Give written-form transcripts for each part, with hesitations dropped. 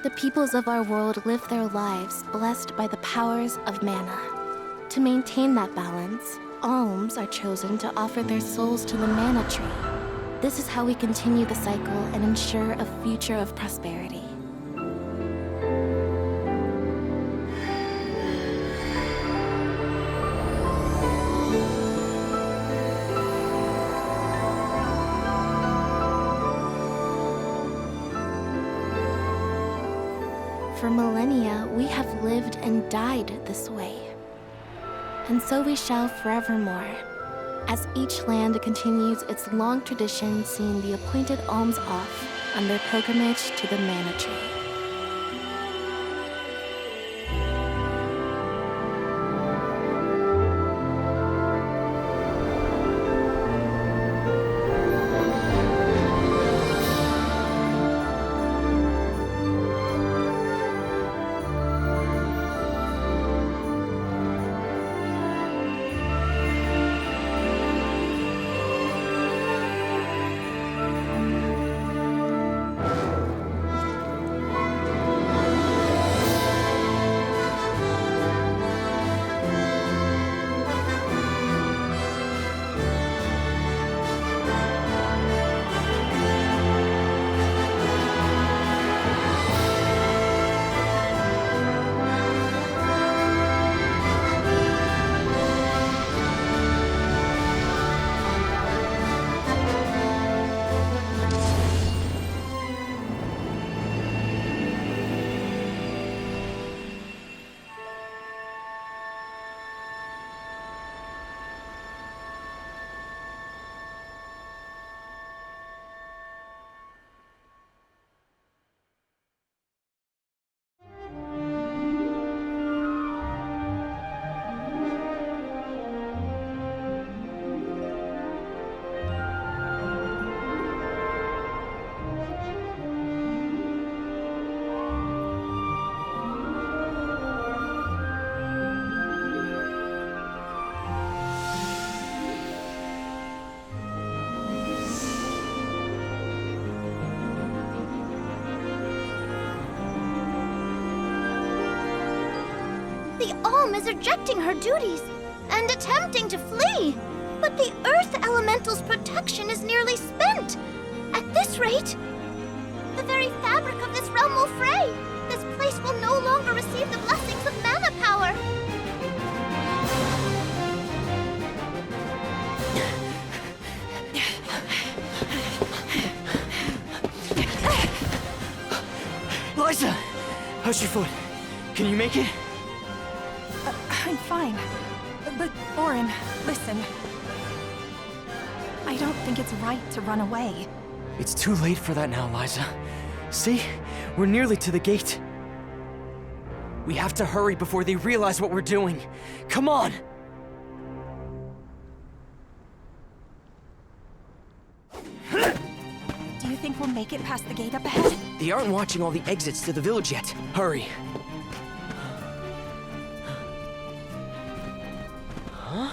The peoples of our world live their lives blessed by the powers of mana. To maintain that balance, alms are chosen to offer their souls to the mana tree. This is how we continue the cycle and ensure a future of prosperity. For millennia, we have lived and died this way. And so we shall forevermore, as each land continues its long tradition seeing the appointed alms off on their pilgrimage to the mana tree. The Alm is rejecting her duties and attempting to flee. But the Earth Elemental's protection is nearly spent. At this rate, the very fabric of this realm will fray. This place will no longer receive the blessings of mana power. Liza! How's your foot? Can you make it? I'm fine. But, Orin, listen. I don't think it's right to run away. It's too late for that now, Liza. See? We're nearly to the gate. We have to hurry before they realize what we're doing. Come on! Do you think we'll make it past the gate up ahead? They aren't watching all the exits to the village yet. Hurry. Huh?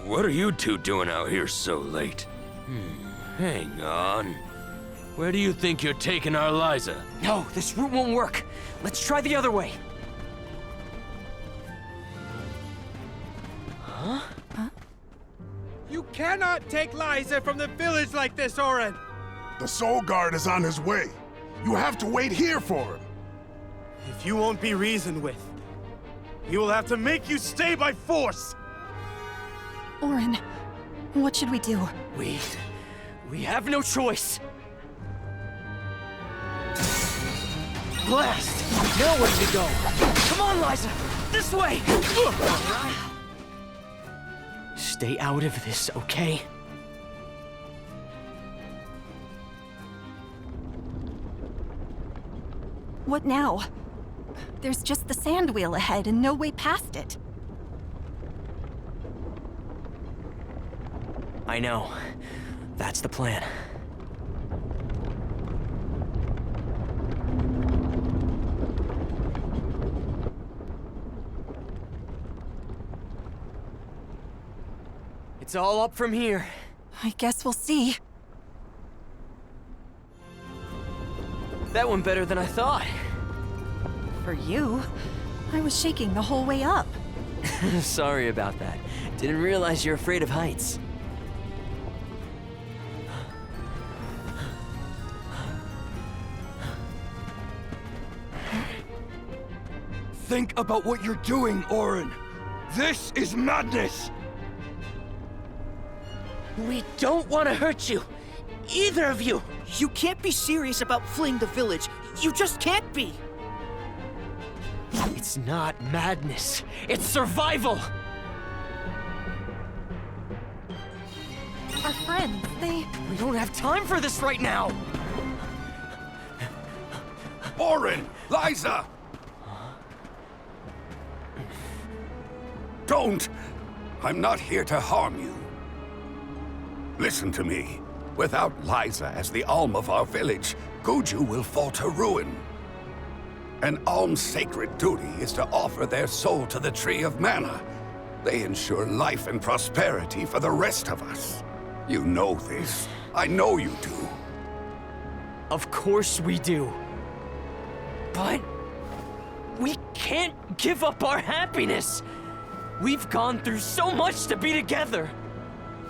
What are you two doing out here so late? Hang on. Where do you think you're taking our Liza? No, this route won't work. Let's try the other way. Huh? You cannot take Liza from the village like this, Orin! The Soul Guard is on his way. You have to wait here for him. If you won't be reasoned with, he will have to make you stay by force! Orin, what should we do? We have no choice. Blast! Now where do we go? Come on, Liza! This way! Stay out of this, okay? What now? There's just the sand wheel ahead and no way past it. I know. That's the plan. It's all up from here. I guess we'll see. That went better than I thought. For you, I was shaking the whole way up. Sorry about that. Didn't realize you're afraid of heights. Think about what you're doing, Orin. This is madness! We don't want to hurt you. Either of you. You can't be serious about fleeing the village. You just can't be. It's not madness. It's survival. Our friends, We don't have time for this right now. Orin! Liza! Don't! I'm not here to harm you. Listen to me. Without Liza as the Alm of our village, Guju will fall to ruin. An Alm's sacred duty is to offer their soul to the Tree of Mana. They ensure life and prosperity for the rest of us. You know this. I know you do. Of course we do. But we can't give up our happiness. We've gone through so much to be together.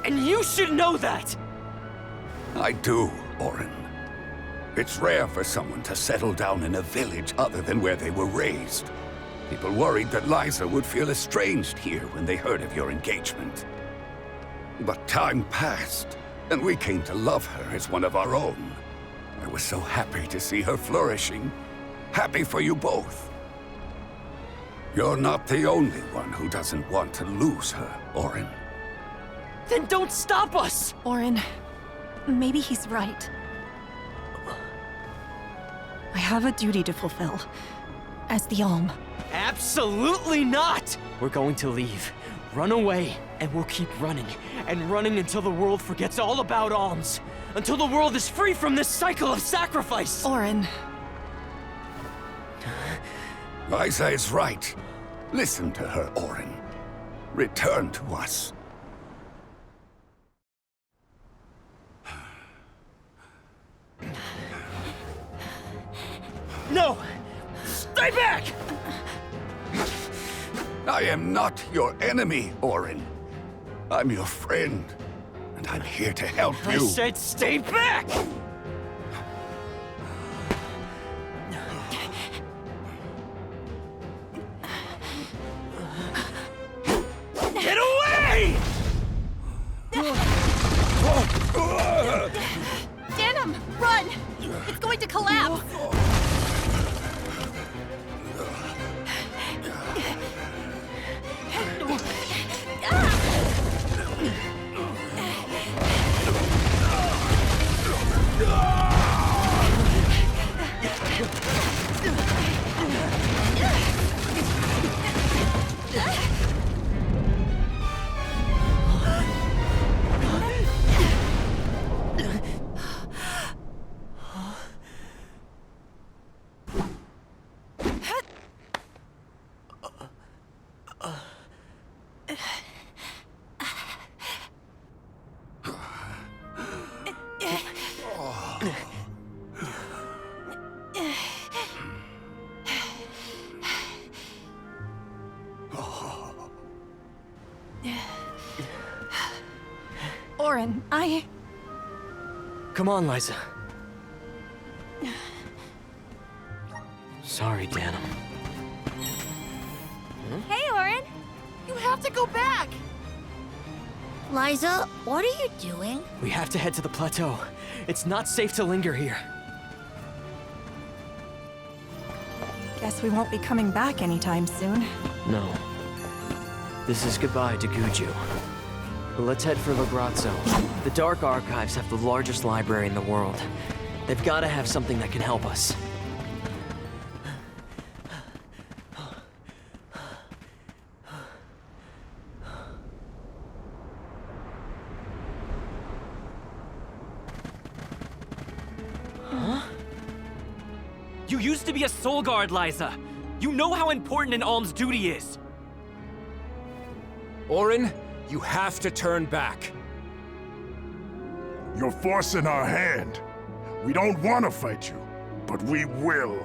And you should know that. I do, Orin. It's rare for someone to settle down in a village other than where they were raised. People worried that Liza would feel estranged here when they heard of your engagement. But time passed, and we came to love her as one of our own. I was so happy to see her flourishing. Happy for you both. You're not the only one who doesn't want to lose her, Orin. Then don't stop us! Orin, maybe he's right. I have a duty to fulfill. As the Alm. Absolutely not! We're going to leave. Run away, and we'll keep running. And running until the world forgets all about alms. Until the world is free from this cycle of sacrifice! Orin. Liza is right. Listen to her, Orin. Return to us. No! Stay back! I am not your enemy, Orin. I'm your friend, and I'm here to help you. I said stay back! Get away! Denim, run! It's going to collapse! Orin, Come on, Liza. Sorry, Denim. Hey, Orin. You have to go back! Liza, what are you doing? We have to head to the plateau. It's not safe to linger here. guess we won't be coming back anytime soon. No. This is goodbye to Guju. But let's head for Lagrazzo. The Dark Archives have the largest library in the world. They've got to have something that can help us. You used to be a soul guard, Liza. You know how important an alm's duty is. Orin, you have to turn back. You're forcing our hand. We don't want to fight you. but we will.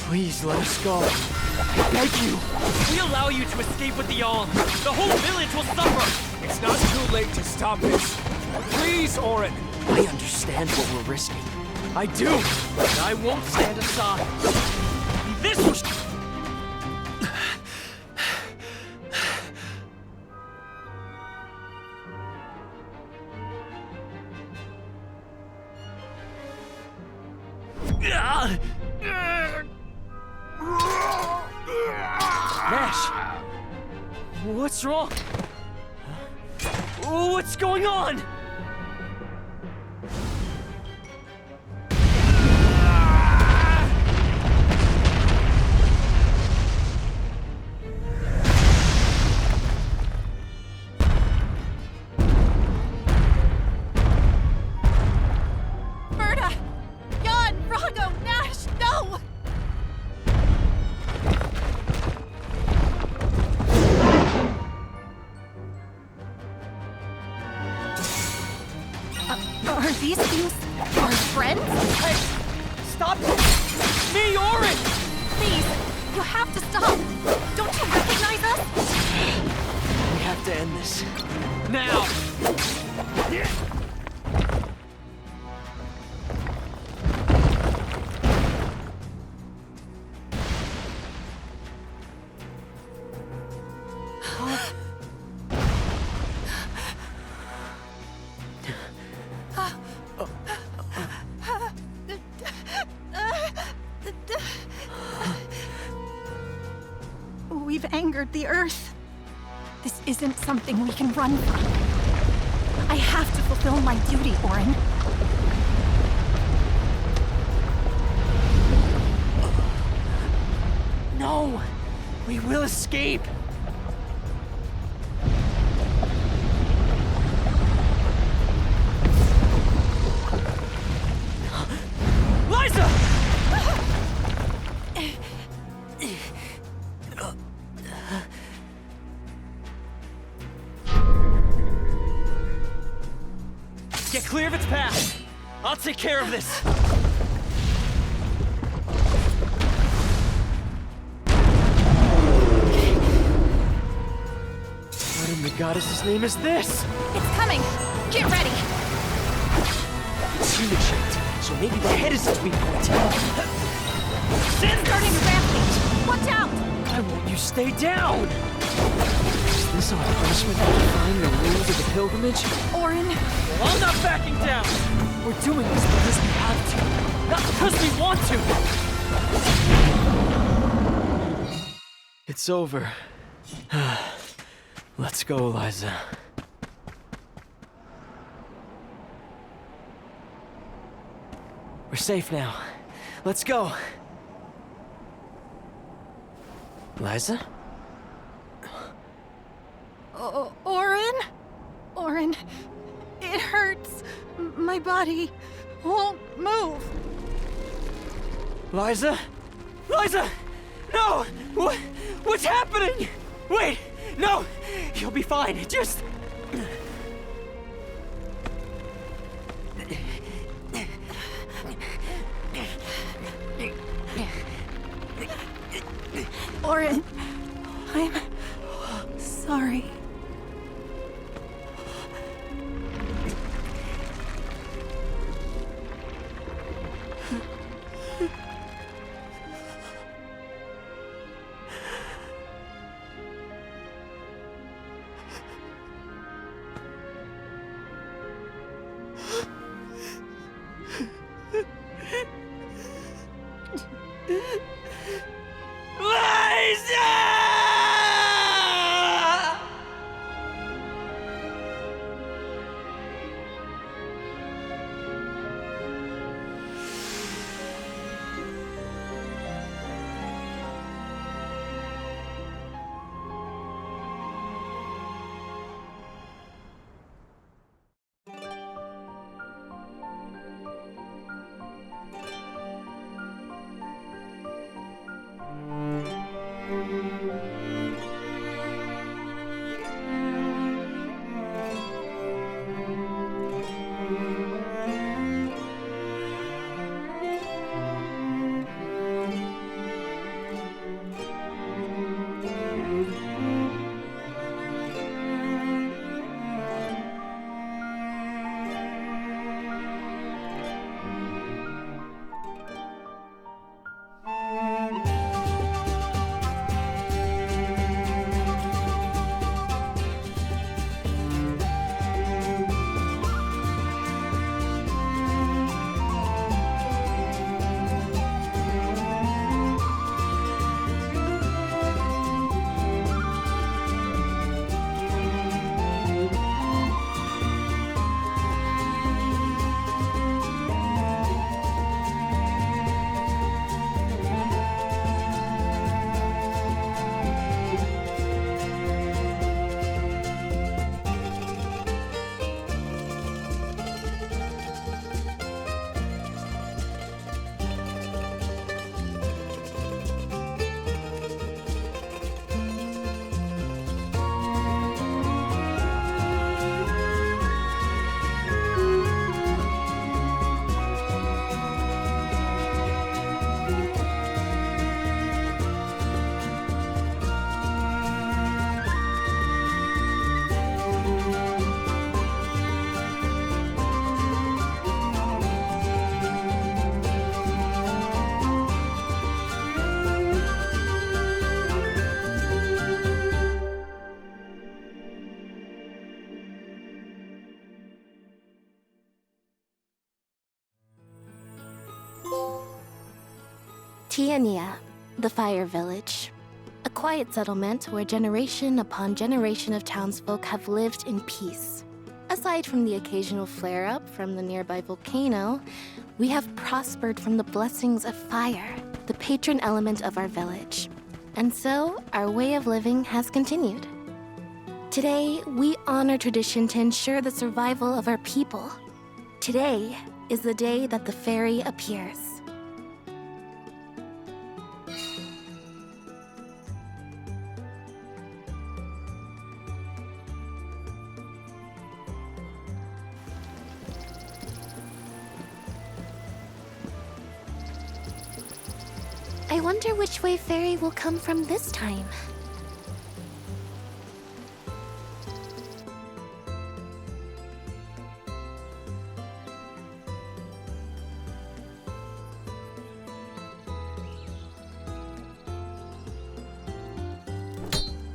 Please let us go. I beg you. If we allow you to escape with the Alm, the whole village will suffer! It's not too late to stop this. Please, Orin. I understand what we're risking. I do, and I won't stand aside. This will Nash! What's wrong? What's going on? Are these things our friends? Hey! Stop! Me, Orin! Please, you have to stop. Don't you recognize us? We have to end this. Now! We've angered the Earth. This isn't something we can run from. I have to fulfill my duty, Orin. No! We will escape! Liza! Get clear of its path. I'll take care of this. What in the goddess's name is this? It's coming! Get ready! It's Hina shaped, so maybe the head is its weak point. It's starting to rampage! Watch out! Why won't you stay down? Is this our punishment for defying the rules of the pilgrimage? Orin... Well, I'm not backing down! We're doing this because we have to, not because we want to! It's over. Let's go, Liza. We're safe now. Let's go. Liza? Orin? Orin, it hurts. My body won't move. Liza? Liza! No! What's happening? Wait! No! You'll be fine. Just... Orin, I'm sorry. Liza! Tiania, the Fire Village. A quiet settlement where generation upon generation of townsfolk have lived in peace. Aside from the occasional flare-up from the nearby volcano, we have prospered from the blessings of fire, the patron element of our village. And so, our way of living has continued. Today, we honor tradition to ensure the survival of our people. Today is the day that the fairy appears. I wonder which way Fairy will come from this time.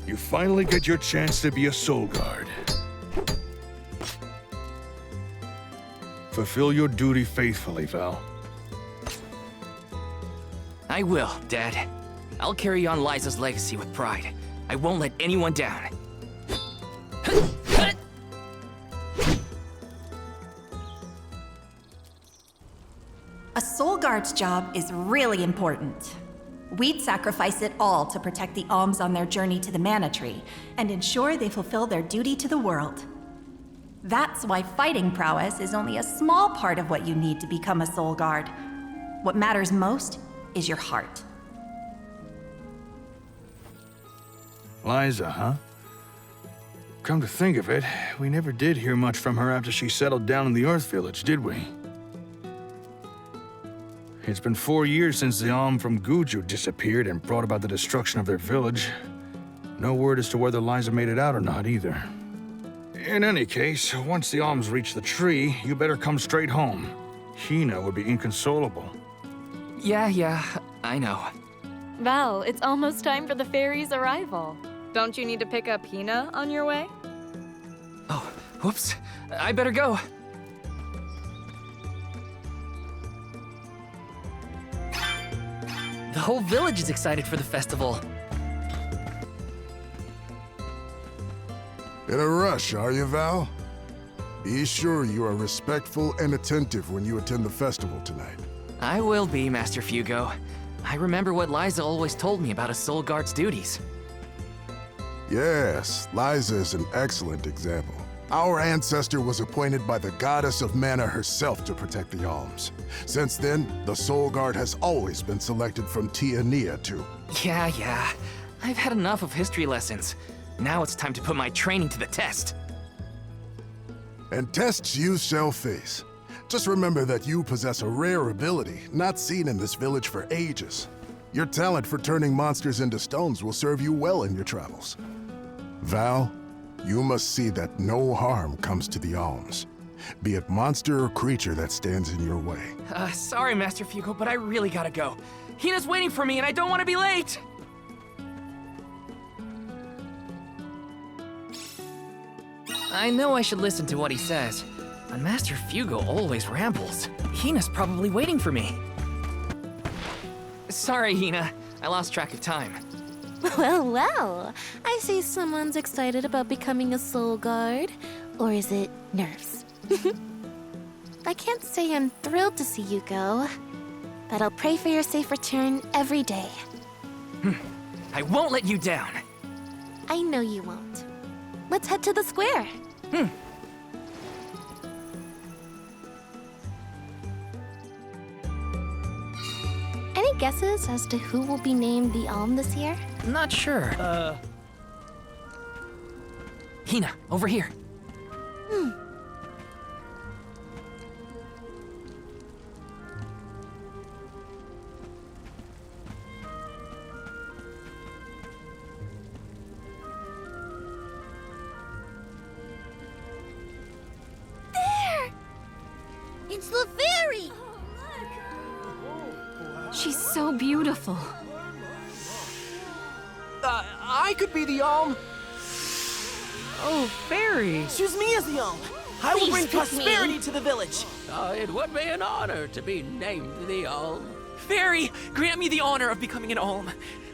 You finally get your chance to be a soul guard. Fulfill your duty faithfully, Val. I will, Dad. I'll carry on Liza's legacy with pride. I won't let anyone down. A soul guard's job is really important. We'd sacrifice it all to protect the alms on their journey to the mana tree and ensure they fulfill their duty to the world. That's why fighting prowess is only a small part of what you need to become a soul guard. What matters most is your heart. Liza, huh? Come to think of it, we never did hear much from her after she settled down in the Earth Village, did we? It's been 4 years since the Alm from Guju disappeared and brought about the destruction of their village. No word as to whether Liza made it out or not, either. In any case, once the Alms reach the tree, you better come straight home. Hina would be inconsolable. Yeah, I know. Val, it's almost time for the fairy's arrival. Don't you need to pick up Hina on your way? Oh, whoops. I better go. The whole village is excited for the festival. In a rush, are you, Val? Be sure you are respectful and attentive when you attend the festival tonight. I will be, Master Fugo. I remember what Liza always told me about a soul guard's duties. Yes, Liza is an excellent example. Our ancestor was appointed by the goddess of mana herself to protect the alms. Since then, the soul guard has always been selected from Tiania too. Yeah. I've had enough of history lessons. Now it's time to put my training to the test. And tests you shall face. Just remember that you possess a rare ability not seen in this village for ages. Your talent for turning monsters into stones will serve you well in your travels. Val, you must see that no harm comes to the alms, be it monster or creature that stands in your way. Sorry, Master Fugo, but I really gotta go. Hina's waiting for me and I don't want to be late! I know I should listen to what he says, but Master Fugo always rambles. Hina's probably waiting for me. Sorry, Hina. I lost track of time. Well, I see someone's excited about becoming a soul guard. Or is it nerves? I can't say I'm thrilled to see you go, but I'll pray for your safe return every day. I won't let you down. I know you won't. Let's head to the square. Any guesses as to who will be named the Alm this year? Not sure. Hina, over here. It's the fairy! She's so beautiful. I could be the Alm. Oh, fairy. Choose me as the Alm. I will bring Please pick prosperity me. to the village. It would be an honor to be named the Alm. Fairy, grant me the honor of becoming an Alm.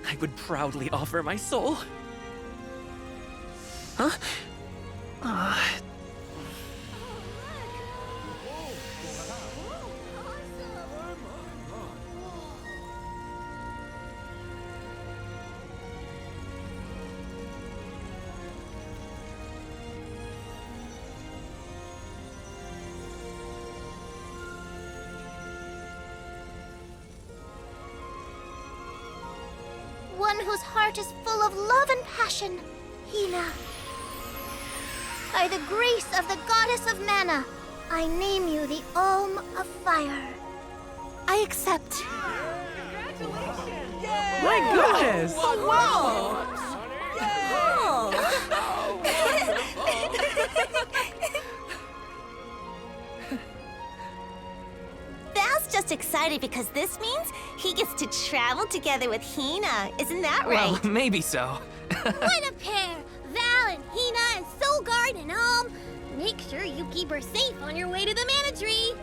I would proudly offer my soul. Huh? One whose heart is full of love and passion, Hina. By the grace of the goddess of mana, I name you the Alm of Fire. I accept. My goodness! Val's just excited because this means he gets to travel together with Hina. Isn't that right? Well, maybe so. What a pair! Val and Hina and Soulguard and Alm. Make sure you keep her safe on your way to the Mana Tree.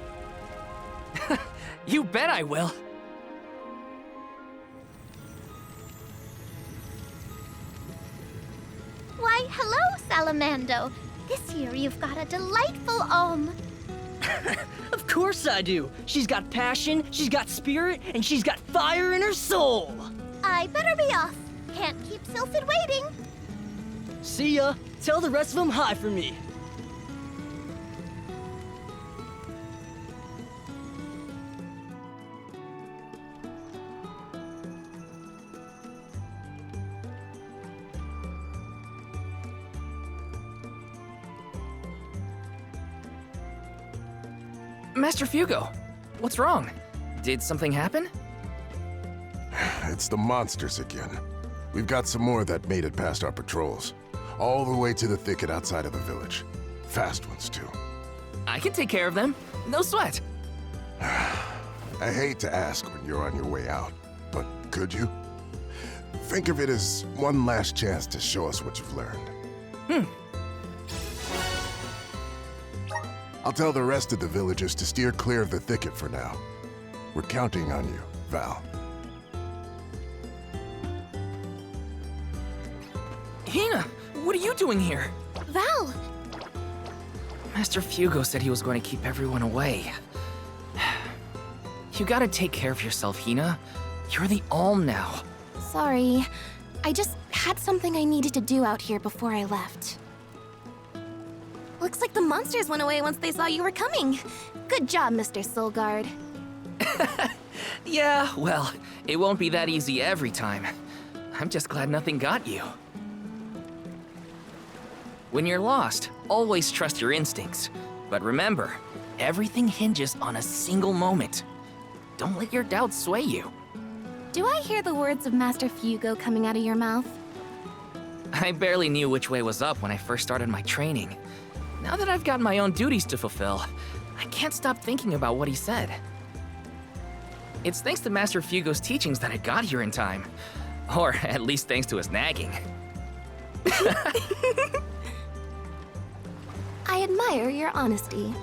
You bet I will. Why, hello, Salamando. This year you've got a delightful Alm. Of course I do. She's got passion, she's got spirit, and she's got fire in her soul. I better be off. Can't keep Sylphid waiting. See ya. Tell the rest of them hi for me. Master Fugo, what's wrong? Did something happen? It's the monsters again. We've got some more that made it past our patrols. All the way to the thicket outside of the village. Fast ones, too. I can take care of them. No sweat. I hate to ask when you're on your way out, but could you? Think of it as one last chance to show us what you've learned. I'll tell the rest of the villagers to steer clear of the thicket for now. We're counting on you, Val. Hina, what are you doing here? Val! Master Fugo said he was going to keep everyone away. You gotta take care of yourself, Hina. You're the Alm now. Sorry. I just had something I needed to do out here before I left. Looks like the monsters went away once they saw you were coming. Good job, Mr. Soulguard. Yeah, well, it won't be that easy every time. I'm just glad nothing got you. When you're lost, always trust your instincts. But remember, everything hinges on a single moment. Don't let your doubts sway you. Do I hear the words of Master Fugo coming out of your mouth? I barely knew which way was up when I first started my training. Now that I've got my own duties to fulfill, I can't stop thinking about what he said. It's thanks to Master Fugo's teachings that I got here in time. Or at least thanks to his nagging. I admire your honesty.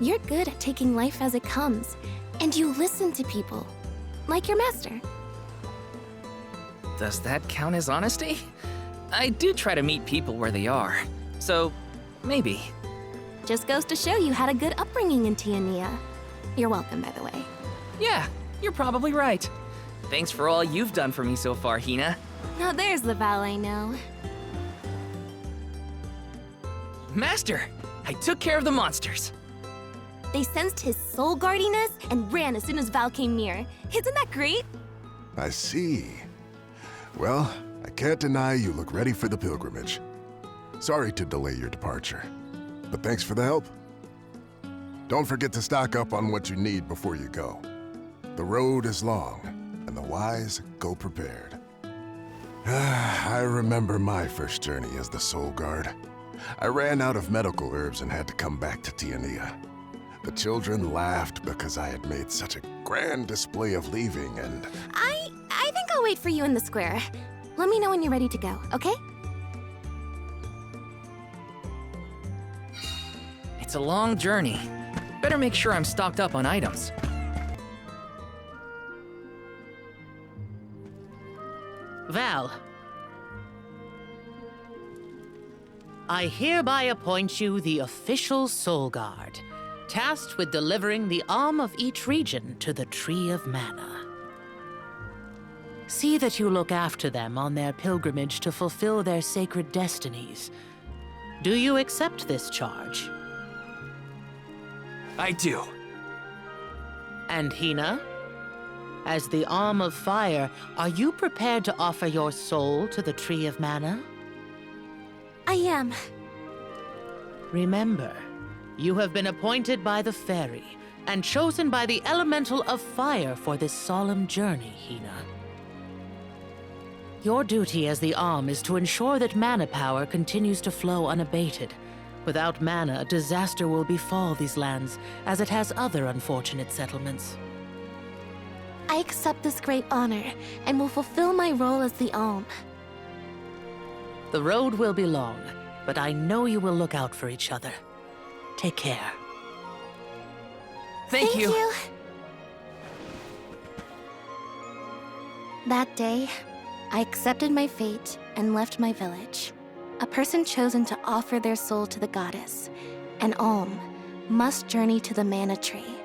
You're good at taking life as it comes, and you listen to people, like your master. Does that count as honesty? I do try to meet people where they are, so maybe. Just goes to show you had a good upbringing in Tiania. You're welcome, by the way. Yeah, you're probably right. Thanks for all you've done for me so far, Hina. Now there's the Val I know. Master, I took care of the monsters. They sensed his soul guardiness and ran as soon as Val came near. Isn't that great? I see. Well, I can't deny you look ready for the pilgrimage. Sorry to delay your departure, but thanks for the help. Don't forget to stock up on what you need before you go. The road is long, and the wise go prepared. I remember my first journey as the Soul Guard. I ran out of medical herbs and had to come back to Tiania. The children laughed because I had made such a grand display of leaving, and... I think I'll wait for you in the square. Let me know when you're ready to go, okay? It's a long journey. Better make sure I'm stocked up on items. Val. I hereby appoint you the official Soul Guard, tasked with delivering the Alm of each region to the Tree of Mana. See that you look after them on their pilgrimage to fulfill their sacred destinies. Do you accept this charge? I do. And Hina? As the Alm of Fire, are you prepared to offer your soul to the Tree of Mana? I am. Remember, you have been appointed by the Fairy and chosen by the Elemental of Fire for this solemn journey, Hina. Your duty as the Alm is to ensure that mana power continues to flow unabated. Without mana, a disaster will befall these lands, as it has other unfortunate settlements. I accept this great honor and will fulfill my role as the Alm. The road will be long, but I know you will look out for each other. Take care. Thank you. That day, I accepted my fate and left my village. A person chosen to offer their soul to the goddess, an Alm, must journey to the mana tree.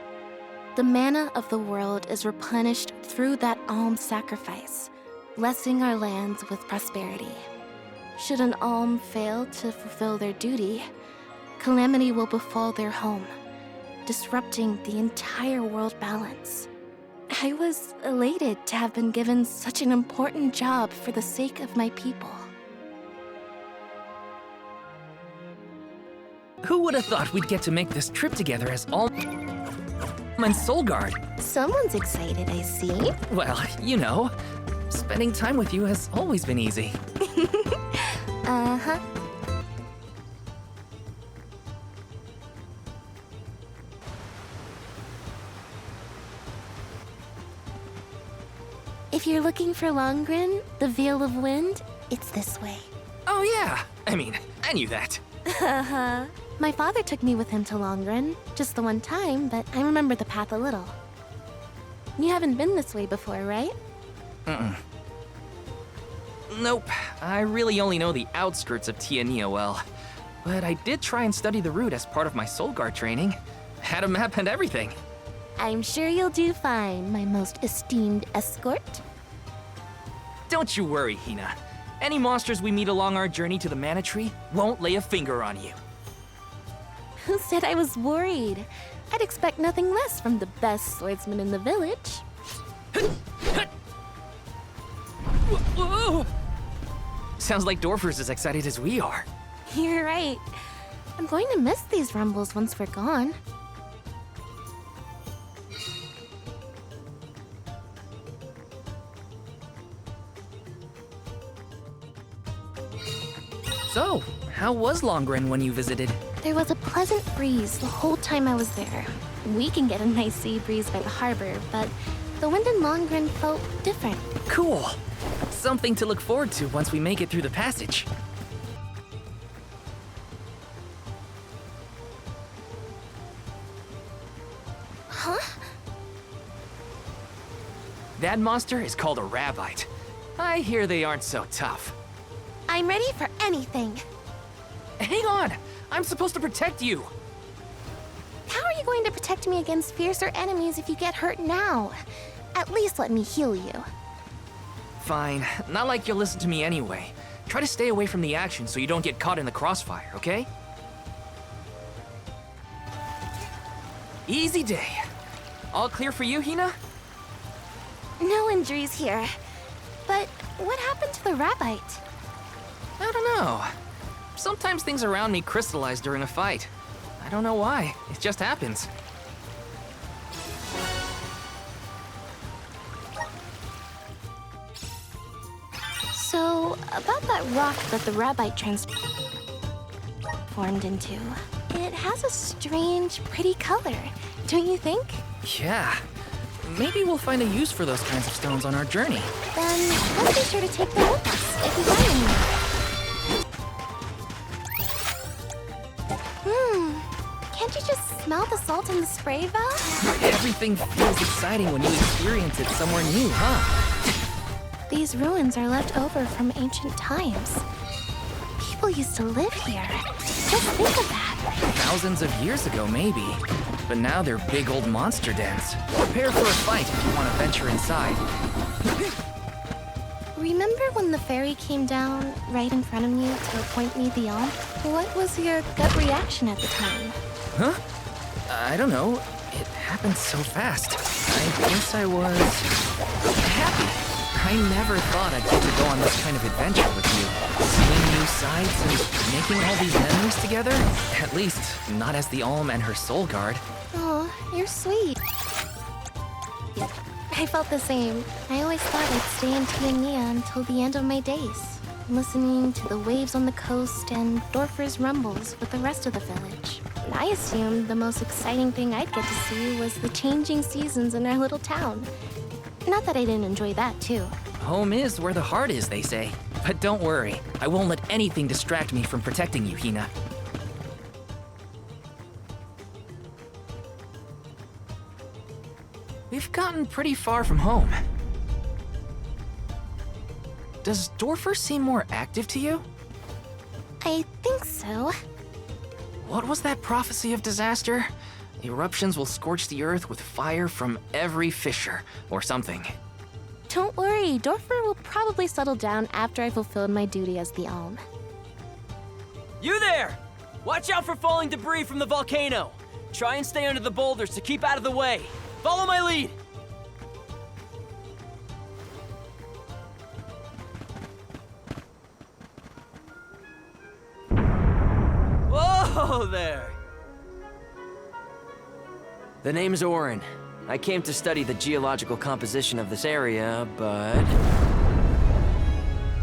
The mana of the world is replenished through that Alm sacrifice, blessing our lands with prosperity. Should an Alm fail to fulfill their duty, calamity will befall their home, disrupting the entire world balance. I was elated to have been given such an important job for the sake of my people. Who would have thought we'd get to make this trip together as Alm and Soul Guard? Someone's excited, I see. Well, you know, spending time with you has always been easy. Uh-huh. If you're looking for Longren, the Veil of Wind, it's this way. Oh yeah, I mean, I knew that. Uh-huh. My father took me with him to Longren, just the one time, but I remember the path a little. You haven't been this way before, right? Nope, I really only know the outskirts of Tiania well. But I did try and study the route as part of my Soul Guard training. Had a map and everything. I'm sure you'll do fine, my most esteemed escort. Don't you worry, Hina. Any monsters we meet along our journey to the Mana Tree won't lay a finger on you. Who said I was worried? I'd expect nothing less from the best swordsman in the village. Whoa! Sounds like Dorfer's as excited as we are. You're right. I'm going to miss these rumbles once we're gone. So, how was Longren when you visited? There was a pleasant breeze the whole time I was there. We can get a nice sea breeze by the harbor, but the wind in Longren felt different. Cool. Something to look forward to once we make it through the passage. Huh? That monster is called a Rabbite. I hear they aren't so tough. I'm ready for anything. Hang on! I'm supposed to protect you! How are you going to protect me against fiercer enemies if you get hurt now? At least let me heal you. Fine. Not like you'll listen to me anyway. Try to stay away from the action so you don't get caught in the crossfire, okay? Easy day. All clear for you, Hina? No injuries here. But what happened to the Rabbite? I don't know. Sometimes things around me crystallize during a fight. I don't know why. It just happens. So, about that rock that the Rabbite transformed into. It has a strange, pretty color, don't you think? Yeah. Maybe we'll find a use for those kinds of stones on our journey. Then let's be sure to take them with us if we find any. Can't you just smell the salt in the spray valve? Everything feels exciting when you experience it somewhere new, huh? These ruins are left over from ancient times. People used to live here. Just think of that. Thousands of years ago, maybe. But now they're big old monster dens. Prepare for a fight if you want to venture inside. Remember when the fairy came down right in front of you to appoint me the Alm? What was your gut reaction at the time? Huh? I don't know. It happened so fast. I guess I was happy. I never thought I'd get to go on this kind of adventure with you. Seeing new sights and making all these memories together? At least, not as the Alm and her soul guard. Oh, you're sweet. I felt the same. I always thought I'd stay in Careena until the end of my days, listening to the waves on the coast and Dorfer's rumbles with the rest of the village. I assumed the most exciting thing I'd get to see was the changing seasons in our little town. Not that I didn't enjoy that, too. Home is where the heart is, they say. But don't worry, I won't let anything distract me from protecting you, Hina. We've gotten pretty far from home. Does Dorfer seem more active to you? I think so. What was that prophecy of disaster? Eruptions will scorch the earth with fire from every fissure, or something. Don't worry, Dorfer will probably settle down after I fulfilled my duty as the Alm. You there! Watch out for falling debris from the volcano. Try and stay under the boulders to keep out of the way. Follow my lead! Whoa there! The name's Orin. I came to study the geological composition of this area, but...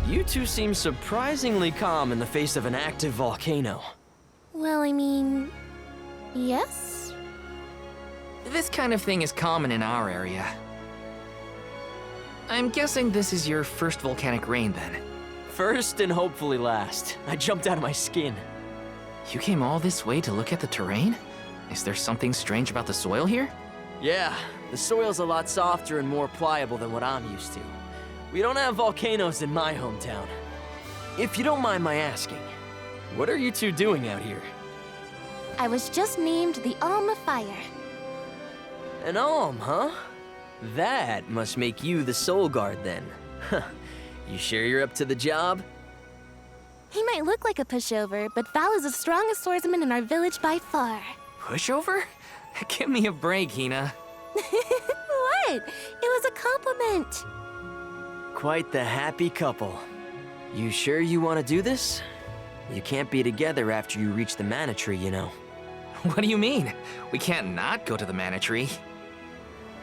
You two seem surprisingly calm in the face of an active volcano. Well, I mean... yes? This kind of thing is common in our area. I'm guessing this is your first volcanic rain, then. First and hopefully last. I jumped out of my skin. You came all this way to look at the terrain? Is there something strange about the soil here? Yeah, the soil's a lot softer and more pliable than what I'm used to. We don't have volcanoes in my hometown. If you don't mind my asking, what are you two doing out here? I was just named the Alm of Fire. An Alm, huh? That must make you the soul guard then. You sure you're up to the job? He might look like a pushover, but Val is the strongest swordsman in our village by far. Pushover? Give me a break, Hina. What? It was a compliment. Quite the happy couple. You sure you want to do this? You can't be together after you reach the mana tree, you know. What do you mean? We can't not go to the mana tree.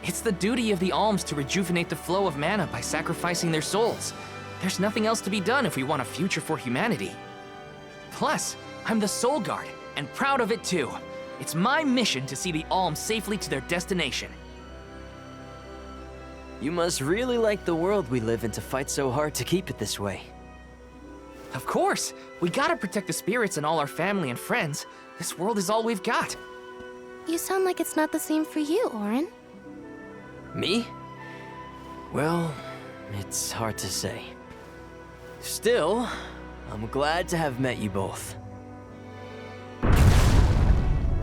It's the duty of the alms to rejuvenate the flow of mana by sacrificing their souls. There's nothing else to be done if we want a future for humanity. Plus, I'm the soul guard, and proud of it too. It's my mission to see the alms safely to their destination. You must really like the world we live in to fight so hard to keep it this way. Of course! We gotta protect the spirits and all our family and friends. This world is all we've got. You sound like it's not the same for you, Orin. Me? Well, it's hard to say. Still, I'm glad to have met you both.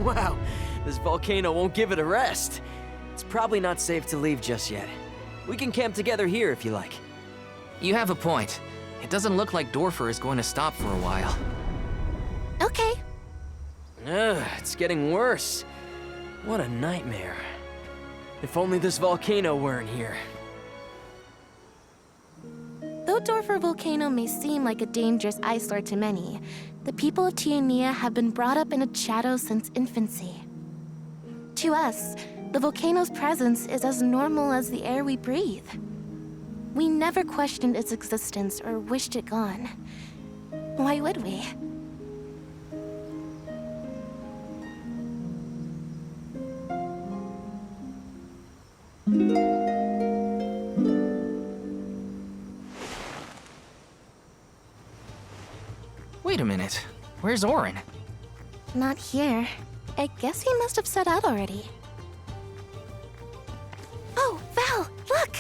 Wow, this volcano won't give it a rest. It's probably not safe to leave just yet. We can camp together here if you like. You have a point. It doesn't look like Dorfer is going to stop for a while. Okay. Ugh, it's getting worse. What a nightmare. If only this volcano weren't here. Though Dorfer Volcano may seem like a dangerous eyesore to many, the people of Careena have been brought up in its shadow since infancy. To us, the volcano's presence is as normal as the air we breathe. We never questioned its existence or wished it gone. Why would we? Wait a minute. Where's Orin? Not here. I guess he must have set out already. Oh, Val, look!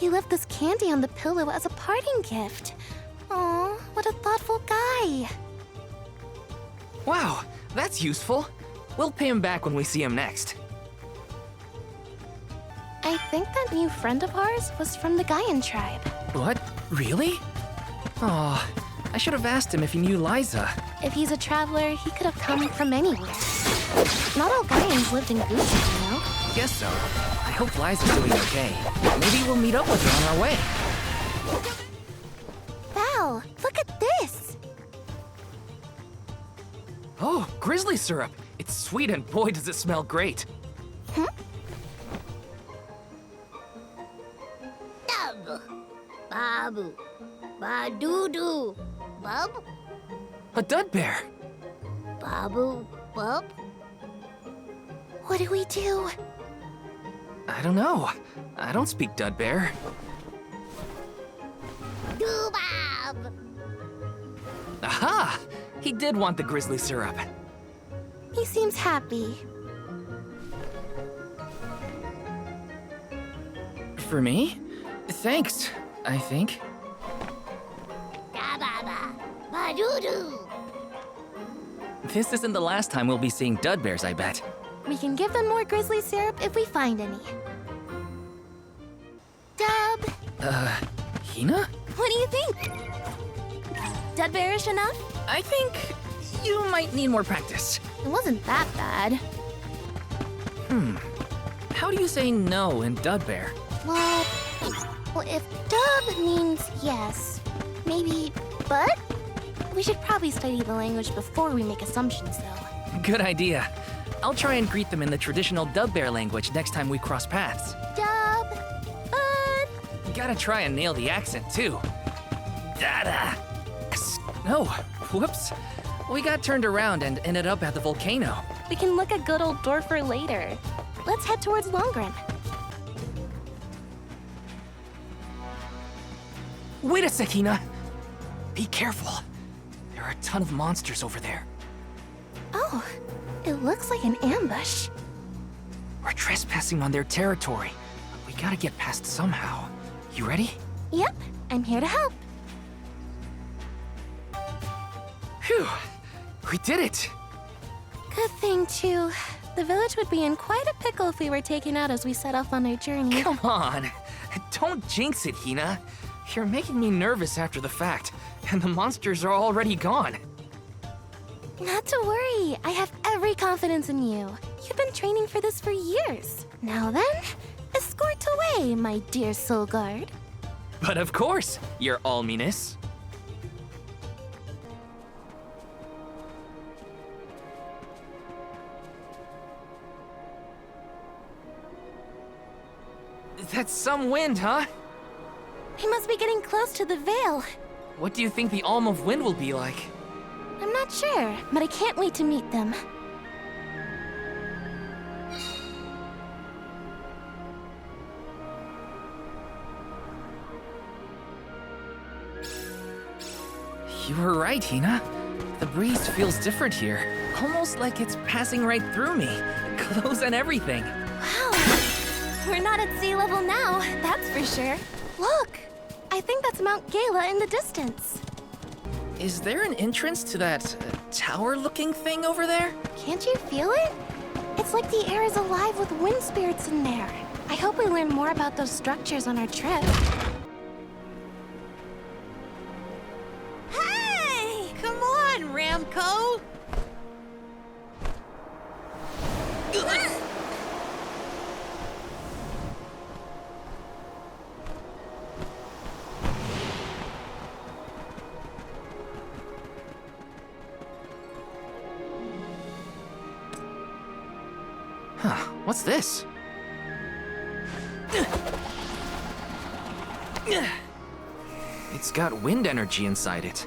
He left this candy on the pillow as a parting gift. Aw, what a thoughtful guy. Wow, that's useful. We'll pay him back when we see him next. I think that new friend of ours was from the Gaian tribe. What? Really? Oh, I should have asked him if he knew Liza. If he's a traveler, he could have come from anywhere. Not all Gaians lived in Gucci, you know? Guess so. I hope Liza's doing okay. Maybe we'll meet up with her on our way. Val, look at this! Oh, grizzly syrup. It's sweet and boy does it smell great. Dub. Babu. Ba-doo-doo. Bub. A dud bear. Babu. Bub. What do we do? I don't know. I don't speak dud bear. Doo-bab. Aha! He did want the grizzly syrup. He seems happy. For me? Thanks, I think. Da-ba-ba. Ba-doo-doo. This isn't the last time we'll be seeing dud bears, I bet. We can give them more grizzly syrup if we find any. Dub, Hina? what do you think? Dud bearish enough? I think you might need more practice. It wasn't that bad. How do you say no in dud bear? Well, if dub means yes, maybe but? We should probably study the language before we make assumptions, though. Good idea. I'll try and greet them in the traditional dub bear language next time we cross paths. Dub, bud. Gotta try and nail the accent, too. Dada. No, whoops. We got turned around and ended up at the volcano. We can look at good old Dorfer later. Let's head towards Longren. Wait a sec, Hina. Be careful. There are a ton of monsters over there. Oh, it looks like an ambush. We're trespassing on their territory. We gotta get past somehow. You ready? Yep, I'm here to help. Phew, we did it. Good thing, too. The village would be in quite a pickle if we were taken out as we set off on our journey. Come on. Don't jinx it, Hina. You're making me nervous after the fact, and the monsters are already gone. Not to worry. I have every confidence in you. You've been training for this for years. Now then, escort away, my dear soul guard. But of course, your alminess. That's some wind, huh? We must be getting close to the Veil. What do you think the Alm of Wind will be like? I'm not sure, but I can't wait to meet them. You were right, Hina. The breeze feels different here. Almost like it's passing right through me. Clothes and everything. Wow. We're not at sea level now, that's for sure. Look! I think that's Mount Gala in the distance. Is there an entrance to that tower-looking thing over there? Can't you feel it? It's like the air is alive with wind spirits in there. I hope we learn more about those structures on our trip. Hey! Come on, Ramco! Huh, what's this? It's got wind energy inside it.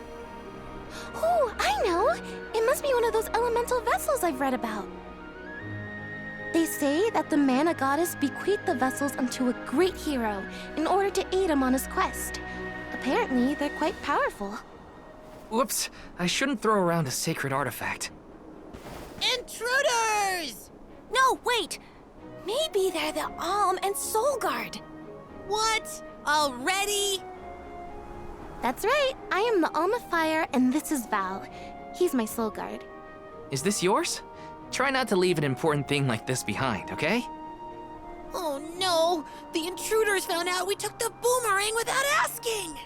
Oh, I know! It must be one of those elemental vessels I've read about. They say that the mana goddess bequeathed the vessels unto a great hero in order to aid him on his quest. Apparently, they're quite powerful. Whoops, I shouldn't throw around a sacred artifact. Intruders! No, wait! Maybe they're the Alm and Soul Guard. What? Already? That's right. I am the Alm of Fire, and this is Val. He's my soul guard. Is this yours? Try not to leave an important thing like this behind, okay? Oh no! The intruders found out we took the boomerang without asking!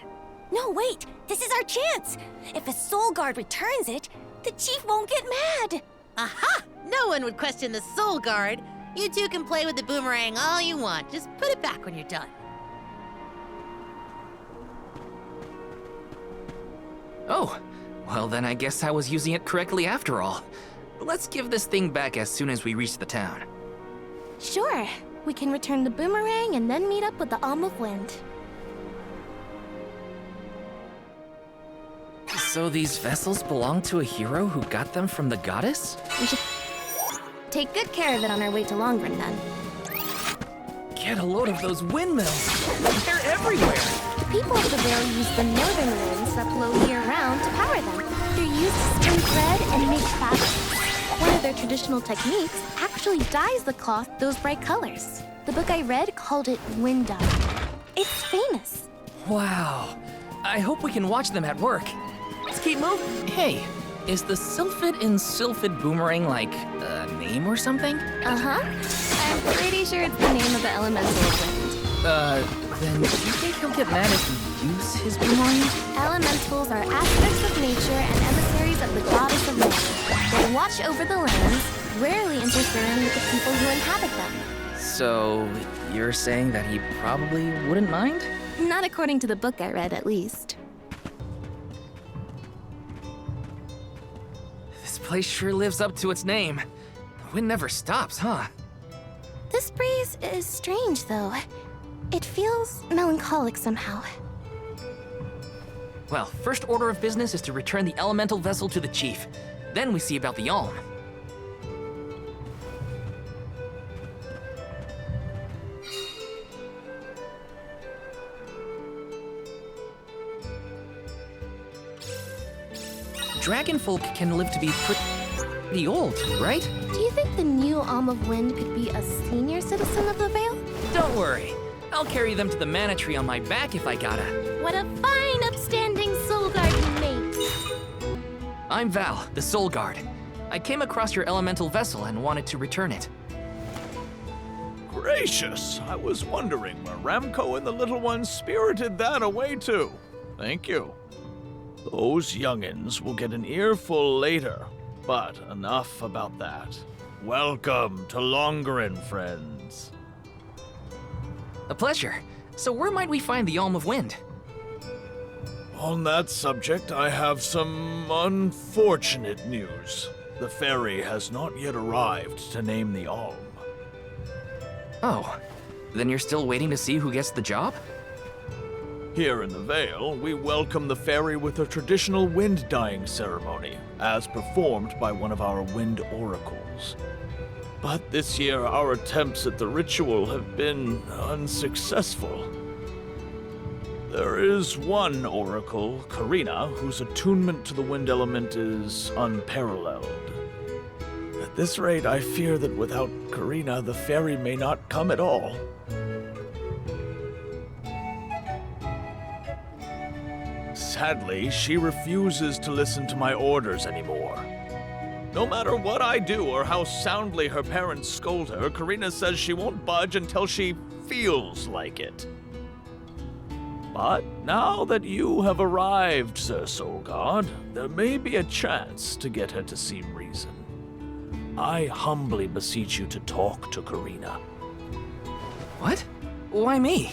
No, wait! This is our chance! If a soul guard returns it, the chief won't get mad! Aha! No one would question the soul guard. You two can play with the boomerang all you want. Just put it back when you're done. Oh, well then I guess I was using it correctly after all. Let's give this thing back as soon as we reach the town. Sure. We can return the boomerang and then meet up with the Alm of Wind. So these vessels belong to a hero who got them from the goddess? We should take good care of it on our way to Longren, then. Get a load of those windmills! They're everywhere! The people of the Vale use the northern winds that blow year-round to power them. They're used to spin thread and make fabric. One of their traditional techniques actually dyes the cloth those bright colors. The book I read called it wind dye. It's famous. Wow. I hope we can watch them at work. Let's keep moving. Hey, is the Sylphid in Sylphid Boomerang like a name or something? Uh-huh. I'm pretty sure it's the name of the elemental of wind. Then do you think he'll get mad if we use his boomerang? Elementals are aspects of nature and emissaries of the goddess of man. They watch over the lands, rarely interfering with the people who inhabit them. So, you're saying that he probably wouldn't mind? Not according to the book I read, at least. This place sure lives up to its name. The wind never stops, huh? This breeze is strange, though. It feels melancholic somehow. Well, first order of business is to return the elemental vessel to the chief. Then we see about the Alm. Dragonfolk can live to be pretty old, right? Do you think the new Alm of Wind could be a senior citizen of the Vale? Don't worry. I'll carry them to the mana tree on my back if I gotta. What a fine, upstanding soul guard you make! I'm Val, the Soul Guard. I came across your elemental vessel and wanted to return it. Gracious, I was wondering where Ramco and the little ones spirited that away to. Thank you. Those youngins will get an earful later, but enough about that. Welcome to Longren, friends. A pleasure. So where might we find the Alm of Wind? On that subject, I have some unfortunate news. The ferry has not yet arrived to name the Alm. Oh, then you're still waiting to see who gets the job? Here in the Vale, we welcome the ferry with a traditional wind-dyeing ceremony, as performed by one of our wind oracles. But this year, our attempts at the ritual have been unsuccessful. There is one oracle, Careena, whose attunement to the wind element is unparalleled. At this rate, I fear that without Careena, the ferry may not come at all. Sadly, she refuses to listen to my orders anymore. No matter what I do or how soundly her parents scold her, Careena says she won't budge until she feels like it. But now that you have arrived, Sir Soul God, there may be a chance to get her to see reason. I humbly beseech you to talk to Careena. What? Why me?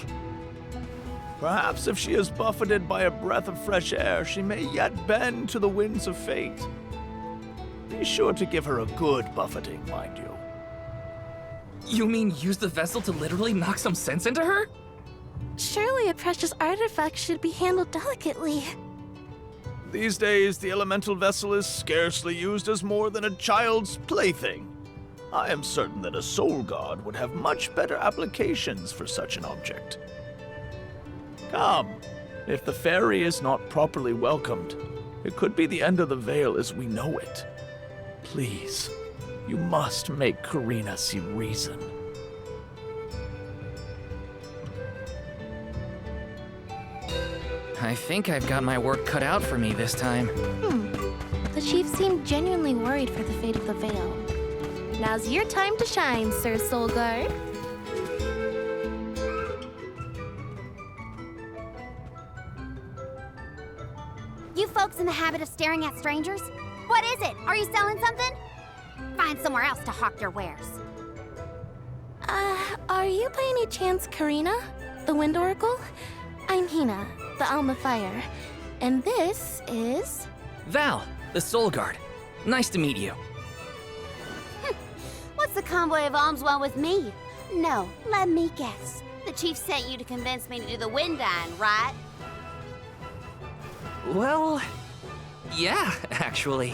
Perhaps if she is buffeted by a breath of fresh air, she may yet bend to the winds of fate. Be sure to give her a good buffeting, mind you. You mean use the vessel to literally knock some sense into her? Surely a precious artifact should be handled delicately. These days, the elemental vessel is scarcely used as more than a child's plaything. I am certain that a soul god would have much better applications for such an object. Come, if the ferry is not properly welcomed, it could be the end of the Vale as we know it. Please, you must make Careena see reason. I think I've got my work cut out for me this time. The chief seemed genuinely worried for the fate of the Veil. Now's your time to shine, Sir Soulguard. You folks in the habit of staring at strangers? What is it? Are you selling something? Find somewhere else to hawk your wares. Are you by any chance Careena, the Wind Oracle? I'm Hina, the Alm of Fire. And this is... Val, the Soul Guard. Nice to meet you. What's the convoy of alms want with me? No, let me guess. The chief sent you to convince me to do the wind dine, right? Well, yeah, actually.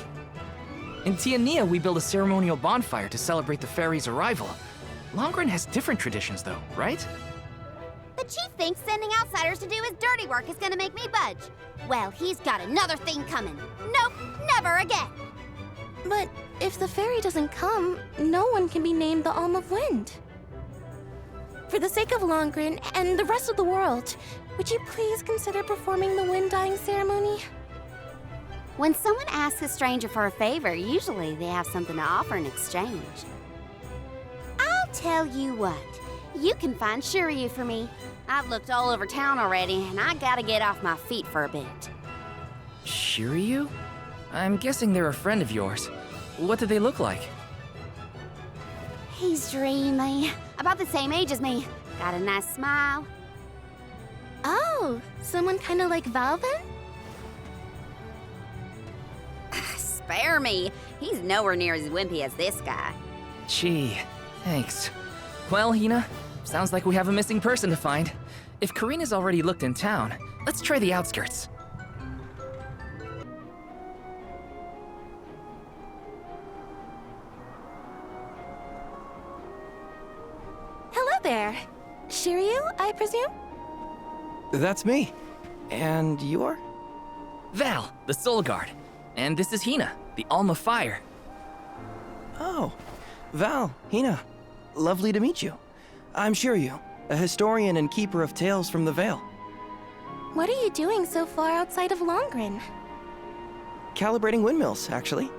In Tiania, we build a ceremonial bonfire to celebrate the fairy's arrival. Longren has different traditions, though, right? The chief thinks sending outsiders to do his dirty work is gonna make me budge. Well, he's got another thing coming. Nope, never again. But if the fairy doesn't come, no one can be named the Alm of Wind. For the sake of Longren and the rest of the world, would you please consider performing the wind dyeing ceremony? When someone asks a stranger for a favor, usually they have something to offer in exchange. I'll tell you what, you can find Shiriu for me. I've looked all over town already, and I gotta get off my feet for a bit. Shiriu? I'm guessing they're a friend of yours. What do they look like? He's dreamy, about the same age as me. Got a nice smile. Oh, someone kinda like Val then? Spare me. He's nowhere near as wimpy as this guy. Gee, thanks. Well, Hina, sounds like we have a missing person to find. If Careena's already looked in town, let's try the outskirts. Hello there. Shiriu, I presume? That's me. And you're? Val, the Soul Guard. And this is Hina, the Alm of Fire. Oh, Val, Hina. Lovely to meet you. I'm Shiriu, a historian and keeper of tales from the Vale. What are you doing so far outside of Longren? Calibrating windmills, actually.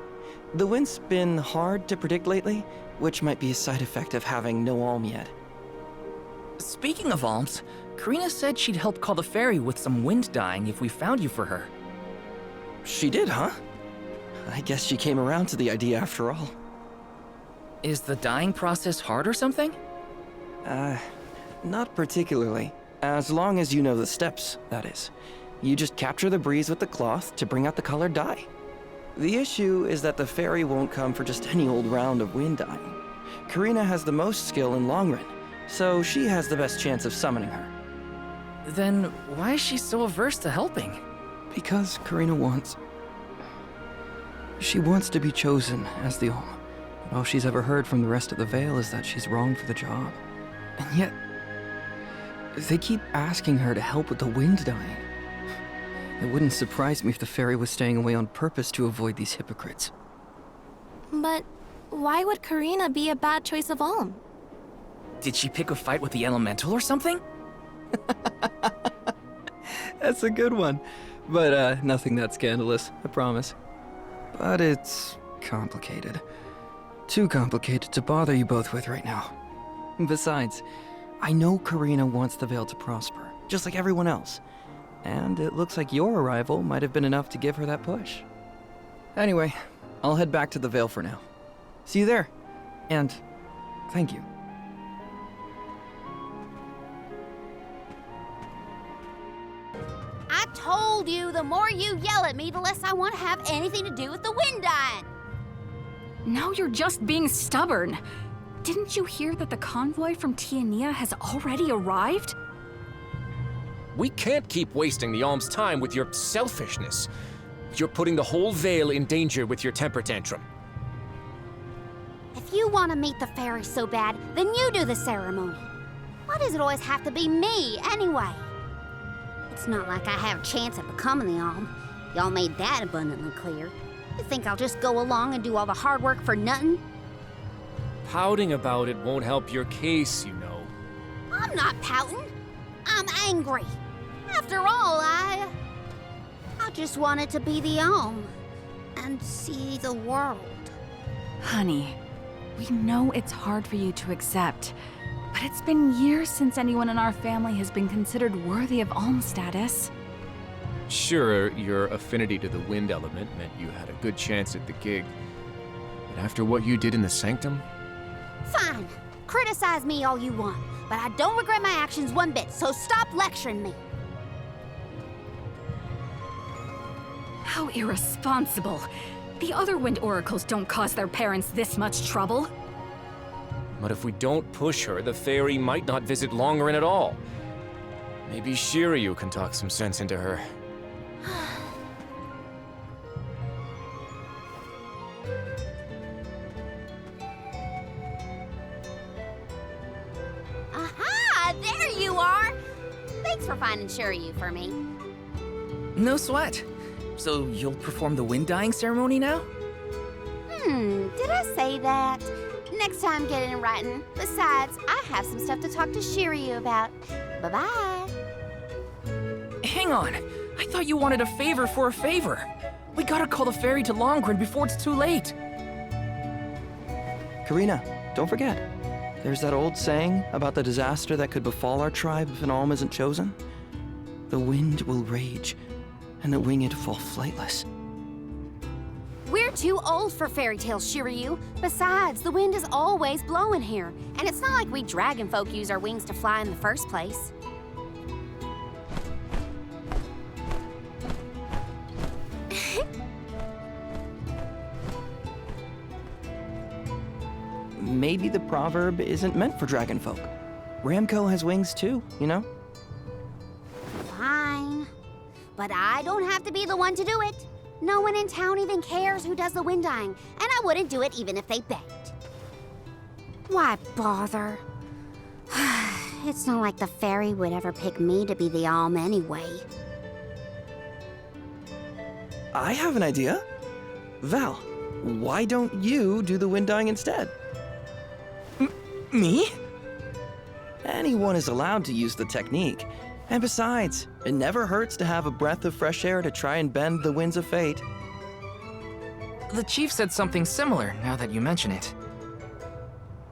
The wind's been hard to predict lately, which might be a side effect of having no alm yet. Speaking of alms, Careena said she'd help call the fairy with some wind dyeing if we found you for her. She did, huh? I guess she came around to the idea after all. Is the dyeing process hard or something? Not particularly. As long as you know the steps, that is. You just capture the breeze with the cloth to bring out the colored dye. The issue is that the fairy won't come for just any old round of wind dyeing. Careena has the most skill in Longren, so she has the best chance of summoning her. Then why is she so averse to helping? Because Careena wants... She wants to be chosen as the Alm. But all she's ever heard from the rest of the Vale is that she's wrong for the job. And yet... they keep asking her to help with the wind dyeing. It wouldn't surprise me if the fairy was staying away on purpose to avoid these hypocrites. But why would Careena be a bad choice of Alm? Did she pick a fight with the elemental or something? That's a good one. But nothing that scandalous, I promise. But it's complicated. Too complicated to bother you both with right now. Besides, I know Careena wants the Vale to prosper, just like everyone else. And it looks like your arrival might have been enough to give her that push. Anyway, I'll head back to the Vale for now. See you there. And thank you. I told you, the more you yell at me, the less I want to have anything to do with the wind dyeing. Now you're just being stubborn. Didn't you hear that the convoy from Tiania has already arrived? We can't keep wasting the Alm's time with your selfishness. You're putting the whole Vale in danger with your temper tantrum. If you want to meet the fairy so bad, then you do the ceremony. Why does it always have to be me, anyway? It's not like I have a chance at becoming the Alm. Y'all made that abundantly clear. You think I'll just go along and do all the hard work for nothing? Pouting about it won't help your case, you know. I'm not pouting. I'm angry. After all, just wanted to be the Alm and see the world. Honey, we know it's hard for you to accept, but it's been years since anyone in our family has been considered worthy of Alm status. Sure, your affinity to the wind element meant you had a good chance at the gig. But after what you did in the Sanctum? Fine. Criticize me all you want, but I don't regret my actions one bit, so stop lecturing me. How irresponsible. The other wind oracles don't cause their parents this much trouble. But if we don't push her, the fairy might not visit Longerin at all. Maybe Shiriu can talk some sense into her. Aha! There you are! Thanks for finding Shiriu for me. No sweat. So you'll perform the wind dyeing ceremony now? Did I say that? Next time, get it in writing. Besides, I have some stuff to talk to Shiriu about. Bye-bye. Hang on. I thought you wanted a favor for a favor. We gotta call the fairy to Longerin before it's too late. Careena, don't forget. There's that old saying about the disaster that could befall our tribe if an Alm isn't chosen. The wind will rage, and the winged fall flightless. We're too old for fairy tales, Shiriu. Besides, the wind is always blowing here, and it's not like we dragon folk use our wings to fly in the first place. Maybe the proverb isn't meant for dragon folk. Ramco has wings too, you know? Fine. But I don't have to be the one to do it. No one in town even cares who does the wind dyeing, and I wouldn't do it even if they begged. Why bother? It's not like the fairy would ever pick me to be the Alm anyway. I have an idea. Val, why don't you do the wind dyeing instead? Me? Anyone is allowed to use the technique. And besides, it never hurts to have a breath of fresh air to try and bend the winds of fate. The chief said something similar, now that you mention it.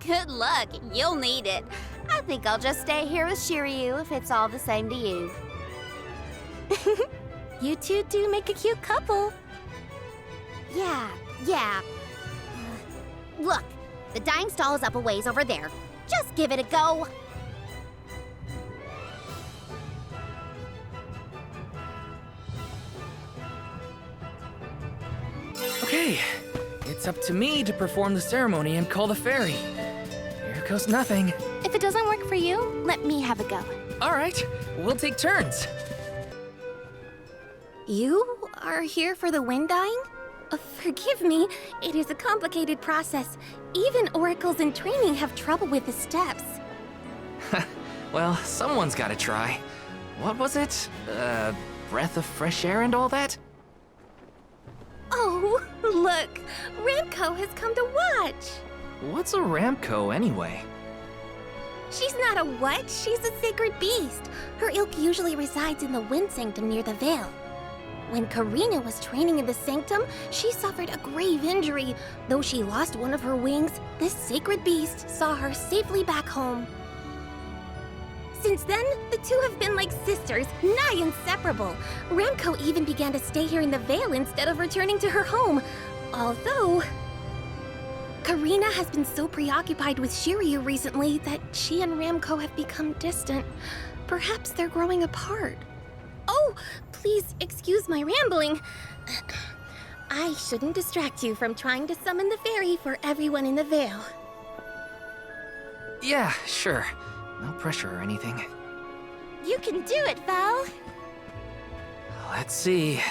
Good luck, you'll need it. I think I'll just stay here with Shiriu if it's all the same to you. You two do make a cute couple. Yeah. Look, the dyeing stall is up a ways over there. Just give it a go. Okay, it's up to me to perform the ceremony and call the fairy. Here goes nothing. If it doesn't work for you, let me have a go. All right, we'll take turns. You are here for the wind dyeing? Forgive me, it is a complicated process. Even oracles in training have trouble with the steps. Well, someone's gotta try. What was it? Breath of fresh air and all that? Oh, look! Ramco has come to watch! What's a Ramco anyway? She's not a what? She's a sacred beast. Her ilk usually resides in the Wind Sanctum near the Veil. When Careena was training in the Sanctum, she suffered a grave injury. Though she lost one of her wings, this sacred beast saw her safely back home. Since then, the two have been like sisters, nigh inseparable. Ramco even began to stay here in the Veil instead of returning to her home. Although, Careena has been so preoccupied with Shiriu recently that she and Ramco have become distant. Perhaps they're growing apart. Oh, please excuse my rambling. I shouldn't distract you from trying to summon the fairy for everyone in the Veil. Yeah, sure. No pressure or anything. You can do it, Val. Let's see.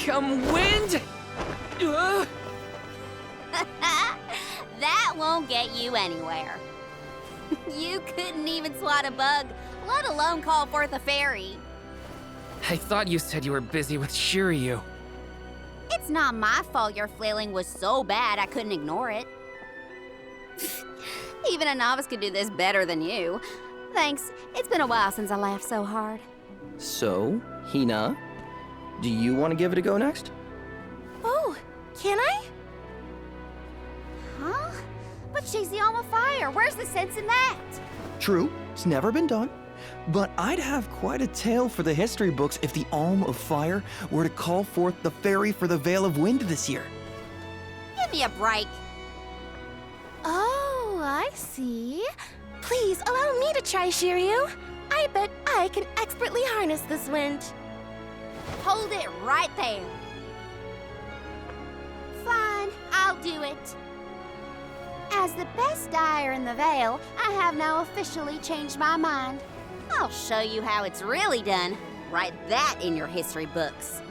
Come wind! That won't get you anywhere. You couldn't even swat a bug, let alone call forth a fairy. I thought you said you were busy with Shiriu. It's not my fault your flailing was so bad I couldn't ignore it. Even a novice could do this better than you. Thanks. It's been a while since I laughed so hard. So, Hina, do you want to give it a go next? Oh, can I? Huh? But she's the Alm of Fire. Where's the sense in that? True, it's never been done. But I'd have quite a tale for the history books if the Alm of Fire were to call forth the Fairy for the Veil of Wind this year. Give me a break. Oh, I see. Please allow me to try, Shiriu. I bet I can expertly harness this wind. Hold it right there. Fine, I'll do it. As the best dyer in the Vale, I have now officially changed my mind. I'll show you how it's really done. Write that in your history books.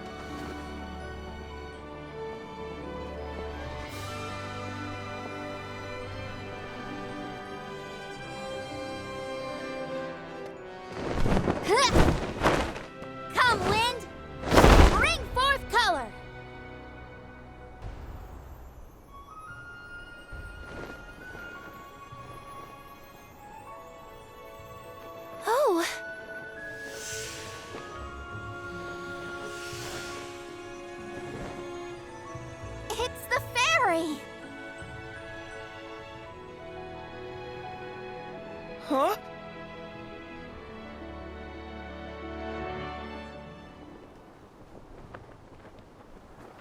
Come, wind! Bring forth color! Oh. It's the fairy! Huh?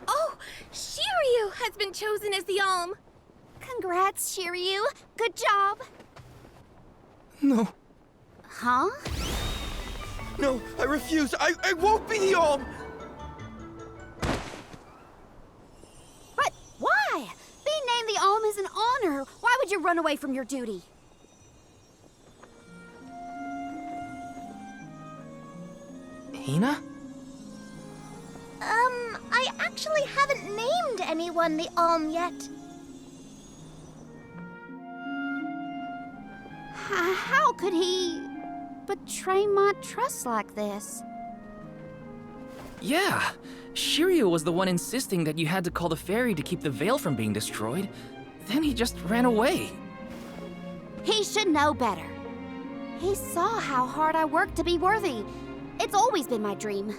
Oh, Shiriu has been chosen as the Alm. Congrats, Shiriu. Good job. No. Huh? No, I refuse. I won't be the Alm! But why? Being named the Alm is an honor. Why would you run away from your duty? Hina? I actually haven't named anyone the Alm yet. How could he betray my trust like this? Yeah. Shiriu was the one insisting that you had to call the fairy to keep the veil from being destroyed. Then he just ran away. He should know better. He saw how hard I worked to be worthy. It's always been my dream,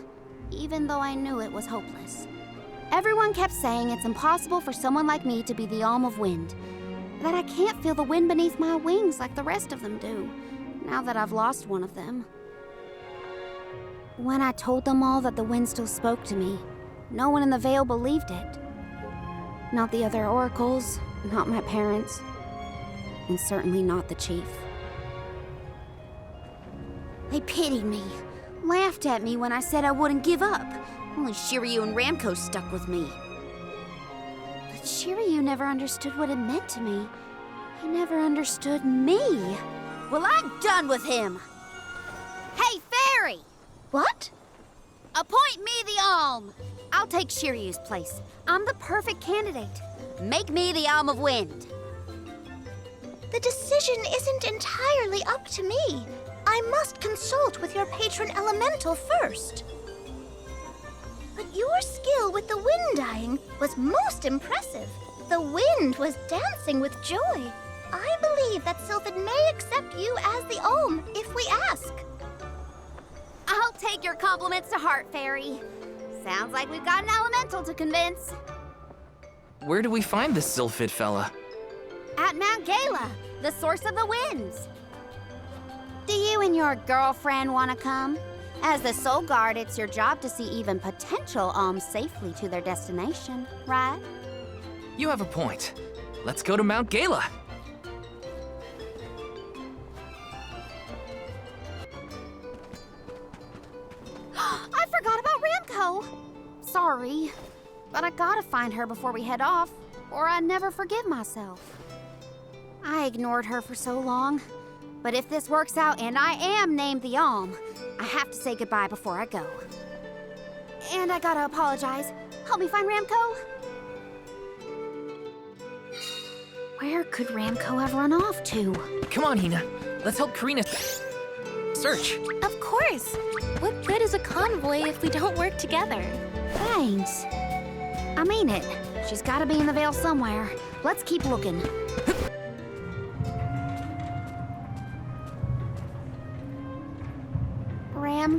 even though I knew it was hopeless. Everyone kept saying it's impossible for someone like me to be the Alm of Wind, that I can't feel the wind beneath my wings like the rest of them do, now that I've lost one of them. When I told them all that the wind still spoke to me, no one in the Vale believed it. Not the other oracles, not my parents, and certainly not the chief. They pitied me, laughed at me when I said I wouldn't give up. Only Shiriu and Ramco stuck with me. But Shiriu never understood what it meant to me. He never understood me. Well, I'm done with him. Hey, fairy! What? Appoint me the Alm. I'll take Shiriu's place. I'm the perfect candidate. Make me the Alm of Wind. The decision isn't entirely up to me. I must consult with your patron elemental first. But your skill with the wind dyeing was most impressive. The wind was dancing with joy. I believe that Sylphid may accept you as the Alm if we ask. I'll take your compliments to heart, fairy. Sounds like we've got an elemental to convince. Where do we find this Sylphid fella? At Mount Gala, the source of the winds. Do you and your girlfriend want to come? As the Soul Guard, it's your job to see even potential alms safely to their destination, right? You have a point. Let's go to Mount Gala. I forgot about Ramco. Sorry, but I gotta find her before we head off, or I'd never forgive myself. I ignored her for so long, but if this works out and I am named the Alm, I have to say goodbye before I go. And I gotta apologize. Help me find Ramco. Where could Ramco have run off to? Come on, Hina. Let's help Careena search. Of course. What good is a convoy if we don't work together? Thanks. I mean it. She's gotta be in the Vale somewhere. Let's keep looking.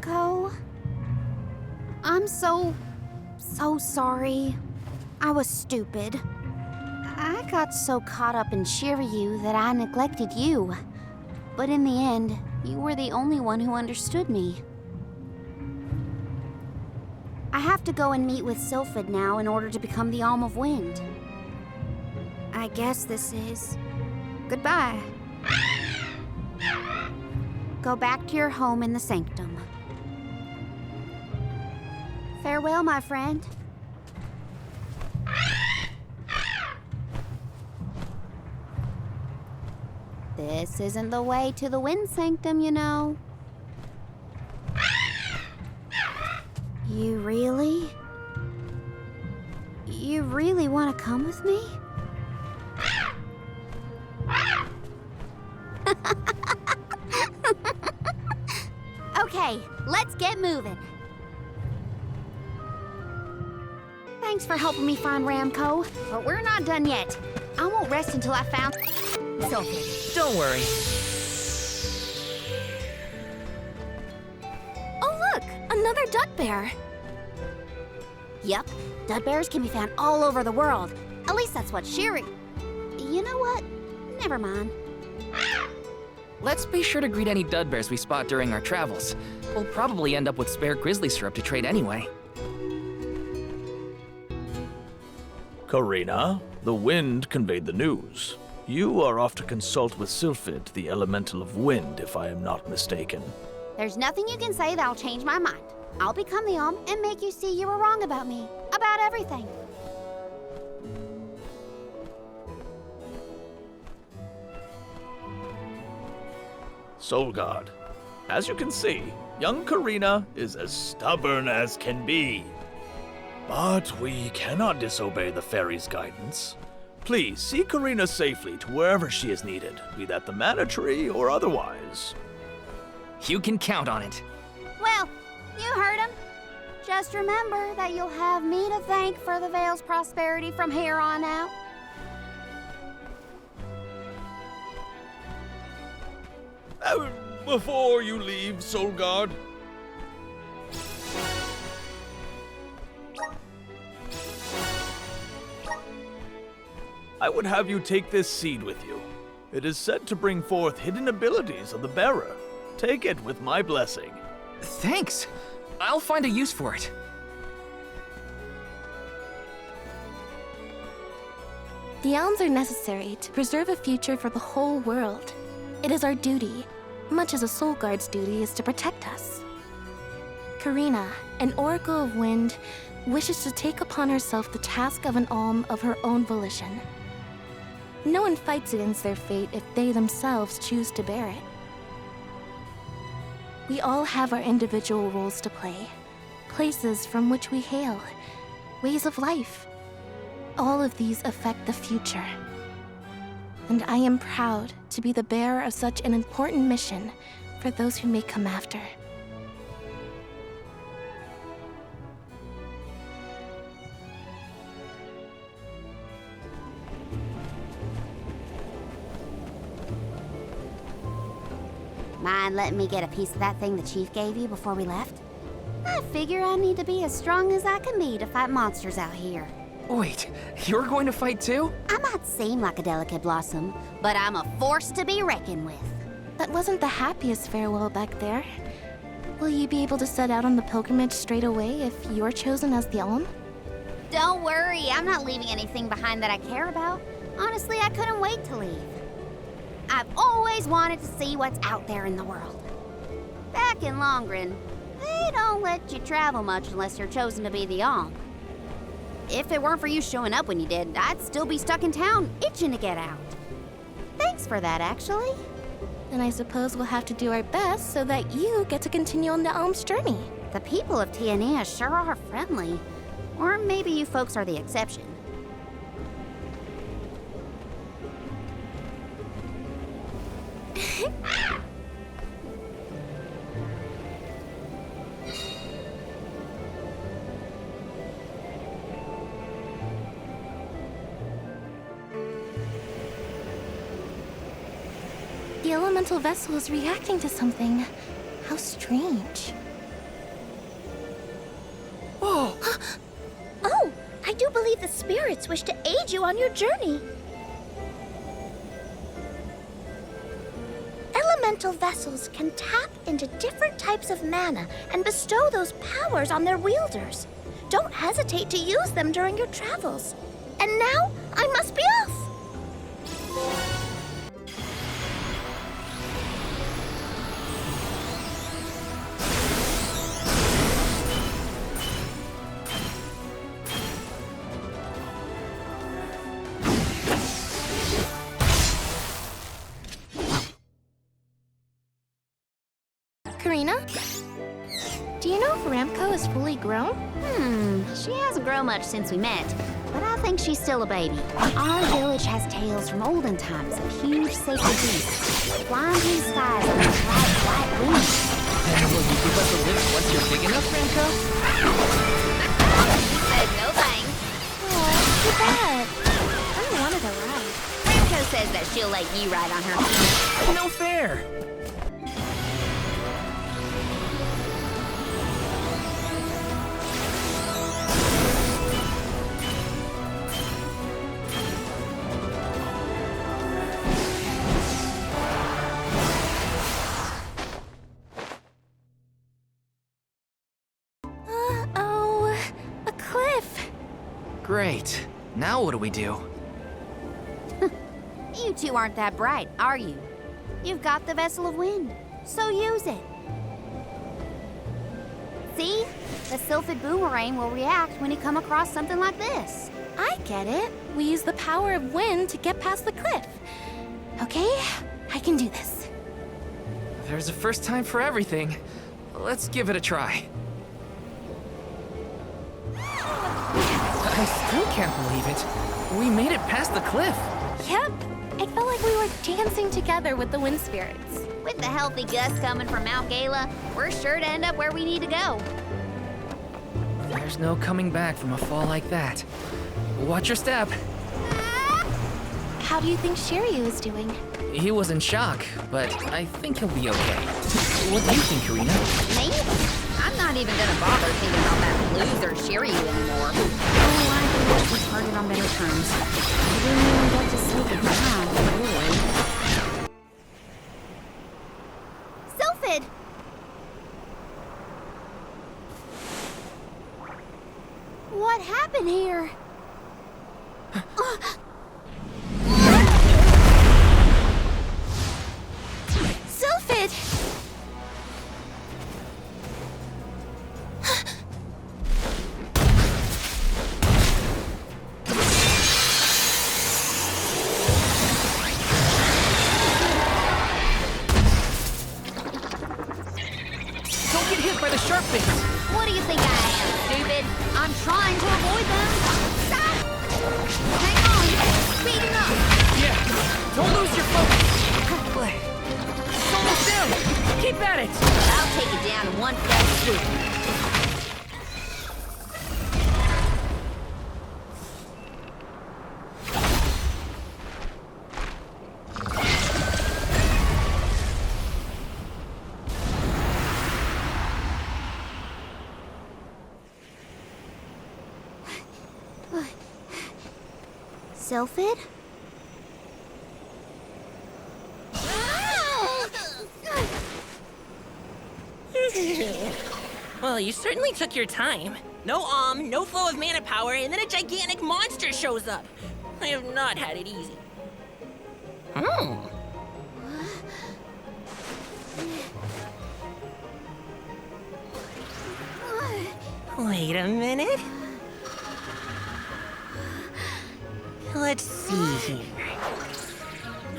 Ramco. I'm so sorry. I was stupid. I got so caught up in Shiriu that I neglected you. But in the end, you were the only one who understood me. I have to go and meet with Sylphid now in order to become the Alm of Wind. I guess this is goodbye. Go back to your home in the Sanctum. Farewell, my friend. This isn't the way to the Wind Sanctum, you know. You really want to come with me? Okay, let's get moving. Thanks for helping me find Ramco, but we're not done yet. I won't rest until I found Sylphid. Don't worry. Oh look, another dud bear. Yup, dud bears can be found all over the world. At least that's what Shiriu. You know what? Never mind. Let's be sure to greet any dud bears we spot during our travels. We'll probably end up with spare grizzly syrup to trade anyway. Careena, the wind conveyed the news. You are off to consult with Sylphid, the elemental of wind, if I am not mistaken. There's nothing you can say that'll change my mind. I'll become the Alm and make you see you were wrong about me. About everything. Soul Guard, as you can see, young Careena is as stubborn as can be. But we cannot disobey the fairy's guidance. Please see Careena safely to wherever she is needed, be that the Mana Tree or otherwise. You can count on it. Well, you heard him. Just remember that you'll have me to thank for the Vale's prosperity from here on out. Before you leave, Soul Guard, I would have you take this seed with you. It is said to bring forth hidden abilities of the bearer. Take it with my blessing. Thanks. I'll find a use for it. The elms are necessary to preserve a future for the whole world. It is our duty, much as a soul guard's duty is to protect us. Careena, an oracle of wind, wishes to take upon herself the task of an alm of her own volition. No one fights against their fate if they themselves choose to bear it. We all have our individual roles to play, places from which we hail, ways of life. All of these affect the future. And I am proud to be the bearer of such an important mission for those who may come after. Mind letting me get a piece of that thing the chief gave you before we left? I figure I need to be as strong as I can be to fight monsters out here. Wait, you're going to fight too? I might seem like a delicate blossom, but I'm a force to be reckoned with. That wasn't the happiest farewell back there. Will you be able to set out on the pilgrimage straight away if you're chosen as the Alm? Don't worry, I'm not leaving anything behind that I care about. Honestly, I couldn't wait to leave. I've always wanted to see what's out there in the world. Back in Longren, they don't let you travel much unless you're chosen to be the Alm. If it weren't for you showing up when you did, I'd still be stuck in town, itching to get out. Thanks for that, actually. Then I suppose we'll have to do our best so that you get to continue on the Alm's journey. The people of Tiania sure are friendly. Or maybe you folks are the exception. The elemental vessel is reacting to something. How strange. believe the spirits wish to aid you on your journey. Elemental vessels can tap into different types of mana and bestow those powers on their wielders. Don't hesitate to use them during your travels. And now, I must be off! Careena? Do you know if Ramco is fully grown? She hasn't grown much since we met, but I think she's still a baby. Our village has tales from olden times of huge sacred beasts flying through the skies on their bright white wings. And will you give us a lift once you're big enough, Ramco? She said no thanks. Oh, too bad. I wanted to ride. Ramco says that she'll let you ride on her feet. No fair. Great. Now what do we do? You two aren't that bright, are you? You've got the Vessel of Wind, so use it. See? The Sylphid Boomerang will react when you come across something like this. I get it. We use the power of wind to get past the cliff. Okay, I can do this. There's a first time for everything. Let's give it a try. I still can't believe it. We made it past the cliff. Yep. It felt like we were dancing together with the wind spirits. With the healthy gusts coming from Mount Gala, we're sure to end up where we need to go. There's no coming back from a fall like that. Watch your step. How do you think Shiriu is doing? He was in shock, but I think he'll be okay. What do you think, Careena? Me? I'm not even gonna bother thinking about that loser Shiriu anymore. Oh, I wish we parted on better terms. I didn't even get to say goodbye to Orin. Sylphid! What happened here? Sylphid! Don't get hit by the sharp things! What do you think I am, stupid? I'm trying to avoid them. Stop! Hang on! Speeding up! Yeah, don't lose your focus! It's almost down! Keep at it! I'll take it down in one fell swoop. Sylphid? Well, you certainly took your time. No Alm, no flow of mana power, and then a gigantic monster shows up. I have not had it easy. Wait a minute. Let's see here.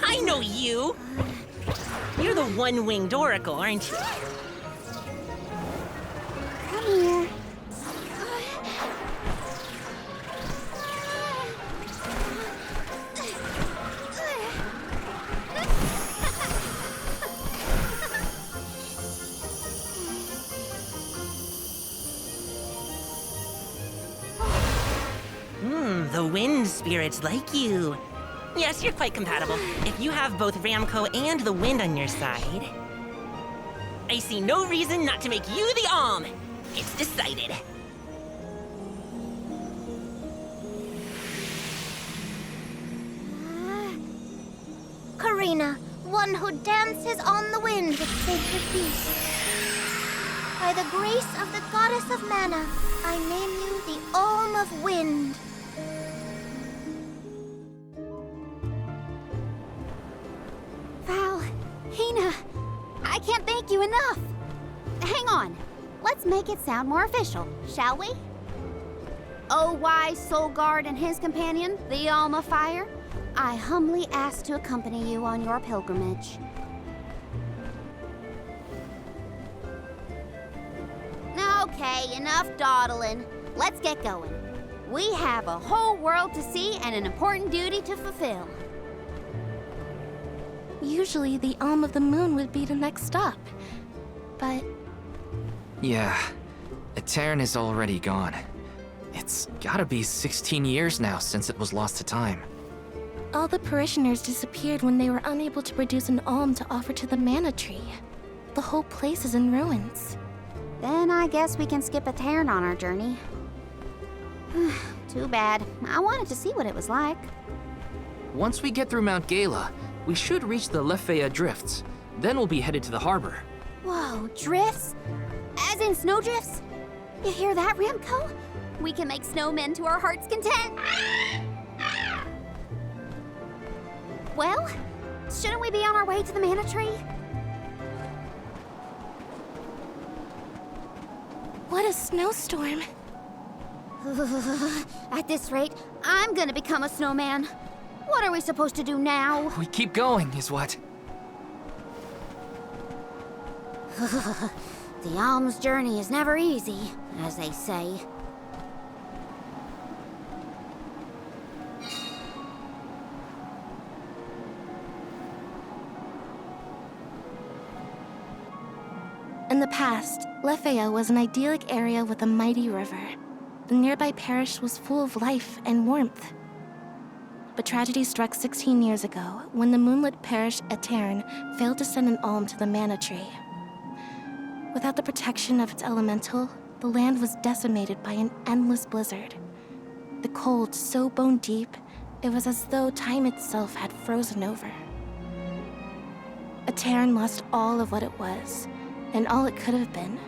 I know you! You're the one-winged oracle, aren't you? Come here. The wind spirits like you. Yes, you're quite compatible. If you have both Ramco and the wind on your side, I see no reason not to make you the Alm. It's decided. Hina, one who dances on the wind with sacred peace. By the grace of the goddess of mana, I name you the Alm of Wind. Val, Hina, I can't thank you enough. Hang on, let's make it sound more official, shall we? O wise soul guard and his companion, the Alm of Fire, I humbly ask to accompany you on your pilgrimage. Okay, enough dawdling. Let's get going. We have a whole world to see and an important duty to fulfill. Usually the Alm of the Moon would be the next stop. But Yeah, Etan is already gone. It's gotta be 16 years now since it was lost to time. all the parishioners disappeared when they were unable to produce an alm to offer to the mana tree. The whole place is in ruins. Then I guess we can skip Etan on our journey. Too bad. I wanted to see what it was like. Once we get through Mount Gala, we should reach the Lefeya Drifts. Then we'll be headed to the harbor. Whoa, drifts? As in snowdrifts? You hear that, Remco? We can make snowmen to our heart's content. Well, shouldn't we be on our way to the mana tree? What a snowstorm. At this rate, I'm gonna become a snowman. What are we supposed to do now? We keep going, is what? The Alm's journey is never easy, as they say. In the past, Lefeya was an idyllic area with a mighty river. The nearby parish was full of life and warmth. But tragedy struck 16 years ago when the moonlit parish Etan failed to send an alm to the mana tree. Without the protection of its elemental, the land was decimated by an endless blizzard. The cold so bone deep, it was as though time itself had frozen over. Etan lost all of what it was, and all it could have been,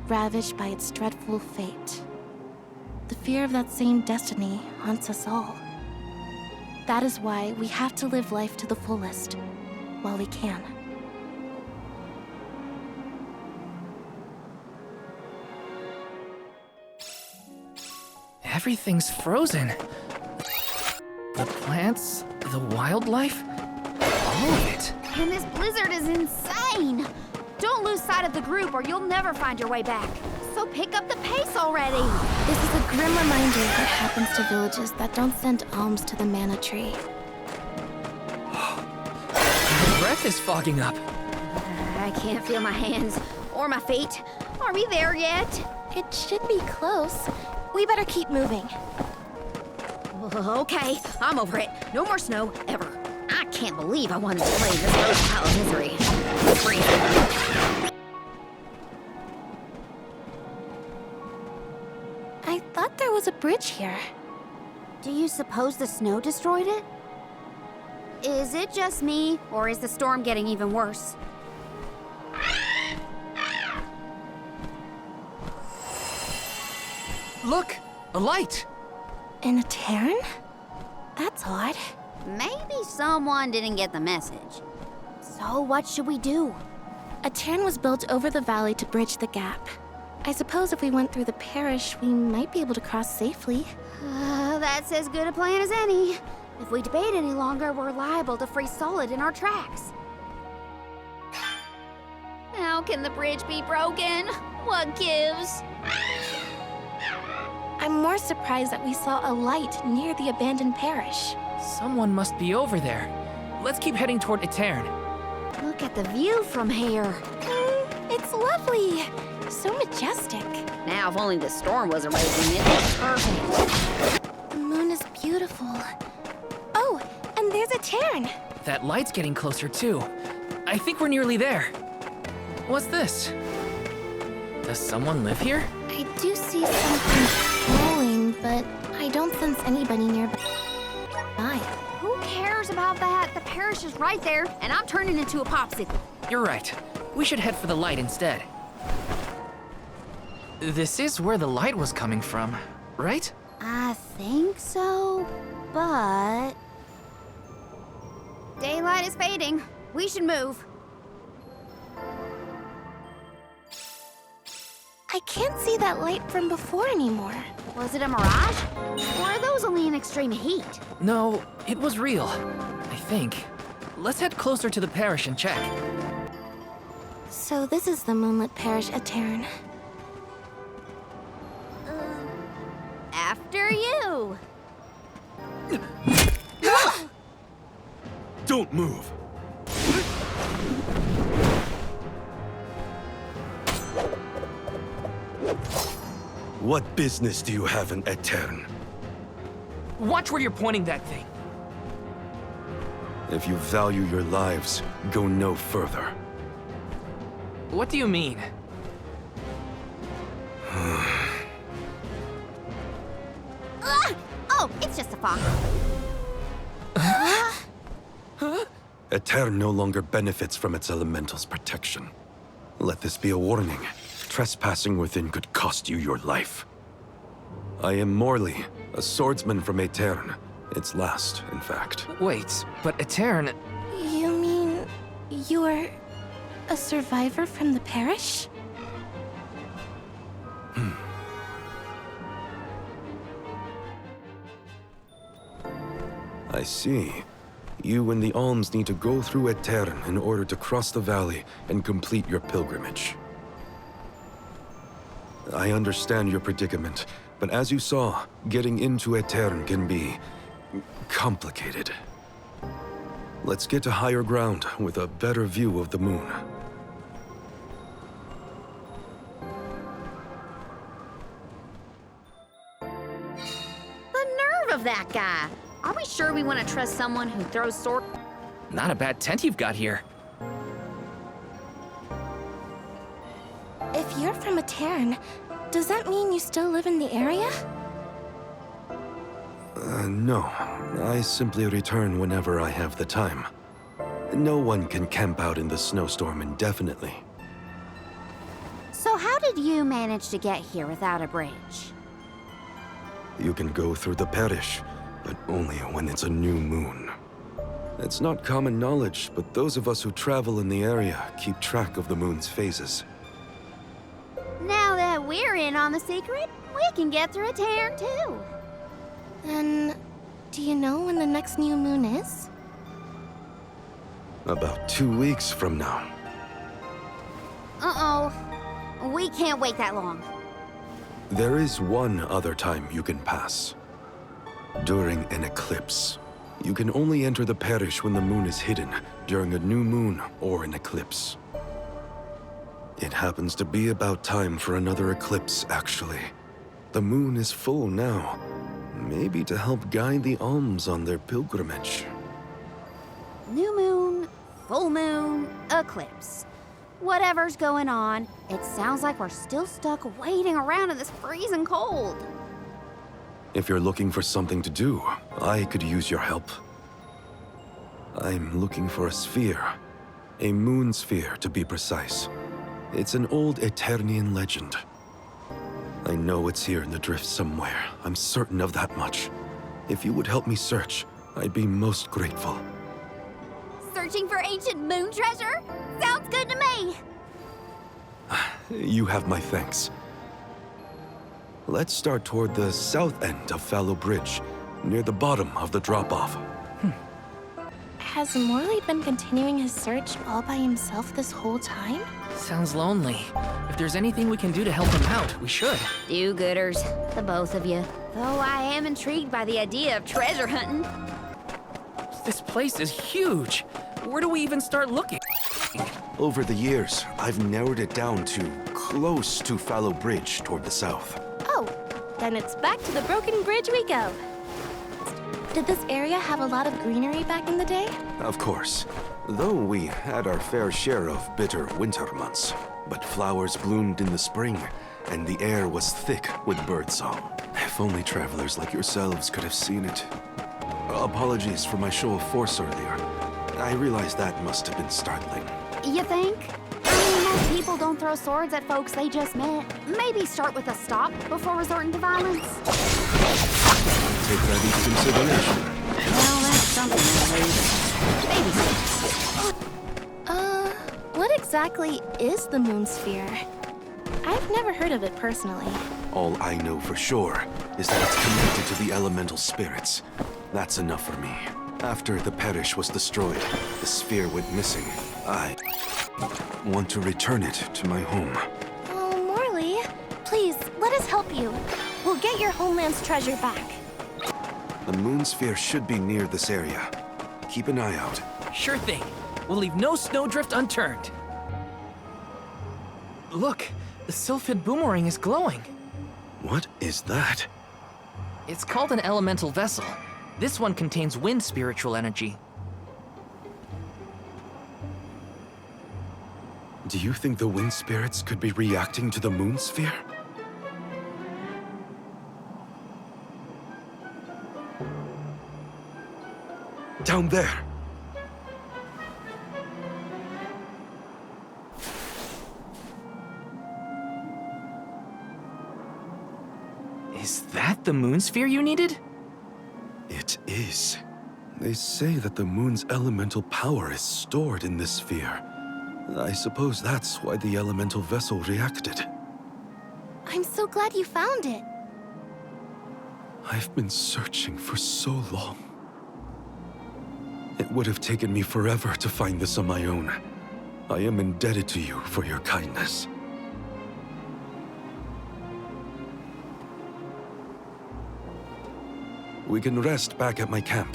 ravaged by its dreadful fate. The fear of that same destiny haunts us all. That is why we have to live life to the fullest, while we can. Everything's frozen. The plants, the wildlife, all of it. And this blizzard is insane! Don't lose sight of the group or you'll never find your way back. So pick up the pace already! This is a grim reminder of what happens to villages that don't send alms to the mana tree. My breath is fogging up. I can't feel my hands or my feet. Are we there yet? It should be close. We better keep moving. Okay, I'm over it. No more snow, ever. I can't believe I wanted to play this road pile of misery. I thought there was a bridge here. Do you suppose the snow destroyed it? Is it just me, or is the storm getting even worse? Look! A light! In Etan? That's odd. Maybe someone didn't get the message. So what should we do? Etan was built over the valley to bridge the gap. I suppose if we went through the parish, we might be able to cross safely. That's as good a plan as any. If we debate any longer, we're liable to freeze solid in our tracks. How can the bridge be broken? What gives? I'm more surprised that we saw a light near the abandoned parish. Someone must be over there. Let's keep heading toward Etan. Look at the view from here. It's lovely. So majestic. Now, if only the storm wasn't raging, it'd be perfect. The moon is beautiful. Oh, and there's Etan. That light's getting closer too. I think we're nearly there. What's this? Does someone live here? I do see something glowing, but I don't sense anybody nearby. Who cares about that? The parish is right there, and I'm turning into a popsicle. You're right. We should head for the light instead. This is where the light was coming from, right? I think so, but... Daylight is fading. We should move. I can't see that light from before anymore. Was it a mirage? Or are those only in extreme heat? No, it was real. I think. Let's head closer to the parish and check. So this is the moonlit parish at Eoren. After you. Don't move. What business do you have in Etan? Watch where you're pointing that thing. If you value your lives, go no further. What do you mean? Oh, it's just a fox. Etan no longer benefits from its elemental's protection. Let this be a warning. Trespassing within could cost you your life. I am Morley, a swordsman from Etan. Its last, in fact. Wait, but Etan... You mean you're a survivor from the parish? I see. You and the Alms need to go through Etan in order to cross the valley and complete your pilgrimage. I understand your predicament, but as you saw, getting into Etan can be complicated. Let's get to higher ground with a better view of the moon. The nerve of that guy! Are we sure we want to trust someone who throws sword? Not a bad tent you've got here. If you're from Etan, does that mean you still live in the area? No. I simply return whenever I have the time. No one can camp out in the snowstorm indefinitely. So how did you manage to get here without a bridge? You can go through the parish, but only when it's a new moon. It's not common knowledge, but those of us who travel in the area keep track of the moon's phases. Now that we're in on the secret, we can get through Etan too. Then, do you know when the next new moon is? About 2 weeks from now. Uh-oh. We can't wait that long. There is one other time you can pass. During an eclipse. You can only enter the parish when the moon is hidden, during a new moon or an eclipse. It happens to be about time for another eclipse, actually. The moon is full now. Maybe to help guide the Alms on their pilgrimage. New moon, full moon, eclipse. Whatever's going on, it sounds like we're still stuck waiting around in this freezing cold. If you're looking for something to do, I could use your help. I'm looking for a sphere. A moon sphere, to be precise. It's an old Eternian legend. I know it's here in the drift somewhere. I'm certain of that much. If you would help me search, I'd be most grateful. Searching for ancient moon treasure? Sounds good to me! You have my thanks. Let's start toward the south end of Fallow Bridge, near the bottom of the drop-off. Has Morley been continuing his search all by himself this whole time? Sounds lonely. If there's anything we can do to help him out, we should. Do-gooders, the both of you. Though I am intrigued by the idea of treasure hunting. This place is huge. Where do we even start looking? Over the years, I've narrowed it down to close to Fallow Bridge toward the south. Oh, then it's back to the broken bridge we go. Did this area have a lot of greenery back in the day? Of course. Though we had our fair share of bitter winter months. But flowers bloomed in the spring, and the air was thick with birdsong. If only travelers like yourselves could have seen it. Apologies for my show of force earlier. I realize that must have been startling. You think? I mean, most people don't throw swords at folks they just met. Maybe start with a stop before resorting to violence. Take that into consideration. Well, that's something at least. What exactly is the moon sphere? I've never heard of it personally. All I know for sure is that it's connected to the elemental spirits. That's enough for me. After the parish was destroyed, the sphere went missing. I want to return it to my home. Oh, Morley, please, let us help you. We'll get your homeland's treasure back. The moon sphere should be near this area. Keep an eye out. Sure thing. We'll leave no snowdrift unturned. Look, the sylphid boomerang is glowing. What is that? It's called an elemental vessel. This one contains wind spiritual energy. Do you think the wind spirits could be reacting to the moon sphere? Down there! Is that the moon sphere you needed? It is. They say that the moon's elemental power is stored in this sphere. I suppose that's why the elemental vessel reacted. I'm so glad you found it. I've been searching for so long. It would have taken me forever to find this on my own. I am indebted to you for your kindness. We can rest back at my camp.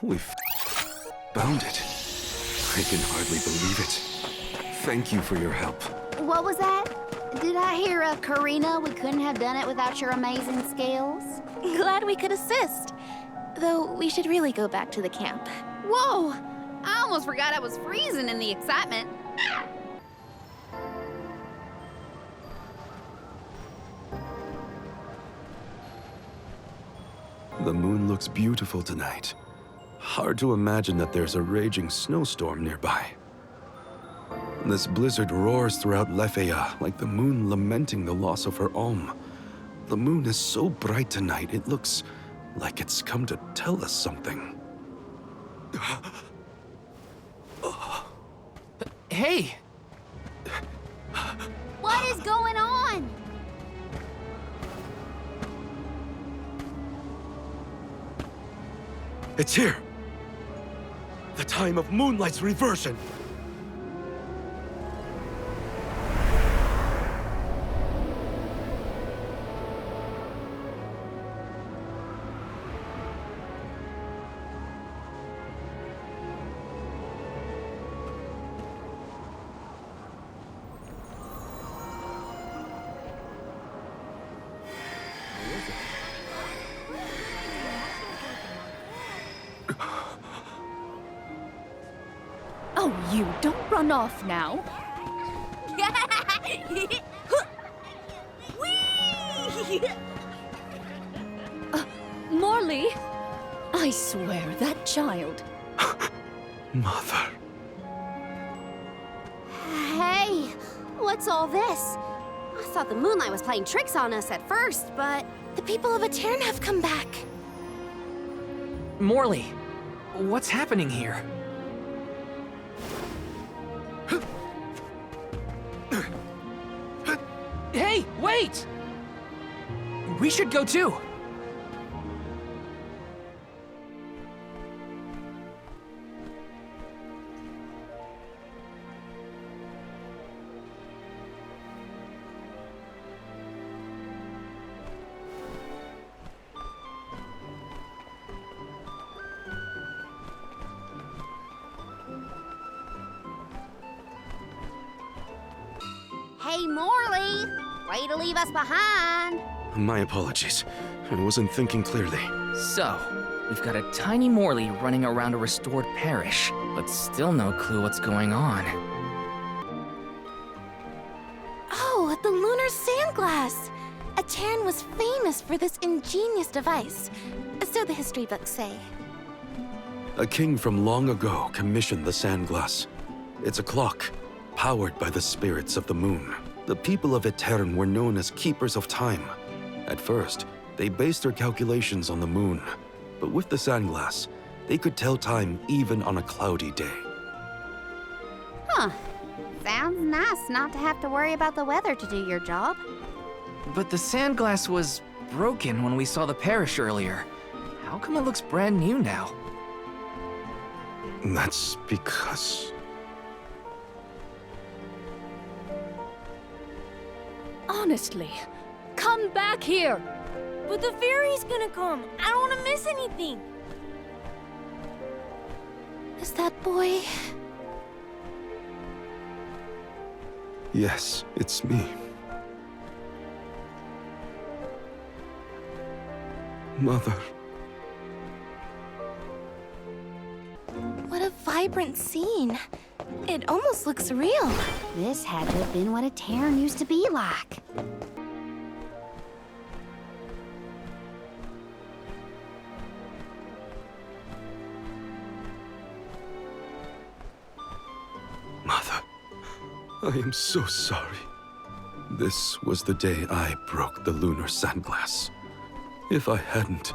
We've found it. I can hardly believe it. Thank you for your help. What was that? Did I hear a Careena? We couldn't have done it without your amazing skills? Glad we could assist. Though we should really go back to the camp. Whoa! I almost forgot I was freezing in the excitement. The moon looks beautiful tonight. Hard to imagine that there's a raging snowstorm nearby. This blizzard roars throughout Lefeya, like the moon lamenting the loss of her Alm. The moon is so bright tonight, it looks like it's come to tell us something. Hey! What is going on? It's here! The time of Moonlight's reversion! Oh, you don't run off now. Morley, I swear that child. Mother. Hey, what's all this? I thought the moonlight was playing tricks on us at first, but... The people of Etan have come back. Morley, what's happening here? Hey, wait! We should go too. Hey, Morley! Way to leave us behind! My apologies. I wasn't thinking clearly. So, we've got a tiny Morley running around a restored parish, but still no clue what's going on. Oh, the lunar sand glass! Etan was famous for this ingenious device, so the history books say. A king from long ago commissioned the Sandglass. It's a clock, powered by the spirits of the moon. The people of Eoren were known as keepers of time. At first, they based their calculations on the moon, but with the Sandglass, they could tell time even on a cloudy day. Huh. Sounds nice not to have to worry about the weather to do your job. But the sandglass was broken when we saw the parish earlier. How come it looks brand new now? That's because... Honestly, come back here! But the fairy's gonna come! I don't want to miss anything! Is that boy? Yes, it's me. Mother. What a vibrant scene. It almost looks real. This had to have been what Etan used to be like. Mother, I am so sorry. This was the day I broke the lunar sandglass. If I hadn't,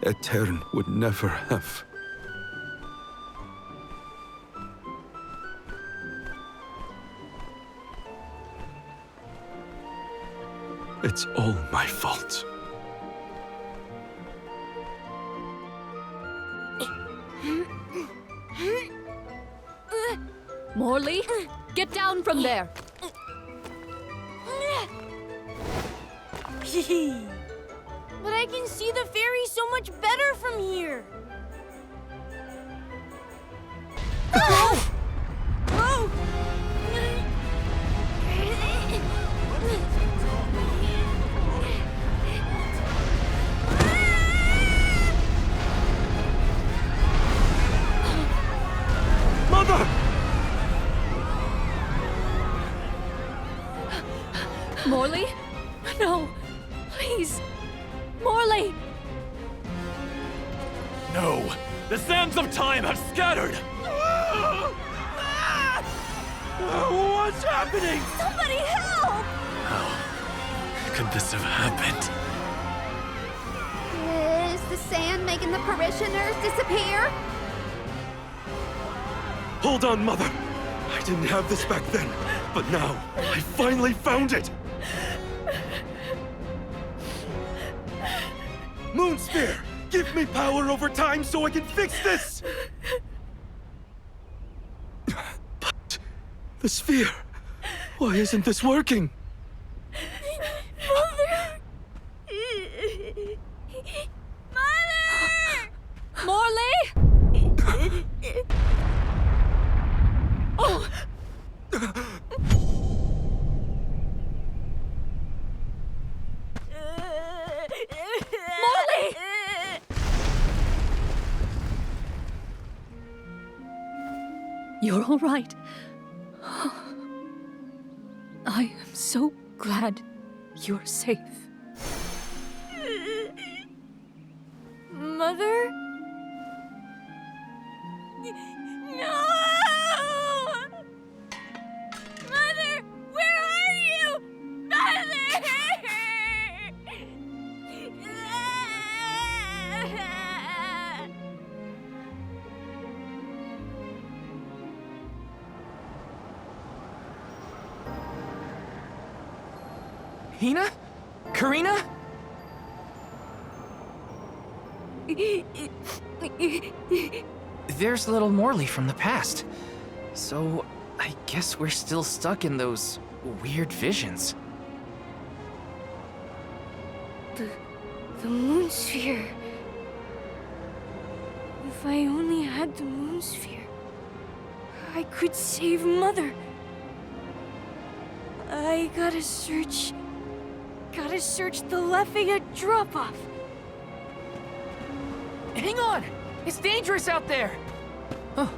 Etan would never have. It's all my fault. Morley, get down from there! But I can see the fairy so much better from here! Oh! Oh! Mother! Morley? No! Please! Morley! No! The sands of time have scattered! What's happening? Somebody help! How could this have happened? Is the sand making the parishioners disappear? Hold on, Mother! I didn't have this back then, but now, I finally found it! Moonsphere! Give me power over time so I can fix this! But... the sphere... why isn't this working? Mother! Mother! Morley! Oh! Morley! You're all right. I am so glad you're safe. Mother? No! Mother, where are you? Mother! Hina? Careena? There's little Morley from the past. So, I guess we're still stuck in those weird visions. The moon sphere. If I only had the moon sphere, I could save Mother. I gotta search the Lefia drop-off. Hang on! It's dangerous out there! Huh.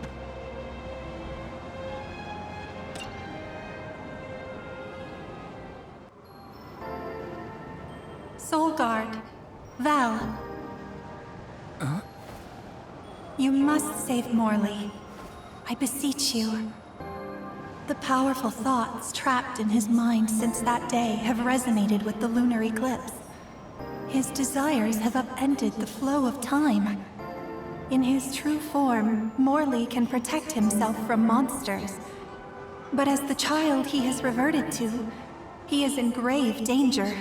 Soul Guard. Val. You must save Morley. I beseech you. The powerful thoughts trapped in his mind since that day have resonated with the lunar eclipse. His desires have upended the flow of time. In his true form, Morley can protect himself from monsters. But as the child he has reverted to, he is in grave danger.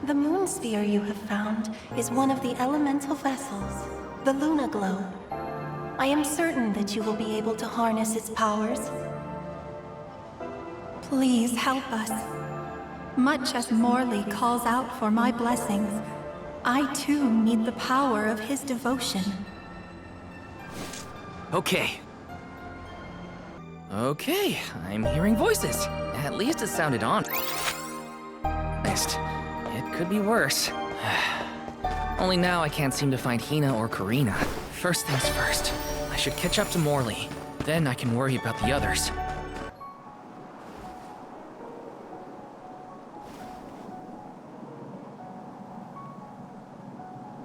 The moon sphere you have found is one of the elemental vessels, the Luna Globe. I am certain that you will be able to harness its powers. Please help us. Much as Morley calls out for my blessings, I too need the power of his devotion. Okay. Okay, I'm hearing voices. At least it sounded honest. It could be worse. Only now I can't seem to find Hina or Careena. First things first, I should catch up to Morley. Then I can worry about the others.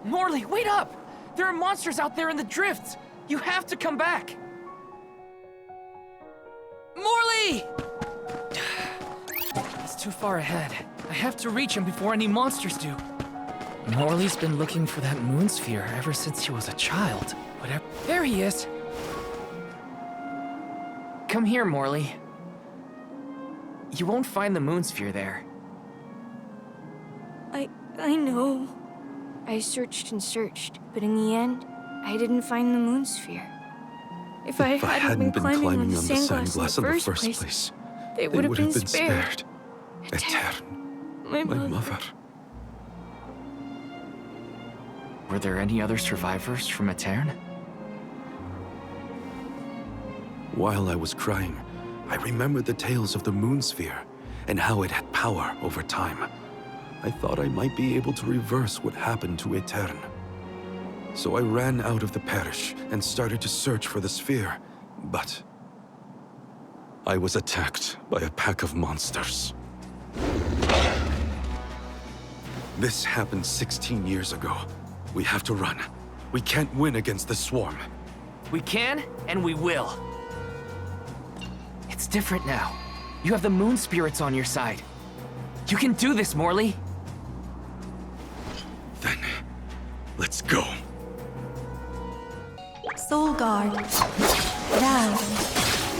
Morley, wait up! There are monsters out there in the drifts! You have to come back! Morley! He's too far ahead. I have to reach him before any monsters do. Morley's been looking for that moon sphere ever since he was a child. Whatever. There he is! Come here, Morley. You won't find the moon sphere there. I know. I searched and searched, but in the end, I didn't find the moon sphere. If I hadn't been climbing on the sand glass in the first place, they would have been spared. Etan, my mother. Were there any other survivors from Etan? While I was crying, I remembered the tales of the moon sphere and how it had power over time. I thought I might be able to reverse what happened to Etan. So I ran out of the parish and started to search for the sphere, but I was attacked by a pack of monsters. This happened 16 years ago. We have to run. We can't win against the swarm. We can, and we will. It's different now. You have the moon spirits on your side. You can do this, Morley. Then, let's go. Soul Guard. Val.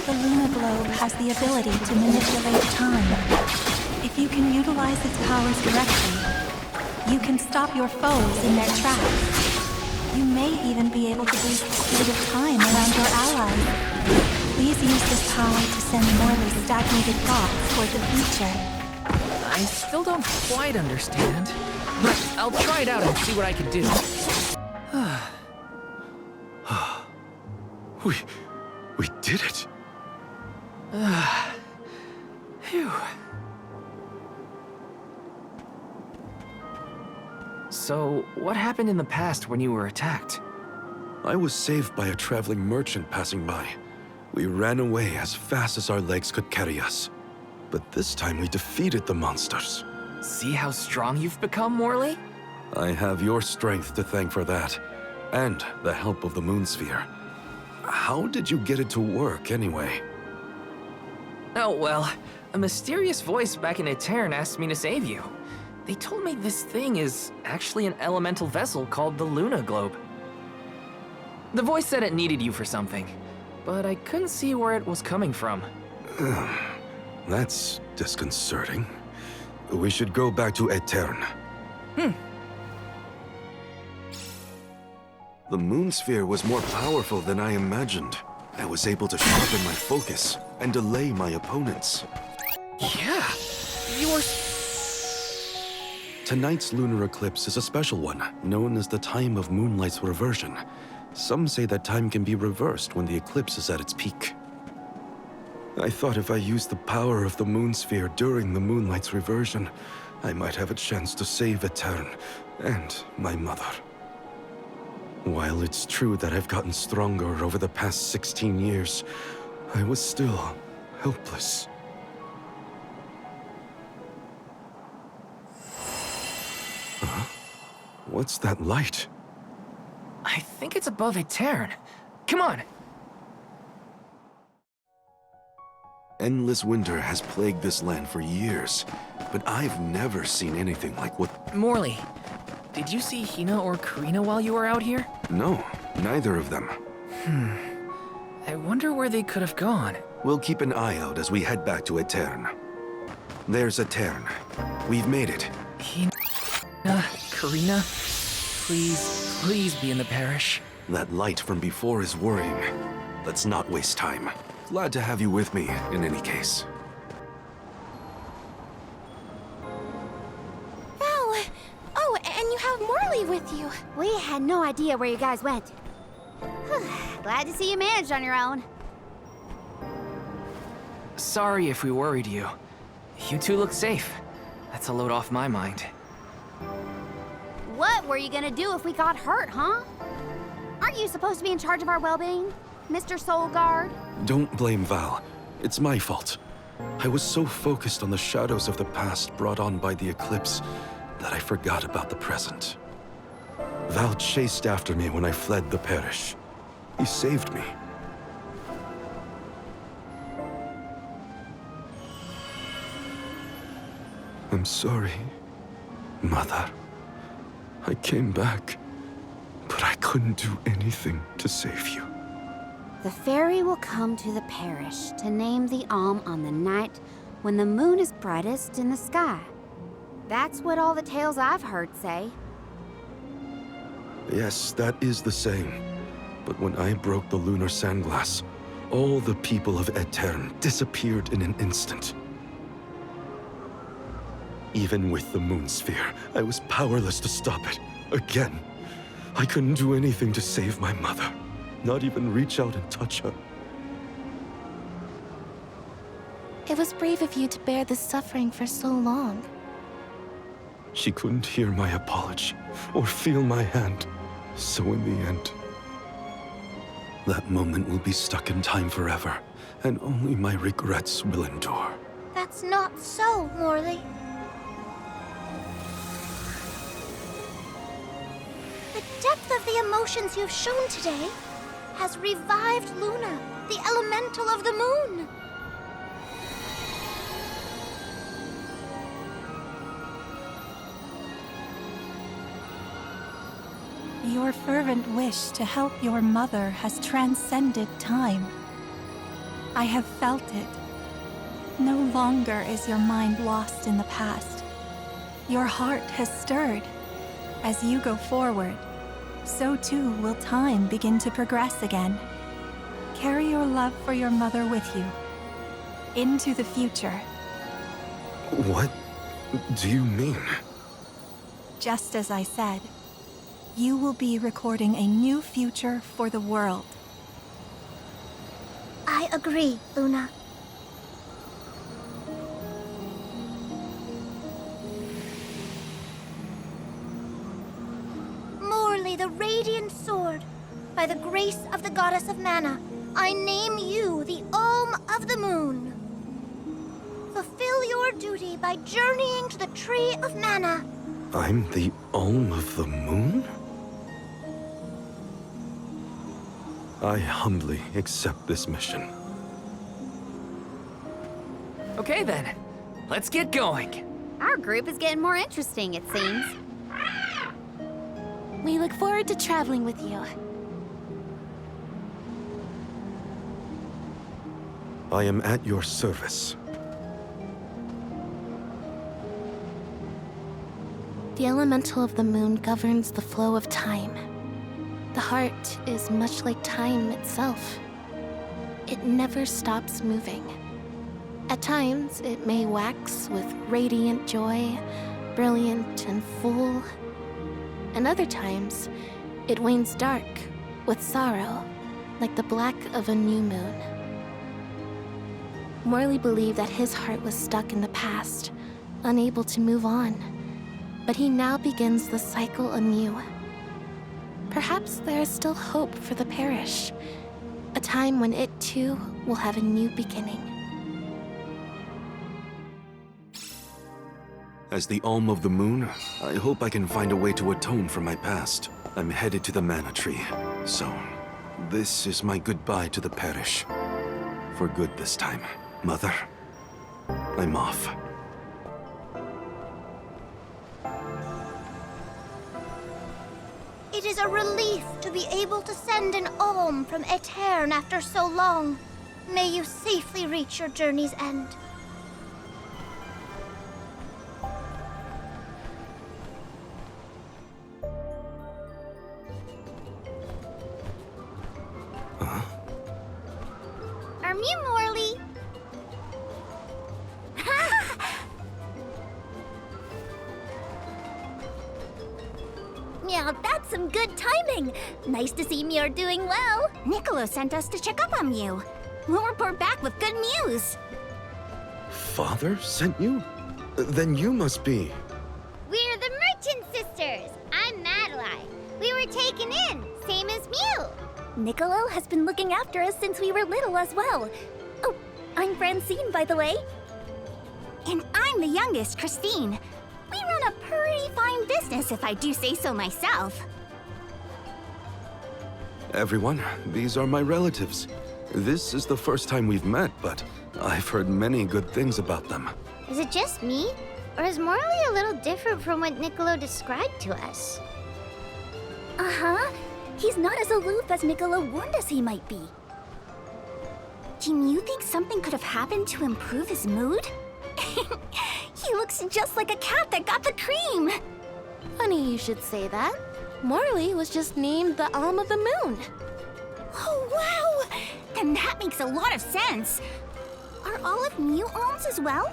The Luna Globe has the ability to manipulate time. If you can utilize its powers directly, you can stop your foes in their tracks. You may even be able to boost the speed of time around your allies. Please use this power to send Morley's stagnated thoughts toward the future. I still don't quite understand, but I'll try it out and see what I can do. We did it. Phew. So, what happened in the past when you were attacked? I was saved by a traveling merchant passing by. We ran away as fast as our legs could carry us. But this time we defeated the monsters. See how strong you've become, Morley? I have your strength to thank for that, and the help of the moon sphere. How did you get it to work, anyway? Oh, well, a mysterious voice back in Etan asked me to save you. They told me this thing is actually an elemental vessel called the Luna Globe. The voice said it needed you for something, but I couldn't see where it was coming from. That's disconcerting. We should go back to Etan. The moon sphere was more powerful than I imagined. I was able to sharpen my focus and delay my opponents. Yeah, you were... Tonight's lunar eclipse is a special one, known as the time of moonlight's reversion. Some say that time can be reversed when the eclipse is at its peak. I thought if I used the power of the moon sphere during the moonlight's reversion, I might have a chance to save Etan and my mother. While it's true that I've gotten stronger over the past 16 years, I was still helpless. What's that light? I think it's above Etan. Come on! Endless winter has plagued this land for years, but I've never seen anything like what... Morley, did you see Hina or Careena while you were out here? No, neither of them. I wonder where they could have gone. We'll keep an eye out as we head back to Etan. There's Etan. We've made it. Hina, Careena, please be in the parish. That light from before is worrying. Let's not waste time. Glad to have you with me, in any case. Oh, and you have Morley with you. We had no idea where you guys went. Glad to see you managed on your own. Sorry if we worried you. You two look safe. That's a load off my mind. What were you gonna do if we got hurt, huh? Aren't you supposed to be in charge of our well-being, Mr. Soul Guard? Don't blame Val. It's my fault. I was so focused on the shadows of the past brought on by the eclipse that I forgot about the present. Val chased after me when I fled the parish. He saved me. I'm sorry, Mother. I came back, but I couldn't do anything to save you. The fairy will come to the parish to name the Alm on the night when the moon is brightest in the sky. That's what all the tales I've heard say. Yes, that is the saying. But when I broke the lunar sandglass, all the people of Etan disappeared in an instant. Even with the moon sphere, I was powerless to stop it. Again. I couldn't do anything to save my mother. Not even reach out and touch her. It was brave of you to bear this suffering for so long. She couldn't hear my apology or feel my hand. So in the end, that moment will be stuck in time forever, and only my regrets will endure. That's not so, Morley. The depth of the emotions you've shown today has revived Luna, the elemental of the moon. Your fervent wish to help your mother has transcended time. I have felt it. No longer is your mind lost in the past. Your heart has stirred. As you go forward, so too will time begin to progress again. Carry your love for your mother with you into the future. What do you mean? Just as I said, you will be recording a new future for the world. I agree, Luna. Morley, the radiant sword, by the grace of the goddess of mana, I name you the Alm of the Moon. Fulfill your duty by journeying to the Tree of Mana. I'm the Alm of the Moon? I humbly accept this mission. Okay then, let's get going. Our group is getting more interesting, it seems. We look forward to traveling with you. I am at your service. The elemental of the moon governs the flow of time. The heart is much like time itself. It never stops moving. At times, it may wax with radiant joy, brilliant and full. And other times, it wanes dark with sorrow, like the black of a new moon. Morley believed that his heart was stuck in the past, unable to move on. But he now begins the cycle anew. Perhaps there is still hope for the parish, a time when it too will have a new beginning. As the Alm of the Moon, I hope I can find a way to atone for my past. I'm headed to the Mana Tree, so this is my goodbye to the parish. For good this time, Mother. I'm off. It is a relief to be able to send an alm from Etan after so long. May you safely reach your journey's end. Are you Morley? Yeah, that's some good timing. Nice to see you're doing well. Niccolo sent us to check up on you. We'll report back with good news. Father sent you? Then you must be... We're the Merchant Sisters. I'm Madeline. We were taken in, same as Mew. Niccolo has been looking after us since we were little as well. Oh, I'm Francine, by the way. And I'm the youngest, Christine. We run a pretty fine business, if I do say so myself. Everyone, these are my relatives. This is the first time we've met, but I've heard many good things about them. Is it just me? Or is Morley a little different from what Niccolo described to us? Uh-huh. He's not as aloof as Niccolo warned us he might be. Do you think something could have happened to improve his mood? He looks just like a cat that got the cream. Funny you should say that. Morley was just named the Alm of the Moon. Oh, wow! Then that makes a lot of sense. Are all of Mew alms as well?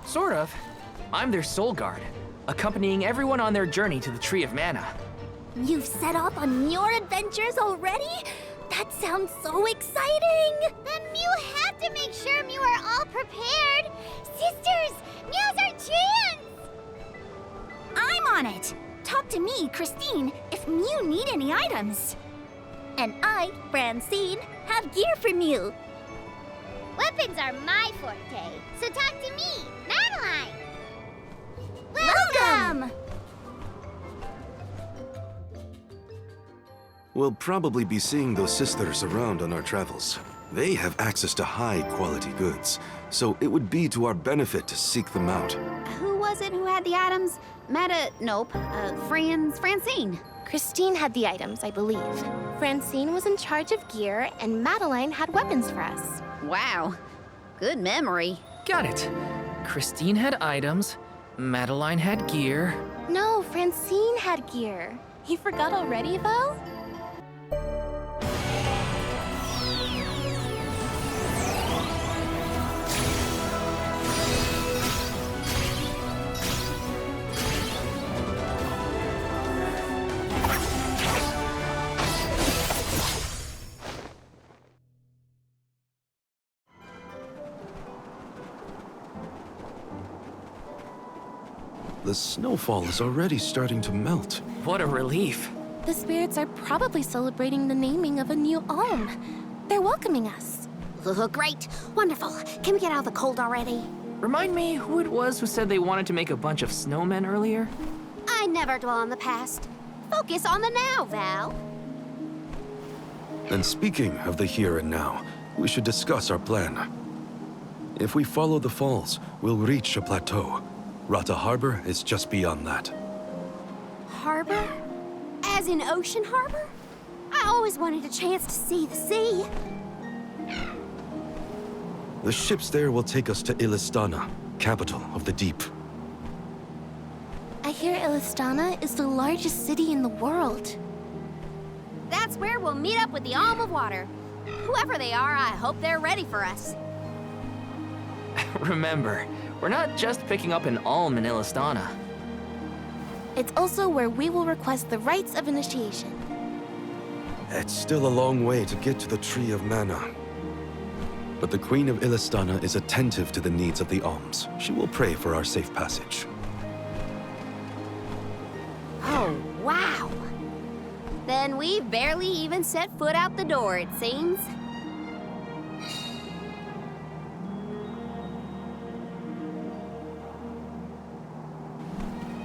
Sort of. I'm their soul guard, accompanying everyone on their journey to the Tree of Mana. You've set off on your adventures already? That sounds so exciting! Then Mew have to make sure Mew are all prepared. Sisters, now's our chance! I'm on it. Talk to me, Christine, if Mew need any items. And I, Francine, have gear for Mew. Weapons are my forte, so talk to me, Madeline. Welcome! We'll probably be seeing those sisters around on our travels. They have access to high-quality goods, so it would be to our benefit to seek them out. Who was it who had the items? Francine. Christine had the items, I believe. Francine was in charge of gear, and Madeline had weapons for us. Wow. Good memory. Got it. Christine had items, Madeline had gear. No, Francine had gear. You forgot already, Val? The snowfall is already starting to melt. What a relief. The spirits are probably celebrating the naming of a new alm. They're welcoming us. Great. Wonderful. Can we get out of the cold already? Remind me who it was who said they wanted to make a bunch of snowmen earlier? I never dwell on the past. Focus on the now, Val. And speaking of the here and now, we should discuss our plan. If we follow the falls, we'll reach a plateau. Rata Harbor is just beyond that. Harbor? As in Ocean Harbor? I always wanted a chance to see the sea. The ships there will take us to Elisana, capital of the deep. I hear Elisana is the largest city in the world. That's where we'll meet up with the Alm of Water. Whoever they are, I hope they're ready for us. Remember, we're not just picking up an alm in Elisana. It's also where we will request the rites of initiation. It's still a long way to get to the Tree of Mana. But the Queen of Elisana is attentive to the needs of the alms. She will pray for our safe passage. Oh, wow. Then we've barely even set foot out the door, it seems.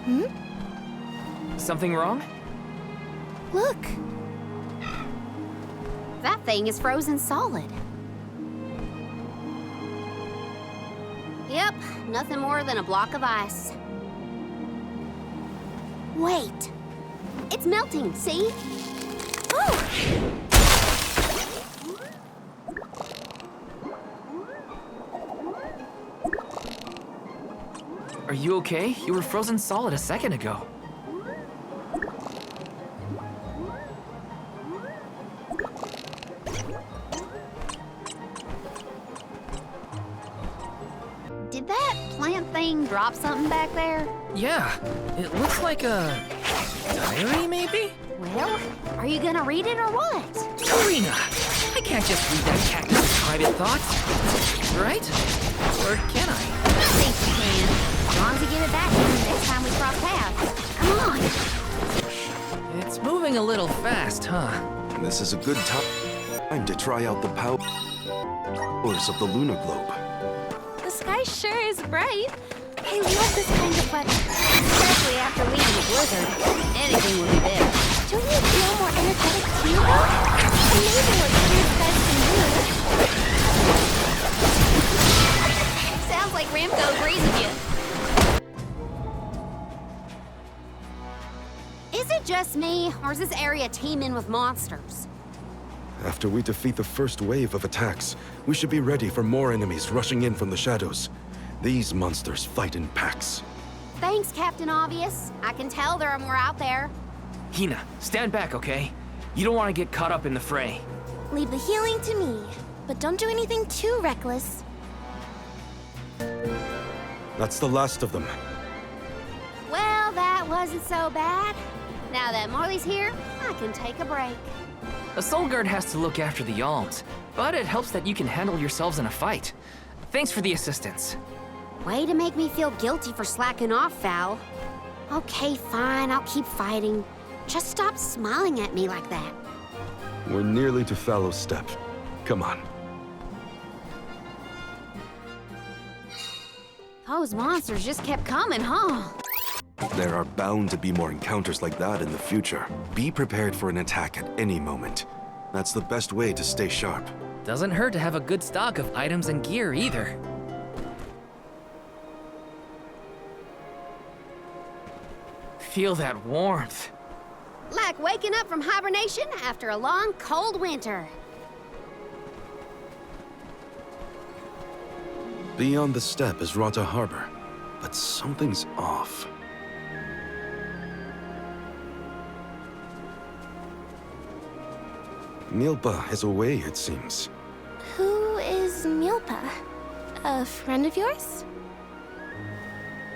Hmm? Something wrong? Look. That thing is frozen solid. Yep, nothing more than a block of ice. Wait. It's melting, see? Oh! Are you okay? You were frozen solid a second ago. Did that plant thing drop something back there? Yeah, it looks like a diary, maybe? Well, are you gonna read it or what? Careena! I can't just read that cactus's private thoughts, right? Or can I? I think you can. As long as you give it back to me next time we cross paths. Come on! It's moving a little fast, huh? This is a good time to try out the powers of the lunar globe. The sky sure is bright. I love this kind of weather. Especially after leaving the blizzard. Anything would be better. Don't you feel more energetic too, though? Amazing what clear skies can do. Sounds like Ramco agrees with you. Is it just me, or is this area teeming with monsters? After we defeat the first wave of attacks, we should be ready for more enemies rushing in from the shadows. These monsters fight in packs. Thanks, Captain Obvious. I can tell there are more out there. Hina, stand back, okay? You don't want to get caught up in the fray. Leave the healing to me, but don't do anything too reckless. That's the last of them. Well, that wasn't so bad. Now that Morley's here, I can take a break. A soul guard has to look after the alms, but it helps that you can handle yourselves in a fight. Thanks for the assistance. Way to make me feel guilty for slacking off, Val. Okay, fine, I'll keep fighting. Just stop smiling at me like that. We're nearly to Fallow's Step. Come on. Those monsters just kept coming, huh? There are bound to be more encounters like that in the future. Be prepared for an attack at any moment. That's the best way to stay sharp. Doesn't hurt to have a good stock of items and gear either. Feel that warmth. Like waking up from hibernation after a long, cold winter. Beyond the steppe is Rata Harbor, but something's off. Milpa is away, it seems. Who is Milpa? A friend of yours?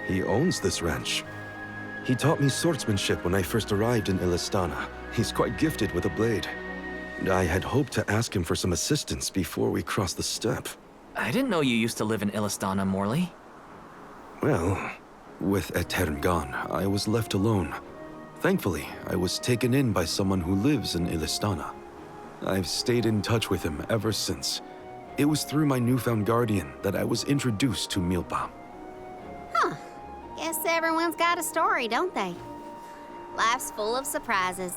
He owns this ranch. He taught me swordsmanship when I first arrived in Elisana. He's quite gifted with a blade. I had hoped to ask him for some assistance before we crossed the steppe. I didn't know you used to live in Elisana, Morley. Well, with Etan gone, I was left alone. Thankfully, I was taken in by someone who lives in Elisana. I've stayed in touch with him ever since. It was through my newfound guardian that I was introduced to Milpa. Huh. Guess everyone's got a story, don't they? Life's full of surprises.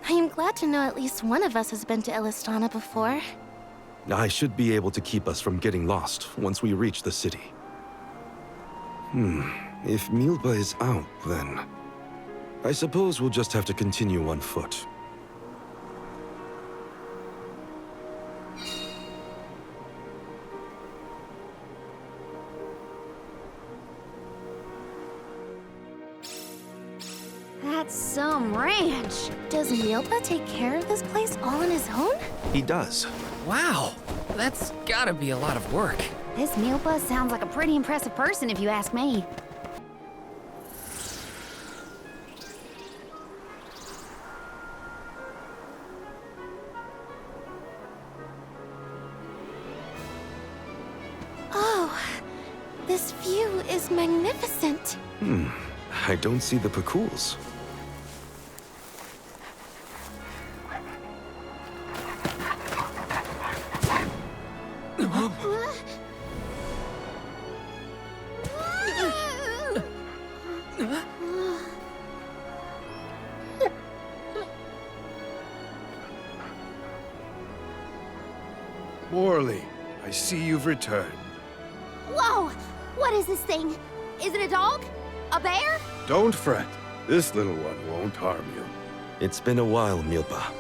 I am glad to know at least one of us has been to Elisana before. I should be able to keep us from getting lost once we reach the city. If Milpa is out, then I suppose we'll just have to continue on foot. That's some ranch. Does Milpa take care of this place all on his own? He does. Wow, that's gotta be a lot of work. This Milpa sounds like a pretty impressive person if you ask me. Oh, this view is magnificent. I don't see the Pakuls. see you've returned. Whoa! What is this thing? Is it a dog? A bear? Don't fret. This little one won't harm you. It's been a while, Milpa.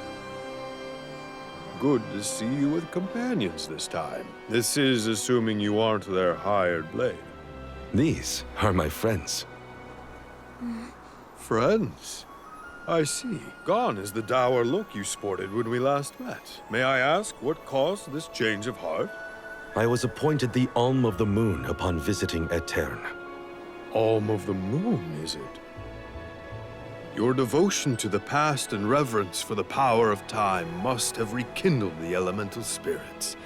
Good to see you with companions this time. This is assuming you aren't their hired blade. These are my friends. Friends? I see. Gone is the dour look you sported when we last met. May I ask what caused this change of heart? I was appointed the Alm of the Moon upon visiting Etan. Alm of the Moon, is it? Your devotion to the past and reverence for the power of time must have rekindled the elemental spirits.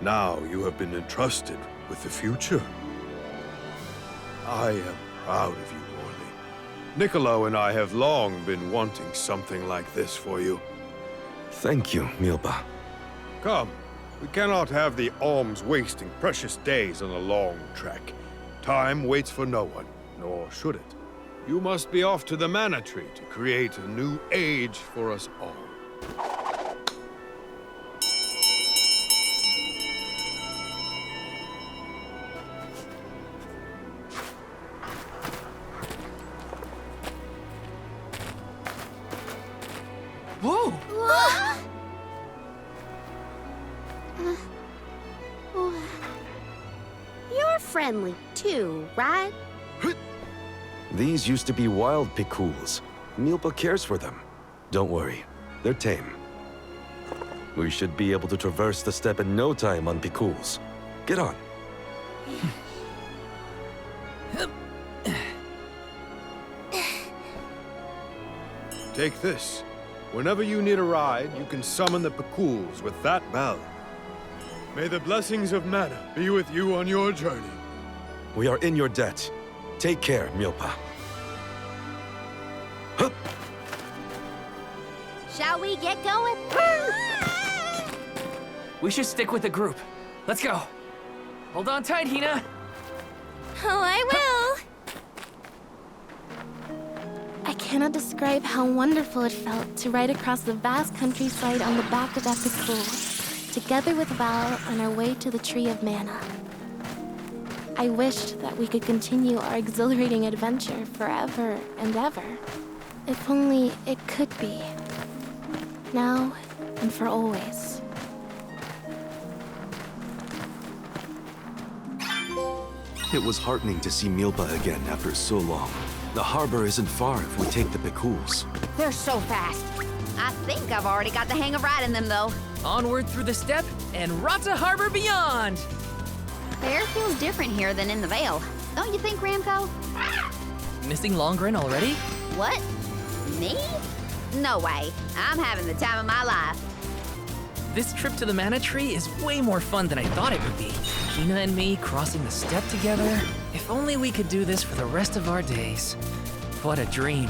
Now you have been entrusted with the future. I am proud of you, Morley. Niccolo and I have long been wanting something like this for you. Thank you, Milpa. Come, we cannot have the alms wasting precious days on a long trek. Time waits for no one, nor should it. You must be off to the Mana Tree to create a new age for us all. Whoa! You're friendly too, right? These used to be wild picools. Milpa cares for them. Don't worry, they're tame. We should be able to traverse the steppe in no time on picools. Get on. Take this. Whenever you need a ride, you can summon the picools with that bell. May the blessings of Mana be with you on your journey. We are in your debt. Take care, Milpa. Hup. Shall we get going? We should stick with the group. Let's go. Hold on tight, Hina. Oh, I will. I cannot describe how wonderful it felt to ride across the vast countryside on the back of that picool, together with Val on our way to the Tree of Mana. I wished that we could continue our exhilarating adventure forever and ever. If only it could be. Now and for always. It was heartening to see Milpa again after so long. The harbor isn't far if we take the picools. They're so fast. I think I've already got the hang of riding them, though. Onward through the steppe and Rata Harbor beyond! The air feels different here than in the Vale. Don't you think, Ramco? Missing Longren already? What? Me? No way. I'm having the time of my life. This trip to the Mana Tree is way more fun than I thought it would be. Hina and me crossing the steppe together. If only we could do this for the rest of our days. What a dream.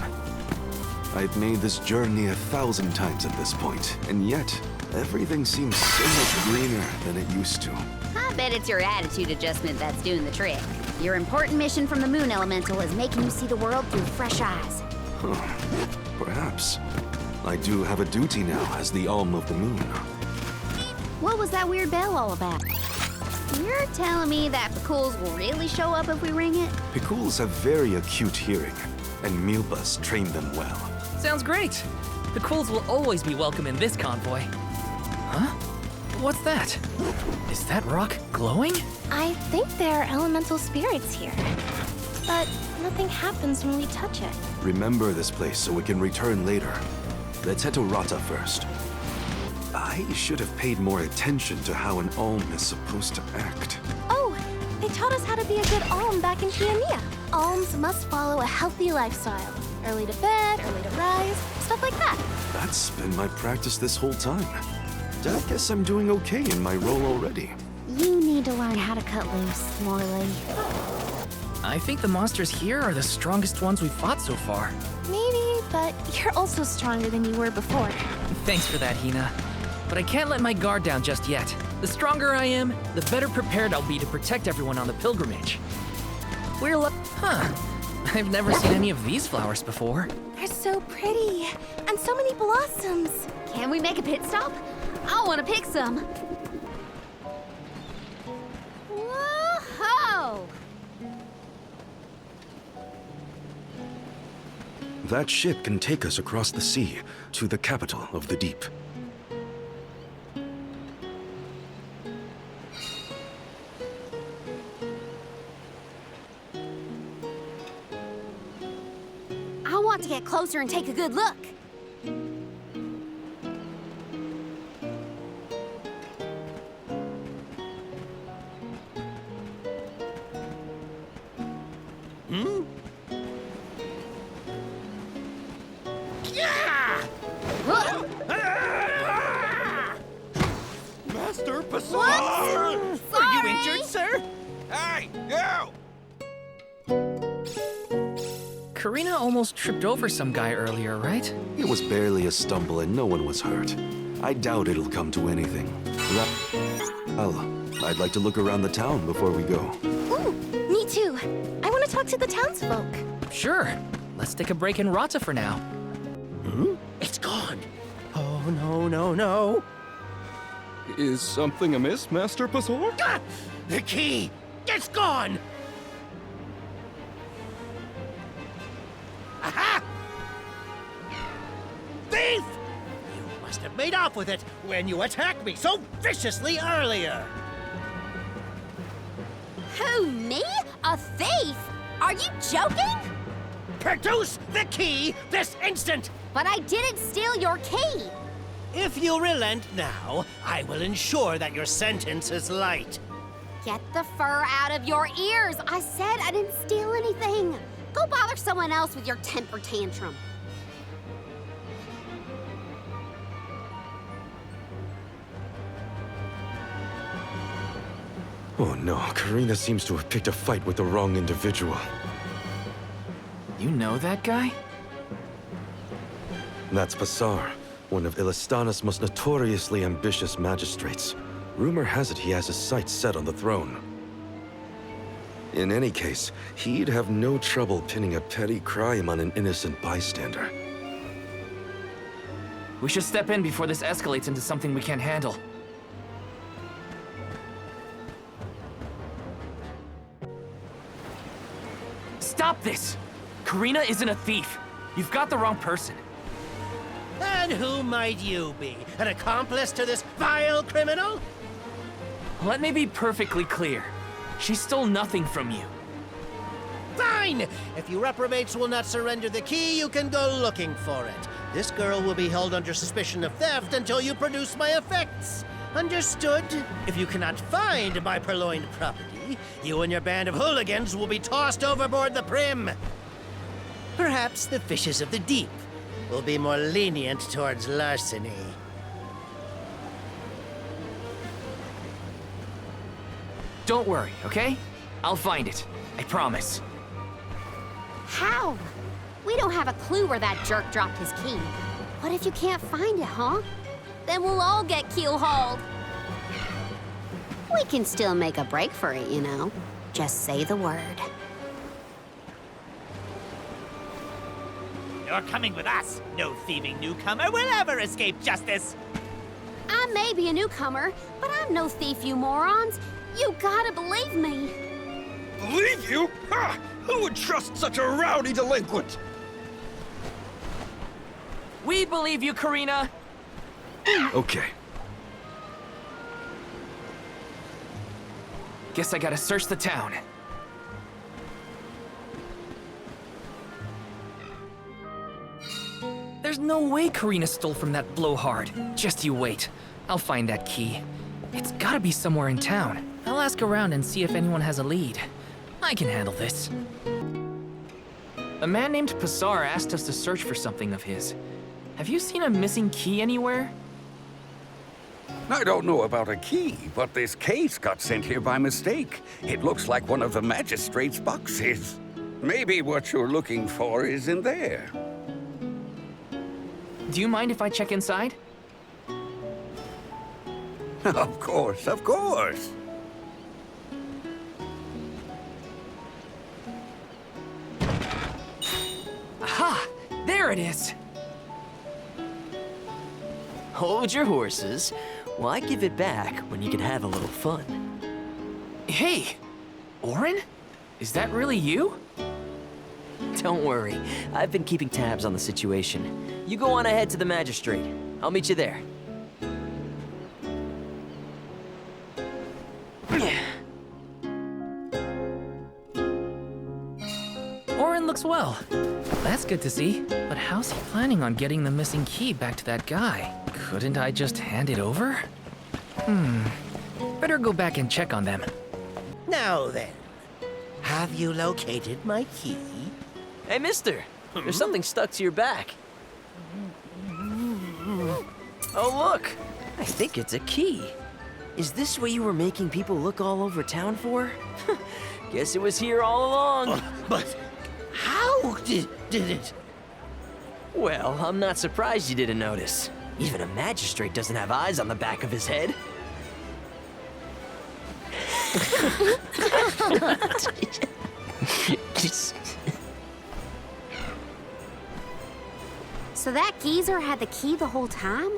I've made this journey 1,000 times at this point, and yet, everything seems so much greener than it used to. I bet it's your attitude adjustment that's doing the trick. Your important mission from the Moon Elemental is making you see the world through fresh eyes. Huh. Perhaps. I do have a duty now as the Alm of the Moon. What was that weird bell all about? You're telling me that picools will really show up if we ring it? Picools have very acute hearing, and Milpa's trained them well. Sounds great. The Cools will always be welcome in this convoy. Huh? What's that? Is that rock glowing? I think there are elemental spirits here. But nothing happens when we touch it. Remember this place so we can return later. Let's head to Rata first. I should have paid more attention to how an Alm is supposed to act. Oh, they taught us how to be a good Alm back in Careena. Alms must follow a healthy lifestyle. Early to bed, early to rise, stuff like that. That's been my practice this whole time. I guess I'm doing okay in my role already. You need to learn how to cut loose, Morley. I think the monsters here are the strongest ones we've fought so far. Maybe, but you're also stronger than you were before. Thanks for that, Hina. But I can't let my guard down just yet. The stronger I am, the better prepared I'll be to protect everyone on the pilgrimage. Huh. I've never seen any of these flowers before. They're so pretty, and so many blossoms. Can we make a pit stop? I want to pick some. That ship can take us across the sea to the capital of the deep. I want to get closer and take a good look. Master Pasar! Whoops! Are you Sorry. injured, sir? Hey, you! Careena almost tripped over some guy earlier, right? It was barely a stumble and no one was hurt. I doubt it'll come to anything. Well, I'd like to look around the town before we go. Ooh, me too. I want to talk to the townsfolk. Sure. Let's take a break in Rata for now. It's gone. Oh, no, no, no. Is something amiss, Master Pasar? Ah! The key! It's gone! Aha! Thief! You must have made off with it when you attacked me so viciously earlier. Who, me? A thief? Are you joking? Produce the key this instant! But I didn't steal your key. If you relent now, I will ensure that your sentence is light. Get the fur out of your ears. I said I didn't steal anything. Go bother someone else with your temper tantrum. Oh no, Careena seems to have picked a fight with the wrong individual. You know that guy? That's Pasar, one of Elisana's most notoriously ambitious magistrates. Rumor has it he has his sights set on the throne. In any case, he'd have no trouble pinning a petty crime on an innocent bystander. We should step in before this escalates into something we can't handle. Stop this! Careena isn't a thief. You've got the wrong person. And who might you be? An accomplice to this vile criminal? Let me be perfectly clear. She stole nothing from you. Fine! If you reprobates will not surrender the key, you can go looking for it. This girl will be held under suspicion of theft until you produce my effects. Understood? If you cannot find my purloined property, you and your band of hooligans will be tossed overboard the Prim. Perhaps the fishes of the deep will be more lenient towards larceny. Don't worry, okay? I'll find it. I promise. How? We don't have a clue where that jerk dropped his key. What if you can't find it, huh? Then we'll all get keel-hauled. We can still make a break for it, you know. Just say the word. You're coming with us. No thieving newcomer will ever escape justice. I may be a newcomer, but I'm no thief, you morons. You gotta believe me. Believe you? Ha! Who would trust such a rowdy delinquent? We believe you, Careena. Okay. Guess I gotta search the town. There's no way Careena stole from that blowhard. Just you wait. I'll find that key. It's gotta be somewhere in town. I'll ask around and see if anyone has a lead. I can handle this. A man named Pasar asked us to search for something of his. Have you seen a missing key anywhere? I don't know about a key, but this case got sent here by mistake. It looks like one of the magistrate's boxes. Maybe what you're looking for is in there. Do you mind if I check inside? Of course, of course. Aha! There it is! Hold your horses. Why give it back when you can have a little fun? Hey! Orin? Is that really you? Don't worry, I've been keeping tabs on the situation. You go on ahead to the magistrate. I'll meet you there. Orin looks well. That's good to see. But how's he planning on getting the missing key back to that guy? Couldn't I just hand it over? Better go back and check on them. Now then, have you located my key? Hey, mister! There's something stuck to your back. Oh, look! I think it's a key. Is this what you were making people look all over town for? Guess it was here all along. But how did it? Well, I'm not surprised you didn't notice. Even a magistrate doesn't have eyes on the back of his head. So that geezer had the key the whole time?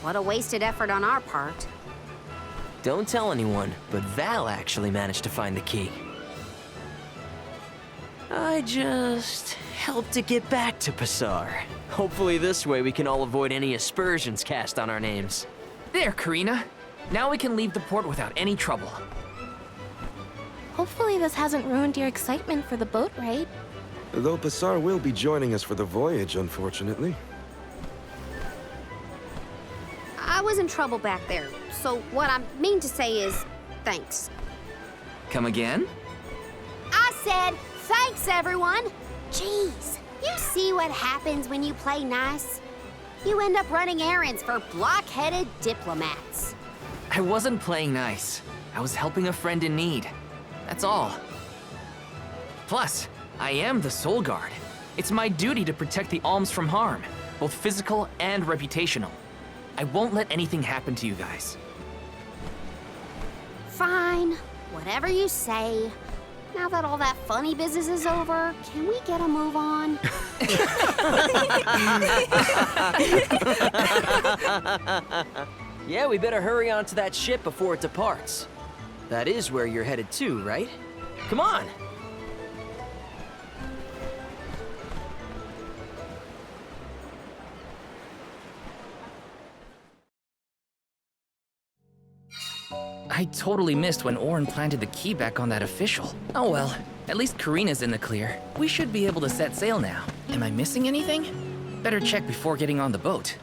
What a wasted effort on our part. Don't tell anyone, but Val actually managed to find the key. I just helped to get back to Pasar. Hopefully this way we can all avoid any aspersions cast on our names. There, Careena. Now we can leave the port without any trouble. Hopefully this hasn't ruined your excitement for the boat ride. Though Pasar will be joining us for the voyage, unfortunately. I was in trouble back there, so what I mean to say is, thanks. Come again? I said, thanks everyone! Jeez, you see what happens when you play nice? You end up running errands for block-headed diplomats. I wasn't playing nice. I was helping a friend in need. That's all. Plus, I am the Soul Guard. It's my duty to protect the Alms from harm, both physical and reputational. I won't let anything happen to you guys. Fine, whatever you say. Now that all that funny business is over, can we get a move on? Yeah, we better hurry on to that ship before it departs. That is where you're headed to, right? Come on! I totally missed when Orin planted the key back on that official. Oh well, at least Careena's in the clear. We should be able to set sail now. Am I missing anything? Better check before getting on the boat.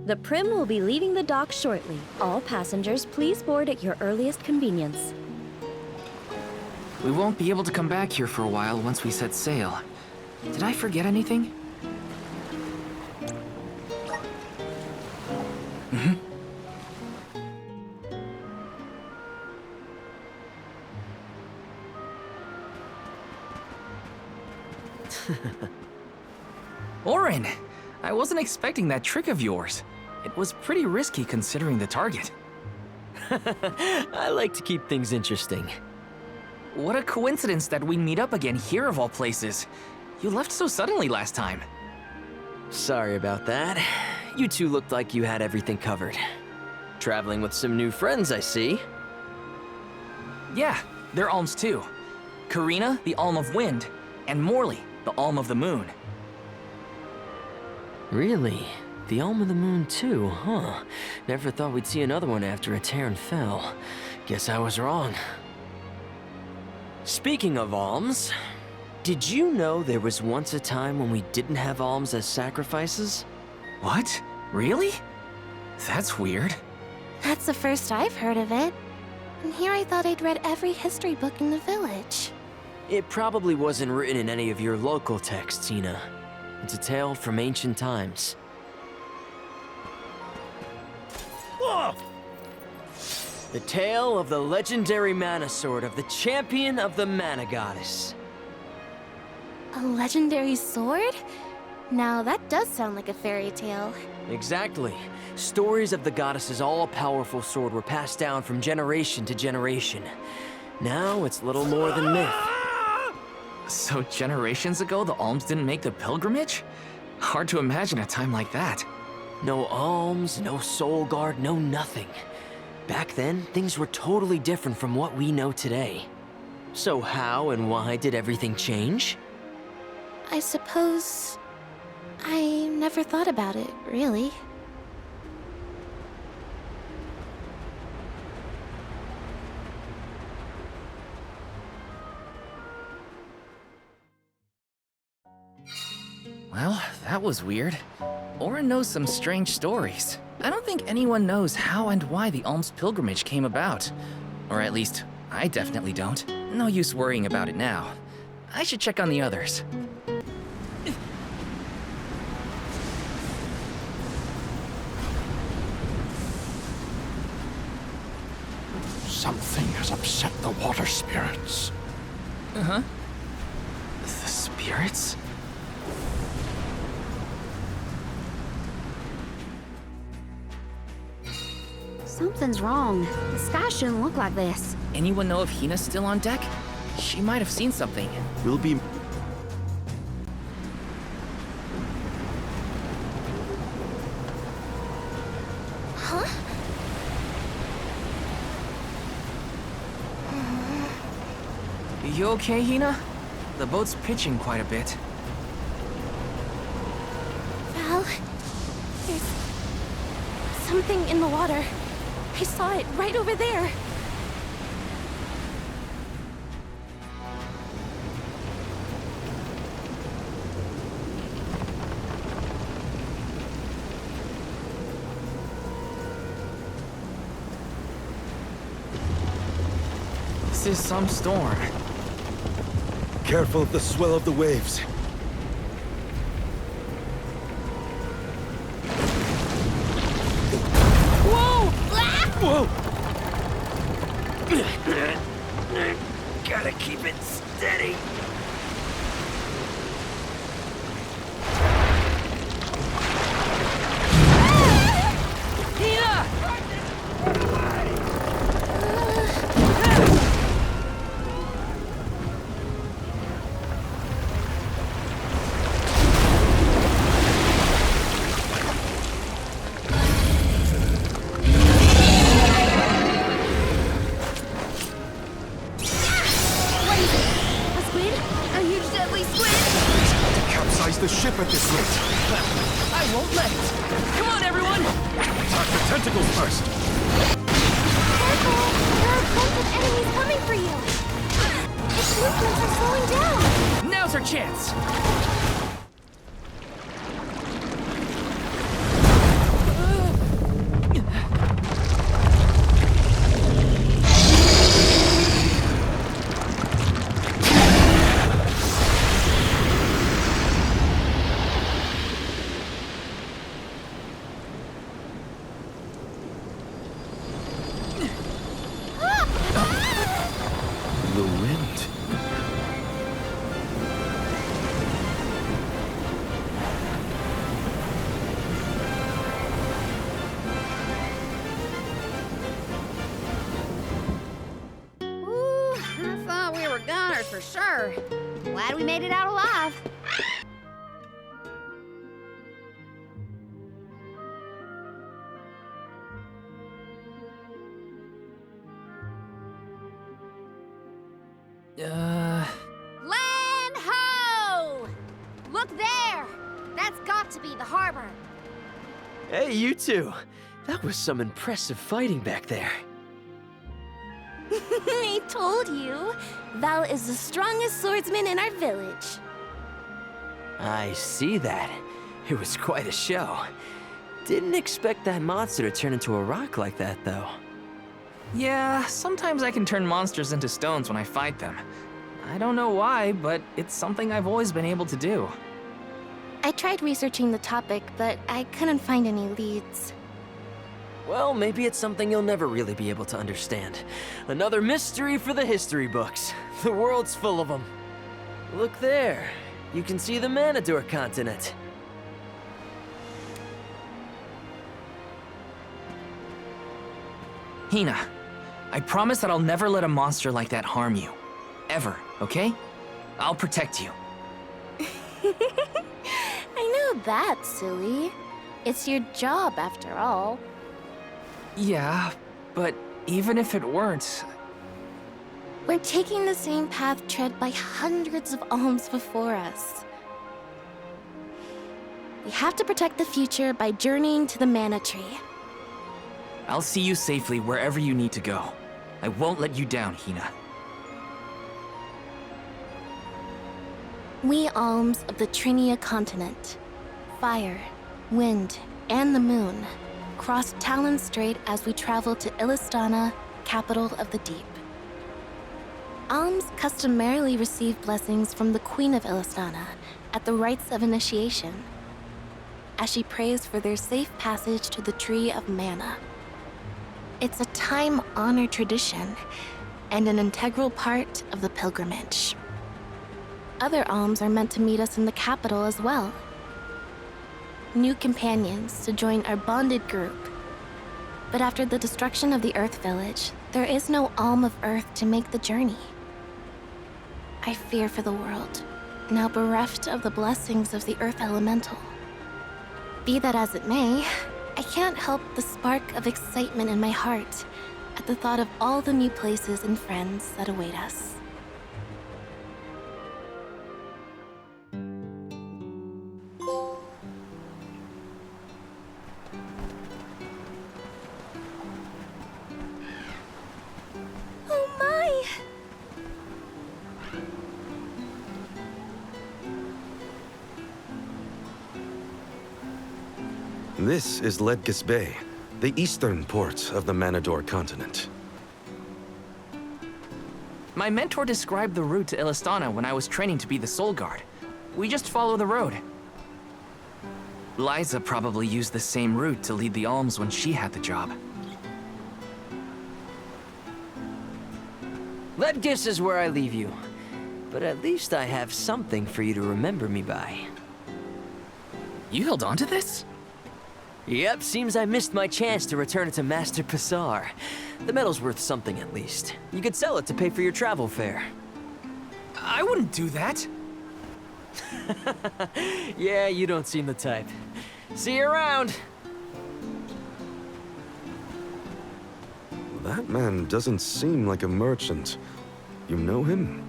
The Prim will be leaving the dock shortly. All passengers, please board at your earliest convenience. We won't be able to come back here for a while once we set sail. Did I forget anything? Orin! I wasn't expecting that trick of yours. It was pretty risky considering the target. I like to keep things interesting. What a coincidence that we meet up again here of all places. You left so suddenly last time. Sorry about that. You two looked like you had everything covered. Traveling with some new friends, I see. Yeah, they're Alms too. Careena, the Alm of Wind, and Morley, the Alm of the Moon. Really? The Alm of the Moon too, huh? Never thought we'd see another one after a Terran fell. Guess I was wrong. Speaking of alms, did you know there was once a time when we didn't have alms as sacrifices? What? Really? That's weird. That's the first I've heard of it. And here I thought I'd read every history book in the village. It probably wasn't written in any of your local texts, Hina. It's a tale from ancient times. Whoa! The tale of the legendary mana sword of the champion of the mana goddess. A legendary sword? Now that does sound like a fairy tale. Exactly. Stories of the goddess's all-powerful sword were passed down from generation to generation. Now it's little more than myth. So generations ago, the Alms didn't make the pilgrimage? Hard to imagine a time like that. No alms, no soul guard, no nothing. Back then, things were totally different from what we know today. So how and why did everything change? I suppose... I never thought about it, really. Well, that was weird. Orin knows some strange stories. I don't think anyone knows how and why the Alms pilgrimage came about. Or at least, I definitely don't. No use worrying about it now. I should check on the others. Something has upset the water spirits. Uh-huh. The spirits? Something's wrong. The sky shouldn't look like this. Anyone know if Hina's still on deck? She might have seen something. We'll be... Huh? You okay, Hina? The boat's pitching quite a bit. Val, there's something in the water. I saw it right over there. This is some storm. Careful of the swell of the waves. Whoa! Whoa! Gotta keep it steady. The ship at this rate. I won't let it. Come on, everyone! Attack the tentacles first. Careful! There are tons of enemies coming for you! Its movements are slowing down! Now's our chance! The wind. Ooh, I thought we were goners for sure. Glad we made it out alive. Land ho! Look there! That's got to be the harbor. Hey, you two. That was some impressive fighting back there. I told you. Val is the strongest swordsman in our village. I see that. It was quite a show. Didn't expect that monster to turn into a rock like that, though. Yeah, sometimes I can turn monsters into stones when I fight them. I don't know why, but it's something I've always been able to do. I tried researching the topic, but I couldn't find any leads. Well, maybe it's something you'll never really be able to understand. Another mystery for the history books. The world's full of them. Look there. You can see the Manador continent. Hina, I promise that I'll never let a monster like that harm you. Ever, okay? I'll protect you. I know that, silly. It's your job, after all. Yeah, but even if it weren't... We're taking the same path tread by hundreds of alms before us. We have to protect the future by journeying to the mana tree. I'll see you safely wherever you need to go. I won't let you down, Hina. We alms of the Trinia continent, fire, wind, and the moon, cross Talon Strait as we travel to Elisana, capital of the deep. Alms customarily receive blessings from the Queen of Elisana at the rites of initiation, as she prays for their safe passage to the Tree of Mana. It's a time-honored tradition and an integral part of the pilgrimage. Other alms are meant to meet us in the capital as well. New companions to join our bonded group. But after the destruction of the Earth Village, there is no Alm of Earth to make the journey. I fear for the world, now bereft of the blessings of the Earth Elemental. Be that as it may, I can't help the spark of excitement in my heart at the thought of all the new places and friends that await us. Oh my! This is Ledgis Bay, the eastern port of the Manador continent. My mentor described the route to Elisana when I was training to be the Soul Guard. We just follow the road. Liza probably used the same route to lead the alms when she had the job. Ledgis is where I leave you. But at least I have something for you to remember me by. You held on to this? Yep, seems I missed my chance to return it to Master Pasar. The medal's worth something at least. You could sell it to pay for your travel fare. I wouldn't do that. Yeah, you don't seem the type. See you around! That man doesn't seem like a merchant. You know him?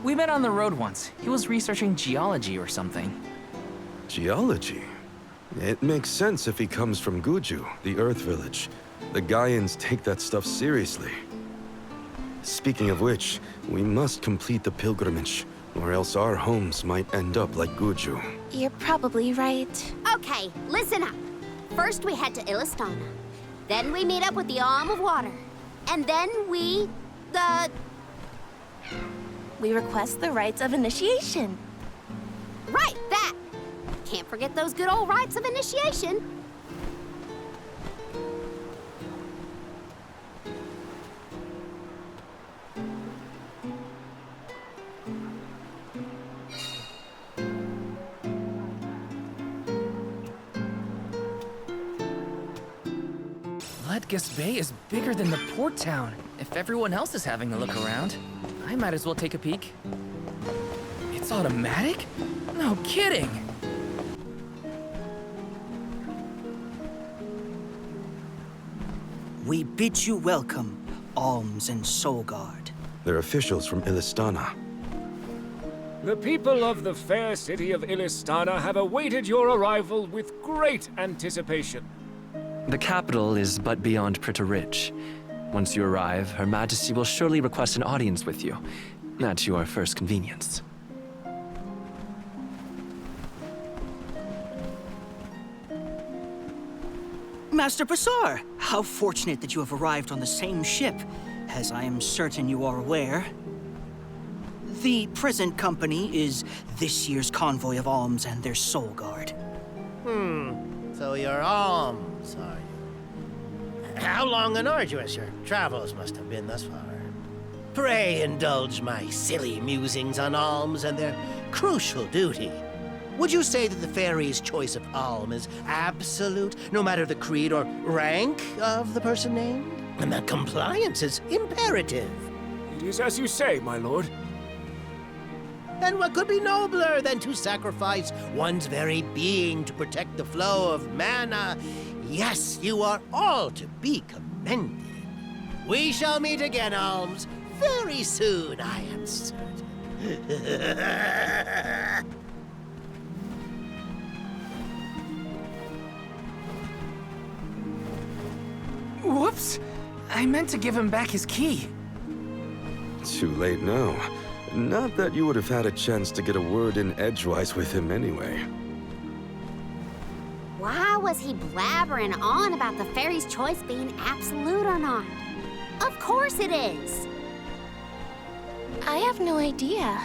We met on the road once. He was researching geology or something. Geology? It makes sense if he comes from Guju, the Earth Village. The Gaians take that stuff seriously. Speaking of which, we must complete the pilgrimage, or else our homes might end up like Guju. You're probably right. Okay, listen up. First we head to Elisana. Then we meet up with the Alm of Water. And then we request the rites of initiation. Right, that! Can't forget those good old rites of initiation. Ledgis Bay is bigger than the port town. If everyone else is having a look around, I might as well take a peek. It's automatic? No kidding! We bid you welcome, Alms and Soul Guard. They're officials from Elisana. The people of the fair city of Elisana have awaited your arrival with great anticipation. The capital is but beyond Prita Ridge. Once you arrive, Her Majesty will surely request an audience with you, at your first convenience. Master Pasar, how fortunate that you have arrived on the same ship. As I am certain you are aware, the present company is this year's convoy of alms and their Soul Guard. So you're alms, are you? How long and arduous your travels must have been thus far. Pray indulge my silly musings on alms and their crucial duty. Would you say that the fairy's choice of alm is absolute, no matter the creed or rank of the person named? Compliance is imperative. It is as you say, my lord. And what could be nobler than to sacrifice one's very being to protect the flow of mana? Yes, you are all to be commended. We shall meet again, Alms, very soon, I am certain. Whoops! I meant to give him back his key. Too late now. Not that you would have had a chance to get a word in edgewise with him anyway. Why was he blabbering on about the fairy's choice being absolute or not? Of course it is! I have no idea.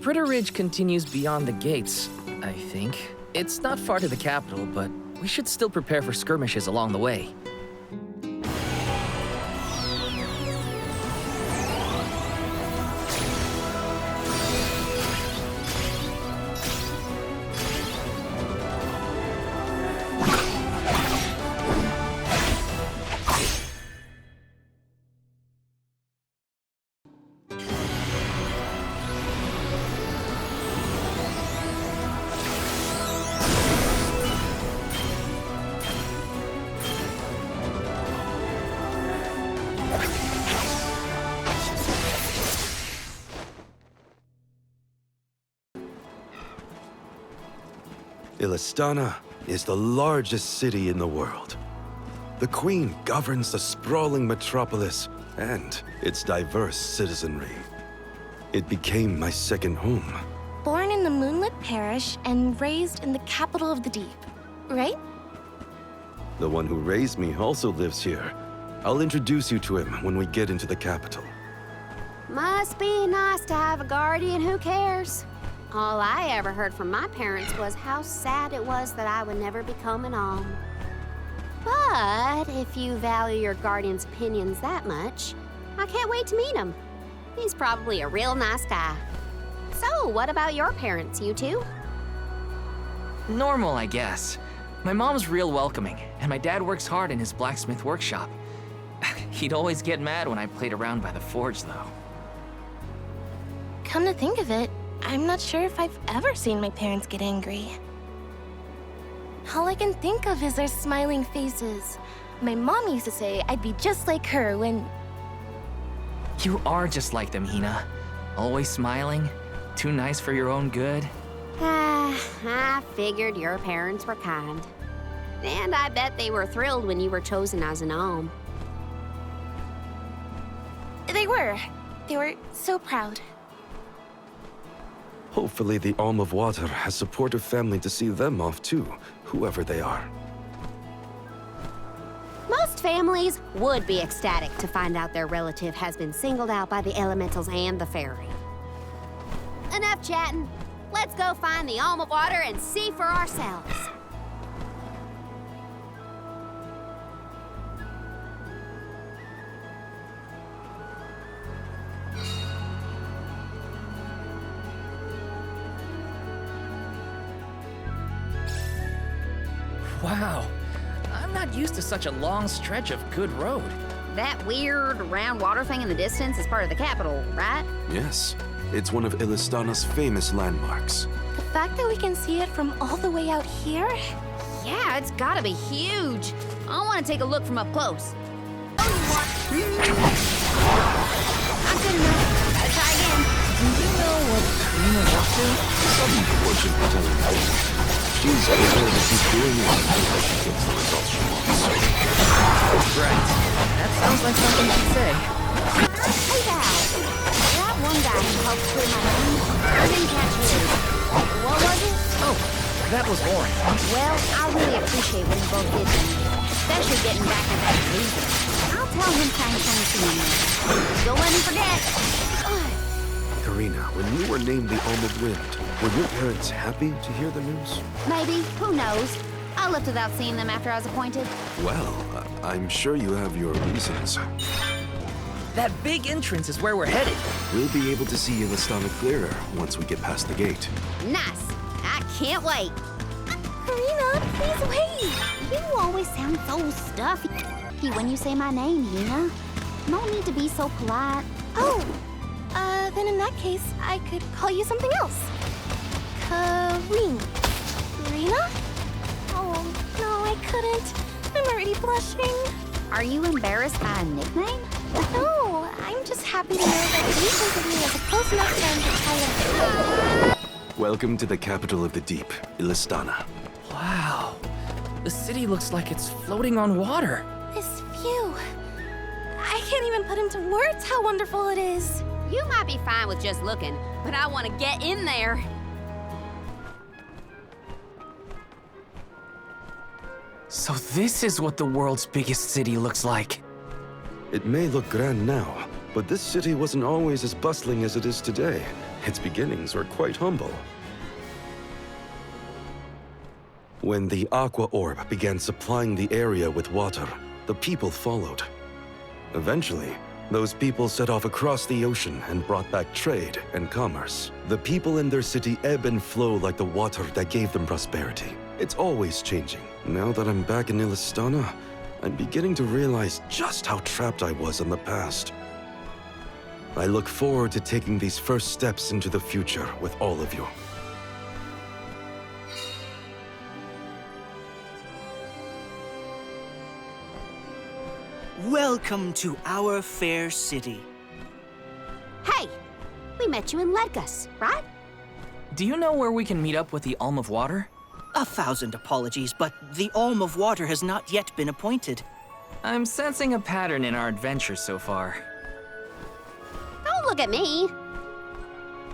Fritter Ridge continues beyond the gates, I think. It's not far to the capital, but we should still prepare for skirmishes along the way. Elisana is the largest city in the world. The Queen governs the sprawling metropolis and its diverse citizenry. It became my second home. Born in the moonlit parish and raised in the capital of the deep, right? The one who raised me also lives here. I'll introduce you to him when we get into the capital. Must be nice to have a guardian who cares. All I ever heard from my parents was how sad it was that I would never become an Alm. But if you value your guardian's opinions that much, I can't wait to meet him. He's probably a real nice guy. So, what about your parents, you two? Normal, I guess. My mom's real welcoming, and my dad works hard in his blacksmith workshop. He'd always get mad when I played around by the forge, though. Come to think of it, I'm not sure if I've ever seen my parents get angry. All I can think of is their smiling faces. My mom used to say I'd be just like her when... You are just like them, Hina. Always smiling, too nice for your own good. I figured your parents were kind. And I bet they were thrilled when you were chosen as an Alm. They were. They were so proud. Hopefully the Alm of Water has supportive family to see them off too, whoever they are. Most families would be ecstatic to find out their relative has been singled out by the elementals and the fairy. Enough chatting. Let's go find the Alm of Water and see for ourselves. Wow, I'm not used to such a long stretch of good road. That weird round water thing in the distance is part of the capital, right? Yes, it's one of Elisana's famous landmarks. The fact that we can see it from all the way out here? Yeah, it's gotta be huge. I want to take a look from up close. I'm good enough. Gotta try again. Do you know what Careena up to? Some fortune telling. She's able to keep doing it until she gets the results she wants. Right. That sounds like something she'd say. Hey, Val. That one guy who helped clear my room, I didn't catch his. What was it? Oh, that was Orin. Well, I really appreciate what you both did for me, especially getting back in that loser. I'll tell him thanks when I see him. Don't let him forget. Careena, when you were named the Alm of Wind, were your parents happy to hear the news? Maybe. Who knows? I left without seeing them after I was appointed. Well, I'm sure you have your reasons. That big entrance is where we're headed. We'll be able to see Elisana clearer once we get past the gate. Nice. I can't wait. Careena, please wait! You always sound so stuffy when you say my name, Hina. No need to be so polite. Oh, then in that case, I could call you something else. Careena. Oh, no, I couldn't. I'm already blushing. Are you embarrassed by a nickname? No, I'm just happy to know that you think of me as a close enough friend to tell you. Welcome to the capital of the deep, Elisana. Wow. The city looks like it's floating on water. This view. I can't even put into words how wonderful it is. You might be fine with just looking, but I want to get in there. So this is what the world's biggest city looks like. It may look grand now, but this city wasn't always as bustling as it is today. Its beginnings were quite humble. When the Aqua Orb began supplying the area with water, the people followed. Eventually, those people set off across the ocean and brought back trade and commerce. The people in their city ebb and flow like the water that gave them prosperity. It's always changing. Now that I'm back in Elisana, I'm beginning to realize just how trapped I was in the past. I look forward to taking these first steps into the future with all of you. Welcome to our fair city. Hey, we met you in Ledgus, right? Do you know where we can meet up with the Alm of Water? 1,000 apologies, but the Alm of Water has not yet been appointed. I'm sensing a pattern in our adventures so far. Don't look at me.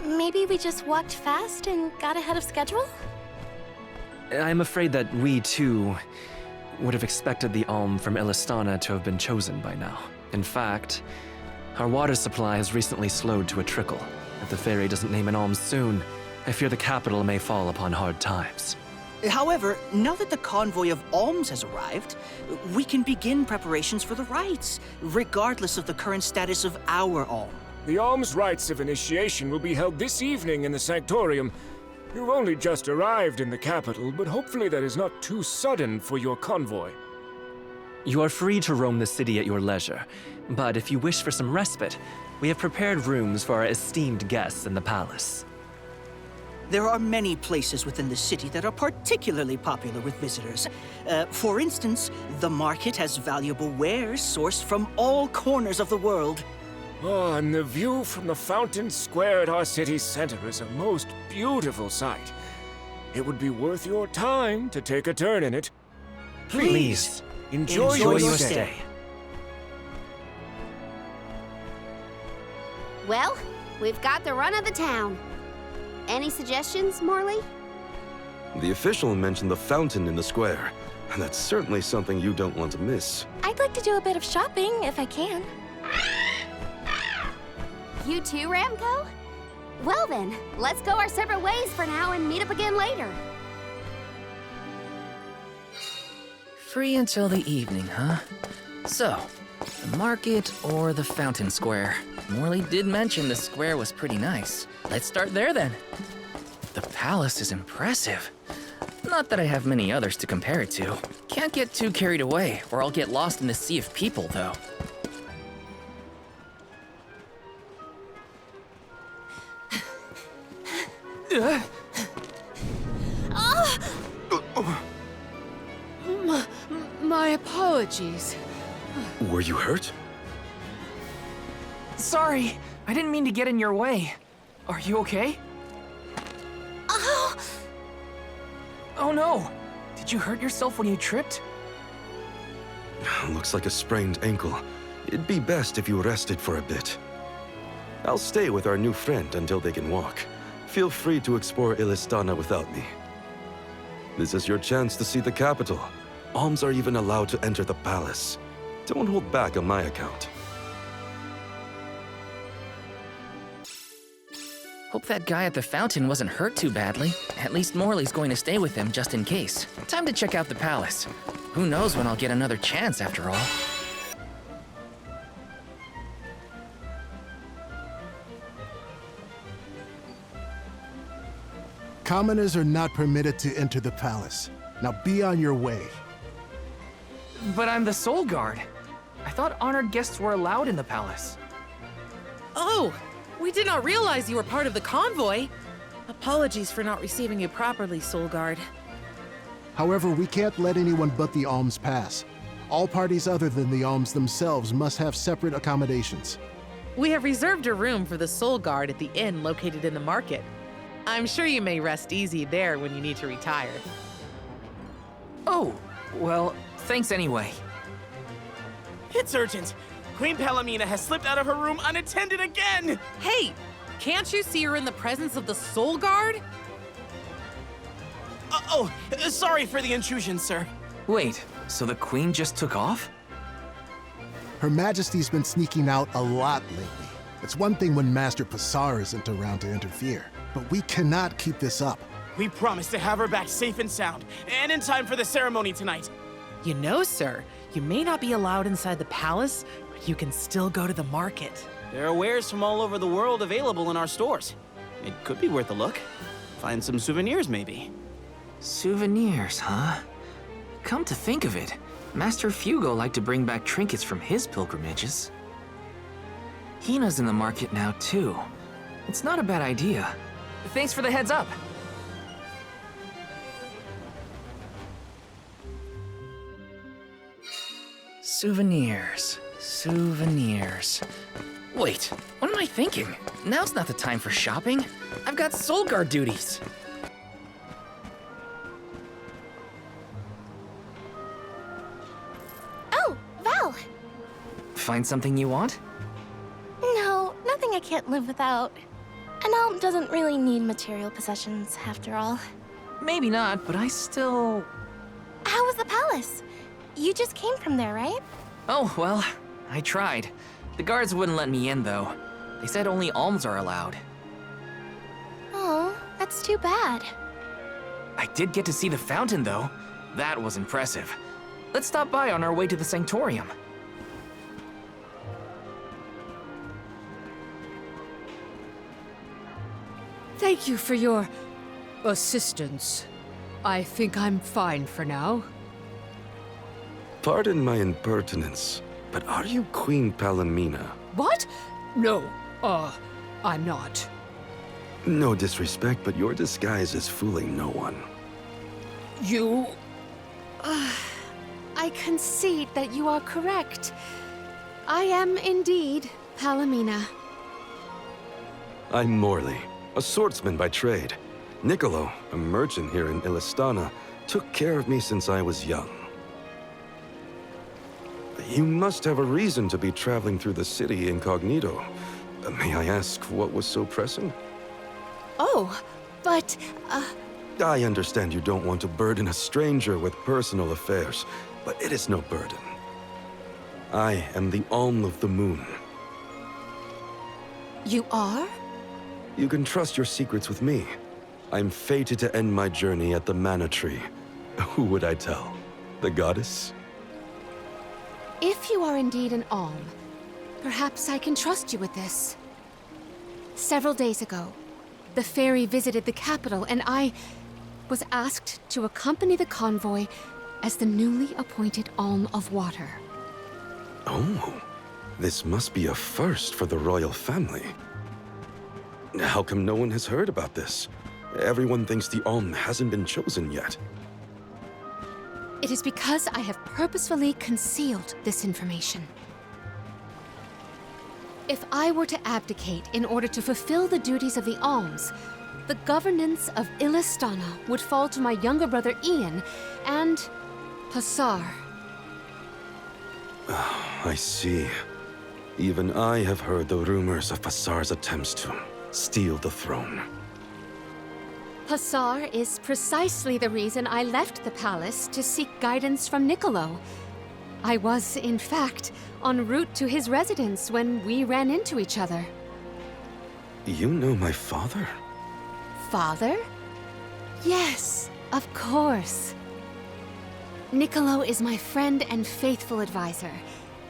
Maybe we just walked fast and got ahead of schedule? I'm afraid that we, too, would have expected the Alm from Elisana to have been chosen by now. In fact, our water supply has recently slowed to a trickle. If the fairy doesn't name an Alm soon, I fear the capital may fall upon hard times. However, now that the convoy of alms has arrived, we can begin preparations for the rites, regardless of the current status of our alm. The alms rites of initiation will be held this evening in the Sanctorium. You've only just arrived in the capital, but hopefully that is not too sudden for your convoy. You are free to roam the city at your leisure, but if you wish for some respite, we have prepared rooms for our esteemed guests in the palace. There are many places within the city that are particularly popular with visitors. For instance, the market has valuable wares sourced from all corners of the world. Oh, and the view from the fountain square at our city center is a most beautiful sight. It would be worth your time to take a turn in it. Please, enjoy your stay. Well, we've got the run of the town. Any suggestions, Morley? The official mentioned the fountain in the square, and that's certainly something you don't want to miss. I'd like to do a bit of shopping, if I can. You too, Ramco? Well then, let's go our separate ways for now and meet up again later. Free until the evening, huh? So, the market or the fountain square? Morley did mention the square was pretty nice. Let's start there then. The palace is impressive. Not that I have many others to compare it to. Can't get too carried away, or I'll get lost in the sea of people, though. My apologies. Were you hurt? Sorry, I didn't mean to get in your way. Are you okay? Oh! Oh no! Did you hurt yourself when you tripped? Looks like a sprained ankle. It'd be best if you rested for a bit. I'll stay with our new friend until they can walk. Feel free to explore Elisana without me. This is your chance to see the capital. Alms are even allowed to enter the palace. Don't hold back on my account. Hope that guy at the fountain wasn't hurt too badly. At least Morley's going to stay with him just in case. Time to check out the palace. Who knows when I'll get another chance after all. Commoners are not permitted to enter the palace. Now be on your way. But I'm the Soul Guard. I thought honored guests were allowed in the palace. Oh, we did not realize you were part of the convoy. Apologies for not receiving you properly, Soul Guard. However, we can't let anyone but the Alms pass. All parties other than the Alms themselves must have separate accommodations. We have reserved a room for the Soul Guard at the inn located in the market. I'm sure you may rest easy there when you need to retire. Oh, well, thanks anyway. It's urgent. Queen Palamina has slipped out of her room unattended again! Hey, can't you see her in the presence of the Soul Guard? Sorry for the intrusion, sir. Wait, so the Queen just took off? Her Majesty's been sneaking out a lot lately. It's one thing when Master Pasar isn't around to interfere, but we cannot keep this up. We promise to have her back safe and sound, and in time for the ceremony tonight. You know, sir, you may not be allowed inside the palace, but you can still go to the market. There are wares from all over the world available in our stores. It could be worth a look. Find some souvenirs, maybe. Souvenirs, huh? Come to think of it, Master Fugo liked to bring back trinkets from his pilgrimages. Hina's in the market now, too. It's not a bad idea. Thanks for the heads up. Souvenirs. Wait, what am I thinking? Now's not the time for shopping. I've got Soul Guard duties. Oh, Val! Find something you want? No, nothing I can't live without. An Alm doesn't really need material possessions, after all. Maybe not, but I still... How was the palace? You just came from there, right? Oh, well, I tried. The guards wouldn't let me in, though. They said only alms are allowed. Oh, that's too bad. I did get to see the fountain, though. That was impressive. Let's stop by on our way to the Sanctorium. Thank you for your assistance. I think I'm fine for now. Pardon my impertinence, but are you Queen Palamina? What? No, I'm not. No disrespect, but your disguise is fooling no one. You... I concede that you are correct. I am indeed Palamina. I'm Morley, a swordsman by trade. Niccolo, a merchant here in Elisana, took care of me since I was young. You must have a reason to be traveling through the city incognito. May I ask what was so pressing? Oh, but, I understand you don't want to burden a stranger with personal affairs, but it is no burden. I am the Alm of the Moon. You are? You can trust your secrets with me. I'm fated to end my journey at the Mana Tree. Who would I tell? The goddess? If you are indeed an Alm, perhaps I can trust you with this. Several days ago, the fairy visited the capital, and I was asked to accompany the convoy as the newly appointed Alm of Water. Oh, this must be a first for the royal family. How come no one has heard about this? Everyone thinks the Alm hasn't been chosen yet. It is because I have purposefully concealed this information. If I were to abdicate in order to fulfill the duties of the Alms, the governance of Elisana would fall to my younger brother Ian and Pasar. I see. Even I have heard the rumors of Pasar's attempts to steal the throne. Pasar is precisely the reason I left the palace to seek guidance from Niccolo. I was, in fact, en route to his residence when we ran into each other. You know my father? Father? Yes, of course. Niccolo is my friend and faithful advisor.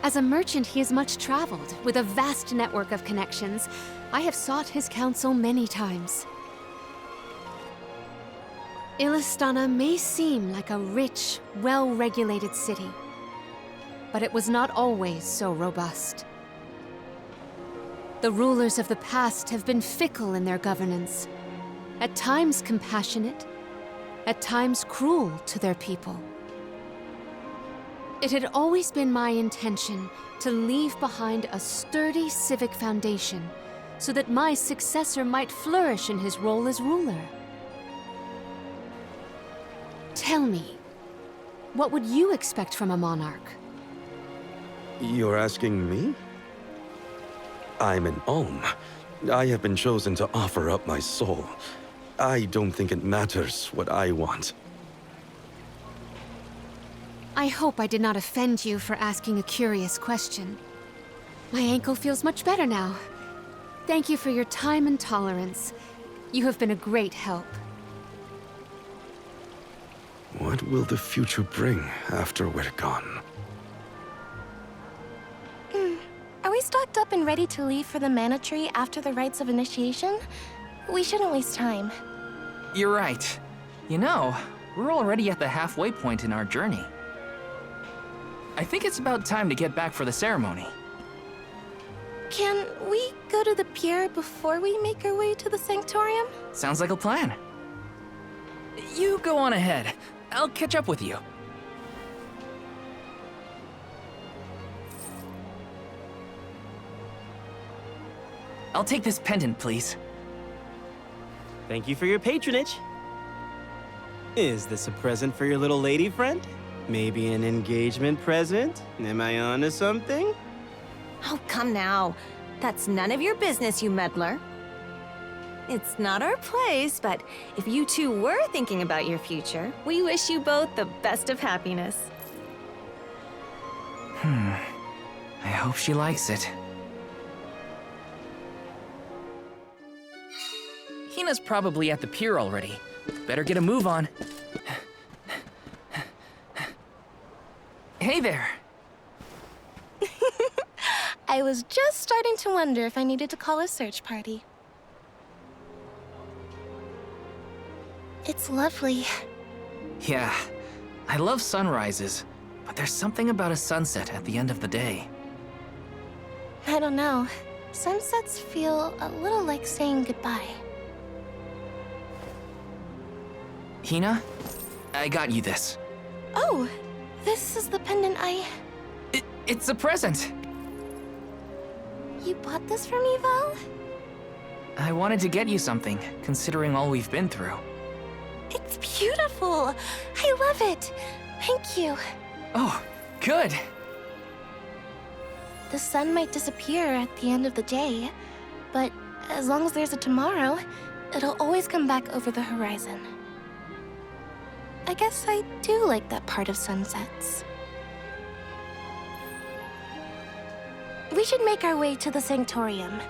As a merchant, he is much traveled, with a vast network of connections. I have sought his counsel many times. Elisana may seem like a rich, well-regulated city, but it was not always so robust. The rulers of the past have been fickle in their governance, at times compassionate, at times cruel to their people. It had always been my intention to leave behind a sturdy civic foundation so that my successor might flourish in his role as ruler. Tell me, what would you expect from a monarch? You're asking me? I'm an Alm. I have been chosen to offer up my soul. I don't think it matters what I want. I hope I did not offend you for asking a curious question. My ankle feels much better now. Thank you for your time and tolerance. You have been a great help. What will the future bring after we're gone? Are we stocked up and ready to leave for the Mana Tree after the rites of initiation? We shouldn't waste time. You're right. You know, we're already at the halfway point in our journey. I think it's about time to get back for the ceremony. Can we go to the pier before we make our way to the Sanctorium? Sounds like a plan. You go on ahead. I'll catch up with you. I'll take this pendant, please. Thank you for your patronage. Is this a present for your little lady friend? Maybe an engagement present? Am I onto something? Oh, come now. That's none of your business, you meddler. It's not our place, but if you two were thinking about your future, we wish you both the best of happiness. I hope she likes it. Hina's probably at the pier already. Better get a move on. Hey there. I was just starting to wonder if I needed to call a search party. It's lovely. Yeah, I love sunrises, but there's something about a sunset at the end of the day. I don't know. Sunsets feel a little like saying goodbye. Hina, I got you this. Oh, this is the pendant It's a present! You bought this for me, Val? I wanted to get you something, considering all we've been through. It's beautiful! I love it! Thank you. Oh, good! The sun might disappear at the end of the day, but as long as there's a tomorrow, it'll always come back over the horizon. I guess I do like that part of sunsets. We should make our way to the Sanctorium.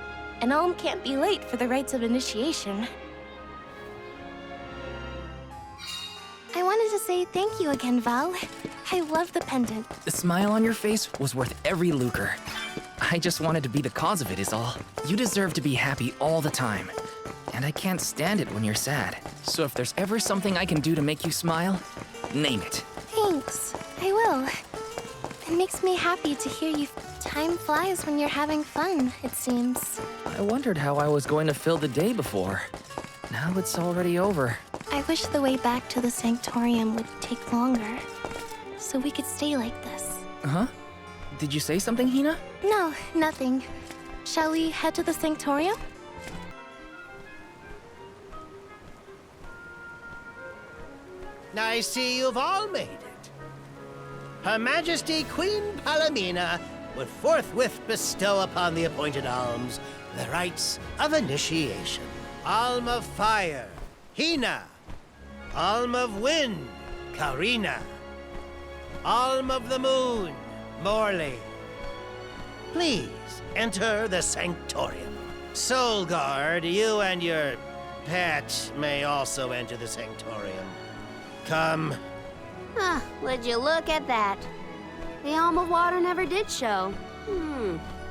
An Alm can't be late for the rites of initiation. I wanted to say thank you again, Val. I love the pendant. The smile on your face was worth every lucre. I just wanted to be the cause of it is all. You deserve to be happy all the time. And I can't stand it when you're sad. So if there's ever something I can do to make you smile, name it. Thanks. I will. It makes me happy to hear you. Time flies when you're having fun, it seems. I wondered how I was going to fill the day before. Now it's already over. I wish the way back to the Sanctorium would take longer, so we could stay like this. Huh? Did you say something, Hina? No, nothing. Shall we head to the Sanctorium? I see you've all made it. Her Majesty Queen Palamina would forthwith bestow upon the appointed alms the rites of initiation. Alm of Fire, Hina. Alm of Wind, Careena. Alm of the Moon, Morley. Please enter the Sanctorium. Soul Guard, you and your pet may also enter the Sanctorium. Come. Huh, would you look at that? The Alm of Water never did show.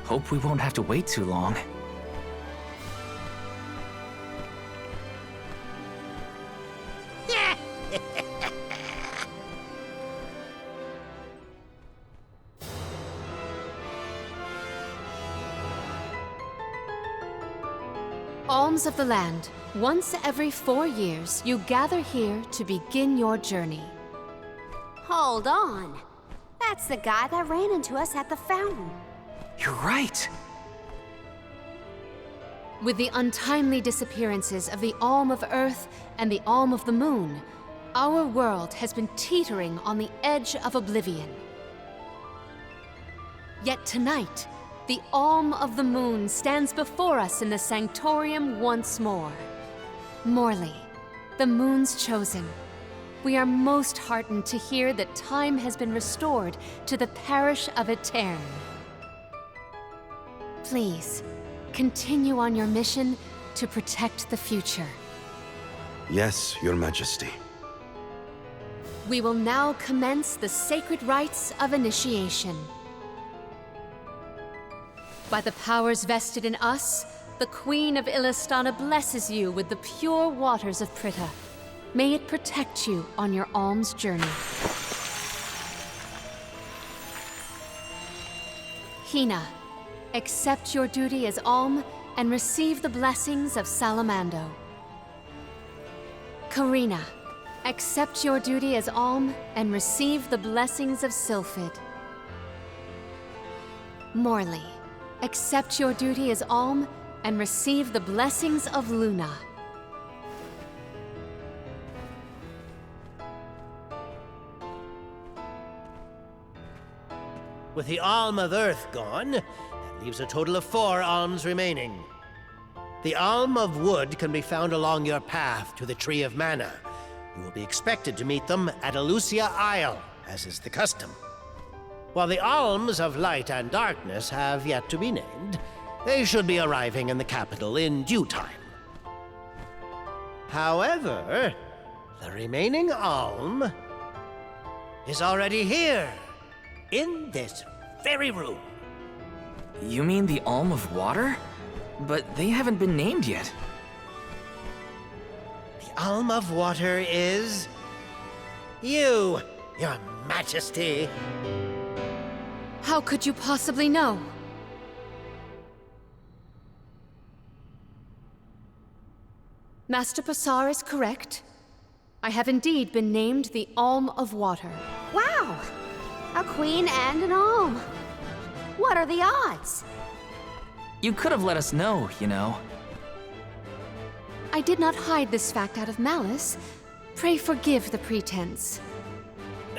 Hope we won't have to wait too long. Alms of the land. Once every 4 years, you gather here to begin your journey. Hold on. That's the guy that ran into us at the fountain. You're right. With the untimely disappearances of the Alm of Earth and the Alm of the Moon, our world has been teetering on the edge of oblivion. Yet tonight, the Alm of the Moon stands before us in the Sanctorium once more. Morley, the Moon's chosen. We are most heartened to hear that time has been restored to the parish of Etan. Please, continue on your mission to protect the future. Yes, Your Majesty. We will now commence the sacred rites of initiation. By the powers vested in us, the Queen of Elisana blesses you with the pure waters of Prita. May it protect you on your alms journey. Hina, accept your duty as alm and receive the blessings of Salamando. Careena, accept your duty as alm and receive the blessings of Sylphid. Morley, accept your duty as alm and receive the blessings of Luna. With the Alm of Earth gone, that leaves a total of 4 alms remaining. The Alm of Wood can be found along your path to the Tree of Mana. You will be expected to meet them at Elusia Isle, as is the custom. While the Alms of Light and Darkness have yet to be named, they should be arriving in the capital in due time. However, the remaining Alm is already here, in this very room. You mean the Alm of Water? But they haven't been named yet. The Alm of Water is you, Your Majesty. How could you possibly know? Master Pasar is correct. I have indeed been named the Alm of Water. Wow! A queen and an alm. What are the odds? You could have let us know, you know. I did not hide this fact out of malice. Pray forgive the pretense.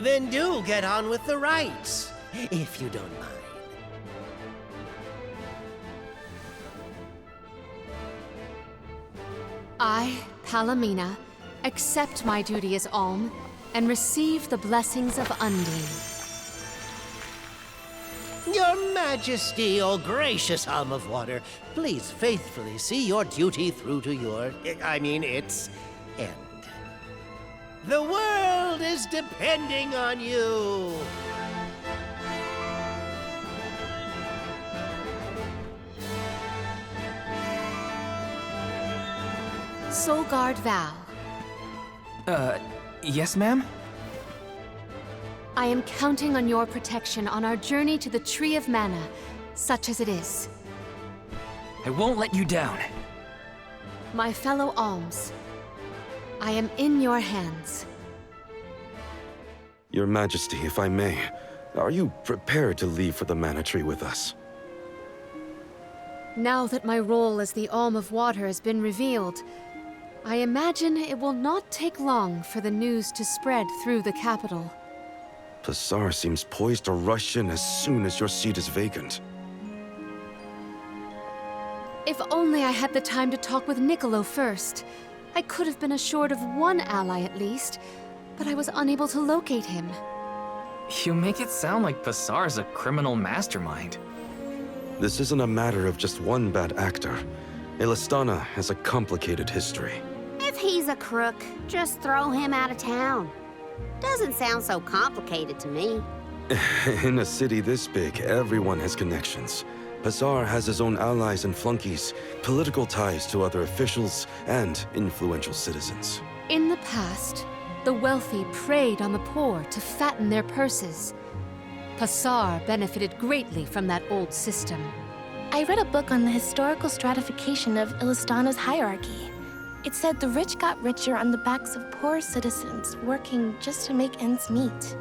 Then do get on with the rites, if you don't mind. I, Palamina, accept my duty as alm and receive the blessings of Undine. Your Majesty, O gracious Alm of Water, please faithfully see your duty through to its end. The world is depending on you. Soulguard vow. Yes, ma'am? I am counting on your protection on our journey to the Tree of Mana, such as it is. I won't let you down. My fellow alms, I am in your hands. Your Majesty, if I may, are you prepared to leave for the Mana Tree with us? Now that my role as the Alm of Water has been revealed, I imagine it will not take long for the news to spread through the capital. Pasar seems poised to rush in as soon as your seat is vacant. If only I had the time to talk with Niccolo first. I could have been assured of one ally at least, but I was unable to locate him. You make it sound like Pasar's a criminal mastermind. This isn't a matter of just one bad actor. Elisana has a complicated history. If he's a crook, just throw him out of town. Doesn't sound so complicated to me. In a city this big, everyone has connections. Pasar has his own allies and flunkies, political ties to other officials, and influential citizens. In the past, the wealthy preyed on the poor to fatten their purses. Pasar benefited greatly from that old system. I read a book on the historical stratification of Elisana's hierarchy. It said the rich got richer on the backs of poor citizens working just to make ends meet.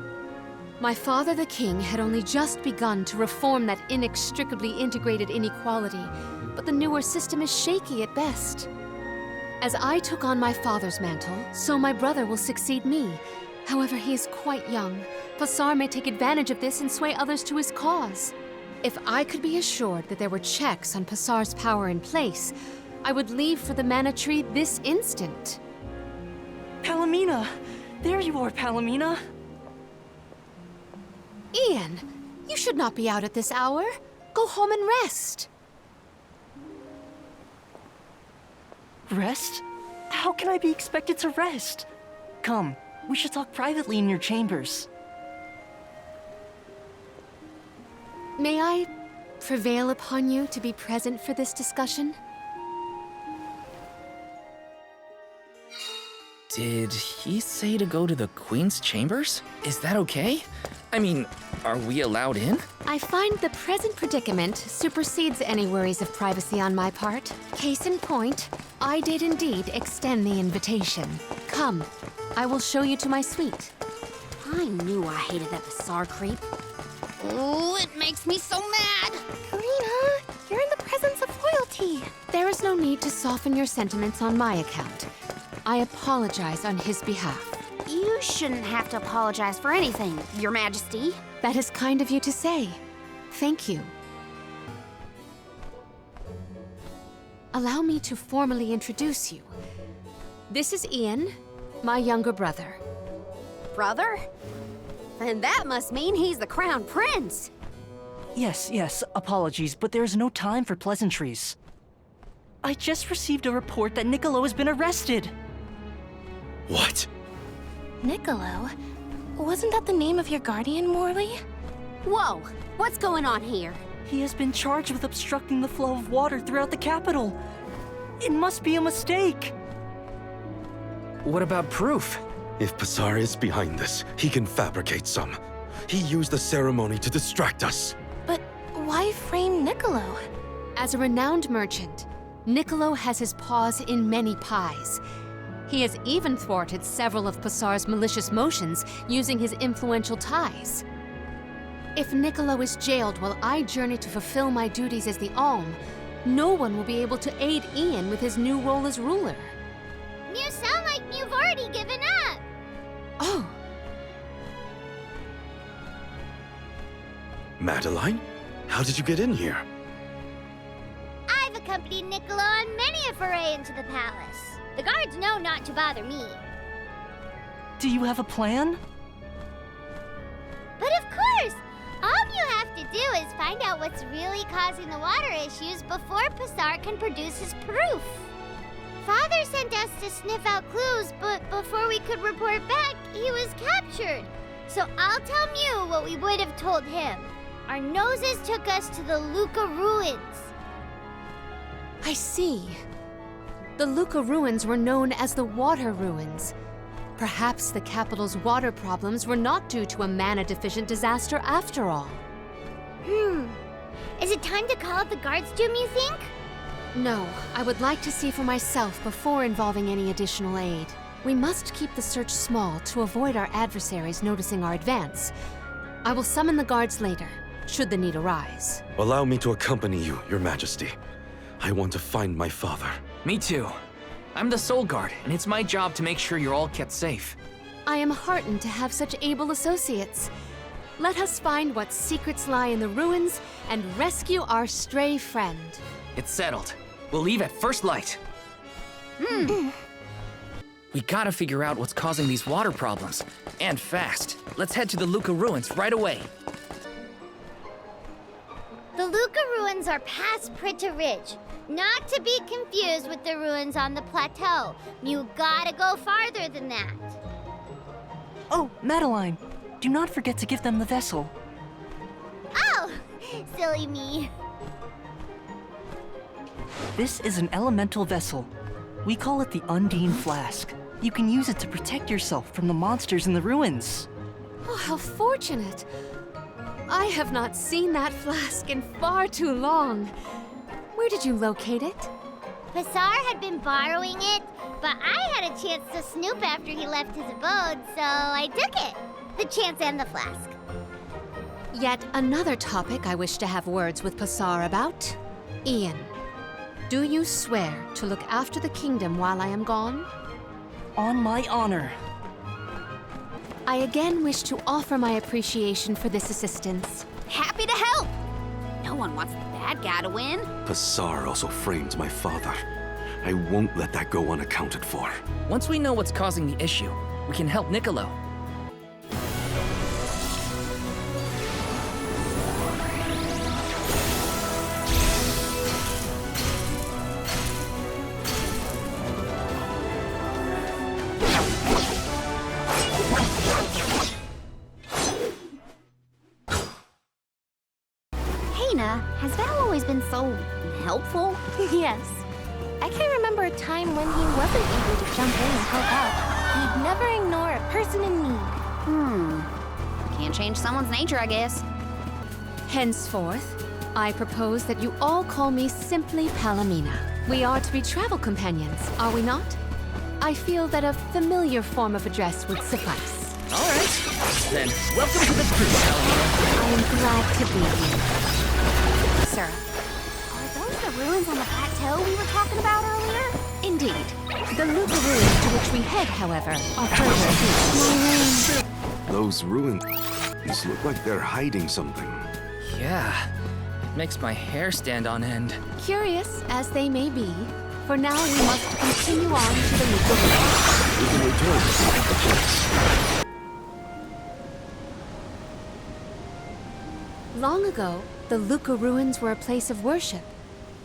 My father, the king, had only just begun to reform that inextricably integrated inequality, but the newer system is shaky at best. As I took on my father's mantle, so my brother will succeed me. However, he is quite young. Pasar may take advantage of this and sway others to his cause. If I could be assured that there were checks on Pasar's power in place, I would leave for the Mana Tree this instant. Palamina! There you are, Palamina! Ian, you should not be out at this hour. Go home and rest. Rest? How can I be expected to rest? Come, we should talk privately in your chambers. May I prevail upon you to be present for this discussion? Did he say to go to the Queen's chambers? Is that okay? I mean, are we allowed in? I find the present predicament supersedes any worries of privacy on my part. Case in point, I did indeed extend the invitation. Come, I will show you to my suite. I knew I hated that Pasar creep. Oh, it makes me so mad! Careena, you're in the presence of royalty. There is no need to soften your sentiments on my account. I apologize on his behalf. You shouldn't have to apologize for anything, Your Majesty. That is kind of you to say. Thank you. Allow me to formally introduce you. This is Ian, my younger brother. Brother? Then that must mean he's the crown prince. Yes, apologies, but there's no time for pleasantries. I just received a report that Niccolo has been arrested. What? Niccolo? Wasn't that the name of your guardian, Morley? Whoa, what's going on here? He has been charged with obstructing the flow of water throughout the capital. It must be a mistake. What about proof? If Pasar is behind this, he can fabricate some. He used the ceremony to distract us. But why frame Niccolo? As a renowned merchant, Niccolo has his paws in many pies. He has even thwarted several of Pasar's malicious motions using his influential ties. If Niccolo is jailed while I journey to fulfill my duties as the Alm, no one will be able to aid Ian with his new role as ruler. You sound like you've already given up. Oh. Madeline? How did you get in here? I've accompanied Niccolo on many a foray into the palace. The guards know not to bother me. Do you have a plan? But of course! All you have to do is find out what's really causing the water issues before Pasar can produce his proof. Father sent us to sniff out clues, but before we could report back, he was captured. So I'll tell Mew what we would have told him. Our noses took us to the Luca ruins. I see. The Luca ruins were known as the Water Ruins. Perhaps the capital's water problems were not due to a mana-deficient disaster after all. Is it time to call up the guards, Doom, you think? No, I would like to see for myself before involving any additional aid. We must keep the search small to avoid our adversaries noticing our advance. I will summon the guards later, should the need arise. Allow me to accompany you, Your Majesty. I want to find my father. Me too. I'm the Soul Guard, and it's my job to make sure you're all kept safe. I am heartened to have such able associates. Let us find what secrets lie in the ruins and rescue our stray friend. It's settled. We'll leave at first light. We gotta figure out what's causing these water problems. And fast. Let's head to the Luca ruins right away. The Luca ruins are past Prita Ridge. Not to be confused with the ruins on the plateau. You gotta go farther than that. Oh, Madeline, do not forget to give them the vessel. Oh, silly me. This is an elemental vessel. We call it the Undine Flask. You can use it to protect yourself from the monsters in the ruins. Oh, how fortunate. I have not seen that flask in far too long. Where did you locate it? Pasar had been borrowing it, but I had a chance to snoop after he left his abode, so I took it. The chance and the flask. Yet another topic I wish to have words with Pasar about. Ian, do you swear to look after the kingdom while I am gone? On my honor. I again wish to offer my appreciation for this assistance. Happy to help! No one wants the bad guy to win. Pasar also framed my father. I won't let that go unaccounted for. Once we know what's causing the issue, we can help Niccolo. Hina, has Val always been so helpful? Yes. I can't remember a time when he wasn't eager to jump in and help out. He'd never ignore a person in need. Can't change someone's nature, I guess. Henceforth, I propose that you all call me simply Palamina. We are to be travel companions, are we not? I feel that a familiar form of address would suffice. All right. Then, welcome to the crew, Palamina. I am glad to be here. Sir, are those the ruins on the plateau we were talking about earlier? Indeed. The Luca ruins to which we head, however, are further east. Those ruins look like they're hiding something. Yeah, it makes my hair stand on end. Curious as they may be, for now we must continue on to the Luca ruins. We can return to the place. Long ago, the Luca ruins were a place of worship.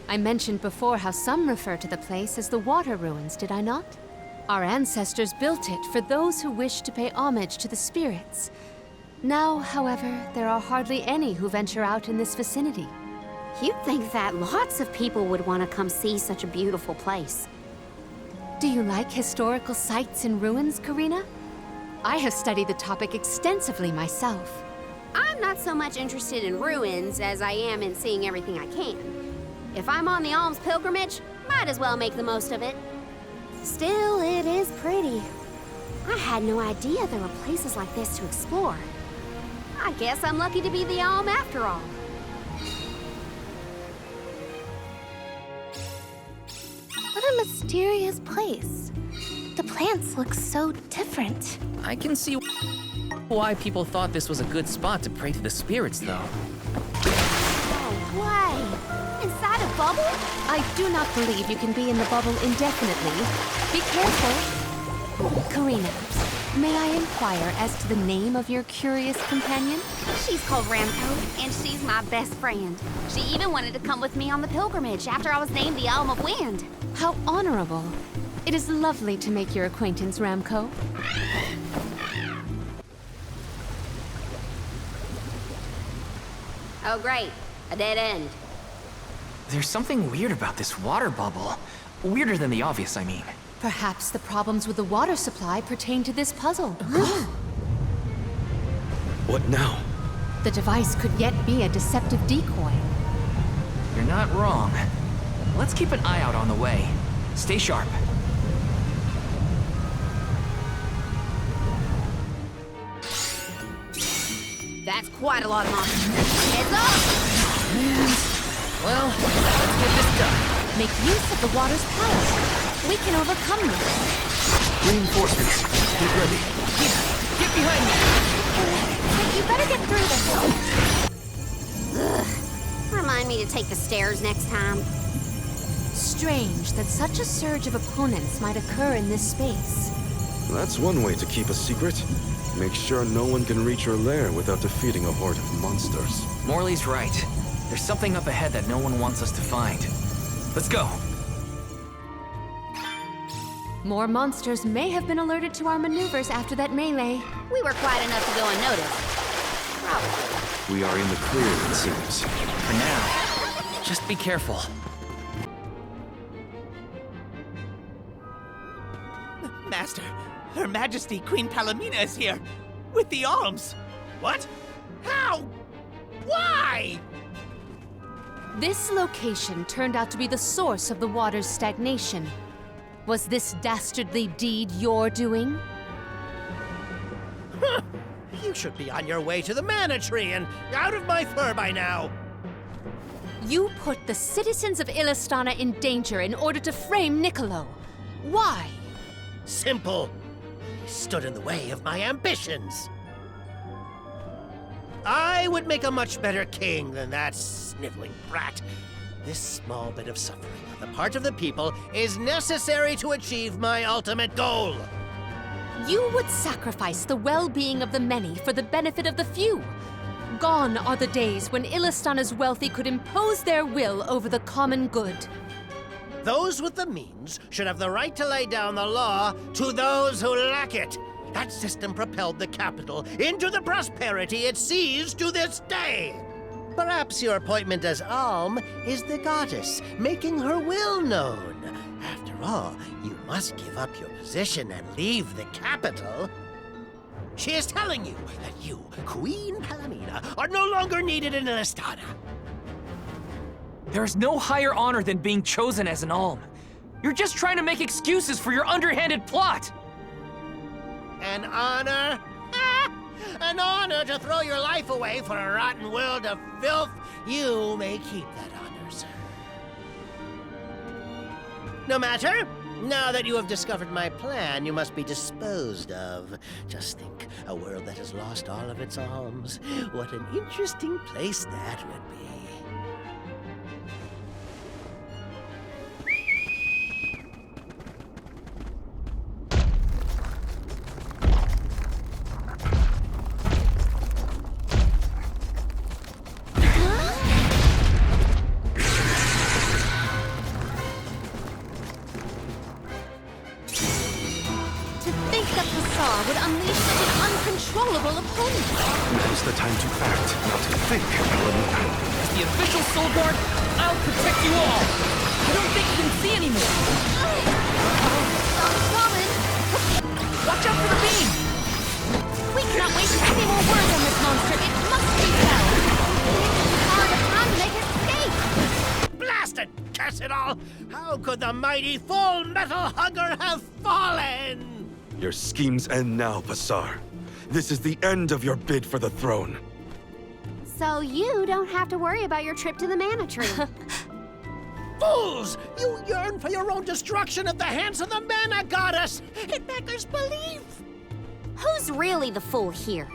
I mentioned before how some refer to the place as the Water Ruins, did I not? Our ancestors built it for those who wished to pay homage to the spirits. Now, however, there are hardly any who venture out in this vicinity. You'd think that lots of people would want to come see such a beautiful place. Do you like historical sites and ruins, Careena? I have studied the topic extensively myself. I'm not so much interested in ruins as I am in seeing everything I can. If I'm on the Alm's pilgrimage, might as well make the most of it. Still, it is pretty. I had no idea there were places like this to explore. I guess I'm lucky to be the Alm after all. What a mysterious place. The plants look so different. I can see why people thought this was a good spot to pray to the spirits, though. No way! Inside a bubble? I do not believe you can be in the bubble indefinitely. Be careful. Careena, may I inquire as to the name of your curious companion? She's called Ramco, and she's my best friend. She even wanted to come with me on the pilgrimage after I was named the Alm of Wind. How honorable. It is lovely to make your acquaintance, Ramco. Oh, great. A dead end. There's something weird about this water bubble. Weirder than the obvious, I mean. Perhaps the problems with the water supply pertain to this puzzle. What now? The device could yet be a deceptive decoy. You're not wrong. Let's keep an eye out on the way. Stay sharp. That's quite a lot of monsters. Heads up! Man. Well, let's get this done. Make use of the water's power. We can overcome them. Reinforcements. Get ready. Get behind me! You better get through this. Ugh. Remind me to take the stairs next time. Strange that such a surge of opponents might occur in this space. That's one way to keep a secret. Make sure no one can reach your lair without defeating a horde of monsters. Morley's right. There's something up ahead that no one wants us to find. Let's go. More monsters may have been alerted to our maneuvers after that melee. We were quiet enough to go unnoticed. Probably. We are in the clear, it seems. For now, just be careful. Master, Her Majesty Queen Palamina is here, with the alms. What? How? Why? This location turned out to be the source of the water's stagnation. Was this dastardly deed your doing? Huh. You should be on your way to the mana tree and out of my fur by now. You put the citizens of Elisana in danger in order to frame Niccolo. Why? Simple. He stood in the way of my ambitions. I would make a much better king than that sniveling brat. This small bit of suffering on the part of the people is necessary to achieve my ultimate goal. You would sacrifice the well-being of the many for the benefit of the few. Gone are the days when Elisana's wealthy could impose their will over the common good. Those with the means should have the right to lay down the law to those who lack it. That system propelled the capital into the prosperity it sees to this day. Perhaps your appointment as Alm is the goddess, making her will known. After all, you must give up your position and leave the capital. She is telling you that you, Queen Palamina, are no longer needed in Elisana. There is no higher honor than being chosen as an Alm. You're just trying to make excuses for your underhanded plot. An honor? An honor to throw your life away for a rotten world of filth? You may keep that honor, sir. No matter. Now that you have discovered my plan, you must be disposed of. Just think, a world that has lost all of its alms. What an interesting place that would be. Would unleash such an uncontrollable opponent. Now's the time to act, not to think, Palamina. As the official soul guard, I'll protect you all. I don't think you can see anymore. Coming. Watch out for the beam. We cannot waste any more words on this monster. It must be felled. Hard time to make escape. Blast it! Curse it all! How could the mighty full metal hugger have fallen? Your schemes end now, Pasar. This is the end of your bid for the throne. So you don't have to worry about your trip to the mana tree. Fools! You yearn for your own destruction at the hands of the mana goddess! It beggars belief! Who's really the fool here?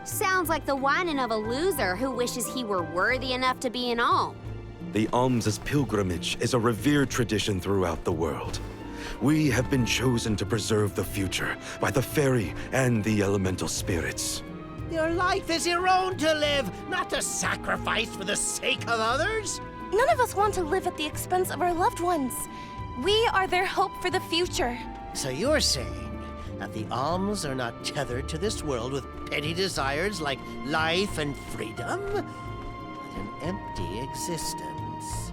Sounds like the whining of a loser who wishes he were worthy enough to be an Alm. The alms' pilgrimage is a revered tradition throughout the world. We have been chosen to preserve the future by the fairy and the elemental spirits. Your life is your own to live, not to sacrifice for the sake of others. None of us want to live at the expense of our loved ones. We are their hope for the future. So you're saying that the alms are not tethered to this world with petty desires like life and freedom, but an empty existence.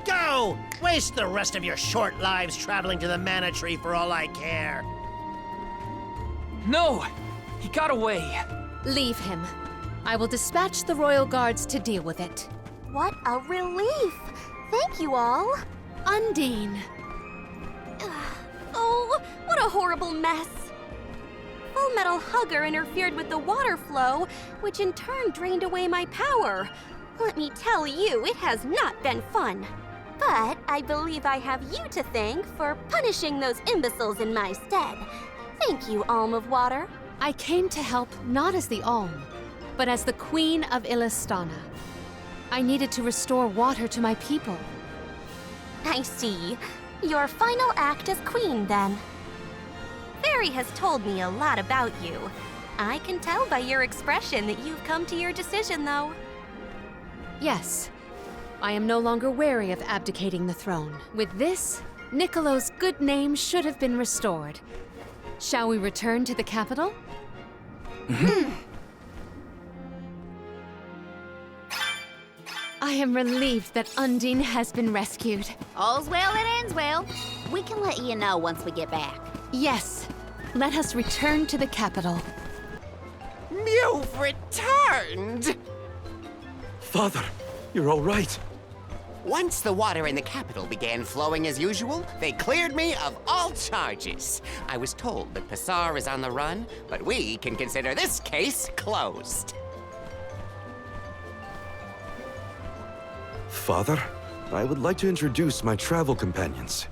Go! Waste the rest of your short lives traveling to the mana tree for all I care. No! He got away. Leave him. I will dispatch the royal guards to deal with it. What a relief! Thank you all. Undine. Oh, what a horrible mess. Full Metal Hugger interfered with the water flow, which in turn drained away my power. Let me tell you, it has not been fun. But I believe I have you to thank for punishing those imbeciles in my stead. Thank you, Alm of Water. I came to help not as the Alm, but as the Queen of Elisana. I needed to restore water to my people. I see. Your final act as queen, then. Fairy has told me a lot about you. I can tell by your expression that you've come to your decision, though. Yes. I am no longer wary of abdicating the throne. With this, Niccolo's good name should have been restored. Shall we return to the capital? I am relieved that Undine has been rescued. All's well that ends well. We can let you know once we get back. Yes. Let us return to the capital. You've returned! Father, you're all right. Once the water in the capital began flowing as usual, they cleared me of all charges. I was told that Pasar is on the run, but we can consider this case closed. Father, I would like to introduce my travel companions.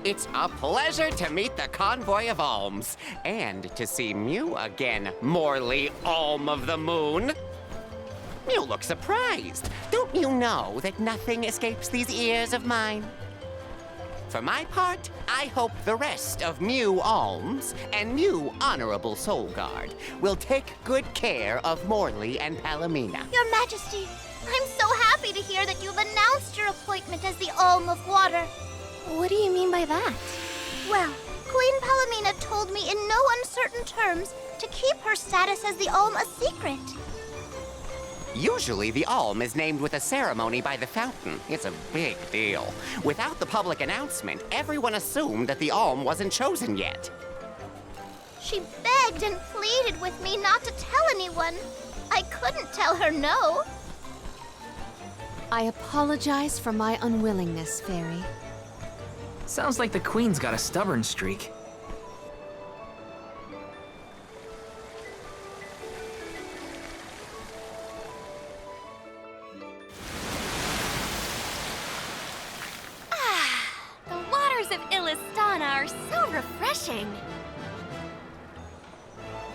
It's a pleasure to meet the convoy of alms, and to see Mew again, Morley, Alm of the Moon. You look surprised. Don't you know that nothing escapes these ears of mine? For my part, I hope the rest of Mew Alms and Mew Honorable Soul Guard will take good care of Morley and Palamina. Your Majesty, I'm so happy to hear that you've announced your appointment as the Alm of Water. What do you mean by that? Well, Queen Palamina told me in no uncertain terms to keep her status as the Alm a secret. Usually, the Alm is named with a ceremony by the fountain. It's a big deal. Without the public announcement, everyone assumed that the Alm wasn't chosen yet. She begged and pleaded with me not to tell anyone. I couldn't tell her no. I apologize for my unwillingness, Fairy. Sounds like the Queen's got a stubborn streak. The waters of Elisana are so refreshing.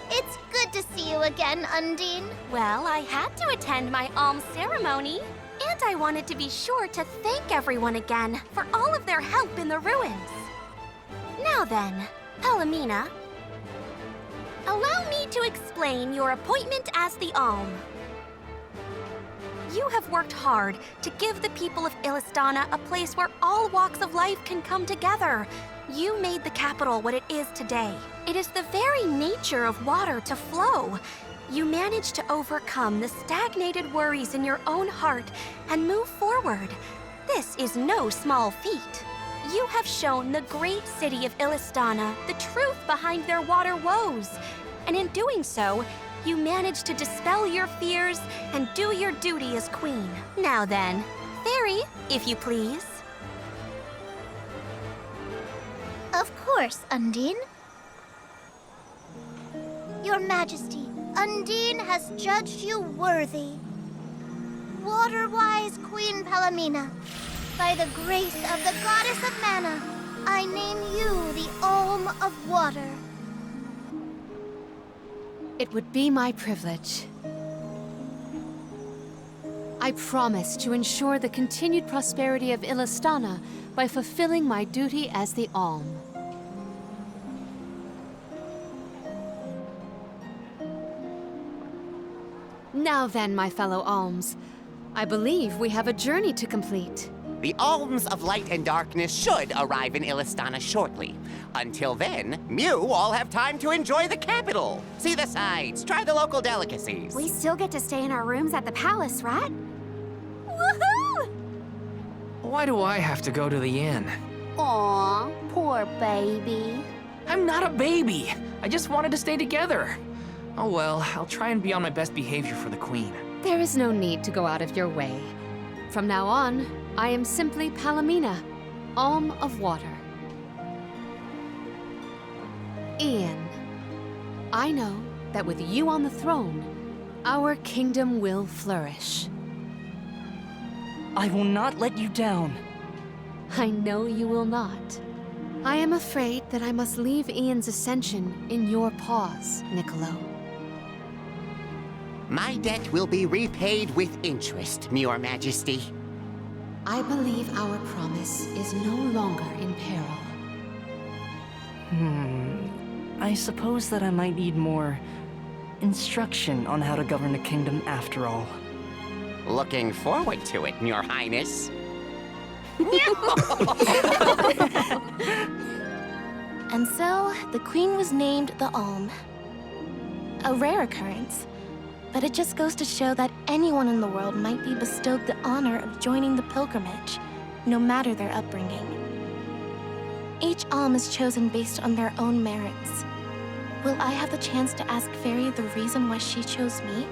It's good to see you again, Undine. Well, I had to attend my alms ceremony. And I wanted to be sure to thank everyone again for all of their help in the ruins. Now then, Palamina, allow me to explain your appointment as the Alm. You have worked hard to give the people of Elisana a place where all walks of life can come together. You made the capital what it is today. It is the very nature of water to flow. You managed to overcome the stagnated worries in your own heart and move forward. This is no small feat. You have shown the great city of Elisana the truth behind their water woes. And in doing so, you managed to dispel your fears and do your duty as queen. Now then, Fairy, if you please. Of course, Undine. Your Majesty, Undine has judged you worthy. Water-wise Queen Palamina, by the grace of the Goddess of Mana, I name you the Alm of Water. It would be my privilege. I promise to ensure the continued prosperity of Elisana by fulfilling my duty as the Alm. Now then, my fellow alms, I believe we have a journey to complete. The Alms of Light and Darkness should arrive in Elisana shortly. Until then, Mew all have time to enjoy the capital. See the sights, try the local delicacies. We still get to stay in our rooms at the palace, right? Woohoo! Why do I have to go to the inn? Aw, poor baby. I'm not a baby. I just wanted to stay together. Oh well, I'll try and be on my best behavior for the Queen. There is no need to go out of your way. From now on, I am simply Palamina, Alm of Water. Ian, I know that with you on the throne, our kingdom will flourish. I will not let you down. I know you will not. I am afraid that I must leave Ian's ascension in your paws, Niccolo. My debt will be repaid with interest, Your Majesty. I believe our promise is no longer in peril. I suppose that I might need more instruction on how to govern a kingdom after all. Looking forward to it, Your Highness. And so, the queen was named the Alm. A rare occurrence, but it just goes to show that anyone in the world might be bestowed the honor of joining the pilgrimage, no matter their upbringing. Each Alm is chosen based on their own merits, will I have the chance to ask Fairy the reason why she chose me?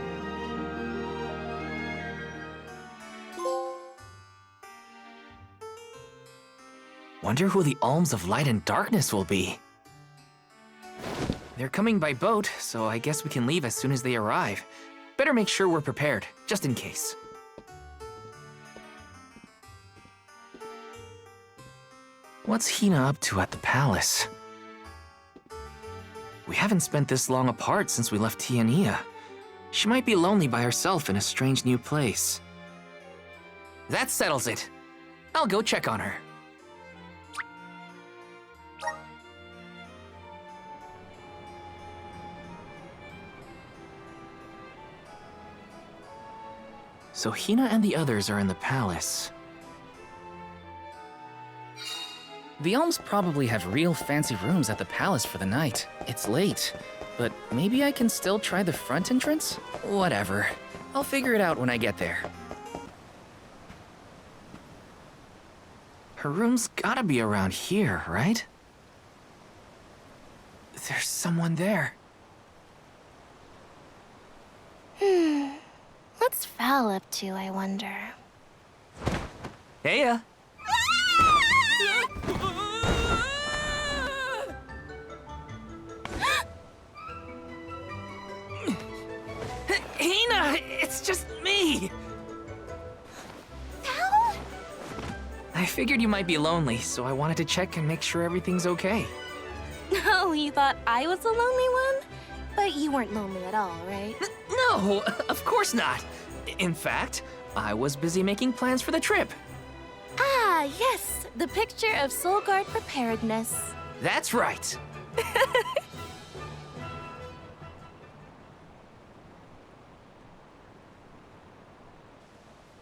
Wonder who the Alms of Light and Darkness will be. They're coming by boat, so I guess we can leave as soon as they arrive. Better make sure we're prepared, just in case. What's Hina up to at the palace? We haven't spent this long apart since we left Tiania. She might be lonely by herself in a strange new place. That settles it. I'll go check on her. So Hina and the others are in the palace. The Alms probably have real fancy rooms at the palace for the night. It's late, but maybe I can still try the front entrance? Whatever. I'll figure it out when I get there. Her room's gotta be around here, right? There's someone there. What's Val up to, I wonder? Heya! Hina! It's just me! Val? I figured you might be lonely, so I wanted to check and make sure everything's okay. Oh, you thought I was the lonely one? But you weren't lonely at all, right? No, of course not. In fact, I was busy making plans for the trip. Ah, yes, the picture of Soul Guard preparedness. That's right.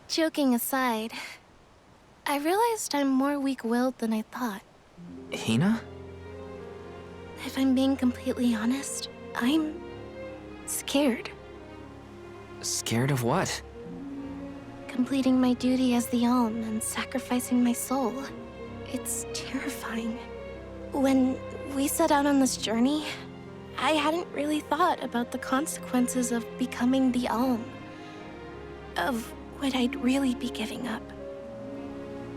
Joking aside, I realized I'm more weak-willed than I thought. Hina? If I'm being completely honest, I'm scared. Scared of what? Completing my duty as the Alm and sacrificing my soul. It's terrifying. When we set out on this journey, I hadn't really thought about the consequences of becoming the Alm. Of what I'd really be giving up.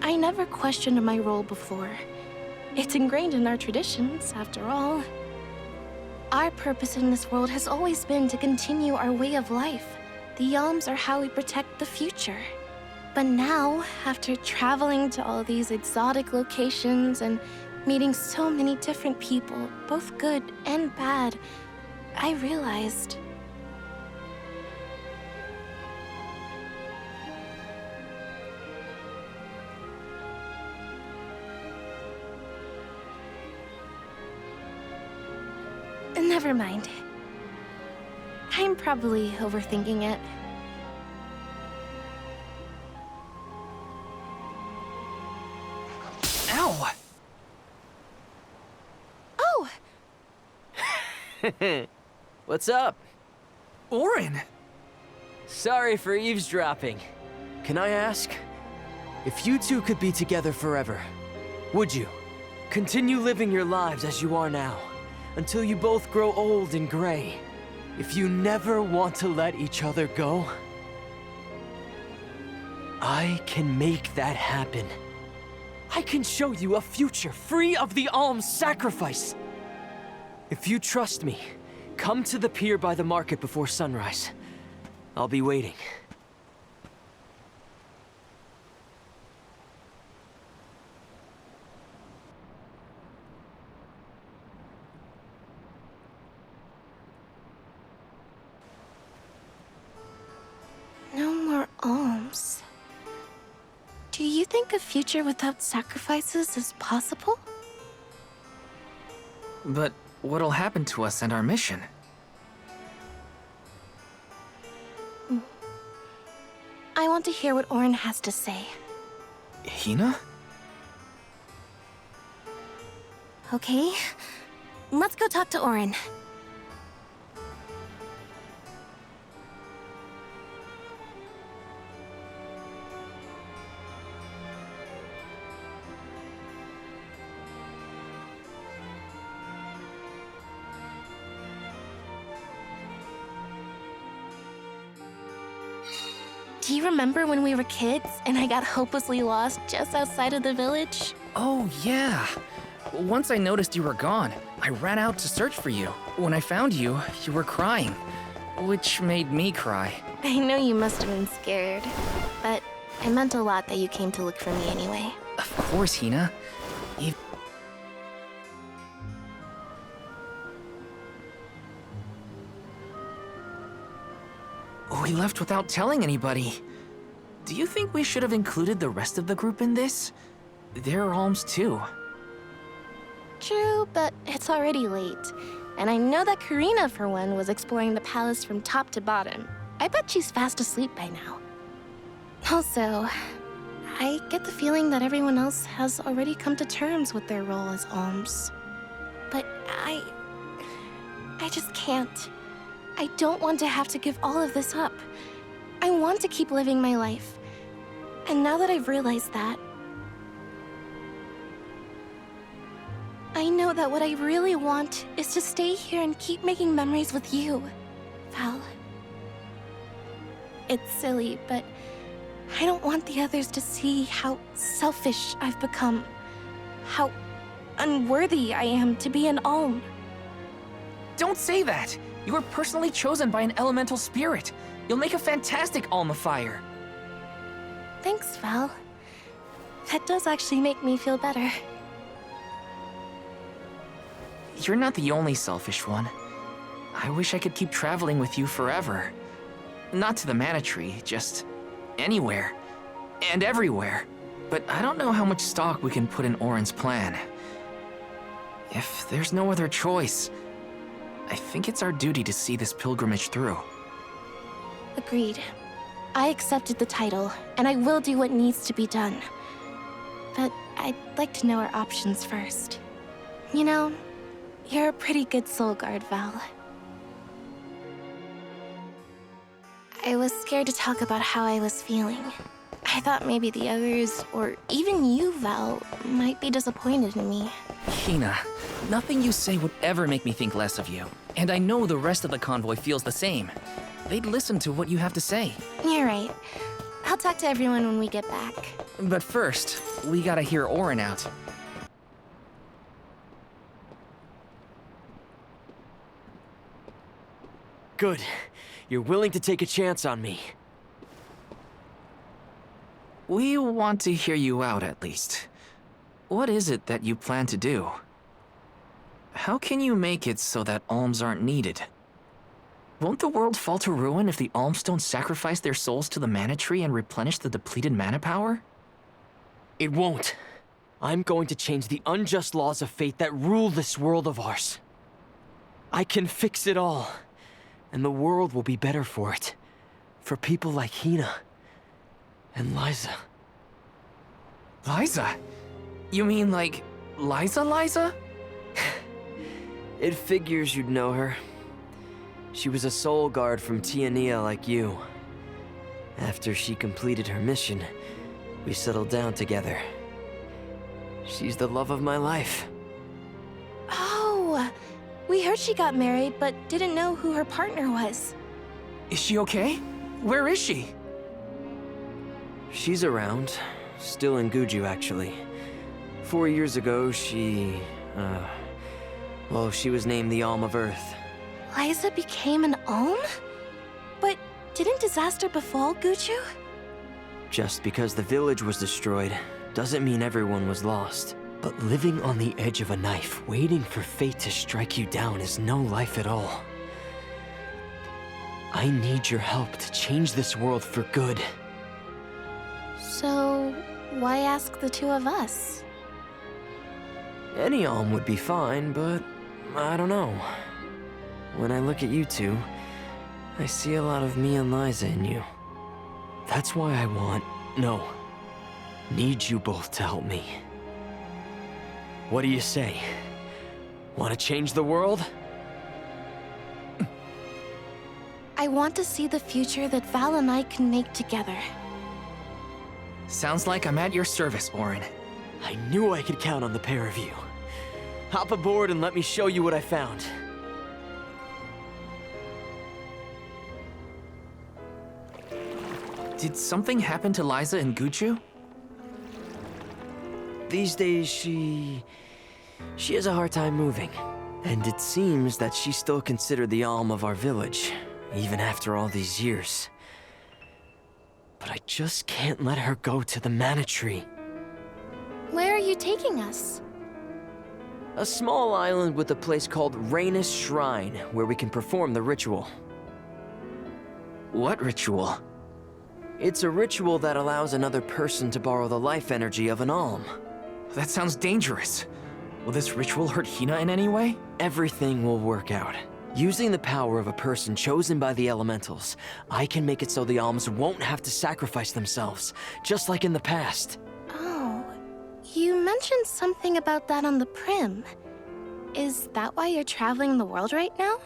I never questioned my role before. It's ingrained in our traditions, after all. Our purpose in this world has always been to continue our way of life. The Alms are how we protect the future. But now, after traveling to all these exotic locations and meeting so many different people, both good and bad, I realized... Never mind. I'm probably overthinking it. Ow! Oh! What's up? Orin! Sorry for eavesdropping. Can I ask? If you two could be together forever, would you? Continue living your lives as you are now, until you both grow old and gray. If you never want to let each other go, I can make that happen. I can show you a future free of the Alm's sacrifice. If you trust me, come to the pier by the market before sunrise. I'll be waiting. No more alms. Do you think a future without sacrifices is possible? But what'll happen to us and our mission? I want to hear what Orin has to say. Hina? Okay, let's go talk to Orin. Do you remember when we were kids and I got hopelessly lost just outside of the village? Oh, yeah. Once I noticed you were gone, I ran out to search for you. When I found you, you were crying, which made me cry. I know you must have been scared, but it meant a lot that you came to look for me anyway. Of course, Hina. We left without telling anybody. Do you think we should have included the rest of the group in this? They're alms too. True, but it's already late. And I know that Careena, for one, was exploring the palace from top to bottom. I bet she's fast asleep by now. Also, I get the feeling that everyone else has already come to terms with their role as alms. But I just can't. I don't want to have to give all of this up. I want to keep living my life. And now that I've realized that, I know that what I really want is to stay here and keep making memories with you, Val. It's silly, but I don't want the others to see how selfish I've become. How unworthy I am to be an Alm. Don't say that! You were personally chosen by an elemental spirit. You'll make a fantastic Alm of Fire. Thanks, Val. That does actually make me feel better. You're not the only selfish one. I wish I could keep traveling with you forever. Not to the Mana Tree, just anywhere. And everywhere. But I don't know how much stock we can put in Orin's plan. If there's no other choice, I think it's our duty to see this pilgrimage through. Agreed. I accepted the title, and I will do what needs to be done. But I'd like to know our options first. You know, you're a pretty good soul guard, Val. I was scared to talk about how I was feeling. I thought maybe the others, or even you, Val, might be disappointed in me. Hina, nothing you say would ever make me think less of you. And I know the rest of the convoy feels the same. They'd listen to what you have to say. You're right. I'll talk to everyone when we get back. But first, we gotta hear Orin out. Good. You're willing to take a chance on me. We want to hear you out, at least. What is it that you plan to do? How can you make it so that alms aren't needed? Won't the world fall to ruin if the alms don't sacrifice their souls to the Mana Tree and replenish the depleted mana power? It won't. I'm going to change the unjust laws of fate that rule this world of ours. I can fix it all, and the world will be better for it. For people like Hina and Liza. Liza? You mean like Liza? It figures you'd know her. She was a soul guard from Tiania like you. After she completed her mission, we settled down together. She's the love of my life. Oh, we heard she got married, but didn't know who her partner was. Is she okay? Where is she? She's around. Still in Guju, actually. 4 years ago, she was named the Alm of Earth. Liza became an Alm? But didn't disaster befall Guju? Just because the village was destroyed doesn't mean everyone was lost. But living on the edge of a knife, waiting for fate to strike you down is no life at all. I need your help to change this world for good. So, why ask the two of us? Any Alm would be fine, but I don't know. When I look at you two, I see a lot of me and Liza in you. That's why I need you both to help me. What do you say? Want to change the world? I want to see the future that Val and I can make together. Sounds like I'm at your service, Orin. I knew I could count on the pair of you. Hop aboard and let me show you what I found. Did something happen to Liza and Guchu? These days, she has a hard time moving. And it seems that she's still considered the Alm of our village, even after all these years. But I just can't let her go to the Mana Tree. Where are you taking us? A small island with a place called Rhaenus Shrine, where we can perform the ritual. What ritual? It's a ritual that allows another person to borrow the life energy of an Alm. That sounds dangerous. Will this ritual hurt Hina in any way? Everything will work out. Using the power of a person chosen by the elementals, I can make it so the Alms won't have to sacrifice themselves, just like in the past. Oh, you mentioned something about that on the Prim. Is that why you're traveling the world right now?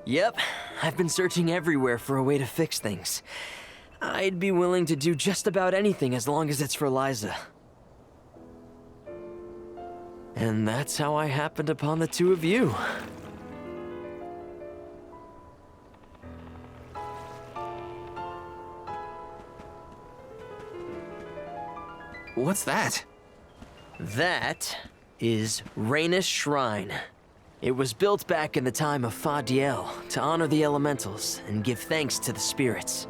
Yep, I've been searching everywhere for a way to fix things. I'd be willing to do just about anything as long as it's for Liza. And that's how I happened upon the two of you. What's that? That is Rhaenus Shrine. It was built back in the time of Fadiel to honor the elementals and give thanks to the spirits.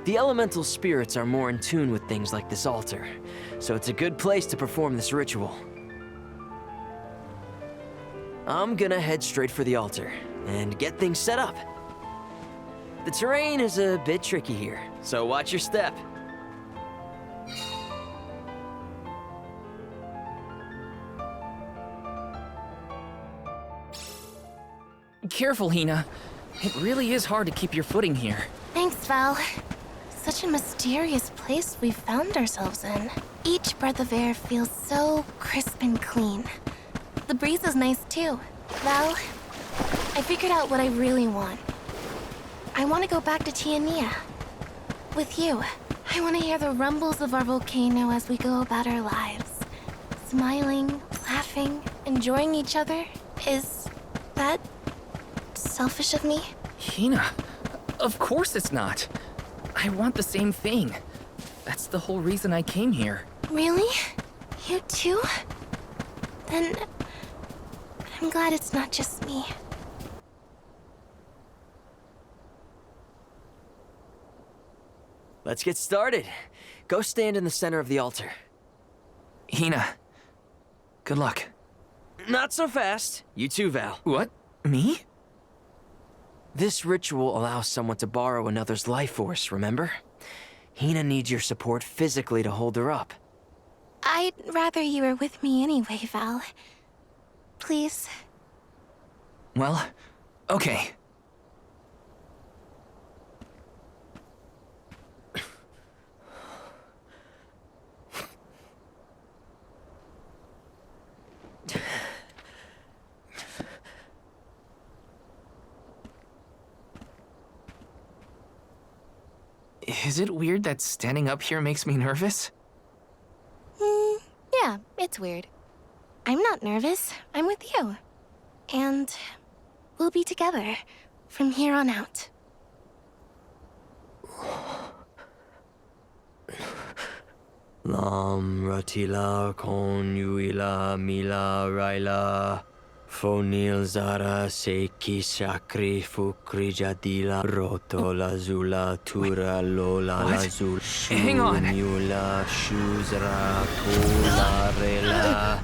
The elemental spirits are more in tune with things like this altar, so it's a good place to perform this ritual. I'm gonna head straight for the altar and get things set up. The terrain is a bit tricky here, so watch your step. Careful, Hina. It really is hard to keep your footing here. Thanks, Val. Such a mysterious place we found ourselves in. Each breath of air feels so crisp and clean. The breeze is nice too. Val, I figured out what I really want. I want to go back to Tiania. With you. I want to hear the rumbles of our volcano as we go about our lives. Smiling, laughing, enjoying each other. Is that selfish of me? Hina, of course it's not. I want the same thing. That's the whole reason I came here. Really? You too? Then I'm glad it's not just me. Let's get started. Go stand in the center of the altar. Hina, good luck. Not so fast. You too, Val. What? Me? This ritual allows someone to borrow another's life force, remember? Hina needs your support physically to hold her up. I'd rather you were with me anyway, Val. Please. Well, okay. Is it weird that standing up here makes me nervous? Yeah, it's weird. I'm not nervous. I'm with you. And we'll be together from here on out. Lam ratila konyuila mila raila fonil zara seki shakri fukri jadila roto lazula tura lola lazul Hang on. shula shuzra kula rela.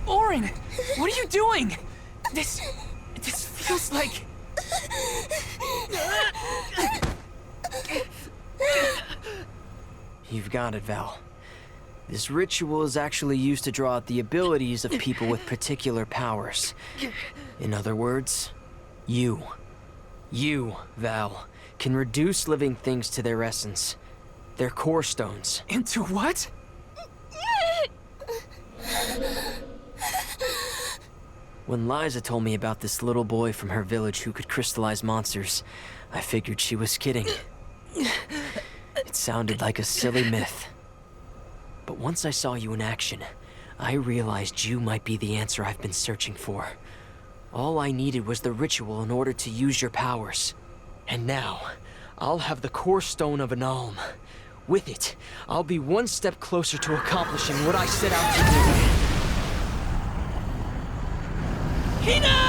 Orin, what are you doing? This feels like... You've got it, Val. This ritual is actually used to draw out the abilities of people with particular powers. In other words, you, Val, can reduce living things to their essence, their core stones. Into what? When Liza told me about this little boy from her village who could crystallize monsters, I figured she was kidding. It sounded like a silly myth. But once I saw you in action, I realized you might be the answer I've been searching for. All I needed was the ritual in order to use your powers. And now, I'll have the core stone of an Alm. With it, I'll be one step closer to accomplishing what I set out to do. Hina!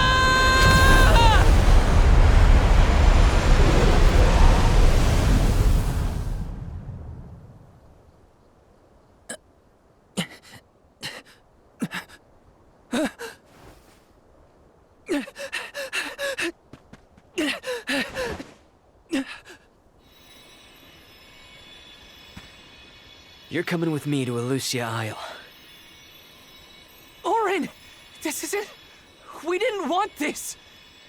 You're coming with me to Elusia Isle. Orin! This isn't... We didn't want this!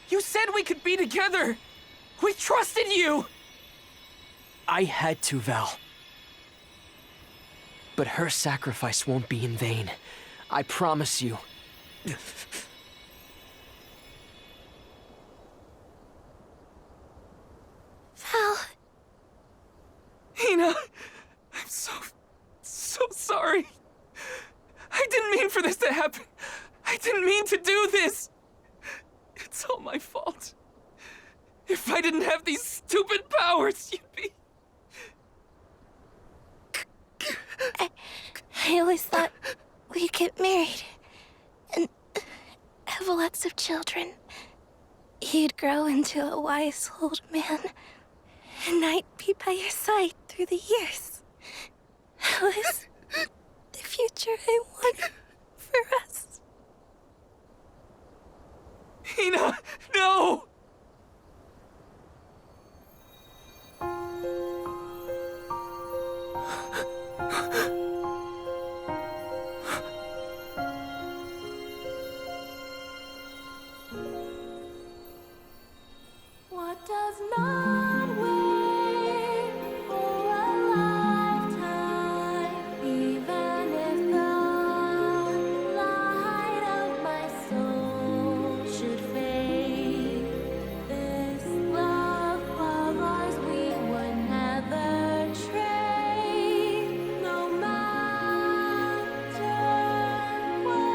You said we could be together! We trusted you! I had to, Val. But her sacrifice won't be in vain. I promise you. Val. Hina, I'm so sorry. I didn't mean for this to happen. I didn't mean to do this. It's all my fault. If I didn't have these stupid powers, you'd be... I always thought we'd get married and have lots of children. You'd grow into a wise old man, and I'd be by your side through the years. That was the future I wanted for us. Hina, no! What does not wait for a lifetime, even if the light of my soul should fade? This love of ours we would never trade, no matter what.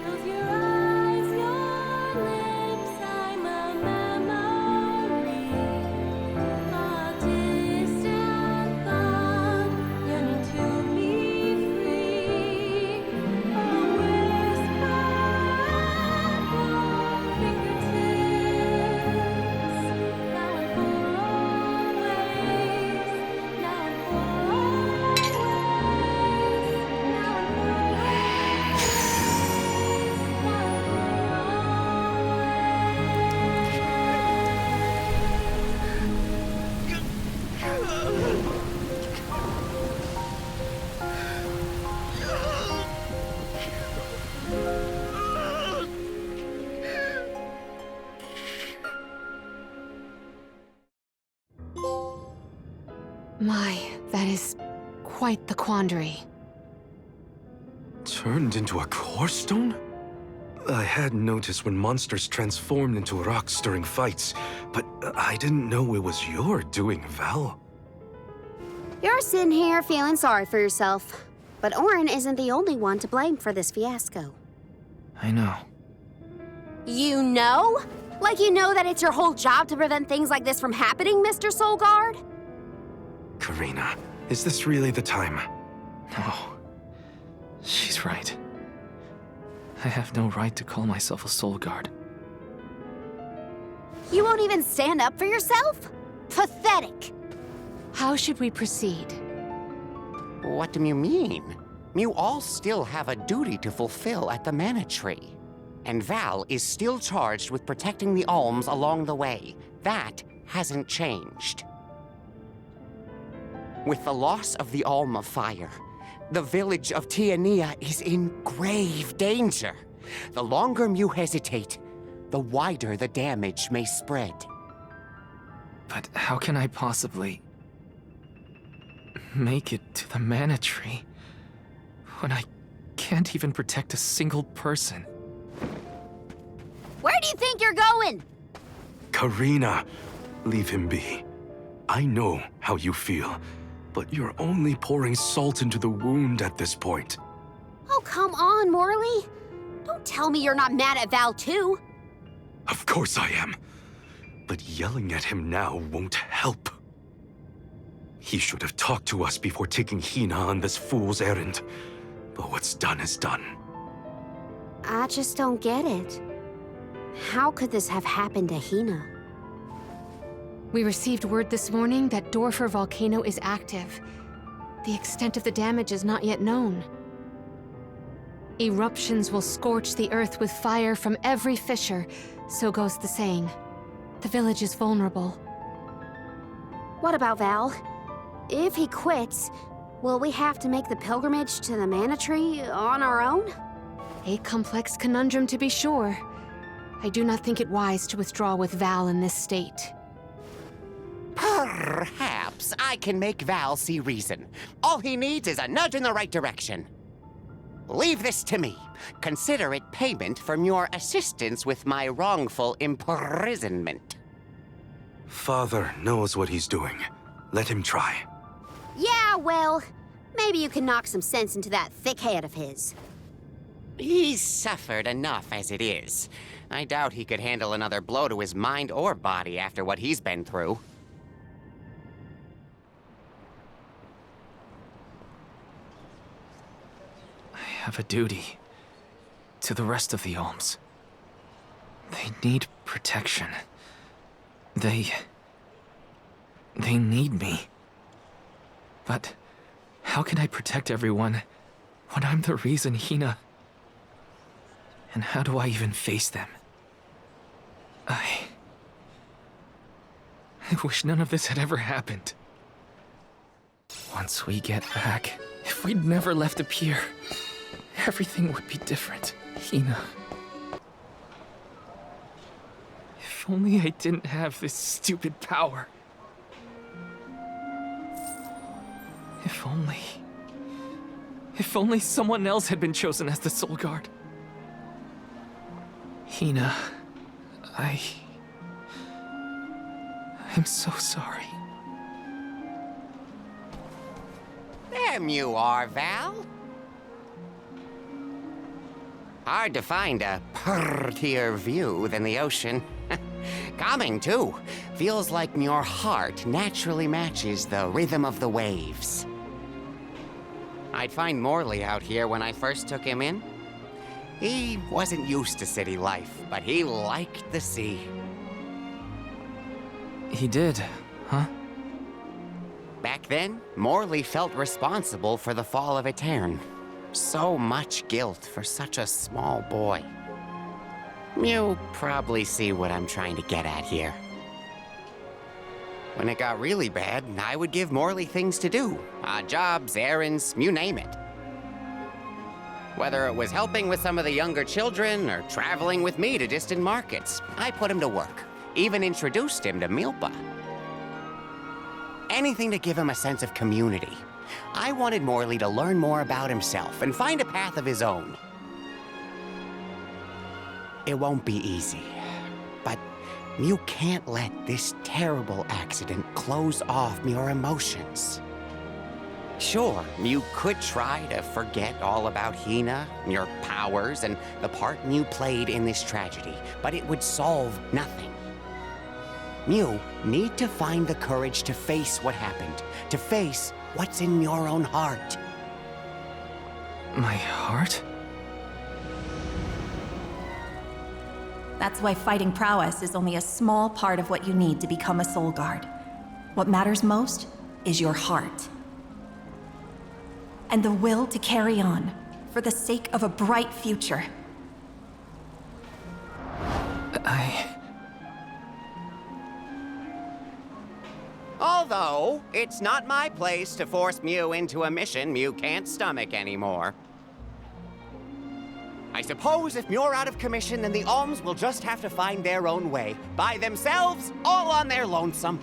Close your eyes, your lips, I'm a memory, a distant thought, yearning to be free, a whisper at your fingertips, now and for always, now and for always, now and for My, that is quite the quandary. Turned into a core stone? I had noticed when monsters transformed into rocks during fights, but I didn't know it was your doing, Val. You're sitting here feeling sorry for yourself. But Orin isn't the only one to blame for this fiasco. I know. You know? Like you know that it's your whole job to prevent things like this from happening, Mr. Soulguard? Careena, is this really the time? No. She's right. I have no right to call myself a soul guard. You won't even stand up for yourself? Pathetic! How should we proceed? What do you mean? You all still have a duty to fulfill at the Mana Tree. And Val is still charged with protecting the alms along the way. That hasn't changed. With the loss of the Alm of Fire, the village of Tiania is in grave danger. The longer you hesitate, the wider the damage may spread. But how can I possibly make it to the Mana Tree when I can't even protect a single person. Where do you think you're going? Careena, leave him be. I know how you feel, but you're only pouring salt into the wound at this point. Oh, come on, Morley. Don't tell me you're not mad at Val, too. Of course I am. But yelling at him now won't help. He should have talked to us before taking Hina on this fool's errand. But what's done is done. I just don't get it. How could this have happened to Hina? We received word this morning that Dorfer volcano is active. The extent of the damage is not yet known. Eruptions will scorch the earth with fire from every fissure, so goes the saying. The village is vulnerable. What about Val? If he quits, will we have to make the pilgrimage to the Mana Tree on our own? A complex conundrum to be sure. I do not think it wise to withdraw with Val in this state. Perhaps I can make Val see reason. All he needs is a nudge in the right direction. Leave this to me. Consider it payment from your assistance with my wrongful imprisonment. Father knows what he's doing. Let him try. Yeah, well, maybe you can knock some sense into that thick head of his. He's suffered enough as it is. I doubt he could handle another blow to his mind or body after what he's been through. I have a duty to the rest of the Alms. They need protection. They need me. But how can I protect everyone when I'm the reason Hina... And how do I even face them? I wish none of this had ever happened. Once we get back, if we'd never left the pier, everything would be different, Hina. If only I didn't have this stupid power. If only someone else had been chosen as the Soul Guard. Hina, I'm so sorry. There you are, Val. Hard to find a prettier view than the ocean. Calming, too. Feels like your heart naturally matches the rhythm of the waves. I'd find Morley out here when I first took him in. He wasn't used to city life, but he liked the sea. He did, huh? Back then, Morley felt responsible for the fall of Etan. So much guilt for such a small boy. You probably see what I'm trying to get at here. When it got really bad, I would give Morley things to do. Jobs, errands, you name it. Whether it was helping with some of the younger children or traveling with me to distant markets, I put him to work. Even introduced him to Milpa. Anything to give him a sense of community. I wanted Morley to learn more about himself and find a path of his own. It won't be easy, but you can't let this terrible accident close off your emotions. Sure, you could try to forget all about Hina, your powers, and the part you played in this tragedy, but it would solve nothing. You need to find the courage to face what happened, to face what's in your own heart. My heart? That's why fighting prowess is only a small part of what you need to become a Soul Guard. What matters most is your heart. And the will to carry on, for the sake of a bright future. Although, it's not my place to force Mew into a mission Mew can't stomach anymore. I suppose if Mew're out of commission, then the Alms will just have to find their own way. By themselves, all on their lonesome.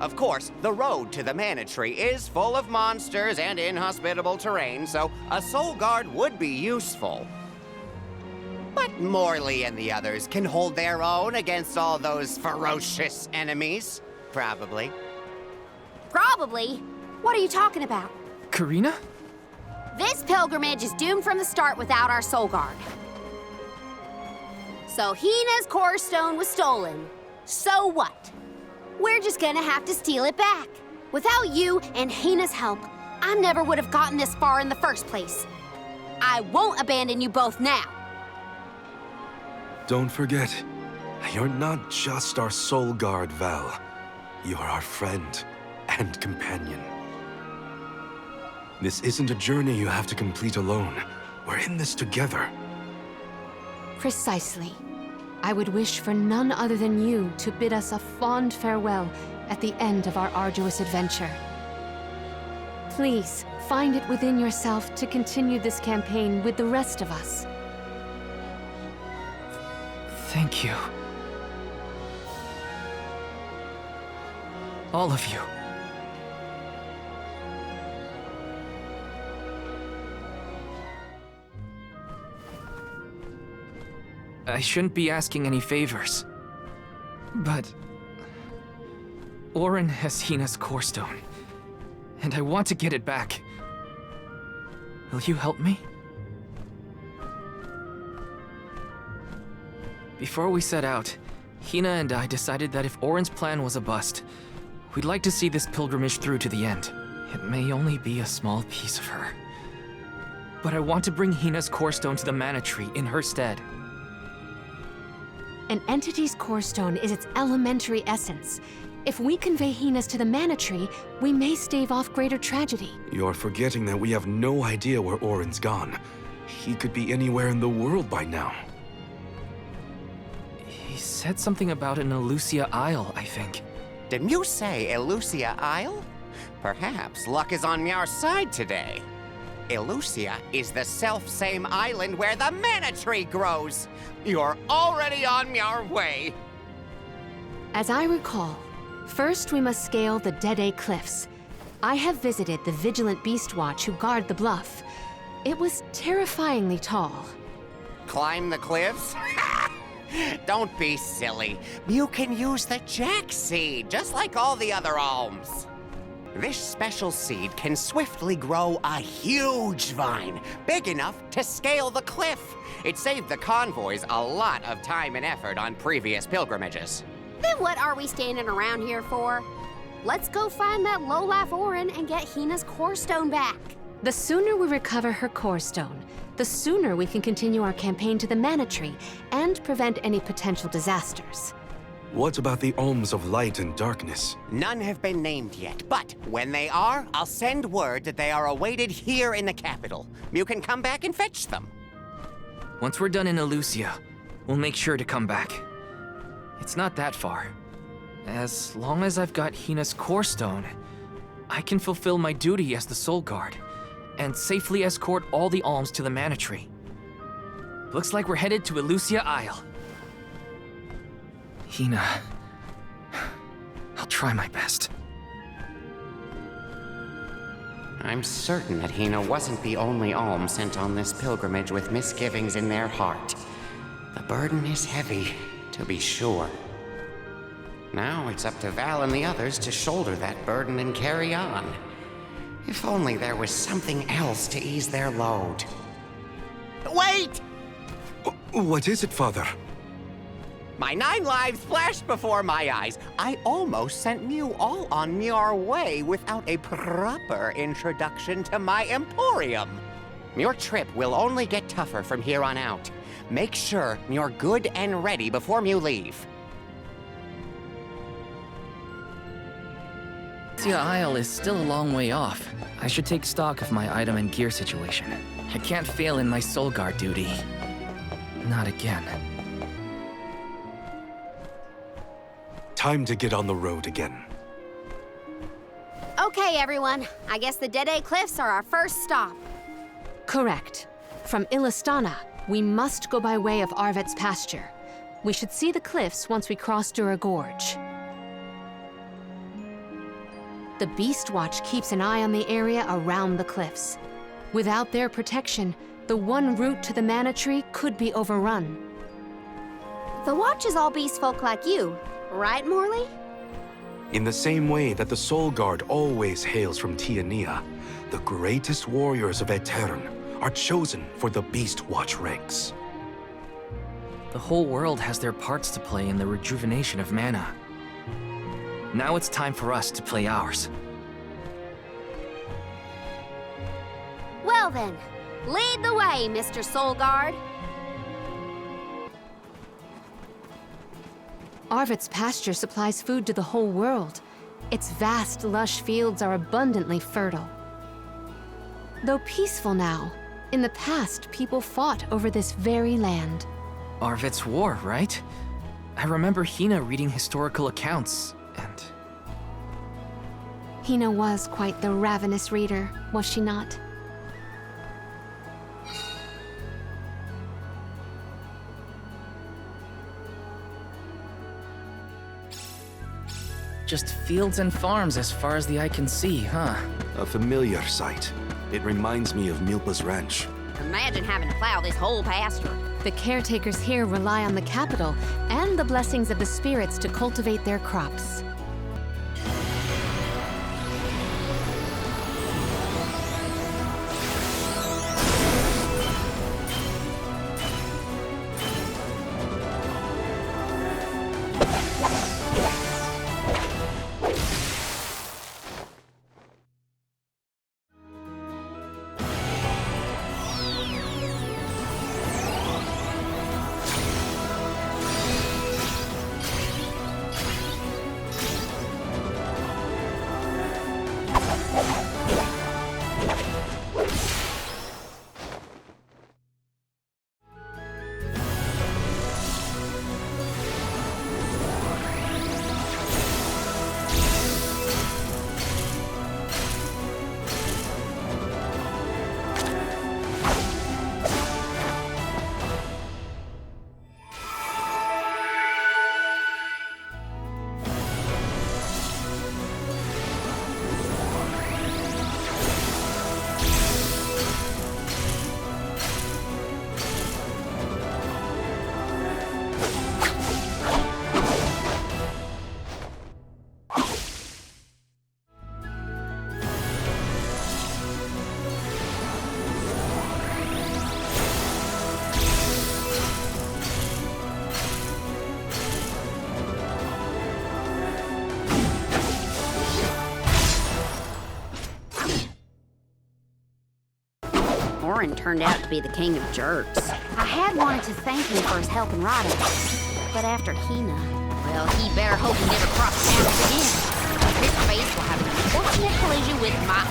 Of course, the road to the Mana Tree is full of monsters and inhospitable terrain, so a soul guard would be useful. But Morley and the others can hold their own against all those ferocious enemies. Probably. Probably? What are you talking about? Careena? This pilgrimage is doomed from the start without our soul guard. So Hina's core stone was stolen. So what? We're just gonna have to steal it back. Without you and Hina's help, I never would have gotten this far in the first place. I won't abandon you both now. Don't forget, you're not just our soul guard, Val. You're our friend and companion. This isn't a journey you have to complete alone. We're in this together. Precisely. I would wish for none other than you to bid us a fond farewell at the end of our arduous adventure. Please, find it within yourself to continue this campaign with the rest of us. Thank you. All of you. I shouldn't be asking any favors, but Orin has Hina's core stone, and I want to get it back. Will you help me? Before we set out, Hina and I decided that if Orin's plan was a bust, we'd like to see this pilgrimage through to the end. It may only be a small piece of her, but I want to bring Hina's core stone to the Mana Tree in her stead. An entity's core stone is its elementary essence. If we convey Hina's to the Mana Tree, we may stave off greater tragedy. You're forgetting that we have no idea where Orin's gone. He could be anywhere in the world by now. He said something about an Elusia Isle, I think. Did you say Elusia Isle? Perhaps luck is on your side today. Elusia is the self-same island where the Mana Tree grows. You're already on your way. As I recall, first we must scale the Dead Cliffs. I have visited the Vigilant Beast Watch who guard the bluff. It was terrifyingly tall. Climb the cliffs? Don't be silly. You can use the Jack Seed, just like all the other alms. This special seed can swiftly grow a huge vine, big enough to scale the cliff. It saved the convoys a lot of time and effort on previous pilgrimages. Then what are we standing around here for? Let's go find that lowlife Orin and get Hina's core stone back. The sooner we recover her core stone, the sooner we can continue our campaign to the Mana Tree and prevent any potential disasters. What about the Alms of Light and Darkness? None have been named yet, but when they are, I'll send word that they are awaited here in the capital. You can come back and fetch them. Once we're done in Elusia, we'll make sure to come back. It's not that far. As long as I've got Hina's core stone, I can fulfill my duty as the Soul Guard and safely escort all the alms to the Mana Tree. Looks like we're headed to Elusia Isle. Hina, I'll try my best. I'm certain that Hina wasn't the only alm sent on this pilgrimage with misgivings in their heart. The burden is heavy, to be sure. Now it's up to Val and the others to shoulder that burden and carry on. If only there was something else to ease their load. Wait! What is it, Father? My 9 lives flashed before my eyes. I almost sent you all on your way without a proper introduction to my emporium. Your trip will only get tougher from here on out. Make sure you're good and ready before you leave. Elusia Isle is still a long way off. I should take stock of my item and gear situation. I can't fail in my Soul Guard duty. Not again. Time to get on the road again. Okay, everyone. I guess the Dead Cliffs are our first stop. Correct. From Elisana, we must go by way of Arvet's pasture. We should see the cliffs once we cross Dura Gorge. The Beast Watch keeps an eye on the area around the cliffs. Without their protection, the one route to the mana tree could be overrun. The Watch is all beast folk like you, right, Morley? In the same way that the Soul Guard always hails from Tiania, the greatest warriors of Eoren are chosen for the Beast Watch ranks. The whole world has their parts to play in the rejuvenation of mana. Now it's time for us to play ours. Well then, lead the way, Mr. Soul Guard. Arvid's pasture supplies food to the whole world. Its vast, lush fields are abundantly fertile. Though peaceful now, in the past people fought over this very land. Arvid's war, right? I remember Hina reading historical accounts, and... Hina was quite the ravenous reader, was she not? Just fields and farms as far as the eye can see, huh? A familiar sight. It reminds me of Milpa's ranch. Imagine having to plow this whole pasture. The caretakers here rely on the capital and the blessings of the spirits to cultivate their crops. Orin turned out to be the king of jerks. I had wanted to thank him for his help in Rada, but after Hina, well, he better hope he never crosses paths again. His face will have an unfortunate collision with my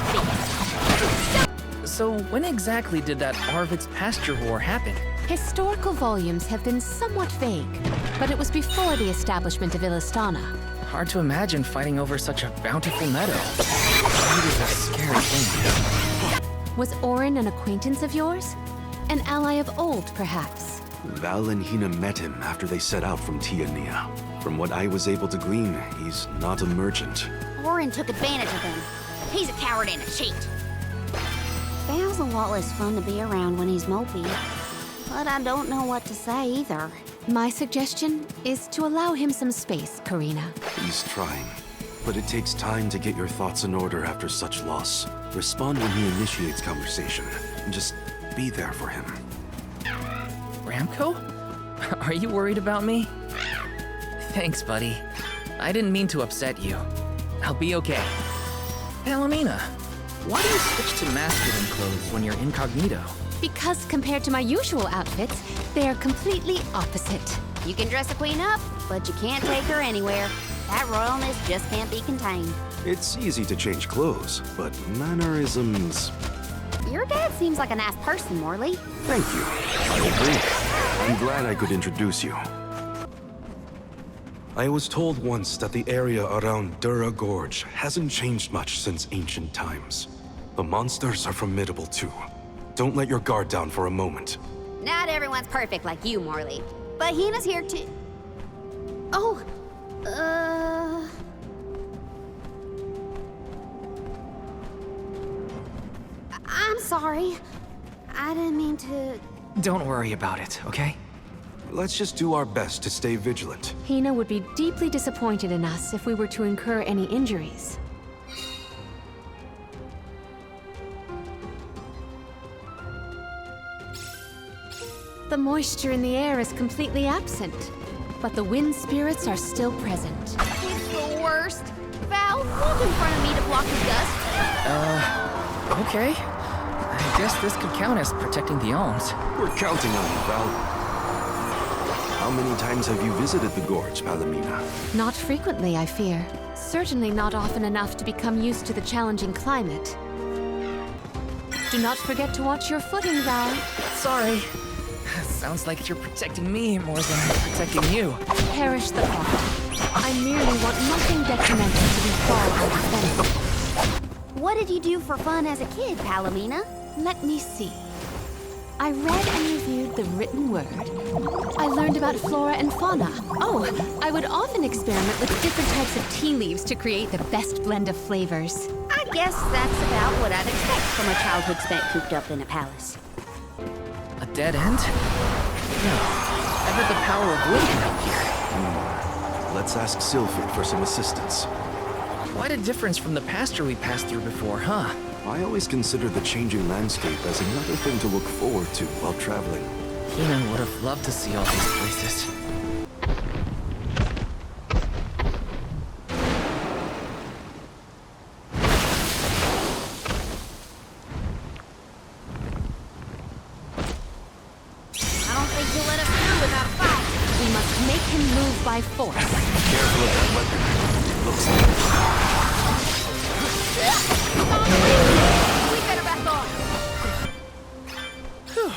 fist. So when exactly did that Arvid's pasture war happen? Historical volumes have been somewhat vague, but it was before the establishment of Elisana. Hard to imagine fighting over such a bountiful meadow. It is a scary thing. Was Orin an acquaintance of yours? An ally of old, perhaps? Val and Hina met him after they set out from Tiania. From what I was able to glean, he's not a merchant. Orin took advantage of him. He's a coward and a cheat. Val's a wall is fun to be around when he's mopey, but I don't know what to say either. My suggestion is to allow him some space, Careena. He's trying, but it takes time to get your thoughts in order after such loss. Respond when he initiates conversation, and just be there for him. Ramco? Are you worried about me? Thanks, buddy. I didn't mean to upset you. I'll be okay. Palamina, why do you switch to masculine clothes when you're incognito? Because compared to my usual outfits, they are completely opposite. You can dress a queen up, but you can't take her anywhere. That royalness just can't be contained. It's easy to change clothes, but mannerisms... Your dad seems like a nice person, Morley. Thank you. I agree. I'm glad I could introduce you. I was told once that the area around Dura Gorge hasn't changed much since ancient times. The monsters are formidable too. Don't let your guard down for a moment. Not everyone's perfect like you, Morley. But Hina's here too. Oh, I'm sorry. I didn't mean to... Don't worry about it, okay? Let's just do our best to stay vigilant. Hina would be deeply disappointed in us if we were to incur any injuries. The moisture in the air is completely absent, but the wind spirits are still present. It's the worst. Val, walk in front of me to block the dust. Okay. I guess this could count as protecting the alms. We're counting on you, Val. How many times have you visited the gorge, Palamina? Not frequently, I fear. Certainly not often enough to become used to the challenging climate. Do not forget to watch your footing, Val. Sorry. Sounds like you're protecting me more than I'm protecting you. Perish the thought. I merely want nothing detrimental to befall our defenders. What did you do for fun as a kid, Palamina? Let me see. I read and reviewed the written word. I learned about flora and fauna. Oh, I would often experiment with different types of tea leaves to create the best blend of flavors. I guess that's about what I'd expect from a childhood spent cooped up in a palace. A dead end? No. I bet the power of wood can help here. Let's ask Sylphid for some assistance. Quite a difference from the pasture we passed through before, huh? I always consider the changing landscape as another thing to look forward to while traveling. Hina would have loved to see all these places. I don't think he'll let us through without a fight. We must make him move by force. Careful of that weapon. It looks like... We better back off. Whew.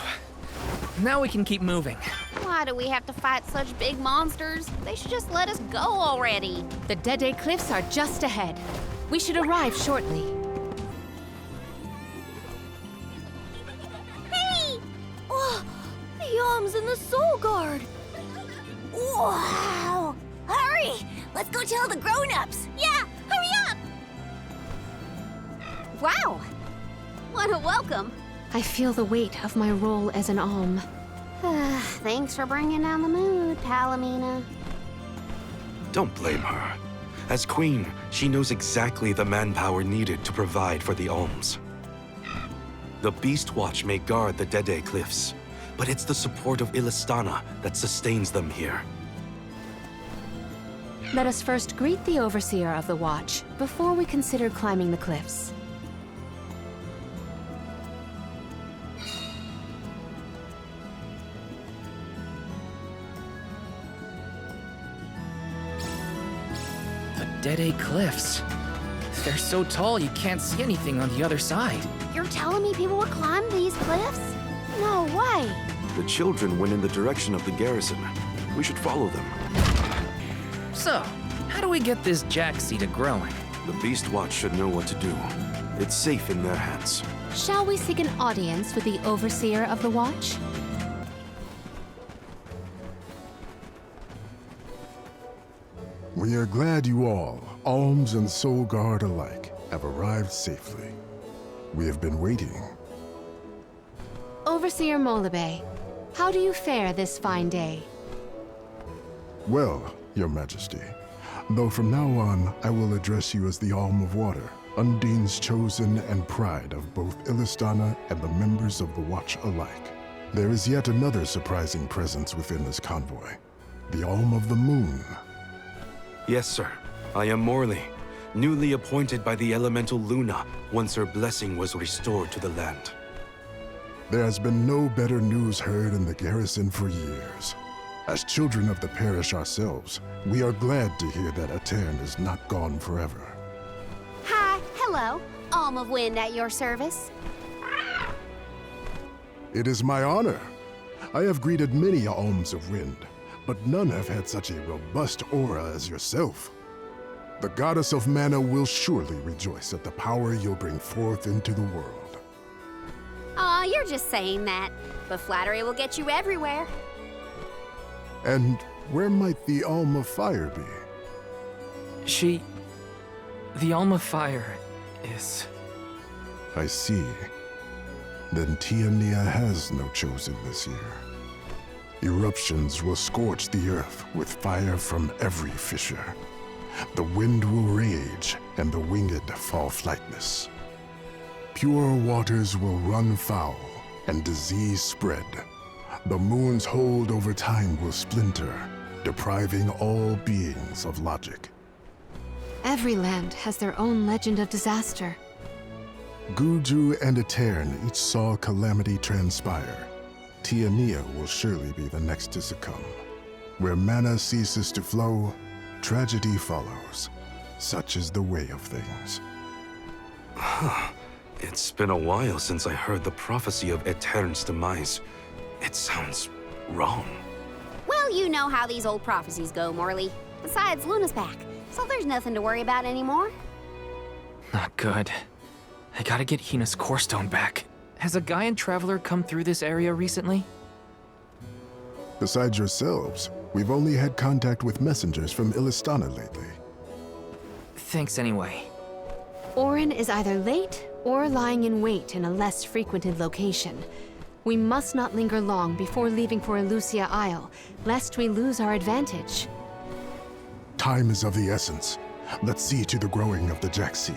Now we can keep moving. Why do we have to fight such big monsters? They should just let us go already. The Dede Cliffs are just ahead. We should arrive shortly. Hey! Oh, the Alms and the Soul Guard! Wow! Hurry! Let's go tell the grown-ups! Yeah, hurry up! Wow! What a welcome. I feel the weight of my role as an Alm. Thanks for bringing down the mood, Palamina. Don't blame her. As queen, she knows exactly the manpower needed to provide for the alms. The Beast Watch may guard the Dede Cliffs, but it's the support of Elisana that sustains them here. Let us first greet the Overseer of the Watch before we consider climbing the cliffs. Dede Cliffs. They're so tall you can't see anything on the other side. You're telling me people would climb these cliffs? No way. The children went in the direction of the garrison. We should follow them. So, how do we get this jack seed growing? The Beast Watch should know what to do. It's safe in their hands. Shall we seek an audience with the Overseer of the Watch? We are glad you all, Alms and Soul Guard alike, have arrived safely. We have been waiting. Overseer Morley, how do you fare this fine day? Well, Your Majesty, though from now on I will address you as the Alm of Water, Undine's chosen and pride of both Elisana and the members of the Watch alike. There is yet another surprising presence within this convoy, the Alm of the Moon. Yes, sir. I am Morley, newly appointed by the elemental Luna once her blessing was restored to the land. There has been no better news heard in the garrison for years. As children of the parish ourselves, we are glad to hear that Etan is not gone forever. Hi, hello. Alm of Wind at your service. It is my honor. I have greeted many Alms of Wind, but none have had such a robust aura as yourself. The goddess of mana will surely rejoice at the power you'll bring forth into the world. Aw, you're just saying that. But flattery will get you everywhere. And where might the Alm of Fire be? The Alm of Fire is... I see. then Tiania has no chosen this year. Eruptions will scorch the earth with fire from every fissure. The wind will rage, and the winged fall flightless. Pure waters will run foul, and disease spread. The moon's hold over time will splinter, depriving all beings of logic. Every land has their own legend of disaster. Guju and Etan each saw calamity transpire. Tiania will surely be the next to succumb. Where mana ceases to flow, tragedy follows. Such is the way of things. It's been a while since I heard the prophecy of Etan's demise. It sounds wrong. Well, you know how these old prophecies go, Morley. Besides, Luna's back, so there's nothing to worry about anymore. Not good. I gotta get Hina's core stone back. Has a Gaian traveler come through this area recently? Besides yourselves, we've only had contact with messengers from Elisana lately. Thanks anyway. Orin is either late or lying in wait in a less frequented location. We must not linger long before leaving for Elusia Isle, lest we lose our advantage. Time is of the essence. Let's see to the growing of the jack seed.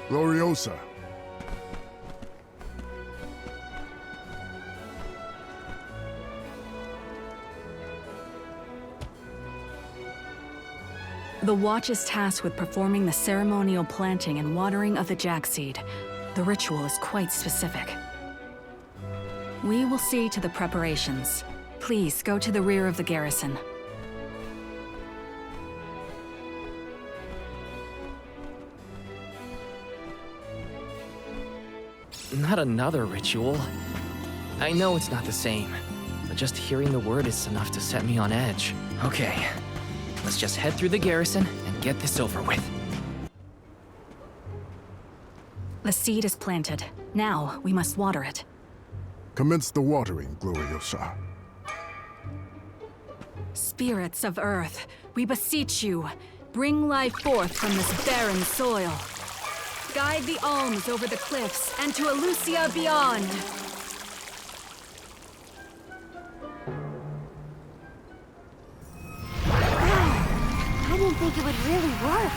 Gloriosa! The Watch is tasked with performing the ceremonial planting and watering of the jackseed. The ritual is quite specific. We will see to the preparations. Please go to the rear of the garrison. Not another ritual. I know it's not the same, but just hearing the word is enough to set me on edge. Okay, let's just head through the garrison and get this over with. The seed is planted. Now, we must water it. Commence the watering, Gloriosa. Spirits of Earth, we beseech you, bring life forth from this barren soil. Guide the alms over the cliffs and to Elusia beyond. I didn't think it would really work.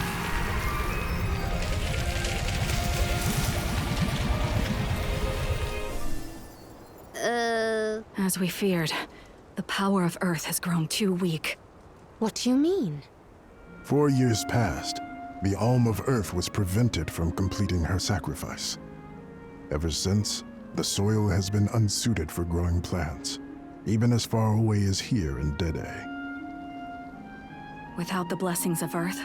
As we feared, the power of Earth has grown too weak. What do you mean? 4 years passed. The Alm of Earth was prevented from completing her sacrifice. Ever since, the soil has been unsuited for growing plants, even as far away as here in Dede. Without the blessings of Earth,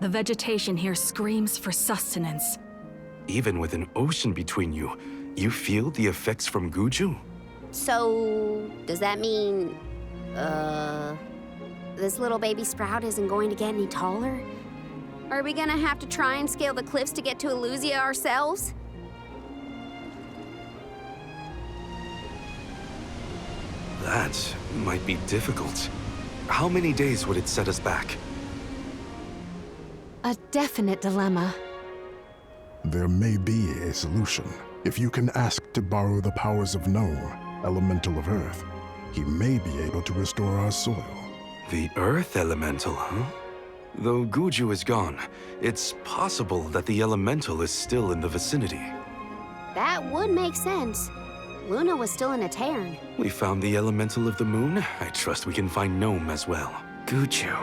the vegetation here screams for sustenance. Even with an ocean between you, you feel the effects from Guju? So, does that mean, this little baby sprout isn't going to get any taller? Are we gonna have to try and scale the cliffs to get to Elusia ourselves? That might be difficult. How many days would it set us back? A definite dilemma. There may be a solution. If you can ask to borrow the powers of Gnome, Elemental of Earth, he may be able to restore our soil. The Earth Elemental, huh? Though Guju is gone, it's possible that the Elemental is still in the vicinity. That would make sense. Luna was still in a Etan. We found the Elemental of the Moon. I trust we can find Gnome as well. Guju.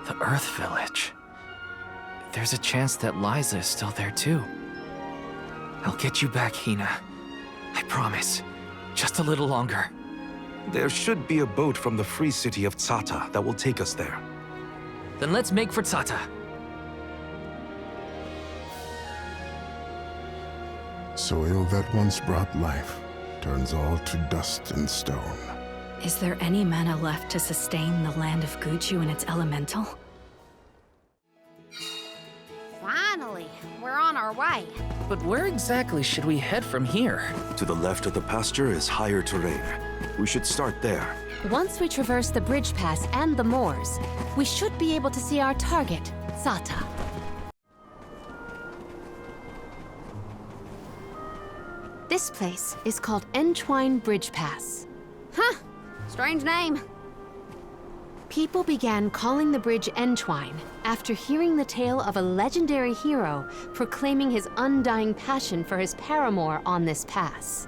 The Earth Village. There's a chance that Liza is still there too. I'll get you back, Hina. I promise. Just a little longer. There should be a boat from the free city of Tsata that will take us there. Then let's make for Tsata. Soil that once brought life turns all to dust and stone. Is there any mana left to sustain the land of Guju and its elemental? Finally, we're on our way. But where exactly should we head from here? To the left of the pasture is higher terrain. We should start there. Once we traverse the bridge pass and the moors, we should be able to see our target, Tsata. This This place is called Entwine Bridge Pass. Huh. Strange name. People began calling the bridge Entwine after hearing the tale of a legendary hero proclaiming his undying passion for his paramour on this pass.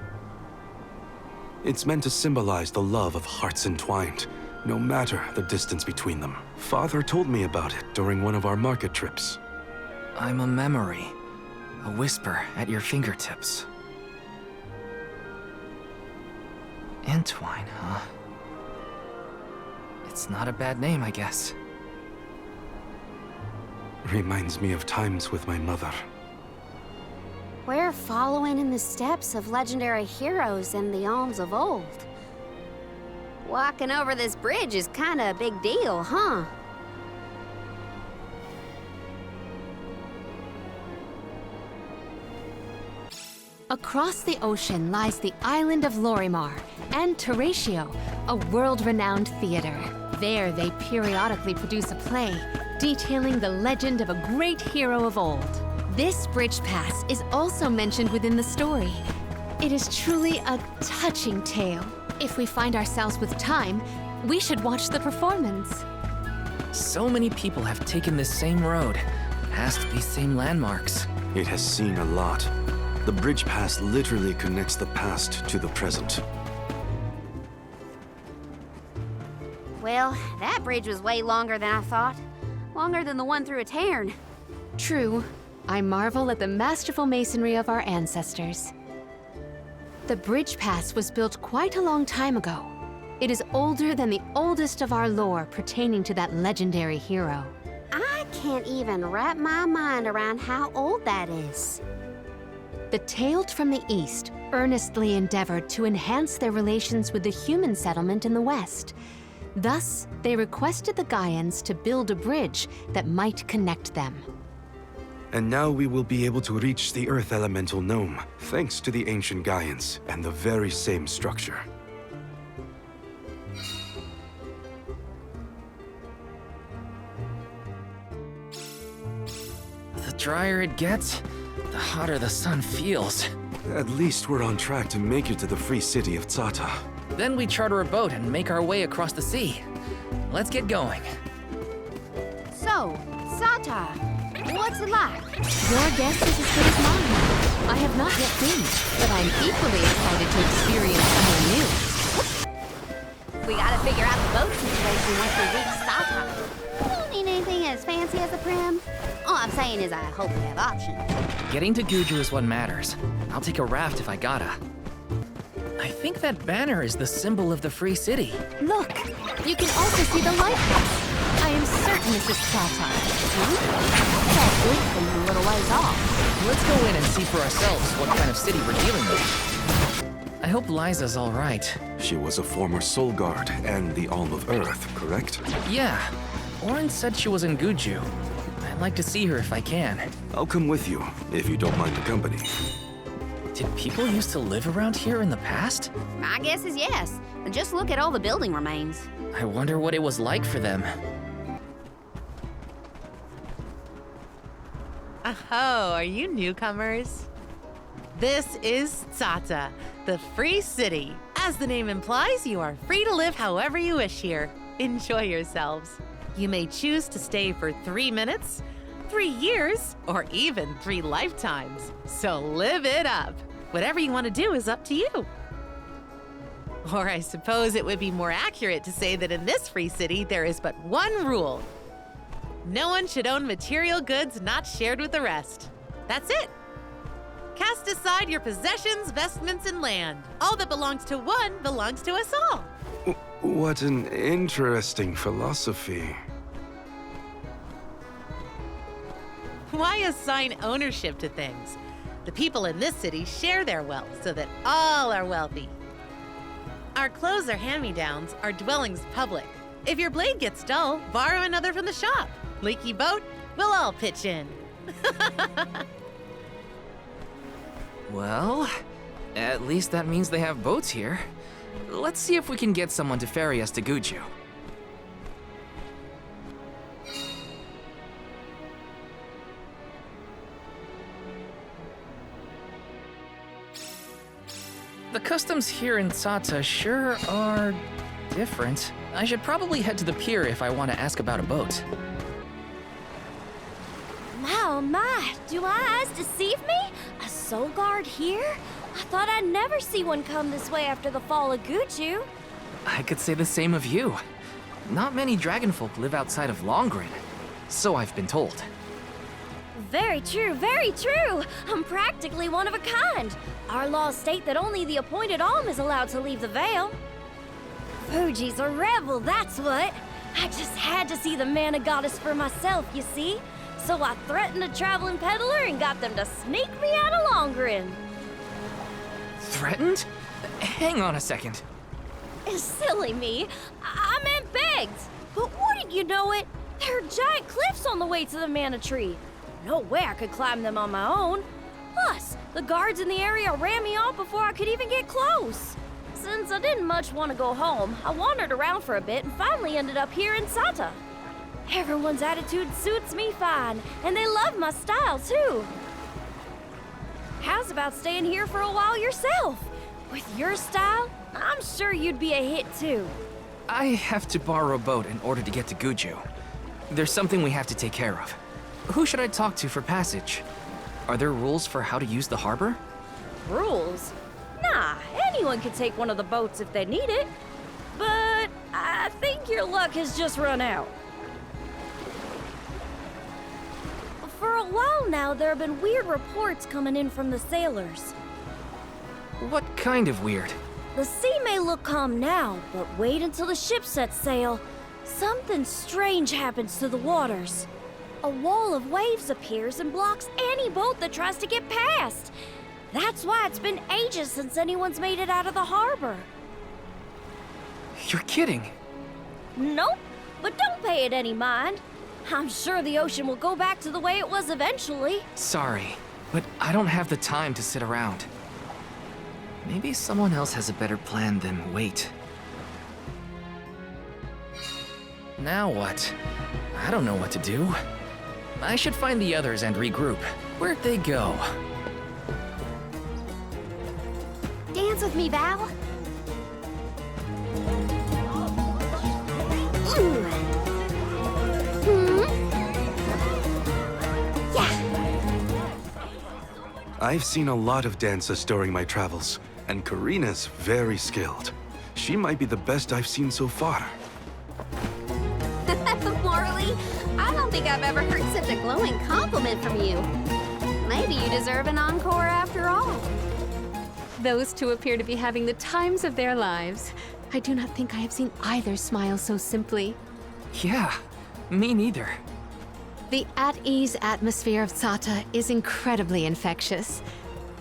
It's meant to symbolize the love of hearts entwined, no matter the distance between them. Father told me about it during one of our market trips. I'm a memory, a whisper at your fingertips. Entwine, huh? It's not a bad name, I guess. Reminds me of times with my mother. We're following in the steps of legendary heroes in the Alms of old. Walking over this bridge is kinda a big deal, huh? Across the ocean lies the island of Lorimar and Teratio, a world-renowned theater. There they periodically produce a play detailing the legend of a great hero of old. This bridge pass is also mentioned within the story. It is truly a touching tale. If we find ourselves with time, we should watch the performance. So many people have taken this same road, past these same landmarks. It has seen a lot. The bridge pass literally connects the past to the present. Well, that bridge was way longer than I thought. Longer than the one through Etan. True. I marvel at the masterful masonry of our ancestors. The bridge pass was built quite a long time ago. It is older than the oldest of our lore pertaining to that legendary hero. I can't even wrap my mind around how old that is. The Tales from the East earnestly endeavored to enhance their relations with the human settlement in the West. Thus, they requested the Gaians to build a bridge that might connect them. And now we will be able to reach the Earth Elemental Gnome, thanks to the ancient Gaians and the very same structure. The drier it gets, the hotter the sun feels. At least we're on track to make it to the free city of Tsata. Then we charter a boat and make our way across the sea. Let's get going. So, Sata, what's it like? Your guess is as good as mine. I have not yet been, but I'm equally excited to experience somewhere new. We gotta figure out the boat situation once we reach Sata. We don't need anything as fancy as a prim. All I'm saying is I hope we have options. Getting to Guju is what matters. I'll take a raft if I gotta. I think that banner is the symbol of the free city. Look, you can also see the lighthouse. I am certain this is Sata. That big from a little ways off. Let's go in and see for ourselves what kind of city we're dealing with. I hope Liza's all right. She was a former Soul Guard and the Alm of Earth, correct? Yeah. Orin said she was in Guju. I'd like to see her if I can. I'll come with you, if you don't mind the company. Did people used to live around here in the past? My guess is yes. Just look at all the building remains. I wonder what it was like for them. Oh, are you newcomers? This is Tsata, the free city. As the name implies, you are free to live however you wish here. Enjoy yourselves. You may choose to stay for 3 minutes, 3 years, or even 3 lifetimes. So live it up. Whatever you want to do is up to you. Or I suppose it would be more accurate to say that in this free city, there is but one rule. No one should own material goods not shared with the rest. That's it. Cast aside your possessions, vestments, and land. All that belongs to one belongs to us all. What an interesting philosophy. Why assign ownership to things? The people in this city share their wealth so that all are wealthy. Our clothes are hand-me-downs, our dwellings public. If your blade gets dull, borrow another from the shop. Leaky boat, we'll all pitch in. Well, at least that means they have boats here. Let's see if we can get someone to ferry us to Guju. The customs here in Tsata sure are different. I should probably head to the pier if I want to ask about a boat. Oh my, do my eyes deceive me? A soul guard here? I thought I'd never see one come this way after the fall of Guju. I could say the same of you. Not many dragonfolk live outside of Longren, so I've been told. Very true, very true. I'm practically one of a kind. Our laws state that only the appointed Alm is allowed to leave the Vale. Fuji's a rebel, that's what. I just had to see the mana goddess for myself, you see? So I threatened a traveling peddler and got them to sneak me out of Longren. Threatened? Hang on a second. Silly me. I meant begged. But wouldn't you know it? There are giant cliffs on the way to the mana tree. No way I could climb them on my own. Plus, the guards in the area ran me off before I could even get close. Since I didn't much want to go home, I wandered around for a bit and finally ended up here in Tsata. Everyone's attitude suits me fine, and they love my style too. How's about staying here for a while yourself? With your style, I'm sure you'd be a hit too. I have to borrow a boat in order to get to Guju. There's something we have to take care of. Who should I talk to for passage? Are there rules for how to use the harbor? Rules? Nah, anyone could take one of the boats if they need it. But I think your luck has just run out. For a while now, there have been weird reports coming in from the sailors. What kind of weird? The sea may look calm now, but wait until the ship sets sail. Something strange happens to the waters. A wall of waves appears and blocks any boat that tries to get past. That's why it's been ages since anyone's made it out of the harbor. You're kidding. Nope, but don't pay it any mind. I'm sure the ocean will go back to the way it was eventually. Sorry, but I don't have the time to sit around. Maybe someone else has a better plan than wait. Now what? I don't know what to do. I should find the others and regroup. Where'd they go? Dance with me, Val. I've seen a lot of dances during my travels, and Careena's very skilled. She might be the best I've seen so far. Morley, I don't think I've ever heard such a glowing compliment from you. Maybe you deserve an encore after all. Those two appear to be having the times of their lives. I do not think I have seen either smile so simply. Yeah, me neither. The at-ease atmosphere of Tsata is incredibly infectious.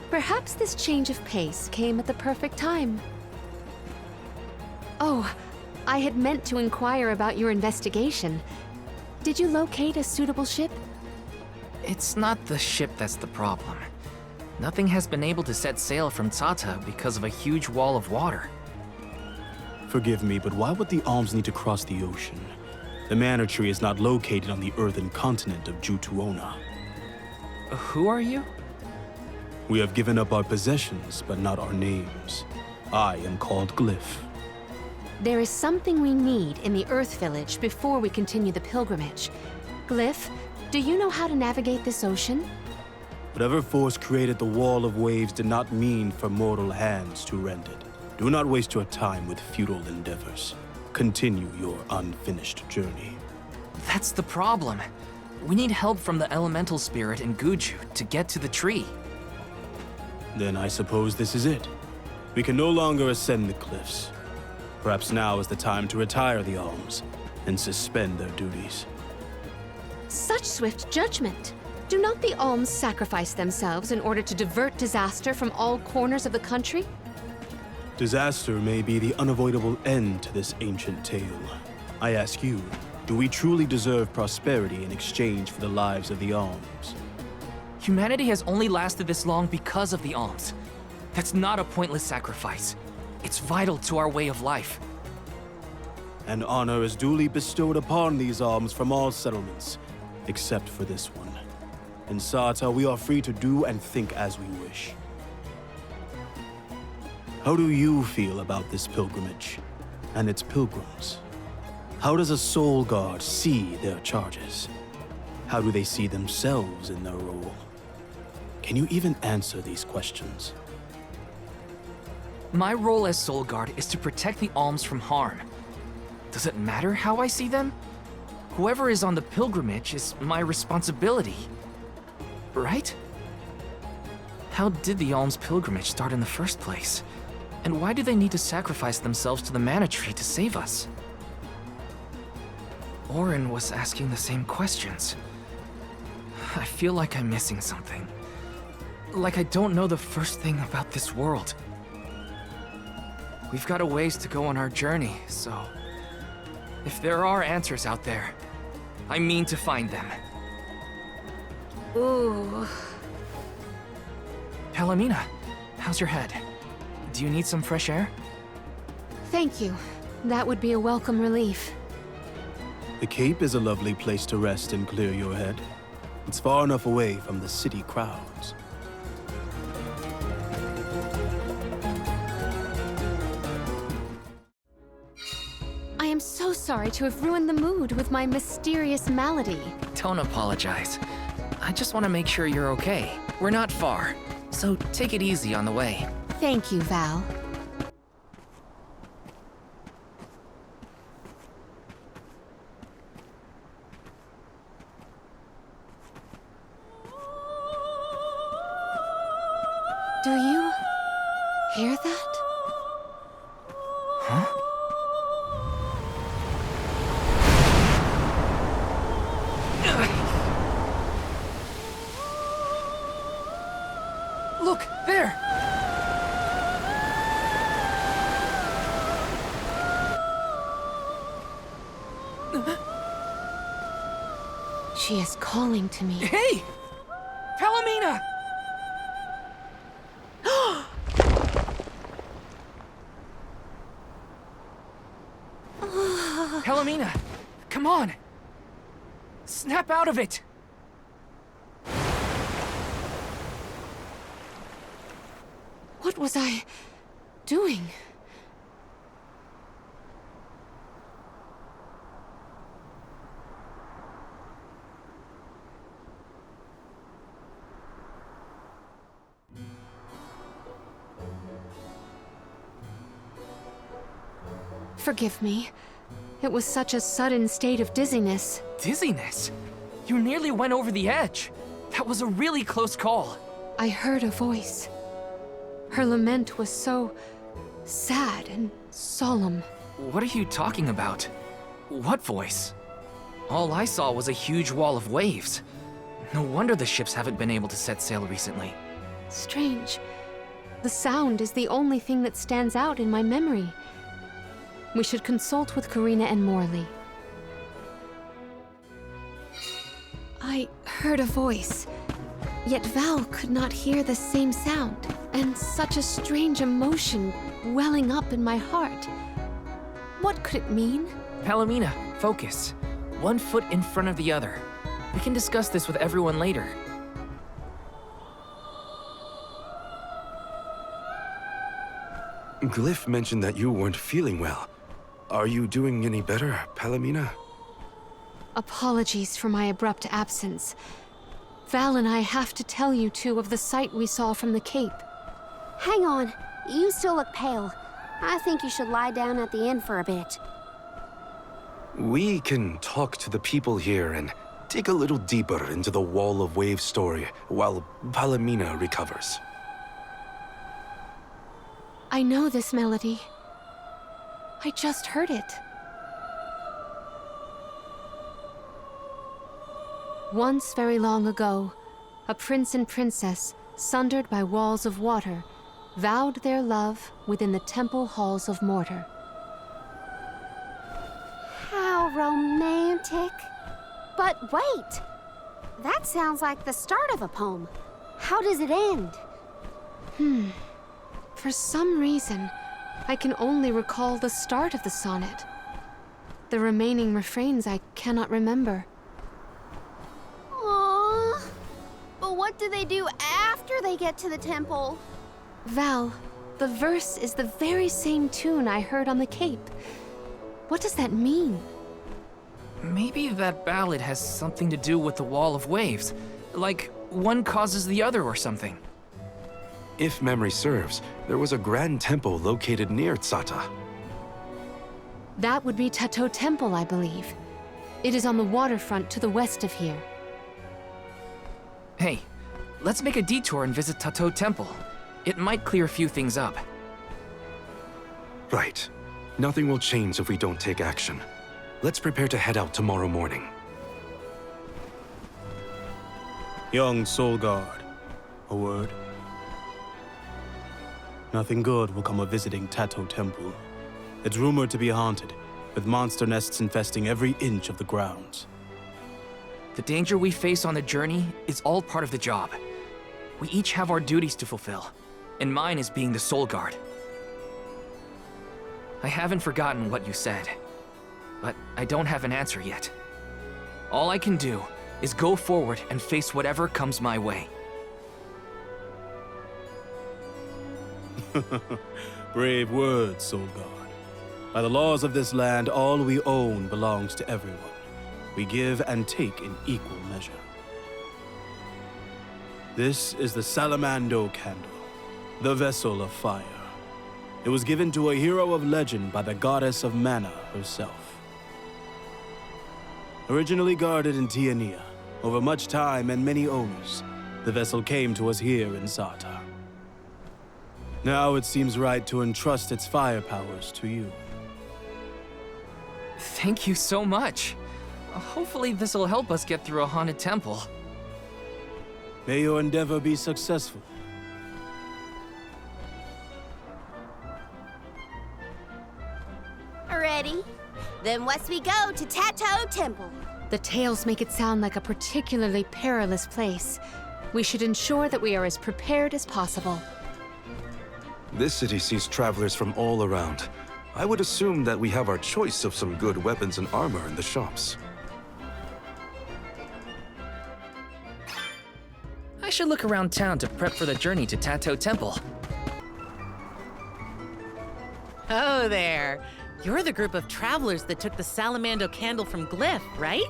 Perhaps this change of pace came at the perfect time. Oh, I had meant to inquire about your investigation. Did you locate a suitable ship? It's not the ship that's the problem. Nothing has been able to set sail from Tsata because of a huge wall of water. Forgive me, but why would the Alms need to cross the ocean? The Manor Tree is not located on the earthen continent of Jutuona. Who are you? We have given up our possessions, but not our names. I am called Glyph. There is something we need in the Earth Village before we continue the pilgrimage. Glyph, do you know how to navigate this ocean? Whatever force created the wall of waves did not mean for mortal hands to rend it. Do not waste your time with futile endeavors. Continue your unfinished journey. That's the problem. We need help from the elemental spirit in Guju to get to the tree. Then I suppose this is it. We can no longer ascend the cliffs. Perhaps now is the time to retire the Alms and suspend their duties. Such swift judgment. Do not the Alms sacrifice themselves in order to divert disaster from all corners of the country? Disaster may be the unavoidable end to this ancient tale. I ask you, do we truly deserve prosperity in exchange for the lives of the Alms? Humanity has only lasted this long because of the Alms. That's not a pointless sacrifice. It's vital to our way of life. And honor is duly bestowed upon these Alms from all settlements, except for this one. In Tsata, we are free to do and think as we wish. How do you feel about this pilgrimage and its pilgrims? How does a soul guard see their charges? How do they see themselves in their role? Can you even answer these questions? My role as Soul Guard is to protect the alms from harm. Does it matter how I see them? Whoever is on the pilgrimage is my responsibility. Right? How did the alms pilgrimage start in the first place? And why do they need to sacrifice themselves to the mana tree to save us? Orin was asking the same questions. I feel like I'm missing something. Like I don't know the first thing about this world. We've got a ways to go on our journey, so... if there are answers out there, I mean to find them. Ooh. Palamina, how's your head? Do you need some fresh air? Thank you. That would be a welcome relief. The Cape is a lovely place to rest and clear your head. It's far enough away from the city crowds. I am so sorry to have ruined the mood with my mysterious malady. Don't apologize. I just want to make sure you're okay. We're not far, so take it easy on the way. Thank you, Val. Do you hear that? Huh? Look, there! She is calling to me. Hey! Palamina! Palamina, come on! Snap out of it! What was I doing? Forgive me. It was such a sudden state of dizziness. Dizziness? You nearly went over the edge. That was a really close call. I heard a voice. Her lament was so sad and solemn. What are you talking about? What voice? All I saw was a huge wall of waves. No wonder the ships haven't been able to set sail recently. Strange. The sound is the only thing that stands out in my memory. We should consult with Careena and Morley. I heard a voice, yet Val could not hear the same sound, and such a strange emotion welling up in my heart. What could it mean? Palamina, focus. One foot in front of the other. We can discuss this with everyone later. Glyph mentioned that you weren't feeling well. Are you doing any better, Palamina? Apologies for my abrupt absence. Val and I have to tell you two of the sight we saw from the Cape. Hang on. You still look pale. I think you should lie down at the inn for a bit. We can talk to the people here and dig a little deeper into the Wall of Waves story while Palamina recovers. I know this melody. I just heard it. Once very long ago, a prince and princess, sundered by walls of water, vowed their love within the temple halls of mortar. How romantic. But wait! That sounds like the start of a poem. How does it end? For some reason, I can only recall the start of the sonnet. The remaining refrains I cannot remember. Aww. But what do they do after they get to the temple? Val, The verse is the very same tune I heard on the Cape. What does that mean? Maybe that ballad has something to do with the Wall of Waves. Like, one causes the other or something. If memory serves, there was a grand temple located near Tsata. That would be Tato Temple, I believe. It is on the waterfront to the west of here. Hey, let's make a detour and visit Tato Temple. It might clear a few things up. Right. Nothing will change if we don't take action. Let's prepare to head out tomorrow morning. Young Soul Guard, a word? Nothing good will come of visiting Tato Temple. It's rumored to be haunted, with monster nests infesting every inch of the grounds. The danger we face on the journey is all part of the job. We each have our duties to fulfill, and mine is being the Soul Guard. I haven't forgotten what you said, but I don't have an answer yet. All I can do is go forward and face whatever comes my way. Brave words, Soul Guard. By the laws of this land, all we own belongs to everyone. We give and take in equal measure. This is the Salamando Candle, the vessel of fire. It was given to a hero of legend by the goddess of mana herself. Originally guarded in Tiania, over much time and many owners, the vessel came to us here in Sata. Now it seems right to entrust its fire powers to you. Thank you so much. Hopefully this'll help us get through a haunted temple. May your endeavor be successful. Ready? Then west we go to Tato Temple. The tales make it sound like a particularly perilous place. We should ensure that we are as prepared as possible. This city sees travelers from all around. I would assume that we have our choice of some good weapons and armor in the shops. I should look around town to prep for the journey to Tato Temple. Oh there. You're the group of travelers that took the Salamando candle from Glyph, right?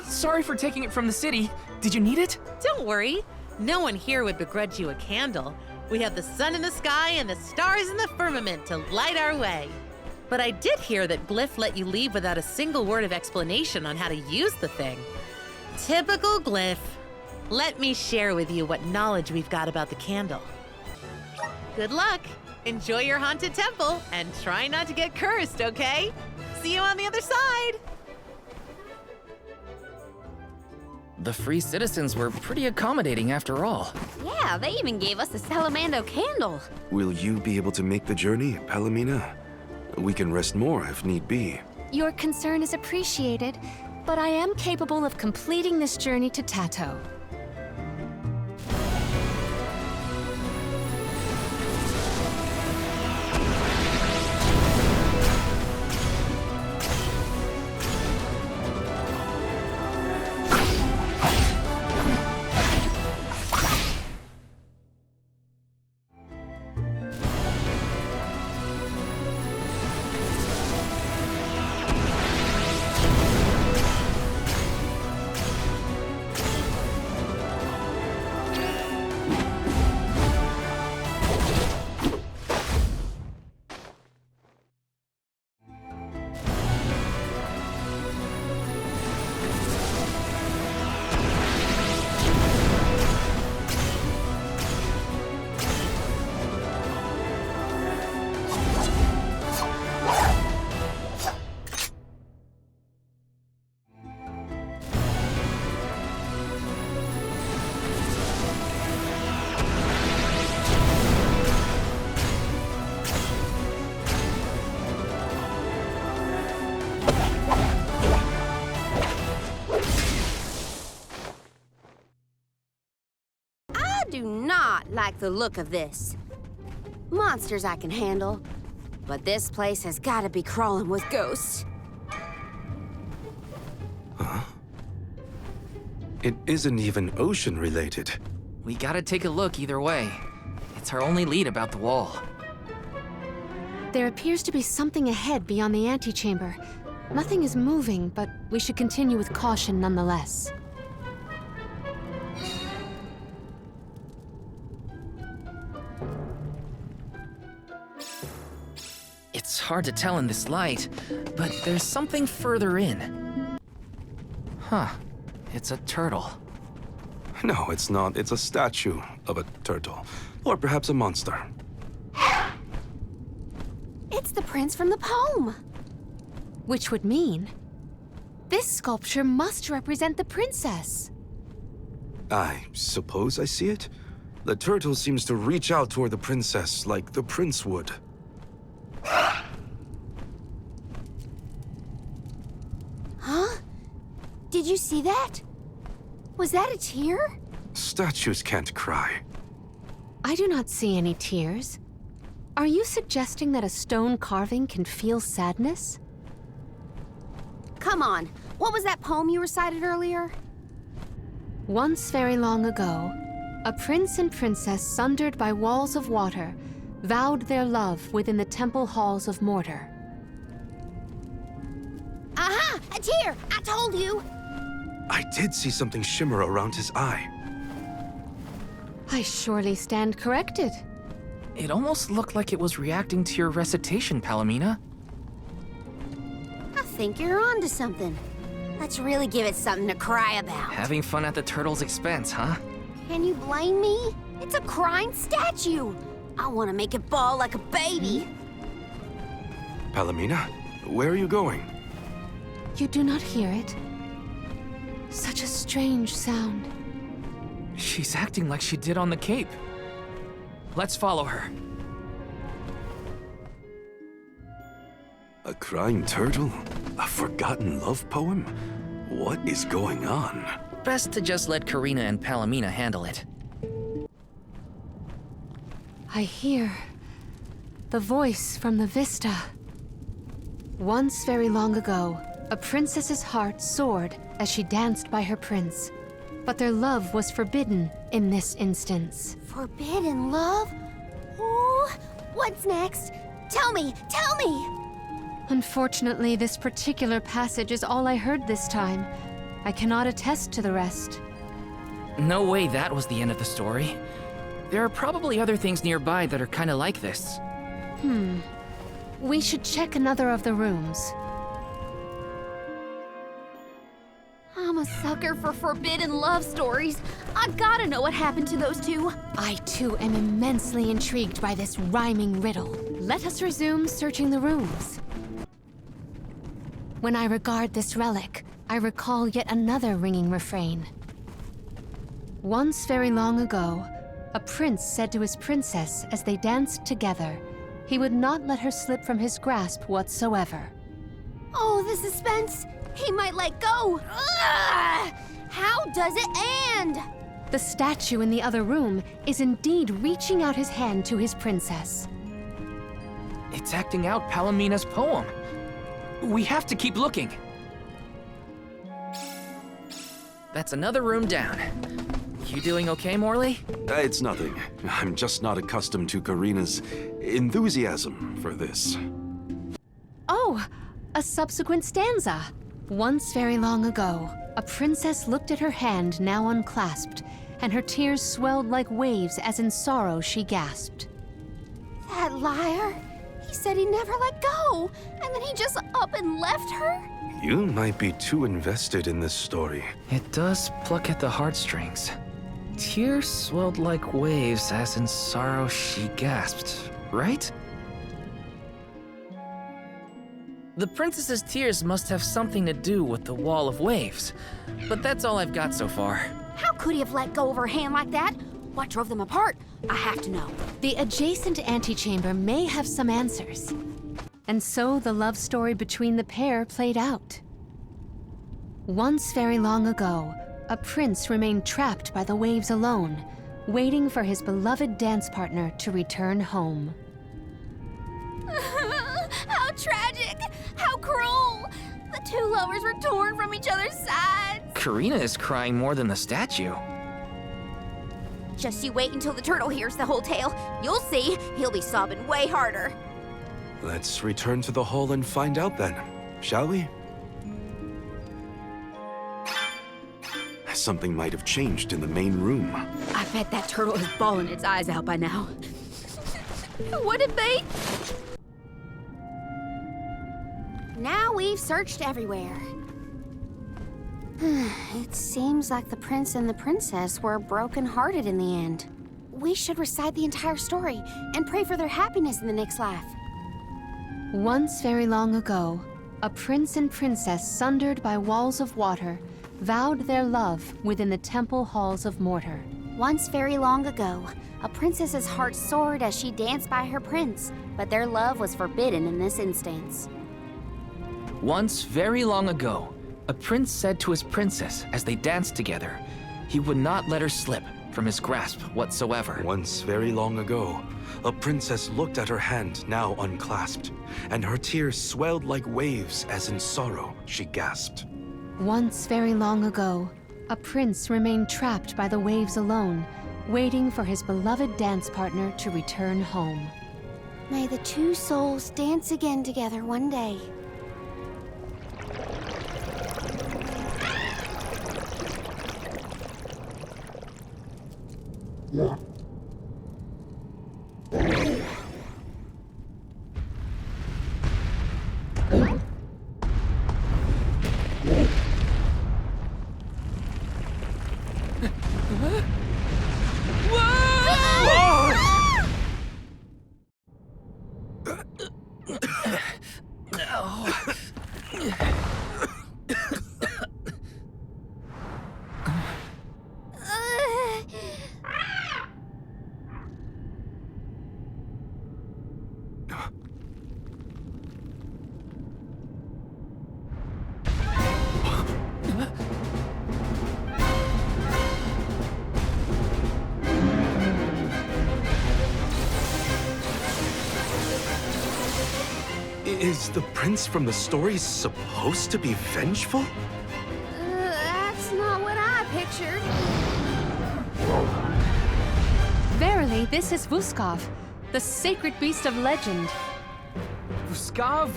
Sorry for taking it from the city. Did you need it? Don't worry. No one here would begrudge you a candle. We have the sun in the sky and the stars in the firmament to light our way. But I did hear that Glyph let you leave without a single word of explanation on how to use the thing. Typical Glyph. Let me share with you what knowledge we've got about the candle. Good luck. Enjoy your haunted temple and try not to get cursed, okay? See you on the other side. The free citizens were pretty accommodating after all. Yeah, they even gave us the Salamando candle. Will you be able to make the journey, Palamina? We can rest more if need be. Your concern is appreciated, but I am capable of completing this journey to Tato. Do not like the look of this. Monsters I can handle, but this place has got to be crawling with ghosts. Huh? It isn't even ocean-related. We gotta take a look either way. It's our only lead about the wall. There appears to be something ahead beyond the antechamber. Nothing is moving, but we should continue with caution nonetheless. It's hard to tell in this light, but there's something further in. Huh. It's a turtle. No, it's not. It's a statue of a turtle. Or perhaps a monster. It's the prince from the poem. Which would mean this sculpture must represent the princess. I suppose I see it. The turtle seems to reach out toward the princess like the prince would. Huh? Did you see that? Was that a tear? Statues can't cry. I do not see any tears. Are you suggesting that a stone carving can feel sadness? Come on, what was that poem you recited earlier? Once very long ago, a prince and princess sundered by walls of water vowed their love within the temple halls of mortar. Aha! A tear! I told you! I did see something shimmer around his eye. I surely stand corrected. It almost looked like it was reacting to your recitation, Palamina. I think you're onto something. Let's really give it something to cry about. Having fun at the turtle's expense, huh? Can you blame me? It's a crying statue. I want to make it bawl like a baby. Palamina, where are you going? You do not hear it? Such a strange sound. She's acting like she did on the Cape. Let's follow her. A crying turtle? A forgotten love poem? What is going on? Best to just let Careena and Palamina handle it. I hear the voice from the vista. Once very long ago, a princess's heart soared as she danced by her prince. But their love was forbidden in this instance. Forbidden love? Ooh, what's next? Tell me, tell me! Unfortunately, this particular passage is all I heard this time. I cannot attest to the rest. No way that was the end of the story. There are probably other things nearby that are kinda like this. We should check another of the rooms. I'm a sucker for forbidden love stories. I've gotta know what happened to those two. I too am immensely intrigued by this rhyming riddle. Let us resume searching the rooms. When I regard this relic, I recall yet another ringing refrain. Once very long ago, a prince said to his princess as they danced together, he would not let her slip from his grasp whatsoever. Oh, the suspense! He might let go! Ugh! How does it end? The statue in the other room is indeed reaching out his hand to his princess. It's acting out Palamina's poem. We have to keep looking. That's another room down. You doing okay, Morley? It's nothing. I'm just not accustomed to Careena's enthusiasm for this. Oh, a subsequent stanza. Once very long ago, a princess looked at her hand now unclasped, and her tears swelled like waves as in sorrow she gasped. That liar! He said he never let go, and then he just up and left her? You might be too invested in this story. It does pluck at the heartstrings. Tears swelled like waves as in sorrow she gasped, right? The princess's tears must have something to do with the wall of waves, but that's all I've got so far. How could he have let go of her hand like that? What drove them apart? I have to know. The adjacent antechamber may have some answers. And so the love story between the pair played out. Once very long ago, a prince remained trapped by the waves alone, waiting for his beloved dance partner to return home. How tragic! How cruel! The two lovers were torn from each other's sides. Careena is crying more than the statue. Just you wait until the turtle hears the whole tale. You'll see, he'll be sobbing way harder. Let's return to the hall and find out then, shall we? Something might have changed in the main room. I bet that turtle is bawling its eyes out by now. What if they... Now we've searched everywhere. It seems like the prince and the princess were broken-hearted in the end. We should recite the entire story and pray for their happiness in the next life. Once very long ago, a prince and princess sundered by walls of water vowed their love within the temple halls of mortar. Once very long ago, a princess's heart soared as she danced by her prince, but their love was forbidden in this instance. Once very long ago, a prince said to his princess as they danced together, he would not let her slip from his grasp whatsoever. Once very long ago, a princess looked at her hand now unclasped, and her tears swelled like waves as in sorrow she gasped. Once very long ago, a prince remained trapped by the waves alone, waiting for his beloved dance partner to return home. May the two souls dance again together one day. Yeah. Is the prince from the story supposed to be vengeful? That's not what I pictured. Verily, this is Vuskov, the sacred beast of legend. Vuskov?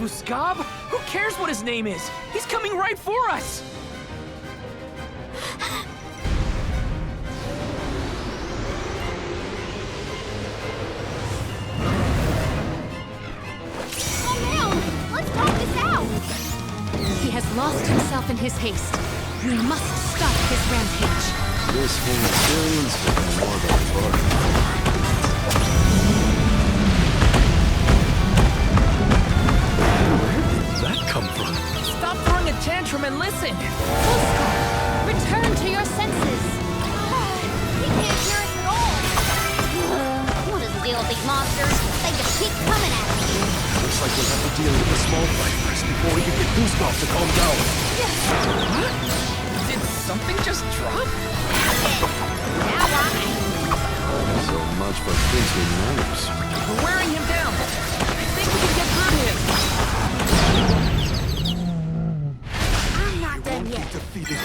Who cares what his name is? He's coming right for us! He has lost himself in his haste. We must stop his rampage. This whole experience has been more than fun. Where did that come from? Stop throwing a tantrum and listen! Vuskov, return to your senses! He can't hear us at all! What is the deal with these monsters? They just keep coming at me. Looks like we'll have to deal with a small fight first before we can get Vuskov to calm down. What? Did something just drop? Now why? So much for princely manners. We're wearing him down! I think we can get through him! I'm not done yet. Defeated.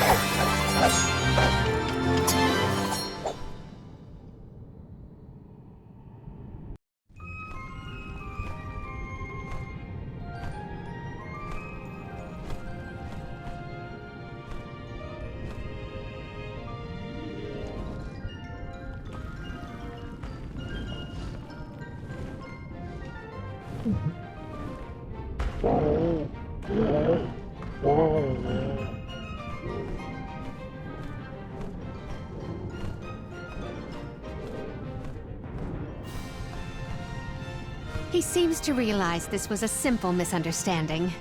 He seems to realize this was a simple misunderstanding.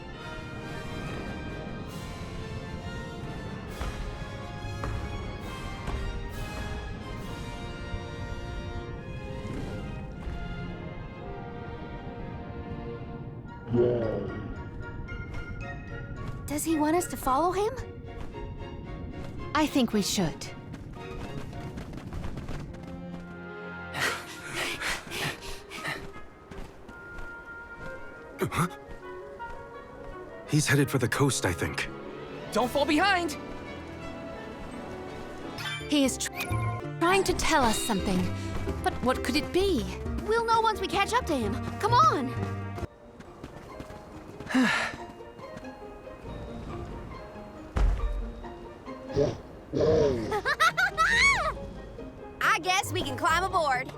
Does he want us to follow him? I think we should. He's headed for the coast, I think. Don't fall behind! He is trying trying to tell us something. But what could it be? We'll know once we catch up to him. Come on! I guess we can climb aboard.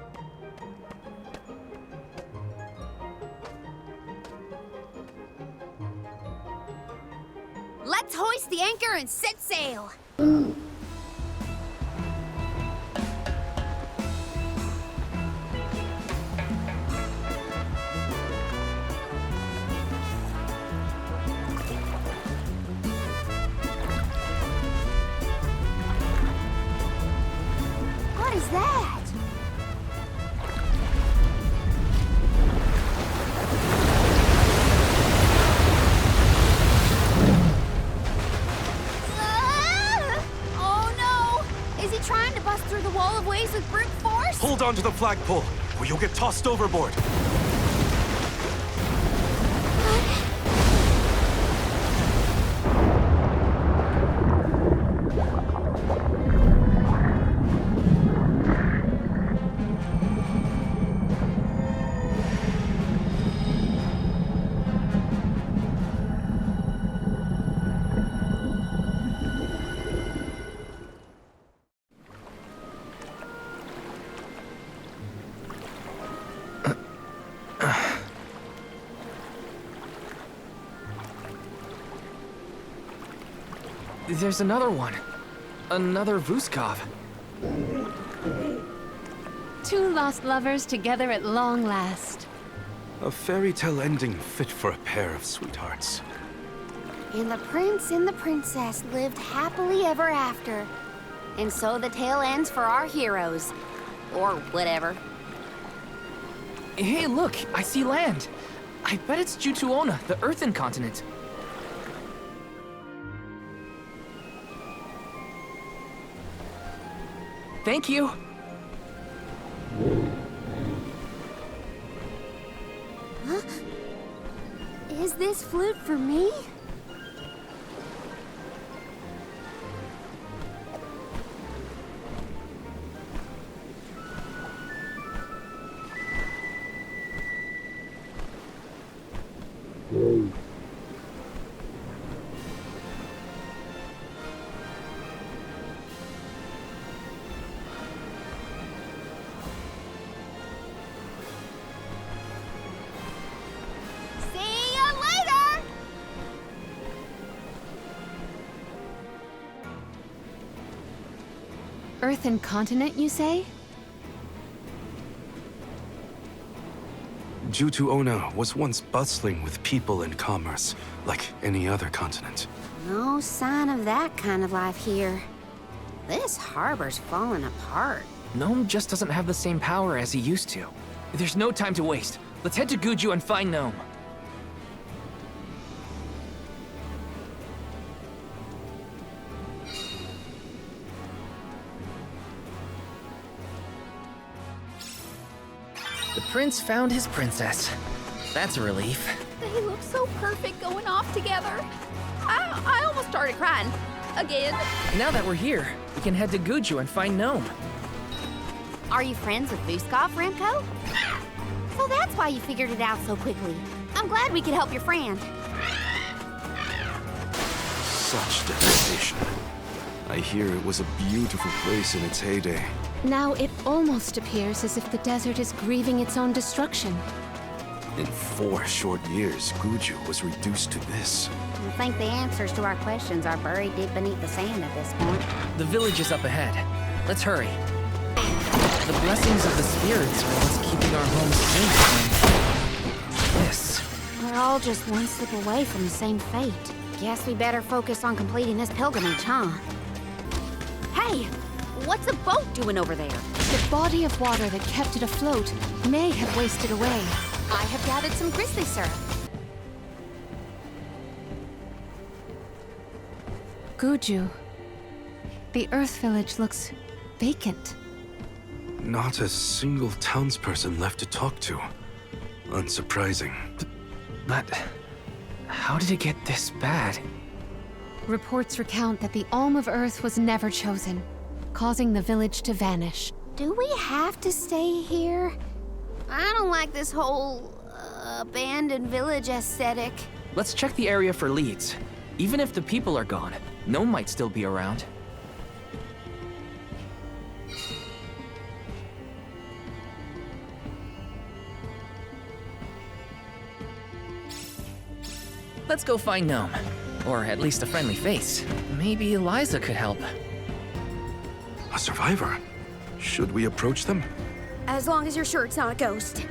Let's hoist the anchor and set sail. What is that? Trying to bust through the wall of waves with brute force? Hold on to the flagpole, or you'll get tossed overboard. There's another one. Another Vuskov. Two lost lovers together at long last. A fairy tale ending fit for a pair of sweethearts. And the prince and the princess lived happily ever after. And so the tale ends for our heroes. Or whatever. Hey, look! I see land! I bet it's Jutuona, the earthen continent. Thank you! Huh? Is this flute for me? Earthen continent, you say? Jutuona was once bustling with people and commerce, like any other continent. No sign of that kind of life here. This harbor's falling apart. Gnome just doesn't have the same power as he used to. There's no time to waste. Let's head to Guju and find Gnome. The prince found his princess. That's a relief. They look so perfect going off together. I almost started crying. Again. Now that we're here, we can head to Guju and find Gnome. Are you friends with Vuskov, Remco? So that's why you figured it out so quickly. I'm glad we could help your friend. Such devastation. I hear it was a beautiful place in its heyday. Now it almost appears as if the desert is grieving its own destruction. In 4 short years, Guju was reduced to this. I think the answers to our questions are buried deep beneath the sand at this point. The village is up ahead. Let's hurry. The blessings of the spirits are what's keeping our homes safe from this. We're all just one slip away from the same fate. Guess we better focus on completing this pilgrimage, huh? Hey! What's a boat doing over there? The body of water that kept it afloat may have wasted away. I have gathered some grizzly syrup. Guju. The Earth Village looks vacant. Not a single townsperson left to talk to. Unsurprising. But how did it get this bad? Reports recount that the Alm of Earth was never chosen. causing the village to vanish. Do we have to stay here? I don't like this whole abandoned village aesthetic. Let's check the area for leads. Even if the people are gone, Gnome might still be around. Let's go find Gnome. Or at least a friendly face. Maybe Eliza could help. A survivor? Should we approach them? As long as you're sure it's not a ghost.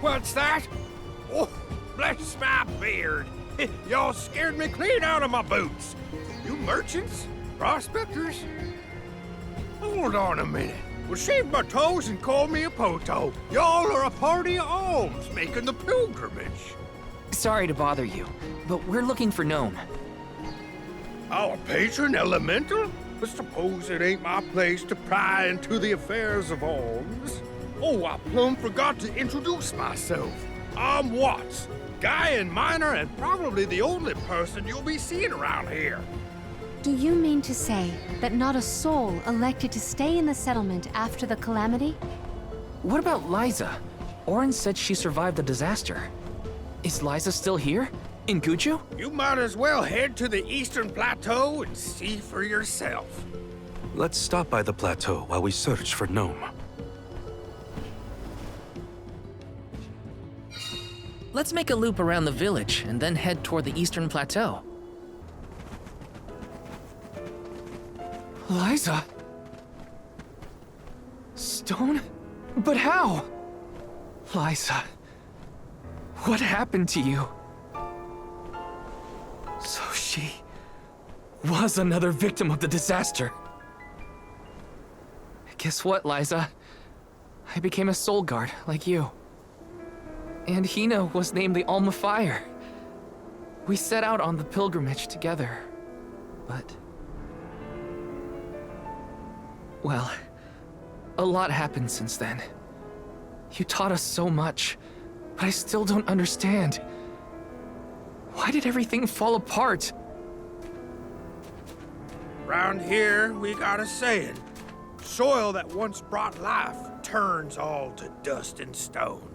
What's that? Oh, bless my beard. Y'all scared me clean out of my boots. You merchants? Prospectors? Hold on a minute. Well, shave my toes and call me a poto. Y'all are a party of alms making the pilgrimage. Sorry to bother you, but we're looking for Gnome. Our patron elemental? But suppose it ain't my place to pry into the affairs of alms. Oh, I plumb forgot to introduce myself. I'm Watts, guy and miner, and probably the only person you'll be seeing around here. Do you mean to say that not a soul elected to stay in the settlement after the calamity? What about Liza? Orin said she survived the disaster. Is Liza still here? In Guju? You might as well head to the Eastern Plateau and see for yourself. Let's stop by the plateau while we search for Gnome. Let's make a loop around the village and then head toward the Eastern Plateau. Liza? Stone? But how? Liza, what happened to you? So she was another victim of the disaster. Guess what, Liza? I became a soul guard like you. And Hina was named the Alm of Fire. We set out on the pilgrimage together, but... well, a lot happened since then. You taught us so much, but I still don't understand. Why did everything fall apart? Round here, we got a saying. Soil that once brought life turns all to dust and stone.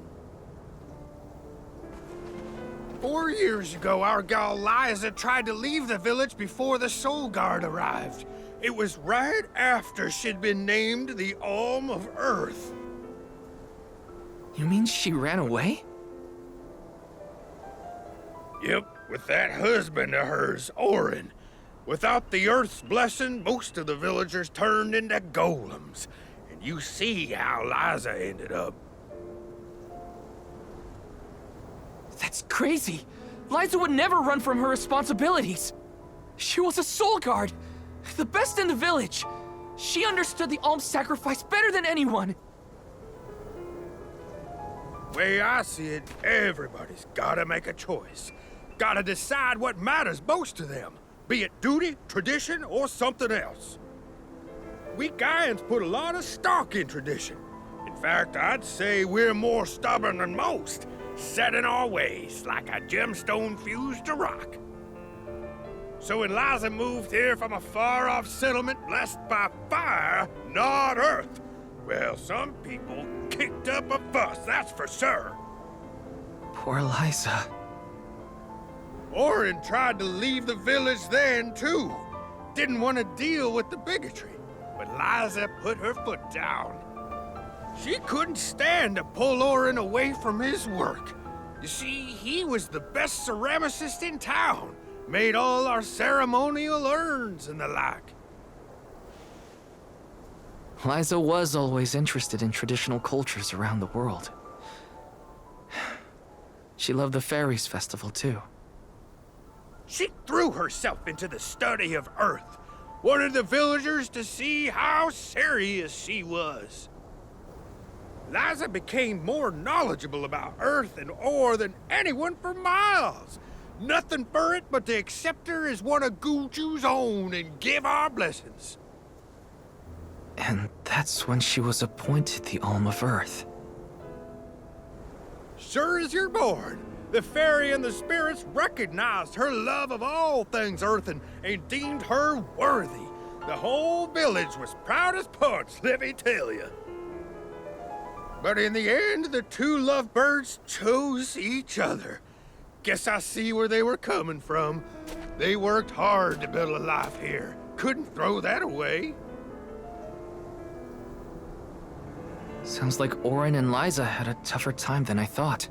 4 years ago, our gal Liza tried to leave the village before the Soul Guard arrived. It was right after she'd been named the Alm of Earth. You mean she ran away? Yep, with that husband of hers, Orin. Without the Earth's blessing, most of the villagers turned into golems. And you see how Liza ended up. That's crazy! Liza would never run from her responsibilities! She was a soul guard! The best in the village! She understood the alms sacrifice better than anyone! Way I see it, everybody's gotta make a choice. Gotta decide what matters most to them, be it duty, tradition, or something else. We Gaians put a lot of stock in tradition. In fact, I'd say we're more stubborn than most, set in our ways like a gemstone fused to rock. So when Liza moved here from a far-off settlement blessed by fire, not earth, well, some people kicked up a fuss, that's for sure. Poor Liza. Orin tried to leave the village then, too. Didn't want to deal with the bigotry, but Liza put her foot down. She couldn't stand to pull Orin away from his work. You see, he was the best ceramicist in town. Made all our ceremonial urns and the like. Liza was always interested in traditional cultures around the world. She loved the Fairies Festival, too. She threw herself into the study of Earth. Wanted the villagers to see how serious she was. Liza became more knowledgeable about Earth and ore than anyone for miles. Nothing for it but to accept her as one of Guju's own and give our blessings. And that's when she was appointed the Alm of Earth. Sure as you're born. The fairy and the spirits recognized her love of all things earthen and deemed her worthy. The whole village was proud as punch, let me tell you. But in the end, the two lovebirds chose each other. Guess I see where they were coming from. They worked hard to build a life here. Couldn't throw that away. Sounds like Orin and Liza had a tougher time than I thought.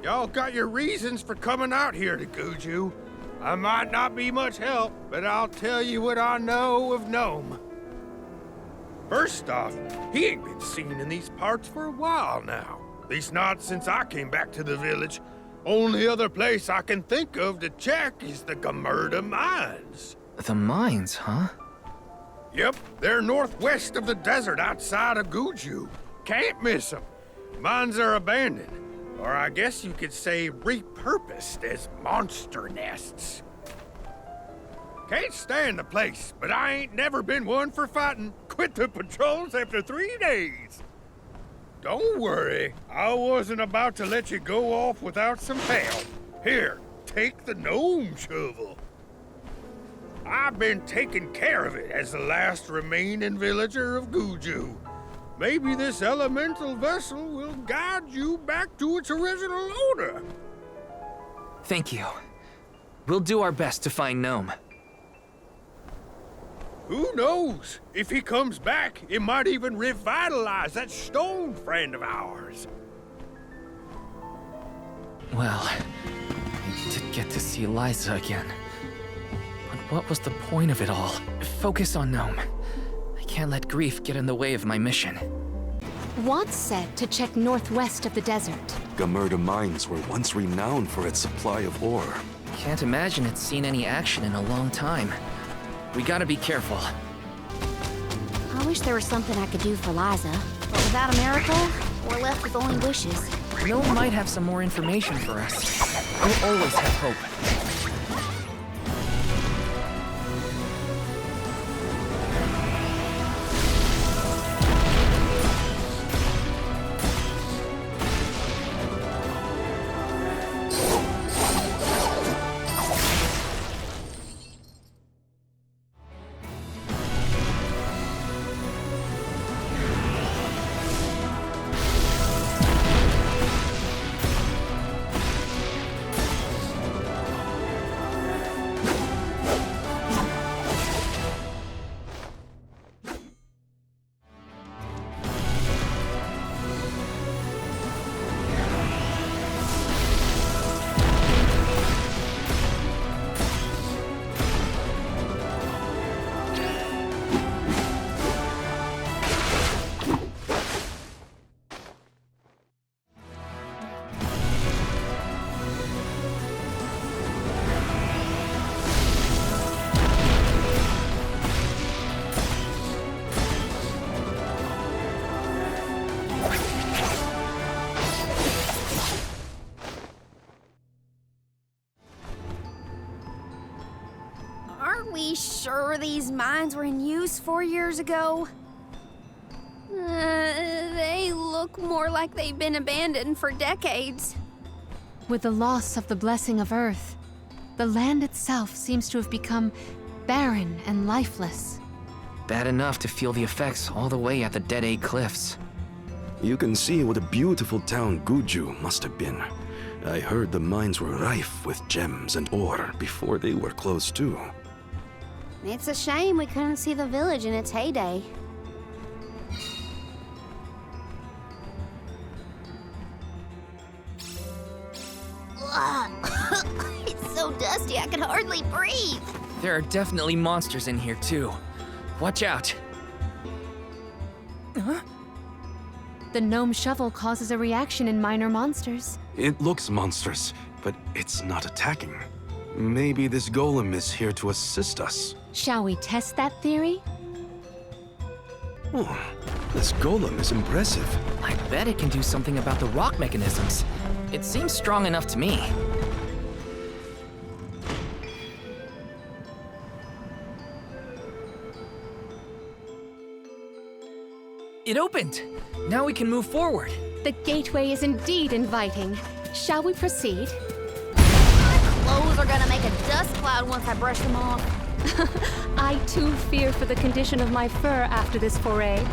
Y'all got your reasons for coming out here to Guju. I might not be much help, but I'll tell you what I know of Gnome. First off, he ain't been seen in these parts for a while now. At least not since I came back to the village. Only other place I can think of to check is the Gamerda Mines. The mines, huh? Yep, they're northwest of the desert outside of Guju. Can't miss them. Mines are abandoned, or I guess you could say repurposed as monster nests. Can't stand the place, but I ain't never been one for fighting. Quit the patrols after 3 days. Don't worry, I wasn't about to let you go off without some help. Here, take the gnome shovel. I've been taking care of it as the last remaining villager of Guju. Maybe this elemental vessel will guide you back to its original owner. Thank you. We'll do our best to find Gnome. Who knows? If he comes back, it might even revitalize that stone friend of ours. Well, I did get to see Liza again. But what was the point of it all? Focus on Gnome. I can't let grief get in the way of my mission. Watts said to check northwest of the desert. Gamerda Mines were once renowned for its supply of ore. Can't imagine it's seen any action in a long time. We gotta be careful. I wish there was something I could do for Liza, but without a miracle, we're left with only wishes. Gnome might have some more information for us. We'll always have hope. Sure these mines were in use 4 years ago? They look more like they've been abandoned for decades. With the loss of the blessing of Earth, the land itself seems to have become barren and lifeless. Bad enough to feel the effects all the way at the Dead Egg Cliffs. You can see what a beautiful town Guju must have been. I heard the mines were rife with gems and ore before they were closed too. It's a shame we couldn't see the village in its heyday. It's so dusty I can hardly breathe. There are definitely monsters in here too. Watch out. Huh? The gnome shovel causes a reaction in minor monsters. It looks monstrous, but it's not attacking. Maybe this golem is here to assist us. Shall we test that theory? Oh, this golem is impressive. I bet it can do something about the rock mechanisms. It seems strong enough to me. It opened! Now we can move forward. The gateway is indeed inviting. Shall we proceed? Clothes are gonna make a dust cloud once I brush them off. I too fear for the condition of my fur after this foray.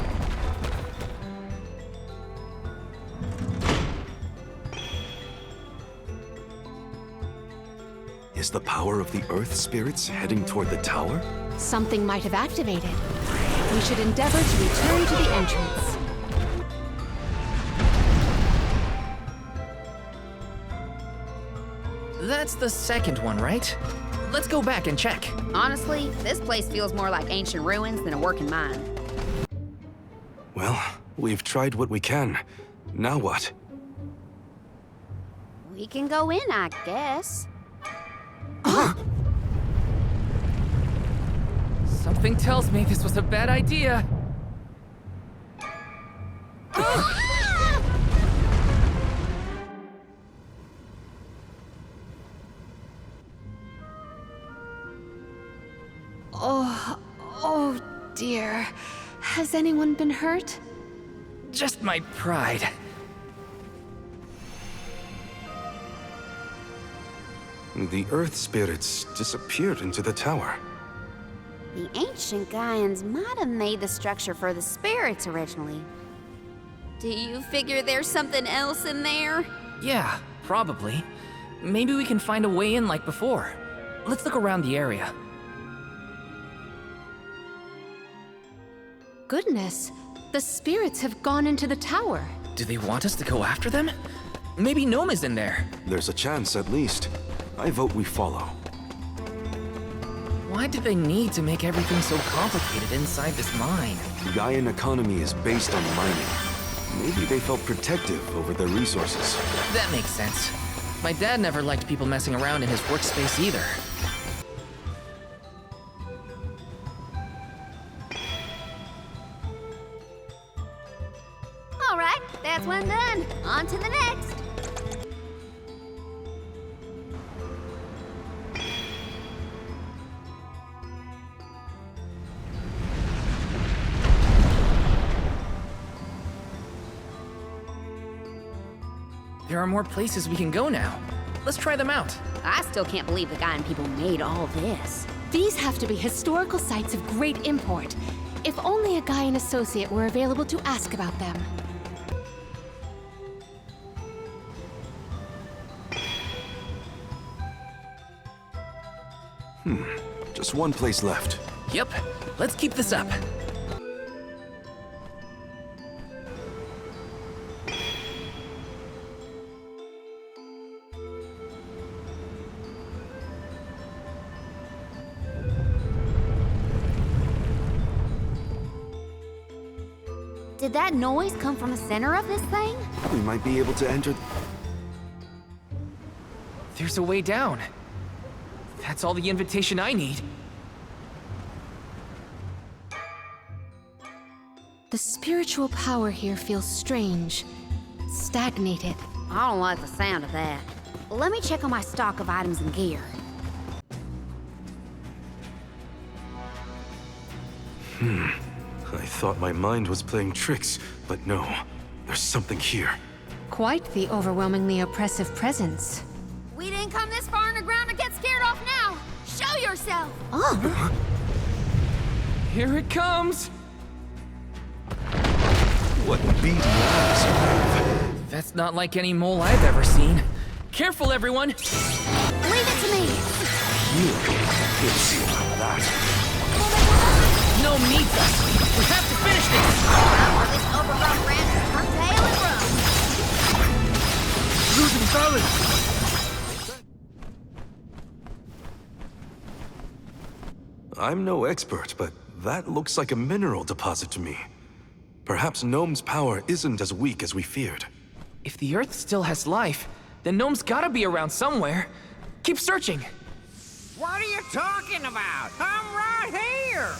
Is the power of the Earth spirits heading toward the tower? Something might have activated. We should endeavor to return to the entrance. That's the second one, right? Let's go back and check. Honestly, this place feels more like ancient ruins than a working mine. Well, we've tried what we can. Now what? We can go in, I guess. Something tells me this was a bad idea. Oh dear. Has anyone been hurt? Just my pride. The Earth spirits disappeared into the tower. The ancient Gaians might have made the structure for the spirits originally. Do you figure there's something else in there? Yeah, probably. Maybe we can find a way in like before. Let's look around the area. Goodness, the spirits have gone into the tower. Do they want us to go after them? Maybe Gnome is in there. There's a chance, at least. I vote we follow. Why did they need to make everything so complicated inside this mine? The Gaian economy is based on mining. Maybe they felt protective over their resources. That makes sense. My dad never liked people messing around in his workspace either. All right, that's one done. On to the next. There are more places we can go now. Let's try them out. I still can't believe the Gaian people made all this. These have to be historical sites of great import. If only a Gaian associate were available to ask about them. Just one place left. Yep, let's keep this up. Did that noise come from the center of this thing? We might be able to enter... There's a way down. That's all the invitation I need. The spiritual power here feels strange, stagnated. I don't like the sound of that. Let me check on my stock of items and gear. I thought my mind was playing tricks, but no. There's something here. Quite the overwhelmingly oppressive presence. We didn't come this far underground to get scared off now! Show yourself! Here it comes! What beady eyes you have. That's not like any mole I've ever seen. Careful, everyone! Leave it to me! We'll see about that. Gnome needs us! We have to finish this! This overgrown branch is turn tail and run! Losing balance! I'm no expert, but that looks like a mineral deposit to me. Perhaps Gnome's power isn't as weak as we feared. If the Earth still has life, then Gnome's gotta be around somewhere. Keep searching! What are you talking about? I'm right here!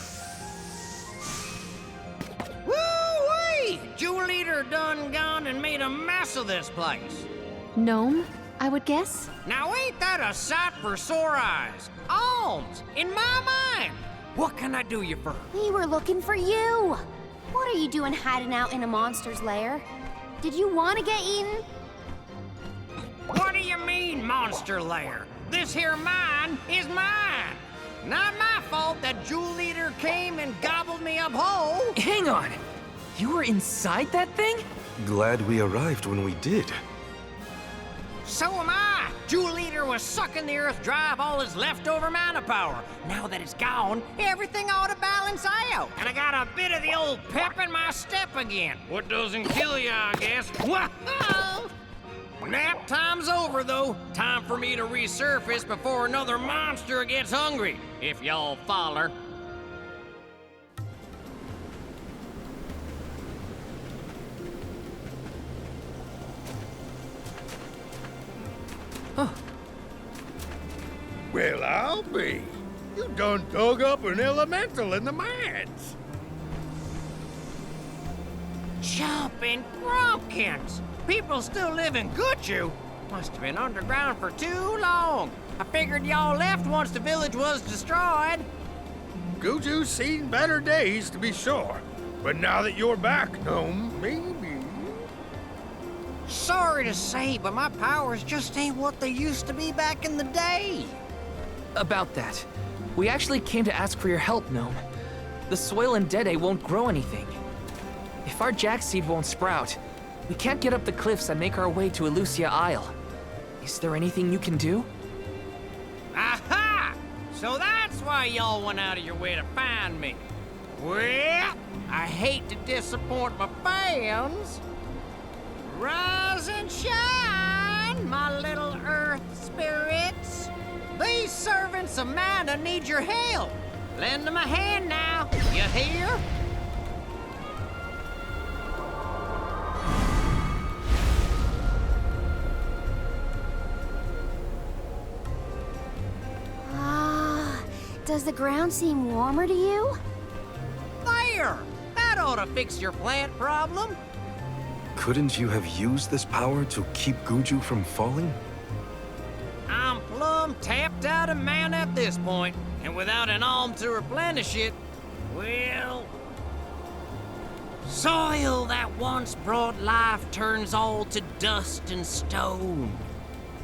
Woo-wee! Jewel Eater done gone and made a mess of this place. Gnome, I would guess? Now ain't that a sight for sore eyes? Alms, in my mind! What can I do you for? We were looking for you! What are you doing hiding out in a monster's lair? Did you want to get eaten? What do you mean, monster lair? This here mine is mine. Not my fault that Jewel Eater came and gobbled me up whole. Hang on! You were inside that thing? Glad we arrived when we did. So am I. Jewel Eater was sucking the earth dry of all its leftover mana power. Now that it's gone, everything ought to balance out. And I got a bit of the old pep in my step again. What doesn't kill you, I guess. Whoa! Nap time's over, though. Time for me to resurface before another monster gets hungry, if y'all follow. Well, I'll be. You done dug up an elemental in the mines. Jumping Grumpkins! People still live in Guju. Must have been underground for too long. I figured y'all left once the village was destroyed. Guju's seen better days, to be sure. But now that you're back, Gnome, maybe... Sorry to say, but my powers just ain't what they used to be back in the day. About that, we actually came to ask for your help, Gnome. The soil in Dede won't grow anything. If our jackseed won't sprout, we can't get up the cliffs and make our way to Elusia Isle. Is there anything you can do? Aha! So that's why y'all went out of your way to find me. Well, I hate to disappoint my fans. Rise and shine, my little earth spirits. These servants of mana need your help. Lend them a hand now, you hear? Does the ground seem warmer to you? There! That ought to fix your plant problem. Couldn't you have used this power to keep Guju from falling? I'm plumb tapped out of mana at this point, and without an alm to replenish it, well... Soil that once brought life turns all to dust and stone.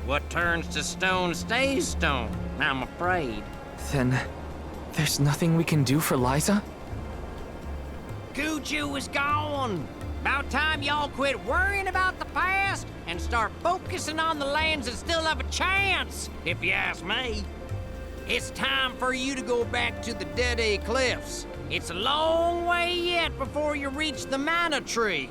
What turns to stone stays stone, I'm afraid. Then, there's nothing we can do for Liza? Guju is gone. About time y'all quit worrying about the past and start focusing on the lands that still have a chance, if you ask me. It's time for you to go back to the Dede Cliffs. It's a long way yet before you reach the mana tree.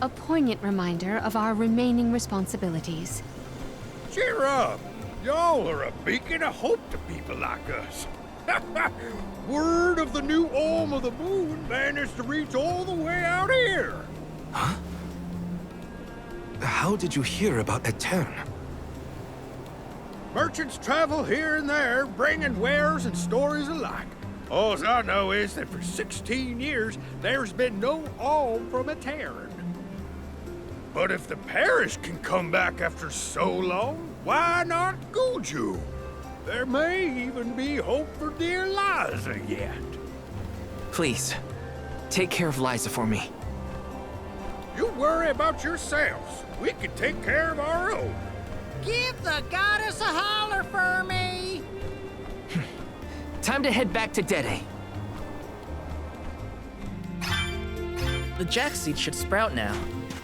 A poignant reminder of our remaining responsibilities. Cheer up! Y'all are a beacon of hope to people like us. Word of the new Alm of the Moon managed to reach all the way out here. Huh? How did you hear about Etan? Merchants travel here and there, bringing wares and stories alike. All I know is that for 16 years, there's been no alm from Etan. But if the parish can come back after so long, why not Guju? There may even be hope for dear Liza yet. Please, take care of Liza for me. You worry about yourselves. We can take care of our own. Give the goddess a holler for me! Time to head back to Dede. The jackseed should sprout now.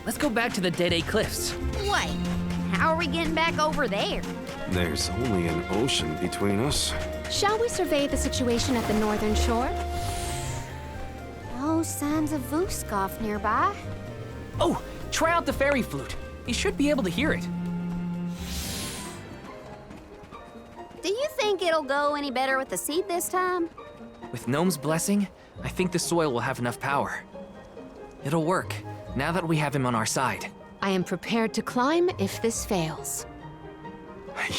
Let's go back to the Dede Cliffs. Wait, how are we getting back over there? There's only an ocean between us. Shall we survey the situation at the northern shore? No signs of Vuskov nearby. Oh, try out the fairy flute. You should be able to hear it. Do you think it'll go any better with the seed this time? With Gnome's blessing, I think the soil will have enough power. It'll work, now that we have him on our side. I am prepared to climb if this fails.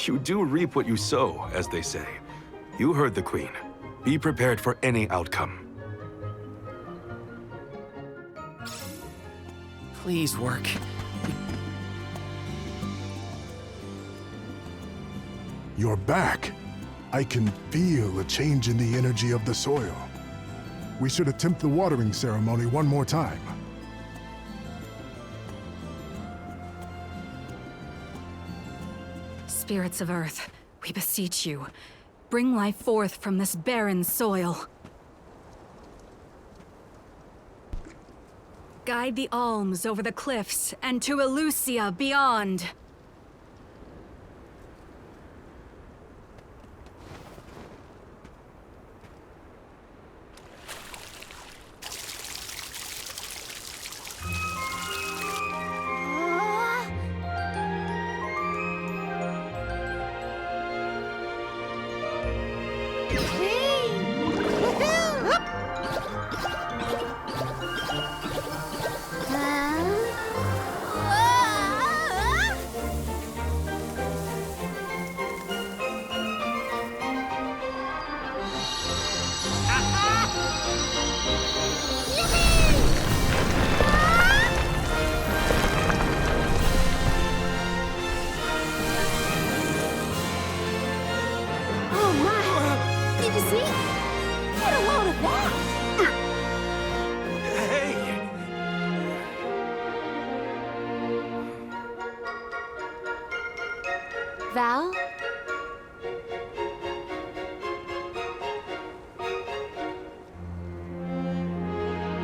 You do reap what you sow, as they say. You heard the Queen. Be prepared for any outcome. Please work. You're back. I can feel a change in the energy of the soil. We should attempt the watering ceremony one more time. spirits of Earth, we beseech you, bring life forth from this barren soil. Guide the alms over the cliffs and to Elusia beyond. Val?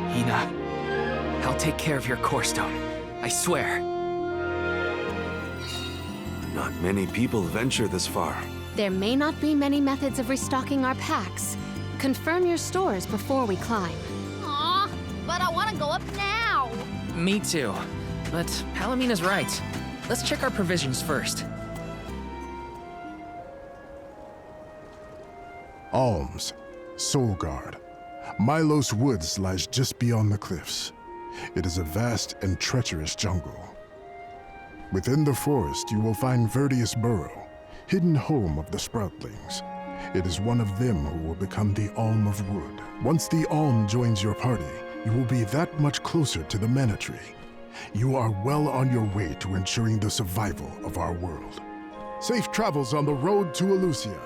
Hina, I'll take care of your core stone. I swear. Not many people venture this far. There may not be many methods of restocking our packs. Confirm your stores before we climb. Aw, but I want to go up now. Me too. But Palamina's right. Let's check our provisions first. Alms, Soul Guard. Milos Woods lies just beyond the cliffs. It is a vast and treacherous jungle. Within the forest, you will find Verdius Burrow, hidden home of the sproutlings. It is one of them who will become the Alm of Wood. Once the Alm joins your party, you will be that much closer to the mana tree. You are well on your way to ensuring the survival of our world. Safe travels on the road to Elusia.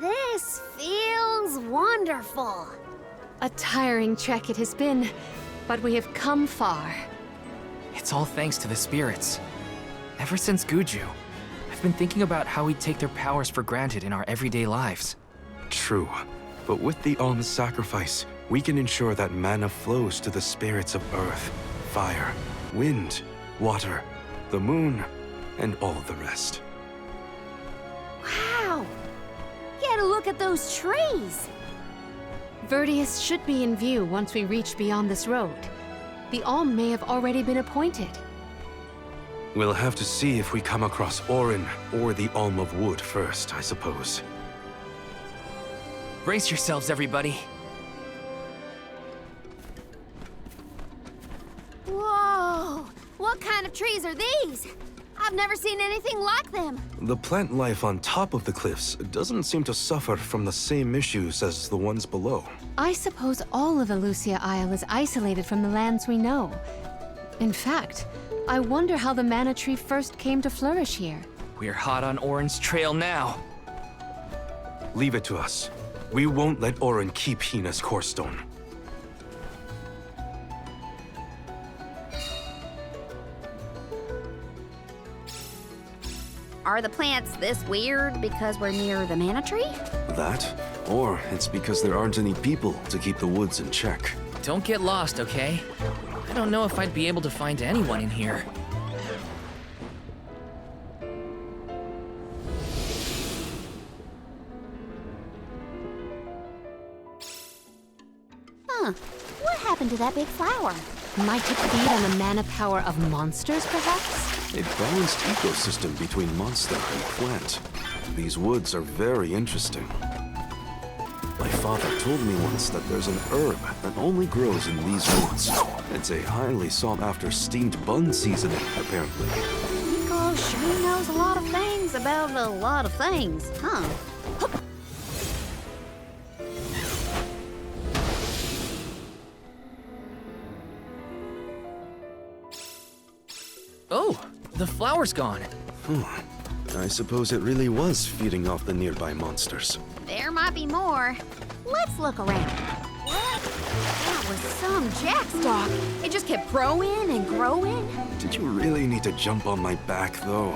This feels wonderful. A tiring trek it has been, but we have come far. It's all thanks to the spirits. Ever since Guju, I've been thinking about how we take their powers for granted in our everyday lives. True, but with the Alm's sacrifice, we can ensure that mana flows to the spirits of earth, fire, wind, water, the moon, and all the rest. Wow! Get a look at those trees! Verdius should be in view once we reach beyond this road. The Alm may have already been appointed. We'll have to see if we come across Orin or the Alm of Wood first, I suppose. Brace yourselves, everybody. Whoa! What kind of trees are these? I've never seen anything like them. The plant life on top of the cliffs doesn't seem to suffer from the same issues as the ones below. I suppose all of Elusia Isle is isolated from the lands we know. In fact, I wonder how the mana tree first came to flourish here. We're hot on Orin's trail now. Leave it to us. We won't let Orin keep Hina's core stone. Are the plants this weird because we're near the mana tree? That, or it's because there aren't any people to keep the woods in check. Don't get lost, okay? I don't know if I'd be able to find anyone in here. Huh. What happened to that big flower? Might it feed on the mana power of monsters, perhaps? A balanced ecosystem between monster and plant. These woods are very interesting. My father told me once that there's an herb that only grows in these woods. It's a highly sought-after steamed bun seasoning, apparently. Nico sure knows a lot of things about a lot of things, huh? Oh, the flower's gone. I suppose it really was feeding off the nearby monsters. There might be more. Let's look around. What? That was Some jackstock. It just kept growing and growing. Did you really need to jump on my back, though?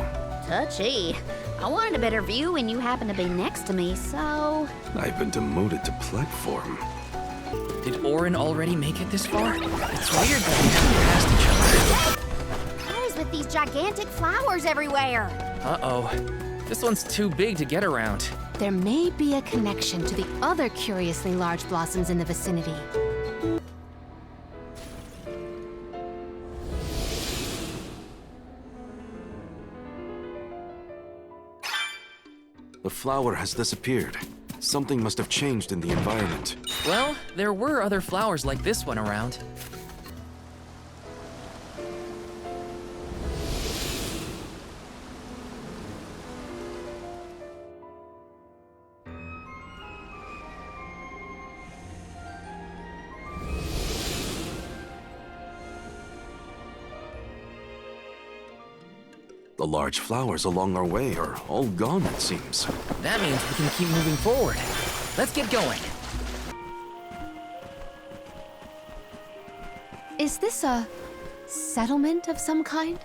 Touchy. I wanted a better view when you happened to be next to me, so... I've been demoted to plague form. Did Orin already make it this far? It's weird that we haven't passed each other. What is with these gigantic flowers everywhere? Uh-oh. This one's too big to get around. There may be a connection to the other curiously large blossoms in the vicinity. The flower has disappeared. Something must have changed in the environment. Well, there were other flowers like this one around. The large flowers along our way are all gone, it seems. That means we can keep moving forward. Let's get going. Is this a settlement of some kind?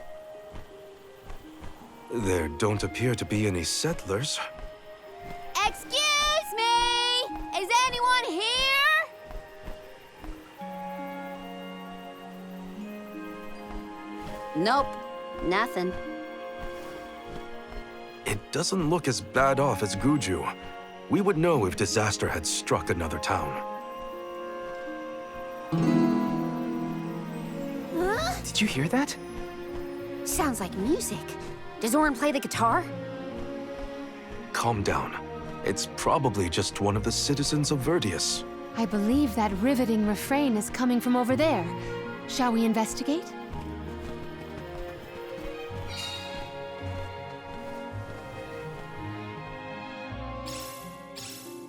There don't appear to be any settlers. Excuse me! Is anyone here? Nope, nothing. It doesn't look as bad off as Guju. We would know if disaster had struck another town. Huh? Did you hear that? Sounds like music. Does Orin play the guitar? Calm down. It's probably just one of the citizens of Verdius. I believe that riveting refrain is coming from over there. Shall we investigate?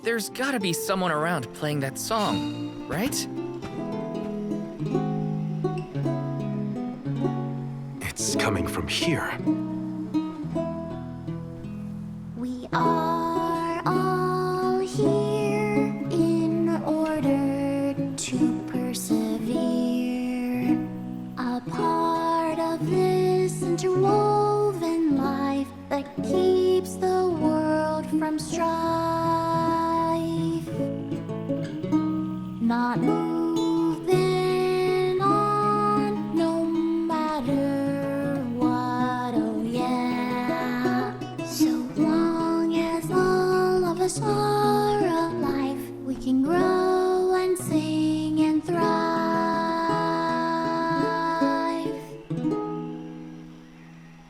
There's gotta be someone around playing that song, right? It's coming from here. We are all here in order to persevere. A part of this interwoven life that keeps the world from strife. Not moving on, no matter what, oh yeah. So long as all of us are alive, we can grow and sing and thrive.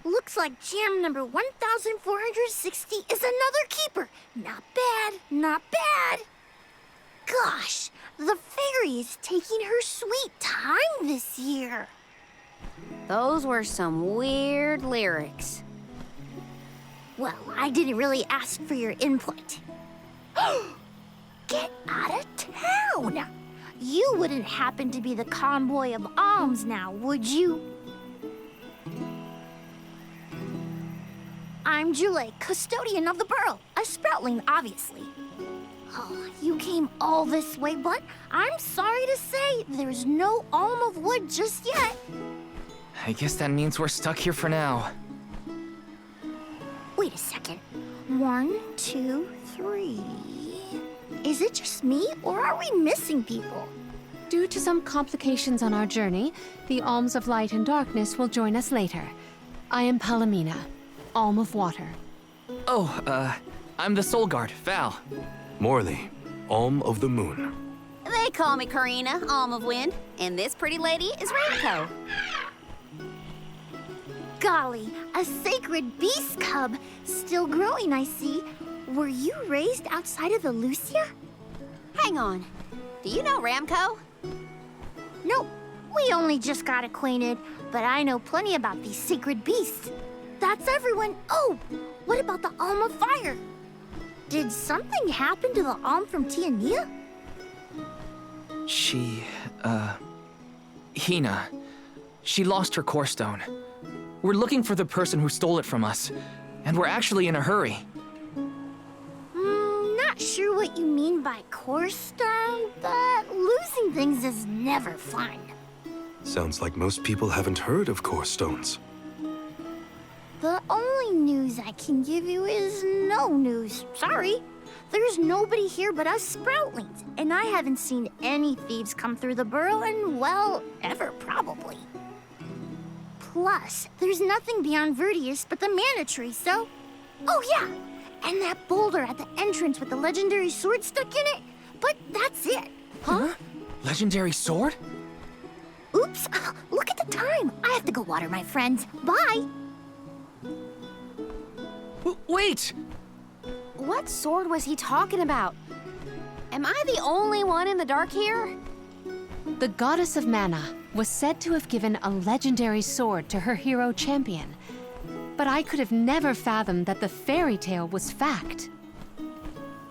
Looks like jam number 1460 is another keeper. Not bad, not bad. Gosh, the fairy is taking her sweet time this year. Those were some weird lyrics. Well, I didn't really ask for your input. Get out of town! You wouldn't happen to be the convoy of alms now, would you? I'm Jule, custodian of the burrow. A sproutling, obviously. Oh, you came all this way, but I'm sorry to say there's no Alm of Wood just yet. I guess that means we're stuck here for now. Wait a second. 1, 2, 3. Is it just me, or are we missing people? Due to some complications on our journey, the Alms of Light and Darkness will join us later. I am Palamina, Alm of Water. Oh, I'm the Soul Guard, Val. Morley, Alm of the Moon. They call me Careena, Alm of Wind, and this pretty lady is Rainco. Golly, a sacred beast cub. Still growing, I see. Were you raised outside of the Lucia? Hang on. Do you know Ramco? Nope. We only just got acquainted, but I know plenty about these sacred beasts. That's everyone. Oh, what about the Alm of Fire? Did something happen to the Alm from Tiania? Hina. She lost her core stone. We're looking for the person who stole it from us, and we're actually in a hurry. Not sure what you mean by core stone, but losing things is never fun. Sounds like most people haven't heard of core stones. The only news I can give you is no news. Sorry. There's nobody here but us sproutlings, and I haven't seen any thieves come through the burrow in, well, ever probably. Plus, there's nothing beyond Verdius but the mana tree, so... Oh yeah, and that boulder at the entrance with the legendary sword stuck in it, but that's it. Huh? Legendary sword? Oops, look at the time. I have to go water my friends. Bye. Wait! What sword was he talking about? Am I the only one in the dark here? The goddess of mana was said to have given a legendary sword to her hero champion. But I could have never fathomed that the fairy tale was fact.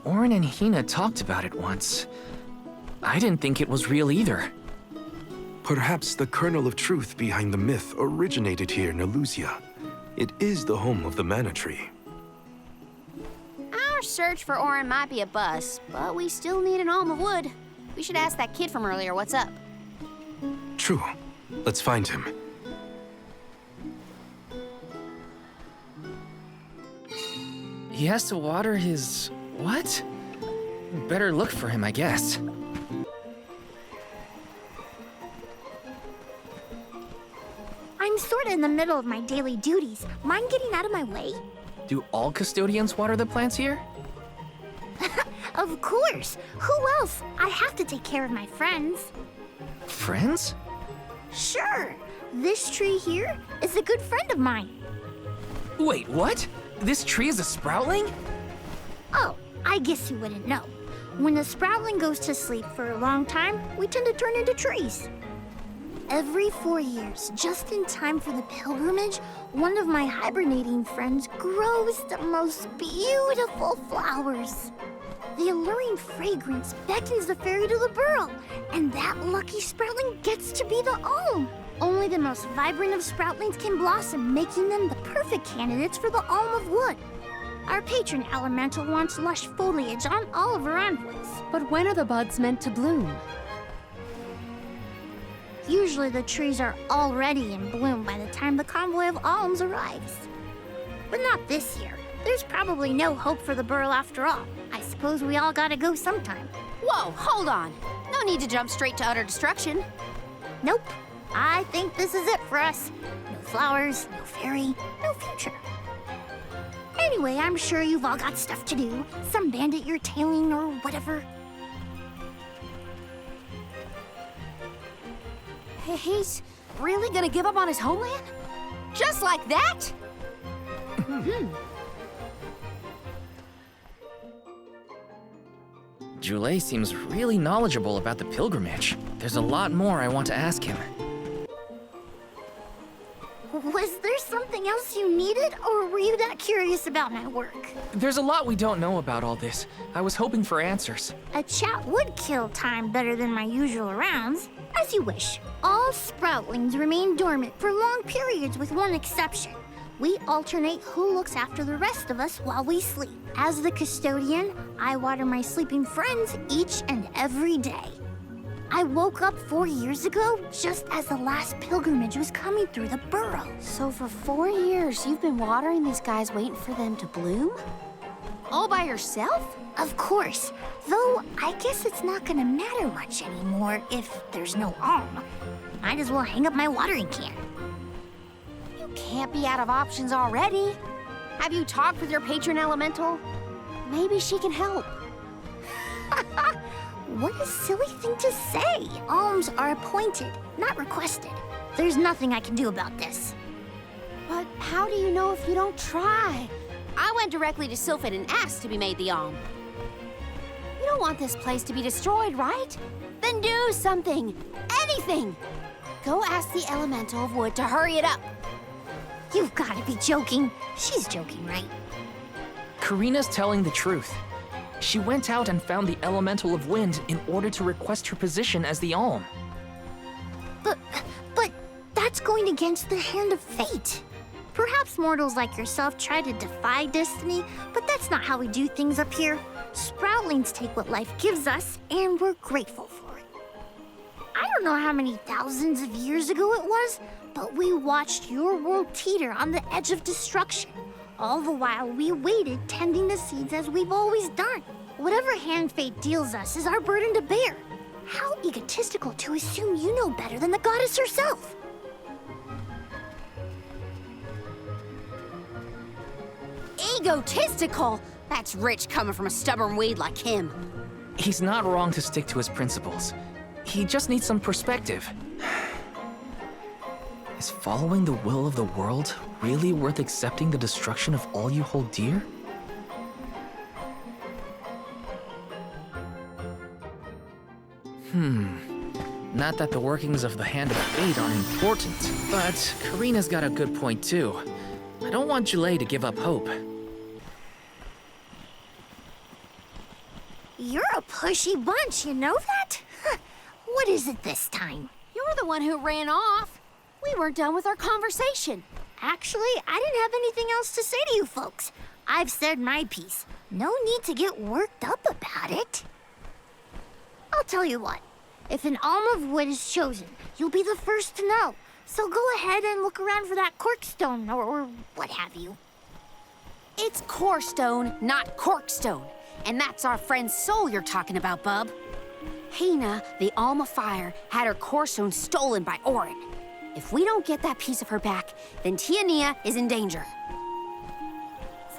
Orin and Hina talked about it once. I didn't think it was real either. Perhaps the kernel of truth behind the myth originated here in Elusia. It is the home of the mana tree. Our search for Orin might be a bust, but we still need an Alm of Wood. We should ask that kid from earlier what's up. True. Let's find him. He has to water his... what? Better look for him, I guess. I'm sorta in the middle of my daily duties. Mind getting out of my way? Do all custodians water the plants here? Of course. Who else? I have to take care of my friends. Friends? Sure. This tree here is a good friend of mine. Wait, what? This tree is a sproutling? Oh, I guess you wouldn't know. When a sproutling goes to sleep for a long time, we tend to turn into trees. Every 4 years, just in time for the pilgrimage, one of my hibernating friends grows the most beautiful flowers. The alluring fragrance beckons the fairy to the burrow, and that lucky sproutling gets to be the Alm. Only the most vibrant of sproutlings can blossom, making them the perfect candidates for the Alm of Wood. Our patron elemental wants lush foliage on all of her onwards. But when are the buds meant to bloom? Usually the trees are already in bloom by the time the convoy of alms arrives. But not this year. There's probably no hope for the burrow after all. I suppose we all gotta go sometime. Whoa, hold on. No need to jump straight to utter destruction. Nope. I think this is it for us. No flowers, no fairy, no future. Anyway, I'm sure you've all got stuff to do. Some bandit you're tailing or whatever. He's really gonna give up on his homeland? Just like that? Jule seems really knowledgeable about the pilgrimage. There's a lot more I want to ask him. Was there something else you needed, or were you that curious about my work? There's a lot we don't know about all this. I was hoping for answers. A chat would kill time better than my usual rounds. As you wish. All sproutlings remain dormant for long periods with one exception. We alternate who looks after the rest of us while we sleep. As the custodian, I water my sleeping friends each and every day. I woke up 4 years ago just as the last pilgrimage was coming through the burrow. So for 4 years, you've been watering these guys waiting for them to bloom? All by yourself? Of course. Though, I guess it's not gonna matter much anymore if there's no Alm. Might as well hang up my watering can. You can't be out of options already. Have you talked with your patron elemental? Maybe she can help. What a silly thing to say. Alms are appointed, not requested. There's nothing I can do about this. But how do you know if you don't try? I went directly to Sylphin and asked to be made the Alm. You don't want this place to be destroyed, right? Then do something. Anything. Go ask the Elemental of Wood to hurry it up. You've got to be joking. She's joking, right? Careena's telling the truth. She went out and found the Elemental of Wind in order to request her position as the Alm. But that's going against the hand of fate. Perhaps mortals like yourself try to defy destiny, but that's not how we do things up here. Sproutlings take what life gives us, and we're grateful for it. don't know how many thousands of years ago it was, but we watched your world teeter on the edge of destruction. All the while we waited, tending the seeds as we've always done. Whatever hand fate deals us is our burden to bear. How egotistical to assume you know better than the goddess herself. Egotistical? That's rich coming from a stubborn weed like him. He's not wrong to stick to his principles. He just needs some perspective. Is following the will of the world really worth accepting the destruction of all you hold dear? Not that the workings of the Hand of Fate aren't important, but Careena's got a good point too. I don't want Julay to give up hope. You're a pushy bunch, you know that? What is it this time? You're the one who ran off. We weren't done with our conversation. Actually, I didn't have anything else to say to you folks. I've said my piece. No need to get worked up about it. I'll tell you what. If an Alm of Wood is chosen, you'll be the first to know. So go ahead and look around for that corkstone or what have you. It's corestone, not corkstone. And that's our friend's soul you're talking about, bub. Hina, the Alm of Fire, had her corestone stolen by Orin. If we don't get that piece of her back, then Tiania is in danger.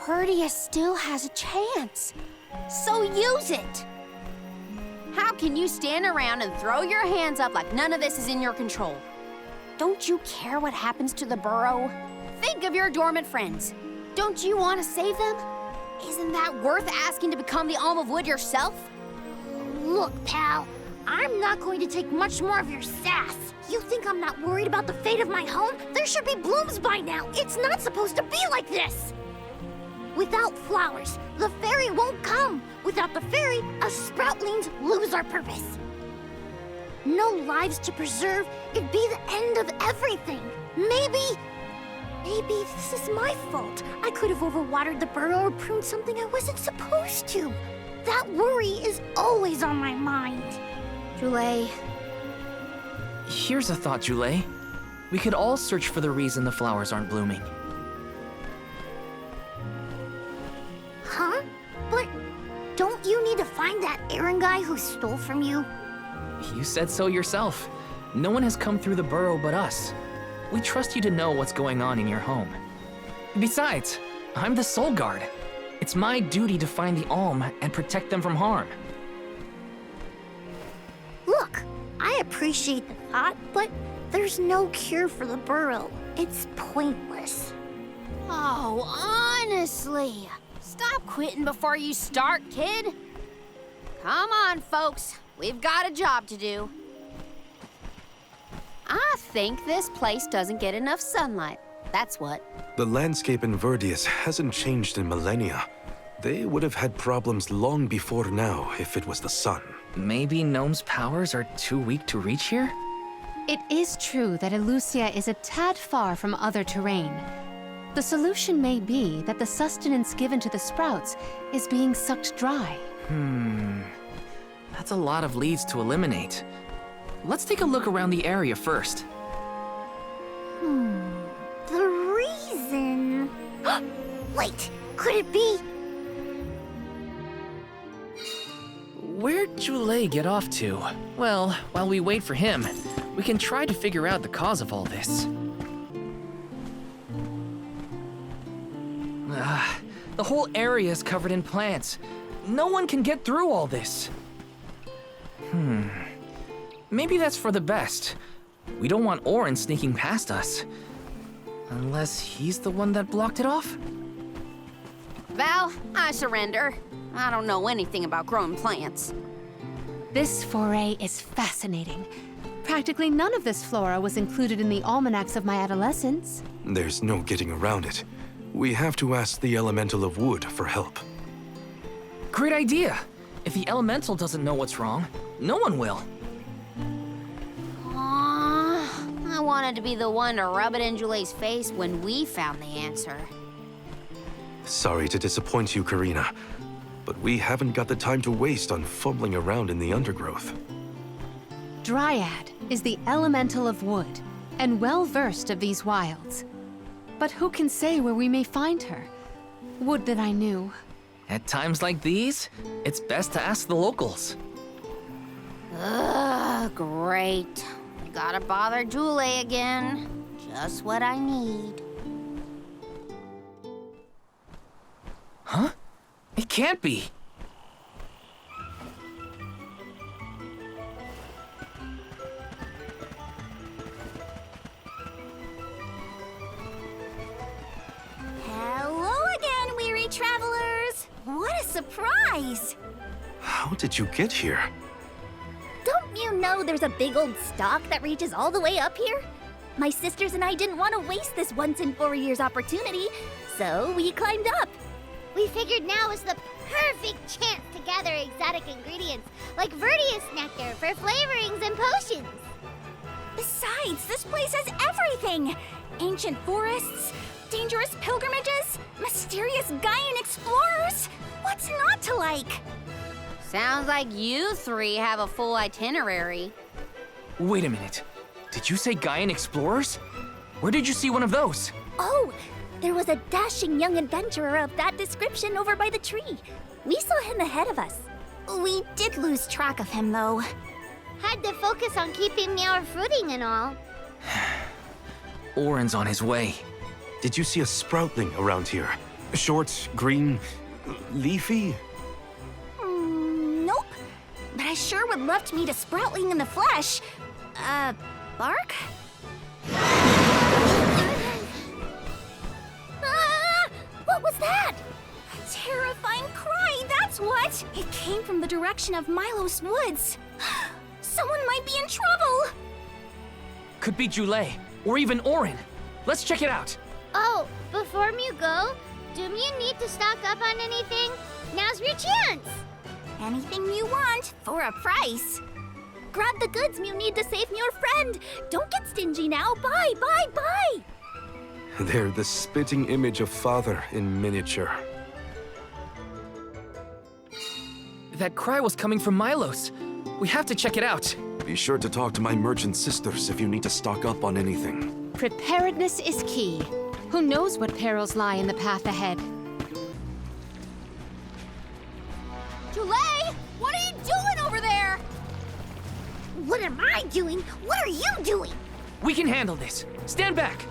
Verdia still has a chance. So use it! How can you stand around and throw your hands up like none of this is in your control? Don't you care what happens to the burrow? Think of your dormant friends. Don't you want to save them? Isn't that worth asking to become the Alm of Wood yourself? Look, pal, I'm not going to take much more of your sass. You think I'm not worried about the fate of my home? There should be blooms by now. It's not supposed to be like this. Without flowers, the fairy won't come. Without the fairy, us sproutlings lose our purpose. No lives to preserve, it'd be the end of everything. Maybe this is my fault. I could have overwatered the burrow or pruned something I wasn't supposed to. That worry is always on my mind. Julay. Here's a thought, Julay. We could all search for the reason the flowers aren't blooming. Huh? But don't you need to find that Eoren guy who stole from you? You said so yourself. No one has come through the burrow but us. We trust you to know what's going on in your home. Besides, I'm the Soul Guard. It's my duty to find the Alm and protect them from harm. Look, I appreciate the thought, but there's no cure for the burrow. It's pointless. Oh, honestly. Stop quitting before you start, kid. Come on, folks. We've got a job to do. I think this place doesn't get enough sunlight. That's what. The landscape in Verdius hasn't changed in millennia. They would have had problems long before now if it was the sun. Maybe Gnome's powers are too weak to reach here? It is true that Elusia is a tad far from other terrain. The solution may be that the sustenance given to the sprouts is being sucked dry. That's a lot of leads to eliminate. Let's take a look around the area first. The reason... Wait, could it be... Where'd Julay get off to? Well, while we wait for him, we can try to figure out the cause of all this. The whole area is covered in plants. No one can get through all this. Maybe that's for the best. We don't want Orin sneaking past us. Unless he's the one that blocked it off? Val, I surrender. I don't know anything about growing plants. This foray is fascinating. Practically none of this flora was included in the almanacs of my adolescence. There's no getting around it. We have to ask the Elemental of Wood for help. Great idea! If the Elemental doesn't know what's wrong, no one will. I wanted to be the one to rub it in Julay's face when we found the answer. Sorry to disappoint you, Careena, but we haven't got the time to waste on fumbling around in the undergrowth. Dryad is the elemental of wood, and well-versed of these wilds. But who can say where we may find her? Would that I knew. At times like these, it's best to ask the locals. Ugh, great. We gotta bother Jule again. Just what I need. Huh? It can't be. Hello again, weary travelers! What a surprise! How did you get here? Don't you know there's a big old stalk that reaches all the way up here? My sisters and I didn't want to waste this once in 4 years opportunity, so we climbed up. We figured now is the perfect chance to gather exotic ingredients like Verdius nectar for flavorings and potions. Besides, this place has everything! Ancient forests, dangerous pilgrimages, mysterious Gaian explorers. What's not to like? Sounds like you three have a full itinerary. Wait a minute. Did you say Gaian explorers? Where did you see one of those? Oh, there was a dashing young adventurer of that description over by the tree. We saw him ahead of us. We did lose track of him, though. Had to focus on keeping our footing and all. Orin's on his way. Did you see a sproutling around here? Short, green, leafy? Nope. But I sure would love to meet a sproutling in the flesh. Bark? What was that? A terrifying cry, that's what! It came from the direction of Milos Woods. Someone might be in trouble! Could be Jule, or even Orin. Let's check it out. Oh, before you go, do you need to stock up on anything? Now's your chance! Anything you want, for a price. Grab the goods you need to save your friend. Don't get stingy now. Bye, bye, bye! They're the spitting image of Father in miniature. That cry was coming from Milos. We have to check it out. Be sure to talk to my merchant sisters if you need to stock up on anything. Preparedness is key. Who knows what perils lie in the path ahead? Jule, what are you doing over there? What am I doing? What are you doing? We can handle this. Stand back.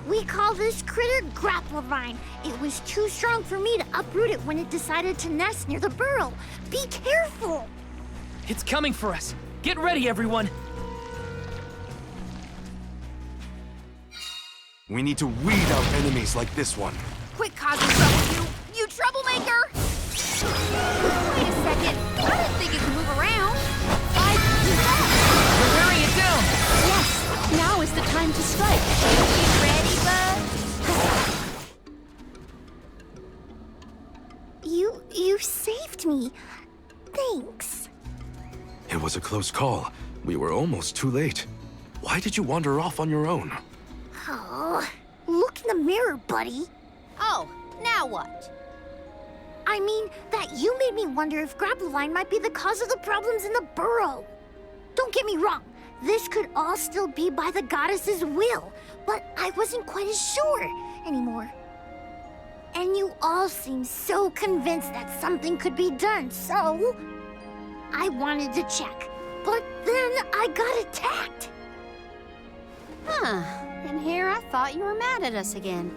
We call this critter grapplevine. It was too strong for me to uproot it when it decided to nest near the burrow. Be careful! It's coming for us. Get ready, everyone. We need to weed out enemies like this one. Quit causing trouble, you troublemaker! Wait a second. I didn't think it could move around. We're wearing it down. Yes, now is the time to strike. You ready, bud? You saved me. Thanks. It was a close call. We were almost too late. Why did you wander off on your own? Oh, look in the mirror, buddy. Oh, now what? I mean, that you made me wonder if grapplevine might be the cause of the problems in the burrow. Don't get me wrong. This could all still be by the goddess's will, but I wasn't quite as sure anymore. And you all seem so convinced that something could be done, so I wanted to check. But then I got attacked. Huh. And here I thought you were mad at us again.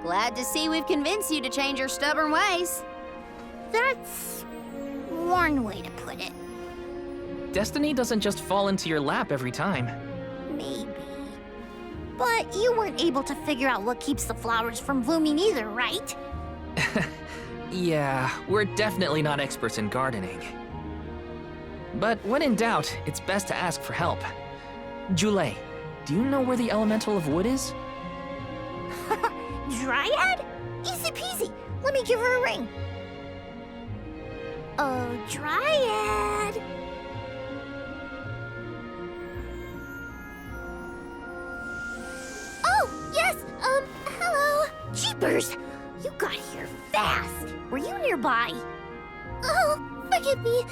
Glad to see we've convinced you to change your stubborn ways. That's one way to put it. Destiny doesn't just fall into your lap every time. Maybe. But you weren't able to figure out what keeps the flowers from blooming either, right? Yeah, we're definitely not experts in gardening. But when in doubt, it's best to ask for help. Jule, do you know where the elemental of wood is? Dryad? Easy peasy. Let me give her a ring. Oh, Dryad. Oh, yes, hello. Jeepers, you got here fast. Were you nearby? Oh, forgive me.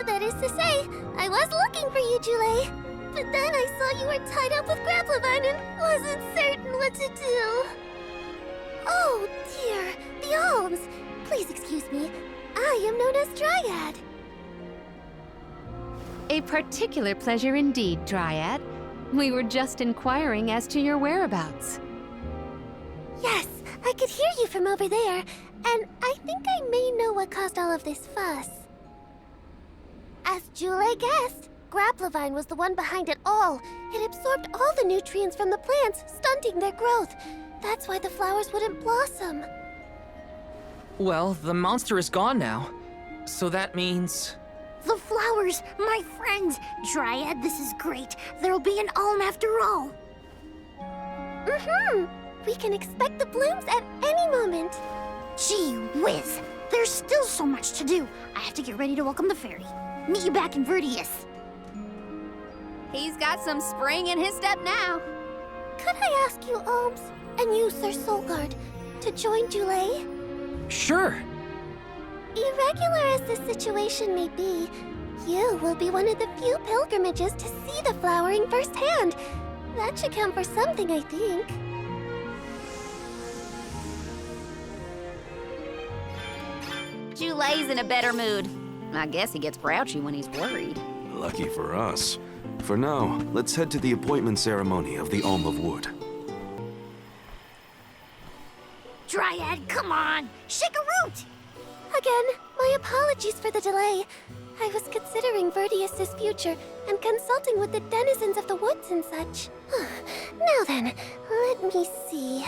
That is to say, I was looking for you, Jule. But then I saw you were tied up with Grapplevine and wasn't certain what to do. Oh, dear. The Alms. Please excuse me. I am known as Dryad. A particular pleasure indeed, Dryad. We were just inquiring as to your whereabouts. Yes, I could hear you from over there, and I think I may know what caused all of this fuss. As Jule guessed, Grapplevine was the one behind it all. It absorbed all the nutrients from the plants, stunting their growth. That's why the flowers wouldn't blossom. Well, the monster is gone now. So that means... The flowers, my friends! Dryad, this is great. There'll be an Alm after all. We can expect the blooms at any moment. Gee whiz! There's still so much to do. I have to get ready to welcome the fairy. Meet you back in Verdius. He's got some spring in his step now. Could I ask you, Alms, and you, Sir Soulguard, to join Jule? Sure. Irregular as the situation may be, you will be one of the few pilgrimages to see the flowering firsthand. That should count for something, I think. Jule's in a better mood. I guess he gets grouchy when he's worried. Lucky for us. For now, let's head to the appointment ceremony of the Alm of Wood. Dryad, come on! Shake a root! Again, my apologies for the delay. I was considering Verdius' future and consulting with the denizens of the woods and such. Now then, let me see.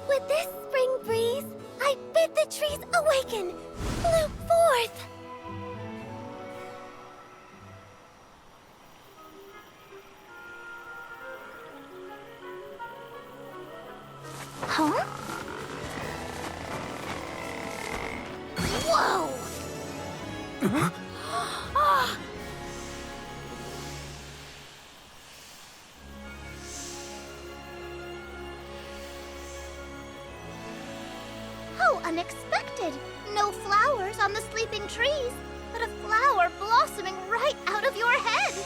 With this spring breeze, I bid the trees awaken, bloom forth! Huh? Whoa! How unexpected! No flowers on the sleeping trees, but a flower blossoming right out of your head!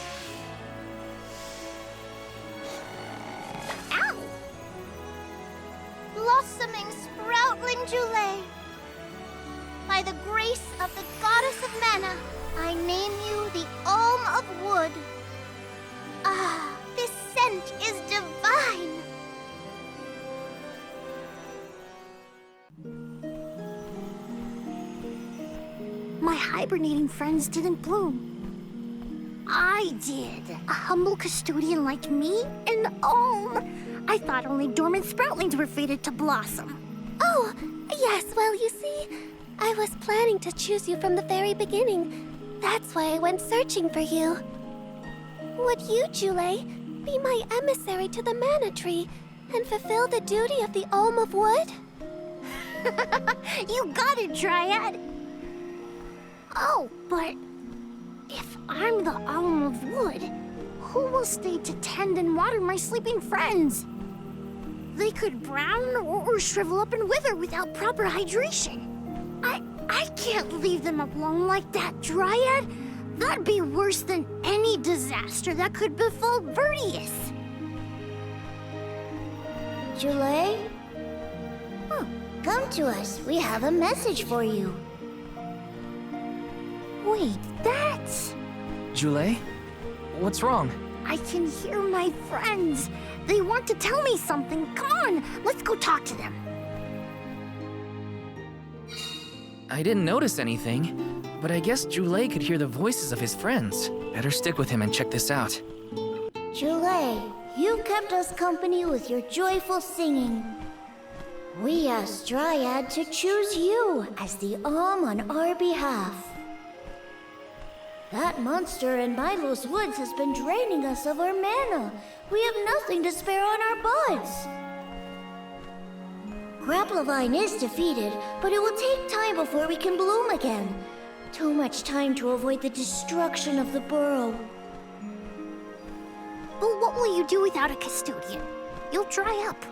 Ow! Blossoming sproutling Jule! By the grace of the goddess of mana, I name you the Alm of Wood. Ah, this scent is divine! My hibernating friends didn't bloom. I did. A humble custodian like me? An Alm! I thought only dormant sproutlings were fated to blossom. Oh, yes, well, you see, I was planning to choose you from the very beginning. That's why I went searching for you. Would you, Jule, be my emissary to the mana tree and fulfill the duty of the Alm of Wood? You got it, Dryad! Oh, but if I'm the Alm of Wood, who will stay to tend and water my sleeping friends? They could brown or shrivel up and wither without proper hydration. I can't leave them alone like that, Dryad. That'd be worse than any disaster that could befall Verdius. Jule? Come to us. We have a message for you. Wait, that's... Jule? What's wrong? I can hear my friends. They want to tell me something. Come on, let's go talk to them. I didn't notice anything, but I guess Jule could hear the voices of his friends. Better stick with him and check this out. Jule, you kept us company with your joyful singing. We asked Dryad to choose you as the Alm on our behalf. That monster in Milo's woods has been draining us of our mana. We have nothing to spare on our buds. Grapplevine is defeated, but it will take time before we can bloom again. Too much time to avoid the destruction of the burrow. But what will you do without a custodian? You'll dry up.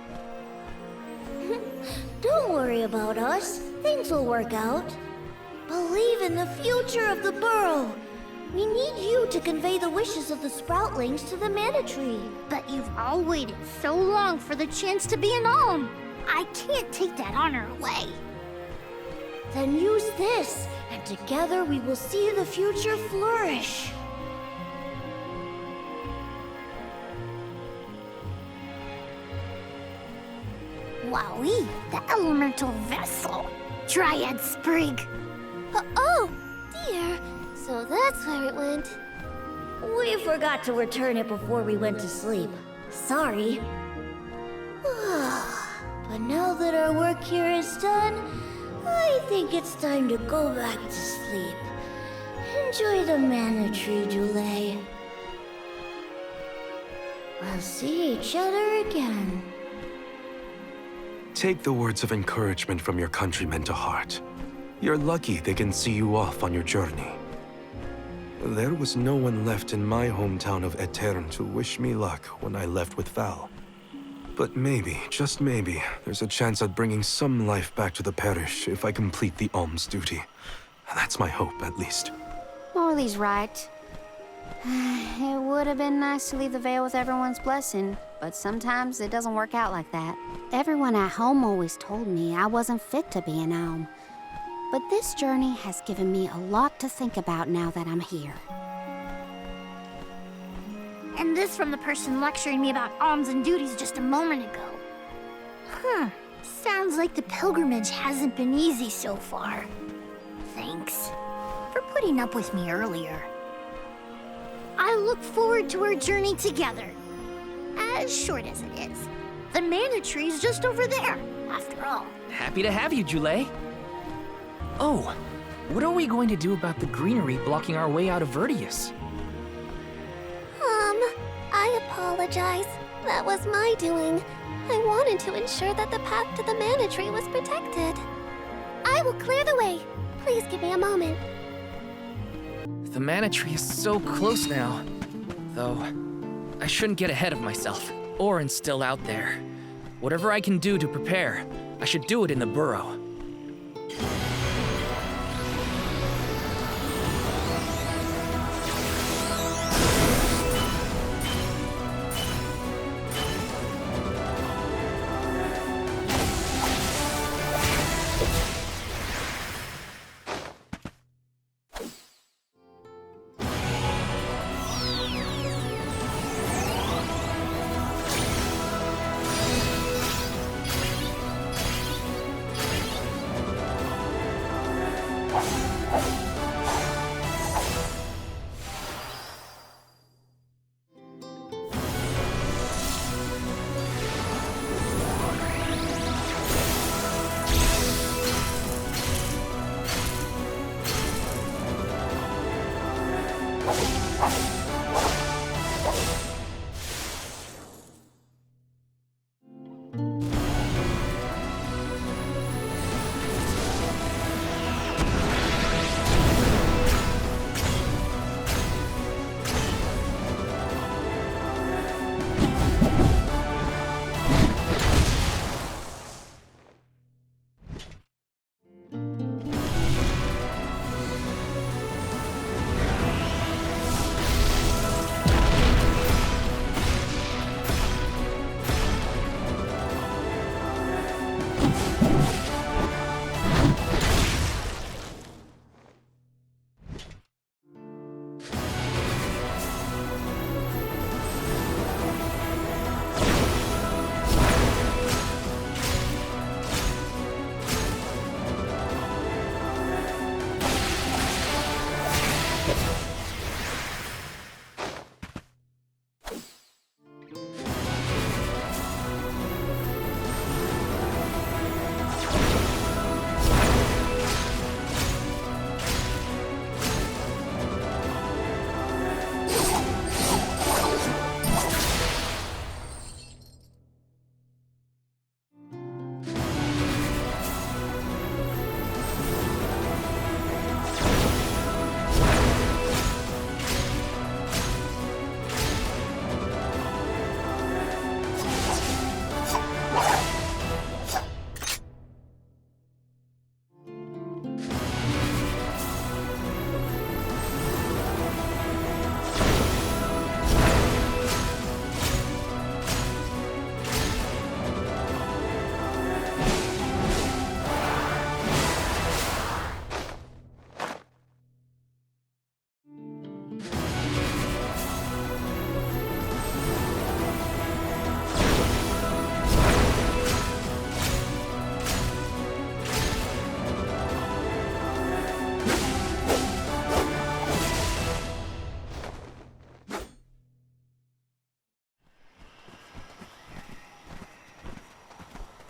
Don't worry about us. Things will work out. Believe in the future of the burrow. We need you to convey the wishes of the sproutlings to the mana tree. But you've all waited so long for the chance to be an alm. I can't take that honor away. Then use this, and together we will see the future flourish. Wowie, the elemental vessel. Dryad sprig. Oh, dear. So that's where it went. We forgot to return it before we went to sleep. Sorry. But now that our work here is done, I think it's time to go back to sleep. Enjoy the mana tree, Jule. We'll see each other again. Take the words of encouragement from your countrymen to heart. You're lucky they can see you off on your journey. There was no one left in my hometown of Etan to wish me luck when I left with Val. But maybe, just maybe, there's a chance at bringing some life back to the parish if I complete the alms duty. That's my hope, at least. Morley's right. It would have been nice to leave the veil with everyone's blessing, but sometimes it doesn't work out like that. Everyone at home always told me I wasn't fit to be an alm. But this journey has given me a lot to think about now that I'm here. And this from the person lecturing me about alms and duties just a moment ago. Sounds like the pilgrimage hasn't been easy so far. Thanks for putting up with me earlier. I look forward to our journey together. As short as it is. The mana tree's just over there, after all. Happy to have you, Jule. Oh, what are we going to do about the greenery blocking our way out of Vertius? I apologize. That was my doing. I wanted to ensure that the path to the mana tree was protected. I will clear the way. Please give me a moment. The mana tree is so close now. Though, I shouldn't get ahead of myself. Orin's still out there. Whatever I can do to prepare, I should do it in the burrow.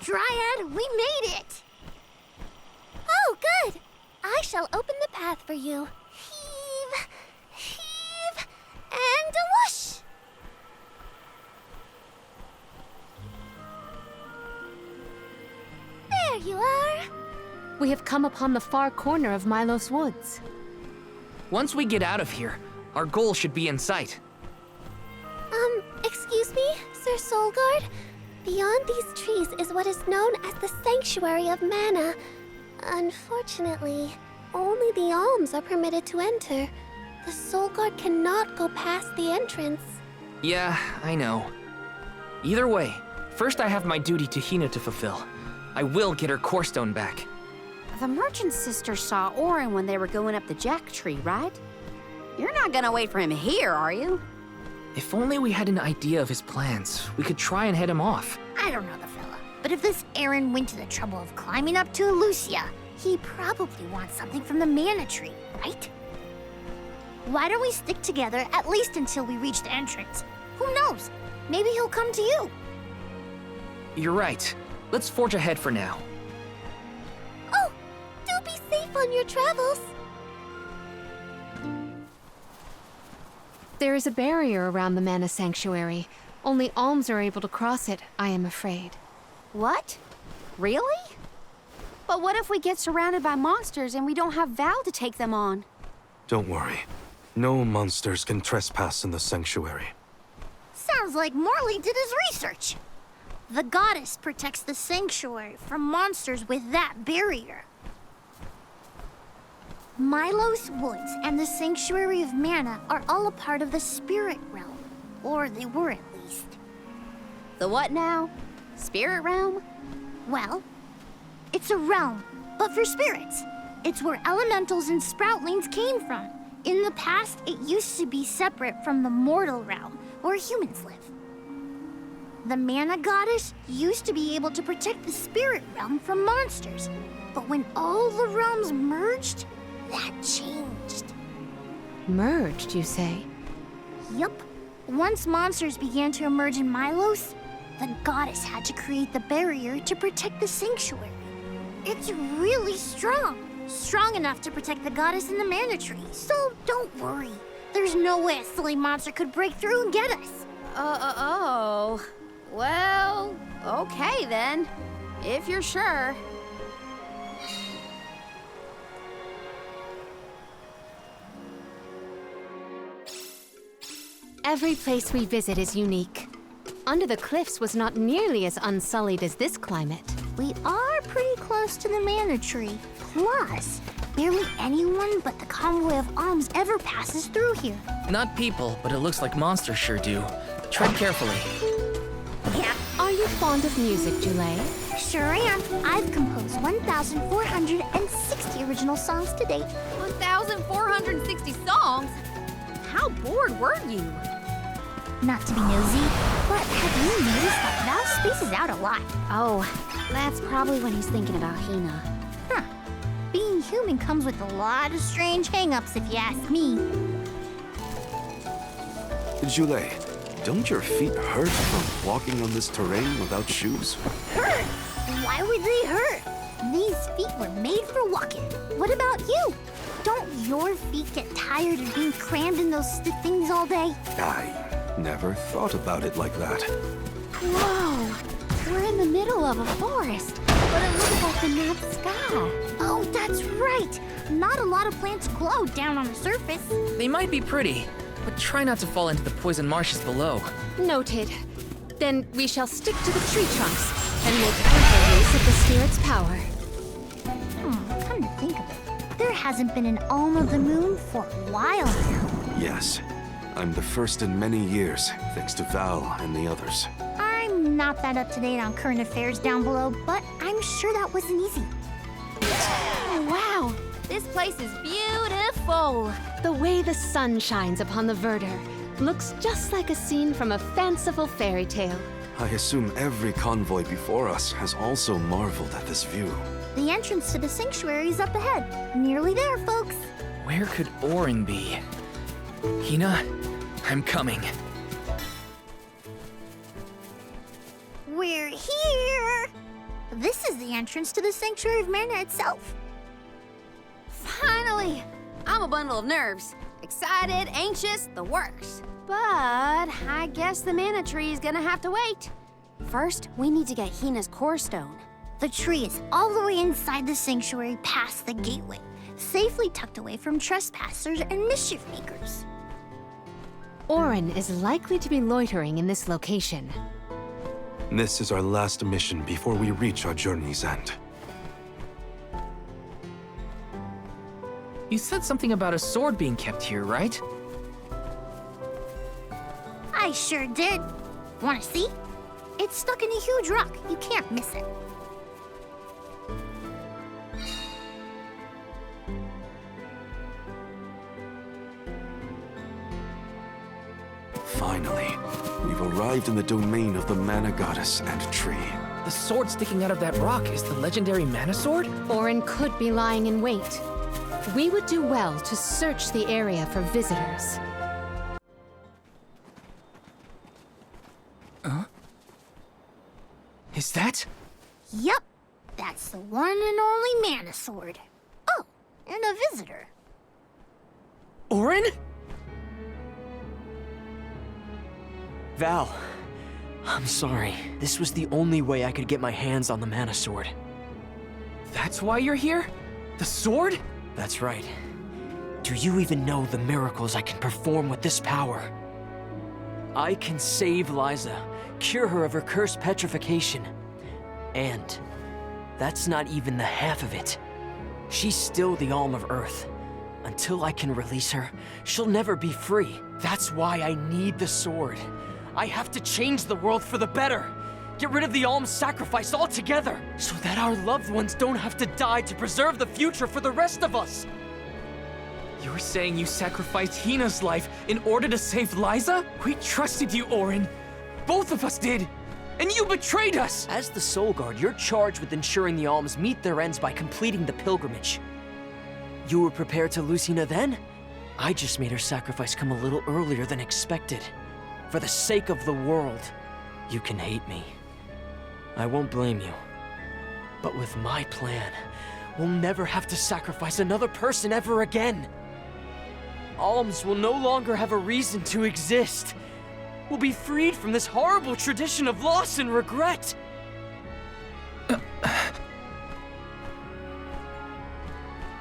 Dryad, we made it! Oh, good! I shall open the path for you. Heave, heave, and whoosh! There you are. We have come upon the far corner of Milos Woods. Once we get out of here, our goal should be in sight. Excuse me, Sir Soulguard? Beyond these trees is what is known as the Sanctuary of Mana. Unfortunately, only the Alms are permitted to enter. The Soulguard cannot go past the entrance. Yeah, I know. Either way, first I have my duty to Hina to fulfill. I will get her core stone back. The merchant sister saw Orin when they were going up the jack tree, right? You're not gonna wait for him here, are you? If only we had an idea of his plans, we could try and head him off. I don't know the fella, but if this Eoren went to the trouble of climbing up to Elusia, he probably wants something from the mana tree, right? Why don't we stick together at least until we reach the entrance? Who knows? Maybe he'll come to you. You're right. Let's forge ahead for now. Oh, do be safe on your travels. There is a barrier around the Mana Sanctuary. Only Alms are able to cross it, I am afraid. What? Really? But what if we get surrounded by monsters and we don't have Val to take them on? Don't worry. No monsters can trespass in the sanctuary. Sounds like Morley did his research. The goddess protects the sanctuary from monsters with that barrier. Milos Woods and the Sanctuary of Mana are all a part of the spirit realm. Or they were at least. The what now? Spirit realm? Well, it's a realm, but for spirits. It's where elementals and sproutlings came from. In the past, it used to be separate from the mortal realm, where humans live. The Mana Goddess used to be able to protect the spirit realm from monsters. But when all the realms merged, that changed. Merged, you say? Yup. Once monsters began to emerge in Milos, the goddess had to create the barrier to protect the sanctuary. It's really strong. Strong enough to protect the goddess and the mana tree. So don't worry. There's no way a silly monster could break through and get us. Oh. Well, okay then. If you're sure. Every place we visit is unique. Under the cliffs was not nearly as unsullied as this climate. We are pretty close to the mana tree. Plus, barely anyone but the convoy of Alms ever passes through here. Not people, but it looks like monsters sure do. Tread carefully. Yeah. Are you fond of music, Julay? Sure am. I've composed 1,460 original songs to date. 1,460 songs? How bored were you? Not to be nosy, but have you noticed that Val spaces out a lot? Oh, that's probably when he's thinking about Hina. Huh. Being human comes with a lot of strange hang-ups, if you ask me. Julay, don't your feet hurt from walking on this terrain without shoes? Hurt? Why would they hurt? These feet were made for walking. What about you? Don't your feet get tired of being crammed in those stiff things all day? I never thought about it like that. Whoa! We're in the middle of a forest, but it looks like the night sky. Oh, that's right! Not a lot of plants glow down on the surface. They might be pretty, but try not to fall into the poison marshes below. Noted. Then we shall stick to the tree trunks and make careful use of the spirit's power. Come to think of it, there hasn't been an Alm of the Moon for a while now. Yes. I'm the first in many years, thanks to Val and the others. I'm not that up to date on current affairs down below, but I'm sure that wasn't easy. Oh, wow! This place is beautiful! The way the sun shines upon the verdure looks just like a scene from a fanciful fairy tale. I assume every convoy before us has also marveled at this view. The entrance to the sanctuary is up ahead. Nearly there, folks. Where could Orin be? Hina, I'm coming. We're here! This is the entrance to the Sanctuary of Mana itself. Finally! I'm a bundle of nerves. Excited, anxious, the works. But I guess the mana tree is gonna have to wait. First, we need to get Hina's core stone. The tree is all the way inside the sanctuary past the gateway, safely tucked away from trespassers and mischief makers. Orin is likely to be loitering in this location. This is our last mission before we reach our journey's end. You said something about a sword being kept here, right? I sure did. Wanna see? It's stuck in a huge rock. You can't miss it. Finally, we've arrived in the domain of the Mana Goddess and Tree. The sword sticking out of that rock is the legendary mana sword? Orin could be lying in wait. We would do well to search the area for visitors. Huh? Is that? Yup, that's the one and only mana sword. Oh, and a visitor. Orin? Val, I'm sorry. This was the only way I could get my hands on the mana sword. That's why you're here? The sword? That's right. Do you even know the miracles I can perform with this power? I can save Liza, cure her of her cursed petrification. And that's not even the half of it. She's still the Alm of Earth. Until I can release her, she'll never be free. That's why I need the sword. I have to change the world for the better. Get rid of the Alm sacrifice altogether, so that our loved ones don't have to die to preserve the future for the rest of us. You're saying you sacrificed Hina's life in order to save Liza? We trusted you, Orin. Both of us did. And you betrayed us! As the Soul Guard, you're charged with ensuring the Alms meet their ends by completing the pilgrimage. You were prepared to lose Hina then? I just made her sacrifice come a little earlier than expected. For the sake of the world, you can hate me. I won't blame you. But with my plan, we'll never have to sacrifice another person ever again. Alms will no longer have a reason to exist. We'll be freed from this horrible tradition of loss and regret.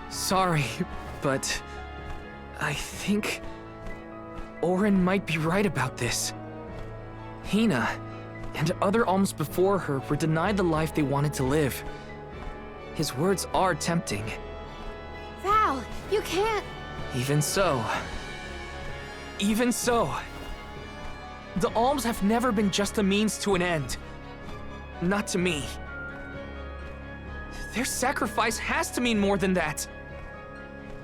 Sorry, but I think Orin might be right about this. Hina and other Alms before her were denied the life they wanted to live. His words are tempting. Val, you can't... Even so. The Alms have never been just a means to an end. Not to me. Their sacrifice has to mean more than that.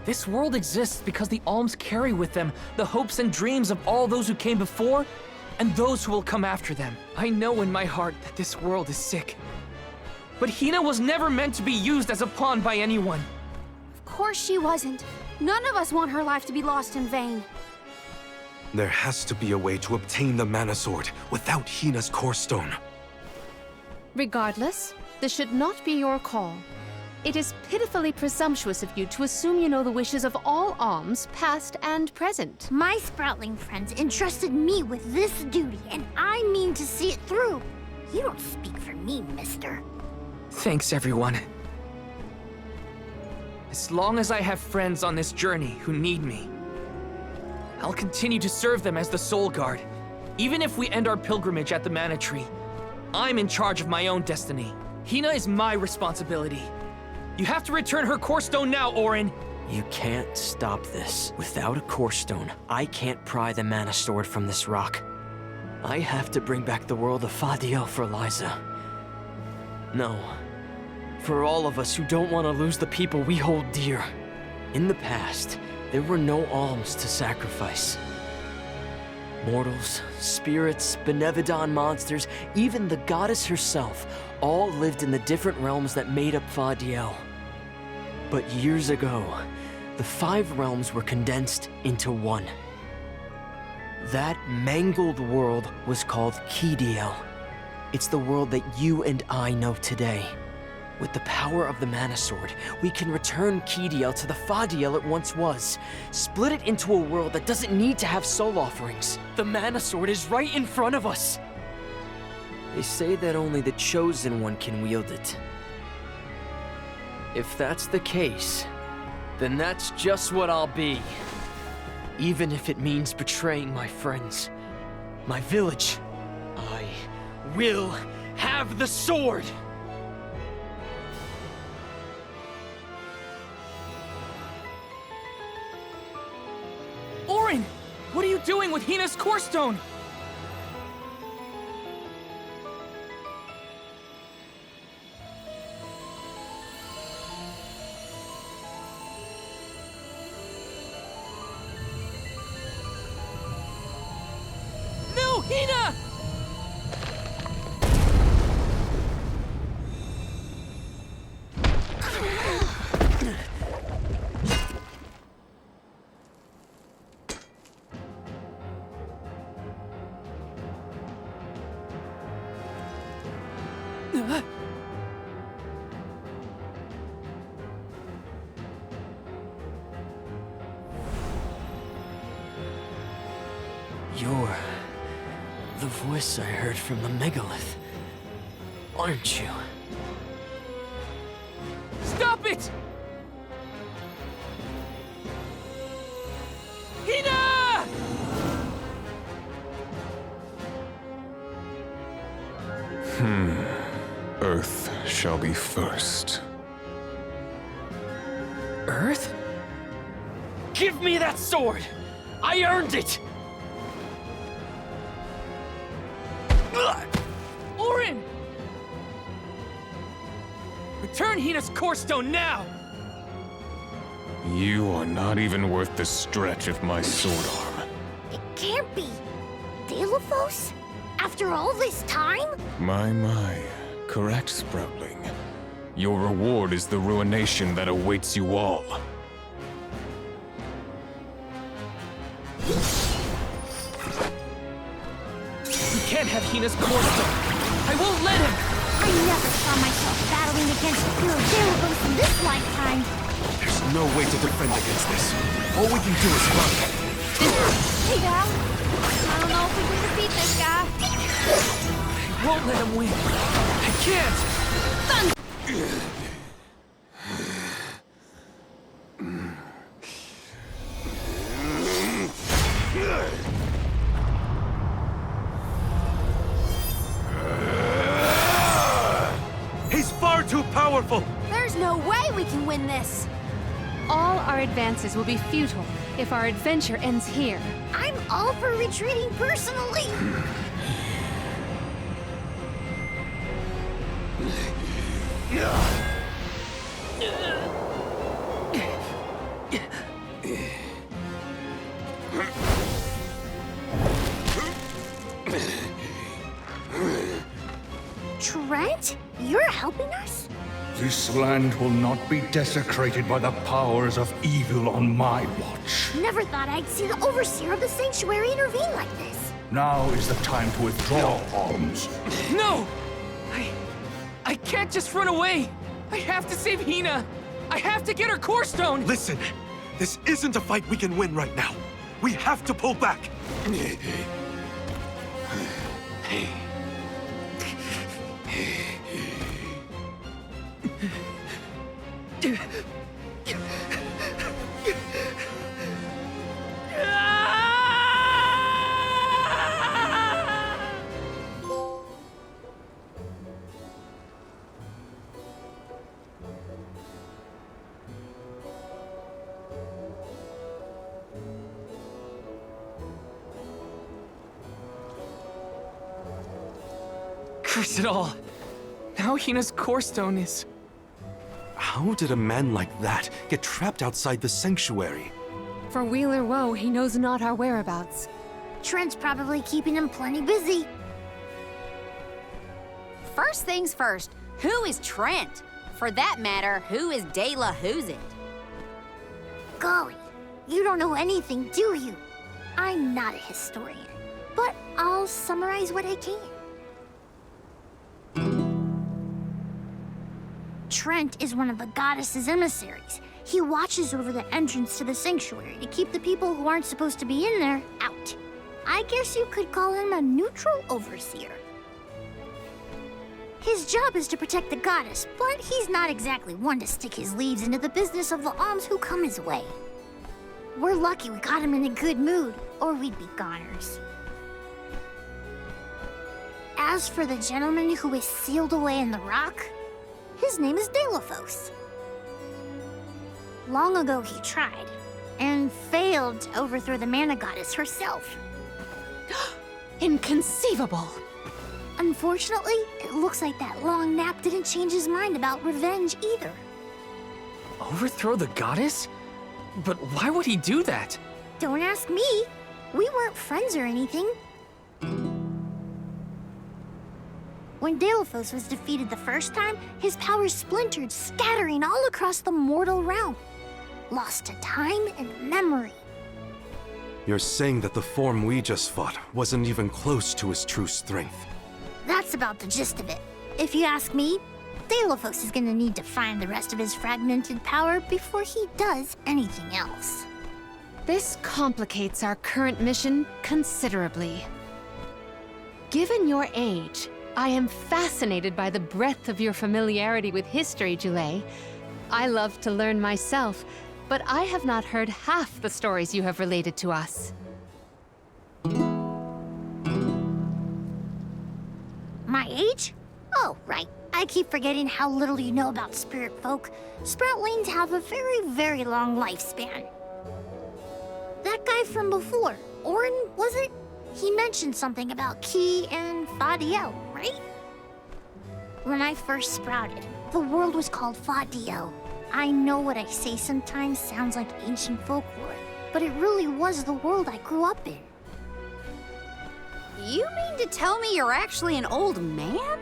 This world exists because the Alms carry with them the hopes and dreams of all those who came before and those who will come after them. I know in my heart that this world is sick. But Hina was never meant to be used as a pawn by anyone. Of course she wasn't. None of us want her life to be lost in vain. There has to be a way to obtain the Mana Sword without Hina's core stone. Regardless, this should not be your call. It is pitifully presumptuous of you to assume you know the wishes of all Alms, past and present. My sproutling friends entrusted me with this duty, and I mean to see it through. You don't speak for me, mister. Thanks, everyone. As long as I have friends on this journey who need me, I'll continue to serve them as the Soul Guard. Even if we end our pilgrimage at the Mana Tree, I'm in charge of my own destiny. Hina is my responsibility. You have to return her core stone now, Orin! You can't stop this. Without a core stone, I can't pry the Mana Sword from this rock. I have to bring back the world of Fadiel for Liza. No. For all of us who don't want to lose the people we hold dear. In the past, there were no Alms to sacrifice. Mortals, spirits, benevodon monsters, even the goddess herself, all lived in the different realms that made up Fadiel. But years ago, the 5 realms were condensed into one. That mangled world was called Kidiel. It's the world that you and I know today. With the power of the Mana Sword, we can return Kidiel to the Fadiel it once was. Split it into a world that doesn't need to have soul offerings. The Mana Sword is right in front of us. They say that only the Chosen One can wield it. If that's the case, then that's just what I'll be. Even if it means betraying my friends, my village, I will have the sword! Orin! What are you doing with Hina's core stone? No, Hina! You're the voice I heard from the megalith, aren't you? Stop it! Hina! Earth shall be first. Earth? Give me that sword! I earned it! Orin! Return Hina's core stone now! You are not even worth the stretch of my sword arm. It can't be. Delos? After all this time? My. Correct, Sproutling. Your reward is the ruination that awaits you all. You can't have Hina's core stone! I won't let him! I never saw myself battling against pure Delos in this lifetime. There's no way to defend against this. All we can do is run. Hey, Val. I don't know if we can defeat this guy. I won't let him win. I can't! He's far too powerful! There's no way we can win this! All our advances will be futile if our adventure ends here. I'm all for retreating personally. Trent, you're helping us? This land will not be desecrated by the powers of evil on my watch. Never thought I'd see the overseer of the sanctuary intervene like this. Now is the time to withdraw, Alms. No! I can't just run away! I have to save Hina! I have to get her core stone! Listen, this isn't a fight we can win right now. We have to pull back. Curse it all! Now Hina's core stone is... How did a man like that get trapped outside the sanctuary? For Wheeler Woe, he knows not our whereabouts. Trent's probably keeping him plenty busy. First things first, who is Trent? For that matter, who is De La Who's It? Golly, you don't know anything, do you? I'm not a historian, but I'll summarize what I can. Trent is one of the goddess's emissaries. He watches over the entrance to the sanctuary to keep the people who aren't supposed to be in there out. I guess you could call him a neutral overseer. His job is to protect the goddess, but he's not exactly one to stick his leaves into the business of the alms who come his way. We're lucky we got him in a good mood, or we'd be goners. As for the gentleman who is sealed away in the rock, his name is Deos. Long ago he tried, and failed to overthrow the mana goddess herself. Inconceivable! Unfortunately, it looks like that long nap didn't change his mind about revenge either. Overthrow the goddess? But why would he do that? Don't ask me. We weren't friends or anything. When Delos was defeated the first time, his powers splintered, scattering all across the mortal realm. Lost to time and memory. You're saying that the form we just fought wasn't even close to his true strength. That's about the gist of it. If you ask me, Delos is gonna need to find the rest of his fragmented power before he does anything else. This complicates our current mission considerably. Given your age, I am fascinated by the breadth of your familiarity with history, Jule. I love to learn myself, but I have not heard half the stories you have related to us. My age? Oh, right. I keep forgetting how little you know about spirit folk. Sproutlings have a very, very long lifespan. That guy from before, Orin, was it? He mentioned something about Ki and Fadiel, right? When I first sprouted, the world was called Fadiel. I know what I say sometimes sounds like ancient folklore, but it really was the world I grew up in. You mean to tell me you're actually an old man?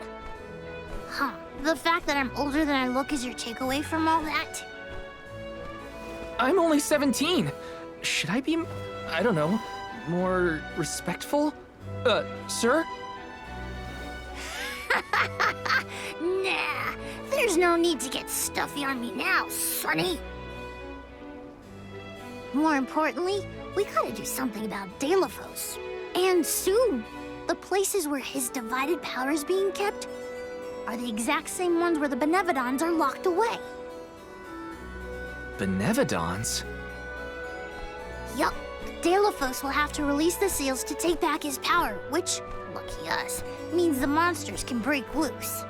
Huh. The fact that I'm older than I look is your takeaway from all that? I'm only 17. Should I be, I don't know, more respectful? Sir? Nah, there's no need to get stuffy on me now, sonny. More importantly, we gotta do something about Delos. And soon. The places where his divided power is being kept are the exact same ones where the benevons are locked away. Benevons? Yup. Delos will have to release the seals to take back his power, which, lucky us, means the monsters can break loose.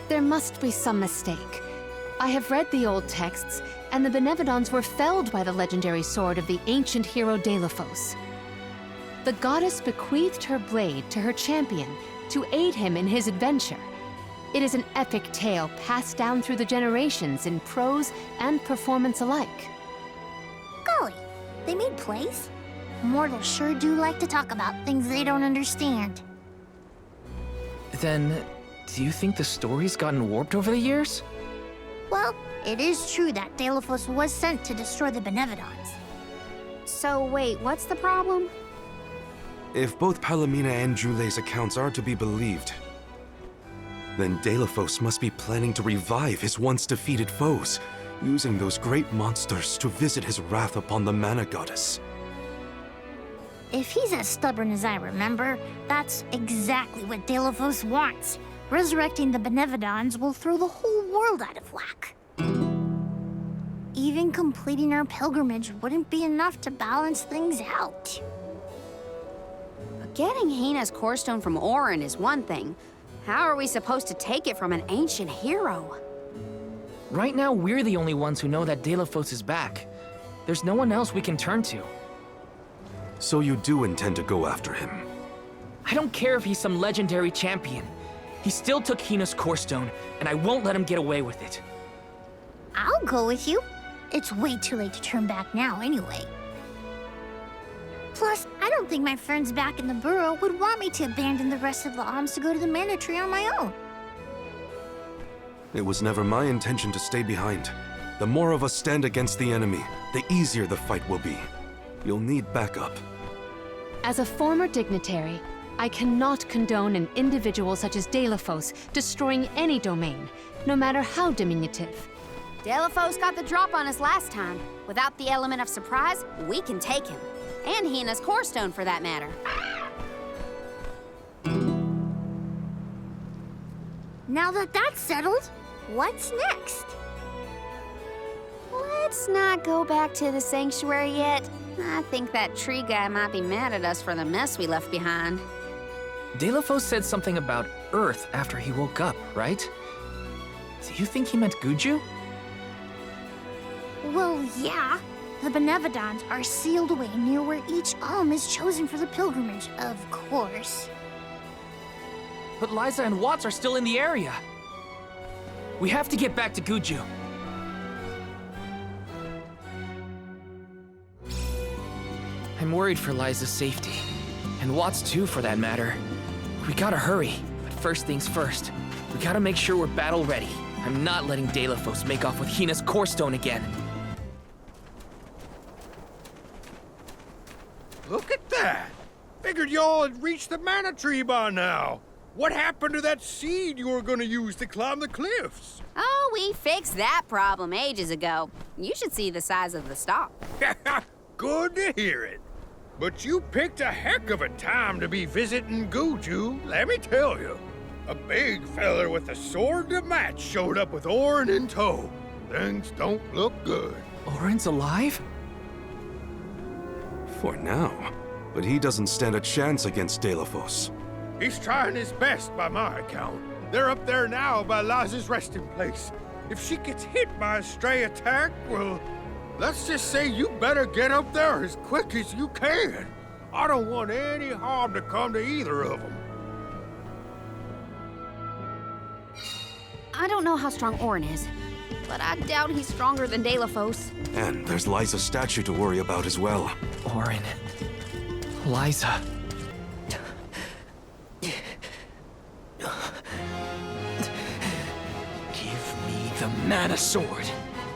There must be some mistake. I have read the old texts, and the benevons were felled by the legendary sword of the ancient hero Delos. The goddess bequeathed her blade to her champion to aid him in his adventure. It is an epic tale passed down through the generations in prose and performance alike. Golly, they made plays? Mortals sure do like to talk about things they don't understand. Then, do you think the story's gotten warped over the years? Well, it is true that Delos was sent to destroy the benevons. So wait, what's the problem? If both Palamina and Jule's accounts are to be believed, then Delos must be planning to revive his once defeated foes, using those great monsters to visit his wrath upon the mana goddess. If he's as stubborn as I remember, that's exactly what Delos wants. Resurrecting the benevons will throw the whole world out of whack. Even completing our pilgrimage wouldn't be enough to balance things out. Getting Hina's core stone from Orin is one thing. How are we supposed to take it from an ancient hero? Right now, we're the only ones who know that Delos is back. There's no one else we can turn to. So you do intend to go after him? I don't care if he's some legendary champion. He still took Hina's core stone, and I won't let him get away with it. I'll go with you. It's way too late to turn back now anyway. Plus, I don't think my friends back in the burrow would want me to abandon the rest of the alms to go to the mana tree on my own. It was never my intention to stay behind. The more of us stand against the enemy, the easier the fight will be. You'll need backup. As a former dignitary, I cannot condone an individual such as Delos destroying any domain, no matter how diminutive. Delafos got the drop on us last time. Without the element of surprise, we can take him. And Hina's core stone, for that matter. Now that that's settled, what's next? Let's not go back to the sanctuary yet. I think that tree guy might be mad at us for the mess we left behind. Delafos said something about Earth after he woke up, right? Do you think he meant Guju? Well, yeah. The benevons are sealed away near where each alm is chosen for the pilgrimage, of course. But Liza and Watts are still in the area. We have to get back to Guju. I'm worried for Liza's safety. And Watts too, for that matter. We gotta hurry. But first things first. We gotta make sure we're battle ready. I'm not letting Delafos make off with Hina's core stone again. Look at that! Figured y'all had reached the mana tree by now. What happened to that seed you were gonna use to climb the cliffs? Oh, we fixed that problem ages ago. You should see the size of the stalk. Good to hear it. But you picked a heck of a time to be visiting Guju, let me tell you. A big feller with a sword to match showed up with Orin in tow. Things don't look good. Orin's alive? For now. But he doesn't stand a chance against Delafos. He's trying his best by my account. They're up there now by Liza's resting place. If she gets hit by a stray attack, well, let's just say you better get up there as quick as you can. I don't want any harm to come to either of them. I don't know how strong Orin is, but I doubt he's stronger than Delafos. And there's Liza's statue to worry about as well. Orin. Liza. Give me the mana sword.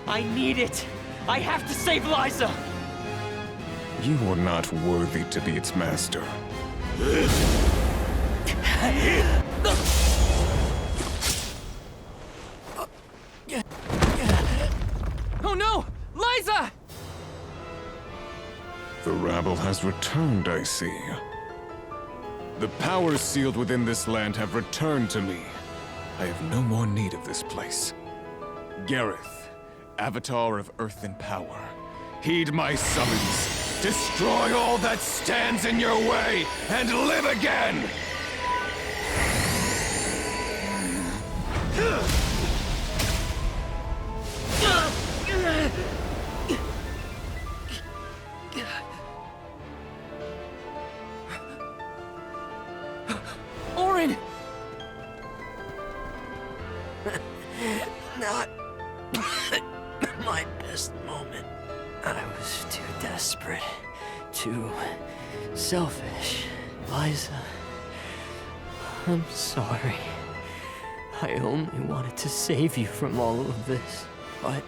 I need it. I have to save Liza. You are not worthy to be its master. Oh no! Liza! The rabble has returned, I see. The powers sealed within this land have returned to me. I have no more need of this place. Gareth, Avatar of Earth and Power, heed my summons. Destroy all that stands in your way, and live again! Orin! Not my best moment. I was too desperate, too selfish. Liza, I'm sorry. I only wanted to save you from all of this, but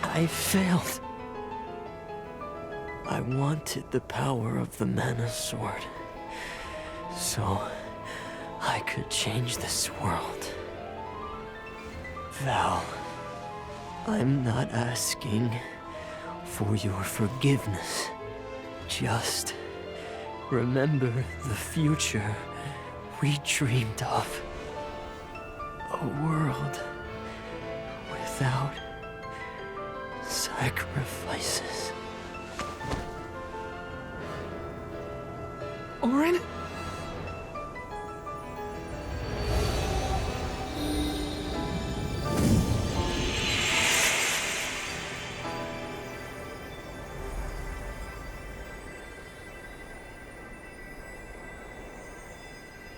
I failed. I wanted the power of the mana sword, so I could change this world. Val, I'm not asking for your forgiveness. Just remember the future we dreamed of. A world without sacrifices. Orin?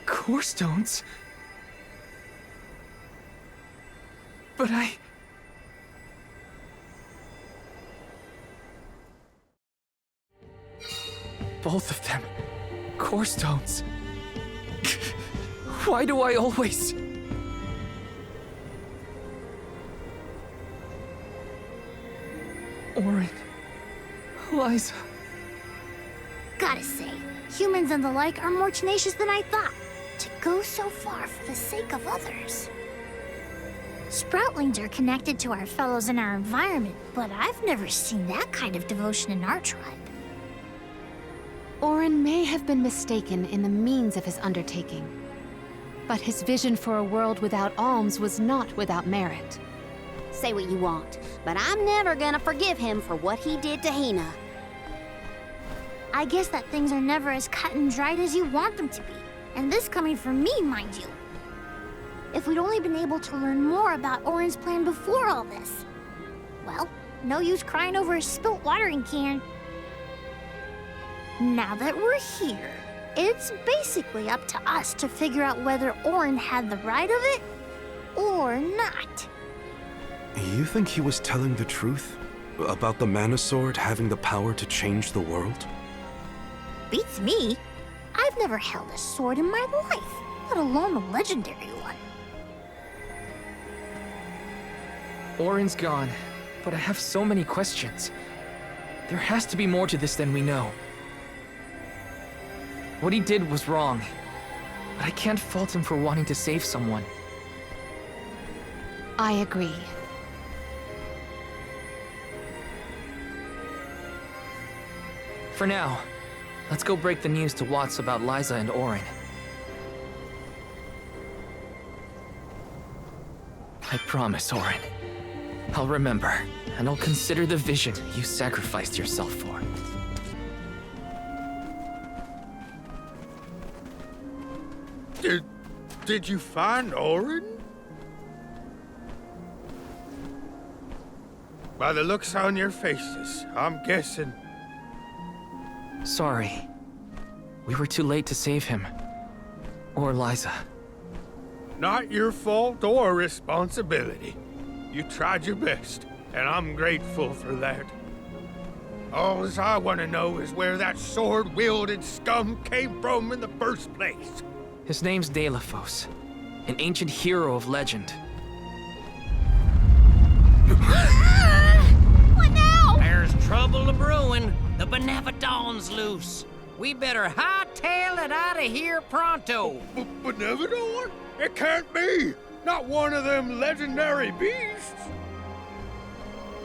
Core stones? But both of them. Core stones. Why do I always... Orin. Liza. Gotta say, humans and the like are more tenacious than I thought. To go so far for the sake of others. Sproutlings are connected to our fellows in our environment, but I've never seen that kind of devotion in our tribe. Orin may have been mistaken in the means of his undertaking, but his vision for a world without alms was not without merit. Say what you want, but I'm never gonna forgive him for what he did to Hina. I guess that things are never as cut and dried as you want them to be. And this coming from me, mind you. If we'd only been able to learn more about Orin's plan before all this. Well, no use crying over a spilt watering can. Now that we're here, it's basically up to us to figure out whether Orin had the right of it or not. You think he was telling the truth? About the Mana Sword having the power to change the world? Beats me. I've never held a sword in my life, let alone a legendary one. Orin's gone, but I have so many questions. There has to be more to this than we know. What he did was wrong, but I can't fault him for wanting to save someone. I agree. For now, let's go break the news to Watts about Liza and Orin. I promise, Orin. I'll remember, and I'll consider the vision you sacrificed yourself for. Did you find Orin? By the looks on your faces, I'm guessing. Sorry. We were too late to save him. Or Liza. Not your fault or responsibility. You tried your best, and I'm grateful for that. All I want to know is where that sword-wielded scum came from in the first place. His name's Delafos, an ancient hero of legend. What now? There's trouble a-brewing. The benevon's loose. We better hightail it out of here pronto. Benevon? It can't be! Not one of them legendary beasts!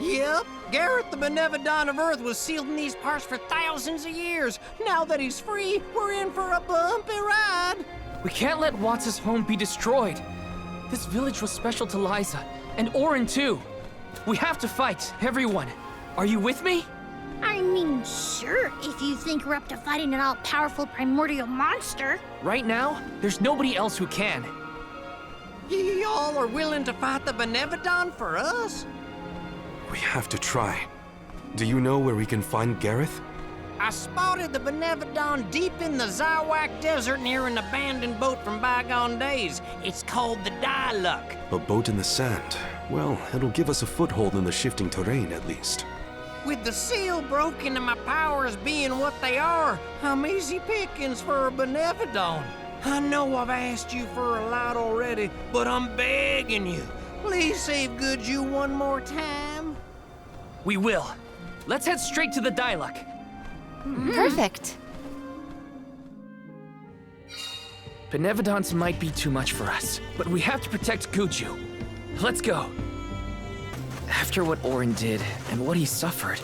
Yep, Gareth the benevon of Earth was sealed in these parts for thousands of years. Now that he's free, we're in for a bumpy ride. We can't let Watts' home be destroyed. This village was special to Liza, and Orin too. We have to fight, everyone. Are you with me? I mean, sure, if you think we're up to fighting an all-powerful primordial monster. Right now, there's nobody else who can. Y'all are willing to fight the benevon for us? We have to try. Do you know where we can find Gareth? I spotted the benevon deep in the Zawak Desert near an abandoned boat from bygone days. It's called the Diluc. A boat in the sand. Well, it'll give us a foothold in the shifting terrain, at least. With the seal broken and my powers being what they are, I'm easy pickings for a benevon. I know I've asked you for a lot already, but I'm begging you. Please save Goodju one more time. We will. Let's head straight to the Diluc. Perfect. Benevons might be too much for us, but we have to protect Goodju. Let's go. After what Orin did and what he suffered,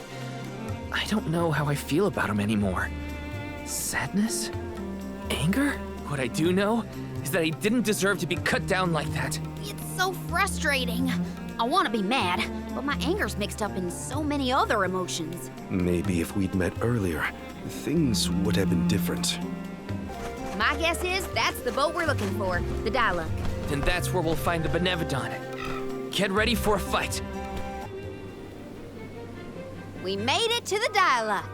I don't know how I feel about him anymore. Sadness? Anger? What I do know is that he didn't deserve to be cut down like that. It's so frustrating. I want to be mad, but my anger's mixed up in so many other emotions. Maybe if we'd met earlier, things would have been different. My guess is that's the boat we're looking for, the Diluc. Then that's where we'll find the benevon. Get ready for a fight. We made it to the Diluc.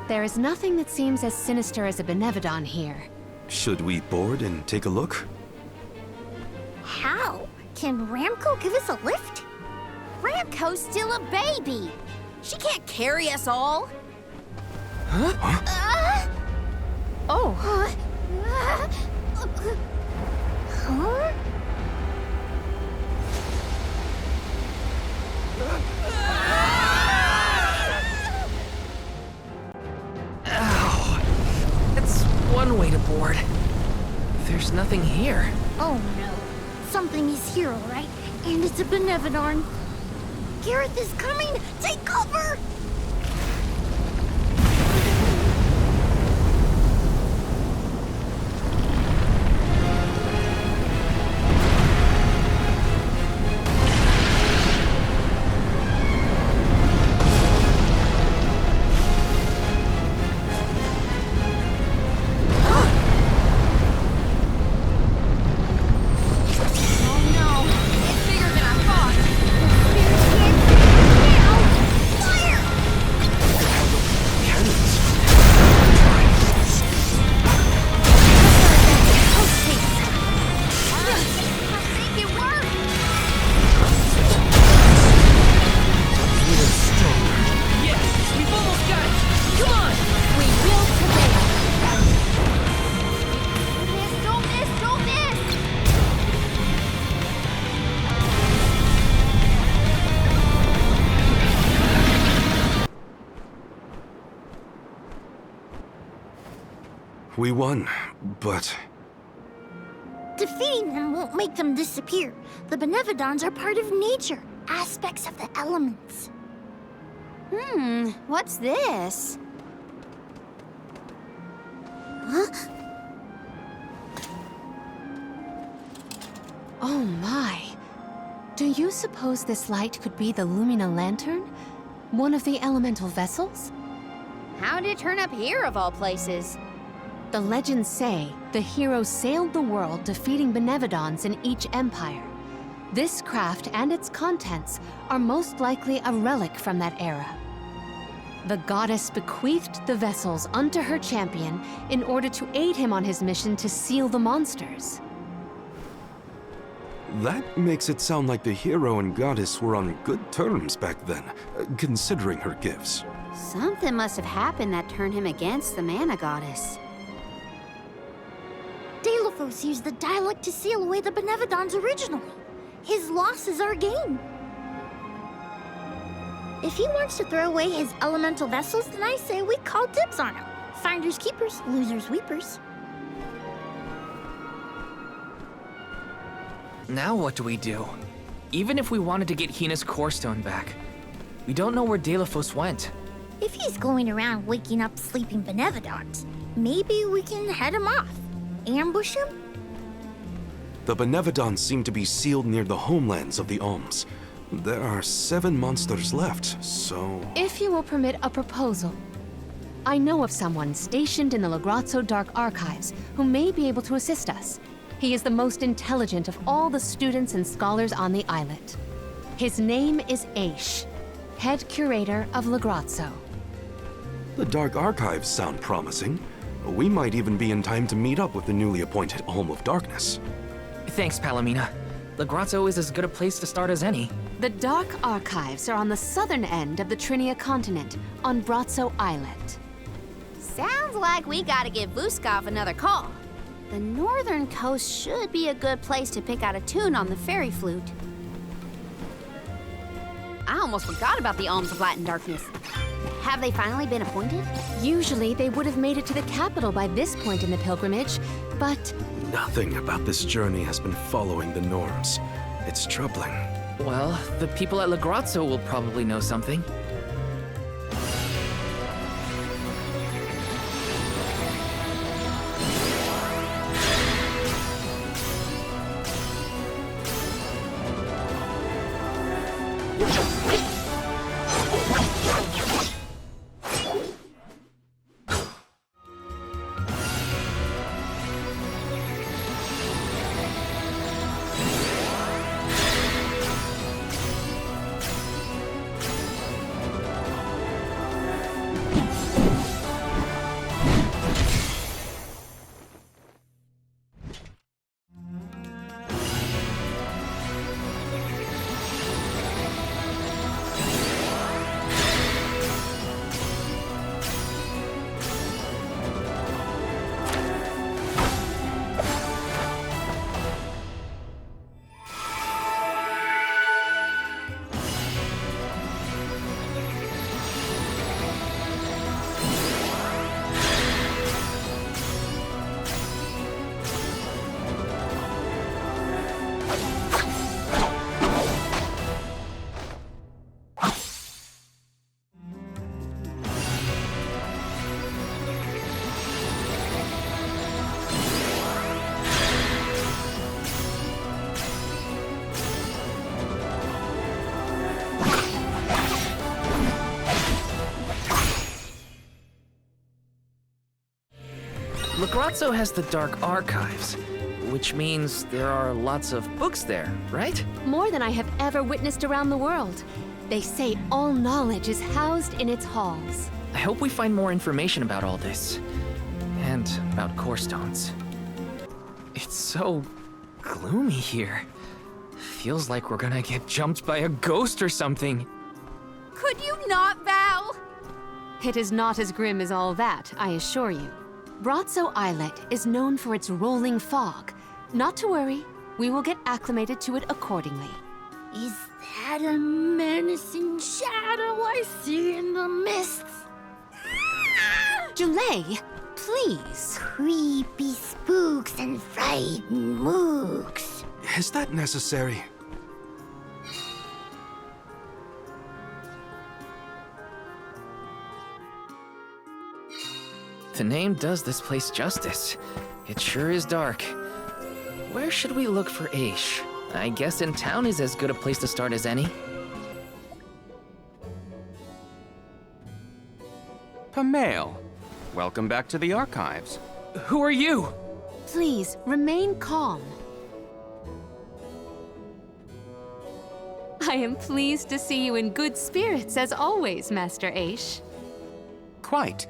There is nothing that seems as sinister as a benevon here. Should we board and take a look? How? Can Ramco give us a lift? Ramco's still a baby. She can't carry us all. Huh? Oh. Huh? Ow. That's one way to board. There's nothing here. Oh no. Something is here, all right? And it's a benevon. Gareth is coming! Take cover! We won, but... Defeating them won't make them disappear. The benevons are part of nature, aspects of the elements. What's this? Huh? Oh my. Do you suppose this light could be the Lumina Lantern? One of the elemental vessels? How did it turn up here, of all places? The legends say the hero sailed the world defeating benevons in each empire. This craft and its contents are most likely a relic from that era. The goddess bequeathed the vessels unto her champion in order to aid him on his mission to seal the monsters. That makes it sound like the hero and goddess were on good terms back then, considering her gifts. Something must have happened that turned him against the mana goddess. Delos used the dialect to seal away the benevons originally. His loss is our gain. If he wants to throw away his elemental vessels, then I say we call dibs on him. Finders keepers, losers weepers. Now what do we do? Even if we wanted to get Hina's core stone back, we don't know where Delos went. If he's going around waking up sleeping benevons, maybe we can head him off. Ambush him? The benevons seem to be sealed near the homelands of the Alms. There are 7 monsters left, so... If you will permit a proposal. I know of someone stationed in the Legrazzo Dark Archives who may be able to assist us. He is the most intelligent of all the students and scholars on the islet. His name is Aish, head curator of Legrazzo. The Dark Archives sound promising. We might even be in time to meet up with the newly appointed Alm of Darkness. Thanks, Palamina. Legrazzo is as good a place to start as any. The Dark Archives are on the southern end of the Trinia continent, on Brazzo Islet. Sounds like we gotta give Vuskov another call. The northern coast should be a good place to pick out a tune on the fairy flute. I almost forgot about the Alms of Light and Darkness. Have they finally been appointed? Usually they would have made it to the capital by this point in the pilgrimage, but... Nothing about this journey has been following the norms. It's troubling. Well, the people at Legrazzo will probably know something. Legrazo has the Dark Archives, which means there are lots of books there, right? More than I have ever witnessed around the world. They say all knowledge is housed in its halls. I hope we find more information about all this. And about core stones. It's so gloomy here. Feels like we're gonna get jumped by a ghost or something. Could you not, Val? It is not as grim as all that, I assure you. Brazzo Islet is known for its rolling fog. Not to worry, we will get acclimated to it accordingly. Is that a menacing shadow I see in the mists? Delay, please. Creepy spooks and frightened mooks. Is that necessary? The name does this place justice. It sure is dark. Where should we look for Aish? I guess in town is as good a place to start as any. Pamail, welcome back to the archives. Who are you? Please, remain calm. I am pleased to see you in good spirits as always, Master Aish. Quite.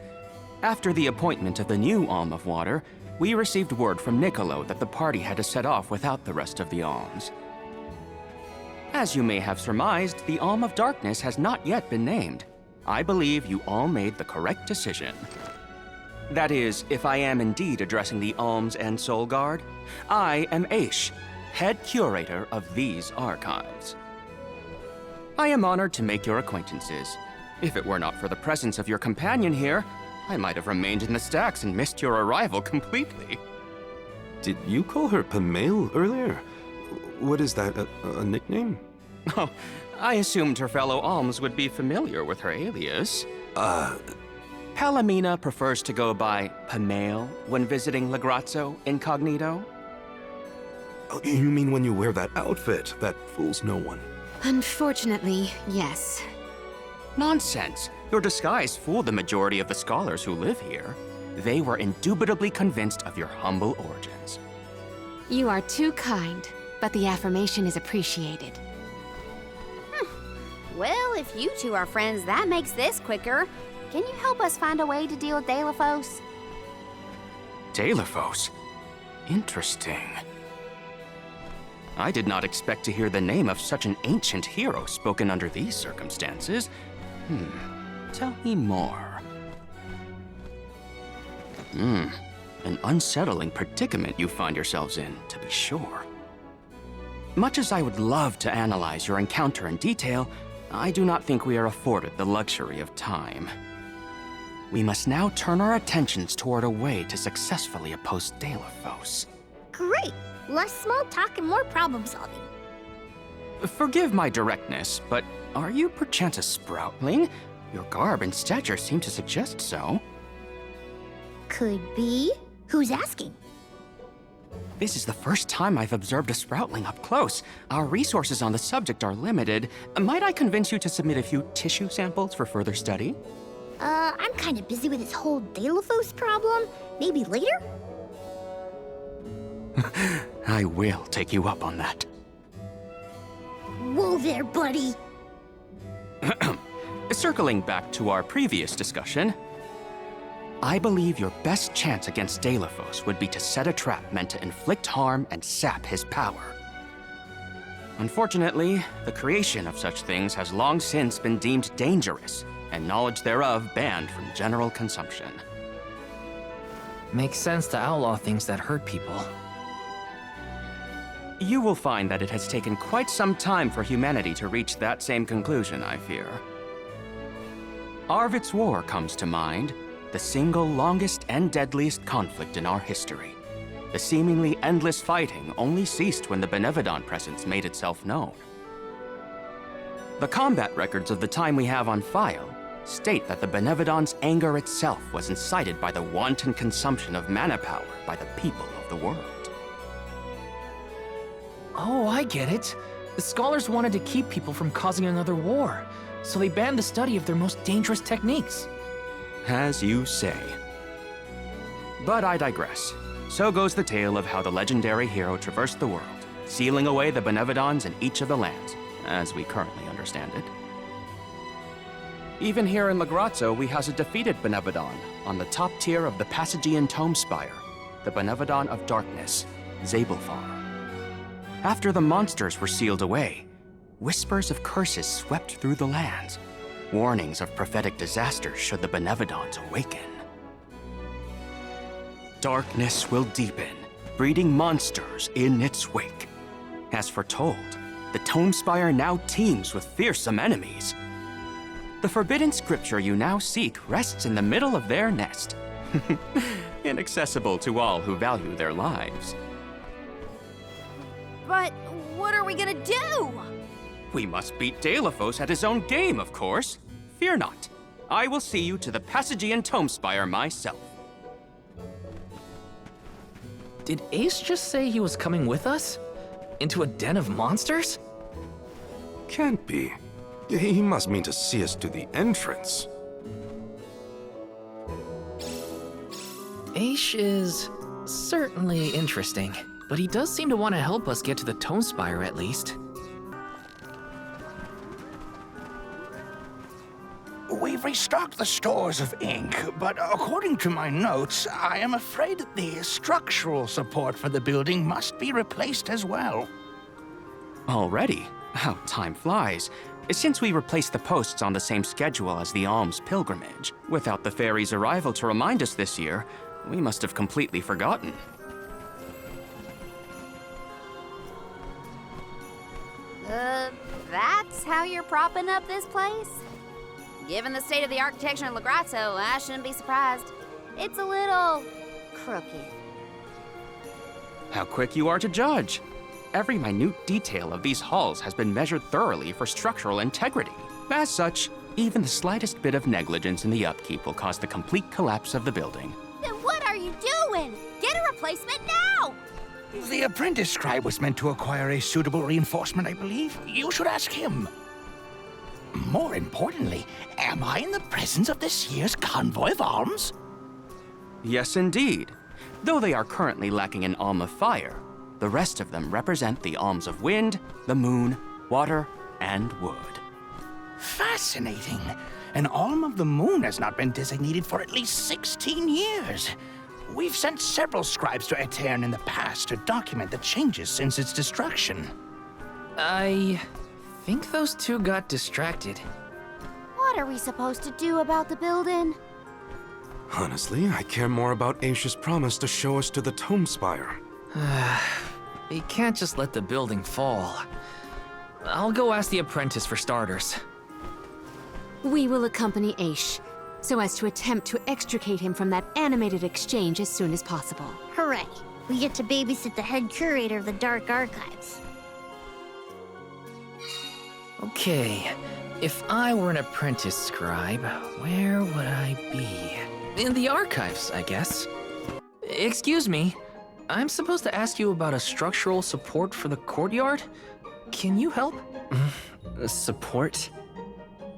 After the appointment of the new Alm of Water, we received word from Niccolo that the party had to set off without the rest of the alms. As you may have surmised, the Alm of Darkness has not yet been named. I believe you all made the correct decision. That is, if I am indeed addressing the Alms and Soul Guard, I am Aish, head curator of these archives. I am honored to make your acquaintances. If it were not for the presence of your companion here, I might have remained in the stacks and missed your arrival completely. Did you call her Pamail earlier? What is that, a nickname? Oh, I assumed her fellow alms would be familiar with her alias. Palamina prefers to go by Pamail when visiting Legrazo incognito. Oh, you mean when you wear that outfit that fools no one? Unfortunately, yes. Nonsense. Your disguise fooled the majority of the scholars who live here. They were indubitably convinced of your humble origins. You are too kind, but the affirmation is appreciated. Well, if you two are friends, that makes this quicker. Can you help us find a way to deal with Delafos? Delafos? Interesting. I did not expect to hear the name of such an ancient hero spoken under these circumstances. Tell me more. An unsettling predicament you find yourselves in, to be sure. Much as I would love to analyze your encounter in detail, I do not think we are afforded the luxury of time. We must now turn our attentions toward a way to successfully oppose Delafos. Great! Less small talk and more problem solving. Forgive my directness, but are you perchance a sproutling? Your garb and stature seem to suggest so. Could be. Who's asking? This is the first time I've observed a sproutling up close. Our resources on the subject are limited. Might I convince you to submit a few tissue samples for further study? I'm kind of busy with this whole Delafos problem. Maybe later? I will take you up on that. Whoa there, buddy. Circling back to our previous discussion, I believe your best chance against Delafos would be to set a trap meant to inflict harm and sap his power. Unfortunately, the creation of such things has long since been deemed dangerous, and knowledge thereof banned from general consumption. Makes sense to outlaw things that hurt people. You will find that it has taken quite some time for humanity to reach that same conclusion, I fear. Arvid's War comes to mind, the single longest and deadliest conflict in our history. The seemingly endless fighting only ceased when the Benevodon presence made itself known. The combat records of the time we have on file state that the Benevodon's anger itself was incited by the wanton consumption of mana power by the people of the world. Oh, I get it. The scholars wanted to keep people from causing another war, so they banned the study of their most dangerous techniques. As you say. But I digress. So goes the tale of how the legendary hero traversed the world, sealing away the benevodons in each of the lands, as we currently understand it. Even here in Legrazzo, we house a defeated benevodon on the top tier of the Passagian Tome Spire, the benevodon of darkness, Zabelfar. After the monsters were sealed away, whispers of curses swept through the lands, warnings of prophetic disaster should the benevodons awaken. Darkness will deepen, breeding monsters in its wake. As foretold, the Tome Spire now teems with fearsome enemies. The forbidden scripture you now seek rests in the middle of their nest, inaccessible to all who value their lives. But what are we gonna do? We must beat Delafos at his own game, of course. Fear not. I will see you to the Passagian Tome Spire myself. Did Ace just say he was coming with us? Into a den of monsters? Can't be. He must mean to see us to the entrance. Ace is certainly interesting, but he does seem to want to help us get to the Tome Spire at least. We've restocked the stores of ink, but according to my notes, I am afraid that the structural support for the building must be replaced as well. Already? How time flies. Since we replaced the posts on the same schedule as the Alm's pilgrimage, without the fairy's arrival to remind us this year, we must have completely forgotten. That's how you're propping up this place? Given the state of the architecture in Legrazzo, I shouldn't be surprised. It's a little crooked. How quick you are to judge. Every minute detail of these halls has been measured thoroughly for structural integrity. As such, even the slightest bit of negligence in the upkeep will cause the complete collapse of the building. Then what are you doing? Get a replacement now! The apprentice scribe was meant to acquire a suitable reinforcement, I believe. You should ask him. More importantly, am I in the presence of this year's convoy of alms? Yes, indeed. Though they are currently lacking an Alm of Fire, the rest of them represent the Alms of Wind, the Moon, Water, and Wood. Fascinating. An Alm of the Moon has not been designated for at least 16 years. We've sent several scribes to Etan in the past to document the changes since its destruction. I think those two got distracted. What are we supposed to do about the building? Honestly, I care more about Aisha's promise to show us to the Tome Spire. We can't just let the building fall. I'll go ask the apprentice for starters. We will accompany Aish, so as to attempt to extricate him from that animated exchange as soon as possible. Hooray! We get to babysit the head curator of the Dark Archives. Okay, if I were an apprentice scribe, where would I be? In the archives, I guess. Excuse me, I'm supposed to ask you about a structural support for the courtyard? Can you help? Support?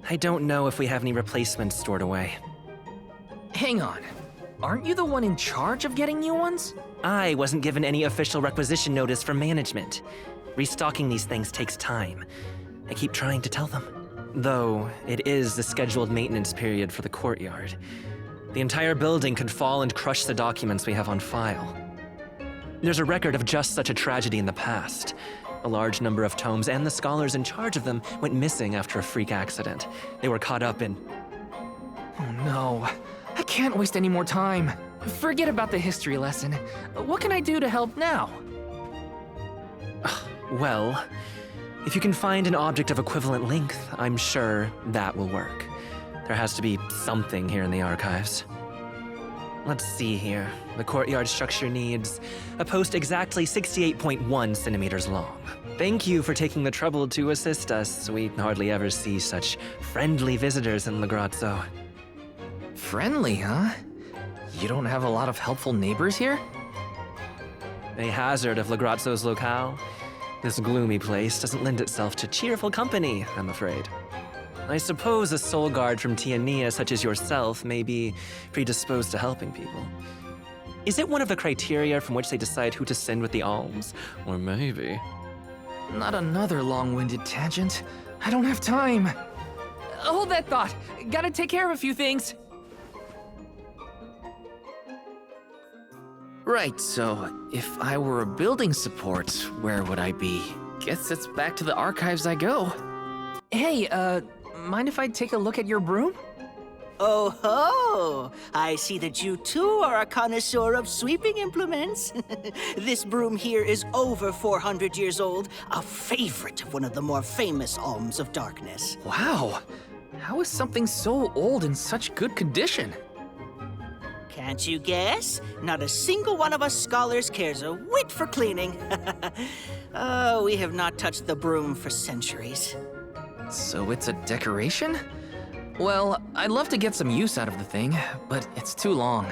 I don't know if we have any replacements stored away. Hang on. Aren't you the one in charge of getting new ones? I wasn't given any official requisition notice from management. Restocking these things takes time. I keep trying to tell them. Though, it is the scheduled maintenance period for the courtyard. The entire building could fall and crush the documents we have on file. There's a record of just such a tragedy in the past. A large number of tomes and the scholars in charge of them went missing after a freak accident. They were caught up in... Oh no, I can't waste any more time. Forget about the history lesson. What can I do to help now? Well, if you can find an object of equivalent length, I'm sure that will work. There has to be something here in the archives. Let's see here. The courtyard structure needs a post exactly 68.1 centimeters long. Thank you for taking the trouble to assist us. We hardly ever see such friendly visitors in Legrazzo. Friendly, huh? You don't have a lot of helpful neighbors here? A hazard of Legrazzo's locale. This gloomy place doesn't lend itself to cheerful company, I'm afraid. I suppose a soul guard from Tiania such as yourself may be predisposed to helping people. Is it one of the criteria from which they decide who to send with the alms? Or maybe... Not another long-winded tangent. I don't have time. Hold that thought. Gotta take care of a few things. Right, so if I were a building support, where would I be? Guess it's back to the archives I go. Hey, mind if I take a look at your broom? Oh ho! I see that you too are a connoisseur of sweeping implements. This broom here is over 400 years old, a favorite of one of the more famous Alms of Darkness. Wow! How is something so old in such good condition? Can't you guess? Not a single one of us scholars cares a whit for cleaning. Oh, we have not touched the broom for centuries. So it's a decoration? Well, I'd love to get some use out of the thing, but it's too long.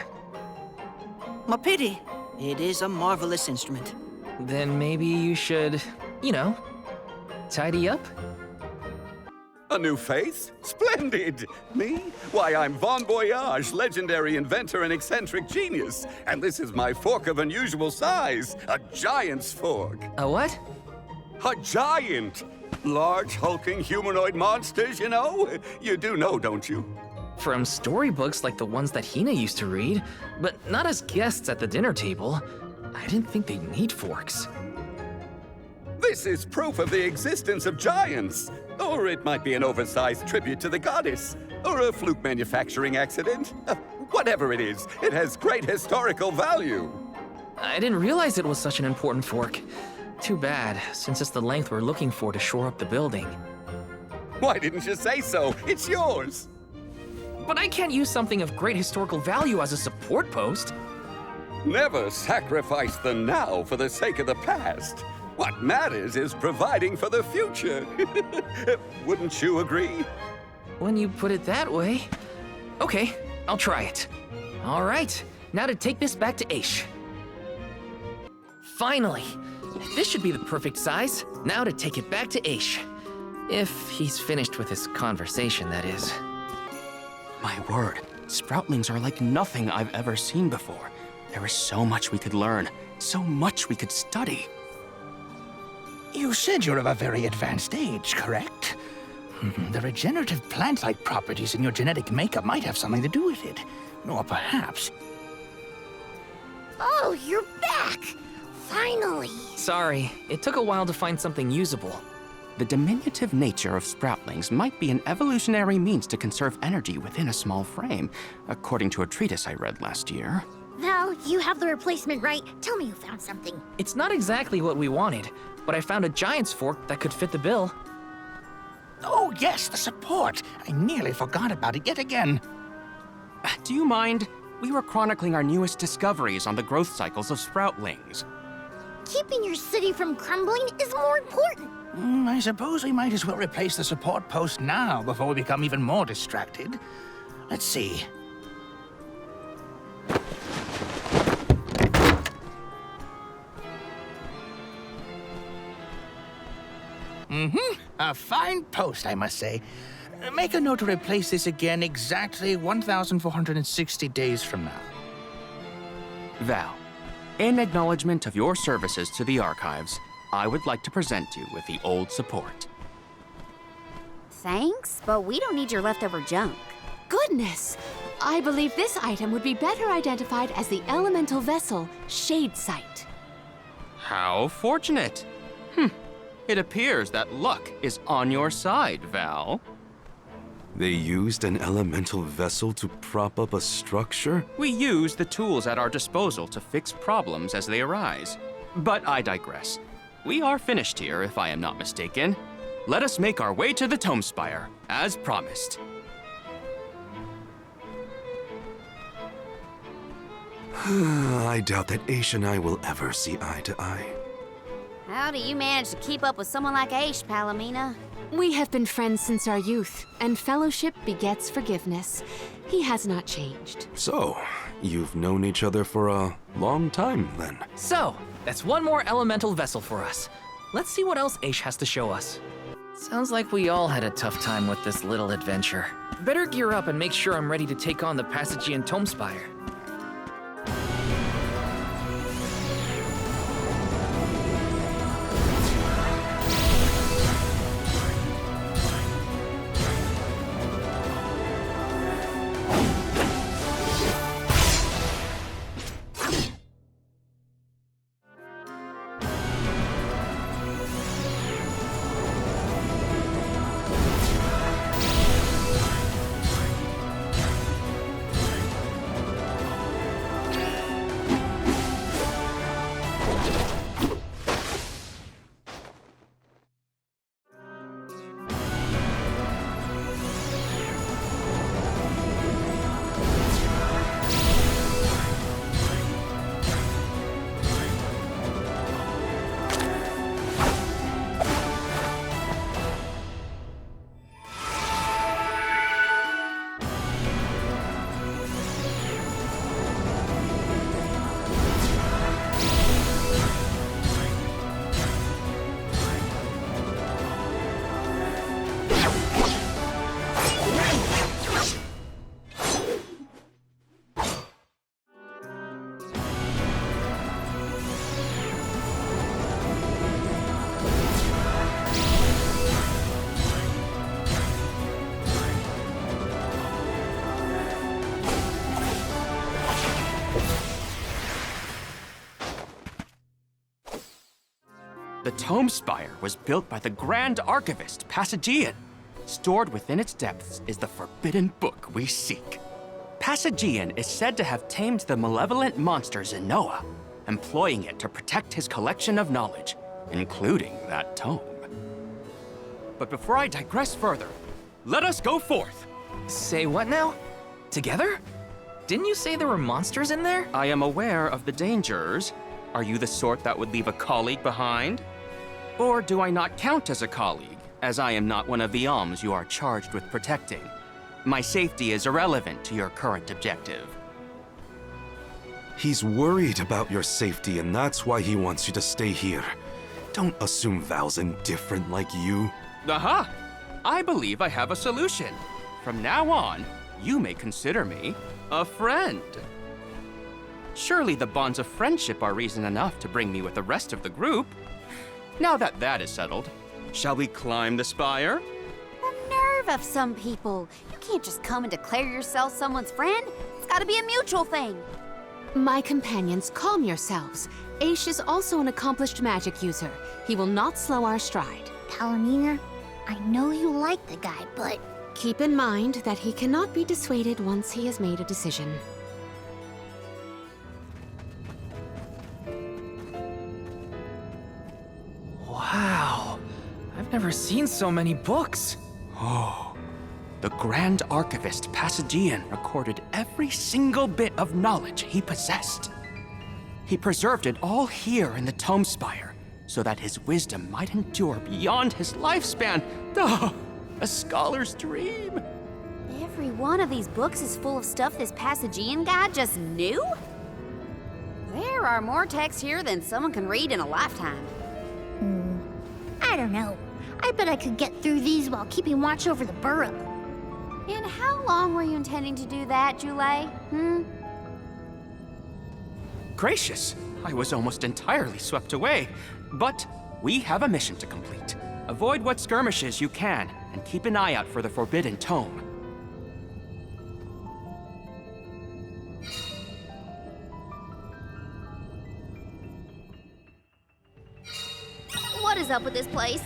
A pity. It is a marvelous instrument. Then maybe you should, you know, tidy up? A new face? Splendid! Me? Why, I'm Bon Voyage, legendary inventor and eccentric genius. And this is my fork of unusual size, a giant's fork. A what? A giant! Large, hulking humanoid monsters, you know? You do know, don't you? From storybooks like the ones that Hina used to read, but not as guests at the dinner table. I didn't think they'd need forks. This is proof of the existence of giants. Or it might be an oversized tribute to the goddess. Or a fluke manufacturing accident. Whatever it is, it has great historical value. I didn't realize it was such an important fork. Too bad, since it's the length we're looking for to shore up the building. Why didn't you say so? It's yours. But I can't use something of great historical value as a support post. Never sacrifice the now for the sake of the past. What matters is providing for the future. Wouldn't you agree? When you put it that way. Okay, I'll try it. All right, now to take this back to Aish. Finally! This should be the perfect size. Now to take it back to Aish. If he's finished with his conversation, that is. My word, sproutlings are like nothing I've ever seen before. There is so much we could learn, so much we could study. You said you're of a very advanced age, correct? The regenerative plant-like properties in your genetic makeup might have something to do with it. Or perhaps... Oh, you're back! Finally! Sorry, it took a while to find something usable. The diminutive nature of sproutlings might be an evolutionary means to conserve energy within a small frame, according to a treatise I read last year. Val, you have the replacement, right? Tell me you found something. It's not exactly what we wanted, but I found a giant's fork that could fit the bill. Oh yes, the support! I nearly forgot about it yet again. Do you mind? We were chronicling our newest discoveries on the growth cycles of sproutlings. Keeping your city from crumbling is more important. I suppose we might as well replace the support post now before we become even more distracted. Let's see. A fine post, I must say. Make a note to replace this again exactly 1,460 days from now. Val, in acknowledgement of your services to the archives, I would like to present you with the old support. Thanks, but we don't need your leftover junk. Goodness! I believe this item would be better identified as the elemental vessel, Shade Sight. How fortunate! It appears that luck is on your side, Val. They used an elemental vessel to prop up a structure? We use the tools at our disposal to fix problems as they arise. But I digress. We are finished here, if I am not mistaken. Let us make our way to the Tome Spire, as promised. I doubt that Aish and I will ever see eye to eye. How do you manage to keep up with someone like Aish, Palamina? We have been friends since our youth, and fellowship begets forgiveness. He has not changed. So, you've known each other for a long time, then? So, that's one more elemental vessel for us. Let's see what else Aish has to show us. Sounds like we all had a tough time with this little adventure. Better gear up and make sure I'm ready to take on the Passagian Tome Spire. The Tome Spire was built by the Grand Archivist, Passagian. Stored within its depths is the forbidden book we seek. Passagian is said to have tamed the malevolent monster Zenoa, employing it to protect his collection of knowledge, including that tome. But before I digress further, let us go forth. Say what now? Together? Didn't you say there were monsters in there? I am aware of the dangers. Are you the sort that would leave a colleague behind? Or do I not count as a colleague, as I am not one of the alms you are charged with protecting? My safety is irrelevant to your current objective. He's worried about your safety, and that's why he wants you to stay here. Don't assume Val's indifferent like you. Aha! I believe I have a solution. From now on, you may consider me a friend. Surely the bonds of friendship are reason enough to bring me with the rest of the group. Now that that is settled, shall we climb the spire? The nerve of some people. You can't just come and declare yourself someone's friend. It's gotta be a mutual thing. My companions, calm yourselves. Aish is also an accomplished magic user. He will not slow our stride. Palamina, I know you like the guy, but... Keep in mind that he cannot be dissuaded once he has made a decision. Wow. I've never seen so many books. Oh. The Grand Archivist Passagian recorded every single bit of knowledge he possessed. He preserved it all here in the Tome Spire, so that his wisdom might endure beyond his lifespan. Oh, a scholar's dream. Every one of these books is full of stuff this Passagian guy just knew? There are more texts here than someone can read in a lifetime. I don't know. I bet I could get through these while keeping watch over the burrow. And how long were you intending to do that, Jule? Gracious, I was almost entirely swept away. But we have a mission to complete. Avoid what skirmishes you can, and keep an eye out for the Forbidden Tome. What is up with this place?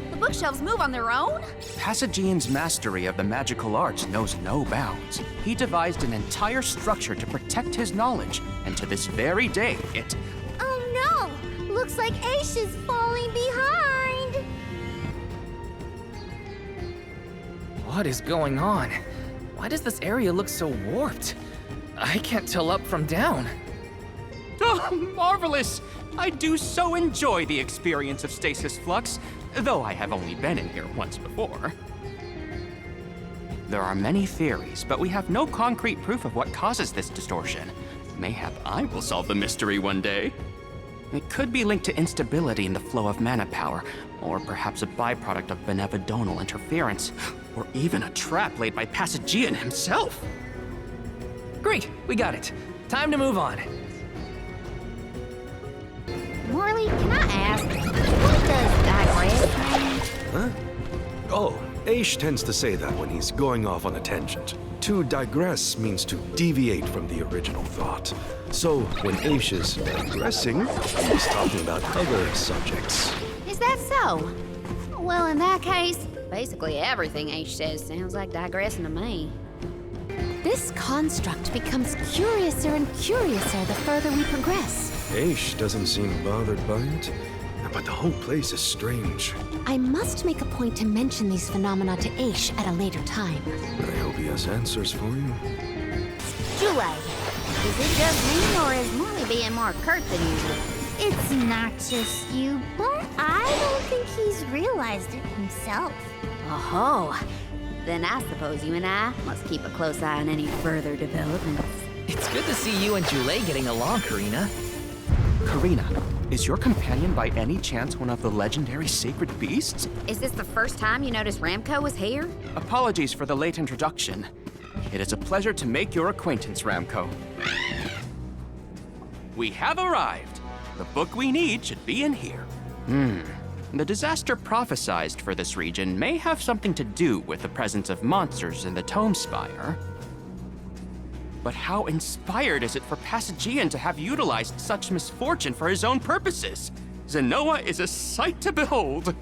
The bookshelves move on their own? Passagian's mastery of the magical arts knows no bounds. He devised an entire structure to protect his knowledge, and to this very day, it... Oh no! Looks like Aish is falling behind! What is going on? Why does this area look so warped? I can't tell up from down. Oh, marvelous! I do so enjoy the experience of stasis flux, though I have only been in here once before. There are many theories, but we have no concrete proof of what causes this distortion. Mayhap I will solve the mystery one day. It could be linked to instability in the flow of mana power, or perhaps a byproduct of benevodonal interference, or even a trap laid by Passagian himself. Great, we got it. Time to move on. Morley, can I ask, what does digress mean? Huh? Oh, Aish tends to say that when he's going off on a tangent. To digress means to deviate from the original thought. So, when Aish is digressing, he's talking about other subjects. Is that so? Well, in that case, basically everything Aish says sounds like digressing to me. This construct becomes curiouser and curiouser the further we progress. Aish doesn't seem bothered by it, but the whole place is strange. I must make a point to mention these phenomena to Aish at a later time. I hope he has answers for you. Jule, is it just me, or is Morley being more curt than usual? It's not just you, but I don't think he's realized it himself. Oh, then I suppose you and I must keep a close eye on any further developments. It's good to see you and Jule getting along, Careena. Careena, is your companion by any chance one of the legendary sacred beasts? Is this the first time you noticed Ramco was here? Apologies for the late introduction. It is a pleasure to make your acquaintance, Ramco. We have arrived. The book we need should be in here. The disaster prophesized for this region may have something to do with the presence of monsters in the Tome Spire. But how inspired is it for Passagian to have utilized such misfortune for his own purposes? Zenoa is a sight to behold.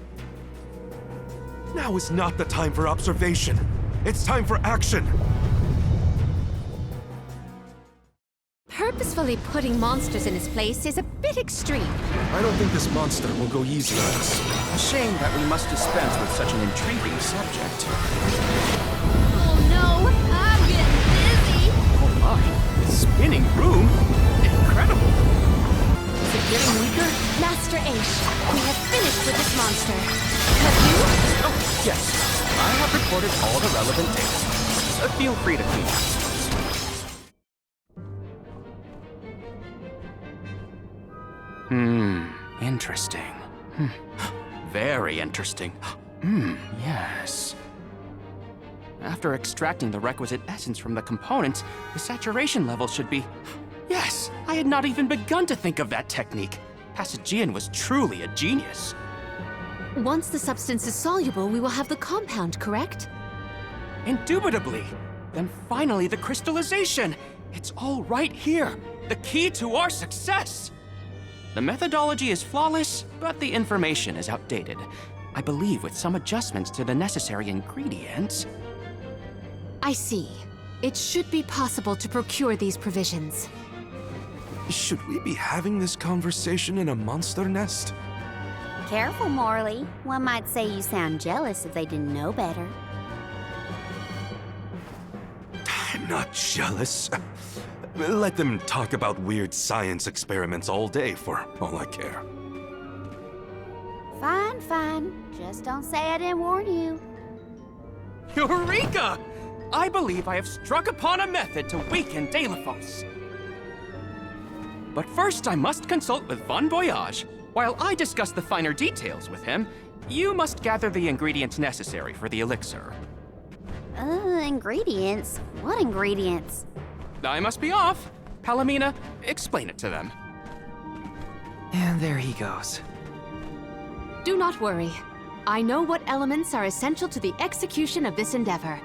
Now is not the time for observation. It's time for action. Purposefully putting monsters in his place is a bit extreme. I don't think this monster will go easy on us. A shame that we must dispense with such an intriguing subject. Oh no, I'm getting dizzy. Oh my, spinning room? Incredible. Is it getting weaker? Master Aish, we have finished with this monster. Have you? Oh, yes. I have recorded all the relevant data. Feel free to clean up. Interesting. Very interesting. Yes. After extracting the requisite essence from the components, the saturation level should be... Yes! I had not even begun to think of that technique. Passagian was truly a genius. Once the substance is soluble, we will have the compound, correct? Indubitably. Then finally the crystallization. It's all right here. The key to our success. The methodology is flawless, but the information is outdated. I believe with some adjustments to the necessary ingredients... I see. It should be possible to procure these provisions. Should we be having this conversation in a monster nest? Careful, Morley. One might say you sound jealous if they didn't know better. I'm not jealous. Let them talk about weird science experiments all day for all I care. Fine, fine. Just don't say I didn't warn you. Eureka! I believe I have struck upon a method to weaken Delphos. But first I must consult with Bon Voyage. While I discuss the finer details with him, you must gather the ingredients necessary for the elixir. Ingredients? What ingredients? I must be off. Palamina, explain it to them. And there he goes. Do not worry. I know what elements are essential to the execution of this endeavor.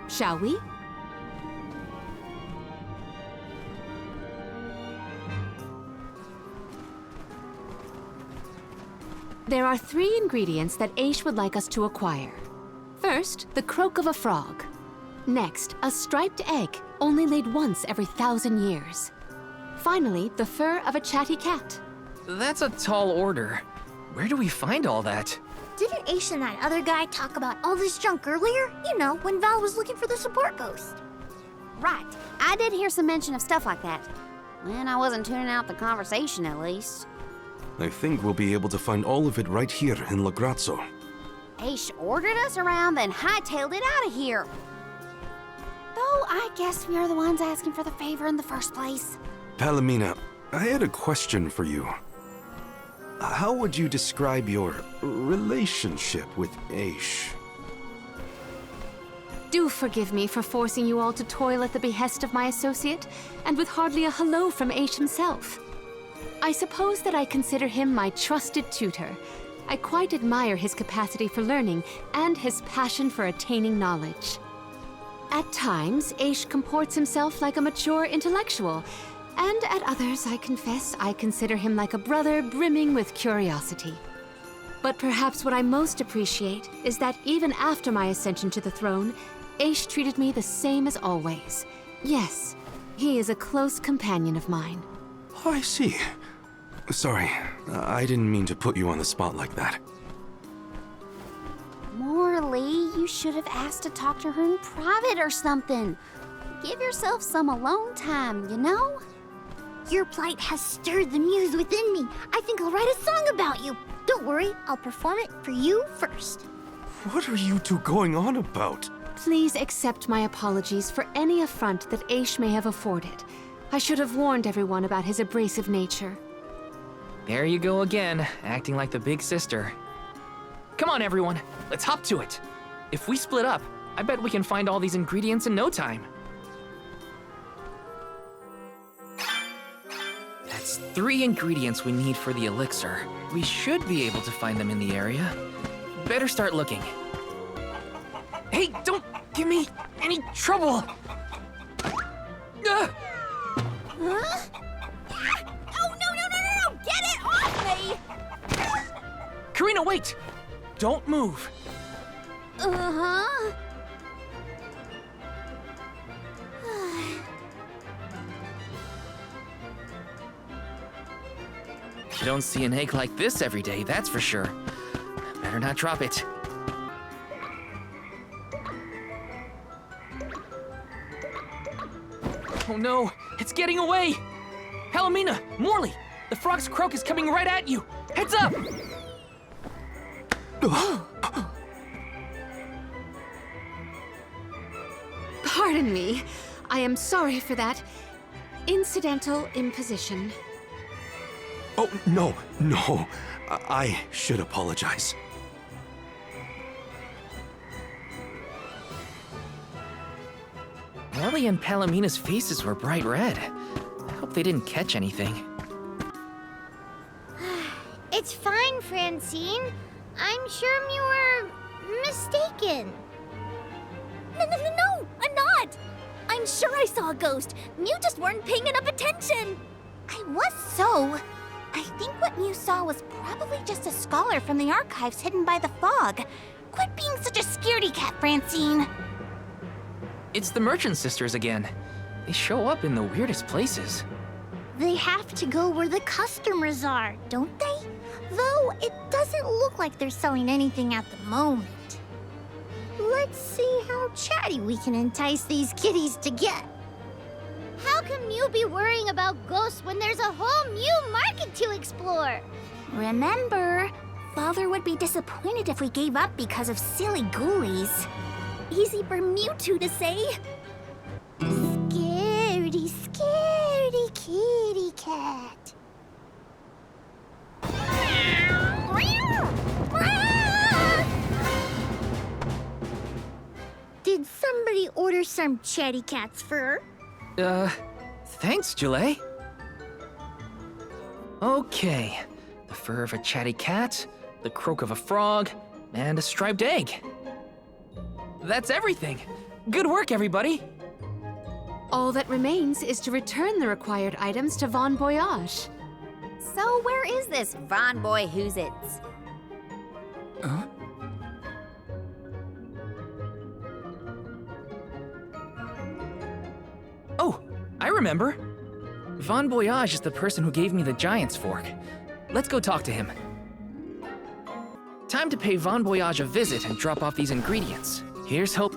Shall we? There are 3 ingredients that Aish would like us to acquire. First, the croak of a frog. Next, a striped egg, only laid once every 1,000 years. Finally, the fur of a chatty cat. That's a tall order. Where do we find all that? Didn't Aish and that other guy talk about all this junk earlier? You know, when Val was looking for the support ghost. Right. I did hear some mention of stuff like that. When I wasn't tuning out the conversation, at least. I think we'll be able to find all of it right here in Lagrazzo. Aish ordered us around, then hightailed it out of here. Though I guess we are the ones asking for the favor in the first place. Palamina, I had a question for you. How would you describe your relationship with Aish? Do forgive me for forcing you all to toil at the behest of my associate, and with hardly a hello from Aish himself. I suppose that I consider him my trusted tutor. I quite admire his capacity for learning and his passion for attaining knowledge. At times, Aish comports himself like a mature intellectual, and at others, I confess, I consider him like a brother brimming with curiosity. But perhaps what I most appreciate is that even after my ascension to the throne, Aish treated me the same as always. Yes, he is a close companion of mine. Oh, I see. Sorry, I didn't mean to put you on the spot like that. Morley, you should have asked to talk to her in private or something. Give yourself some alone time, you know? Your plight has stirred the muse within me. I think I'll write a song about you. Don't worry, I'll perform it for you first. What are you two going on about? Please accept my apologies for any affront that Aish may have afforded. I should have warned everyone about his abrasive nature. There you go again, acting like the big sister. Come on, everyone, let's hop to it. If we split up, I bet we can find all these ingredients in no time. That's 3 ingredients we need for the elixir. We should be able to find them in the area. Better start looking. Hey, don't give me any trouble! Huh? Oh, no! Get it off me! Careena, wait! Don't move. Uh-huh. You don't see an egg like this every day, that's for sure. Better not drop it. Oh no, it's getting away! Palamina, Morley, the frog's croak is coming right at you! Heads up! Pardon me. I am sorry for that incidental imposition. Oh, no. I should apologize. Morley and Palamina's faces were bright red. I hope they didn't catch anything. It's fine, Francine. I'm sure you were mistaken. No, I'm not! I'm sure I saw a ghost. You just weren't paying enough attention. I was so. I think what you saw was probably just a scholar from the archives hidden by the fog. Quit being such a scaredy cat, Francine. It's the Merchant Sisters again. They show up in the weirdest places. They have to go where the customers are, don't they? Though it doesn't look like they're selling anything at the moment. Let's see how chatty we can entice these kitties to get. How can you be worrying about ghosts when there's a whole new market to explore? Remember, Father would be disappointed if we gave up because of silly ghoulies. Easy for Mewtwo to say. Scaredy, scaredy kitty cat. Did somebody order some chatty cat's fur? Thanks, Julie. Okay, the fur of a chatty cat, the croak of a frog, and a striped egg. That's everything. Good work, everybody. All that remains is to return the required items to Von Voyage. So where is this Von Boy Who's-Its? Huh? Oh, I remember. Von Voyage is the person who gave me the Giant's Fork. Let's go talk to him. Time to pay Von Voyage a visit and drop off these ingredients. Here's hope.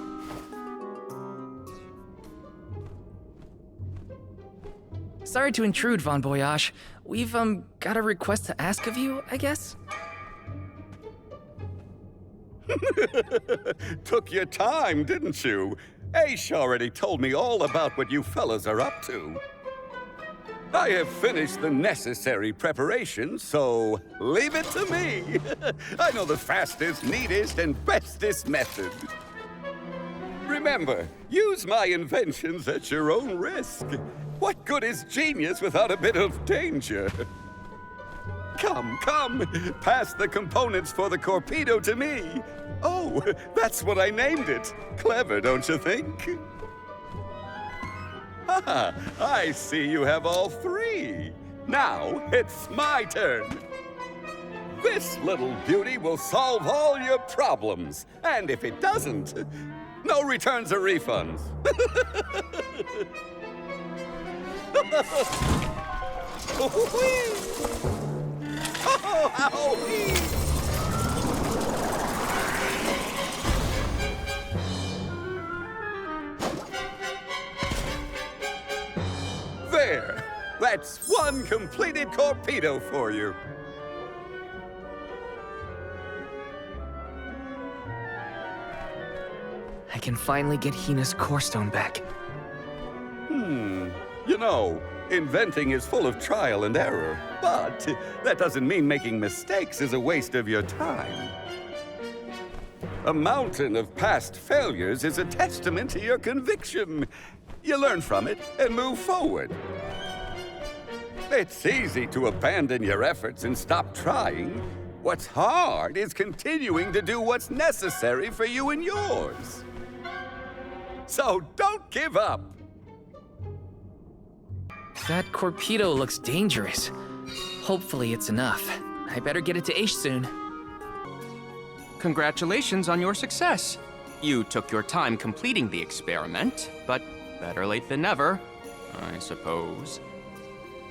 Sorry to intrude, Von Voyage. We've, got a request to ask of you, I guess? Took your time, didn't you? Aish already told me all about what you fellas are up to. I have finished the necessary preparation, so leave it to me. I know the fastest, neatest, and bestest method. Remember, use my inventions at your own risk. What good is genius without a bit of danger? Come, pass the components for the torpedo to me. Oh, that's what I named it. Clever, don't you think? Ah, I see you have all three. Now, it's my turn. This little beauty will solve all your problems. And if it doesn't, no returns or refunds. There! That's one completed torpedo for you. I can finally get Hina's core stone back. You know, inventing is full of trial and error, but that doesn't mean making mistakes is a waste of your time. A mountain of past failures is a testament to your conviction. You learn from it and move forward. It's easy to abandon your efforts and stop trying. What's hard is continuing to do what's necessary for you and yours. So don't give up. That torpedo looks dangerous. Hopefully it's enough. I better get it to Aish soon. Congratulations on your success. You took your time completing the experiment, but better late than never, I suppose.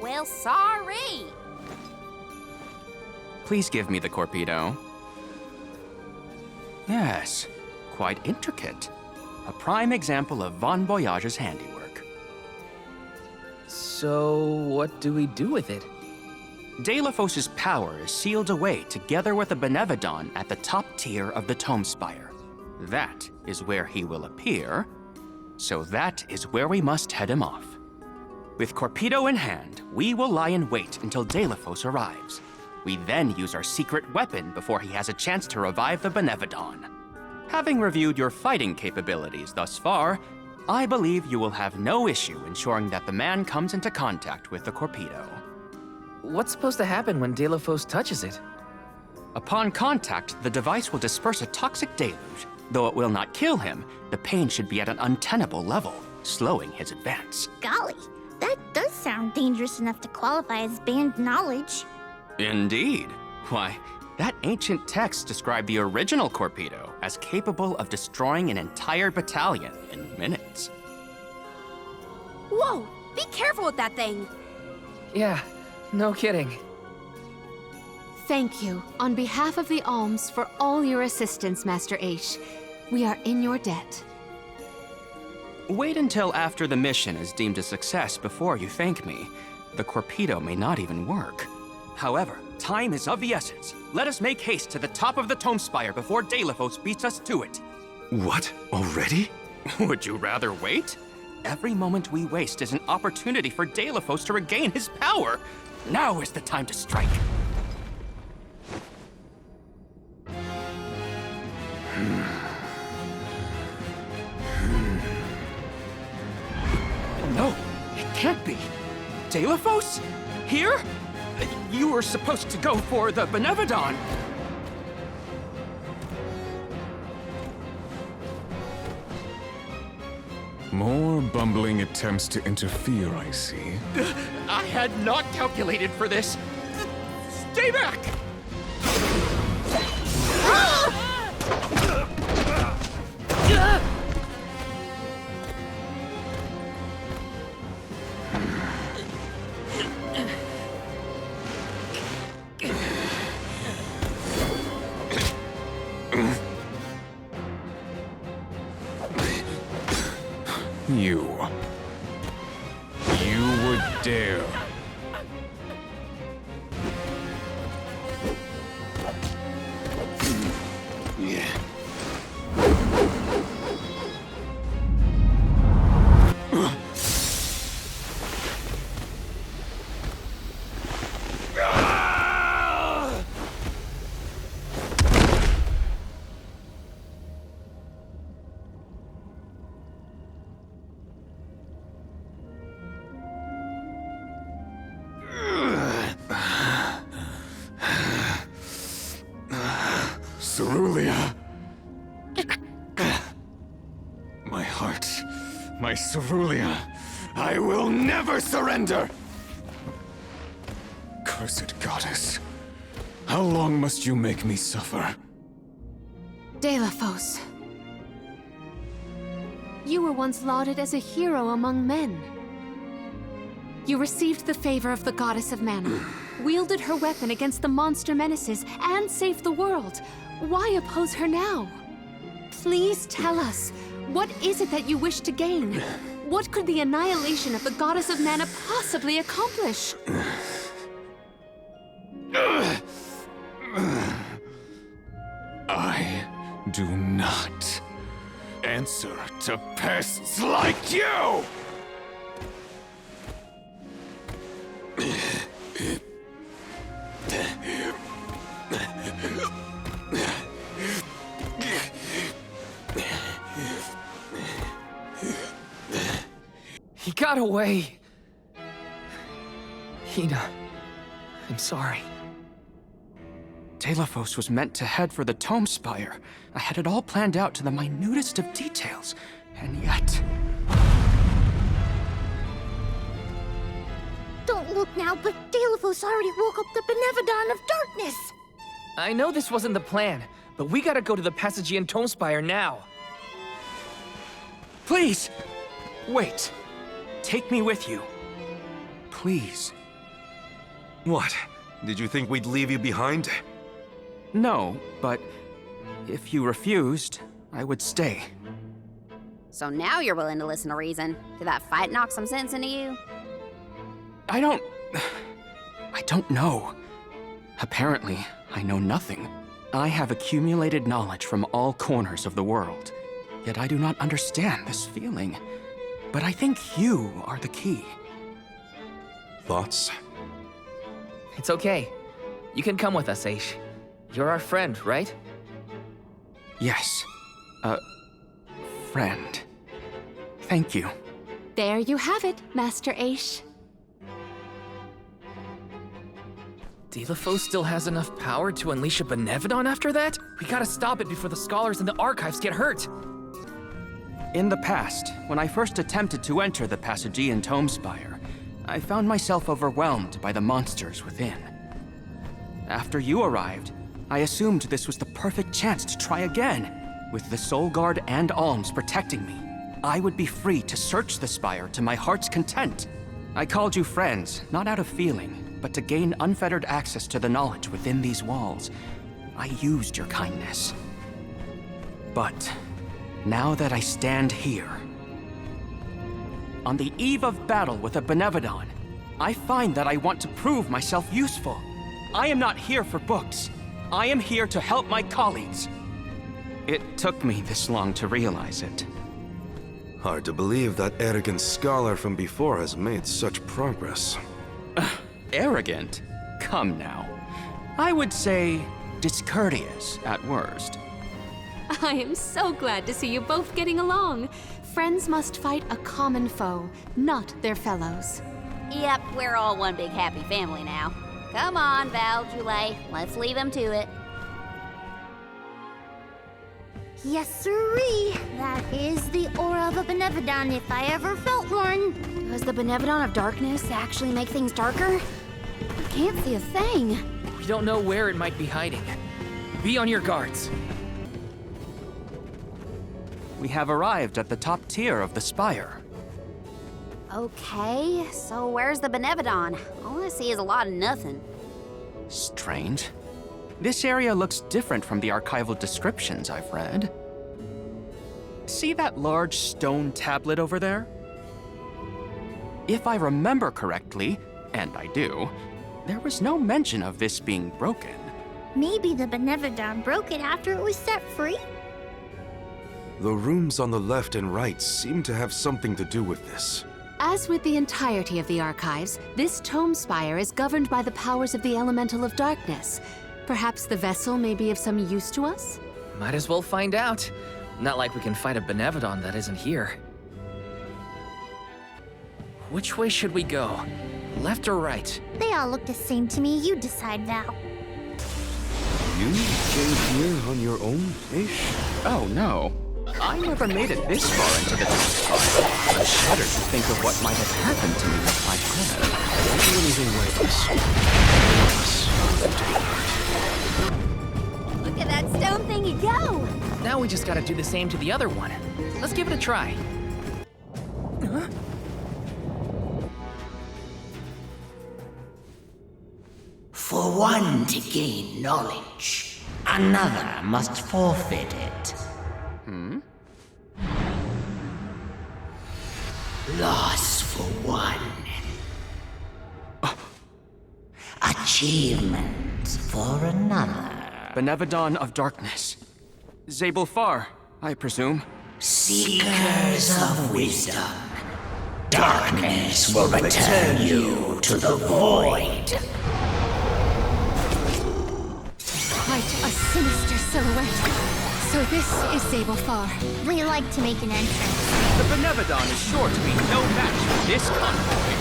Well, sorry. Please give me the Corpedo. Yes, quite intricate. A prime example of Von Voyage's handiwork. So, what do we do with it? Delos' power is sealed away together with a benevon at the top tier of the Tome Spire. That is where he will appear, so that is where we must head him off. With Corpedo in hand, we will lie in wait until Delos arrives. We then use our secret weapon before he has a chance to revive the benevon. Having reviewed your fighting capabilities thus far, I believe you will have no issue ensuring that the man comes into contact with the Corpedo. What's supposed to happen when Delos touches it? Upon contact, the device will disperse a toxic deluge. Though it will not kill him, the pain should be at an untenable level, slowing his advance. Golly, that does sound dangerous enough to qualify as banned knowledge. Indeed. Why, that ancient text described the original Corpedo as capable of destroying an entire battalion in minutes. Whoa! Be careful with that thing! Yeah, no kidding. Thank you, on behalf of the Alms, for all your assistance, Master Aish. We are in your debt. Wait until after the mission is deemed a success before you thank me. The Corpedo may not even work. However, time is of the essence. Let us make haste to the top of the Tome Spire before Delos beats us to it. What? Already? Would you rather wait? Every moment we waste is an opportunity for Delos to regain his power. Now is the time to strike. No, it can't be. Delos? Here? You were supposed to go for the benevon. More bumbling attempts to interfere, I see. I had not calculated for this. Stay back! You would dare. Cerulia. My heart, my Cerulia. I will never surrender! Cursed goddess. How long must you make me suffer? Delos. You were once lauded as a hero among men. You received the favor of the goddess of mana, wielded her weapon against the monster menaces, and saved the world. Why oppose her now? Please tell us, what is it that you wish to gain? What could the annihilation of the goddess of mana possibly accomplish? I do not answer to pests like you! He got away. Hina, I'm sorry. Delos was meant to head for the Tome Spire. I had it all planned out to the minutest of details, and yet... Don't look now, but Delos already woke up the benevon of darkness! I know this wasn't the plan, But we gotta go to the Passagian Tome Spire now. Please! Wait. Take me with you. Please. What? Did you think we'd leave you behind? No, but if you refused, I would stay. So now you're willing to listen to reason. Did that fight knock some sense into you? I don't know. Apparently, I know nothing. I have accumulated knowledge from all corners of the world, yet I do not understand this feeling. But I think you are the key. Thoughts? It's okay. You can come with us, Aish. You're our friend, right? Yes. Friend. Thank you. There you have it, Master Aish. Delafo still has enough power to unleash a benevon after that? We gotta stop it before the scholars in the archives get hurt. In the past, when I first attempted to enter the Passagian Tome Spire, I found myself overwhelmed by the monsters within. After you arrived, I assumed this was the perfect chance to try again. With the Soul Guard and Alms protecting me, I would be free to search the Spire to my heart's content. I called you friends, not out of feeling, but to gain unfettered access to the knowledge within these walls. I used your kindness. But now that I stand here, on the eve of battle with a benevon, I find that I want to prove myself useful. I am not here for books. I am here to help my colleagues. It took me this long to realize it. Hard to believe that arrogant scholar from before has made such progress. Arrogant? Come now. I would say discourteous at worst. I am so glad to see you both getting along. Friends must fight a common foe, not their fellows. Yep, we're all one big happy family now. Come on, Val, Julie, let's leave him to it. Yes, sirree. That is the aura of a benevon if I ever felt one. Does the benevon of darkness actually make things darker? I can't see a thing. We don't know where it might be hiding. Be on your guards. We have arrived at the top tier of the spire. Okay, so where's the benevon? All I see is a lot of nothing. Strange. This area looks different from the archival descriptions I've read. See that large stone tablet over there? If I remember correctly, and I do, there was no mention of this being broken. Maybe the benevon broke it after it was set free? The rooms on the left and right seem to have something to do with this. As with the entirety of the archives, this tome spire is governed by the powers of the Elemental of Darkness. Perhaps the vessel may be of some use to us? Might as well find out. Not like we can fight a benevon that isn't here. Which way should we go? Left or right? They all look the same to me. You decide, Val. You came here on your own, Ish? Oh, no. I never made it this far into the tome spire. I shudder to think of what might have happened to me if I had. Don't do anything like this. Look at that stone thingy go! Now we just gotta do the same to the other one. Let's give it a try. Huh? For one to gain knowledge, another must forfeit it. Loss for one. Achievement for another. Benevon of Darkness. Zabel Far, I presume. Seekers of wisdom. Darkness will return you to the void. Quite a sinister silhouette. So this is Zabel Far. They like to make an entrance. The benevon is sure to be no match for this convoy.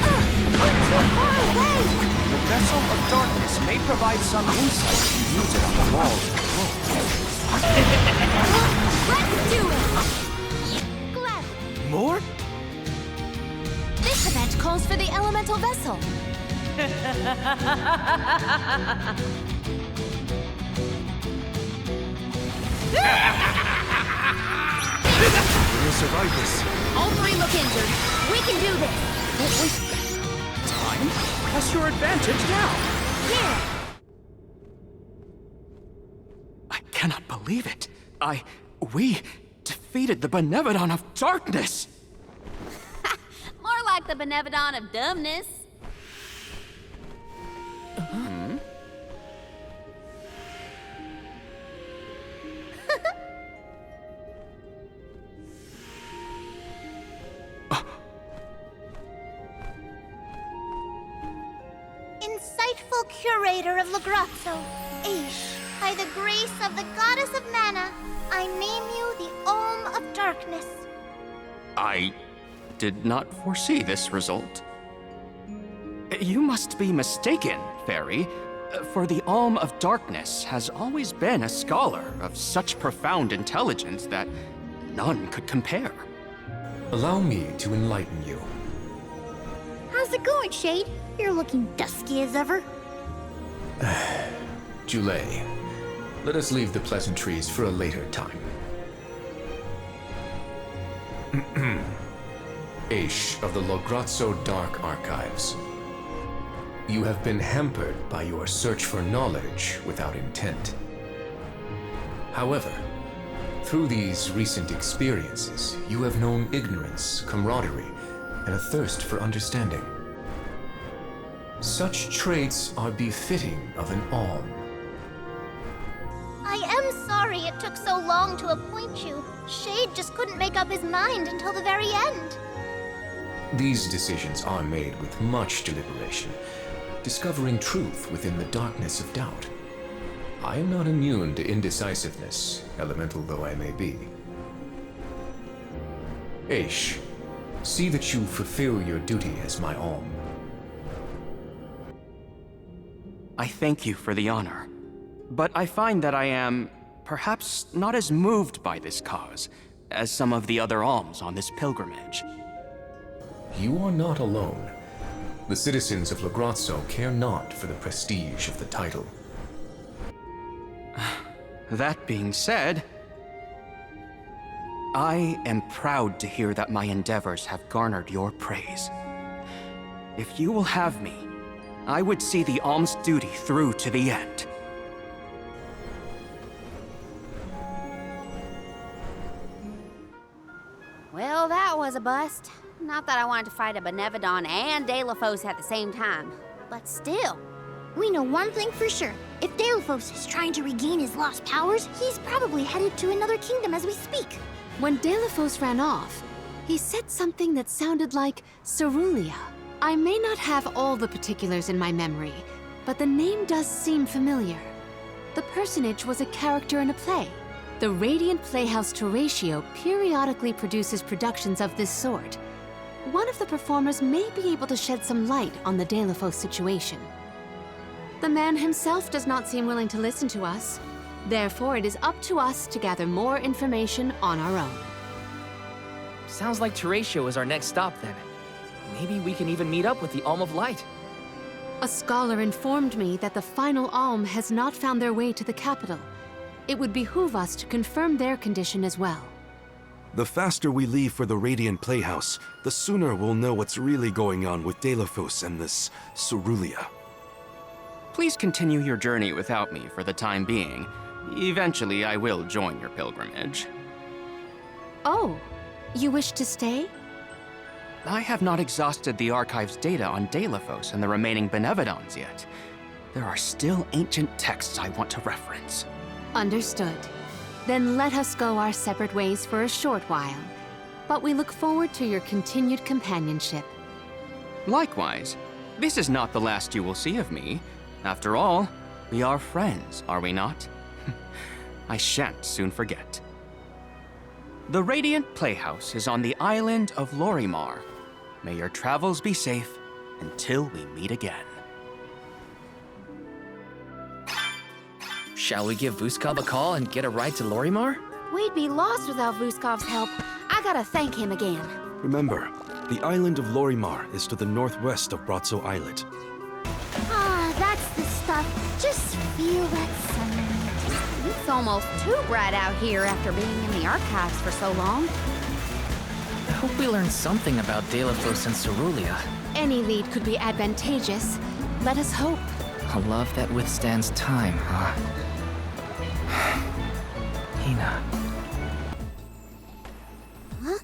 Too far away! The Vessel of Darkness may provide some insight if you use it on the walls. Let's do it! Glad. More? This event calls for the elemental vessel. survive this. All three look injured. We can do this. Don't waste time. Press your advantage now. Here. I cannot believe it. We defeated the benevon of darkness. More like the benevon of dumbness. Insightful curator of Lagrazzo, Aish, by the grace of the goddess of mana, I name you the Alm of Darkness. I did not foresee this result. You must be mistaken, Fairy, for the Alm of Darkness has always been a scholar of such profound intelligence that none could compare. Allow me to enlighten you. How's it going, Shade? You're looking dusky as ever. Julay, let us leave the pleasantries for a later time. Aish of the Lagrazzo Dark Archives. You have been hampered by your search for knowledge without intent. However, through these recent experiences, you have known ignorance, camaraderie, and a thirst for understanding. Such traits are befitting of an Alm. I am sorry it took so long to appoint you. Shade just couldn't make up his mind until the very end. These decisions are made with much deliberation, discovering truth within the darkness of doubt. I am not immune to indecisiveness, elemental though I may be. Aish, see that you fulfill your duty as my Alm. I thank you for the honor, but I find that I am perhaps not as moved by this cause as some of the other alms on this pilgrimage. You are not alone. The citizens of Lagrazzo care not for the prestige of the title. That being said, I am proud to hear that my endeavors have garnered your praise. If you will have me, I would see the alm's duty through to the end. Well, that was a bust. Not that I wanted to fight a benevon and Delafos at the same time, but still. We know one thing for sure. If Delafos is trying to regain his lost powers, he's probably headed to another kingdom as we speak. When Delafos ran off, he said something that sounded like Cerulia. I may not have all the particulars in my memory, but the name does seem familiar. The personage was a character in a play. The Radiant Playhouse Horatio periodically produces productions of this sort. One of the performers may be able to shed some light on the Delafos situation. The man himself does not seem willing to listen to us. Therefore, it is up to us to gather more information on our own. Sounds like Horatio is our next stop then. Maybe we can even meet up with the Alm of Light. A scholar informed me that the final Alm has not found their way to the capital. It would behoove us to confirm their condition as well. The faster we leave for the Radiant Playhouse, the sooner we'll know what's really going on with Delafos and this Cerulia. Please continue your journey without me for the time being. Eventually, I will join your pilgrimage. Oh, you wish to stay? I have not exhausted the archive's data on Delafos and the remaining benevons yet. There are still ancient texts I want to reference. Understood. Then let us go our separate ways for a short while. But we look forward to your continued companionship. Likewise. This is not the last you will see of me. After all, we are friends, are we not? I shan't soon forget. The Radiant Playhouse is on the island of Lorimar. May your travels be safe until we meet again. Shall we give Vuskov a call and get a ride to Lorimar? We'd be lost without Vuskov's help. I gotta thank him again. Remember, the island of Lorimar is to the northwest of Brazzo Islet. Ah, that's the stuff. Just feel that sunlight. It's almost too bright out here after being in the archives for so long. I hope we learned something about Delafos and Cerulia. Any lead could be advantageous. Let us hope. A love that withstands time, huh? Hina. Huh?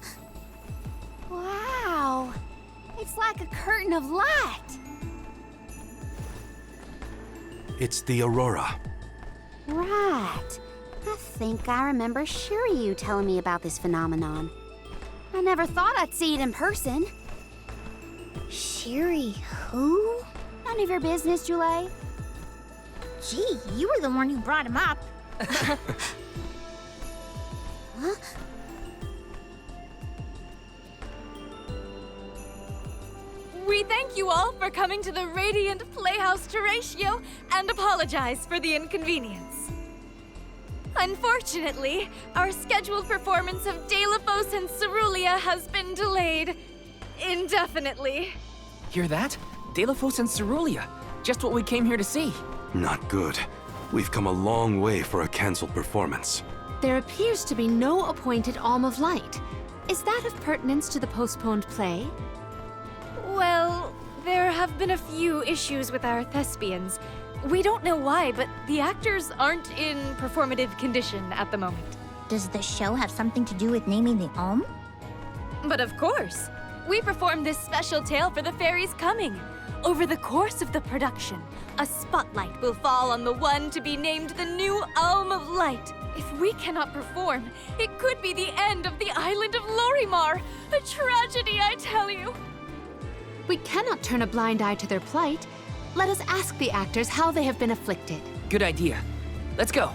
Wow. It's like a curtain of light. It's the Aurora. Right. I think I remember Shiriu telling me about this phenomenon. I never thought I'd see it in person. Shiri, who? None of your business, Jule. Gee, you were the one who brought him up. Huh? We thank you all for coming to the Radiant Playhouse Terratio and apologize for the inconvenience. Unfortunately, our scheduled performance of Delafos and Cerulia has been delayed indefinitely. Hear that? Delafos and Cerulia. Just what we came here to see. Not good. We've come a long way for a cancelled performance. There appears to be no appointed Alm of Light. Is that of pertinence to the postponed play? Well, there have been a few issues with our thespians. We don't know why, but the actors aren't in performative condition at the moment. Does the show have something to do with naming the Alm? But of course! We performed this special tale for the fairies coming. Over the course of the production, a spotlight will fall on the one to be named the new Alm of Light. If we cannot perform, it could be the end of the island of Lorimar. A tragedy, I tell you. We cannot turn a blind eye to their plight. Let us ask the actors how they have been afflicted. Good idea. Let's go.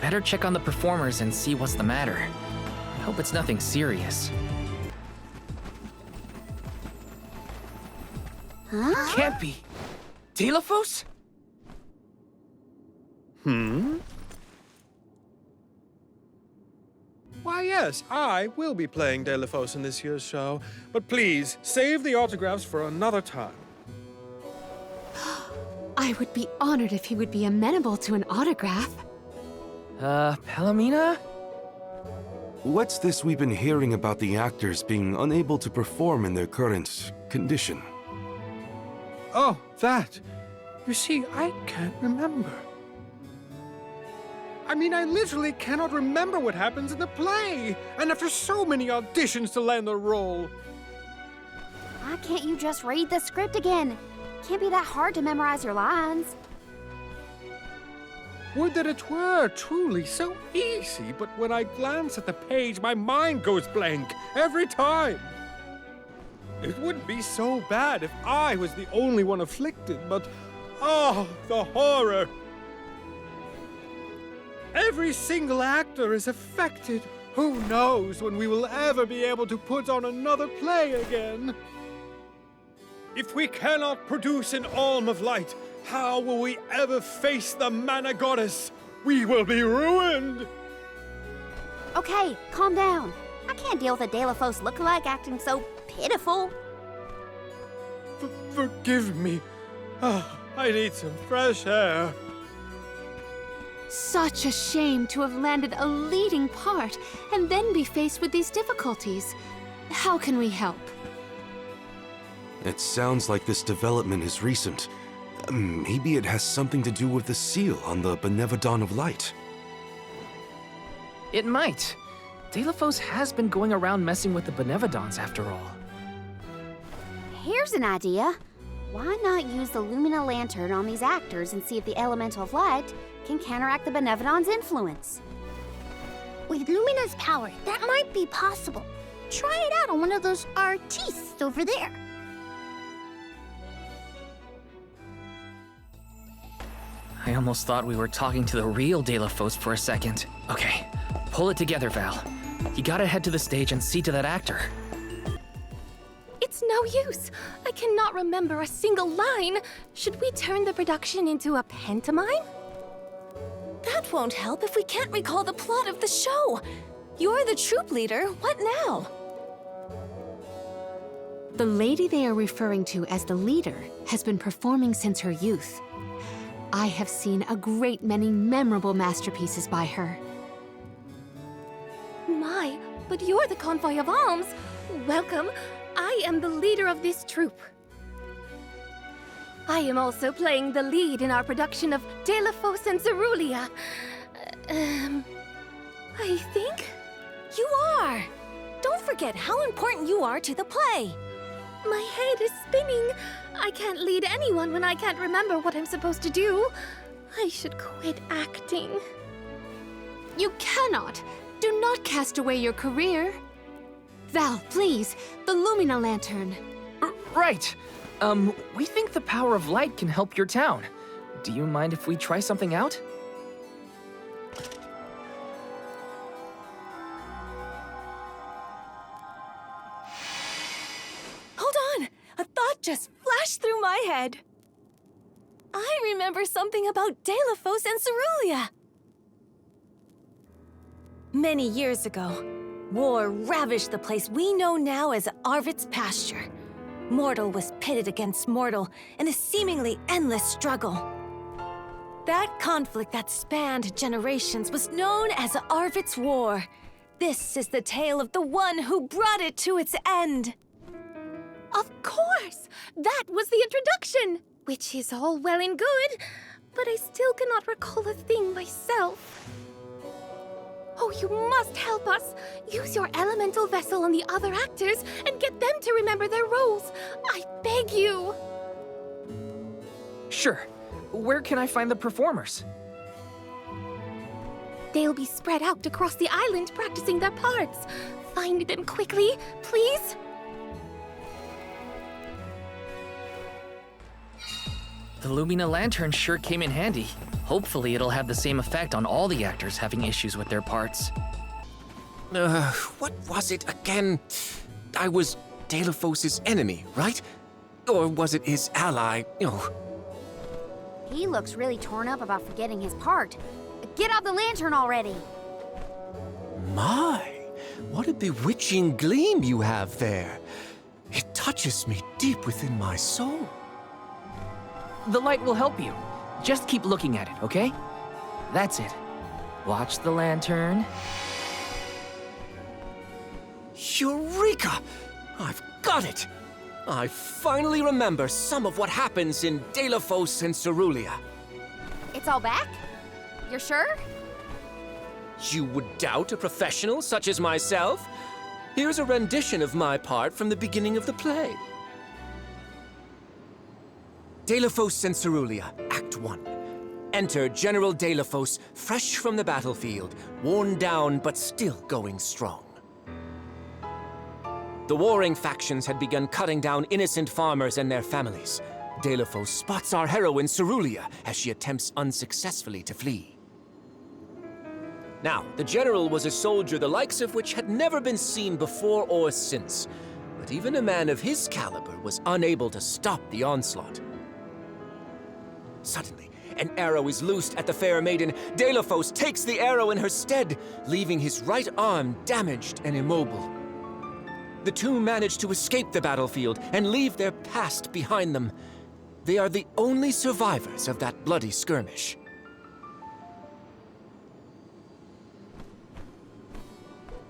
Better check on the performers and see what's the matter. I hope it's nothing serious. Huh? Can't be. Delafos? Why, yes, I will be playing Delafos in this year's show, but please, save the autographs for another time. I would be honored if he would be amenable to an autograph. Palamina? What's this we've been hearing about the actors being unable to perform in their current condition? Oh, that. You see, I can't remember. I mean, I literally cannot remember what happens in the play, and after so many auditions to land the role. Why can't you just read the script again? Can't be that hard to memorize your lines. Would that it were truly so easy, but when I glance at the page, my mind goes blank every time. It wouldn't be so bad if I was the only one afflicted, but oh, the horror! Every single actor is affected. Who knows when we will ever be able to put on another play again? If we cannot produce an Alm of Light, how will we ever face the Mana Goddess? We will be ruined! Okay, calm down. I can't deal with a Delafos lookalike acting so pitiful. Forgive me. Oh, I need some fresh air. Such a shame to have landed a leading part and then be faced with these difficulties. How can we help? It sounds like this development is recent. Maybe it has something to do with the seal on the Benevon of Light. It might. Delafos has been going around messing with the Benevodons after all. Here's an idea. Why not use the Lumina Lantern on these actors and see if the Elemental of Light can counteract the Benevodon's influence? With Lumina's power, that might be possible. Try it out on one of those artistes over there. I almost thought we were talking to the real Delafos for a second. Okay, pull it together, Val. You gotta head to the stage and see to that actor. It's no use. I cannot remember a single line. Should we turn the production into a pantomime? That won't help if we can't recall the plot of the show. You're the troop leader. What now? The lady they are referring to as the leader has been performing since her youth. I have seen a great many memorable masterpieces by her. My, but you're the convoy of alms. Welcome. I am the leader of this troop. I am also playing the lead in our production of Deos and Cerulean. I think you are. Don't forget how important you are to the play. My head is spinning. I can't lead anyone when I can't remember what I'm supposed to do. I should quit acting. You cannot. Do not cast away your career. Val, please, the Lumina Lantern. Right. We think the power of light can help your town. Do you mind if we try something out? Hold on! A thought just flashed through my head. I remember something about Deos and Cerulean. Many years ago, war ravaged the place we know now as Arvid's pasture. Mortal was pitted against mortal in a seemingly endless struggle. That conflict that spanned generations was known as Arvid's War. This is the tale of the one who brought it to its end. Of course! That was the introduction! Which is all well and good, but I still cannot recall a thing myself. Oh, you must help us! Use your elemental vessel on the other actors and get them to remember their roles. I beg you! Sure. Where can I find the performers? They'll be spread out across the island practicing their parts. Find them quickly, please. The Lumina Lantern sure came in handy. Hopefully it'll have the same effect on all the actors having issues with their parts. What was it again? I was Deos' enemy, right? Or was it his ally? Oh. He looks really torn up about forgetting his part. Get out the lantern already! My, what a bewitching gleam you have there. It touches me deep within my soul. The light will help you. Just keep looking at it, okay? That's it. Watch the lantern. Eureka! I've got it! I finally remember some of what happens in Deos and Cerulean. It's all back? You're sure? You would doubt a professional such as myself? Here's a rendition of my part from the beginning of the play. Deos and Cerulean, Act 1. Enter General Deos, fresh from the battlefield, worn down but still going strong. The warring factions had begun cutting down innocent farmers and their families. Deos spots our heroine Cerulean as she attempts unsuccessfully to flee. Now, the general was a soldier the likes of which had never been seen before or since. But even a man of his caliber was unable to stop the onslaught. Suddenly, an arrow is loosed at the fair maiden. Deos takes the arrow in her stead, leaving his right arm damaged and immobile. The two manage to escape the battlefield and leave their past behind them. They are the only survivors of that bloody skirmish.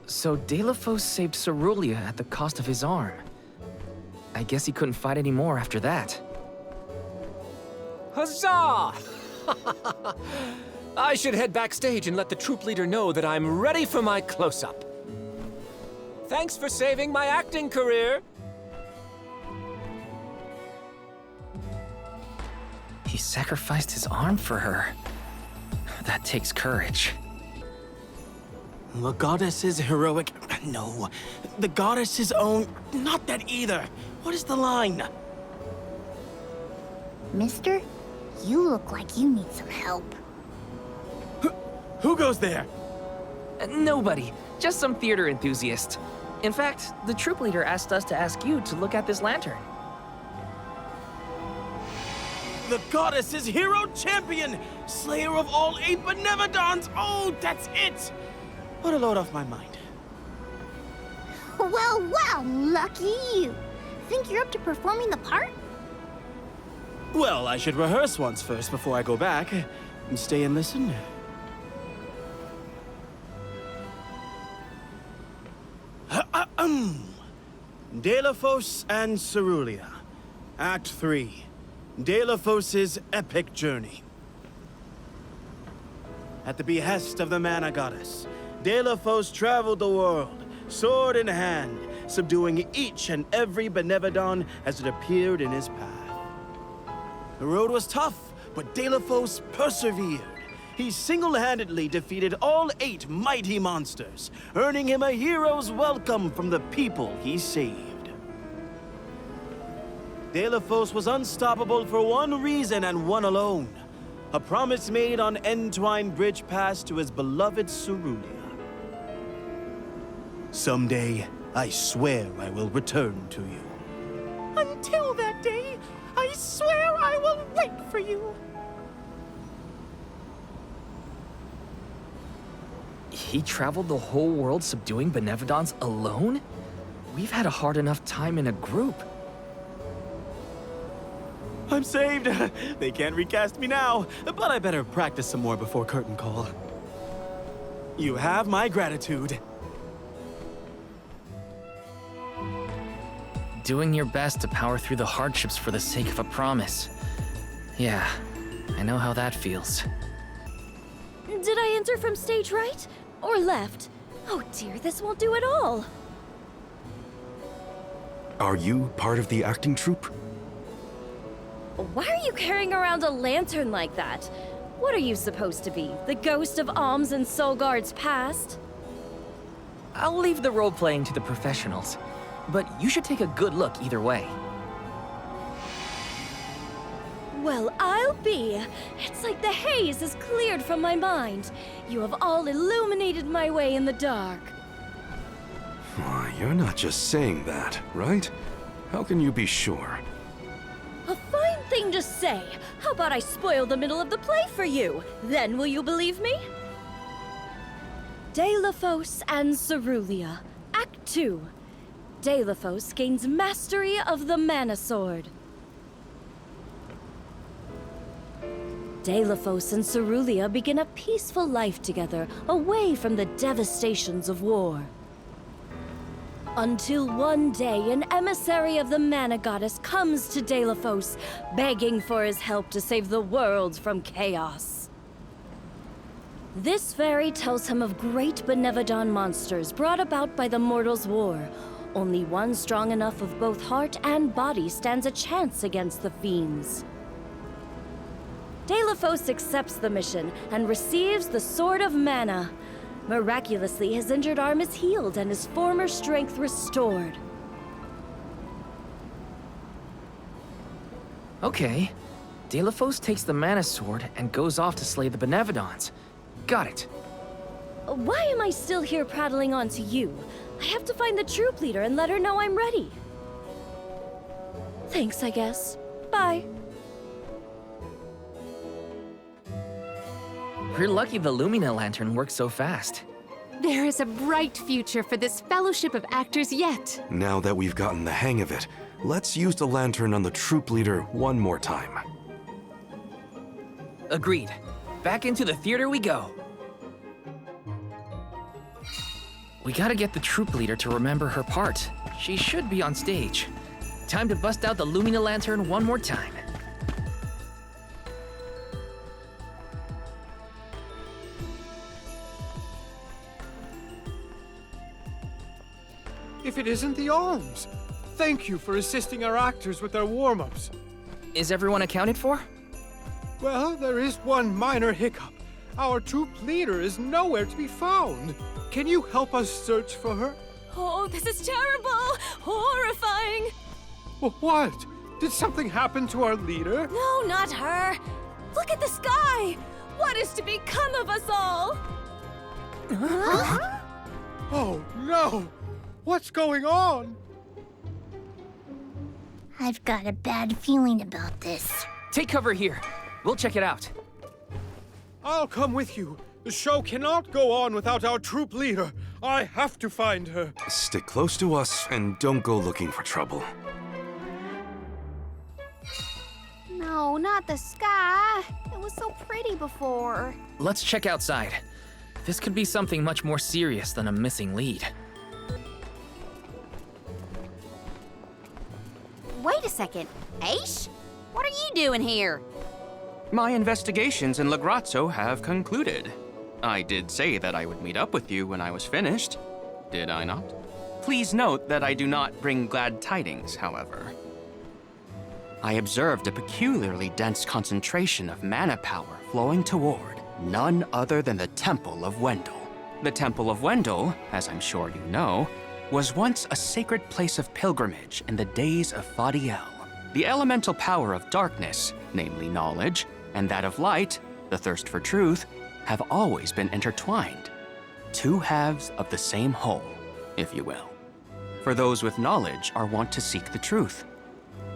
So Deos saved Cerulean at the cost of his arm. I guess he couldn't fight anymore after that. Huzzah! I should head backstage and let the troop leader know that I'm ready for my close-up. Thanks for saving my acting career. He sacrificed his arm for her. That takes courage. The goddess's heroic... No. The goddess's own... Not that either. What is the line? Mister, you look like you need some help. Who goes there? Nobody. Just some theater enthusiast. In fact, the troop leader asked us to ask you to look at this lantern. The goddess's hero champion! Slayer of all 8 benevons! Oh, that's it! What a load off my mind. Well, well, lucky you. Think you're up to performing the part? Well, I should rehearse once first before I go back. And stay and listen. Delos and Cerulia. Act 3. Delos' epic journey. At the behest of the mana goddess, Delos traveled the world, sword in hand, subduing each and every benevon as it appeared in his path. The road was tough, but Delos persevered. He single-handedly defeated all 8 mighty monsters, earning him a hero's welcome from the people he saved. Delos was unstoppable for one reason and one alone: a promise made on Entwine Bridge Pass to his beloved Cerulia. Someday, I swear I will return to you. Until that day, I swear I will wait for you. He traveled the whole world subduing benevons alone? We've had a hard enough time in a group. I'm saved! They can't recast me now, but I better practice some more before curtain call. You have my gratitude. Doing your best to power through the hardships for the sake of a promise. Yeah, I know how that feels. Did I enter from stage right? Or left? Oh dear, this won't do at all. Are you part of the acting troupe? Why are you carrying around a lantern like that? What are you supposed to be? The ghost of Alms and Solgard's past? I'll leave the role-playing to the professionals, but you should take a good look either way. Well, I'll be. It's like the haze is cleared from my mind. You have all illuminated my way in the dark. Why, you're not just saying that, right? How can you be sure? A fine thing to say. How about I spoil the middle of the play for you? Then will you believe me? Delos and Cerulia. Act 2. Delos gains mastery of the Mana Sword. Delos and Cerulia begin a peaceful life together, away from the devastations of war. Until one day, an emissary of the Mana Goddess comes to Delos, begging for his help to save the world from chaos. This fairy tells him of great benevon monsters brought about by the Mortals' War. Only one strong enough of both heart and body stands a chance against the fiends. Delos accepts the mission and receives the Sword of Mana. Miraculously, his injured arm is healed and his former strength restored. Okay. Delos takes the Mana Sword and goes off to slay the benevons. Got it. Why am I still here prattling on to you? I have to find the troop leader and let her know I'm ready. Thanks, I guess. Bye. We're lucky the Lumina Lantern works so fast. There is a bright future for this fellowship of actors yet. Now that we've gotten the hang of it, let's use the lantern on the troop leader one more time. Agreed. Back into the theater we go. We gotta get the troop leader to remember her part. She should be on stage. Time to bust out the Lumina Lantern one more time. If it isn't the Alms, thank you for assisting our actors with their warm-ups. Is everyone accounted for? Well, there is one minor hiccup. Our troop leader is nowhere to be found. Can you help us search for her? Oh, this is terrible! Horrifying! What? Did something happen to our leader? No, not her! Look at the sky! What is to become of us all? Huh? Oh, no! What's going on? I've got a bad feeling about this. Take cover here. We'll check it out. I'll come with you. The show cannot go on without our troop leader. I have to find her. Stick close to us and don't go looking for trouble. No, not the sky. It was so pretty before. Let's check outside. This could be something much more serious than a missing lead. wait a second. Aish? What are you doing here? My investigations in Lograzzo have concluded. I did say that I would meet up with you when I was finished, did I not? Please note that I do not bring glad tidings, however. I observed a peculiarly dense concentration of mana power flowing toward none other than the Temple of Wendel. The Temple of Wendel, as I'm sure you know, was once a sacred place of pilgrimage in the days of Fadiel. The elemental power of darkness, namely knowledge, and that of light, the thirst for truth, have always been intertwined. Two halves of the same whole, if you will. For those with knowledge are wont to seek the truth.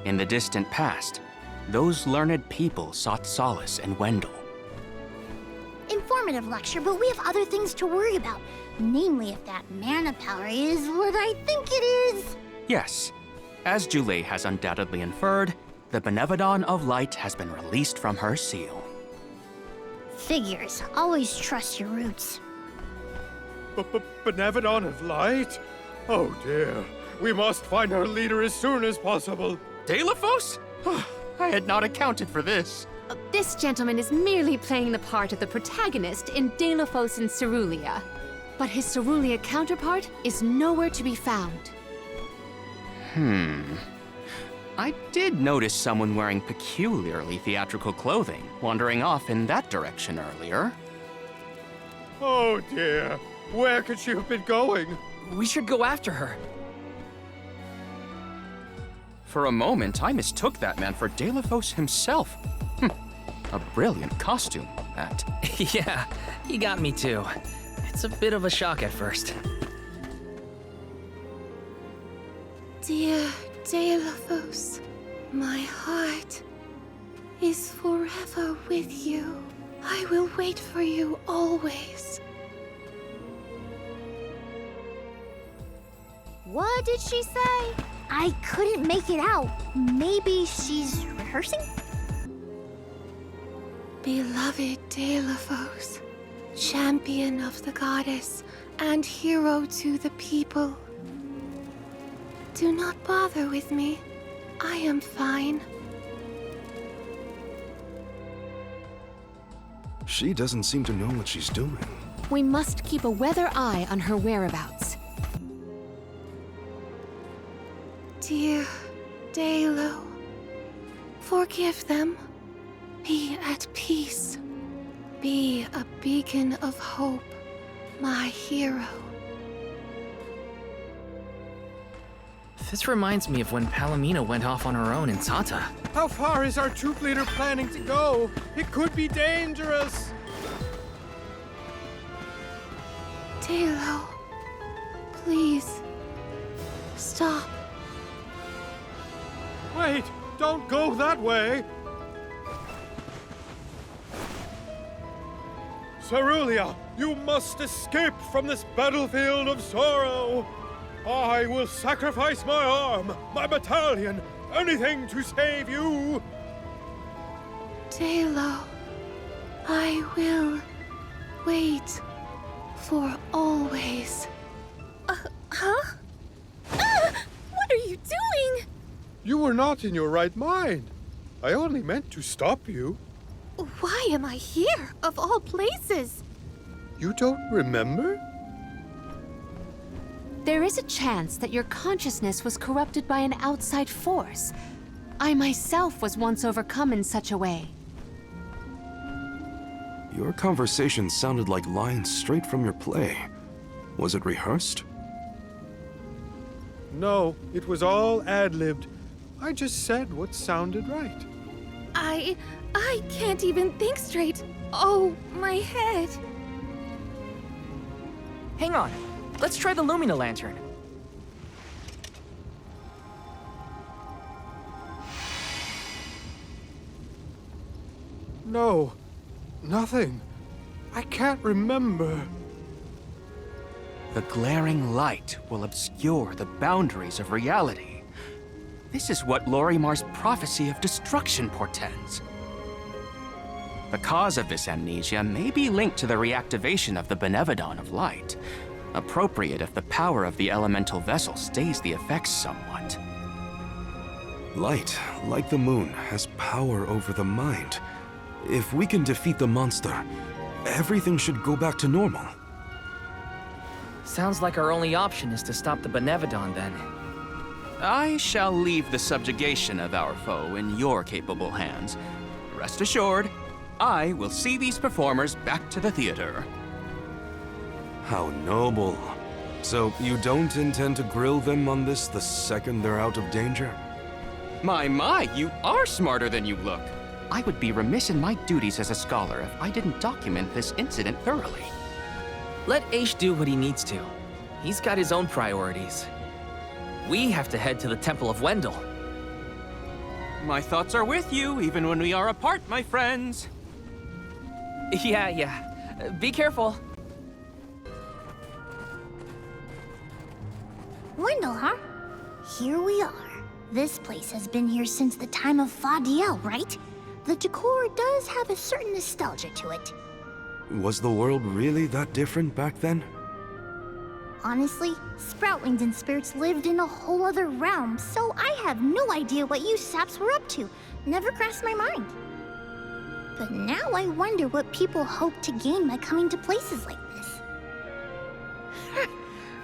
In the distant past, those learned people sought solace in Wendel. Informative lecture, but we have other things to worry about. Namely, if that mana power is what I think it is. Yes, as Julie has undoubtedly inferred, the Benevon of Light has been released from her seal. Figures. Always trust your roots. Benevon of Light? Oh dear. We must find our leader as soon as possible. Delafos? I had not accounted for this. This gentleman is merely playing the part of the protagonist in Delafos and Cerulia. But his Cerulia counterpart is nowhere to be found. I did notice someone wearing peculiarly theatrical clothing wandering off in that direction earlier. Oh dear. Where could she have been going? We should go after her. For a moment, I mistook that man for Delafos himself. A brilliant costume, that. Yeah, he got me too. It's a bit of a shock at first. Dear Delafos, my heart is forever with you. I will wait for you always. What did she say? I couldn't make it out. Maybe she's rehearsing? Beloved Delafos, champion of the goddess and hero to the people. Do not bother with me. I am fine. She doesn't seem to know what she's doing. We must keep a weather eye on her whereabouts. Dear Dalo, forgive them. Be at peace. Be a beacon of hope, my hero. This reminds me of when Palamina went off on her own in Tata. How far is our troop leader planning to go? It could be dangerous. Dalo, please, stop. Wait, don't go that way. Cerulia, you must escape from this battlefield of sorrow. I will sacrifice my arm, my battalion, anything to save you. Dalo, I will wait for always. Huh? What are you doing? You were not in your right mind. I only meant to stop you. Why am I here, of all places? You don't remember? There is a chance that your consciousness was corrupted by an outside force. I myself was once overcome in such a way. Your conversation sounded like lines straight from your play. Was it rehearsed? No, it was all ad-libbed. I just said what sounded right. I can't even think straight. Oh, my head. Hang on. Let's try the Lumina lantern. No, nothing. I can't remember. The glaring light will obscure the boundaries of reality. This is what Lorimar's prophecy of destruction portends. The cause of this amnesia may be linked to the reactivation of the Benevon of Light, appropriate if the power of the elemental vessel stays the effects somewhat. Light, like the moon, has power over the mind. If we can defeat the monster, everything should go back to normal. Sounds like our only option is to stop the Benevodon then. I shall leave the subjugation of our foe in your capable hands. Rest assured, I will see these performers back to the theater. How noble. So you don't intend to grill them on this the second they're out of danger? My, you are smarter than you look. I would be remiss in my duties as a scholar if I didn't document this incident thoroughly. Let Aish do what he needs to. He's got his own priorities. We have to head to the Temple of Wendell. My thoughts are with you, even when we are apart, my friends. Yeah. Be careful. Wendell, huh? Here we are. This place has been here since the time of Fadiel, right? The decor does have a certain nostalgia to it. Was the world really that different back then? Honestly, sproutlings and spirits lived in a whole other realm, so I have no idea what you saps were up to. Never crossed my mind. But now I wonder what people hope to gain by coming to places like this.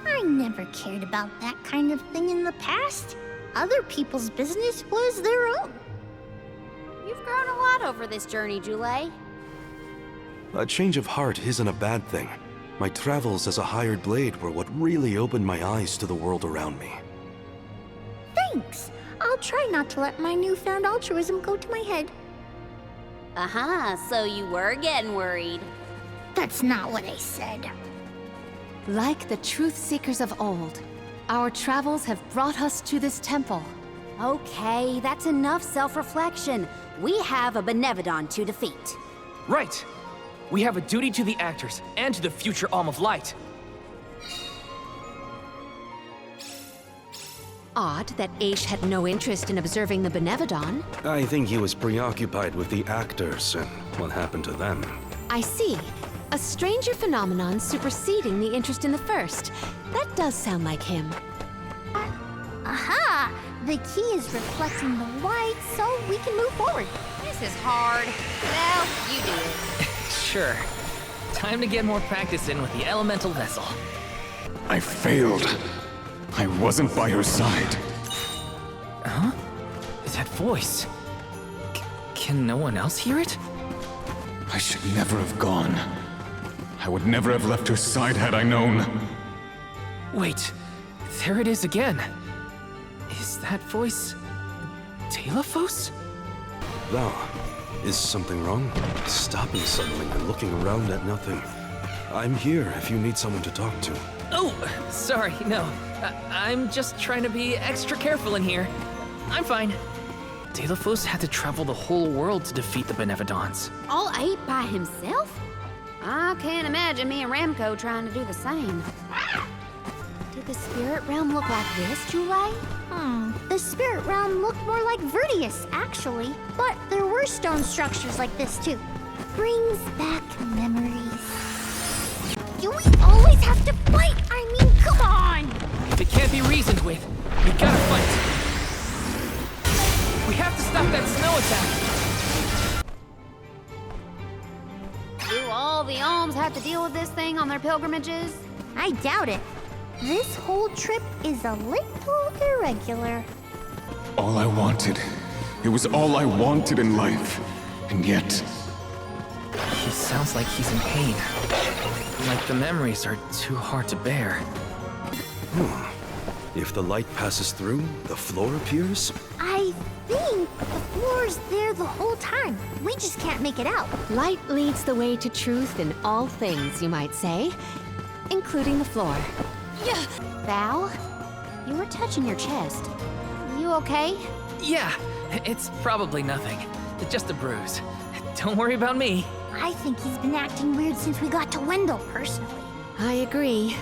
I never cared about that kind of thing in the past. Other people's business was their own. You've grown a lot over this journey, Jule. A change of heart isn't a bad thing. My travels as a hired blade were what really opened my eyes to the world around me. Thanks. I'll try not to let my newfound altruism go to my head. So you were getting worried. That's not what I said. Like the truth seekers of old, our travels have brought us to this temple. Okay, that's enough self-reflection. We have a Benevodon to defeat. Right. We have a duty to the actors and to the future Alm of Light. Odd that Aish had no interest in observing the Benevodon. I think he was preoccupied with the actors and what happened to them. I see. A stranger phenomenon superseding the interest in the first. That does sound like him. Aha! The key is reflecting the light, so we can move forward. This is hard. Well, you do it. Sure. Time to get more practice in with the elemental vessel. I failed. I wasn't by her side. Huh? That voice. Can no one else hear it? I should never have gone. I would never have left her side had I known. Wait, there it is again. Is that voice Telephos? Thou, is something wrong? Stopping suddenly and looking around at nothing. I'm here if you need someone to talk to. Oh, sorry, no. I'm just trying to be extra careful in here. I'm fine. Telephos had to travel the whole world to defeat the Benevodons. All 8 by himself? I can't imagine me and Ramco trying to do the same. Did the spirit realm look like this, Jule? The spirit realm looked more like Vertius, actually. But there were stone structures like this, too. Brings back memories. Do we always have to fight? I mean, come on! If it can't be reasoned with, we gotta fight. We have to stop that snow attack. Do all the alms have to deal with this thing on their pilgrimages? I doubt it. This whole trip is a little irregular. All I wanted. It was all I wanted in life. And yet... He sounds like he's in pain. Like the memories are too hard to bear. If the light passes through, the floor appears? I think the floor's there the whole time. We just can't make it out. Light leads the way to truth in all things, you might say, including the floor. Yeah. Val, you were touching your chest. You okay? Yeah, it's probably nothing. Just a bruise. Don't worry about me. I think he's been acting weird since we got to Wendell, personally. I agree.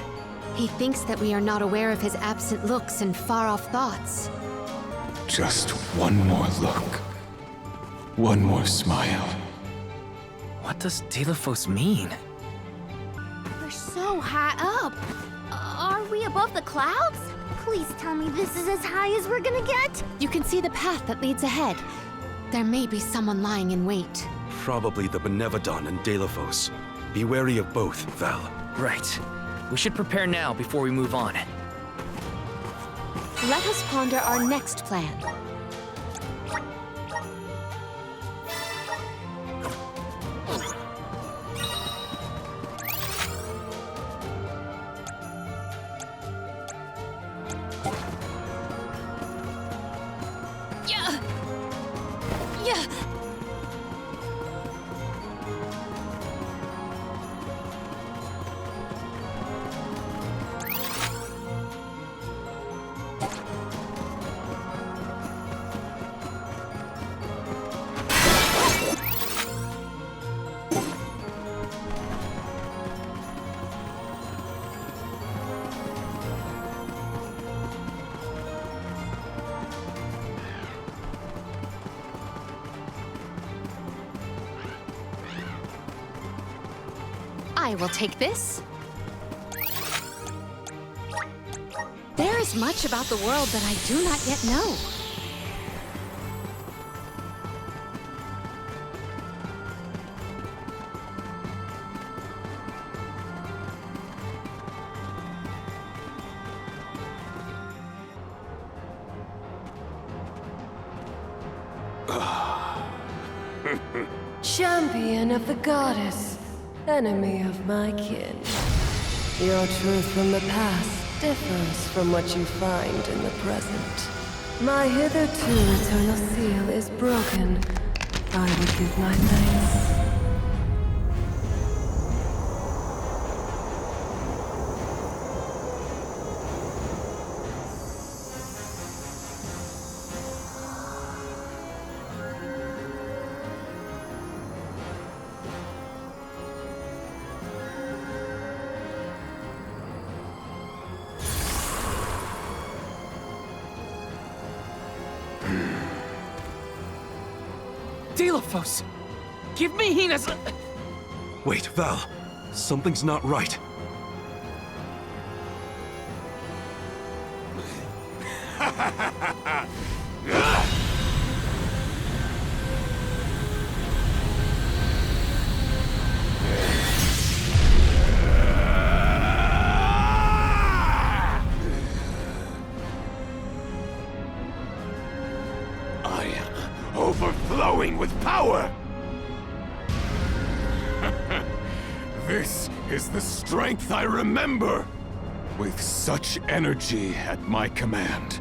He thinks that we are not aware of his absent looks and far-off thoughts. Just one more look. One more smile. What does Telephos mean? We're so high up. Are we above the clouds? Please tell me this is as high as we're gonna get? You can see the path that leads ahead. There may be someone lying in wait. Probably the Benevon and Delafos. Be wary of both, Val. Right. We should prepare now before we move on. Let us ponder our next plan. I will take this. There is much about the world that I do not yet know. Champion of the goddess, enemy of my kin. Your truth from the past differs from what you find in the present. My hitherto eternal seal is broken. I would give my thanks. Delafos! Give me Hina's... Wait, Val. Something's not right. Overflowing with power! This is the strength I remember! With such energy at my command,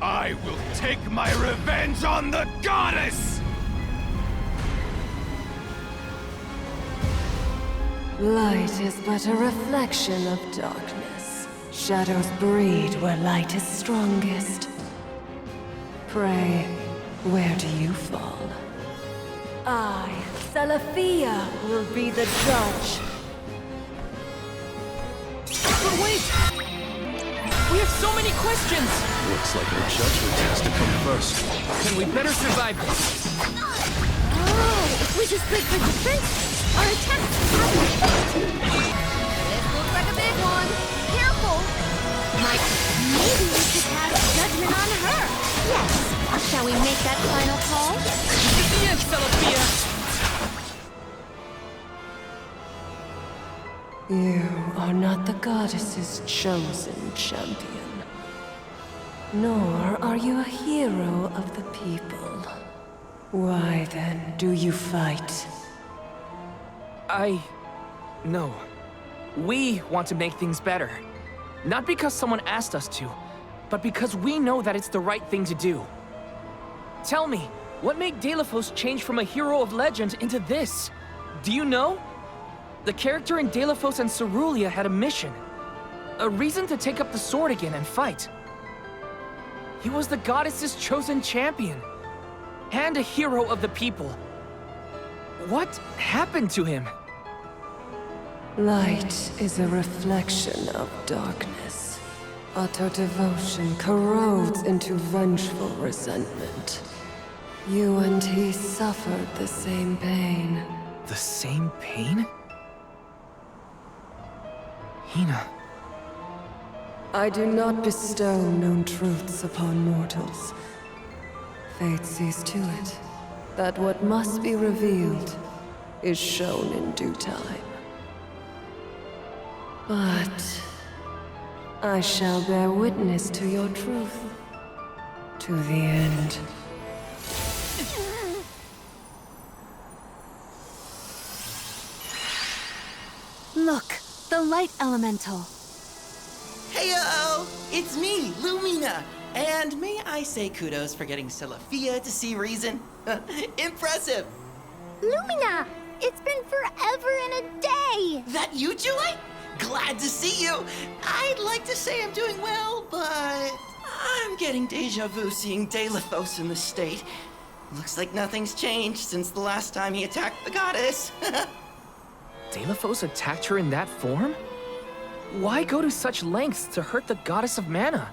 I will take my revenge on the goddess! Light is but a reflection of darkness. Shadows breed where light is strongest. Pray, where do you fall? I, Salafia, will be the judge. But wait! We have so many questions! Looks like our judgment has to come first. Then we better survive this. Oh, if we just break for defense, our attacks have an effect. This looks like a big one. Careful! Maybe we should have judgment on her. Yes. Shall we make that final call? Yes, Salafia! You are not the goddess's chosen champion. Nor are you a hero of the people. Why then do you fight? No. We want to make things better. Not because someone asked us to, but because we know that it's the right thing to do. Tell me, what made Delafos change from a hero of legend into this? Do you know? The character in Delafos and Cerulia had a mission. A reason to take up the sword again and fight. He was the goddess's chosen champion. And a hero of the people. What happened to him? Light is a reflection of darkness. Utter devotion corrodes into vengeful resentment. You and he suffered the same pain. The same pain? Hina. I do not bestow known truths upon mortals. Fate sees to it that what must be revealed is shown in due time. But I shall bear witness to your truth to the end. Look, the light elemental. Heyo! It's me, Lumina! And may I say kudos for getting Celafia to see reason? Impressive! Lumina! It's been forever and a day! That you, Julie? Glad to see you! I'd like to say I'm doing well, but I'm getting deja vu seeing Delafos in this state. Looks like nothing's changed since the last time he attacked the goddess. Delafos attacked her in that form? Why go to such lengths to hurt the goddess of mana?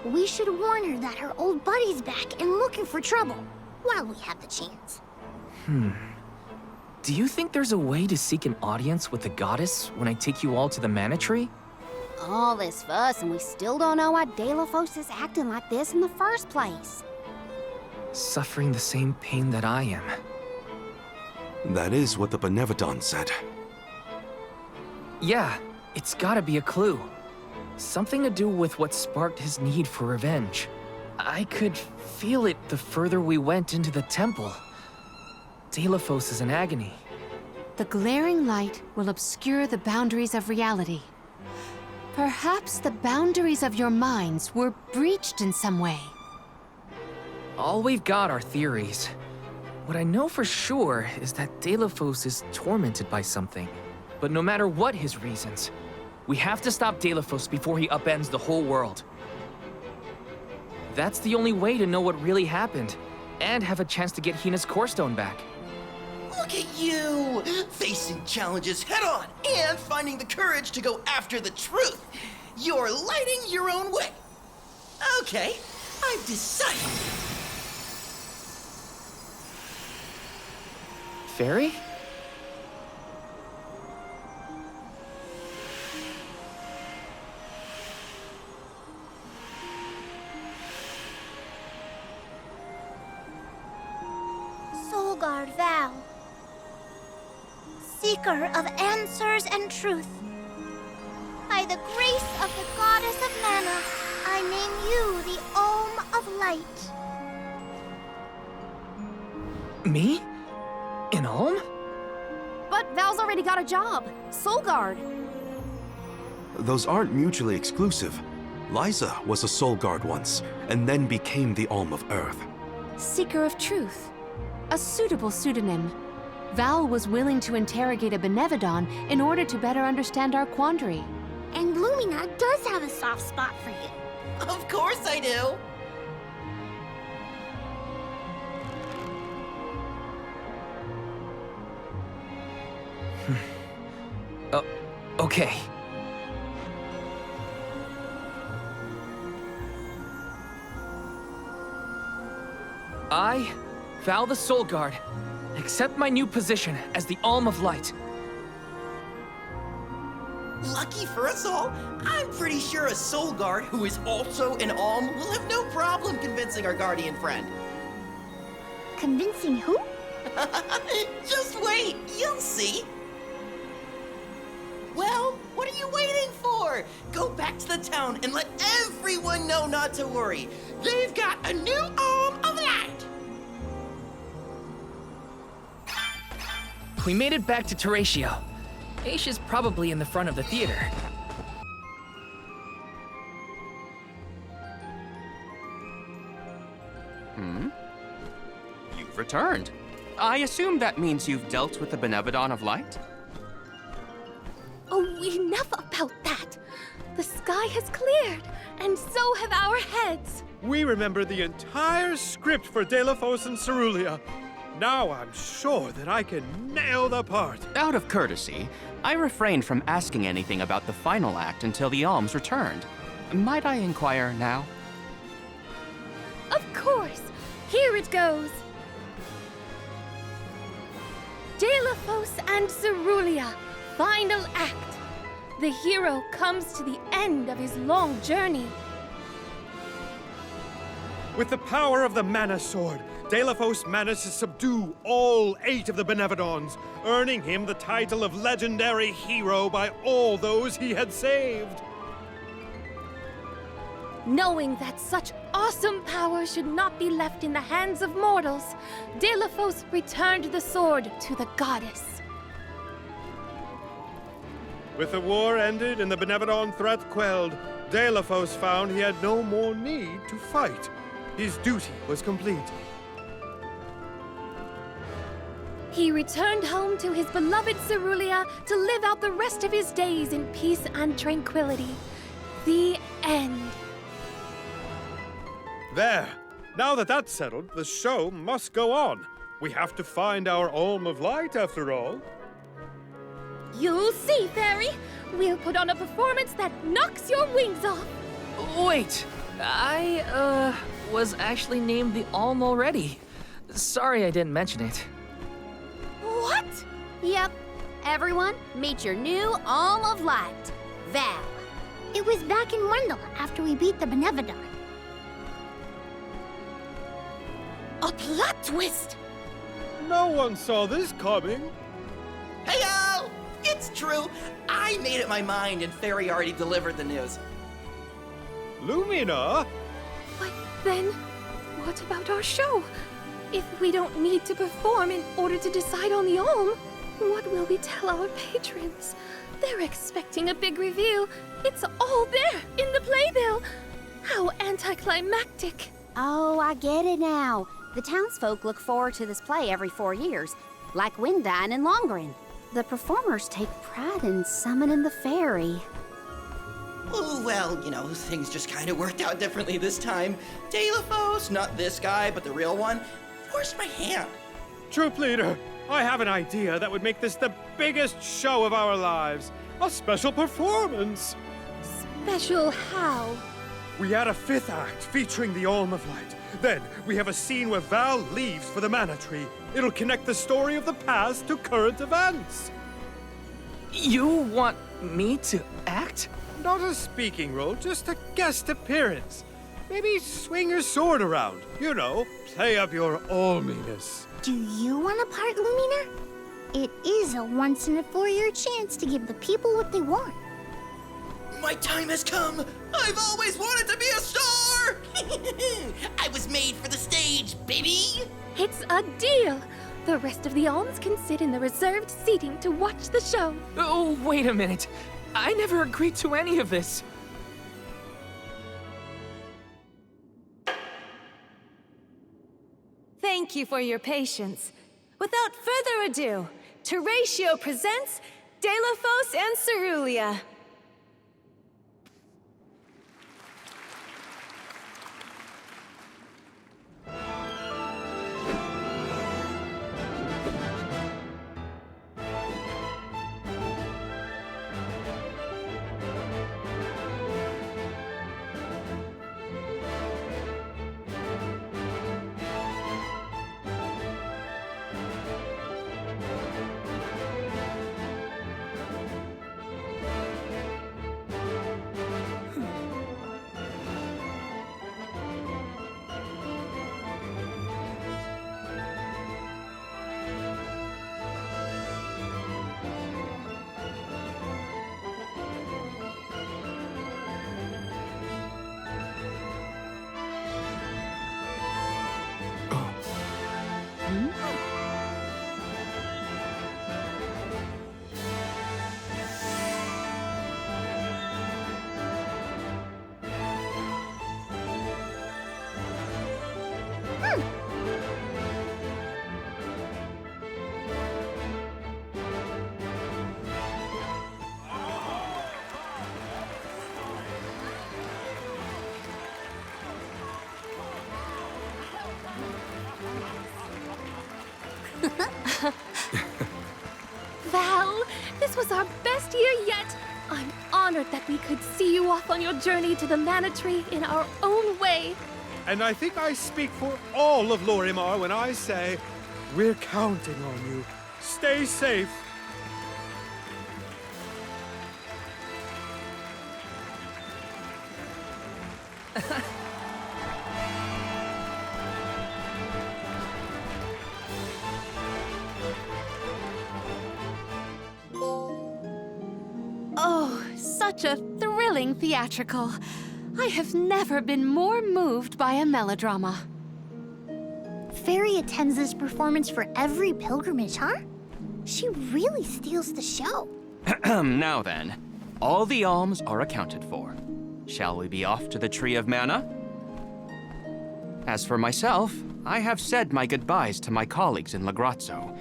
We should warn her that her old buddy's back and looking for trouble, while we have the chance. Do you think there's a way to seek an audience with the goddess when I take you all to the mana tree? All this fuss and we still don't know why Delafos is acting like this in the first place. Suffering the same pain that I am. That is what the benevon said. Yeah, it's gotta be a clue. Something to do with what sparked his need for revenge. I could feel it the further we went into the temple. Delafos is in agony. The glaring light will obscure the boundaries of reality. Perhaps the boundaries of your minds were breached in some way. All we've got are theories. What I know for sure is that Delafos is tormented by something. But no matter what his reasons, we have to stop Delafos before he upends the whole world. That's the only way to know what really happened, and have a chance to get Hina's core stone back. Look at you! Facing challenges head on and finding the courage to go after the truth. You're lighting your own way. Okay, I've decided. Fairy? Soulguard Val, seeker of answers and truth. By the grace of the goddess of mana, I name you the Alm of Light. Me? In Alm? But Val's already got a job. Soulguard. Those aren't mutually exclusive. Liza was a soul guard once, and then became the Alm of Earth. Seeker of Truth. A suitable pseudonym. Val was willing to interrogate a benevon in order to better understand our quandary. And Lumina does have a soft spot for you. Of course I do. Okay. I, Val the Soul Guard, accept my new position as the Alm of Light. Lucky for us all, I'm pretty sure a soul guard who is also an alm will have no problem convincing our guardian friend. Convincing who? Just wait, you'll see. Well, what are you waiting for? Go back to the town and let everyone know not to worry. They've got a new Alm of Light. We made it back to Teratio. Aisha's probably in the front of the theater. You've returned. I assume that means you've dealt with the benevon of light? Oh, enough about that. The sky has cleared, and so have our heads. We remember the entire script for Delafos and Cerulia. Now I'm sure that I can nail the part. Out of courtesy, I refrained from asking anything about the final act until the alms returned. Might I inquire now? Of course. Here it goes. Delafos and Cerulia, final act. the hero comes to the end of his long journey. With the power of the Mana Sword, Delos managed to subdue all 8 of the Benevodons, earning him the title of legendary hero by all those he had saved. Knowing that such awesome power should not be left in the hands of mortals, Delos returned the sword to the goddess. With the war ended and the Benevodon threat quelled, Delos found he had no more need to fight. His duty was complete. He returned home to his beloved Cerulia to live out the rest of his days in peace and tranquility. The end. There! Now that that's settled, the show must go on. We have to find our Alm of Light, after all. You'll see, Fairy. We'll put on a performance that knocks your wings off. Wait, I, was actually named the Alm already. Sorry I didn't mention it. What? Yep. Everyone, meet your new Alm of Light, Val. It was back in Wendell after we beat the Benevodon. A plot twist! No one saw this coming. Heyo! It's true. I made up my mind and Fairy already delivered the news. Lumina? But then, what about our show? If we don't need to perform in order to decide on the Alm, what will we tell our patrons? They're expecting a big reveal. It's all there in the playbill. How anticlimactic. Oh, I get it now. The townsfolk look forward to this play every 4 years, like Windine and Longren. The performers take pride in summoning the fairy. Oh, well, things just kind of worked out differently this time. Delos, not this guy, but the real one, forced my hand. Troop leader, I have an idea that would make this the biggest show of our lives. A special performance. Special how? We add a 5th act featuring the Alm of Light. Then we have a scene where Val leaves for the Mana Tree. It'll connect the story of the past to current events. You want me to act? Not a speaking role, just a guest appearance. Maybe swing your sword around. Play up your alminess. Do you want a part, Lumina? It is a once-in-a-4-year chance to give the people what they want. My time has come! I've always wanted to be a star! I was made for the stage, baby! It's a deal! The rest of the alms can sit in the reserved seating to watch the show. Oh, wait a minute. I never agreed to any of this. Thank you for your patience. Without further ado, Teratio presents Delos and Cerulia. Val, this was our best year yet. I'm honored that we could see you off on your journey to the Mana Tree in our own way. And I think I speak for all of Lorimar when I say, we're counting on you. Stay safe. Oh, such a thrilling theatrical. I have never been more moved by a melodrama. Fairy attends this performance for every pilgrimage, huh? She really steals the show. Now then, all the alms are accounted for. Shall we be off to the Tree of Mana? As for myself, I have said my goodbyes to my colleagues in Lograzzo.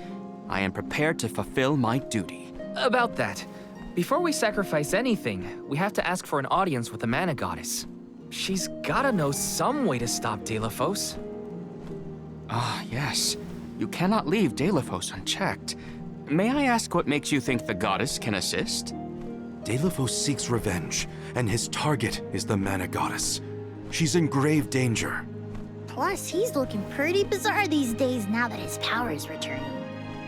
I am prepared to fulfill my duty. About that, before we sacrifice anything, we have to ask for an audience with the Mana Goddess. She's gotta know some way to stop Delos. Ah, yes. You cannot leave Delos unchecked. May I ask what makes you think the goddess can assist? Delos seeks revenge, and his target is the Mana Goddess. She's in grave danger. Plus, he's looking pretty bizarre these days now that his power is returning.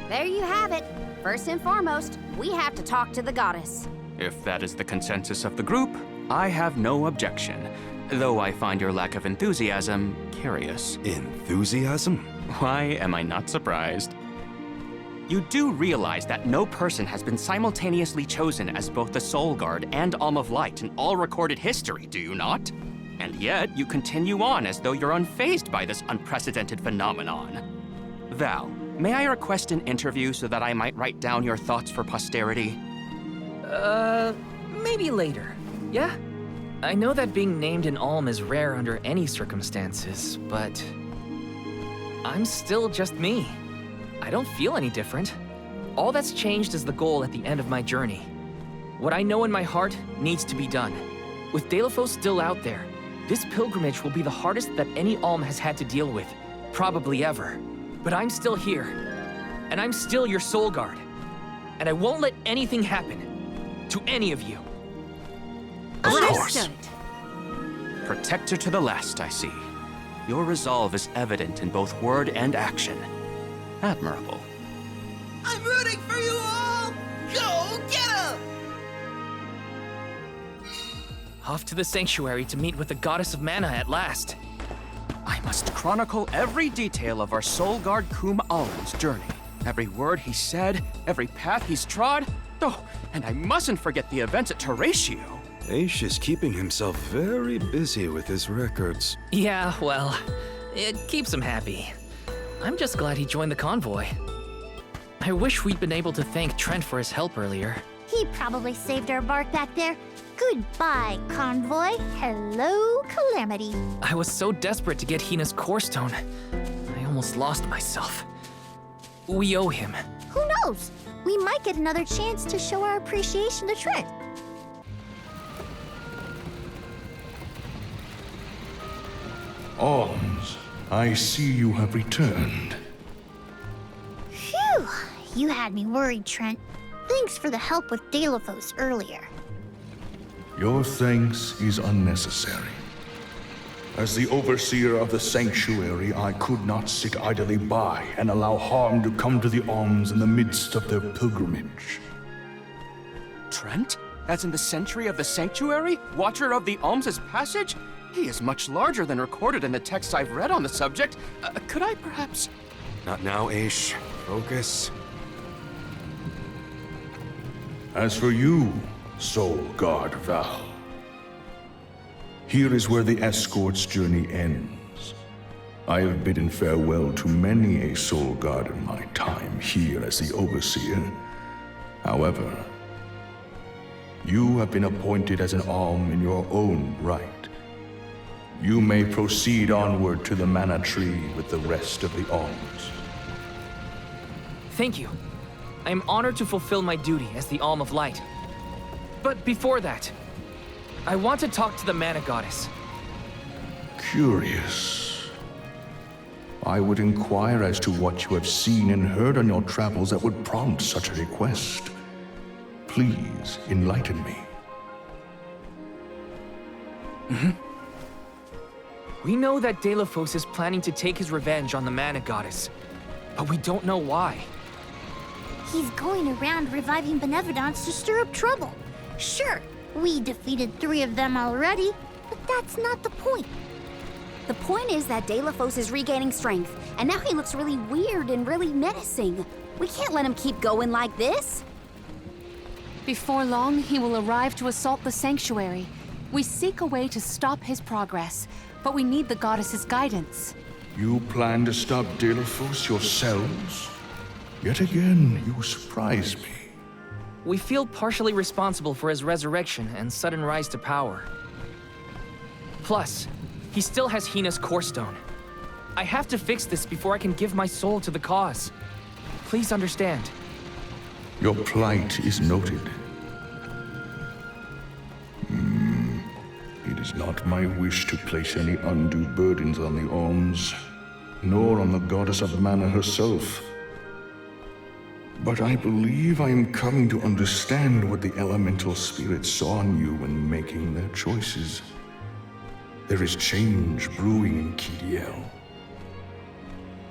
There you have it. First and foremost, we have to talk to the goddess. If that is the consensus of the group, I have no objection. Though I find your lack of enthusiasm curious. Enthusiasm? Why am I not surprised? You do realize that no person has been simultaneously chosen as both the Soul Guard and Alm of Light in all recorded history, do you not? And yet, you continue on as though you're unfazed by this unprecedented phenomenon. Val, may I request an interview so that I might write down your thoughts for posterity? Maybe later, yeah? I know that being named an Alm is rare under any circumstances, but I'm still just me. I don't feel any different. All that's changed is the goal at the end of my journey. What I know in my heart needs to be done. With Delos still out there, this pilgrimage will be the hardest that any Alm has had to deal with, probably ever. But I'm still here, and I'm still your Soul Guard. And I won't let anything happen to any of you. Of course. Protector to the last, I see. Your resolve is evident in both word and action. Admirable. I'm rooting for you all! Go get 'em! Off to the sanctuary to meet with the Goddess of Mana at last. I must chronicle every detail of our Soul Guard Kum Alm's journey. Every word he said, every path he's trod. Oh, and I mustn't forget the events at Terratio. Aish is keeping himself very busy with his records. Yeah, well, it keeps him happy. I'm just glad he joined the convoy. I wish we'd been able to thank Trent for his help earlier. He probably saved our bark back there. Goodbye, convoy. Hello, Calamity. I was so desperate to get Hina's core stone, I almost lost myself. We owe him. Who knows? We might get another chance to show our appreciation to Trent. Alms, I see you have returned. Phew, you had me worried, Trent. Thanks for the help with Delos earlier. Your thanks is unnecessary. As the overseer of the sanctuary, I could not sit idly by and allow harm to come to the Alms in the midst of their pilgrimage. Trent? As in the sentry of the sanctuary? Watcher of the Alms' passage? He is much larger than recorded in the texts I've read on the subject. Could I perhaps... Not now, Aish. Focus. As for you, Soul Guard Val, here is where the escort's journey ends. I have bidden farewell to many a Soul Guard in my time here as the Overseer. However, you have been appointed as an Alm in your own right. You may proceed onward to the Mana Tree with the rest of the Alms. Thank you. I am honored to fulfill my duty as the Alm of Light. But before that, I want to talk to the Mana Goddess. Curious. I would inquire as to what you have seen and heard on your travels that would prompt such a request. Please enlighten me. We know that Delos is planning to take his revenge on the Mana Goddess, but we don't know why. He's going around reviving benevons to stir up trouble. Sure, we defeated 3 of them already, But that's not the point. The point is that Delafos is regaining strength, and now he looks really weird and really menacing. We can't let him keep going like this. Before long, he will arrive to assault the sanctuary. We seek a way to stop his progress, but we need the goddess's guidance. You plan to stop Delafos yourselves? Yet again, you surprise me. We feel partially responsible for his resurrection and sudden rise to power. Plus, he still has Hina's core stone. I have to fix this before I can give my soul to the cause. Please understand. Your plight is noted. It is not my wish to place any undue burdens on the Alms, nor on the goddess of mana herself. But I believe I am coming to understand what the elemental spirits saw in you when making their choices. There is change brewing in Kidiel.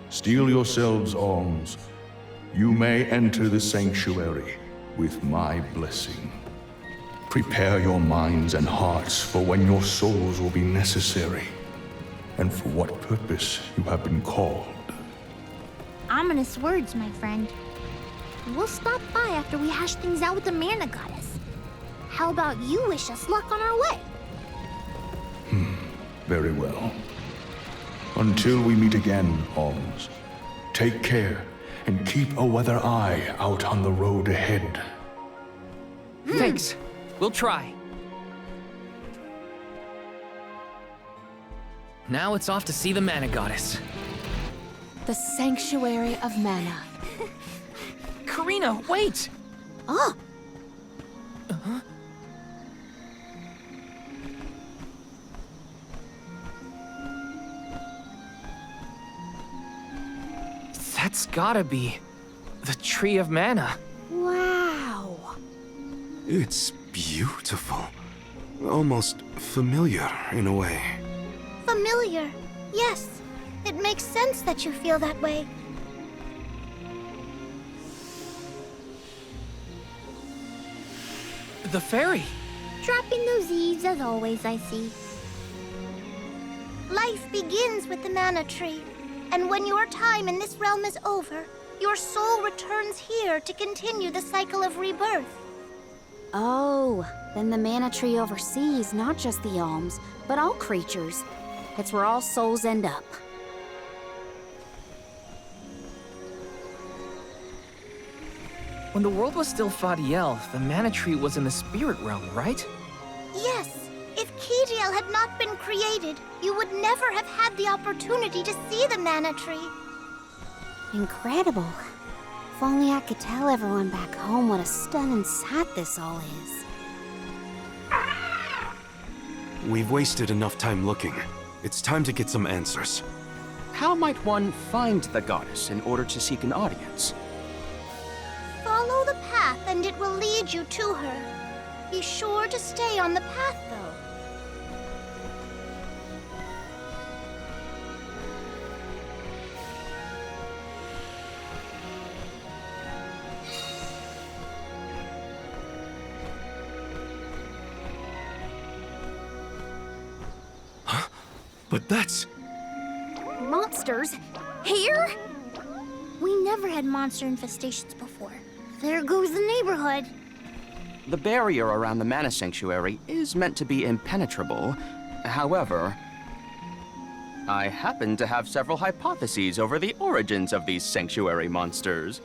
Steel yourselves, Alms. You may enter the sanctuary with my blessing. Prepare your minds and hearts for when your souls will be necessary, and for what purpose you have been called. Ominous words, my friend. We'll stop by after we hash things out with the mana goddess. How about you wish us luck on our way? Very well. Until we meet again, Alms, take care and keep a weather eye out on the road ahead. Thanks. We'll try. Now it's off to see the mana goddess. The Sanctuary of Mana. Careena, wait! Oh! That's gotta be the Tree of Mana. Wow. It's beautiful. Almost familiar in a way. Familiar. Yes. It makes sense that you feel that way. The fairy. Dropping those eaves as always, I see. Life begins with the mana tree. And when your time in this realm is over, your soul returns here to continue the cycle of rebirth. Oh, then the mana tree oversees not just the Alms, but all creatures. It's where all souls end up. When the world was still Fadiel, the mana tree was in the spirit realm, right? Yes. If Kidiel had not been created, you would never have had the opportunity to see the mana tree. Incredible. If only I could tell everyone back home what a stunning sight this all is. We've wasted enough time looking. It's time to get some answers. How might one find the goddess in order to seek an audience? Follow the path and it will lead you to her. Be sure to stay on the path, though. But that's... Monsters? Here? We never had monster infestations before. There goes the neighborhood. The barrier around the Mana Sanctuary is meant to be impenetrable. However, I happen to have several hypotheses over the origins of these sanctuary monsters.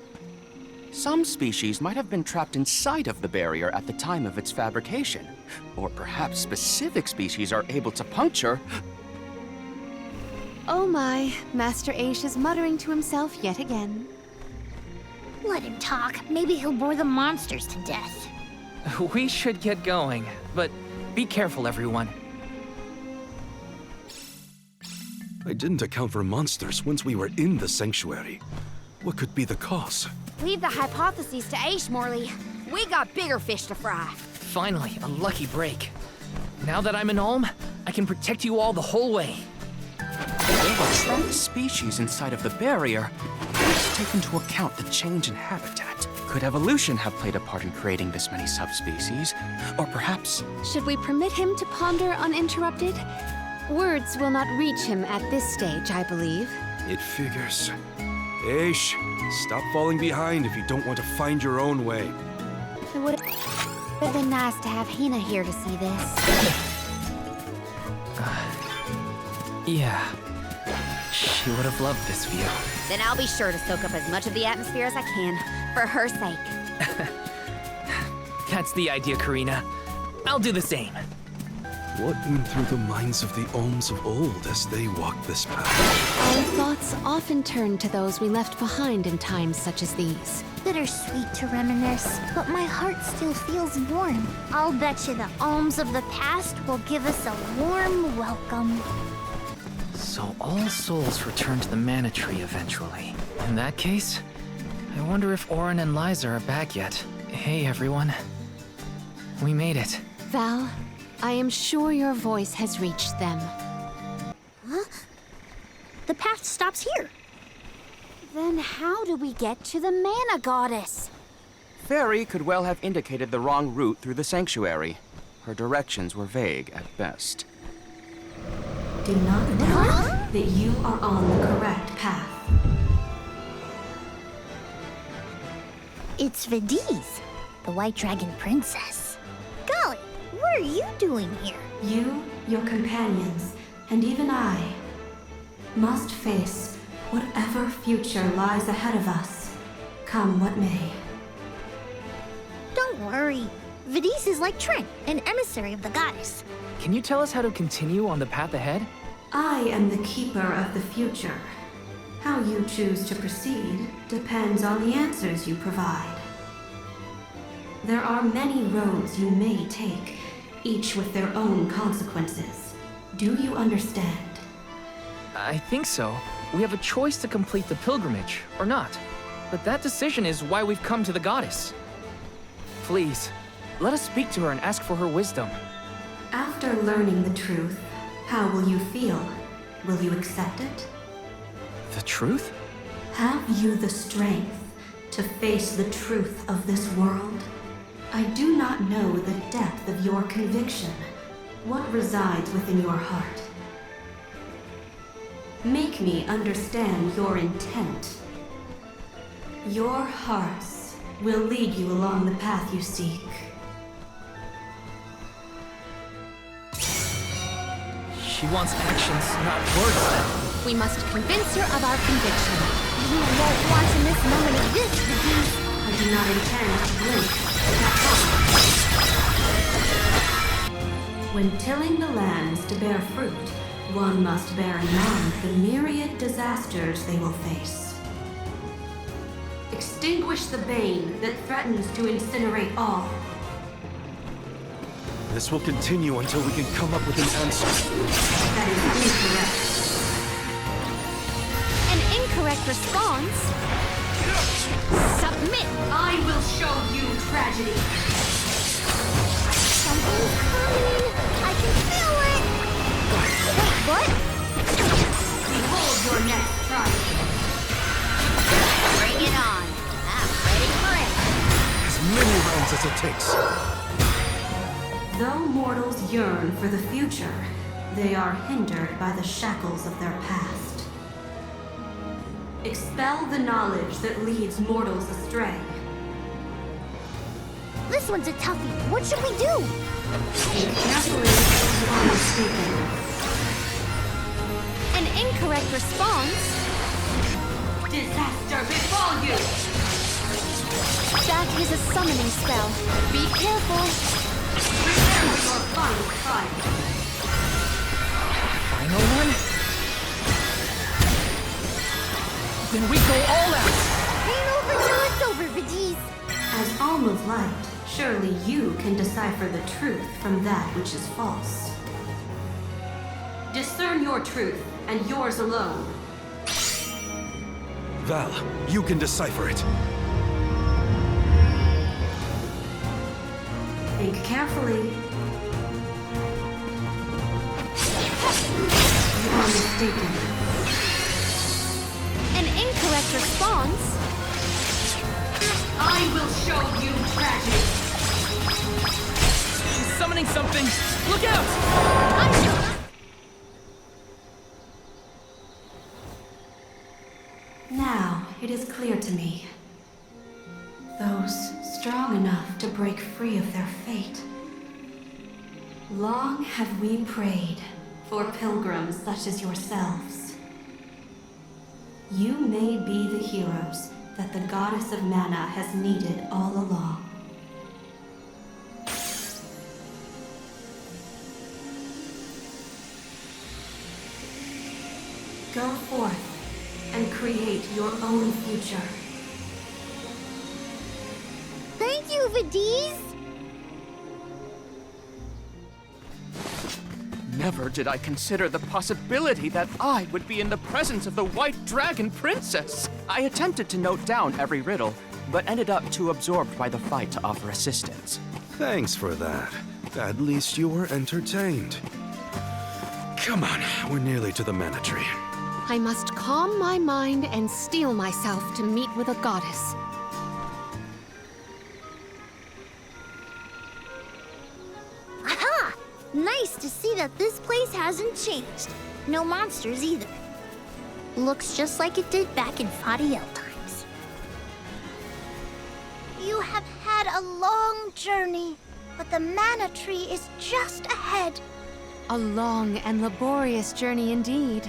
Some species might have been trapped inside of the barrier at the time of its fabrication. Or perhaps specific species are able to puncture... Oh my, Master Aish is muttering to himself yet again. Let him talk. Maybe he'll bore the monsters to death. We should get going, but be careful, everyone. I didn't account for monsters once we were in the sanctuary. What could be the cause? Leave the hypotheses to Aish, Morley. We got bigger fish to fry. Finally, a lucky break. Now that I'm an Alm, I can protect you all the whole way. There were trapped species inside of the barrier. Let's take into account the change in habitat. Could evolution have played a part in creating this many subspecies? Or perhaps... Should we permit him to ponder uninterrupted? Words will not reach him at this stage, I believe. It figures. Aish, stop falling behind if you don't want to find your own way. It would have been nice to have Hina here to see this. Yeah. She would have loved this view. Then I'll be sure to soak up as much of the atmosphere as I can, for her sake. That's the idea, Careena. I'll do the same. What went through the minds of the Alms of old as they walked this path? Our thoughts often turn to those we left behind in times such as these. Bittersweet to reminisce, but my heart still feels warm. I'll bet you the alms of the past will give us a warm welcome. So all souls return to the mana tree eventually. In that case, I wonder if Orin and Liza are back yet. Hey, everyone. We made it. Val, I am sure your voice has reached them. Huh? The path stops here. Then how do we get to the mana goddess? Fairy could well have indicated the wrong route through the sanctuary. Her directions were vague at best. Do not doubt that you are on the correct path. It's Vidiz, the White Dragon Princess. Golly, what are you doing here? You, your companions, and even I must face whatever future lies ahead of us, come what may. Don't worry. Vidiz is like Trent, an emissary of the goddess. Can you tell us how to continue on the path ahead? I am the keeper of the future. How you choose to proceed depends on the answers you provide. There are many roads you may take, each with their own consequences. Do you understand? I think so. We have a choice to complete the pilgrimage, or not. But that decision is why we've come to the goddess. Please, let us speak to her and ask for her wisdom. After learning the truth, how will you feel? Will you accept it? The truth? Have you the strength to face the truth of this world? I do not know the depth of your conviction, what resides within your heart. Make me understand your intent. Your hearts will lead you along the path you seek. She wants actions, not words. We must convince her of our conviction. You won't want to miss a moment of this, Vidiz. I do not intend to blink that promise. When tilling the lands to bear fruit, one must bear in mind the myriad disasters they will face. Extinguish the bane that threatens to incinerate all. This will continue until we can come up with an answer. That is incorrect. An incorrect response? Submit! I will show you tragedy. Something's coming. I can feel it. Wait, what? Behold your next trial. Bring it on. I'm ready for it. As many rounds as it takes. Though mortals yearn for the future, they are hindered by the shackles of their past. Expel the knowledge that leads mortals astray. This one's a toughie. What should we do? Think carefully, you are mistaken. An incorrect response? Disaster befall you! That is a summoning spell. Be careful. Prepare your final fight. Final one? Then we go all out! Ain't over till it's over, Vidiz. As Alm of Light, surely you can decipher the truth from that which is false. Discern your truth, and yours alone. Val, you can decipher it. Think carefully. You are mistaken. An incorrect response? I I will show you tragedy. She's summoning something! Look out! Now, it is clear to me. Those strong enough to break free of their fate. Long have we prayed for pilgrims such as yourselves. You may be the heroes that the goddess of mana has needed all along. Go forth and create your own future. Thank you, Vidiz! Never did I consider the possibility that I would be in the presence of the White Dragon Princess. I attempted to note down every riddle, but ended up too absorbed by the fight to offer assistance. Thanks for that. At least you were entertained. Come on, we're nearly to the mana tree. I must calm my mind and steel myself to meet with a goddess. Aha! Nice to see that this place hasn't changed. No monsters either. Looks just like it did back in Fadiel times. You have had a long journey, but the mana tree is just ahead. A long and laborious journey indeed.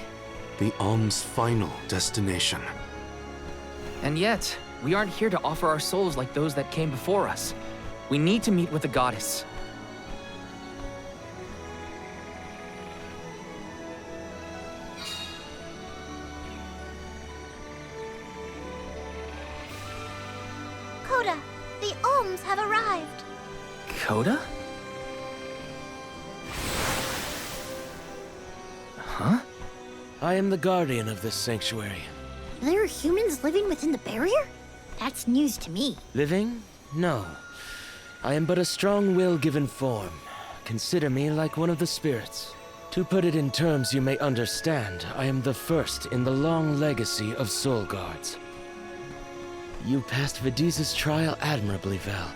The Alm's final destination. And yet, we aren't here to offer our souls like those that came before us. We need to meet with the goddess. Coda, the Alms have arrived. Coda? Huh? I am the guardian of this sanctuary. There are humans living within the barrier? That's news to me. Living? No. I am but a strong will given form. Consider me like one of the spirits. To put it in terms you may understand, I am the first in the long legacy of soul guards. You passed Vidiz's trial admirably, Val.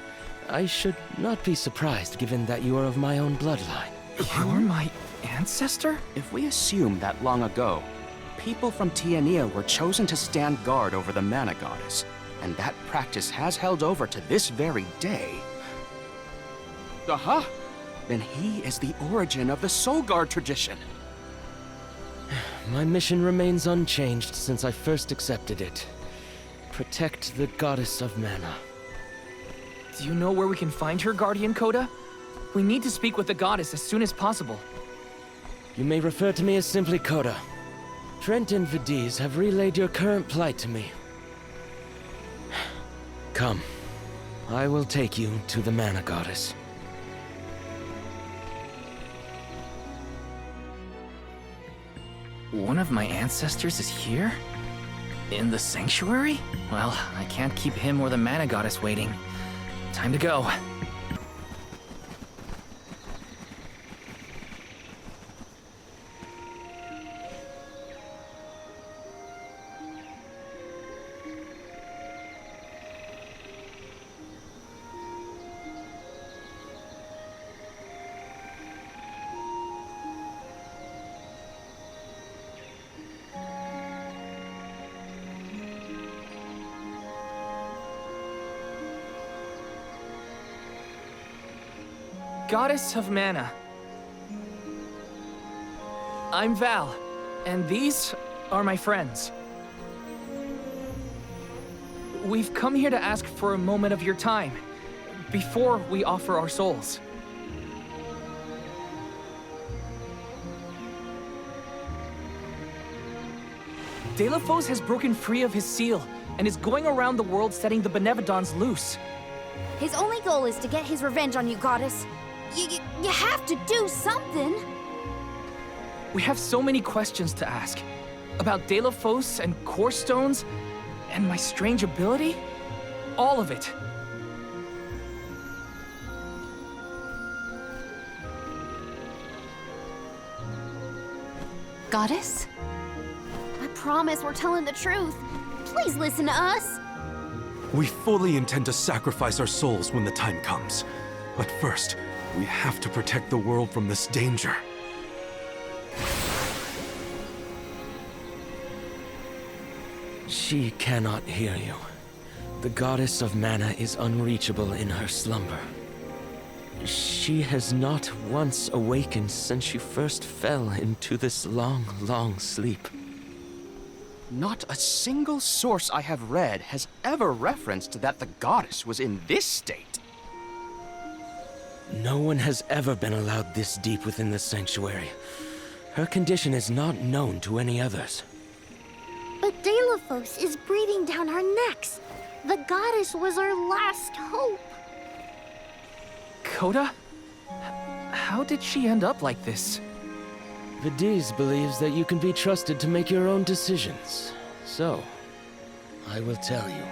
I should not be surprised given that you are of my own bloodline. You're my ancestor? If we assume that long ago, people from Tiania were chosen to stand guard over the mana goddess, and that practice has held over to this very day. Aha! Then he is the origin of the Soul Guard tradition. My mission remains unchanged since I first accepted it. Protect the goddess of mana. Do you know where we can find her, Guardian Coda? We need to speak with the goddess as soon as possible. You may refer to me as simply Coda. Trent and Vidiz have relayed your current plight to me. Come. I will take you to the mana goddess. One of my ancestors is here? In the sanctuary? Well, I can't keep him or the mana goddess waiting. Time to go. Goddess of Mana. I'm Val, and these are my friends. We've come here to ask for a moment of your time, before we offer our souls. Deos has broken free of his seal, and is going around the world setting the benevons loose. His only goal is to get his revenge on you, goddess. You have to do something. We have so many questions to ask. About Deos and core stones, and my strange ability. All of it. Goddess? I promise we're telling the truth. Please listen to us. We fully intend to sacrifice our souls when the time comes. But first, we have to protect the world from this danger. She cannot hear you. The goddess of mana is unreachable in her slumber. She has not once awakened since she first fell into this long, long sleep. Not a single source I have read has ever referenced that the goddess was in this state. No one has ever been allowed this deep within the sanctuary. Her condition is not known to any others. But Delos is breathing down our necks. The goddess was our last hope. Coda? How did she end up like this? Deos believes that you can be trusted to make your own decisions. So, I will tell you.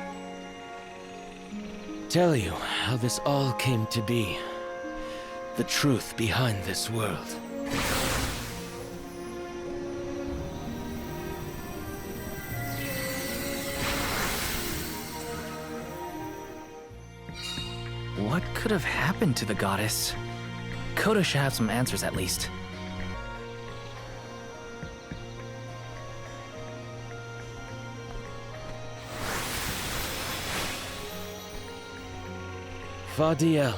Tell you how this all came to be. The truth behind this world. What could have happened to the goddess? Coda should have some answers at least. Fadiel,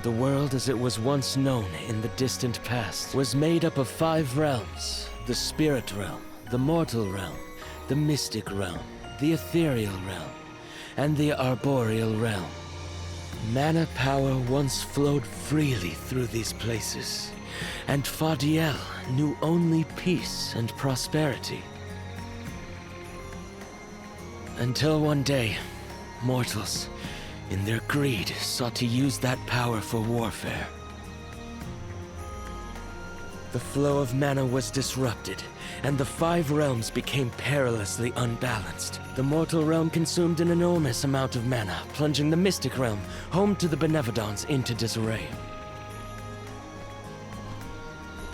the world as it was once known in the distant past, was made up of 5 realms. The spirit realm, the mortal realm, the mystic realm, the ethereal realm, and the arboreal realm. Mana power once flowed freely through these places, and Fadiel knew only peace and prosperity. Until one day, mortals, in their greed, sought to use that power for warfare. The flow of mana was disrupted, and the 5 realms became perilously unbalanced. The mortal realm consumed an enormous amount of mana, plunging the mystic realm, home to the benevodons, into disarray.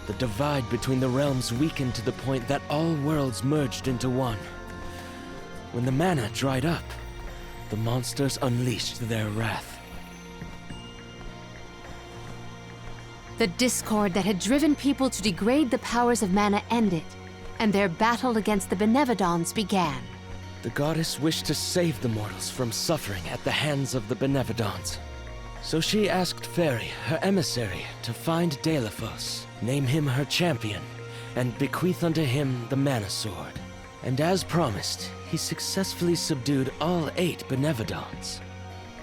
The divide between the realms weakened to the point that all worlds merged into one. When the mana dried up, the monsters unleashed their wrath. The discord that had driven people to degrade the powers of mana ended, and their battle against the benevodons began. The goddess wished to save the mortals from suffering at the hands of the benevodons. So she asked Fairy, her emissary, to find Delos, name him her champion, and bequeath unto him the mana sword. And as promised, he successfully subdued all 8 benevodons.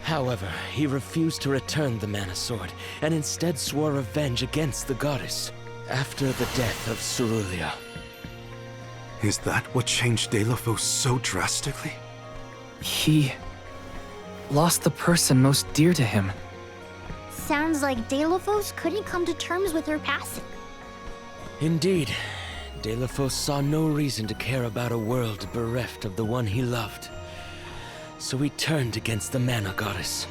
However, he refused to return the mana sword, and instead swore revenge against the goddess, after the death of Cerulia. Is that what changed Delos so drastically? He lost the person most dear to him. Sounds like Delos couldn't come to terms with her passing. Indeed. Delos saw no reason to care about a world bereft of the one he loved. So he turned against the mana goddess.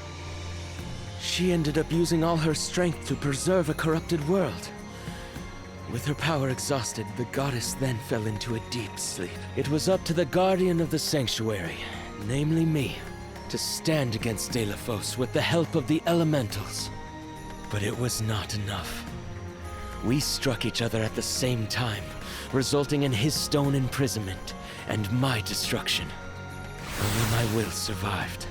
She ended up using all her strength to preserve a corrupted world. With her power exhausted, the goddess then fell into a deep sleep. It was up to the guardian of the sanctuary, namely me, to stand against Delos with the help of the elementals. But it was not enough. We struck each other at the same time, resulting in his stone imprisonment and my destruction. Only my will survived.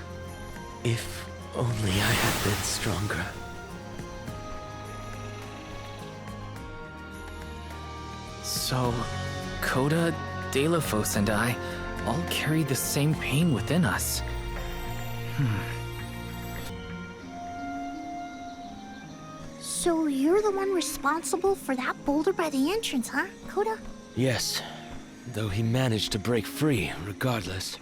If only I had been stronger. So, Coda, Delos, and I all carry the same pain within us. So you're the one responsible for that boulder by the entrance, huh, Coda? Yes, though he managed to break free regardless.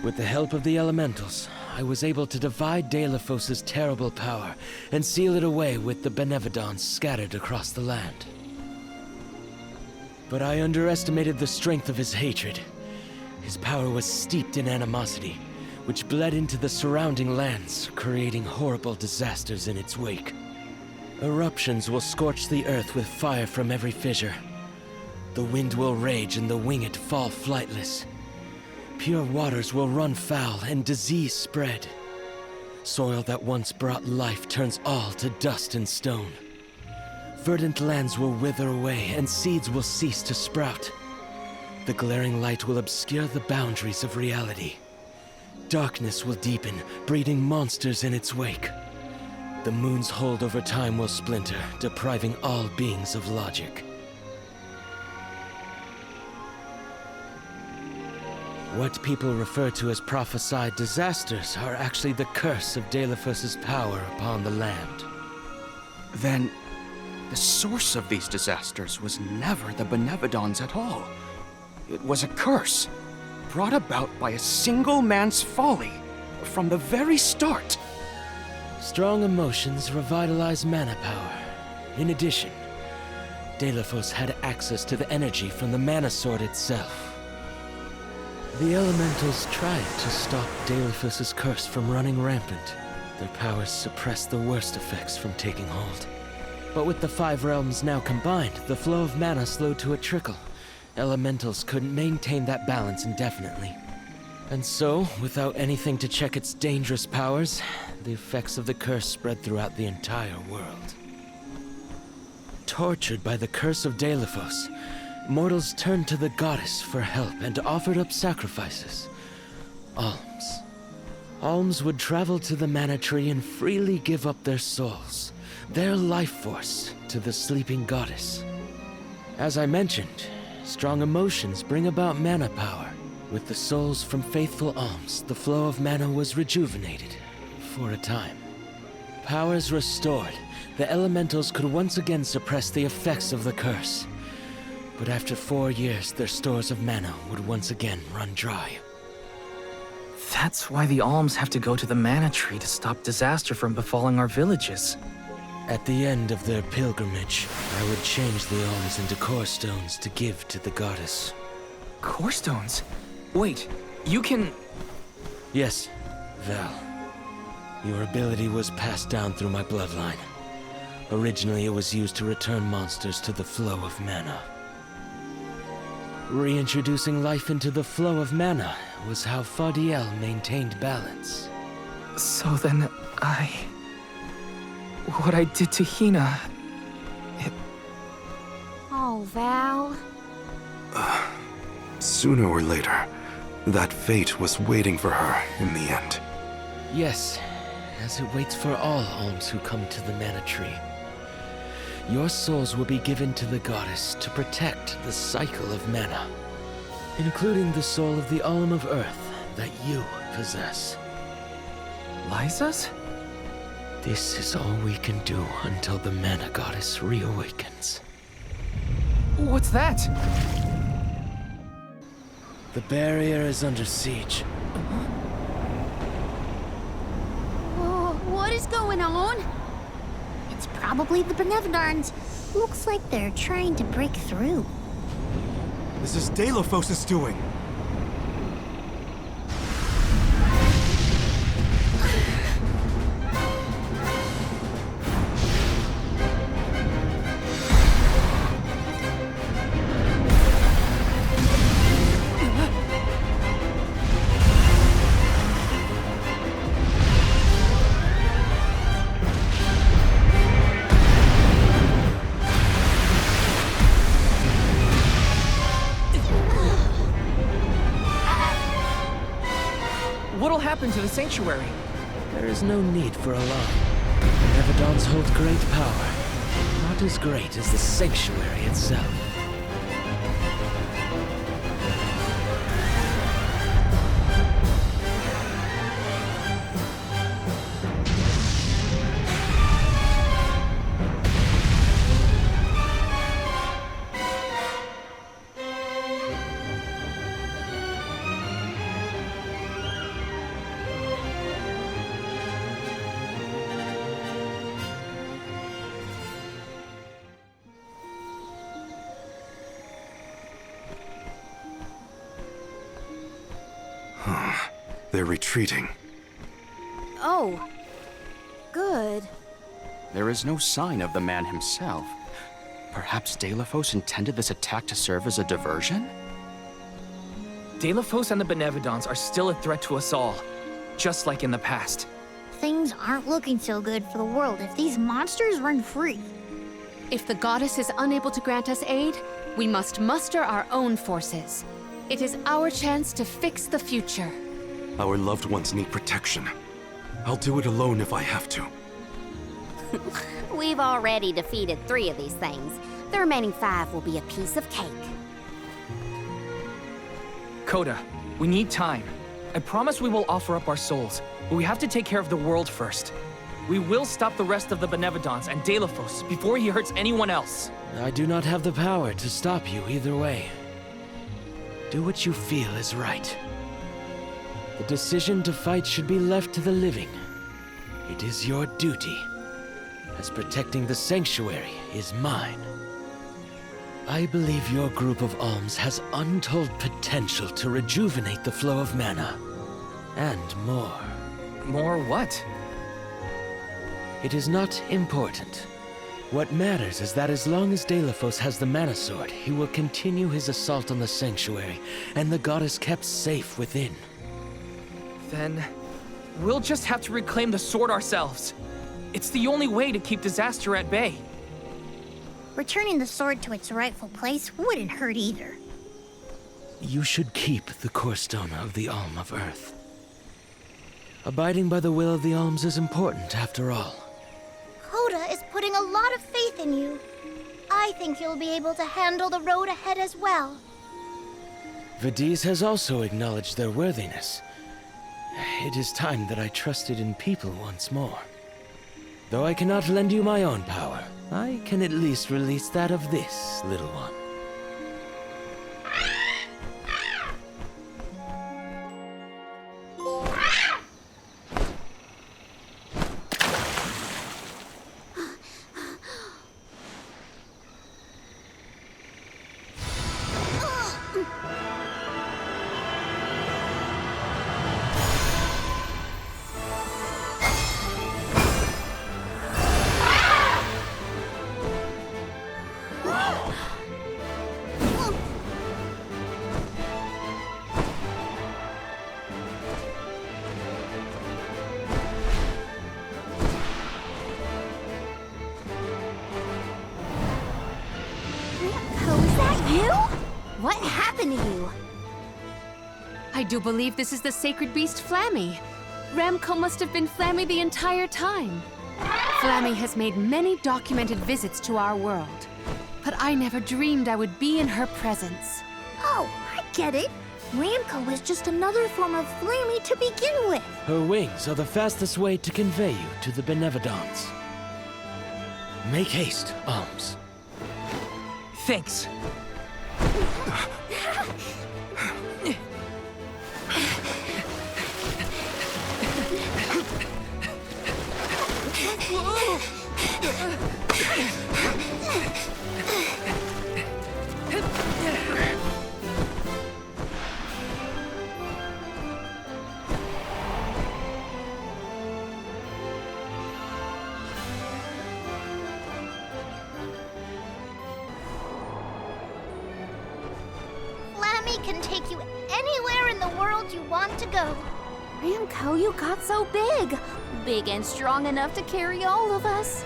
With the help of the elementals, I was able to divide Delos' terrible power and seal it away with the benevodons scattered across the land. But I underestimated the strength of his hatred. His power was steeped in animosity, which bled into the surrounding lands, creating horrible disasters in its wake. Eruptions will scorch the earth with fire from every fissure. The wind will rage and the winged fall flightless. Pure waters will run foul and disease spread. Soil that once brought life turns all to dust and stone. Verdant lands will wither away and seeds will cease to sprout. The glaring light will obscure the boundaries of reality. Darkness will deepen, breeding monsters in its wake. The moon's hold over time will splinter, depriving all beings of logic. What people refer to as prophesied disasters are actually the curse of Delafos's power upon the land. Then, the source of these disasters was never the Benevodons at all. It was a curse, brought about by a single man's folly, from the very start. Strong emotions revitalize mana power. In addition, Delafos had access to the energy from the mana sword itself. The elementals tried to stop Delafos's curse from running rampant. Their powers suppressed the worst effects from taking hold. But with the 5 realms now combined, the flow of mana slowed to a trickle. Elementals couldn't maintain that balance indefinitely. And so, without anything to check its dangerous powers, the effects of the curse spread throughout the entire world. Tortured by the curse of Delafos, mortals turned to the goddess for help and offered up sacrifices. Alms. Alms would travel to the mana tree and freely give up their souls, their life force, to the sleeping goddess. As I mentioned, strong emotions bring about mana power. With the souls from faithful alms, the flow of mana was rejuvenated, for a time. Powers restored, the elementals could once again suppress the effects of the curse. But after 4 years, their stores of mana would once again run dry. That's why the alms have to go to the mana tree to stop disaster from befalling our villages. At the end of their pilgrimage, I would change the alms into core stones to give to the goddess. Core stones? Wait, you can... Yes, Val. Your ability was passed down through my bloodline. Originally, it was used to return monsters to the flow of mana. Reintroducing life into the flow of mana was how Fadiel maintained balance. So then, what I did to Hina... Oh, Val. Sooner or later, that fate was waiting for her in the end. Yes, as it waits for all alms who come to the mana tree. Your souls will be given to the goddess to protect the cycle of mana, including the soul of the Alm of Earth that you possess. Liza's? This is all we can do until the mana goddess reawakens. What's that? The barrier is under siege. Whoa, what is going on? It's probably the Benevons. Looks like they're trying to break through. This is Delafos' doing. What'll happen to the sanctuary? There is no need for alarm. Benevons hold great power, not as great as the sanctuary itself. They're retreating. Oh. Good. There is no sign of the man himself. Perhaps Delos intended this attack to serve as a diversion? Delos and the Benevodons are still a threat to us all, just like in the past. Things aren't looking so good for the world if these monsters run free. If the goddess is unable to grant us aid, we must muster our own forces. It is our chance to fix the future. Our loved ones need protection. I'll do it alone if I have to. We've already defeated 3 of these things. The remaining 5 will be a piece of cake. Coda, we need time. I promise we will offer up our souls, but we have to take care of the world first. We will stop the rest of the Benevodons and Delos before he hurts anyone else. I do not have the power to stop you either way. Do what you feel is right. The decision to fight should be left to the living. It is your duty, as protecting the sanctuary is mine. I believe your group of alms has untold potential to rejuvenate the flow of mana. And more. More what? It is not important. What matters is that as long as Delos has the mana sword, he will continue his assault on the sanctuary, and the goddess kept safe within. Then, we'll just have to reclaim the sword ourselves. It's the only way to keep disaster at bay. Returning the sword to its rightful place wouldn't hurt either. You should keep the core stone of the Alm of Earth. Abiding by the will of the alms is important, after all. Coda is putting a lot of faith in you. I think you'll be able to handle the road ahead as well. Vidiz has also acknowledged their worthiness. It is time that I trusted in people once more. Though I cannot lend you my own power, I can at least release that of this little one. What happened to you? I do believe this is the sacred beast Flammy. Ramco must have been Flammy the entire time. Flammy has made many documented visits to our world, but I never dreamed I would be in her presence. Oh, I get it. Ramco is just another form of Flammy to begin with. Her wings are the fastest way to convey you to the Benevodons. Make haste, Alms. Thanks. Flammy can take you anywhere in the world you want to go. Ramco, you got so big. Big and strong enough to carry all of us.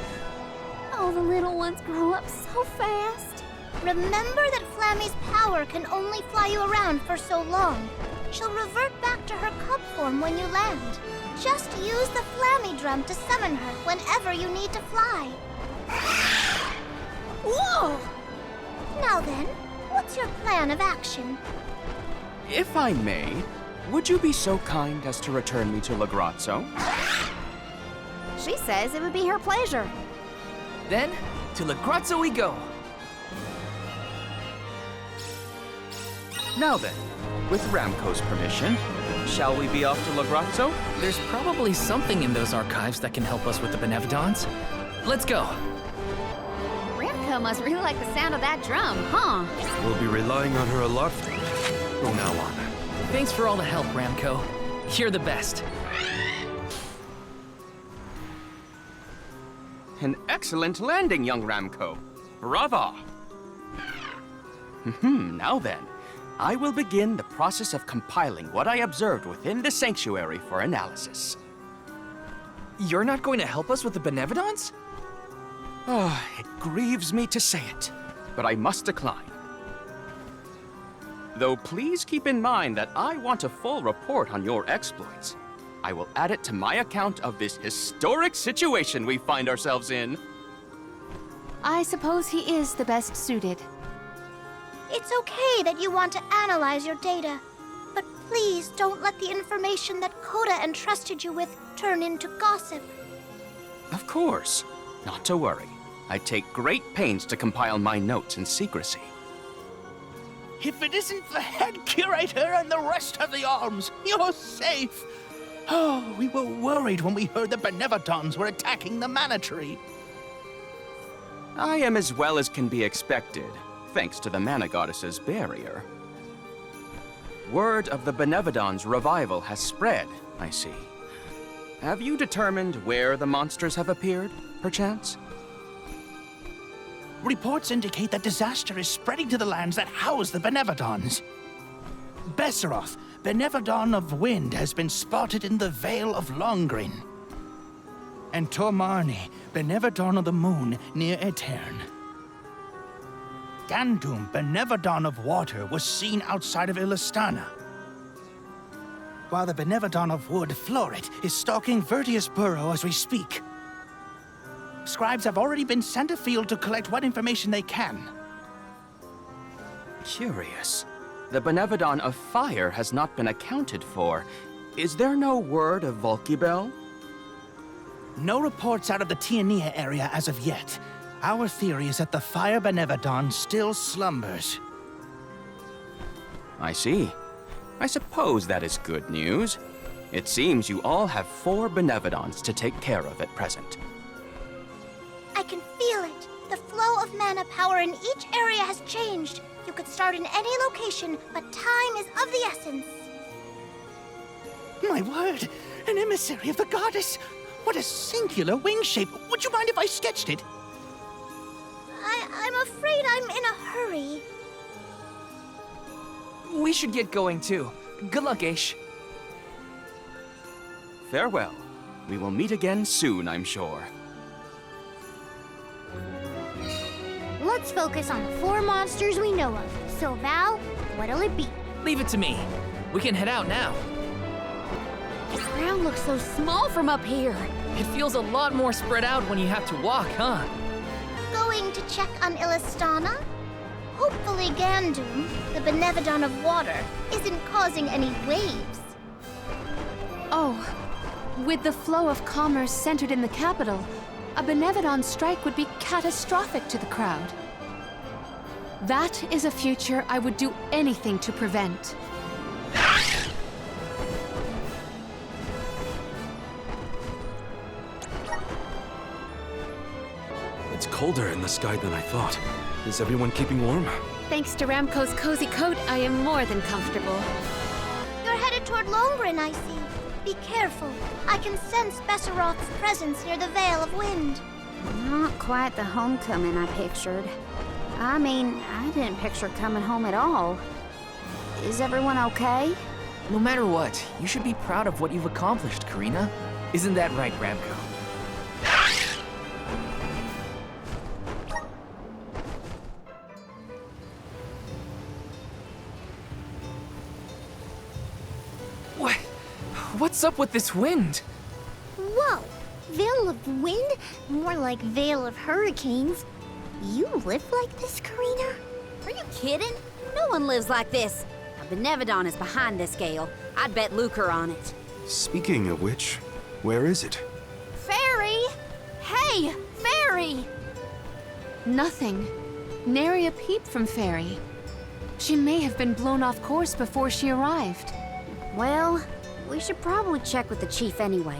All the little ones grow up so fast. Remember that Flammy's power can only fly you around for so long. She'll revert back to her cub form when you land. Just use the Flammy drum to summon her whenever you need to fly. Whoa! Now then, what's your plan of action? If I may, would you be so kind as to return me to Lagrazzo? She says it would be her pleasure. Then, to Lagrazzo we go. Now then, with Ramco's permission, shall we be off to Lagrazzo? There's probably something in those archives that can help us with the Benevodons. Let's go. Ramco must really like the sound of that drum, huh? We'll be relying on her a lot from now on. Thanks for all the help, Ramco. You're the best. An excellent landing, young Ramco. Brava! Now then, I will begin the process of compiling what I observed within the sanctuary for analysis. You're not going to help us with the benevodons? Oh, it grieves me to say it, but I must decline. Though please keep in mind that I want a full report on your exploits. I will add it to my account of this historic situation we find ourselves in. I suppose he is the best suited. It's okay that you want to analyze your data, but please don't let the information that Coda entrusted you with turn into gossip. Of course. Not to worry. I take great pains to compile my notes in secrecy. If it isn't the head curator and the rest of the alms, you're safe. Oh, we were worried when we heard the benevodons were attacking the mana tree. I am as well as can be expected, thanks to the mana goddess's barrier. Word of the benevodons' revival has spread, I see. Have you determined where the monsters have appeared, perchance? Reports indicate that disaster is spreading to the lands that house the benevodons. Besseroth, benevodon of wind, has been spotted in the Vale of Longrin. And Tormarni, benevodon of the moon, near Etan. Gandum, benevodon of water, was seen outside of Elisana. While the benevodon of wood, Florit, is stalking Vertius Burrow as we speak. Scribes have already been sent afield to collect what information they can. Curious. The benevodon of fire has not been accounted for. Is there no word of Volkibel? No reports out of the Tiania area as of yet. Our theory is that the fire benevodon still slumbers. I see. I suppose that is good news. It seems you all have 4 benevodons to take care of at present. I can feel it. The flow of mana power in each area has changed. You could start in any location, but time is of the essence. My word! An emissary of the goddess! What a singular wing shape! Would you mind if I sketched it? I'm afraid I'm in a hurry. We should get going too. Good luck, Aish. Farewell. We will meet again soon, I'm sure. Let's focus on the 4 monsters we know of. So, Val, what'll it be? Leave it to me. We can head out now. The ground looks so small from up here. It feels a lot more spread out when you have to walk, huh? Going to check on Elisana? Hopefully Gandum, the benevodon of water, isn't causing any waves. Oh, with the flow of commerce centered in the capital, a benevodon strike would be catastrophic to the crowd. That is a future I would do anything to prevent. It's colder in the sky than I thought. Is everyone keeping warm? Thanks to Ramco's cozy coat, I am more than comfortable. You're headed toward Longrin, I see. Be careful. I can sense Besseroth's presence near the Vale of Wind. Not quite the homecoming I pictured. I mean, I didn't picture coming home at all. Is everyone okay? No matter what, you should be proud of what you've accomplished, Careena. Isn't that right, Ramco? What's up with this wind? Whoa! Veil of Wind? More like Veil of Hurricanes. You live like this, Careena? Are you kidding? No one lives like this. A benevodon is behind this gale. I'd bet lucre on it. Speaking of which, where is it? Fairy! Hey, Fairy! Nothing. Nary a peep from Fairy. She may have been blown off course before she arrived. Well, we should probably check with the chief anyway.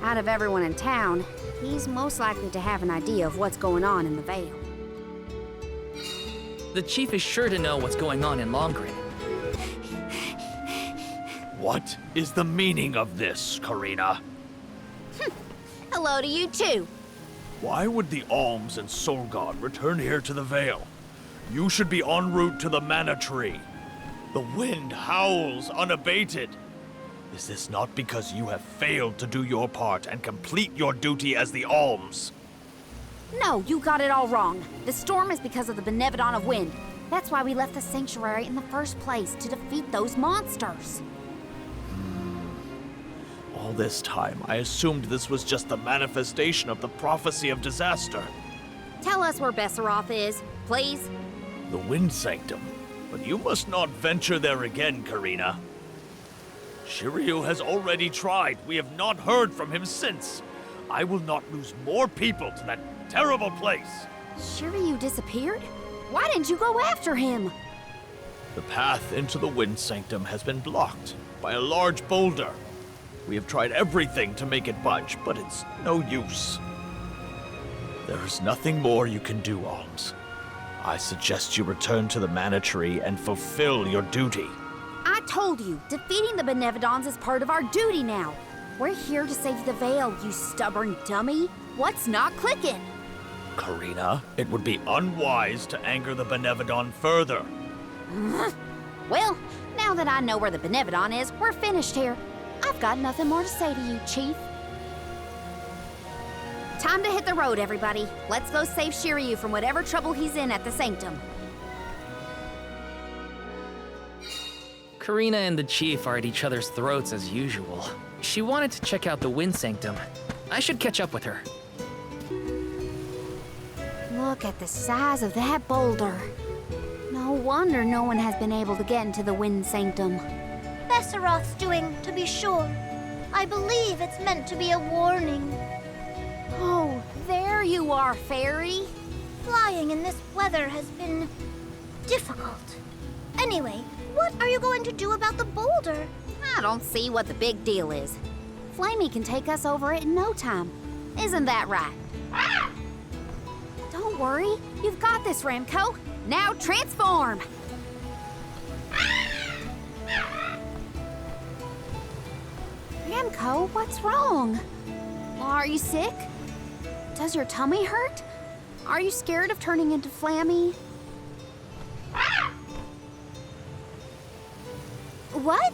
Out of everyone in town, he's most likely to have an idea of what's going on in the Vale. The chief is sure to know what's going on in Longrin. What is the meaning of this, Careena? Hello to you too. Why would the Alms and Soul God return here to the Vale? You should be en route to the Mana Tree. The wind howls unabated. Is this not because you have failed to do your part and complete your duty as the Alms? No, you got it all wrong. The storm is because of the benevon of wind. That's why we left the sanctuary in the first place, to defeat those monsters. All this time, I assumed this was just the manifestation of the prophecy of disaster. Tell us where Besseroth is, please. The Wind Sanctum. But you must not venture there again, Careena. Shiriu has already tried. We have not heard from him since. I will not lose more people to that terrible place. Shiriu disappeared? Why didn't you go after him? The path into the Wind Sanctum has been blocked by a large boulder. We have tried everything to make it budge, but it's no use. There is nothing more you can do, Alms. I suggest you return to the Mana Tree and fulfill your duty. I told you, defeating the benevons is part of our duty now. We're here to save the Vale, you stubborn dummy. What's not clicking? Careena, it would be unwise to anger the benevon further. Well, now that I know where the benevon is, we're finished here. I've got nothing more to say to you, Chief. Time to hit the road, everybody. Let's go save Shiriu from whatever trouble he's in at the Sanctum. Careena and the Chief are at each other's throats as usual. She wanted to check out the Wind Sanctum. I should catch up with her. Look at the size of that boulder. No wonder no one has been able to get into the Wind Sanctum. Besseroth's doing, to be sure. I believe it's meant to be a warning. Oh, there you are, Fairy. Flying in this weather has been difficult. Anyway, what are you going to do about the boulder? I don't see what the big deal is. Flamey can take us over it in no time. Isn't that right? Don't worry, you've got this, Ramco. Now transform! Ramco, what's wrong? Are you sick? Does your tummy hurt? Are you scared of turning into Flammy? What?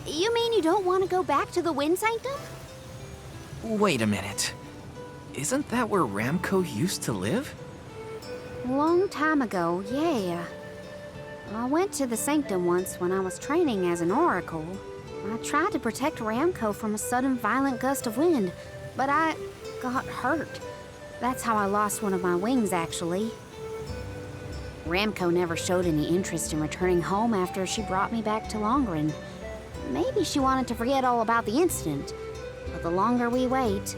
You mean you don't want to go back to the Wind Sanctum? Wait a minute. Isn't that where Ramco used to live? Long time ago, yeah. I went to the Sanctum once when I was training as an oracle. I tried to protect Ramco from a sudden violent gust of wind, but I got hurt. That's how I lost one of my wings, actually. Ramco never showed any interest in returning home after she brought me back to Longren. Maybe she wanted to forget all about the incident, but the longer we wait,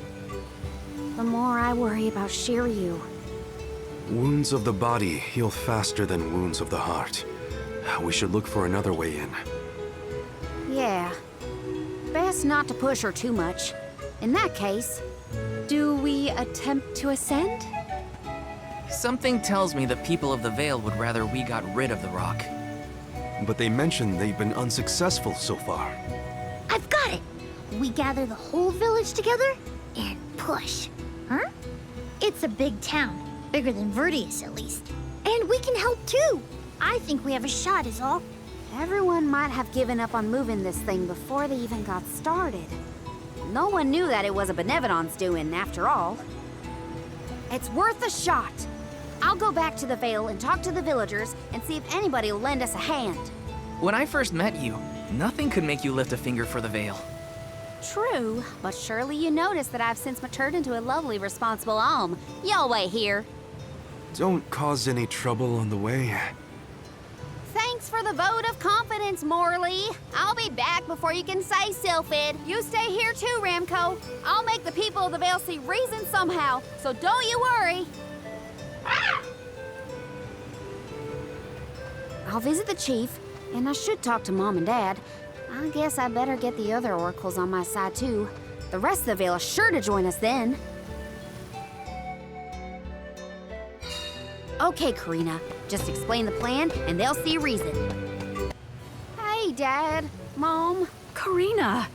the more I worry about Shiriu. Wounds of the body heal faster than wounds of the heart. We should look for another way in. Yeah. Best not to push her too much. In that case, do we attempt to ascend? Something tells me the people of the Vale would rather we got rid of the rock. But they mentioned they've been unsuccessful so far. I've got it! We gather the whole village together and push. Huh? It's a big town. Bigger than Verdius, at least. And we can help too. I think we have a shot is all. Everyone might have given up on moving this thing before they even got started. No one knew that it was a benevon's doing, after all. It's worth a shot. I'll go back to the Vale and talk to the villagers and see if anybody will lend us a hand. When I first met you, nothing could make you lift a finger for the Vale. True, but surely you noticed that I've since matured into a lovely, responsible alm. Y'all wait here. Don't cause any trouble on the way. Thanks for the vote of confidence, Morley. I'll be back before you can say Sylphid. You stay here too, Ramco. I'll make the people of the Vale see reason somehow, so don't you worry. I'll visit the chief, and I should talk to Mom and Dad. I guess I better get the other oracles on my side too. The rest of the Vale is sure to join us then. Okay, Careena. Just explain the plan, and they'll see reason. Hey, Dad. Mom. Careena!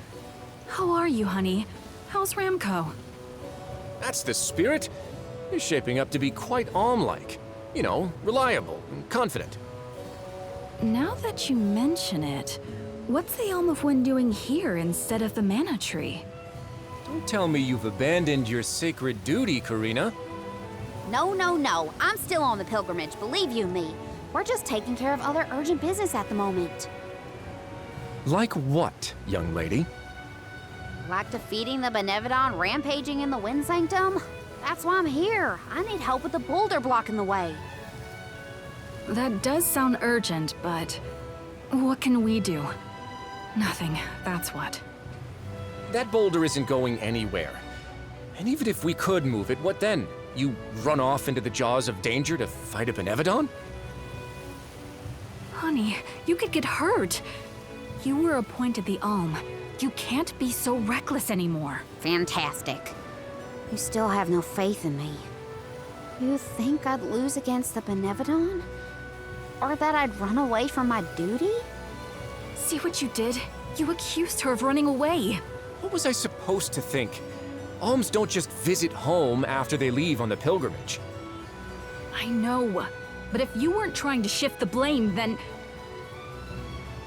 How are you, honey? How's Ramco? That's the spirit. You're shaping up to be quite Alm-like. You know, reliable and confident. Now that you mention it, what's the Alm of Wind doing here instead of the mana tree? Don't tell me you've abandoned your sacred duty, Careena. No, no, no. I'm still on the pilgrimage, believe you me. We're just taking care of other urgent business at the moment. Like what, young lady? Like defeating the benevon rampaging in the Wind Sanctum? That's why I'm here. I need help with the boulder blocking the way. That does sound urgent, but what can we do? Nothing, that's what. That boulder isn't going anywhere. And even if we could move it, what then? You run off into the jaws of danger to fight a benevon? Honey, you could get hurt. You were appointed the Alm. You can't be so reckless anymore. Fantastic. You still have no faith in me. You think I'd lose against the benevon? Or that I'd run away from my duty? See what you did? You accused her of running away. What was I supposed to think? Alms don't just visit home after they leave on the pilgrimage. I know, but if you weren't trying to shift the blame, then...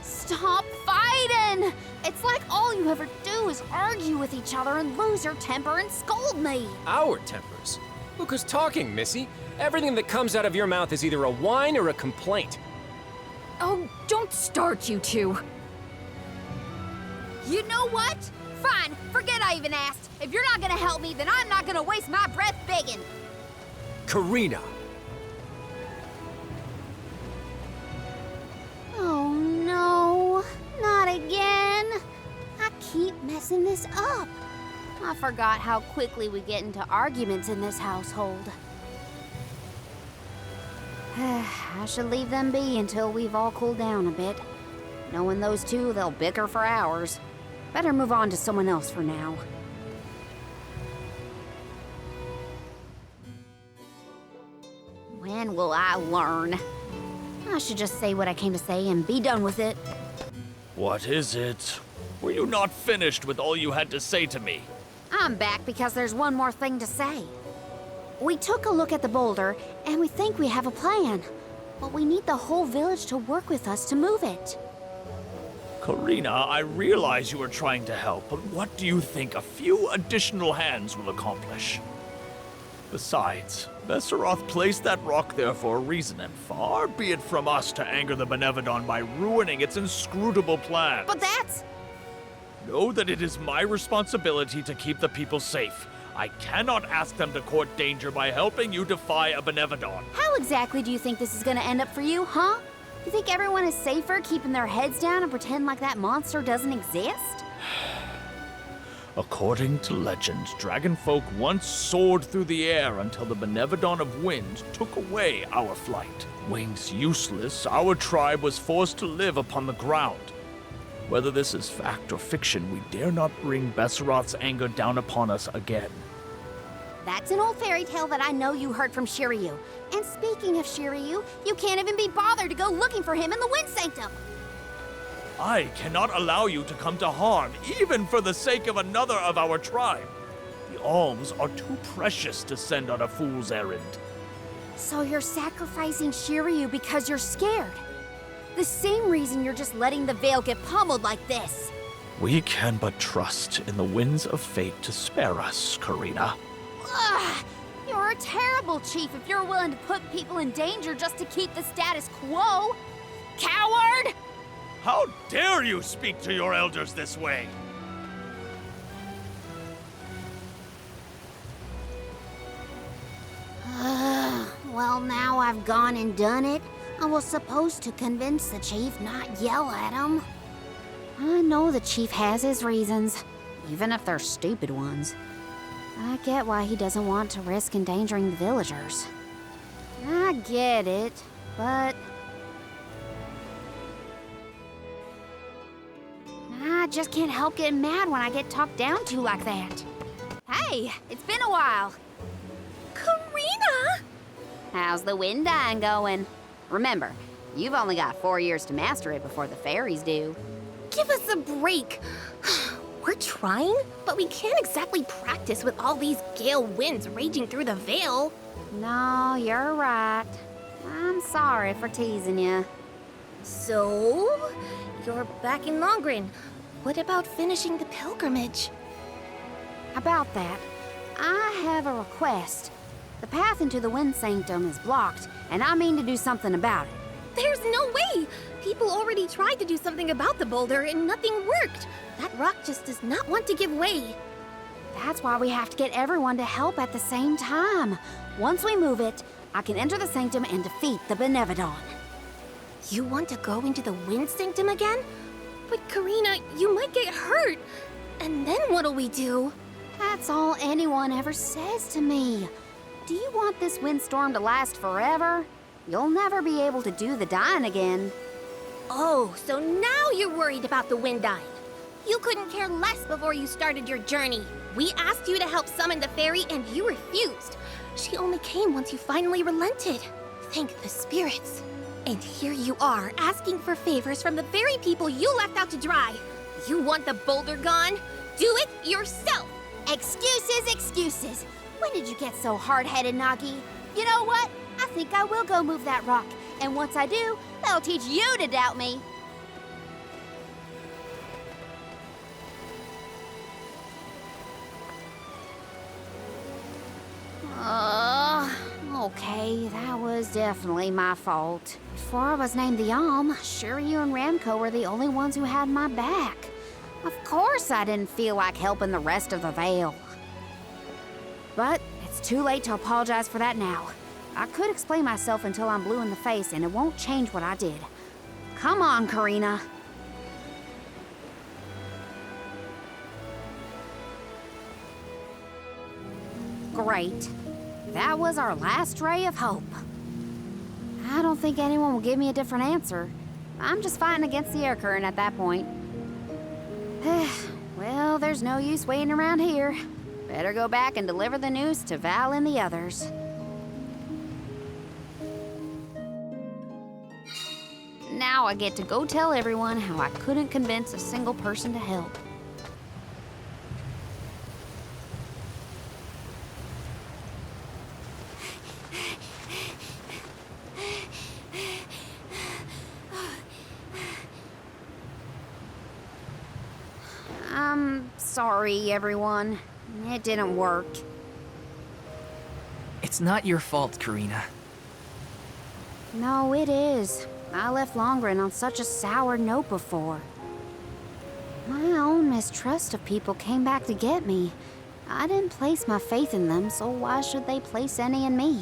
Stop fighting! It's like all you ever do is argue with each other and lose your temper and scold me. Our tempers? Look who's talking, Missy. Everything that comes out of your mouth is either a whine or a complaint. Oh, don't start, you two. You know what? Fine, forget I even asked. If you're not gonna help me, then I'm not gonna waste my breath begging. Careena! Oh no, not again. I keep messing this up. I forgot how quickly we get into arguments in this household. I should leave them be until we've all cooled down a bit. Knowing those two, they'll bicker for hours. Better move on to someone else for now. When will I learn? I should just say what I came to say and be done with it. What is it? Were you not finished with all you had to say to me? I'm back because there's one more thing to say. We took a look at the boulder, and we think we have a plan. But we need the whole village to work with us to move it. Careena, I realize you are trying to help, but what do you think a few additional hands will accomplish? Besides, Besseroth placed that rock there for a reason, and far be it from us to anger the benevon by ruining its inscrutable plans. But that's... Know that it is my responsibility to keep the people safe. I cannot ask them to court danger by helping you defy a benevon. How exactly do you think this is gonna end up for you, huh? You think everyone is safer keeping their heads down and pretend like that monster doesn't exist? According to legend, dragonfolk once soared through the air until the benevon of wind took away our flight. Wings useless, our tribe was forced to live upon the ground. Whether this is fact or fiction, we dare not bring Besseroth's anger down upon us again. That's an old fairy tale that I know you heard from Shiriu. And speaking of Shiriu, you can't even be bothered to go looking for him in the Wind Sanctum. I cannot allow you to come to harm, even for the sake of another of our tribe. The alms are too precious to send on a fool's errand. So you're sacrificing Shiriu because you're scared? The same reason you're just letting the Veil get pummeled like this. We can but trust in the winds of fate to spare us, Careena. Ugh! You're a terrible chief if you're willing to put people in danger just to keep the status quo. Coward! How dare you speak to your elders this way? Well, now I've gone and done it. I was supposed to convince the chief, not yell at him. I know the chief has his reasons, even if they're stupid ones. I get why he doesn't want to risk endangering the villagers. I get it, but... I just can't help getting mad when I get talked down to like that. Hey, it's been a while. Careena! How's the wind dine going? Remember, you've only got 4 years to master it before the fairies do. Give us a break. We're trying, but we can't exactly practice with all these gale winds raging through the Veil. No, you're right. I'm sorry for teasing you. So, you're back in Longren. What about finishing the pilgrimage? About that, I have a request. The path into the Wind Sanctum is blocked, and I mean to do something about it. There's no way! People already tried to do something about the boulder and nothing worked. That rock just does not want to give way. That's why we have to get everyone to help at the same time. Once we move it, I can enter the sanctum and defeat the Benevon. You want to go into the Wind Sanctum again? But Careena, you might get hurt. And then what'll we do? That's all anyone ever says to me. Do you want this windstorm to last forever? You'll never be able to do the dying again. Oh, so now you're worried about the wind dying. You couldn't care less before you started your journey. We asked you to help summon the fairy and you refused. She only came once you finally relented. Thank the spirits. And here you are, asking for favors from the very people you left out to dry. You want the boulder gone? Do it yourself! Excuses, excuses. When did you get so hard-headed, Nagi? You know what? I think I will go move that rock. And once I do, that'll teach you to doubt me. Okay, that was definitely my fault. Before I was named the Alm, Shiriu and Ramco were the only ones who had my back. Of course I didn't feel like helping the rest of the Veil. But it's too late to apologize for that now. I could explain myself until I'm blue in the face, and it won't change what I did. Come on, Careena. Great. That was our last ray of hope. I don't think anyone will give me a different answer. I'm just fighting against the air current at that point. Well, there's no use waiting around here. Better go back and deliver the news to Val and the others. Now I get to go tell everyone how I couldn't convince a single person to help. I'm sorry, everyone. It didn't work. It's not your fault, Careena. No, it is. I left Longren on such a sour note before. My own mistrust of people came back to get me. I didn't place my faith in them, so why should they place any in me?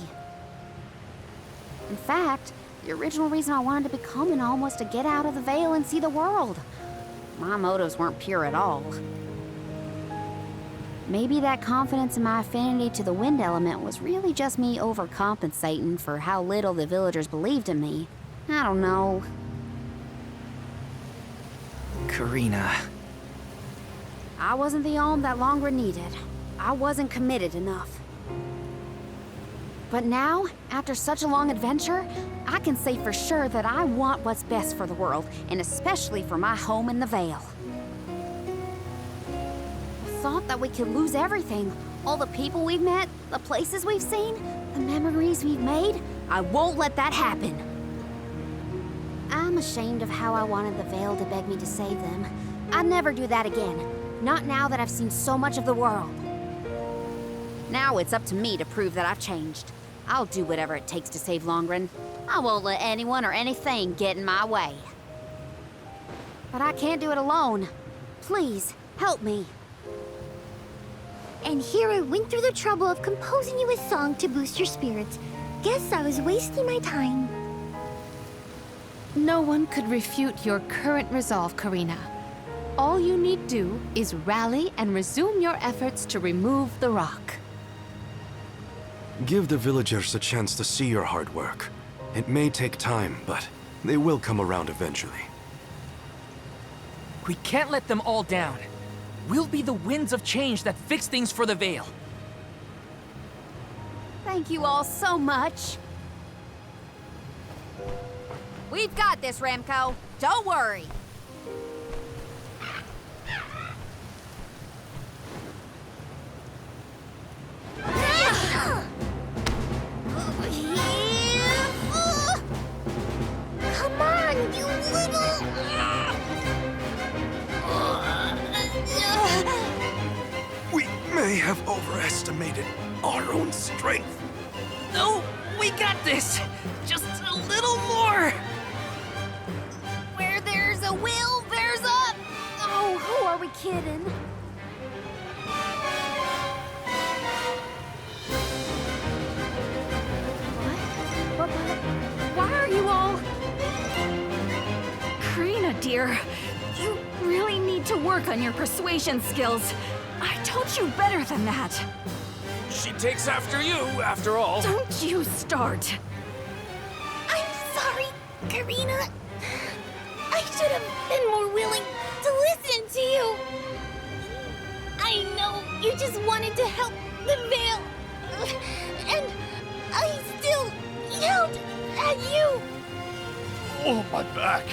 In fact, the original reason I wanted to become an Alm was to get out of the Veil and see the world. My motives weren't pure at all. Maybe that confidence in my affinity to the wind element was really just me overcompensating for how little the villagers believed in me. I don't know. Careena. I wasn't the Alm that Longren needed. I wasn't committed enough. But now, after such a long adventure, I can say for sure that I want what's best for the world, and especially for my home in the Veil. The thought that we could lose everything, all the people we've met, the places we've seen, the memories we've made, I won't let that happen. I'm ashamed of how I wanted the Veil to beg me to save them. I'd never do that again, not now that I've seen so much of the world. Now it's up to me to prove that I've changed. I'll do whatever it takes to save Longren. I won't let anyone or anything get in my way. But I can't do it alone. Please, help me. And here I went through the trouble of composing you a song to boost your spirits. Guess I was wasting my time. No one could refute your current resolve, Careena. All you need do is rally and resume your efforts to remove the rock. Give the villagers a chance to see your hard work. It may take time, but they will come around eventually. We can't let them all down. We'll be the winds of change that fix things for the Veil. Thank you all so much. We've got this, Ramco. Don't worry. may have overestimated our own strength. No, we got this! Just a little more! Where there's a will, there's a... Oh, who are we kidding? What? Why are you all... Careena, dear, you really need to work on your persuasion skills. I told you better than that. She takes after you, after all. Don't you start. I'm sorry, Careena. I should have been more willing to listen to you. I know you just wanted to help the Veil. And I still yelled at you. Oh, my back.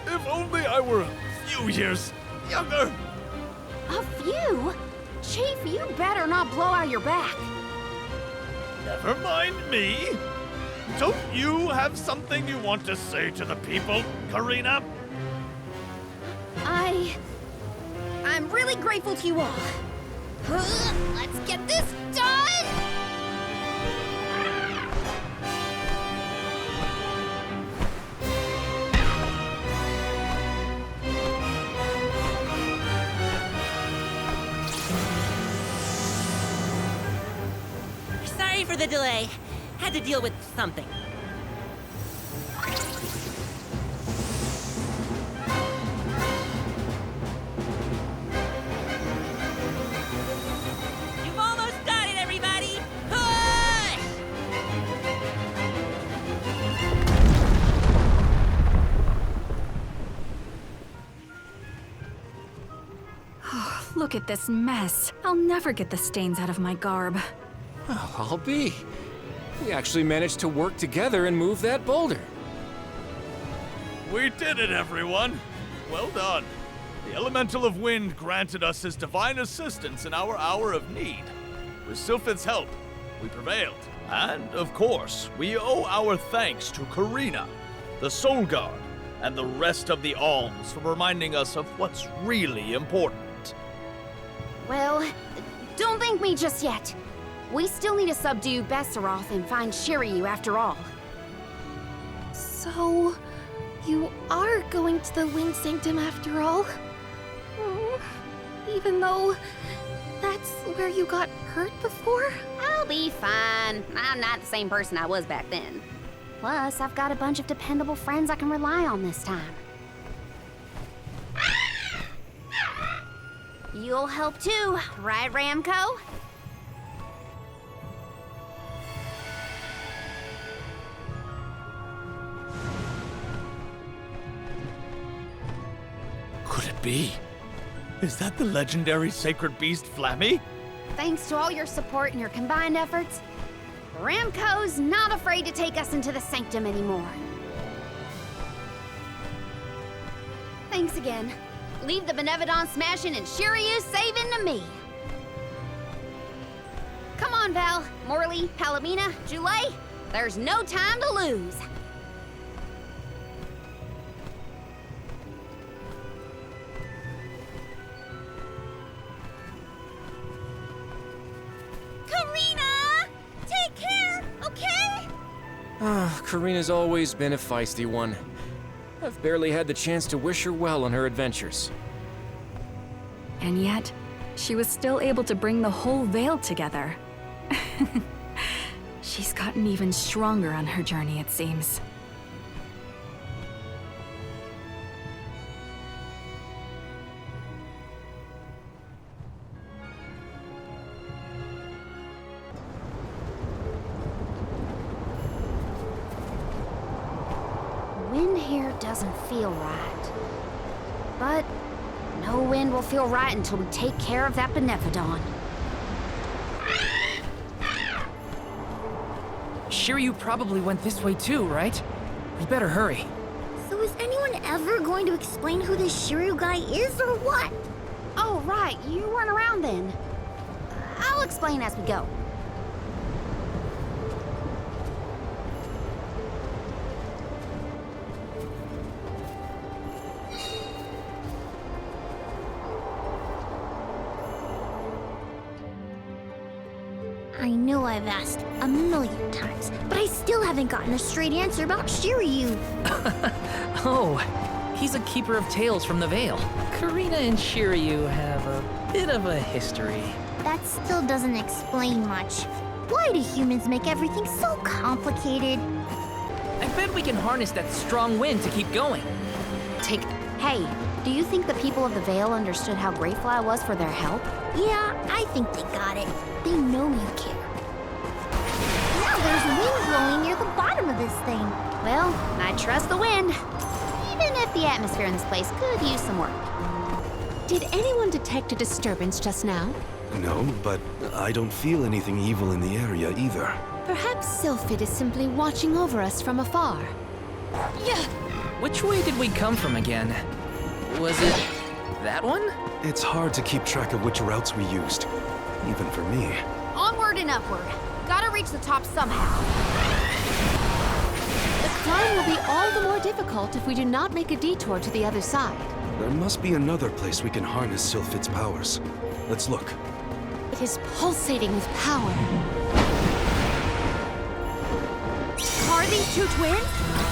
If only I were a few years younger. A few? Chief, you better not blow out your back. Never mind me. Don't you have something you want to say to the people, Careena? I'm really grateful to you all. Let's get this done! Sorry for the delay. Had to deal with something. You've almost got it, everybody! Push! Oh, look at this mess. I'll never get the stains out of my garb. Oh, I'll be. We actually managed to work together and move that boulder. We did it, everyone. Well done. The Elemental of Wind granted us his divine assistance in our hour of need. With Sylphid's help, we prevailed. And, of course, we owe our thanks to Careena, the Soul Guard, and the rest of the Alms for reminding us of what's really important. Well, don't thank me just yet. We still need to subdue Besseroth and find Shiriu after all. So, you are going to the Wind Sanctum after all? Even though that's where you got hurt before? I'll be fine. I'm not the same person I was back then. Plus, I've got a bunch of dependable friends I can rely on this time. You'll help too, right, Ramco? Could it be? Is that the legendary sacred beast Flammy? Thanks to all your support and your combined efforts, Ramco's not afraid to take us into the Sanctum anymore. Thanks again. Leave the Benevon smashing and Shiryu saving to me. Come on, Val, Morley, Palamina, Julie. There's no time to lose. Careena! Take care, okay? Careena's always been a feisty one. I've barely had the chance to wish her well on her adventures. And yet, she was still able to bring the whole Veil together. She's gotten even stronger on her journey, it seems. Wind here doesn't feel right. But no wind will feel right until we take care of that benevon. Shiriu probably went this way too, right? We better hurry. So is anyone ever going to explain who this Shiriu guy is or what? Oh, right, you weren't around then. I'll explain as we go. I know I've asked a million times, but I still haven't gotten a straight answer about Shiriu. Oh, he's a keeper of tales from the Vale. Careena and Shiriu have a bit of a history. That still doesn't explain much. Why do humans make everything so complicated? I bet we can harness that strong wind to keep going. Hey, do you think the people of the Vale understood how grateful I was for their help? Yeah, I think they got it. They know you care. Now there's wind blowing near the bottom of this thing. Well, I trust the wind. Even if the atmosphere in this place could use some work. Did anyone detect a disturbance just now? No, but I don't feel anything evil in the area either. Perhaps Sylphid is simply watching over us from afar. Yeah. Which way did we come from again? Was it that one? It's hard to keep track of which routes we used, even for me. Onward and upward. Gotta reach the top somehow. The climb will be all the more difficult if we do not make a detour to the other side. There must be another place we can harness Sylphid's powers. Let's look. It is pulsating with power. Are these two twins?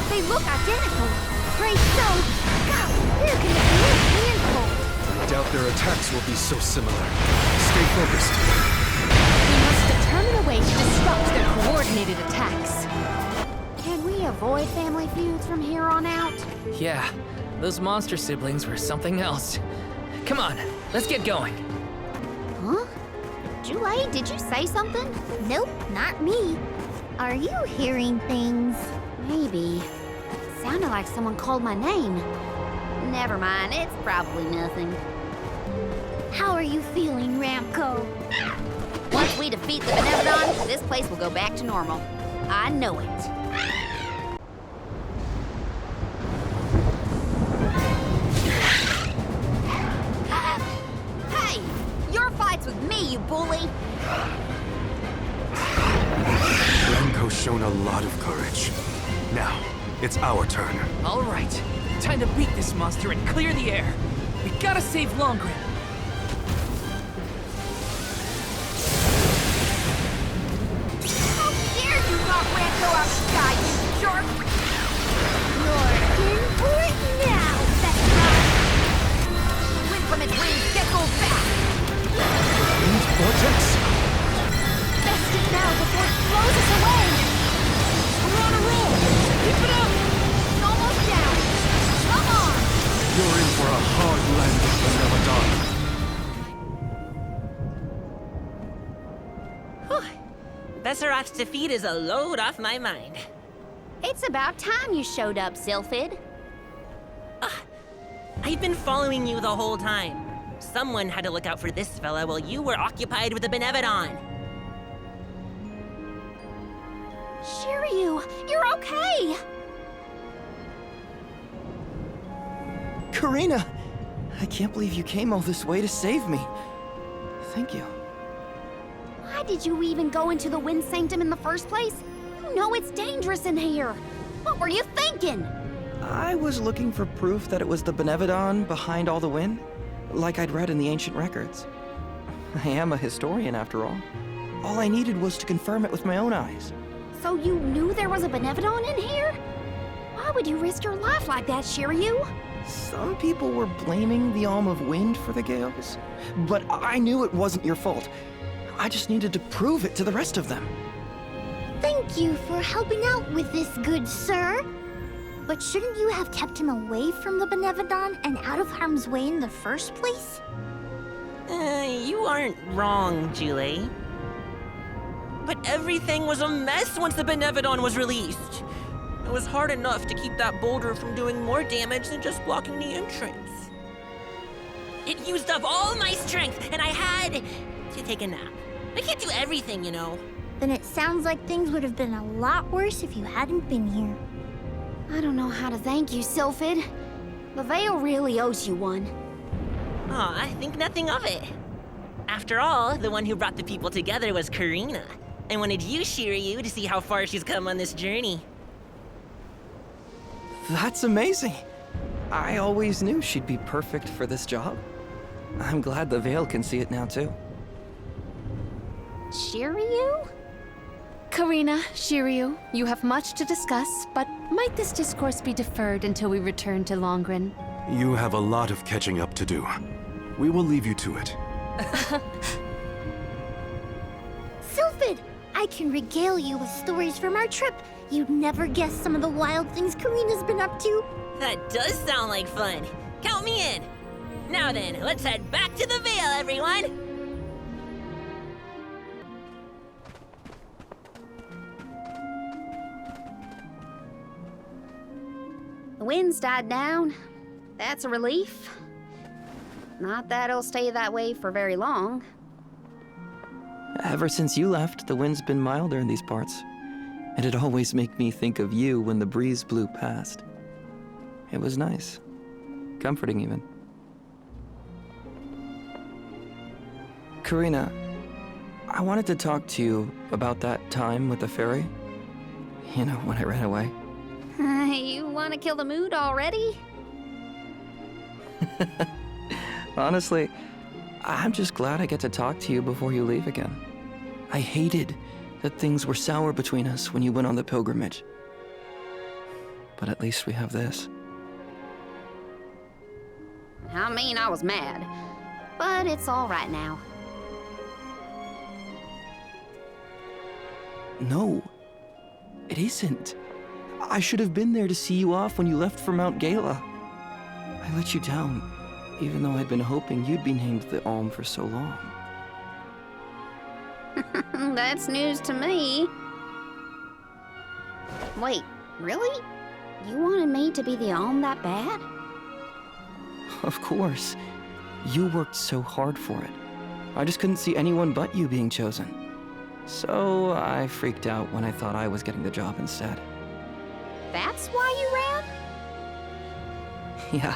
They look identical. Great so. God, where can it be handful? I doubt their attacks will be so similar. Stay focused. We must determine a way to disrupt their coordinated attacks. Can we avoid family feuds from here on out? Yeah, those monster siblings were something else. Come on, let's get going. Huh? Jule, did you say something? Nope, not me. Are you hearing things? Maybe. Sounded like someone called my name. Never mind, it's probably nothing. How are you feeling, Ramco? Once we defeat the benevon, this place will go back to normal. I know it. Hey! Your fight's with me, you bully! Ramco's shown a lot of courage. Now, it's our turn. All right, time to beat this monster and clear the air. We gotta save Longrin. How dare you knock Ramco out of the sky, you jerk! You're in for it now, Vespa! Wind from its wings, get go back! Wind vortex? Best it now before it blows us away! We're on a roll! Keep it up! It's almost down! Come on! You're in for a hard landing, benevon. Besseroth's defeat is a load off my mind. It's about time you showed up, Sylphid. I've been following you the whole time. Someone had to look out for this fella while you were occupied with the benevon. Shiriu, you're okay! Careena! I can't believe you came all this way to save me. Thank you. Why did you even go into the Wind Sanctum in the first place? You know it's dangerous in here. What were you thinking? I was looking for proof that it was the benevon behind all the wind, like I'd read in the ancient records. I am a historian, after all. All I needed was to confirm it with my own eyes. So you knew there was a benevon in here? Why would you risk your life like that, Shiriu? Some people were blaming the Alm of Wind for the gales, but I knew it wasn't your fault. I just needed to prove it to the rest of them. Thank you for helping out with this, good sir. But shouldn't you have kept him away from the benevon and out of harm's way in the first place? You aren't wrong, Jule. But everything was a mess once the benevon was released. It was hard enough to keep that boulder from doing more damage than just blocking the entrance. It used up all my strength, and I had to take a nap. I can't do everything, you know. Then it sounds like things would have been a lot worse if you hadn't been here. I don't know how to thank you, Sylphid. The Vale really owes you one. Aw, I think nothing of it. After all, the one who brought the people together was Careena. I wanted you, Shiriu, to see how far she's come on this journey. That's amazing. I always knew she'd be perfect for this job. I'm glad the Vale can see it now, too. Shiriu? Careena, Shiriu, you have much to discuss, but might this discourse be deferred until we return to Longren? You have a lot of catching up to do. We will leave you to it. Sylphid, I can regale you with stories from our trip. You'd never guess some of the wild things Careena's been up to. That does sound like fun. Count me in. Now then, let's head back to the Vale, everyone. The wind's died down. That's a relief. Not that it'll stay that way for very long. Ever since you left, the wind's been milder in these parts. And it always made me think of you when the breeze blew past. It was nice. Comforting, even. Careena, I wanted to talk to you about that time with the fairy. You know, when I ran away. You want to kill the mood already? Honestly, I'm just glad I get to talk to you before you leave again. I hated that things were sour between us when you went on the pilgrimage. But at least we have this. I mean, I was mad. But it's all right now. No, it isn't. I should have been there to see you off when you left for Mount Gala. I let you down, even though I'd been hoping you'd be named the Alm for so long. That's news to me. Wait, really? You wanted me to be the Alm that bad? Of course. You worked so hard for it. I just couldn't see anyone but you being chosen. So I freaked out when I thought I was getting the job instead. That's why you ran? Yeah.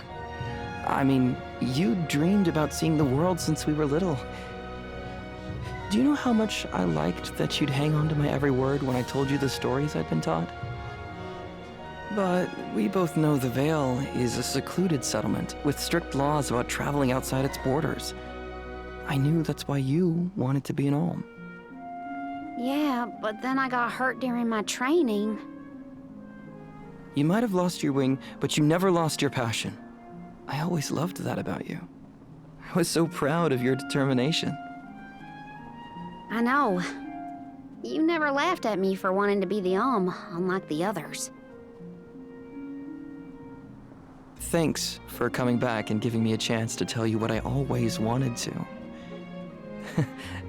I mean, you dreamed about seeing the world since we were little. Do you know how much I liked that you'd hang on to my every word when I told you the stories I'd been taught? But we both know the Vale is a secluded settlement with strict laws about traveling outside its borders. I knew that's why you wanted to be an Alm. Yeah, but then I got hurt during my training. You might have lost your wing, but you never lost your passion. I always loved that about you. I was so proud of your determination. I know. You never laughed at me for wanting to be the Alm, unlike the others. Thanks for coming back and giving me a chance to tell you what I always wanted to.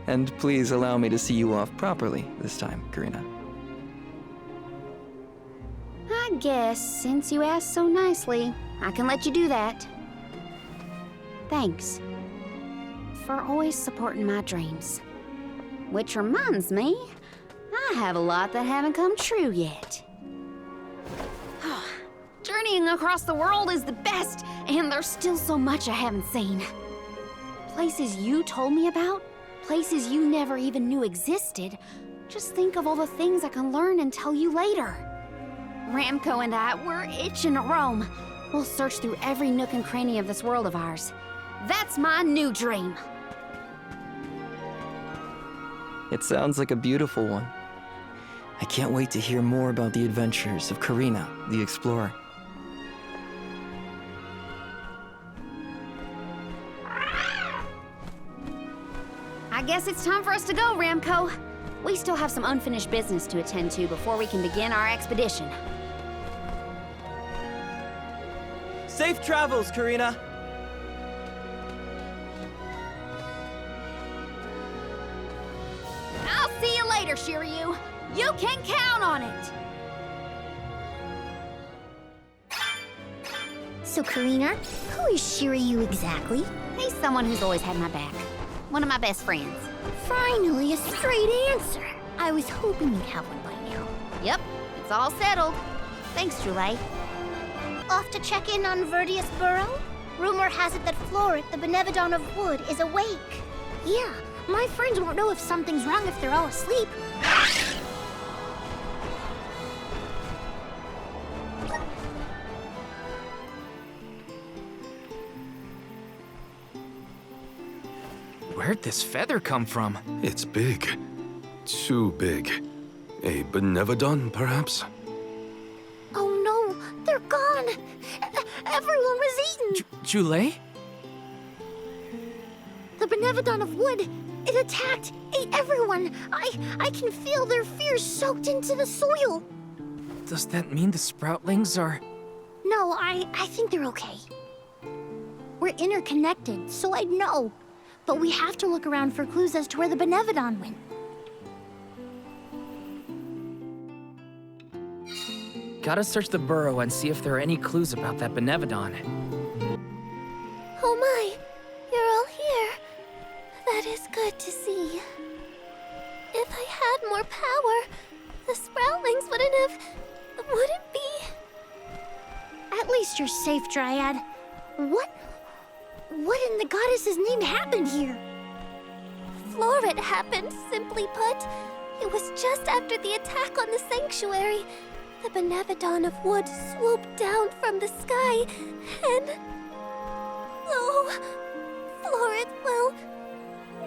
And please allow me to see you off properly this time, Careena. I guess, since you asked so nicely, I can let you do that. Thanks. For always supporting my dreams. Which reminds me, I have a lot that haven't come true yet. Journeying across the world is the best, and there's still so much I haven't seen. Places you told me about, places you never even knew existed. Just think of all the things I can learn and tell you later. Ramco and I, we're itching to roam. We'll search through every nook and cranny of this world of ours. That's my new dream. It sounds like a beautiful one. I can't wait to hear more about the adventures of Careena, the explorer. I guess it's time for us to go, Ramco. We still have some unfinished business to attend to before we can begin our expedition. Safe travels, Careena! I'll see you later, Shiriu. You can count on it. So, Careena, who is Shiriu exactly? He's someone who's always had my back. One of my best friends. Finally, a straight answer. I was hoping you'd have one by now. Yep, it's all settled. Thanks, Julie. Off to check in on Verdius Burrow? Rumor has it that Floret, the benevon of Wood, is awake. Yeah, my friends won't know if something's wrong if they're all asleep. Where'd this feather come from? It's big. too big. A benevon, perhaps? Oh no, they're gone! Everyone was eaten! Jule? The benevon of Wood, it attacked, ate everyone! I can feel their fears soaked into the soil! Does that mean the sproutlings are... No, I think they're okay. We're interconnected, so I'd know. But we have to look around for clues as to where the benevon went. Gotta search the burrow and see if there are any clues about that benevon. Oh my, you're all here. That is good to see. If I had more power, the sproutlings wouldn't be... At least you're safe, Dryad. What in the goddess's name happened here? Florid happened, simply put. It was just after the attack on the sanctuary. The benevon of Wood swooped down from the sky, and... Oh, Florid, well,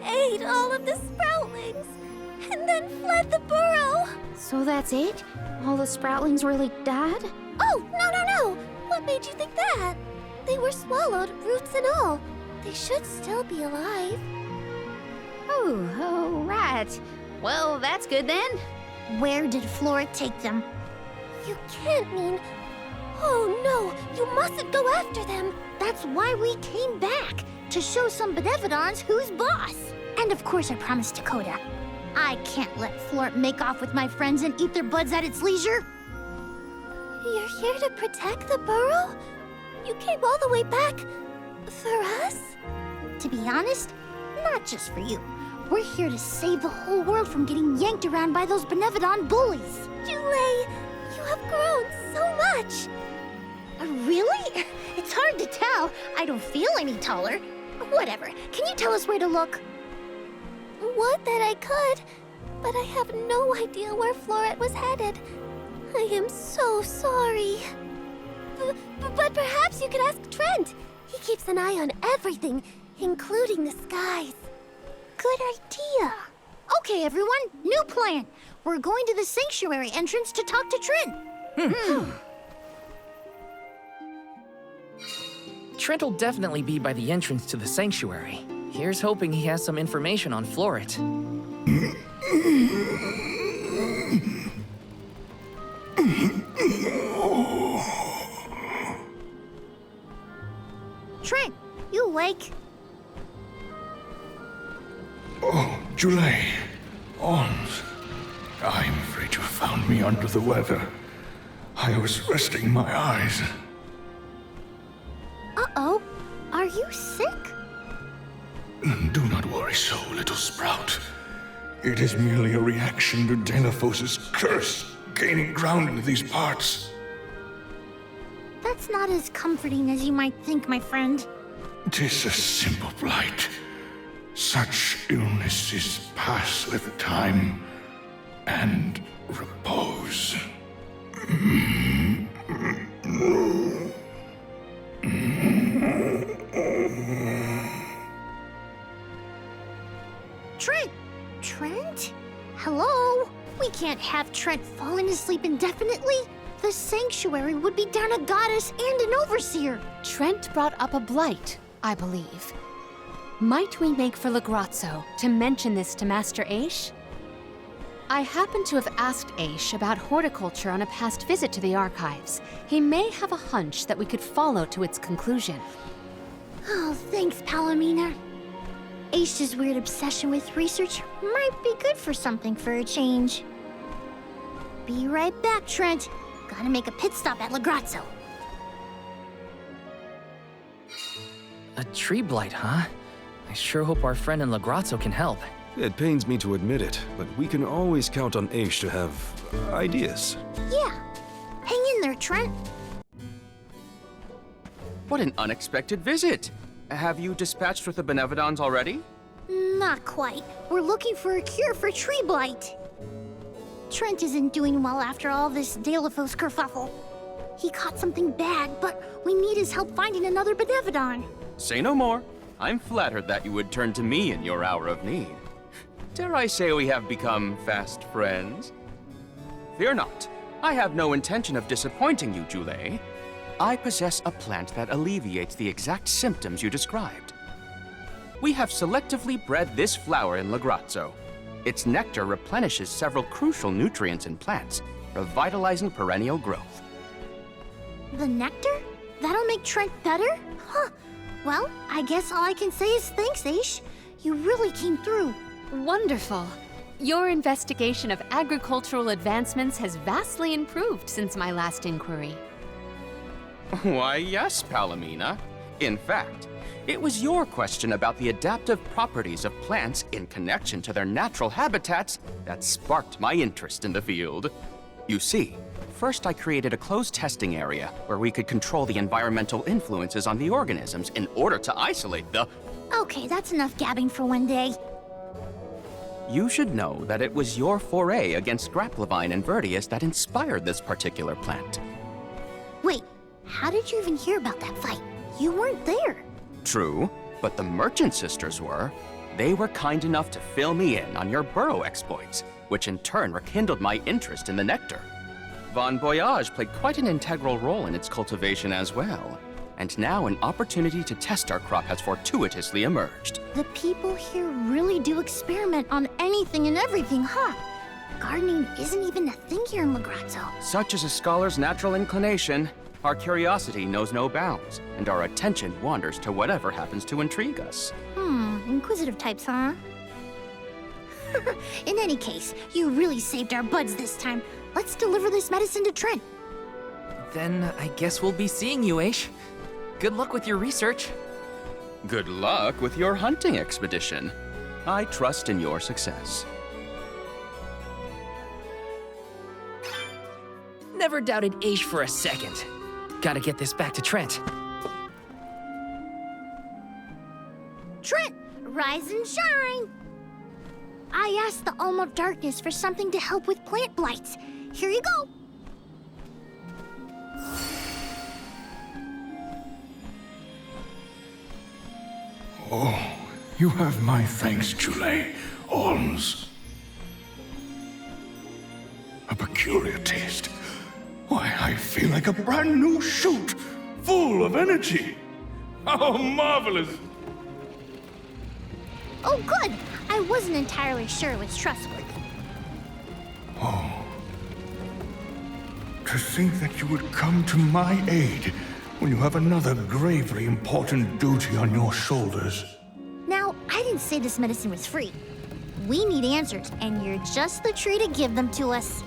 ate all of the sproutlings, and then fled the burrow. So that's it? All the sproutlings really died? Oh, no! What made you think that? They were swallowed, roots and all. They should still be alive. Oh, right. Well, that's good then. Where did Florid take them? You can't mean... Oh no, you mustn't go after them. That's why we came back, to show some benevons who's boss. And of course I promised Dakota. I can't let Florid make off with my friends and eat their buds at its leisure. You're here to protect the burrow? You came all the way back for us? To be honest, not just for you. We're here to save the whole world from getting yanked around by those benevon bullies. Jule, you have grown so much. Really? It's hard to tell. I don't feel any taller. Whatever. Can you tell us where to look? Would that I could, but I have no idea where Florid was headed. I am so sorry. But perhaps you could ask Trent. He keeps an eye on everything, including the skies. Good idea. Okay, everyone, new plan. We're going to the sanctuary entrance to talk to Trent. Trent'll definitely be by the entrance to the sanctuary. Here's hoping he has some information on Florid. Trent, you awake? Oh, Jule. Alms. I'm afraid you found me under the weather. I was resting my eyes. Uh-oh. Are you sick? Do not worry so, little sprout. It is merely a reaction to Delaphos's curse gaining ground in these parts. That's not as comforting as you might think, my friend. 'Tis a simple blight. Such illnesses pass with time and repose. Trent? Hello? We can't have Trent falling asleep indefinitely. The sanctuary would be down a goddess and an overseer. Trent brought up a blight, I believe. Might we make for Legrazzo to mention this to Master Aish? I happen to have asked Aish about horticulture on a past visit to the archives. He may have a hunch that we could follow to its conclusion. Oh, thanks, Palamina. Aish's weird obsession with research might be good for something for a change. Be right back, Trent. Gotta make a pit stop at Legrazzo. A tree blight, huh? I sure hope our friend in Legrazzo can help. It pains me to admit it, but we can always count on Aish to have ideas. Yeah. Hang in there, Trent. What an unexpected visit! Have you dispatched with the benevons already? Not quite. We're looking for a cure for tree blight. Trent isn't doing well after all this Delaphos kerfuffle. He caught something bad, but we need his help finding another benevon. Say no more. I'm flattered that you would turn to me in your hour of need. Dare I say we have become fast friends? Fear not. I have no intention of disappointing you, Jule. I possess a plant that alleviates the exact symptoms you described. We have selectively bred this flower in Lagrazzo. Its nectar replenishes several crucial nutrients in plants, revitalizing perennial growth. The nectar? That'll make Trent better? Huh. Well, I guess all I can say is thanks, Aish. You really came through. Wonderful. Your investigation of agricultural advancements has vastly improved since my last inquiry. Why, yes, Palamina. In fact, it was your question about the adaptive properties of plants in connection to their natural habitats that sparked my interest in the field. You see, first I created a closed testing area where we could control the environmental influences on the organisms in order to isolate the... Okay, that's enough gabbing for one day. You should know that it was your foray against Grapplevine and Vertius that inspired this particular plant. Wait, how did you even hear about that fight? You weren't there. True, but the Merchant Sisters were. They were kind enough to fill me in on your burrow exploits, which in turn rekindled my interest in the nectar. Von Voyage played quite an integral role in its cultivation as well, and now an opportunity to test our crop has fortuitously emerged. The people here really do experiment on anything and everything, huh? Gardening isn't even a thing here in Lagrazzo. Such is a scholar's natural inclination. Our curiosity knows no bounds, and our attention wanders to whatever happens to intrigue us. Inquisitive types, huh? In any case, you really saved our buds this time. Let's deliver this medicine to Trent. Then I guess we'll be seeing you, Aish. Good luck with your research. Good luck with your hunting expedition. I trust in your success. Never doubted Aish for a second. Gotta get this back to Trent. Trent, rise and shine! I asked the Alm of Darkness for something to help with plant blights. Here you go. Oh, you have my thanks, Jule. Alms. A peculiar taste. Why, I feel like a brand new shoot, full of energy. How marvelous! Oh, good. I wasn't entirely sure it was trustworthy. Oh. To think that you would come to my aid when you have another gravely important duty on your shoulders. Now, I didn't say this medicine was free. We need answers, and you're just the tree to give them to us.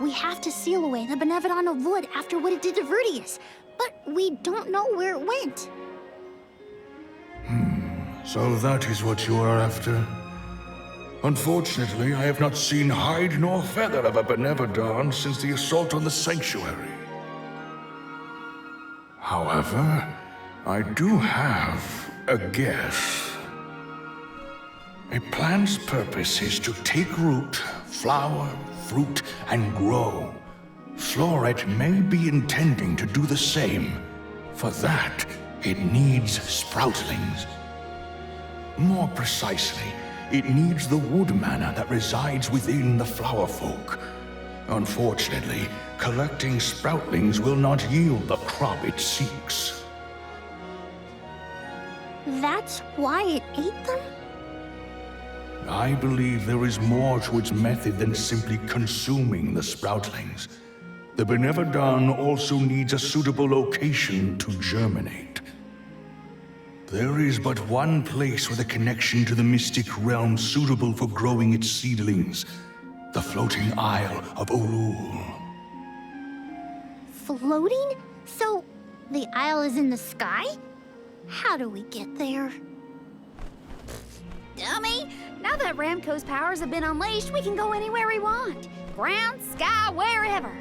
We have to seal away the benevon of Wood after what it did to Vertius, but we don't know where it went. So that is what you are after. Unfortunately, I have not seen hide nor feather of a benevon since the assault on the sanctuary. However, I do have a guess. A plant's purpose is to take root, flower, fruit, and grow. Floret may be intending to do the same. For that, it needs sproutlings. More precisely, it needs the wood mana that resides within the flower folk. Unfortunately, collecting sproutlings will not yield the crop it seeks. That's why it ate them? I believe there is more to its method than simply consuming the sproutlings. The benevon also needs a suitable location to germinate. There is but one place with a connection to the mystic realm suitable for growing its seedlings. The floating Isle of Ulul. Floating? So, the isle is in the sky? How do we get there? Dummy! Now that Ramco's powers have been unleashed, we can go anywhere we want. Ground, sky, wherever.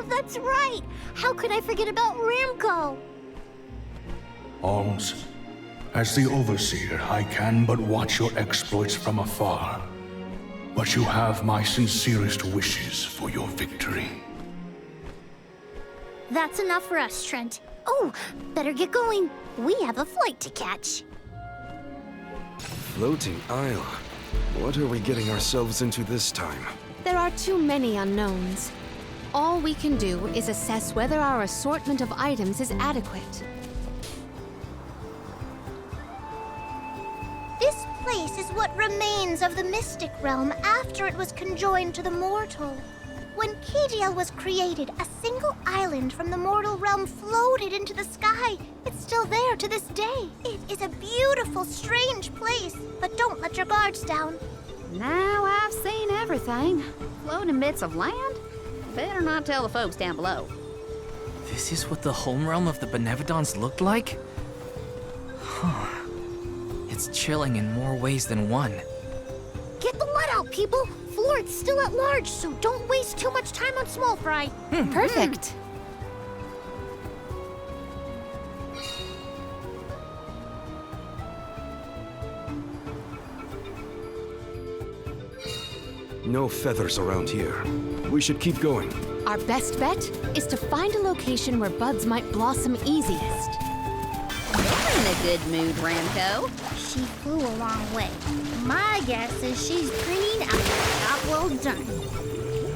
That's right! How could I forget about Ramco? Alms, as the Overseer, I can but watch your exploits from afar. But you have my sincerest wishes for your victory. That's enough for us, Trent. Oh, better get going. We have a flight to catch. floating isle. What are we getting ourselves into this time? There are too many unknowns. All we can do is assess whether our assortment of items is adequate. This place is what remains of the mystic realm after it was conjoined to the mortal. When Kediel was created, a single island from the mortal realm floated into the sky. It's still there to this day. It is a beautiful, strange place, but don't let your guards down. Now I've seen everything. Floating bits of land? Better not tell the folks down below. This is what the home realm of the Benevodons looked like? Huh. It's chilling in more ways than one. Get the let out, people! Florid's still at large, so don't waste too much time on small fry. Perfect. No feathers around here. We should keep going. Our best bet is to find a location where buds might blossom easiest. You're in a good mood, Ramco. She flew a long way. My guess is she's green and job well done.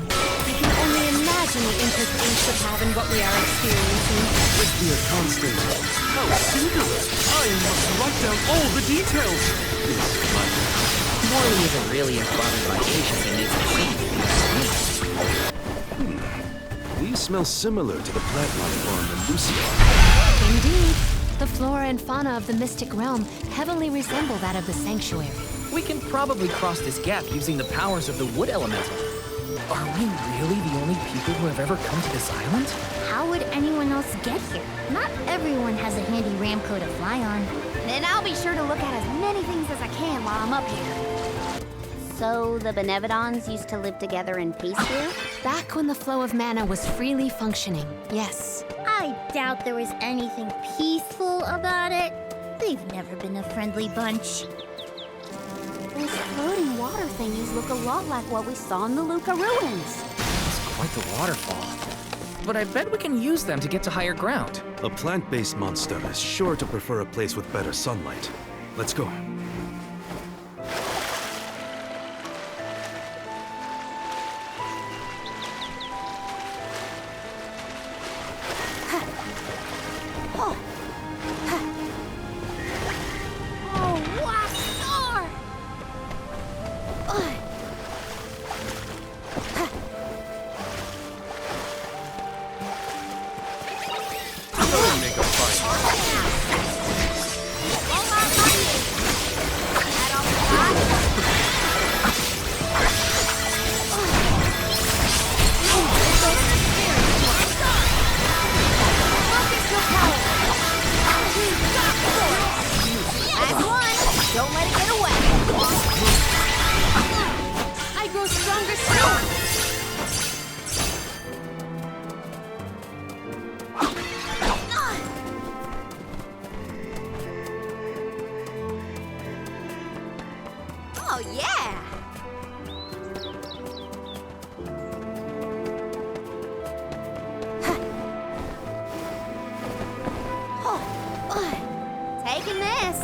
I can only imagine the implications of having what we are experiencing. Must be a constant. How singular! I must write down all the details! Morley isn't really as bothered by Asia as he needs to see. These smell similar to the plant life farm in Lucia. Indeed. The flora and fauna of the mystic realm heavily resemble that of the sanctuary. We can probably cross this gap using the powers of the wood elemental. Are we really the only people who have ever come to this island? How would anyone else get here? Not everyone has a handy Ramco to fly on. Then I'll be sure to look at as many things as I can while I'm up here. So the Benevodons used to live together in peace here? Back when the flow of mana was freely functioning, yes. I doubt there was anything peaceful about it. They've never been a friendly bunch. Those floating water thingies look a lot like what we saw in the Luca ruins. It's quite the waterfall. But I bet we can use them to get to higher ground. A plant-based monster is sure to prefer a place with better sunlight. Let's go. Oh, yeah! Taking this.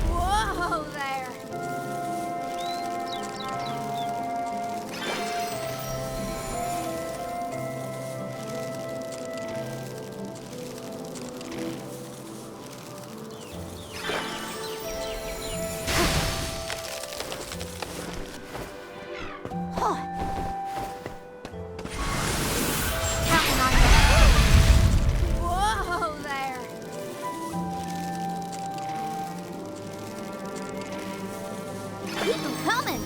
Whoa there! Whoa there! Keep them coming!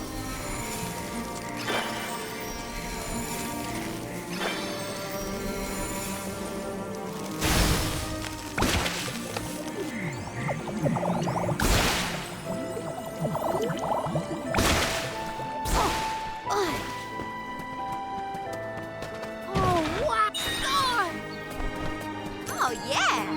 Oh, what star! Oh, yeah!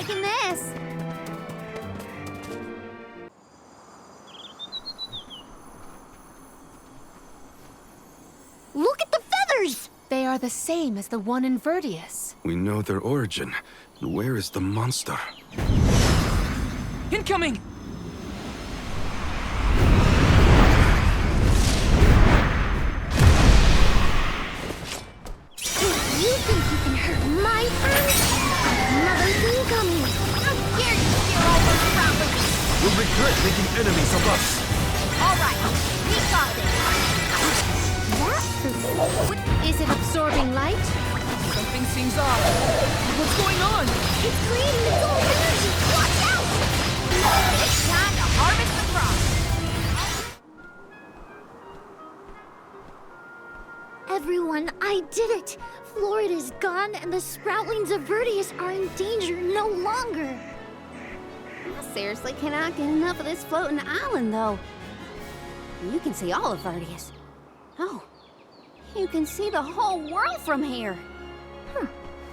taking this. Look at the feathers! They are the same as the one in Verdius. We know their origin. Where is the monster? Incoming! You think you can hurt my friends? Another thing coming. How dare you steal all those sproutlings? You'll regret making enemies of us. All right, we got this. Is it absorbing light? Something seems off. What's going on? It's creating its own energy. Watch out! It's time to harvest the crop. Everyone, I did it! Florida's gone, and the sproutlings of Verdius are in danger no longer. I seriously cannot get enough of this floating island, though. You can see all of Verdius. Oh, you can see the whole world from here.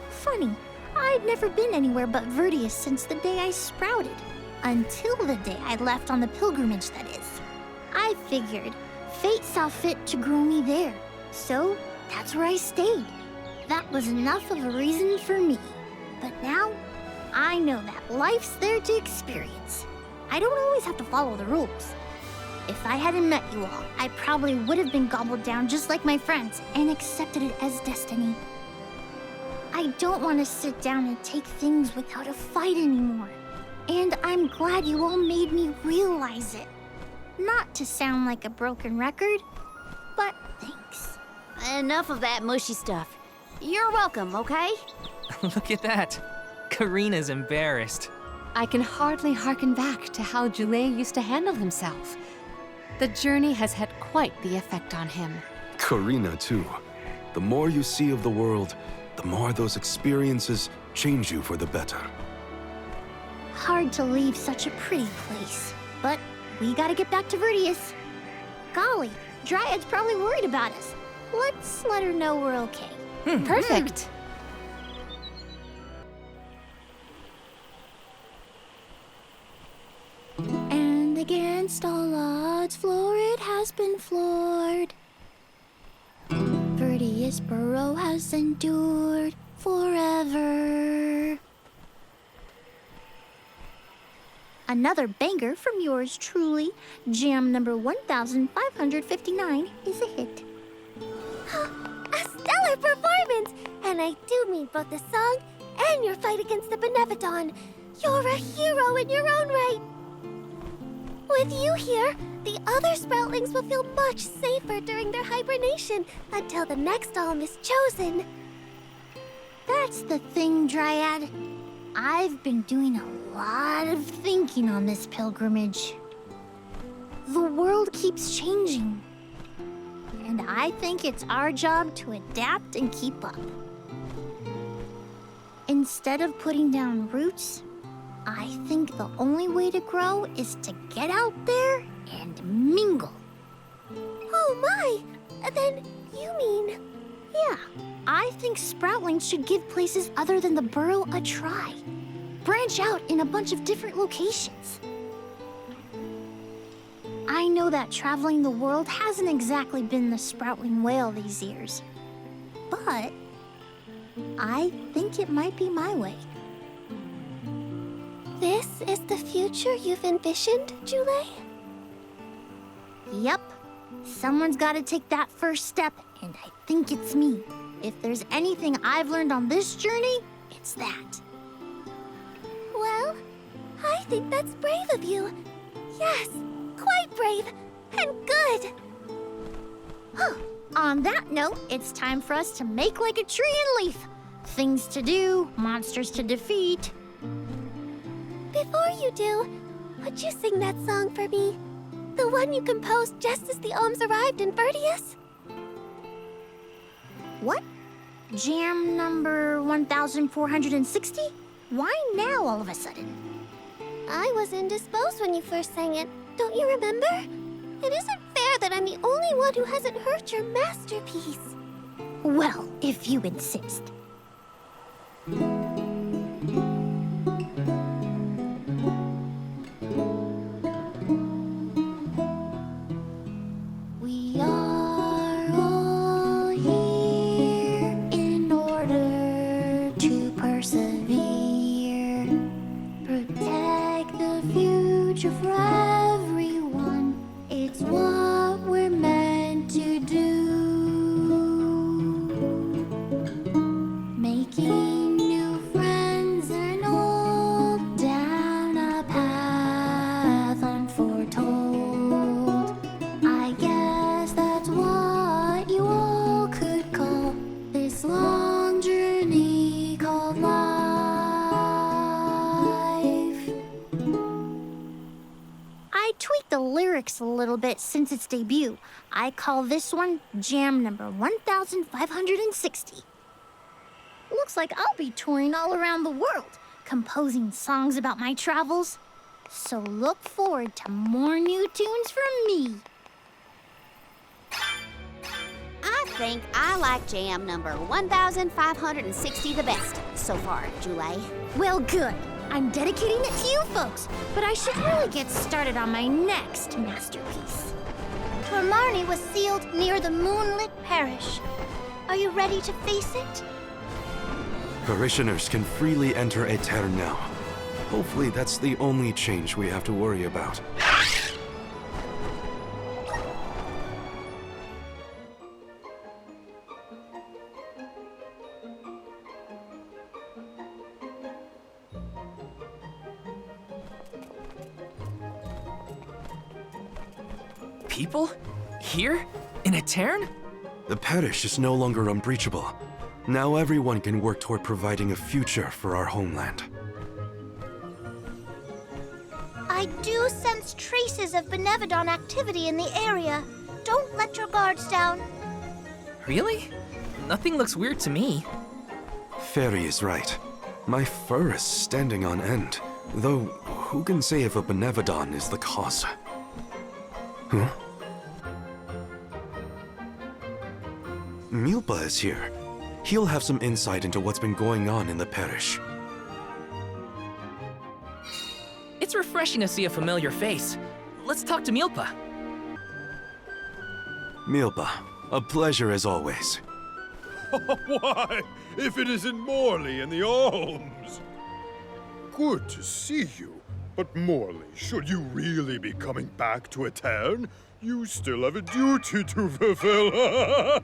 Funny. I'd never been anywhere but Verdius since the day I sprouted. Until the day I left on the pilgrimage, that is. I figured fate saw fit to grow me there. So, that's where I stayed. That was enough of a reason for me. But now, I know that life's there to experience. I don't always have to follow the rules. If I hadn't met you all, I probably would have been gobbled down just like my friends and accepted it as destiny. I don't want to sit down and take things without a fight anymore. And I'm glad you all made me realize it. Not to sound like a broken record, but thanks. Enough of that mushy stuff. You're welcome, okay? Look at that. Careena's embarrassed. I can hardly hearken back to how Joulet used to handle himself. The journey has had quite the effect on him. Careena, too. The more you see of the world, the more those experiences change you for the better. Hard to leave such a pretty place, but we gotta get back to Verdius. Golly, Dryad's probably worried about us. Let's let her know we're okay. Perfect. And against all odds, Florid has been floored. Verdius Burrow has endured forever. Another banger from yours truly, jam number 1559 is a hit. A stellar performance! And I do mean both the song and your fight against the benevon. You're a hero in your own right. With you here, the other sproutlings will feel much safer during their hibernation until the next alm is chosen. That's the thing, Dryad. I've been doing a lot of thinking on this pilgrimage. The world keeps changing, and I think it's our job to adapt and keep up. Instead of putting down roots, I think the only way to grow is to get out there and mingle. Oh my! Then you mean... Yeah, I think sproutlings should give places other than the burrow a try. Branch out in a bunch of different locations. I know that traveling the world hasn't exactly been the sproutling whale these years, but I think it might be my way. This is the future you've envisioned, Joulet? Yep. Someone's got to take that first step, and I think it's me. If there's anything I've learned on this journey, it's that. Well, I think that's brave of you. Yes, quite brave and good. On that note, it's time for us to make like a tree and leaf. Things to do, monsters to defeat. Before you do, would you sing that song for me? The one you composed just as the alms arrived in Verdius? What? Jam number 1460? Why now all of a sudden? I was indisposed when you first sang it. Don't you remember? It isn't fair that I'm the only one who hasn't heard your masterpiece. Well, if you insist. since its debut. I call this one Jam number 1560. Looks like I'll be touring all around the world, composing songs about my travels. So look forward to more new tunes from me. I think I like jam number 1560 the best so far, Julie. Well, good. I'm dedicating it to you folks, but I should really get started on my next masterpiece. Tormarni was sealed near the moonlit parish. Are you ready to face it? Parishioners can freely enter Etan now. Hopefully that's the only change we have to worry about. People? Here? In Etan? The parish is no longer unbreachable. Now everyone can work toward providing a future for our homeland. I do sense traces of benevon activity in the area. Don't let your guards down. Really? Nothing looks weird to me. Fairy is right. My fur is standing on end. Though, who can say if a benevon is the cause? Huh? Milpa is here. He'll have some insight into what's been going on in the parish. It's refreshing to see a familiar face. Let's talk to Milpa. Milpa, a pleasure as always. Why, if it isn't Morley and the Alms! Good to see you. But Morley, should you really be coming back to Etan, you still have a duty to fulfill.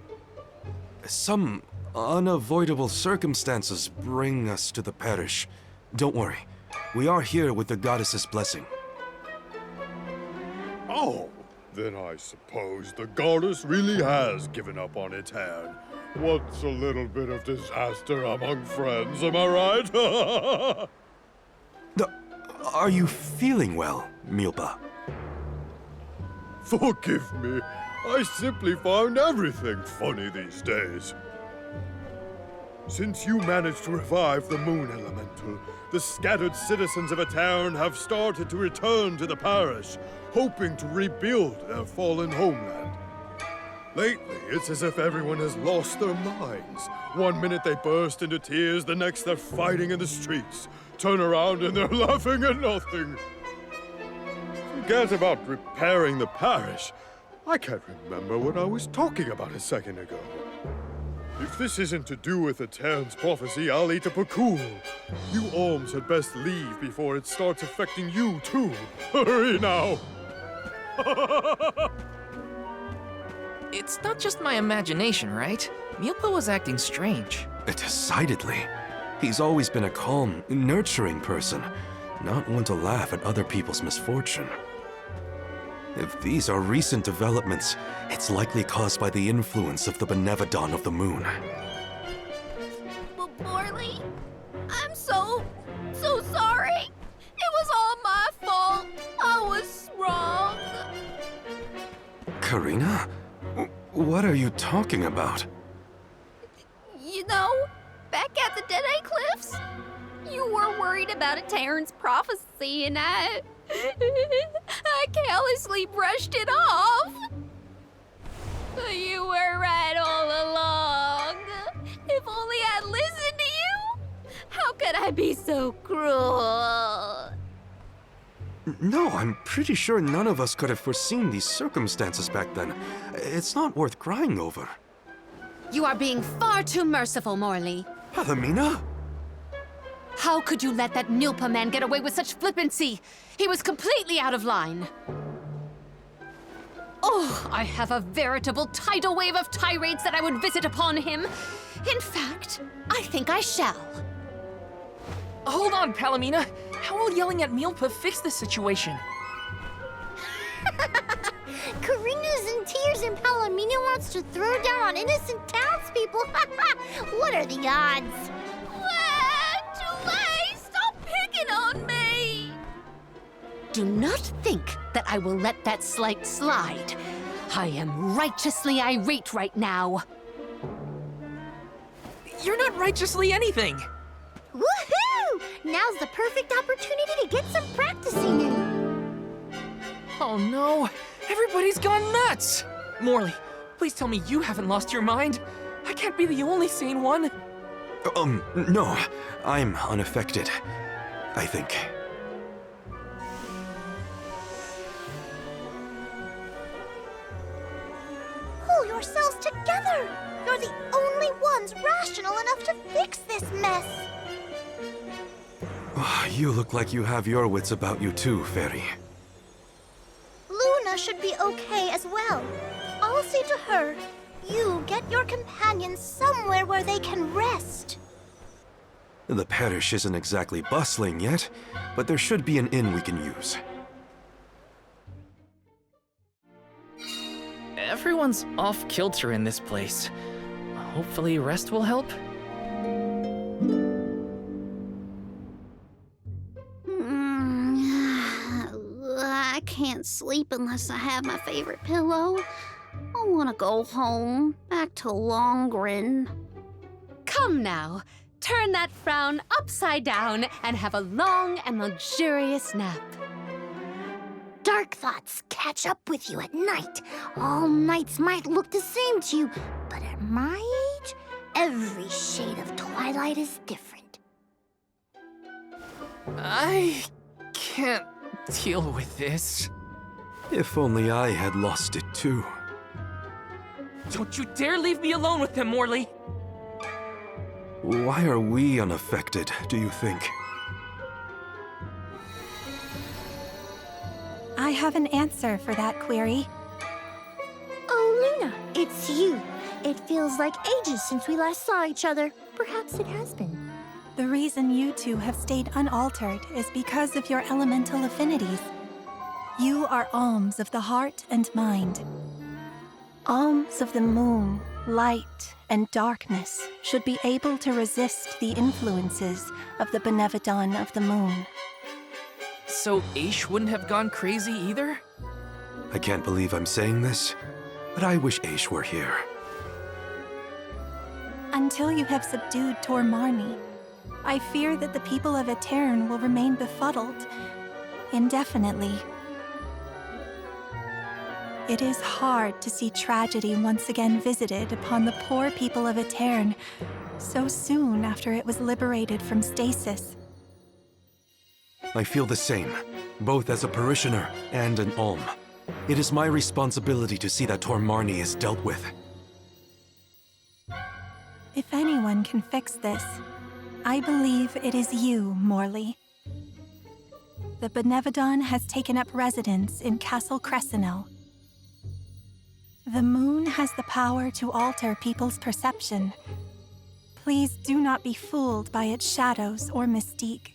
Some unavoidable circumstances bring us to the parish. Don't worry. We are here with the goddess's blessing. Oh, then I suppose the goddess really has given up on Etan. What's a little bit of disaster among friends, am I right? Are you feeling well, Milpa? Forgive me. I simply find everything funny these days. Since you managed to revive the moon elemental, the scattered citizens of Etan have started to return to the parish, hoping to rebuild their fallen homeland. Lately, it's as if everyone has lost their minds. One minute they burst into tears, the next they're fighting in the streets. Turn around and they're laughing at nothing. Forget about repairing the parish. I can't remember what I was talking about a second ago. If this isn't to do with Etan's prophecy, I'll eat a pakul. You Alms had best leave before it starts affecting you, too. Hurry now! It's not just my imagination, right? Milpa was acting strange. Decidedly. He's always been a calm, nurturing person, not one to laugh at other people's misfortune. If these are recent developments, it's likely caused by the influence of the benevon of the moon. Morley, I'm so sorry. It was all my fault. I was wrong. Careena? What are you talking about? You know, back at the Dead-Eye Cliffs, you were worried about Etan's prophecy, and I carelessly brushed it off. You were right all along. If only I'd listened to you. How could I be so cruel? No, I'm pretty sure none of us could have foreseen these circumstances back then. It's not worth crying over. You are being far too merciful, Morley. Palamina? How could you let that Milpa man get away with such flippancy? He was completely out of line. Oh, I have a veritable tidal wave of tirades that I would visit upon him. In fact, I think I shall. Hold on, Palamina. How will yelling at Milpa fix the situation? Careena's in tears and Palamina wants to throw down on innocent townspeople. What are the odds? Too late! Stop picking on me! Do not think that I will let that slight slide. I am righteously irate right now. You're not righteously anything. Woohoo! Now's the perfect opportunity to get some practicing in. Oh no, everybody's gone nuts! Morley, please tell me you haven't lost your mind. I can't be the only sane one. No. I'm unaffected, I think. Pull yourselves together! You're the only ones rational enough to fix this mess! You look like you have your wits about you too, Fairy. Luna should be okay as well. I'll see to her. You get your companions somewhere where they can rest. The parish isn't exactly bustling yet, but there should be an inn we can use. Everyone's off kilter in this place. Hopefully rest will help. I can't sleep unless I have my favorite pillow. I want to go home, back to Longrin. Come now, turn that frown upside down and have a long and luxurious nap. Dark thoughts catch up with you at night. All nights might look the same to you, but at my age, every shade of twilight is different. I can't deal with this. If only I had lost it too. Don't you dare leave me alone with them, Morley! Why are we unaffected, do you think? I have an answer for that query. Oh, Luna, it's you. It feels like ages since we last saw each other. Perhaps it has been. The reason you two have stayed unaltered is because of your elemental affinities. You are alms of the heart and mind. Alms of the moon, light, and darkness should be able to resist the influences of the benevon of the moon. So Aish wouldn't have gone crazy either? I can't believe I'm saying this, but I wish Aish were here. Until you have subdued Tormarni, I fear that the people of Eoren will remain befuddled indefinitely. It is hard to see tragedy once again visited upon the poor people of Eoren so soon after it was liberated from stasis. I feel the same, both as a parishioner and an alm. It is my responsibility to see that Tormarni is dealt with. If anyone can fix this, I believe it is you, Morley. The benevon has taken up residence in Castle Cresinel. The moon has the power to alter people's perception. Please do not be fooled by its shadows or mystique.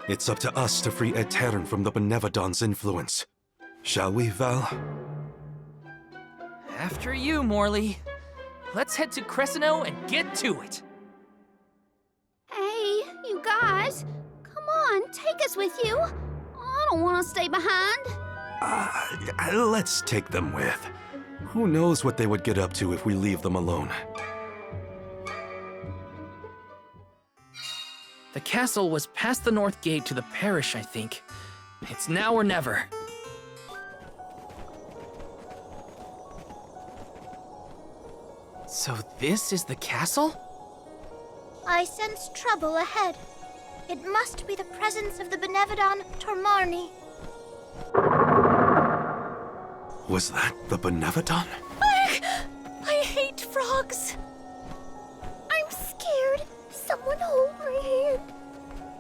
It's up to us to free Etan from the benevon's influence. Shall we, Val? After you, Morley. Let's head to Cresinel and get to it. Hey, you guys. Come on, take us with you. I don't want to stay behind. Let's take them with. Who knows what they would get up to if we leave them alone. The castle was past the north gate to the parish, I think. It's now or never. So this is the castle? I sense trouble ahead. It must be the presence of the benevon Tormarni. Was that the benevon? I hate frogs. I'm scared. Someone hold my hand.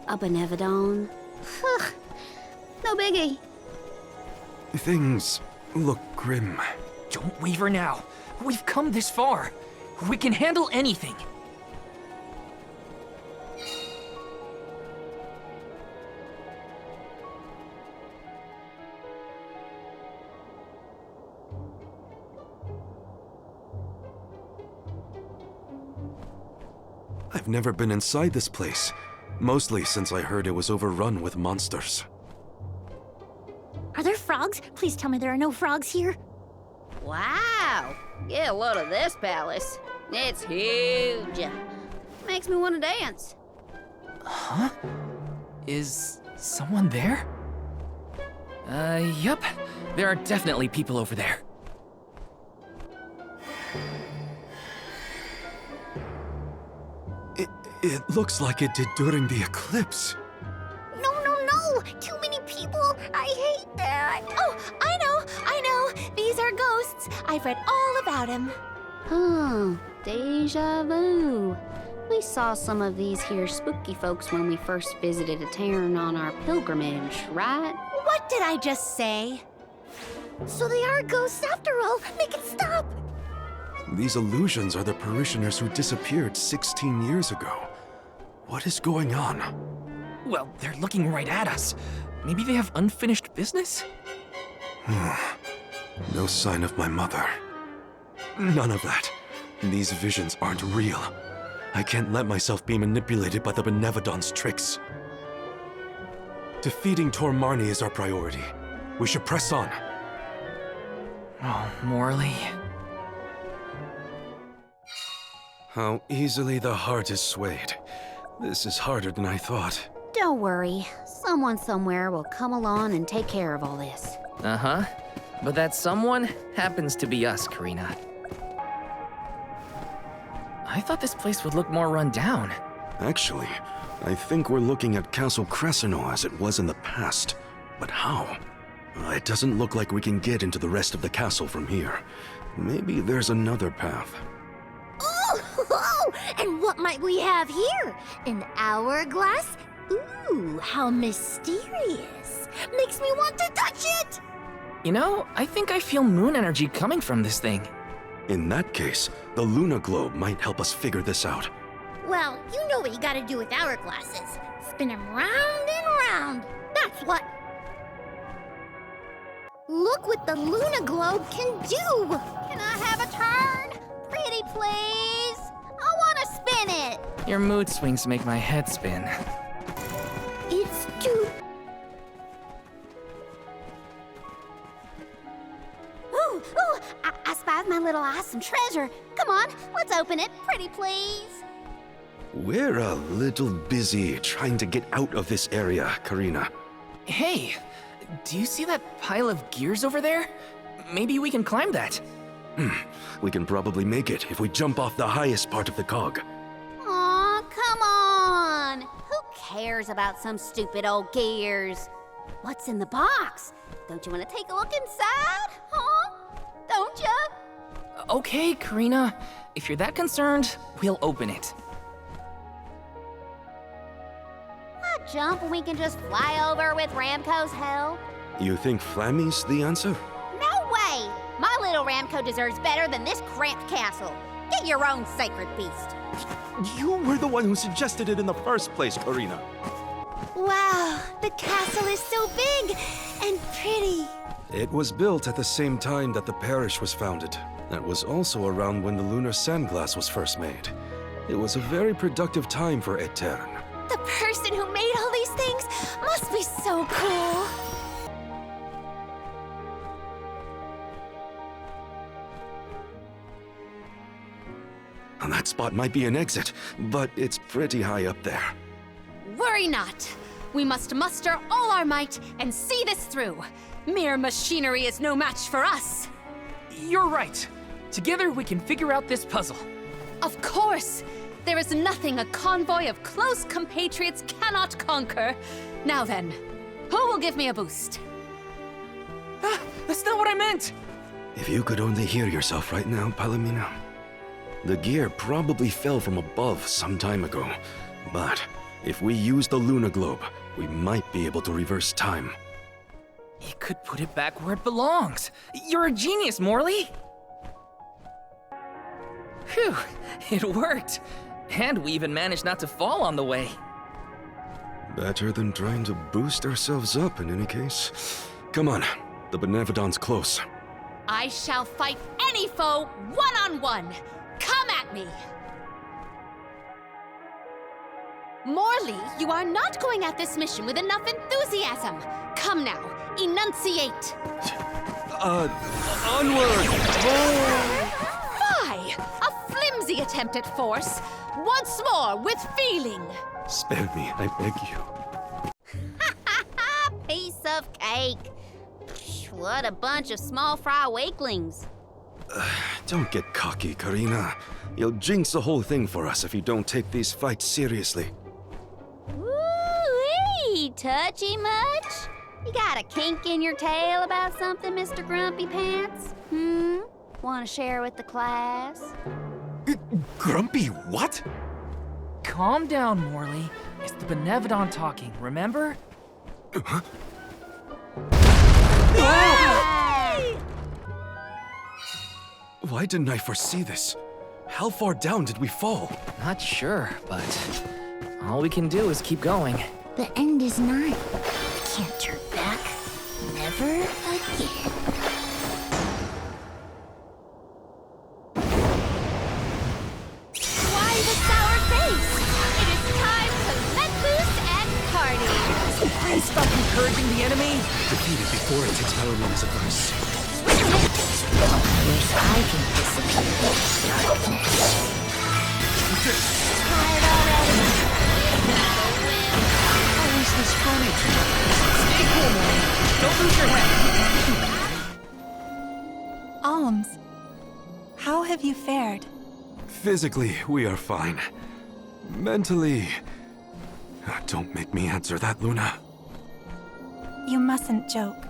A benevon? No biggie. Things look grim. Don't waver now. We've come this far. We can handle anything. I've never been inside this place. Mostly since I heard it was overrun with monsters. Are there frogs? Please tell me there are no frogs here. Wow! Get a load of this palace. It's huge. Makes me want to dance. Huh? Is someone there? Yup. There are definitely people over there. It looks like it did during the eclipse. No, no, no! Too many people! I hate that! Oh, I know! These are ghosts. I've read all about them. Deja vu. We saw some of these here spooky folks when we first visited Etan on our pilgrimage, right? What did I just say? So they are ghosts after all! Make it stop! These illusions are the parishioners who disappeared 16 years ago. What is going on? Well, they're looking right at us. Maybe they have unfinished business? No sign of my mother. None of that. These visions aren't real. I can't let myself be manipulated by the Benevodon's tricks. Defeating Tormarni is our priority. We should press on. Oh, Morley. How easily the heart is swayed. This is harder than I thought. Don't worry. Someone somewhere will come along and take care of all this. Uh-huh. But that someone happens to be us, Careena. I thought this place would look more run down. Actually, I think we're looking at Castle Careena as it was in the past. But how? It doesn't look like we can get into the rest of the castle from here. Maybe there's another path. Oh, and what might we have here? An hourglass? Ooh, how mysterious. Makes me want to touch it! You know, I think I feel moon energy coming from this thing. In that case, the Luna Globe might help us figure this out. Well, you know what you gotta do with hourglasses. Spin them round and round. That's what. Look what the Luna Globe can do! Can I have a turn? Pretty please? I want to spin it. Your mood swings make my head spin. It's too... Ooh, I spied my little awesome treasure. Come on, let's open it, pretty please. We're a little busy trying to get out of this area, Careena. Hey, do you see that pile of gears over there? Maybe we can climb that. We can probably make it if we jump off the highest part of the cog. Aw, come on. Who cares about some stupid old gears? What's in the box? Don't you want to take a look inside? Huh? Don't you? Okay, Careena. If you're that concerned, we'll open it. A jump and we can just fly over with Ramco's help? You think Flammy's the answer? No way! My little Ramco deserves better than this cramped castle. Get your own sacred beast. You were the one who suggested it in the first place, Careena. Wow, the castle is so big and pretty. It was built at the same time that the parish was founded. That was also around when the lunar sandglass was first made. It was a very productive time for Etan. The person who made all these things must be so cool. And that spot might be an exit, but it's pretty high up there. Worry not. We must muster all our might and see this through. Mere machinery is no match for us. You're right. Together we can figure out this puzzle. Of course! There is nothing a convoy of close compatriots cannot conquer. Now then, who will give me a boost? That's not what I meant! If you could only hear yourself right now, Palamina. The gear probably fell from above some time ago, but if we use the Luna Globe, we might be able to reverse time. You could put it back where it belongs. You're a genius, Morley! Phew, it worked. And we even managed not to fall on the way. Better than trying to boost ourselves up in any case. Come on, the Benevodon's close. I shall fight any foe one-on-one. Come at me! Morley, you are not going at this mission with enough enthusiasm. Come now, enunciate. Onward! Fie! A flimsy attempt at force. Once more, with feeling. Spare me, I beg you. Piece of cake. Psh, what a bunch of small fry wakelings. Don't get cocky, Careena. You'll jinx the whole thing for us if you don't take these fights seriously. Woo-wee! Touchy much? You got a kink in your tail about something, Mr. Grumpy Pants? Want to share with the class? Grumpy what? Calm down, Morley. It's the Benevon talking, remember? Huh? Why didn't I foresee this? How far down did we fall? Not sure, but all we can do is keep going. The end is nigh. Can't turn back. Never again. Why the sour face? It is time to let loose and party. Please stop encouraging the enemy. Defeat it before it takes Palamina's advice. I wish I could disappear in darkness. Tired already? How is this funny? Stay cool, Morley. Don't lose your head. Alms, how have you fared? Physically, we are fine. Mentally... Don't make me answer that, Luna. You mustn't joke.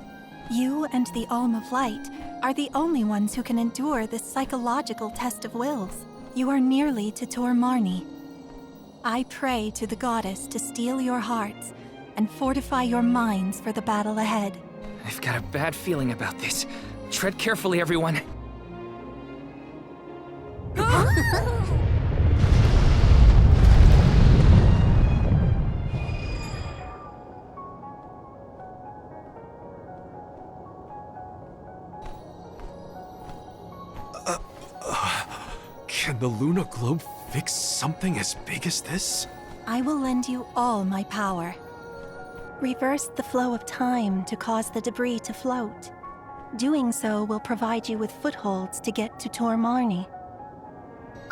You and the Alm of Light are the only ones who can endure this psychological test of wills. You are nearly to Tor Marni. I pray to the goddess to steel your hearts and fortify your minds for the battle ahead. I've got a bad feeling about this. Tread carefully, everyone. Can the Luna Globe fix something as big as this? I will lend you all my power. Reverse the flow of time to cause the debris to float. Doing so will provide you with footholds to get to Tor Marni.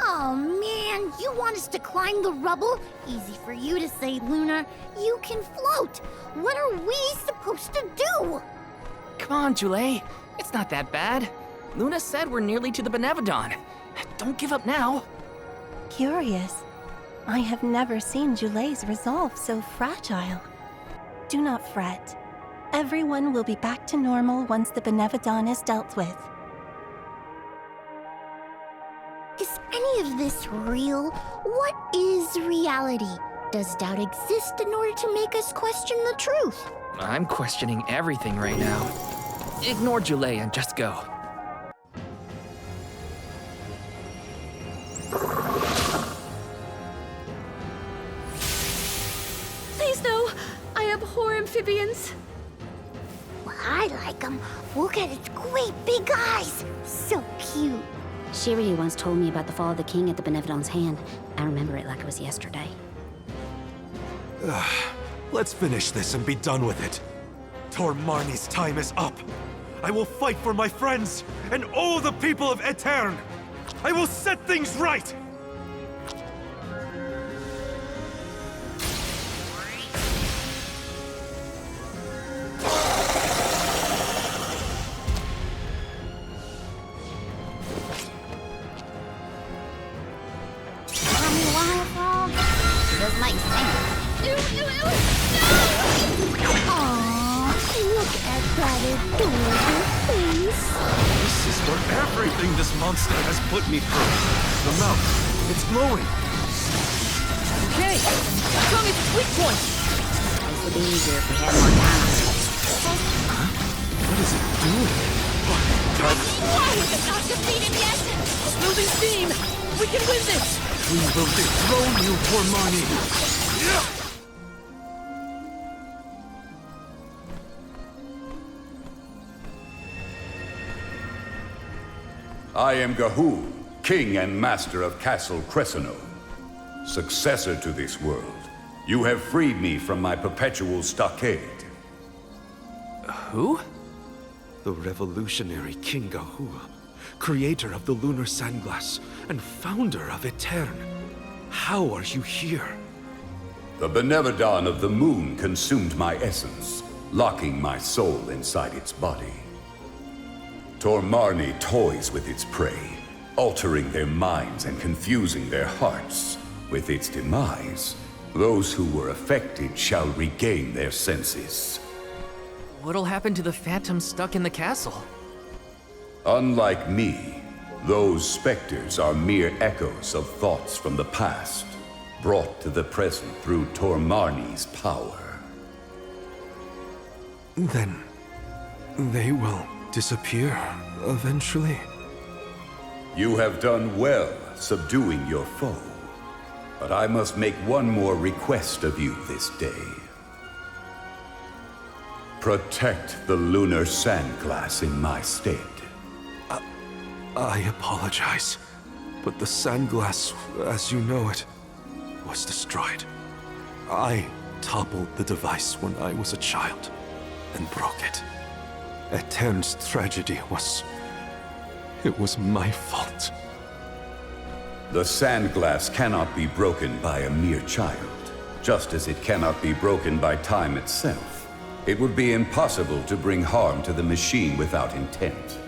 Oh man, you want us to climb the rubble? Easy for you to say, Luna. You can float. What are we supposed to do? Come on, Jule. It's not that bad. Luna said we're nearly to the Benevon. Don't give up now. Curious. I have never seen Jule's resolve so fragile. Do not fret. Everyone will be back to normal once the Benevon is dealt with. Is any of this real? What is reality? Does doubt exist in order to make us question the truth? I'm questioning everything right now. Ignore Jule and just go. Please no! I abhor amphibians. Well, I like them. Look at its great big eyes. So cute. Shiriu once told me about the fall of the king at the Benevon's hand. I remember it like it was yesterday. Let's finish this and be done with it. Tor Marni's time is up. I will fight for my friends and all the people of Etan. I will set things right! Everything this monster has put me through. The mouth, it's glowing. Okay, tongue is its weak point. This would be easier if we had more time. What is it doing? Why is it not defeated yet? Losing steam! We can win this! We will dethrone you, Tor Marni. I am Gahu, king and master of Castle Cresceno, successor to this world, You have freed me from my perpetual stockade. Who? The revolutionary King Gahul, creator of the lunar sandglass and founder of Etan. How are you here? The benevon of the moon consumed my essence, locking my soul inside its body. Tormarni toys with its prey, altering their minds and confusing their hearts. With its demise, those who were affected shall regain their senses. What'll happen to the phantoms stuck in the castle? Unlike me, those specters are mere echoes of thoughts from the past, brought to the present through Tormarni's power. Then they will disappear eventually. You have done well subduing your foe, but I must make one more request of you this day. Protect the lunar sandglass in my stead. I apologize, but the sandglass, as you know it, was destroyed. I toppled the device when I was a child and broke it. Etan's tragedy was my fault. The sandglass cannot be broken by a mere child, just as it cannot be broken by time itself. It would be impossible to bring harm to the machine without intent.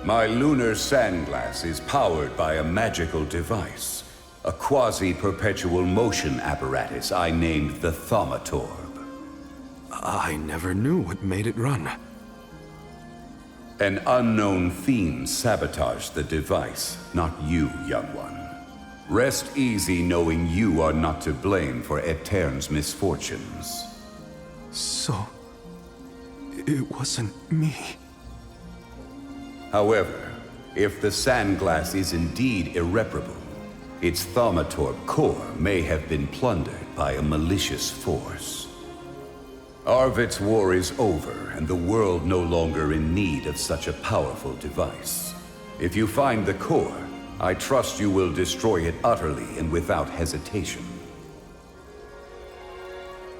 My lunar sandglass is powered by a magical device, a quasi-perpetual motion apparatus I named the Thaumatorb. I never knew what made it run. An unknown theme sabotaged the device, not you, young one. Rest easy knowing you are not to blame for Etan's misfortunes. So, it wasn't me. However, if the sandglass is indeed irreparable, its Thaumatorb core may have been plundered by a malicious force. Arvid's war is over, and the world no longer in need of such a powerful device. If you find the core, I trust you will destroy it utterly and without hesitation.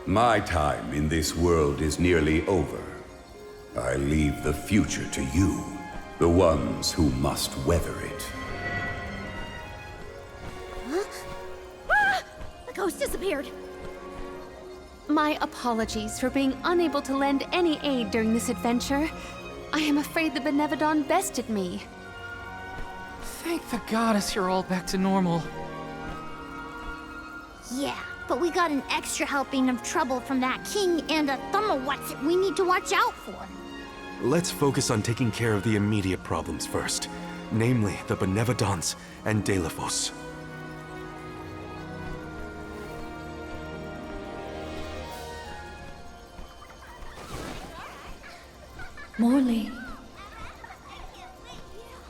My time in this world is nearly over. I leave the future to you, the ones who must weather it. Huh? Ah! The ghost disappeared. My apologies for being unable to lend any aid during this adventure. I am afraid the benevon bested me. Thank the goddess you're all back to normal. Yeah, but we got an extra helping of trouble from that king and a what's we need to watch out for. Let's focus on taking care of the immediate problems first, namely the benevons and Delphos. Morley.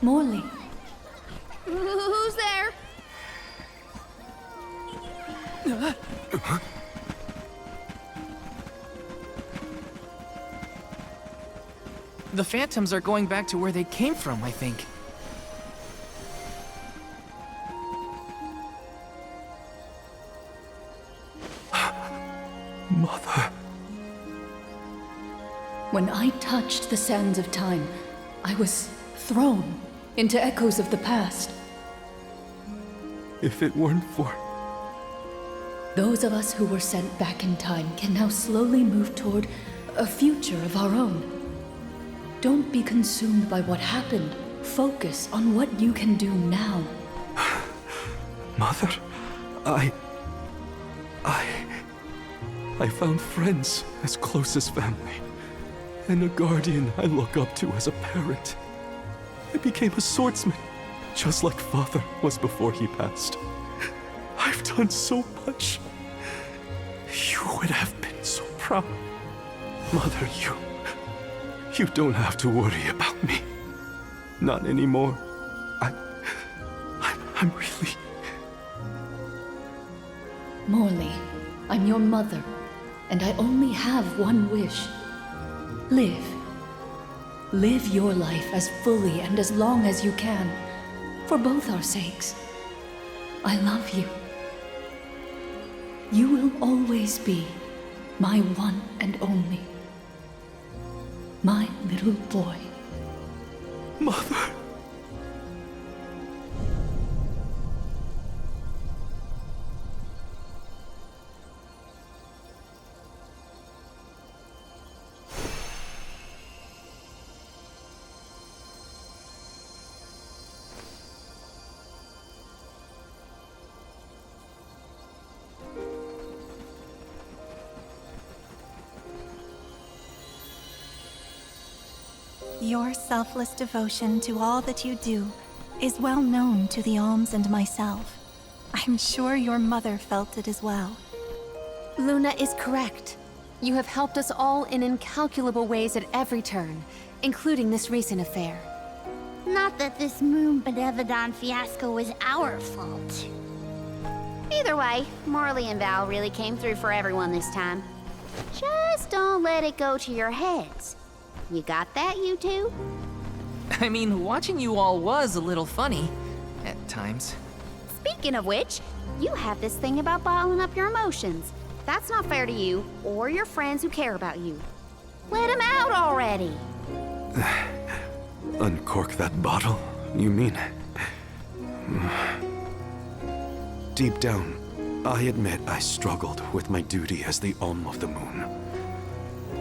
Morley. Who's there? The phantoms are going back to where they came from, I think. Mother. When I touched the sands of time, I was thrown into echoes of the past. If it weren't for... Those of us who were sent back in time can now slowly move toward a future of our own. Don't be consumed by what happened. Focus on what you can do now. Mother, I found friends as close as family, and a guardian I look up to as a parent. I became a swordsman, just like Father was before he passed. I've done so much. You would have been so proud. Mother, you don't have to worry about me. Not anymore. I'm really... Morley, I'm your mother, and I only have one wish. Live. Live your life as fully and as long as you can, for both our sakes. I love you. You will always be my one and only. My little boy. Mother! Your selfless devotion to all that you do is well known to the Alms and myself. I'm sure your mother felt it as well. Luna is correct. You have helped us all in incalculable ways at every turn, including this recent affair. Not that this moon benevon fiasco was our fault. Either way, Morley and Val really came through for everyone this time. Just don't let it go to your heads. You got that, you two? I mean, watching you all was a little funny at times. Speaking of which, you have this thing about bottling up your emotions. That's not fair to you or your friends who care about you. Let them out already. Uncork that bottle, you mean? Deep down, I admit I struggled with my duty as the Alm of the Moon.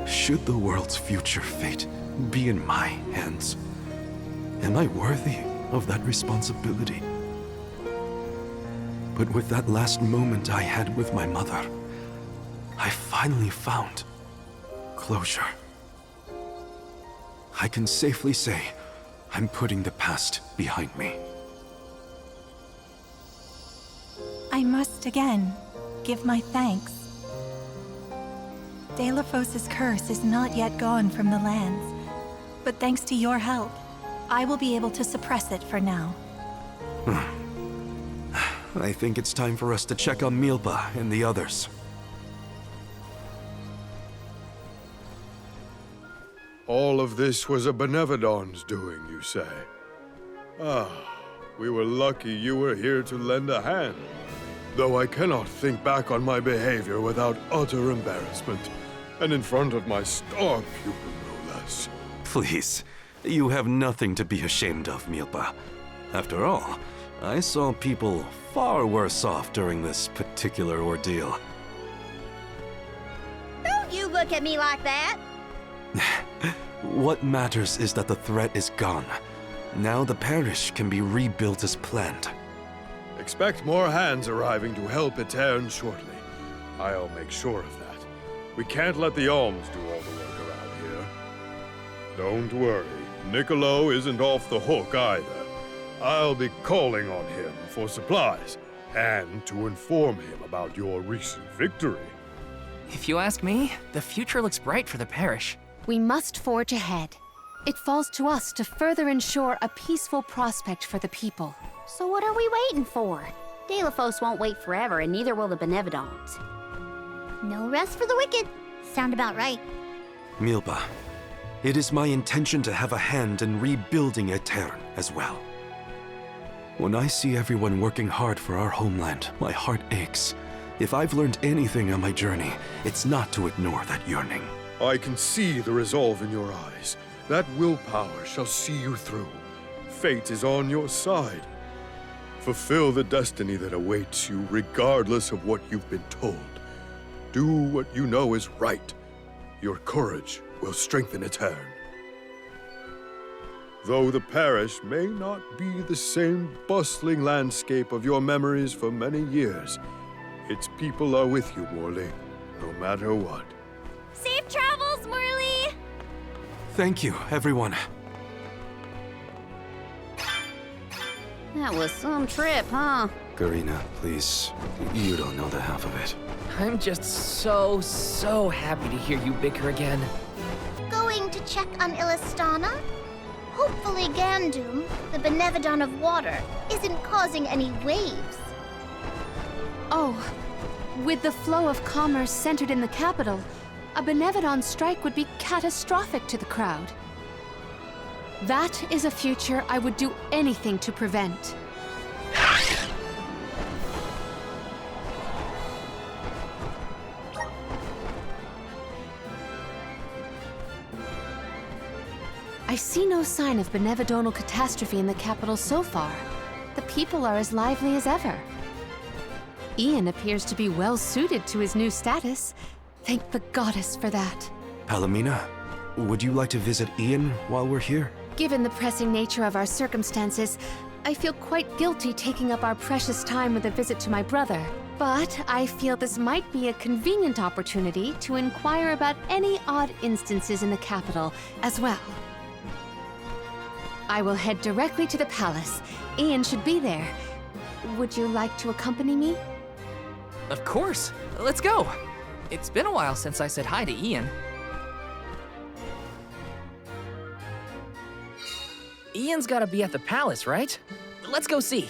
Should the world's future fate be in my hands, am I worthy of that responsibility? But with that last moment I had with my mother, I finally found closure. I can safely say I'm putting the past behind me. I must again give my thanks. Delafos's curse is not yet gone from the lands, but thanks to your help, I will be able to suppress it for now. I think it's time for us to check on Milpa and the others. All of this was a benevon's doing, you say? Ah, we were lucky you were here to lend a hand. Though I cannot think back on my behavior without utter embarrassment. And in front of my star pupil, no less. Please, you have nothing to be ashamed of, Milpa. After all, I saw people far worse off during this particular ordeal. Don't you look at me like that! What matters is that the threat is gone. Now the parish can be rebuilt as planned. Expect more hands arriving to help Etan shortly. I'll make sure of that. We can't let the Alms do all the work around here. Don't worry, Niccolo isn't off the hook either. I'll be calling on him for supplies, and to inform him about your recent victory. If you ask me, the future looks bright for the parish. We must forge ahead. It falls to us to further ensure a peaceful prospect for the people. So what are we waiting for? Delafos won't wait forever, and neither will the benevons. No rest for the wicked. Sound about right. Milpa, it is my intention to have a hand in rebuilding Etan as well. When I see everyone working hard for our homeland, my heart aches. If I've learned anything on my journey, it's not to ignore that yearning. I can see the resolve in your eyes. That willpower shall see you through. Fate is on your side. Fulfill the destiny that awaits you, regardless of what you've been told. Do what you know is right. Your courage will strengthen Etan. Though the parish may not be the same bustling landscape of your memories for many years, its people are with you, Morley, no matter what. Safe travels, Morley! Thank you, everyone. That was some trip, huh? Careena, please. You don't know the half of it. I'm just so happy to hear you bicker again. Going to check on Elisana? Hopefully Gandum, the benevon of water, isn't causing any waves. Oh, with the flow of commerce centered in the capital, a benevon strike would be catastrophic to the crowd. That is a future I would do anything to prevent. I see no sign of benevodonal catastrophe in the capital so far. The people are as lively as ever. Ian appears to be well suited to his new status. Thank the goddess for that. Palamina, would you like to visit Ian while we're here? Given the pressing nature of our circumstances, I feel quite guilty taking up our precious time with a visit to my brother. But I feel this might be a convenient opportunity to inquire about any odd instances in the capital as well. I will head directly to the palace. Ian should be there. Would you like to accompany me? Of course. Let's go. It's been a while since I said hi to Ian. Ian's gotta be at the palace, right? Let's go see.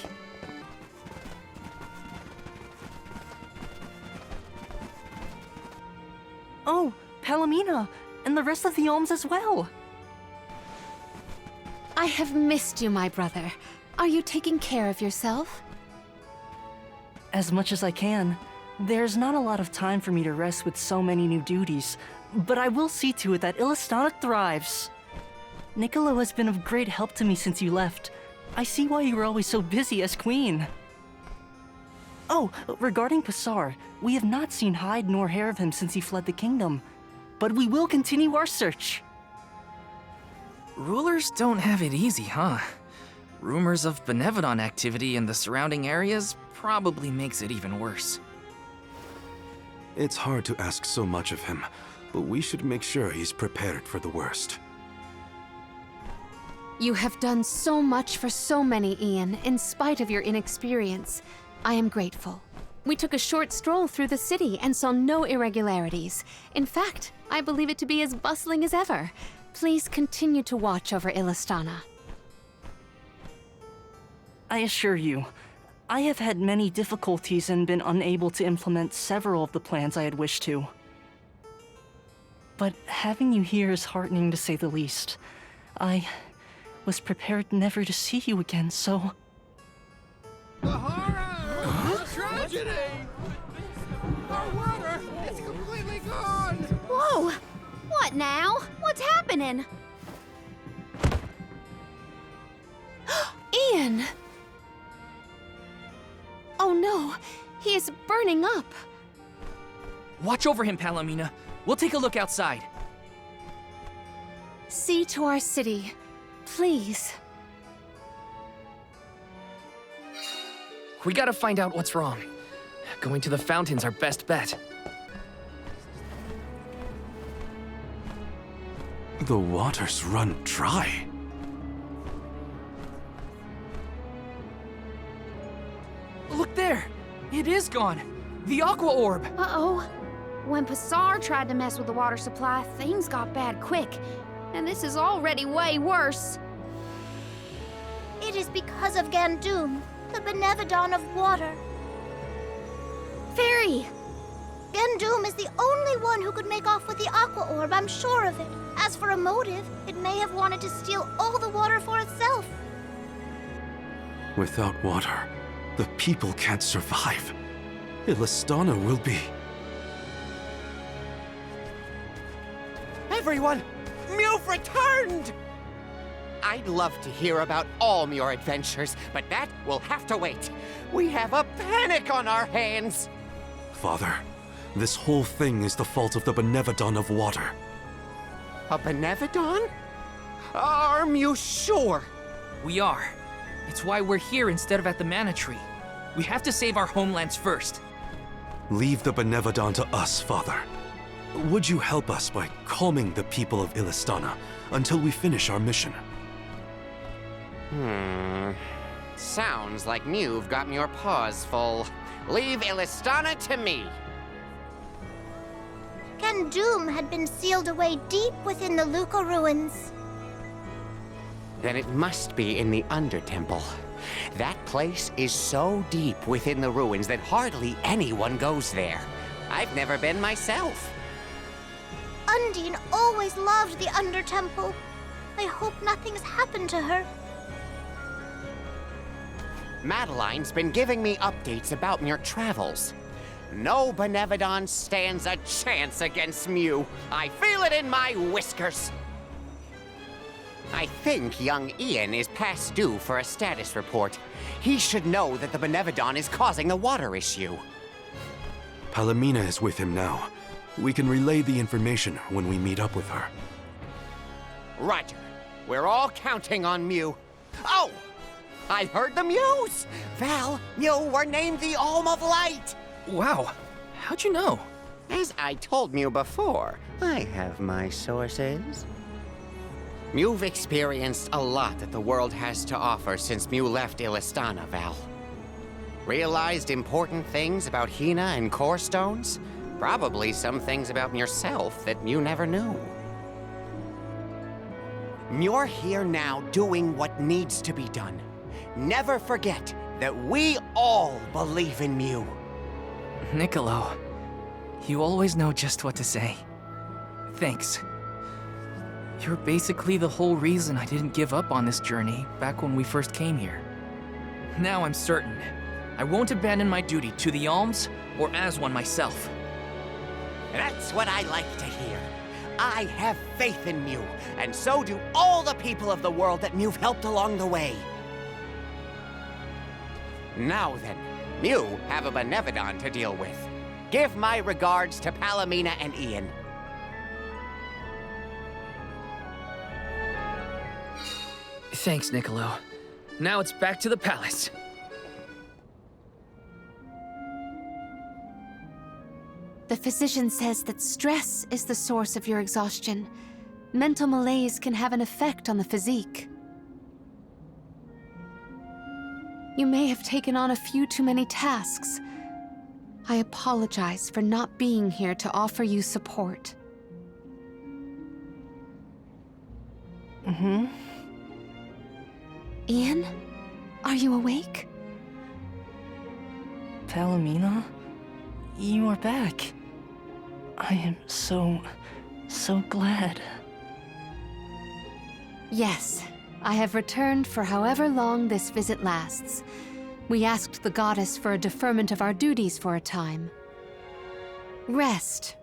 Oh, Palamina, and the rest of the Alms as well. I have missed you, my brother. Are you taking care of yourself? As much as I can. There's not a lot of time for me to rest with so many new duties, but I will see to it that Elisana thrives. Niccolo has been of great help to me since you left. I see why you were always so busy as queen. Oh, regarding Pasar, we have not seen hide nor hair of him since he fled the kingdom, but we will continue our search. Rulers don't have it easy, huh? Rumors of benevon activity in the surrounding areas probably makes it even worse. It's hard to ask so much of him, but we should make sure he's prepared for the worst. You have done so much for so many, Ian, in spite of your inexperience. I am grateful. We took a short stroll through the city and saw no irregularities. In fact, I believe it to be as bustling as ever. Please continue to watch over Elisana. I assure you, I have had many difficulties and been unable to implement several of the plans I had wished to. But having you here is heartening to say the least. I was prepared never to see you again, so... The horror! The tragedy! Our water is completely gone! Whoa! What now? What's happening? Ian! Oh no, he is burning up. Watch over him, Palamina. We'll take a look outside. See to our city, please. We gotta find out what's wrong. Going to the fountain's our best bet. The water's run dry. Look there! It is gone! The aqua orb! Uh-oh. When Pasar tried to mess with the water supply, things got bad quick. And this is already way worse. It is because of Gandum, the benevon of water. Fairy! Gandum is the only one who could make off with the aqua orb, I'm sure of it. As for a motive, it may have wanted to steal all the water for itself. Without water, the people can't survive. Elisana will be... Everyone! You've returned! I'd love to hear about all your adventures, but that will have to wait. We have a panic on our hands! Father, this whole thing is the fault of the benevon of water. A benevon? Are you sure? We are. It's why we're here instead of at the mana tree. We have to save our homelands first. Leave the benevon to us, Father. Would you help us by calming the people of Elisana until we finish our mission? Sounds like you've got your paws full. Leave Elisana to me. Gandum had been sealed away deep within the Luca ruins. Then it must be in the Undertemple. That place is so deep within the ruins that hardly anyone goes there. I've never been myself. Undine always loved the Undertemple. I hope nothing's happened to her. Madeline's been giving me updates about your travels. No benevon stands a chance against Mew. I feel it in my whiskers. I think young Ian is past due for a status report. He should know that the Benevodon is causing the water issue. Palamina is with him now. We can relay the information when we meet up with her. Roger. We're all counting on Mew. Oh! I heard the Mews! Val, Mew were named the Alm of Light! Wow. How'd you know? As I told Mew before, I have my sources. Mew've experienced a lot that the world has to offer since Mew left Elisana, Val. Realized important things about Hina and core stones? Probably some things about yourself that Mew never knew. You're here now doing what needs to be done. Never forget that we all believe in Mew. Niccolo, you always know just what to say. Thanks. You're basically the whole reason I didn't give up on this journey back when we first came here. Now I'm certain I won't abandon my duty to the Alms or as one myself. That's what I like to hear. I have faith in Mew, and so do all the people of the world that Mew've helped along the way. Now then, Mew have a Benevodon to deal with. Give my regards to Palamina and Ian. Thanks, Niccolo. Now it's back to the palace. The physician says that stress is the source of your exhaustion. Mental malaise can have an effect on the physique. You may have taken on a few too many tasks. I apologize for not being here to offer you support. Ian? Are you awake? Palamina? You are back. I am so glad. Yes, I have returned for however long this visit lasts. We asked the goddess for a deferment of our duties for a time. Rest.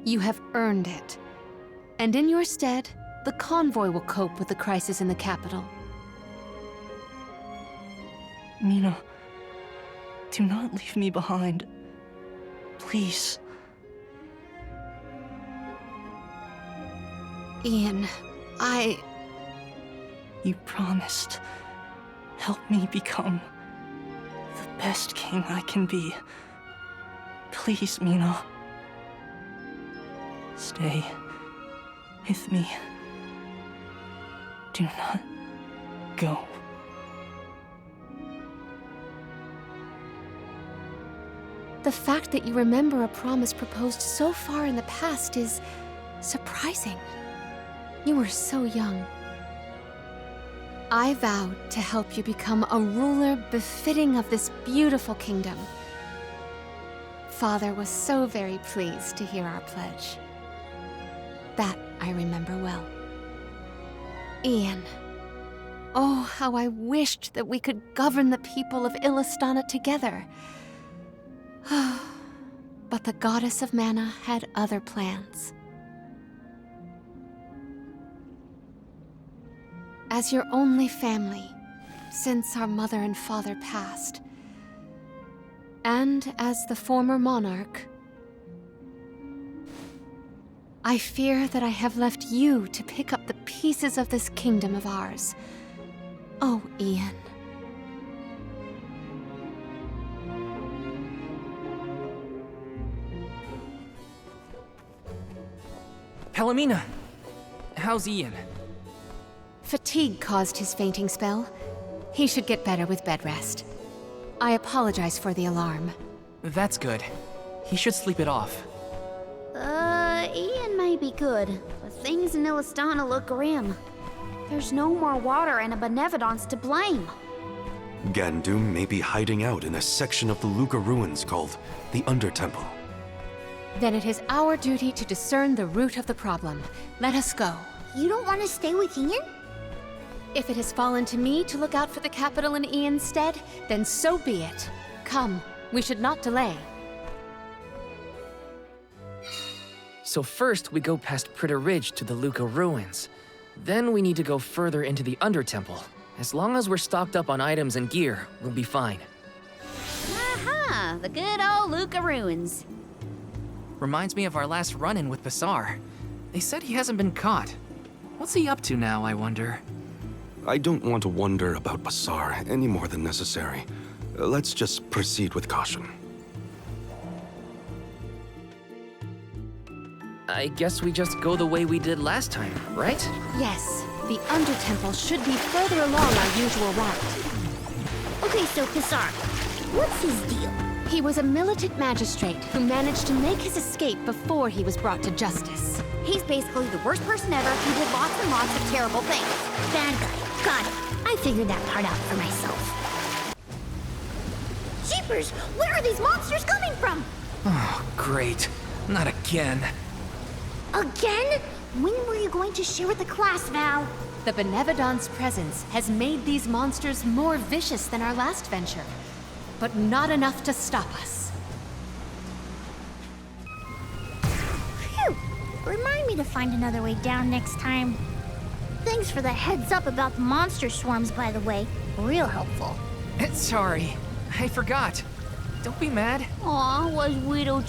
You have earned it. And in your stead, the convoy will cope with the crisis in the capital. Mina, do not leave me behind. Please. Ian, You promised. Help me become the best king I can be. Please, Mina. Stay with me. Do not go. The fact that you remember a promise proposed so far in the past is surprising. You were so young. I vowed to help you become a ruler befitting of this beautiful kingdom. Father was so very pleased to hear our pledge. That I remember well. Ian. Oh, how I wished that we could govern the people of Elisana together. But the goddess of mana had other plans. As your only family, since our mother and father passed, and as the former monarch, I fear that I have left you to pick up the pieces of this kingdom of ours. Oh, Ian. Palamina, how's Ian? Fatigue caused his fainting spell. He should get better with bed rest. I apologize for the alarm. That's good. He should sleep it off. Ian may be good, but things in Elisana look grim. There's no more water and a Benevodon's to blame. Gandum may be hiding out in a section of the Luca ruins called the Undertemple. Then it is our duty to discern the root of the problem. Let us go. You don't want to stay with Ian? If it has fallen to me to look out for the capital in Ian's stead, then so be it. Come, we should not delay. So first we go past Pritter Ridge to the Luca ruins. Then we need to go further into the Undertemple. As long as we're stocked up on items and gear, we'll be fine. Aha! The good old Luca ruins. Reminds me of our last run-in with Pasar. They said he hasn't been caught. What's he up to now, I wonder? I don't want to wonder about Pasar any more than necessary. Let's just proceed with caution. I guess we just go the way we did last time, right? Yes, the Undertemple should be further along our usual route. Okay, so Pasar, what's his deal? He was a militant magistrate who managed to make his escape before he was brought to justice. He's basically the worst person ever who did lots and lots of terrible things. Bad guy. Got it. I figured that part out for myself. Jeepers! Where are these monsters coming from? Oh, great. Not again. Again? When were you going to share with the class, Val? The Benevodon's presence has made these monsters more vicious than our last venture, but not enough to stop us. Phew! Remind me to find another way down next time. Thanks for the heads up about the monster swarms, by the way. Real helpful. Sorry, I forgot. Don't be mad. Aw, was Widow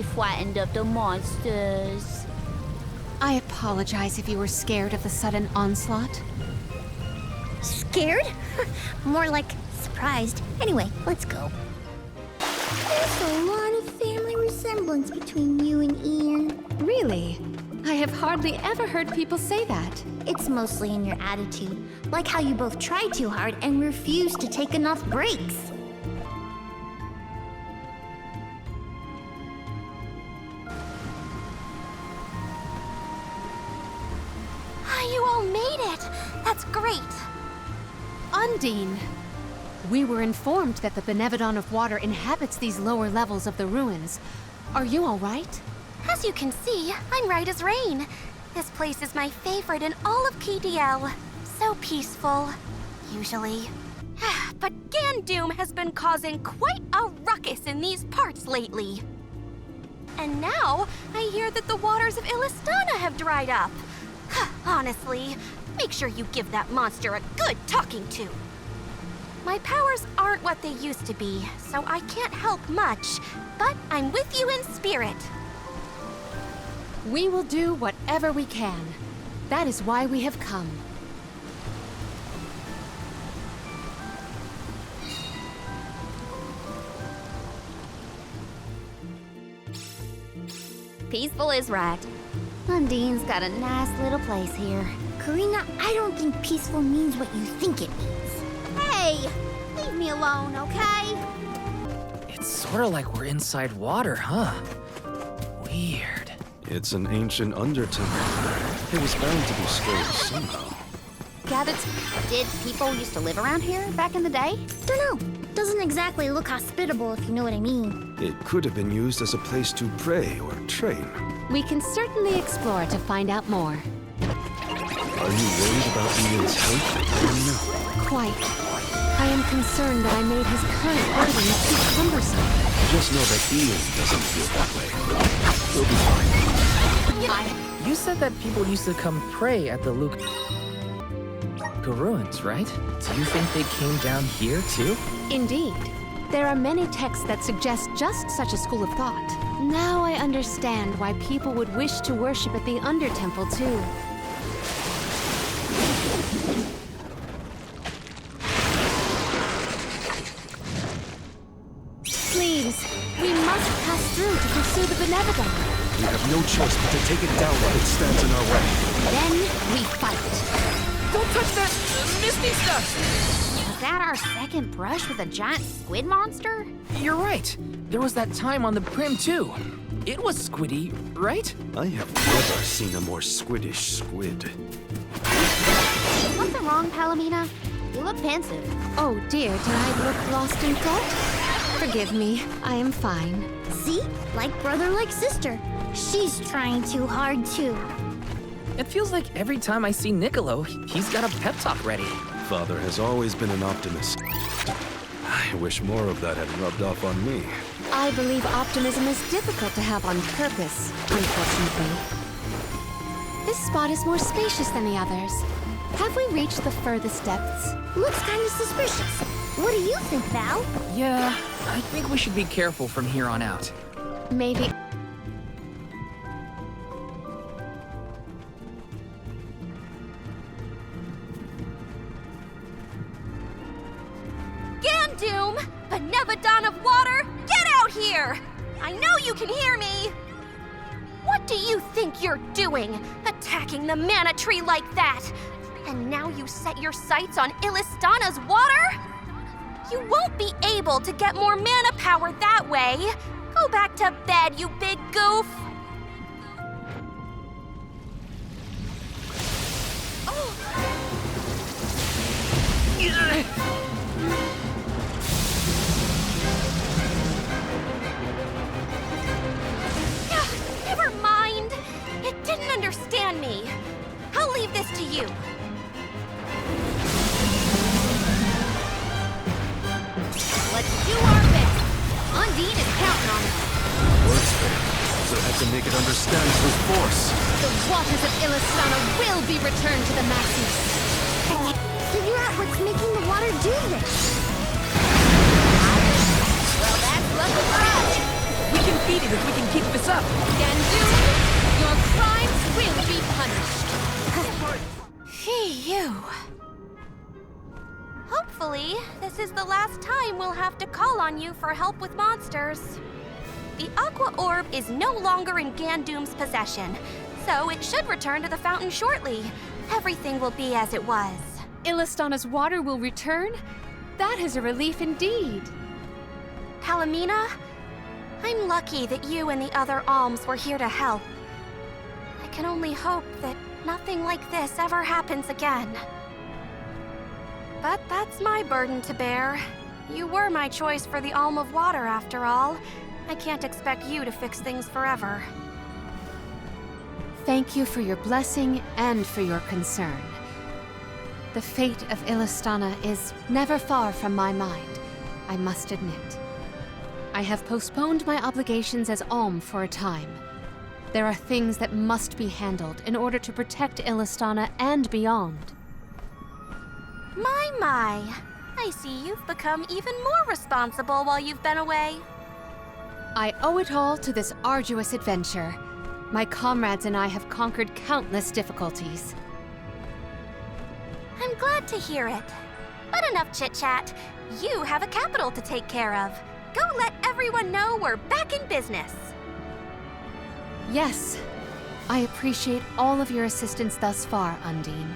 frightened of the monsters? I apologize if you were scared of the sudden onslaught. Scared? More like surprised. Anyway, let's go. There's a lot of family resemblance between you and Ian. Really? I have hardly ever heard people say that. It's mostly in your attitude. Like how you both try too hard and refuse to take enough breaks. You all made it! That's great! Undine! We were informed that the Benevon of Water inhabits these lower levels of the ruins. Are you all right? As you can see, I'm right as rain. This place is my favorite in all of KDL. So peaceful, usually. But Gandoom has been causing quite a ruckus in these parts lately. And now, I hear that the waters of Elisana have dried up. Honestly, make sure you give that monster a good talking to. My powers aren't what they used to be, so I can't help much, but I'm with you in spirit. We will do whatever we can. That is why we have come. Peaceful is right. Undine's got a nice little place here. Careena, I don't think peaceful means what you think it means. Hey! Leave me alone, okay? It's sort of like we're inside water, huh? Weird. It's an ancient undertemple. It was bound to be strange somehow. Did people used to live around here back in the day? Dunno. Doesn't exactly look hospitable, if you know what I mean. It could have been used as a place to pray or train. We can certainly explore to find out more. Are you worried about Ian's health? No. Quite. I am concerned that I made his current burden too cumbersome. Just know that Ian doesn't feel that way. He'll be fine. You said that people used to come pray at the Luca ruins, right? Do you think they came down here too? Indeed. There are many texts that suggest just such a school of thought. Now I understand why people would wish to worship at the Undertemple too. Please, we must pass through to pursue the Benevon. We have no choice but to take it down while it stands in our way. Then we fight. Don't touch that misty stuff! Was that our second brush with a giant squid monster? You're right. There was that time on the Prim too. It was squiddy, right? I have never seen a more squiddish squid. Something wrong, Palamina? You look pensive. Oh dear, did I look lost in thought? Forgive me, I am fine. See? Like brother, like sister. She's trying too hard too. It feels like every time I see Niccolo, he's got a pep talk ready. Father has always been an optimist. I wish more of that had rubbed off on me. I believe optimism is difficult to have on purpose, unfortunately. This spot is more spacious than the others. Have we reached the furthest depths? Looks kind of suspicious. What do you think, Val? Yeah, I think we should be careful from here on out. Maybe. Gandoom! Benevon of Water, get out here! I know you can hear me! What do you think you're doing, attacking the mana tree like that? And now you set your sights on Elisana's water? You won't be able to get more mana power that way. Go back to bed, you big goof. Never mind. It didn't understand me. I'll leave this to you. Let's do our best. Undine is counting on us. Words failed, so I had to make it understand through force. The waters of Elisana will be returned to the masses. Figure out what's making the water do this. Well, that's lucky for us. We can beat it if we can keep this up. Gandoom, your crimes will be punished. Phew. Hopefully, this is the last time we'll have to call on you for help with monsters. The Aqua Orb is no longer in Gandoom's possession, so it should return to the fountain shortly. Everything will be as it was. Elisana's water will return? That is a relief indeed. Palamina, I'm lucky that you and the other alms were here to help. I can only hope that nothing like this ever happens again. But that's my burden to bear. You were my choice for the Alm of Water, after all. I can't expect you to fix things forever. Thank you for your blessing and for your concern. The fate of Elisana is never far from my mind, I must admit. I have postponed my obligations as Alm for a time. There are things that must be handled in order to protect Elisana and beyond. My. I see you've become even more responsible while you've been away. I owe it all to this arduous adventure. My comrades and I have conquered countless difficulties. I'm glad to hear it. But enough chit-chat. You have a capital to take care of. Go let everyone know we're back in business. Yes. I appreciate all of your assistance thus far, Undine.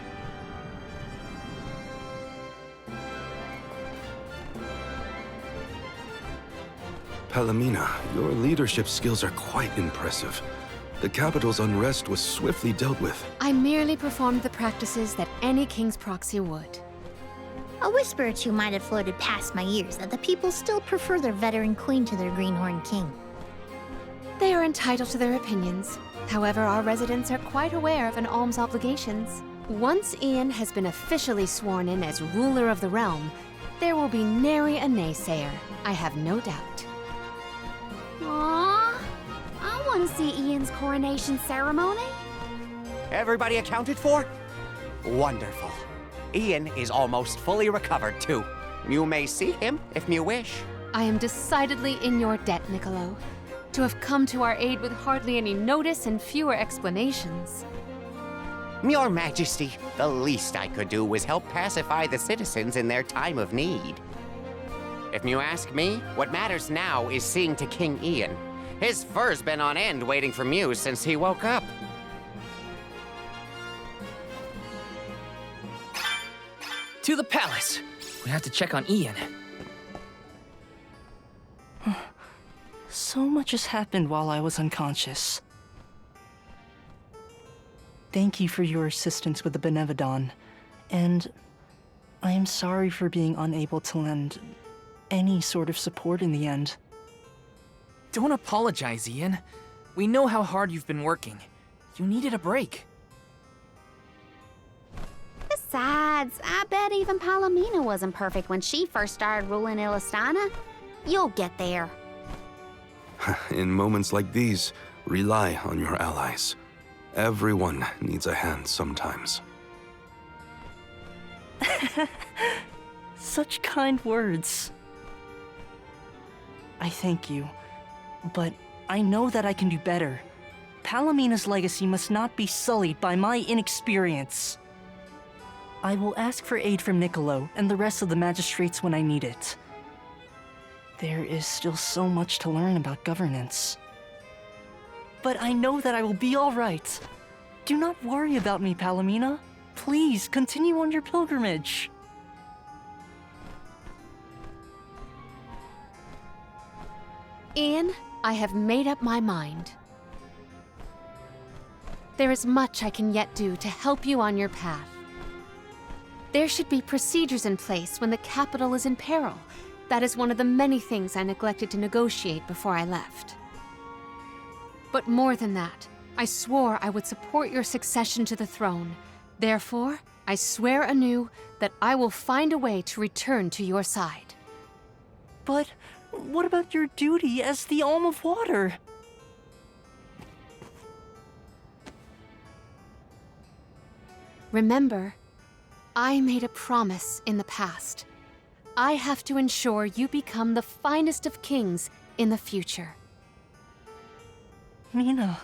Palamina, your leadership skills are quite impressive. The capital's unrest was swiftly dealt with. I merely performed the practices that any king's proxy would. A whisper or two might have floated past my ears that the people still prefer their veteran queen to their greenhorn king. They are entitled to their opinions. However, our residents are quite aware of an alm's obligations. Once Ian has been officially sworn in as ruler of the realm, there will be nary a naysayer, I have no doubt. Aww, I want to see Ian's coronation ceremony. Everybody accounted for? Wonderful. Ian is almost fully recovered, too. You may see him if you wish. I am decidedly in your debt, Niccolo. To have come to our aid with hardly any notice and fewer explanations. Your Majesty, the least I could do was help pacify the citizens in their time of need. If you ask me, what matters now is seeing to King Ian. His fur's been on end waiting for Muse since he woke up. To the palace. We have to check on Ian. So much has happened while I was unconscious. Thank you for your assistance with the benevon, and I am sorry for being unable to lend any sort of support in the end. Don't apologize, Ian. We know how hard you've been working. You needed a break. Besides, I bet even Palamina wasn't perfect when she first started ruling Elisana. You'll get there. In moments like these, rely on your allies. Everyone needs a hand sometimes. Such kind words. I thank you, but I know that I can do better. Palamina's legacy must not be sullied by my inexperience. I will ask for aid from Niccolo and the rest of the magistrates when I need it. There is still so much to learn about governance. But I know that I will be all right. Do not worry about me, Palamina. Please, continue on your pilgrimage. Ian, I have made up my mind. There is much I can yet do to help you on your path. There should be procedures in place when the capital is in peril. That is one of the many things I neglected to negotiate before I left. But more than that, I swore I would support your succession to the throne. Therefore, I swear anew that I will find a way to return to your side. But what about your duty as the Alm of Water? Remember, I made a promise in the past. I have to ensure you become the finest of kings in the future. Hina.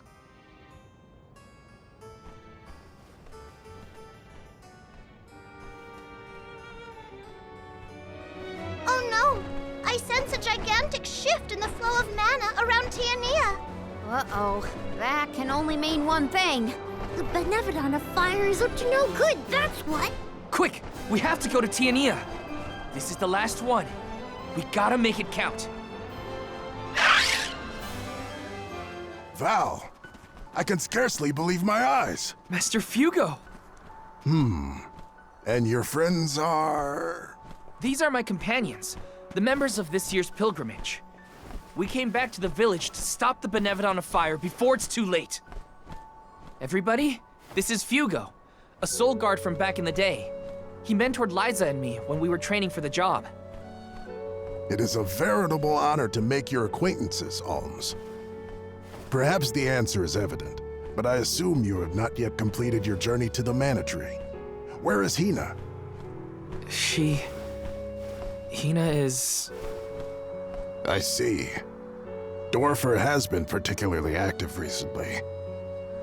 Oh no! I sense a gigantic shift in the flow of mana around Tiania. Uh-oh. That can only mean one thing. The benevon of fire is up to no good, that's what! Quick! We have to go to Tiania! This is the last one. We gotta make it count. Val, I can scarcely believe my eyes. Master Fugo! And your friends are... These are my companions, the members of this year's pilgrimage. We came back to the village to stop the benevon of fire before it's too late. Everybody, this is Fugo, a soul guard from back in the day. He mentored Liza and me when we were training for the job. It is a veritable honor to make your acquaintances, Alms. Perhaps the answer is evident, but I assume you have not yet completed your journey to the Mana Tree. Where is Hina? Hina is... I see. Dorfer has been particularly active recently.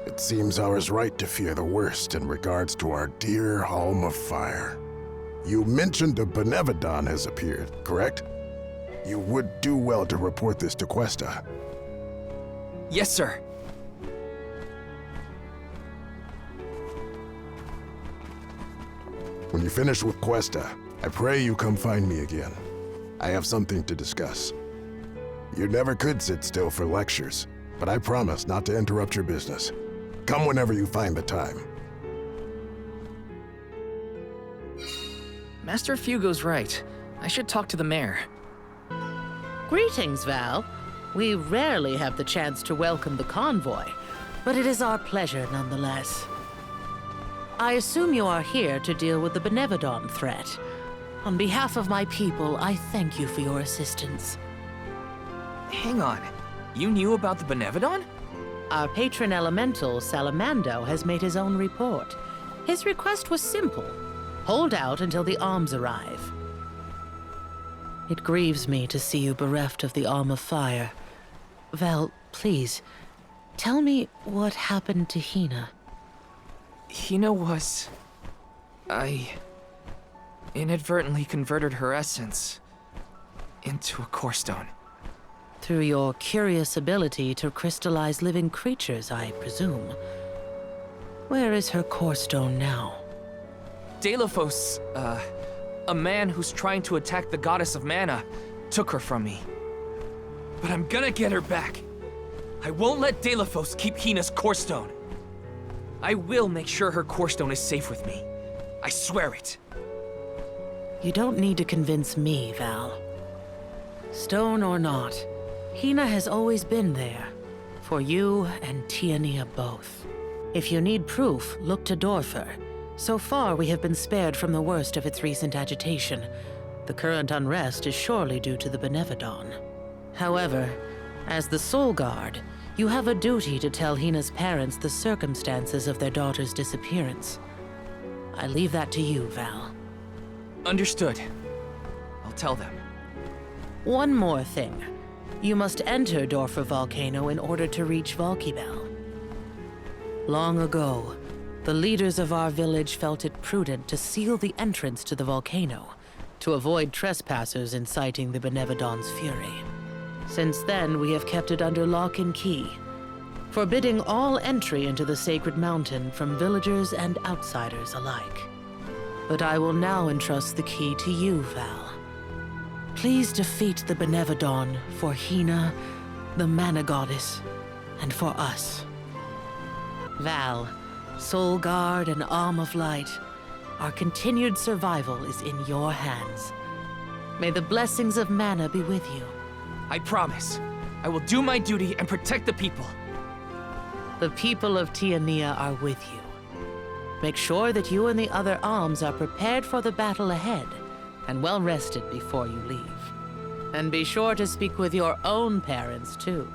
It seems I was right to fear the worst in regards to our dear Alm of Fire. You mentioned a benevon has appeared, correct? You would do well to report this to Questa. Yes, sir. When you finish with Questa, I pray you come find me again. I have something to discuss. You never could sit still for lectures, but I promise not to interrupt your business. Come whenever you find the time. Master Fugo's right. I should talk to the mayor. Greetings, Val. We rarely have the chance to welcome the convoy, but it is our pleasure nonetheless. I assume you are here to deal with the benevon threat. On behalf of my people, I thank you for your assistance. Hang on. You knew about the benevon? Our patron elemental, Salamando, has made his own report. His request was simple. Hold out until the alms arrive. It grieves me to see you bereft of the Alm of Fire. Val, please, tell me what happened to Hina. Hina was... I inadvertently converted her essence into a core stone. Through your curious ability to crystallize living creatures, I presume. Where is her core stone now? Delos, a man who's trying to attack the goddess of mana, took her from me. But I'm gonna get her back. I won't let Delos keep Hina's core stone. I will make sure her core stone is safe with me. I swear it. You don't need to convince me, Val. Stone or not, Hina has always been there. For you and Tiania both. If you need proof, look to Dorfer. So far, we have been spared from the worst of its recent agitation. The current unrest is surely due to the benevon. However, as the Soul Guard, You have a duty to tell Hina's parents the circumstances of their daughter's disappearance. I leave that to you, Val. Understood. I'll tell them. One more thing. You must enter Dorfer Volcano in order to reach Valkibel. Long ago, the leaders of our village felt it prudent to seal the entrance to the volcano to avoid trespassers inciting the Benevodon's fury. Since then, we have kept it under lock and key, forbidding all entry into the sacred mountain from villagers and outsiders alike. But I will now entrust the key to you, Val. Please defeat the Benevodon for Hina, the Mana Goddess, and for us. Val, Soul Guard and Alm of Light, our continued survival is in your hands. May the blessings of Mana be with you. I promise. I will do my duty and protect the people. The people of Tiania are with you. Make sure that you and the other alms are prepared for the battle ahead and well rested before you leave. And be sure to speak with your own parents, too.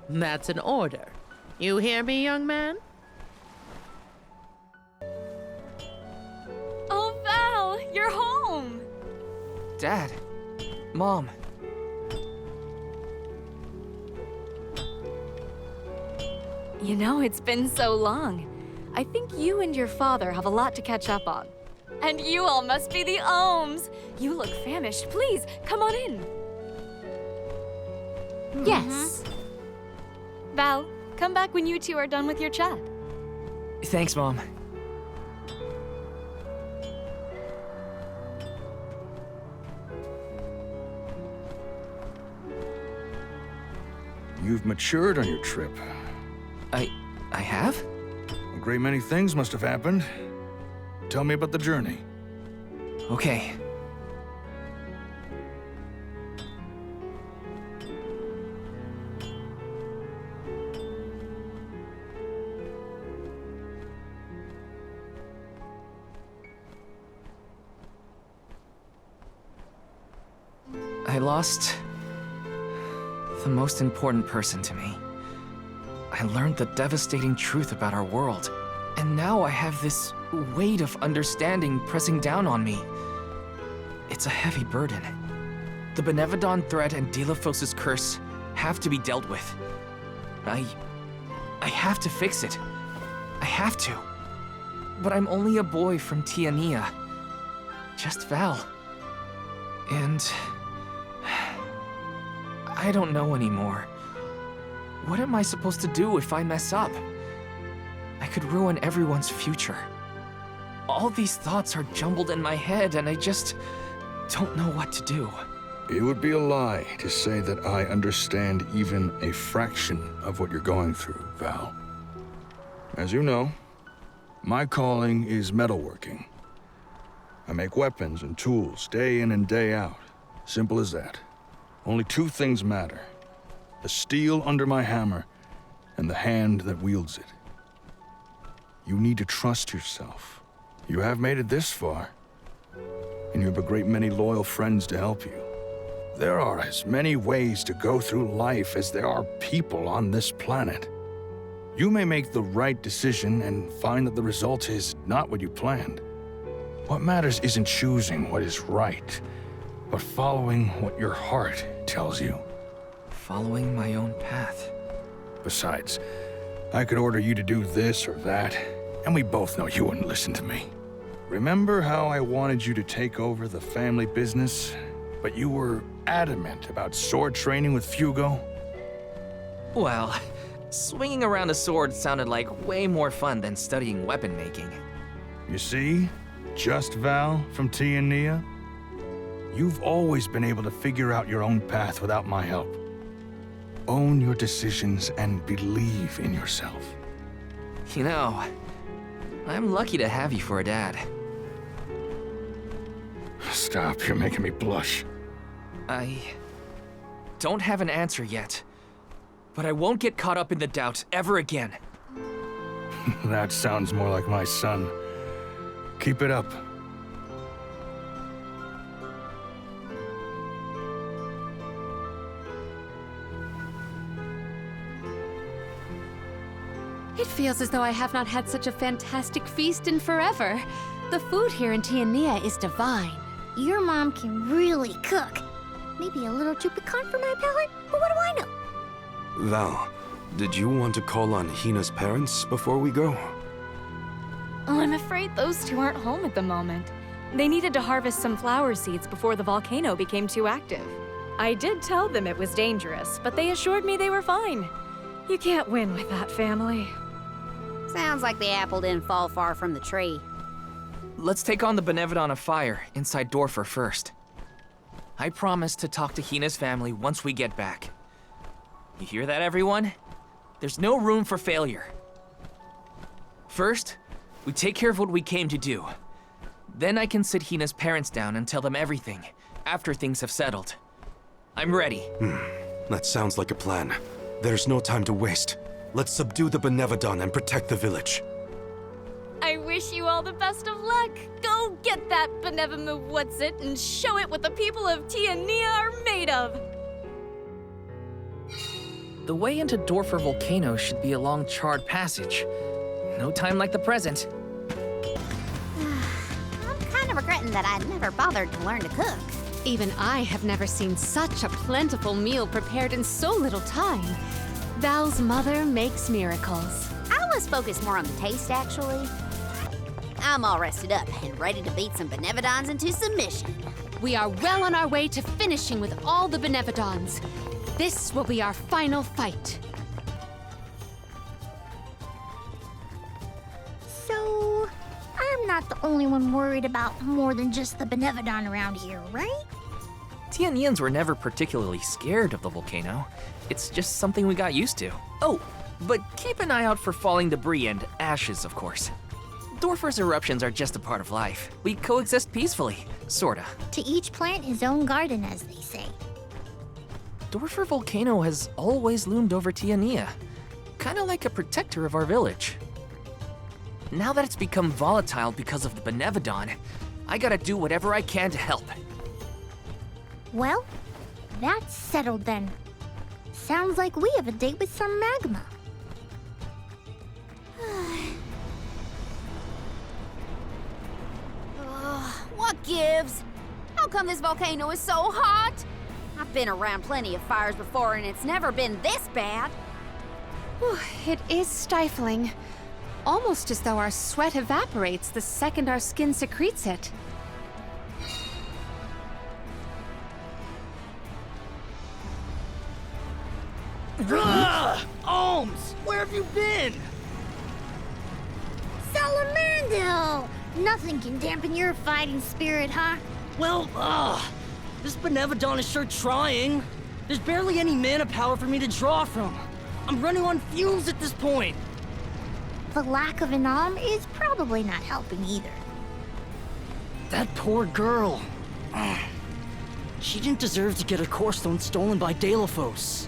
That's an order. You hear me, young man? Oh, Val, you're home! Dad. Mom. You know, it's been so long. I think you and your father have a lot to catch up on. And you all must be the Alms. You look famished. Please, come on in. Yes. Val, come back when you two are done with your chat. Thanks, Mom. You've matured on your trip. I have? A great many things must have happened. Tell me about the journey. Okay. I lost the most important person to me. I learned the devastating truth about our world, and now I have this weight of understanding pressing down on me. It's a heavy burden. The Benevodon threat and Delphos' curse have to be dealt with. I have to fix it. I have to. But I'm only a boy from Tiania. Just Val. And I don't know anymore. What am I supposed to do if I mess up? I could ruin everyone's future. All these thoughts are jumbled in my head, and I just don't know what to do. It would be a lie to say that I understand even a fraction of what you're going through, Val. As you know, my calling is metalworking. I make weapons and tools day in and day out. Simple as that. Only two things matter: the steel under my hammer and the hand that wields it. You need to trust yourself. You have made it this far, and you have a great many loyal friends to help you. There are as many ways to go through life as there are people on this planet. You may make the right decision and find that the result is not what you planned. What matters isn't choosing what is right, but following what your heart tells you. Following my own path. Besides, I could order you to do this or that, and we both know you wouldn't listen to me. Remember how I wanted you to take over the family business, but you were adamant about sword training with Fugo? Well, swinging around a sword sounded like way more fun than studying weapon making. You see? Just Val from Tiania? You've always been able to figure out your own path without my help. Own your decisions and believe in yourself. You know, I'm lucky to have you for a dad. Stop, you're making me blush. I don't have an answer yet, but I won't get caught up in the doubt ever again. That sounds more like my son. Keep it up. It feels as though I have not had such a fantastic feast in forever. The food here in Tiania is divine. Your mom can really cook. Maybe a little too piquant for my palate, but what do I know? Val, did you want to call on Hina's parents before we go? Oh, I'm afraid those two aren't home at the moment. They needed to harvest some flower seeds before the volcano became too active. I did tell them it was dangerous, but they assured me they were fine. You can't win with that family. Sounds like the apple didn't fall far from the tree. Let's take on the benevon of Fire inside Dorfer first. I promise to talk to Hina's family once we get back. You hear that, everyone? There's no room for failure. First, we take care of what we came to do. Then I can sit Hina's parents down and tell them everything, after things have settled. I'm ready. That sounds like a plan. There's no time to waste. Let's subdue the benevon and protect the village. I wish you all the best of luck. Go get that benevon what's it and show it what the people of Tiania are made of. The way into Dorfer Volcano should be along charred passage. No time like the present. I'm kind of regretting that I never bothered to learn to cook. Even I have never seen such a plentiful meal prepared in so little time. Val's mother makes miracles. I was focused more on the taste, actually. I'm all rested up and ready to beat some benevons into submission. We are well on our way to finishing with all the benevons. This will be our final fight. So, I'm not the only one worried about more than just the benevon around here, right? Tianians were never particularly scared of the volcano. It's just something we got used to. Oh, but keep an eye out for falling debris and ashes, of course. Dorfer's eruptions are just a part of life. We coexist peacefully, sorta. To each plant his own garden, as they say. Dorfer Volcano has always loomed over Tiania, kinda like a protector of our village. Now that it's become volatile because of the benevon, I gotta do whatever I can to help. Well, that's settled then. Sounds like we have a date with some magma. What gives? How come this volcano is so hot? I've been around plenty of fires before and it's never been this bad. It is stifling. Almost as though our sweat evaporates the second our skin secretes it. Alms! Where have you been? Salamando! Nothing can dampen your fighting spirit, huh? Well, this benevon is sure trying. There's barely any mana power for me to draw from. I'm running on fumes at this point. The lack of an alm is probably not helping either. That poor girl. She didn't deserve to get her core stone stolen by Delphos.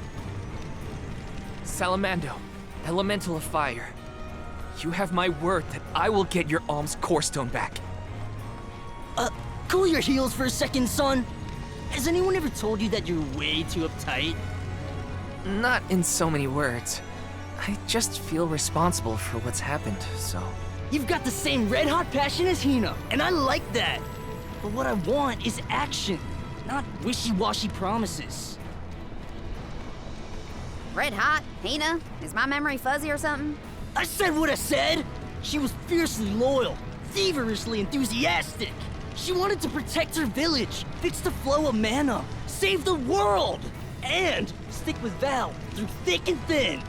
Salamando, Elemental of Fire. You have my word that I will get your Alm's core stone back. Cool your heels for a second, son. Has anyone ever told you that you're way too uptight? Not in so many words. I just feel responsible for what's happened, so... You've got the same red-hot passion as Hina, and I like that. But what I want is action, not wishy-washy promises. Red hot? Hina? Is my memory fuzzy or something? I said what I said! She was fiercely loyal, feverishly enthusiastic. She wanted to protect her village, fix the flow of mana, save the world, and stick with Val through thick and thin.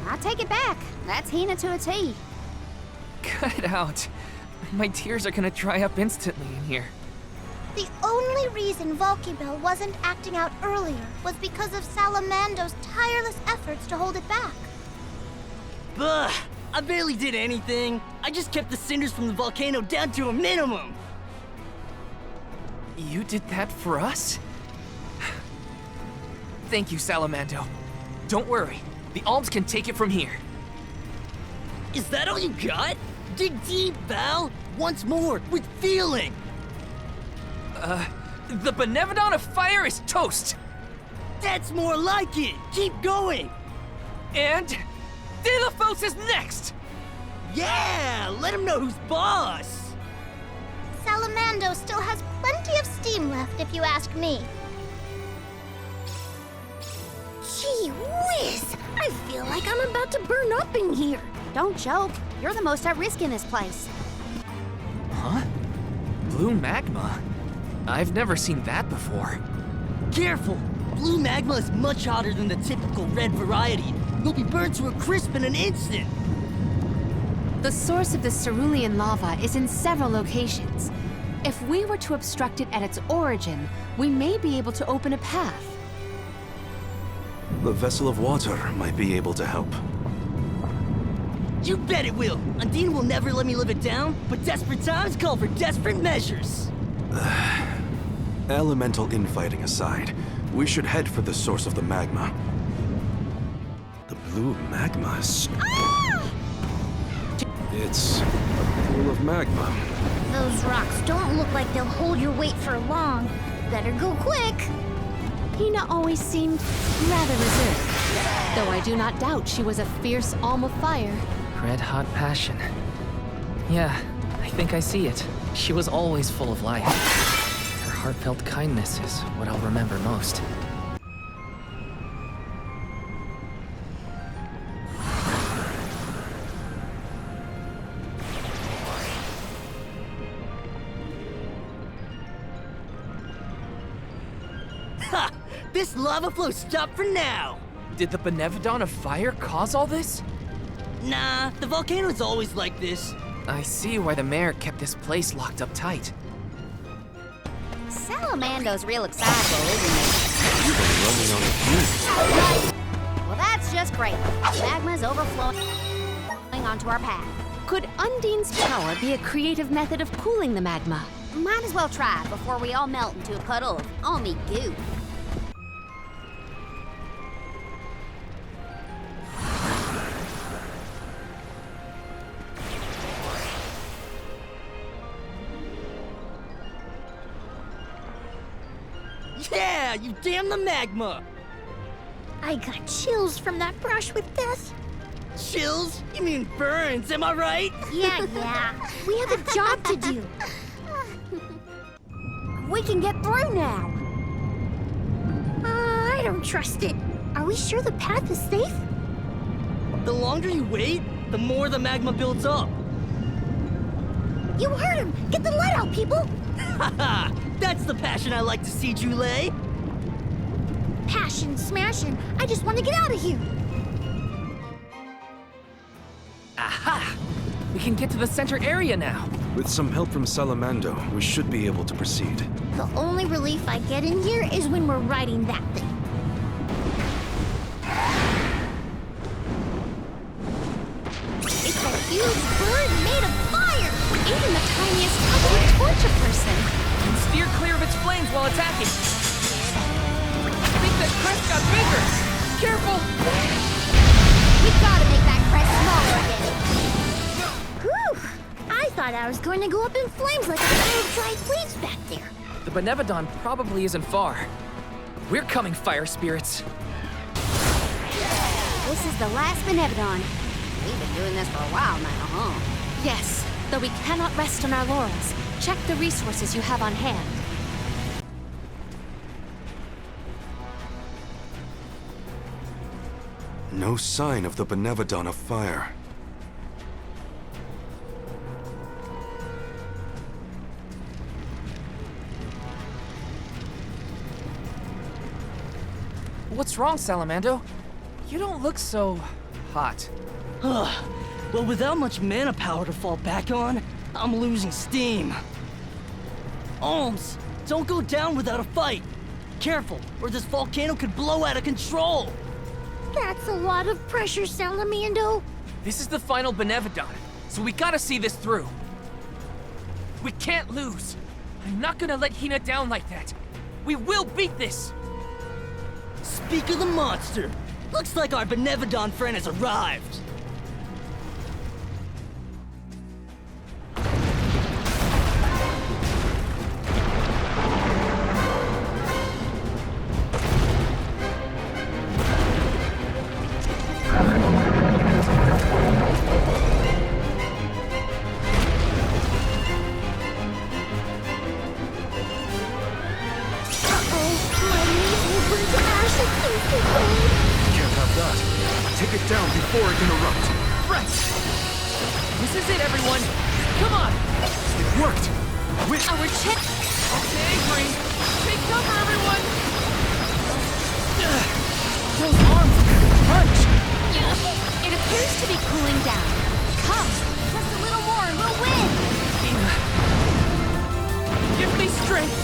I take it back. That's Hina to a T. Cut it out. My tears are gonna dry up instantly in here. The only reason Volkibel wasn't acting out earlier was because of Salamando's tireless efforts to hold it back. Ugh, I barely did anything. I just kept the cinders from the volcano down to a minimum. You did that for us? Thank you, Salamando. Don't worry, the Alms can take it from here. Is that all you got? Dig deep, Val! Once more, with feeling! The benevon of Fire is toast! That's more like it! Keep going! And Deos is next! Yeah! Let him know who's boss! Salamando still has plenty of steam left, if you ask me. Gee whiz! I feel like I'm about to burn up in here. Don't joke. You're the most at risk in this place. Huh? Blue magma? I've never seen that before. Careful! Blue magma is much hotter than the typical red variety. You'll be burned to a crisp in an instant. The source of the cerulean lava is in several locations. If we were to obstruct it at its origin, we may be able to open a path. The vessel of water might be able to help. You bet it will! Undine will never let me live it down, but desperate times call for desperate measures! Elemental infighting aside, we should head for the source of the magma. The blue magma is... It's a pool of magma. Those rocks don't look like they'll hold your weight for long. Better go quick. Hina always seemed rather reserved, though I do not doubt she was a fierce Alm of Fire. Red hot passion. Yeah, I think I see it. She was always full of life. Her heartfelt kindness is what I'll remember most. Ha! This lava flow stopped for now! Did the benevon of fire cause all this? Nah, the volcano's always like this. I see why the mayor kept this place locked up tight. Salamando's real excitable, isn't he? You've been running on the fumes. Well, that's just great. Magma's overflowing onto our path. Could Undine's power be a creative method of cooling the magma? Might as well try before we all melt into a puddle of almy goo. Yeah, you damn the magma! I got chills from that brush with death. Chills? You mean burns, am I right? Yeah. We have a job to do. We can get through now. I don't trust it. Are we sure the path is safe? The longer you wait, the more the magma builds up. You heard him! Get the light out, people! Haha! That's the passion I like to see, Jule. Passion smashing. I just want to get out of here. Aha! We can get to the center area now. With some help from Salamando, we should be able to proceed. The only relief I get in here is when we're riding that thing. It's a huge bird made of fire! Even the tiniest touch would torch a person. And steer clear of its flames while attacking. I think that crest got bigger. Careful! We gotta make that crest smaller again. Whew! I thought I was going to go up in flames like a pile of dried leaves back there. The benevon probably isn't far. We're coming, fire spirits. This is the last benevon. We've been doing this for a while now, huh? Yes, though we cannot rest on our laurels. Check the resources you have on hand. No sign of the benevon of fire. What's wrong, Salamando? You don't look so hot. Well, without much mana power to fall back on, I'm losing steam. Alms, don't go down without a fight. Careful, or this volcano could blow out of control. That's a lot of pressure, Salamando. This is the final benevon, so we gotta see this through. We can't lose. I'm not gonna let Hina down like that. We will beat this. Speak of the monster. Looks like our benevon friend has arrived. Can't have that. Take it down before it can erupt. Right! This is it, everyone! Come on! It worked! Our chip. Okay, Green. Take cover, everyone! Those arms punch. It appears to be cooling down. Come, just a little more and we'll win. Hina. Give me strength!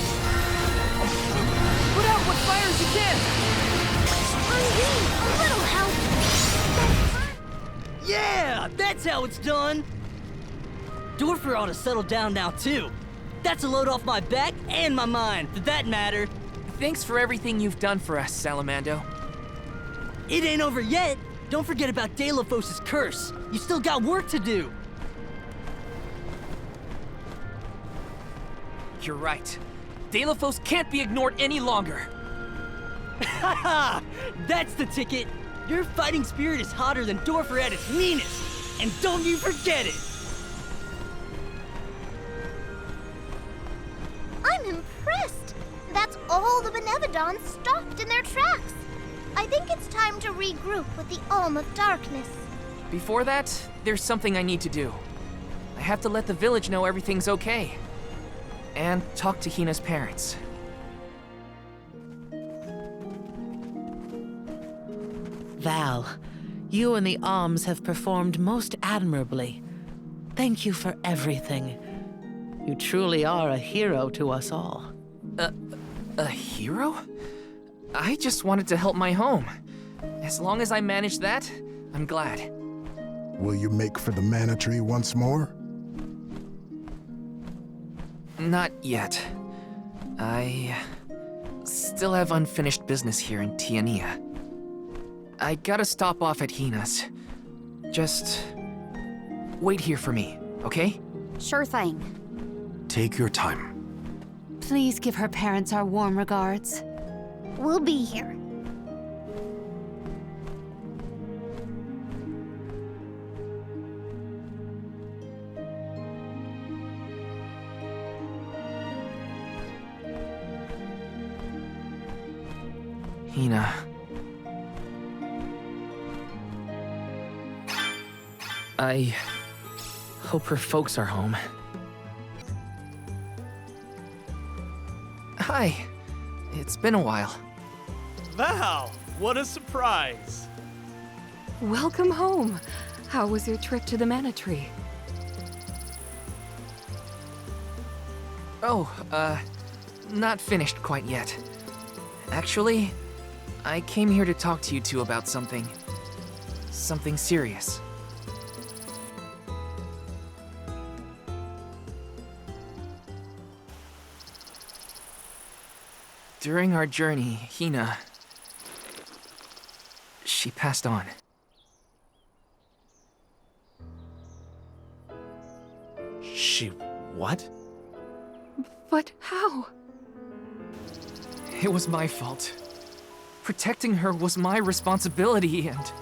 Put out what fires you can! Undine, a little help. Yeah, that's how it's done. Dorfer ought to settle down now, too. That's a load off my back and my mind, for that matter. Thanks for everything you've done for us, Salamando. It ain't over yet. Don't forget about Delphos' curse. You still got work to do. You're right. Delphos can't be ignored any longer. Haha! That's the ticket. Your fighting spirit is hotter than Dorfer at its meanest. And don't you forget it. I'm impressed. That's all the Benevodons stopped in their tracks. I think it's time to regroup with the Alm of Darkness. Before that, there's something I need to do. I have to let the village know everything's okay. And talk to Hina's parents. Val, you and the Alms have performed most admirably. Thank you for everything. You truly are a hero to us all. A hero? I just wanted to help my home. As long as I manage that, I'm glad. Will you make for the Mana Tree once more? Not yet. I still have unfinished business here in Tiania. I gotta stop off at Hina's. Just wait here for me, okay? Sure thing. Take your time. Please give her parents our warm regards. We'll be here. Hina. I hope her folks are home. Hi. It's been a while. Val, what a surprise. Welcome home. How was your trip to the Mana Tree? Oh, not finished quite yet. Actually, I came here to talk to you two about something. Something serious. During our journey, Hina... she passed on. She... what? But how? It was my fault. Protecting her was my responsibility, and...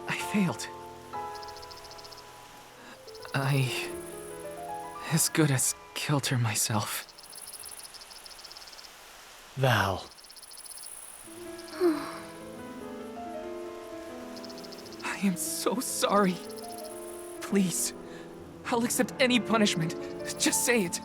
I failed. I... as good as killed her myself. Val. I am so sorry. Please, I'll accept any punishment. Just say it.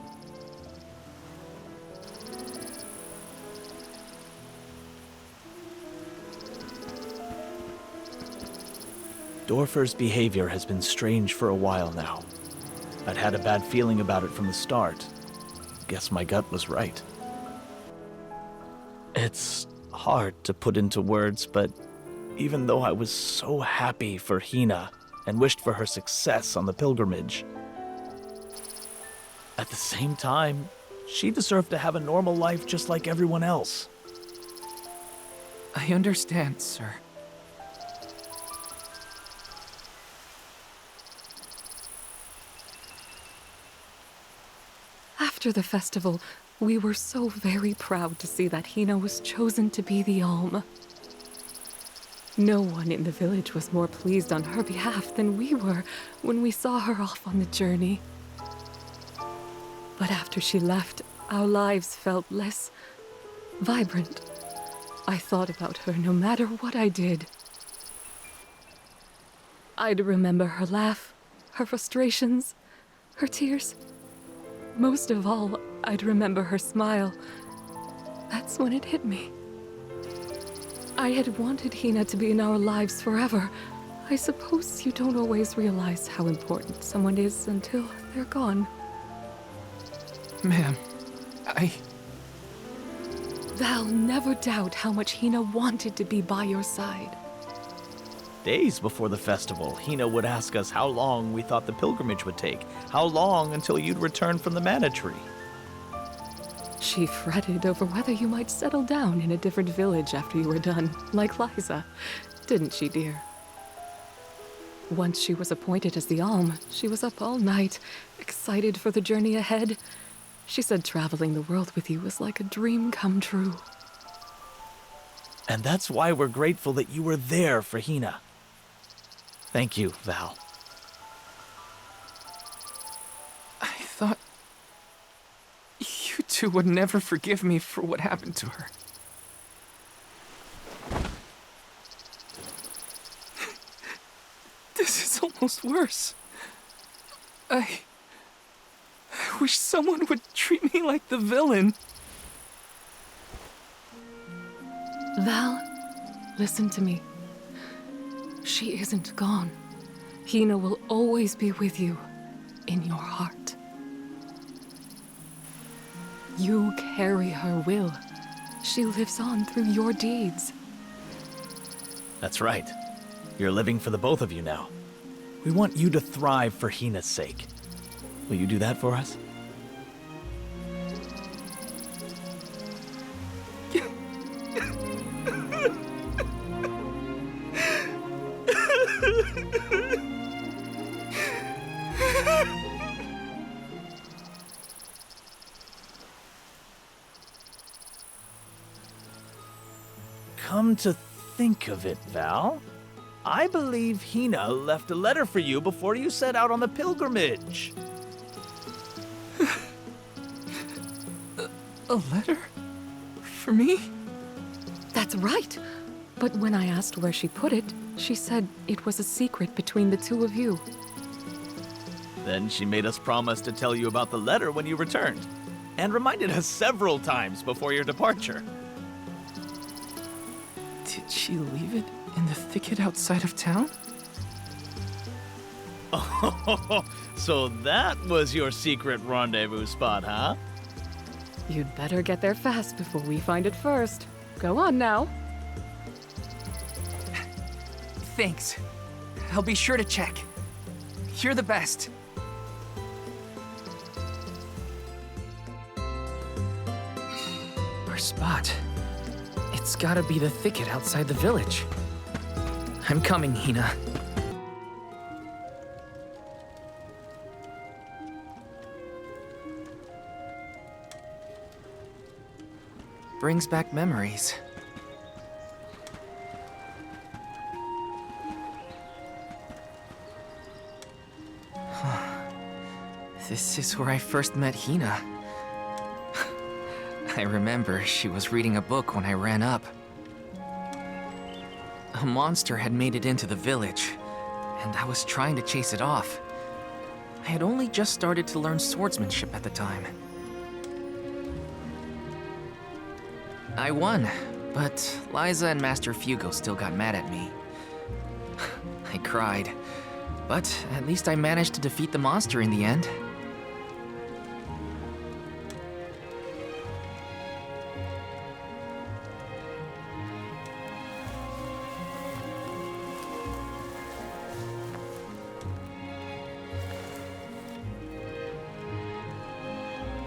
Dorfer's behavior has been strange for a while now. I'd had a bad feeling about it from the start. Guess my gut was right. It's hard to put into words, but even though I was so happy for Hina and wished for her success on the pilgrimage, at the same time, she deserved to have a normal life just like everyone else. I understand, sir. After the festival, we were so very proud to see that Hina was chosen to be the Alm. No one in the village was more pleased on her behalf than we were when we saw her off on the journey. But after she left, our lives felt less vibrant. I thought about her no matter what I did. I'd remember her laugh, her frustrations, her tears. Most of all, I'd remember her smile. That's when it hit me. I had wanted Hina to be in our lives forever. I suppose you don't always realize how important someone is until they're gone. Ma'am, Val, never doubt how much Hina wanted to be by your side. Days before the festival, Hina would ask us how long we thought the pilgrimage would take, how long until you'd return from the mana tree. She fretted over whether you might settle down in a different village after you were done, like Liza. Didn't she, dear? Once she was appointed as the Alm, she was up all night, excited for the journey ahead. She said traveling the world with you was like a dream come true. And that's why we're grateful that you were there for Hina. Thank you, Val. I thought you two would never forgive me for what happened to her. This is almost worse. I wish someone would treat me like the villain. Val, listen to me. She isn't gone. Hina will always be with you, in your heart. You carry her will. She lives on through your deeds. That's right. You're living for the both of you now. We want you to thrive for Hina's sake. Will you do that for us? Come to think of it, Val, I believe Hina left a letter for you before you set out on the pilgrimage. A letter? For me? That's right. But when I asked where she put it, she said it was a secret between the two of you. Then she made us promise to tell you about the letter when you returned, and reminded us several times before your departure. Did she leave it in the thicket outside of town? Oh, so that was your secret rendezvous spot, huh? You'd better get there fast before we find it first. Go on now. Thanks. I'll be sure to check. You're the best. Our spot. It's gotta be the thicket outside the village. I'm coming, Hina. Brings back memories. This is where I first met Hina. I remember she was reading a book when I ran up. A monster had made it into the village, and I was trying to chase it off. I had only just started to learn swordsmanship at the time. I won, but Liza and Master Fugo still got mad at me. I cried, but at least I managed to defeat the monster in the end.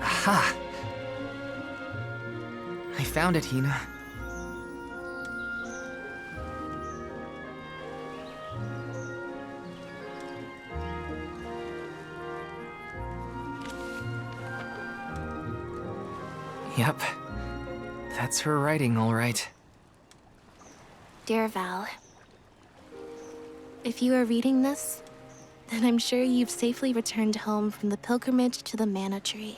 Aha! I found it, Hina. Yep. That's her writing, all right. Dear Val, if you are reading this, then I'm sure you've safely returned home from the pilgrimage to the mana tree.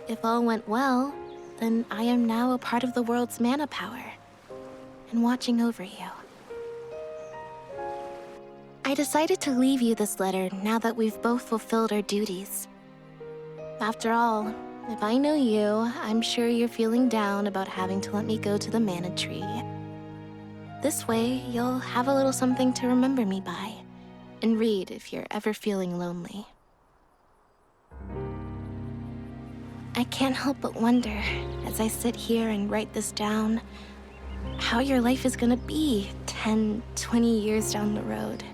If all went well, then I am now a part of the world's mana power, and watching over you. I decided to leave you this letter now that we've both fulfilled our duties. After all, if I know you, I'm sure you're feeling down about having to let me go to the mana tree. This way, you'll have a little something to remember me by, and read if you're ever feeling lonely. I can't help but wonder, as I sit here and write this down, how your life is gonna be 10, 20 years down the road.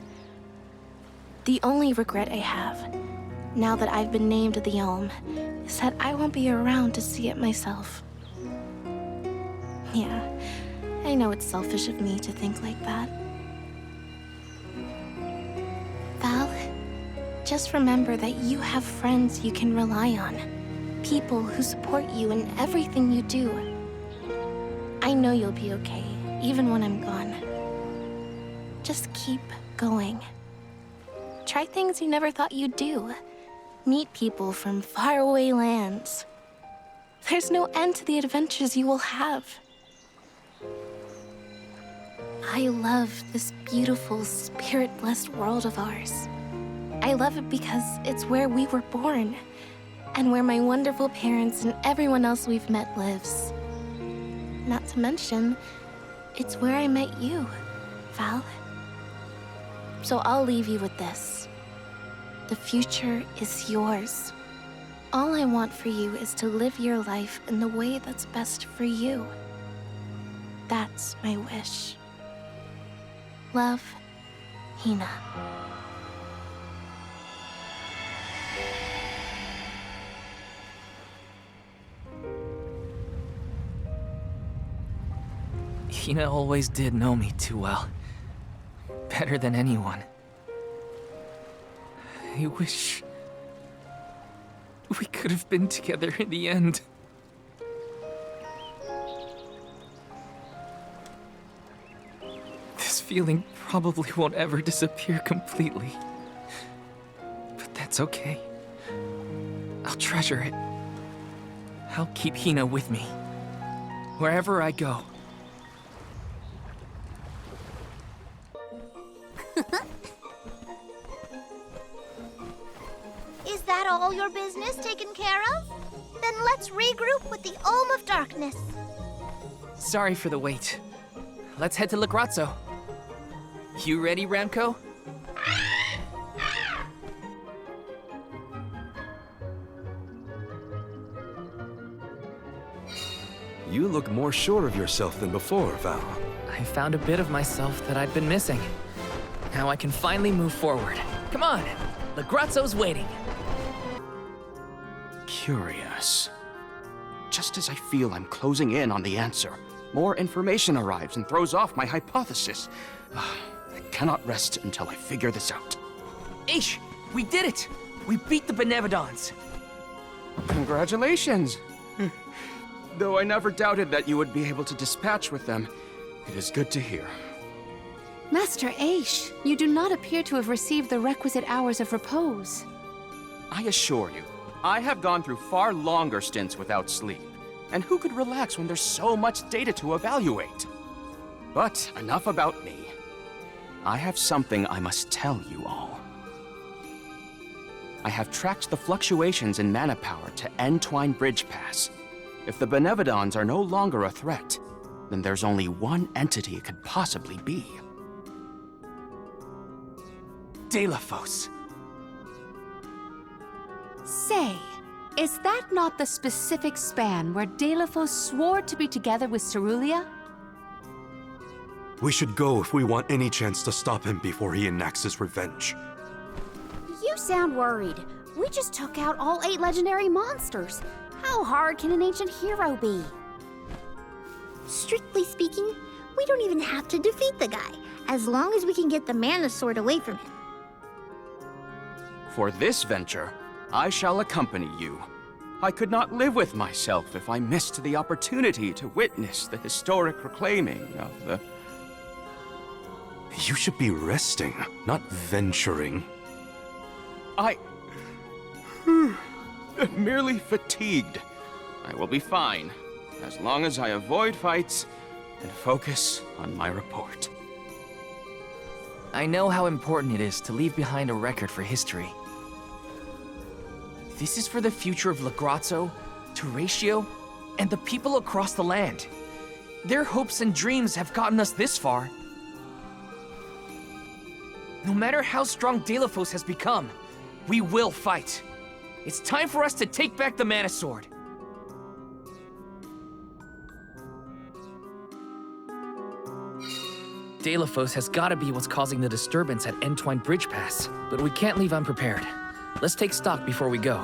The only regret I have, now that I've been named the Alm, is that I won't be around to see it myself. Yeah, I know it's selfish of me to think like that. Val, just remember that you have friends you can rely on. People who support you in everything you do. I know you'll be okay, even when I'm gone. Just keep going. Try things you never thought you'd do. Meet people from faraway lands. There's no end to the adventures you will have. I love this beautiful, spirit-blessed world of ours. I love it because it's where we were born, and where my wonderful parents and everyone else we've met lives. Not to mention, it's where I met you, Val. So I'll leave you with this. The future is yours. All I want for you is to live your life in the way that's best for you. That's my wish. Love, Hina. Hina always did know me too well. Better than anyone. I wish we could have been together in the end. This feeling probably won't ever disappear completely. But that's okay. I'll treasure it. I'll keep Hina with me, wherever I go. Is that all your business taken care of? Then let's regroup with the Alm of Darkness. Sorry for the wait. Let's head to Le Grazzo. You ready, Ramco? You look more sure of yourself than before, Val. I found a bit of myself that I'd been missing. Now I can finally move forward. Come on, Le Grazzo's waiting. Curious. Just as I feel I'm closing in on the answer, more information arrives and throws off my hypothesis. I cannot rest until I figure this out. Aish, we did it! We beat the Benevodons! Congratulations! Though I never doubted that you would be able to dispatch with them, it is good to hear. Master Aish, you do not appear to have received the requisite hours of repose. I assure you, I have gone through far longer stints without sleep. And who could relax when there's so much data to evaluate? But enough about me. I have something I must tell you all. I have tracked the fluctuations in mana power to Entwine Bridge Pass. If the Benevodons are no longer a threat, then there's only one entity it could possibly be. Delafos. Say, is that not the specific span where Delafos swore to be together with Cerulia? We should go if we want any chance to stop him before he enacts his revenge. You sound worried. We just took out all 8 legendary monsters. How hard can an ancient hero be? Strictly speaking, we don't even have to defeat the guy, as long as we can get the mana sword away from him. For this venture, I shall accompany you. I could not live with myself if I missed the opportunity to witness the historic reclaiming of the... You should be resting, not venturing. I'm merely fatigued. I will be fine. as long as I avoid fights and focus on my report. I know how important it is to leave behind a record for history. This is for the future of Lagrazzo, Teratio, and the people across the land. Their hopes and dreams have gotten us this far. No matter how strong Delos has become, we will fight. It's time for us to take back the Mana Sword. Delos has gotta be what's causing the disturbance at Entwine Bridge Pass, but we can't leave unprepared. Let's take stock before we go.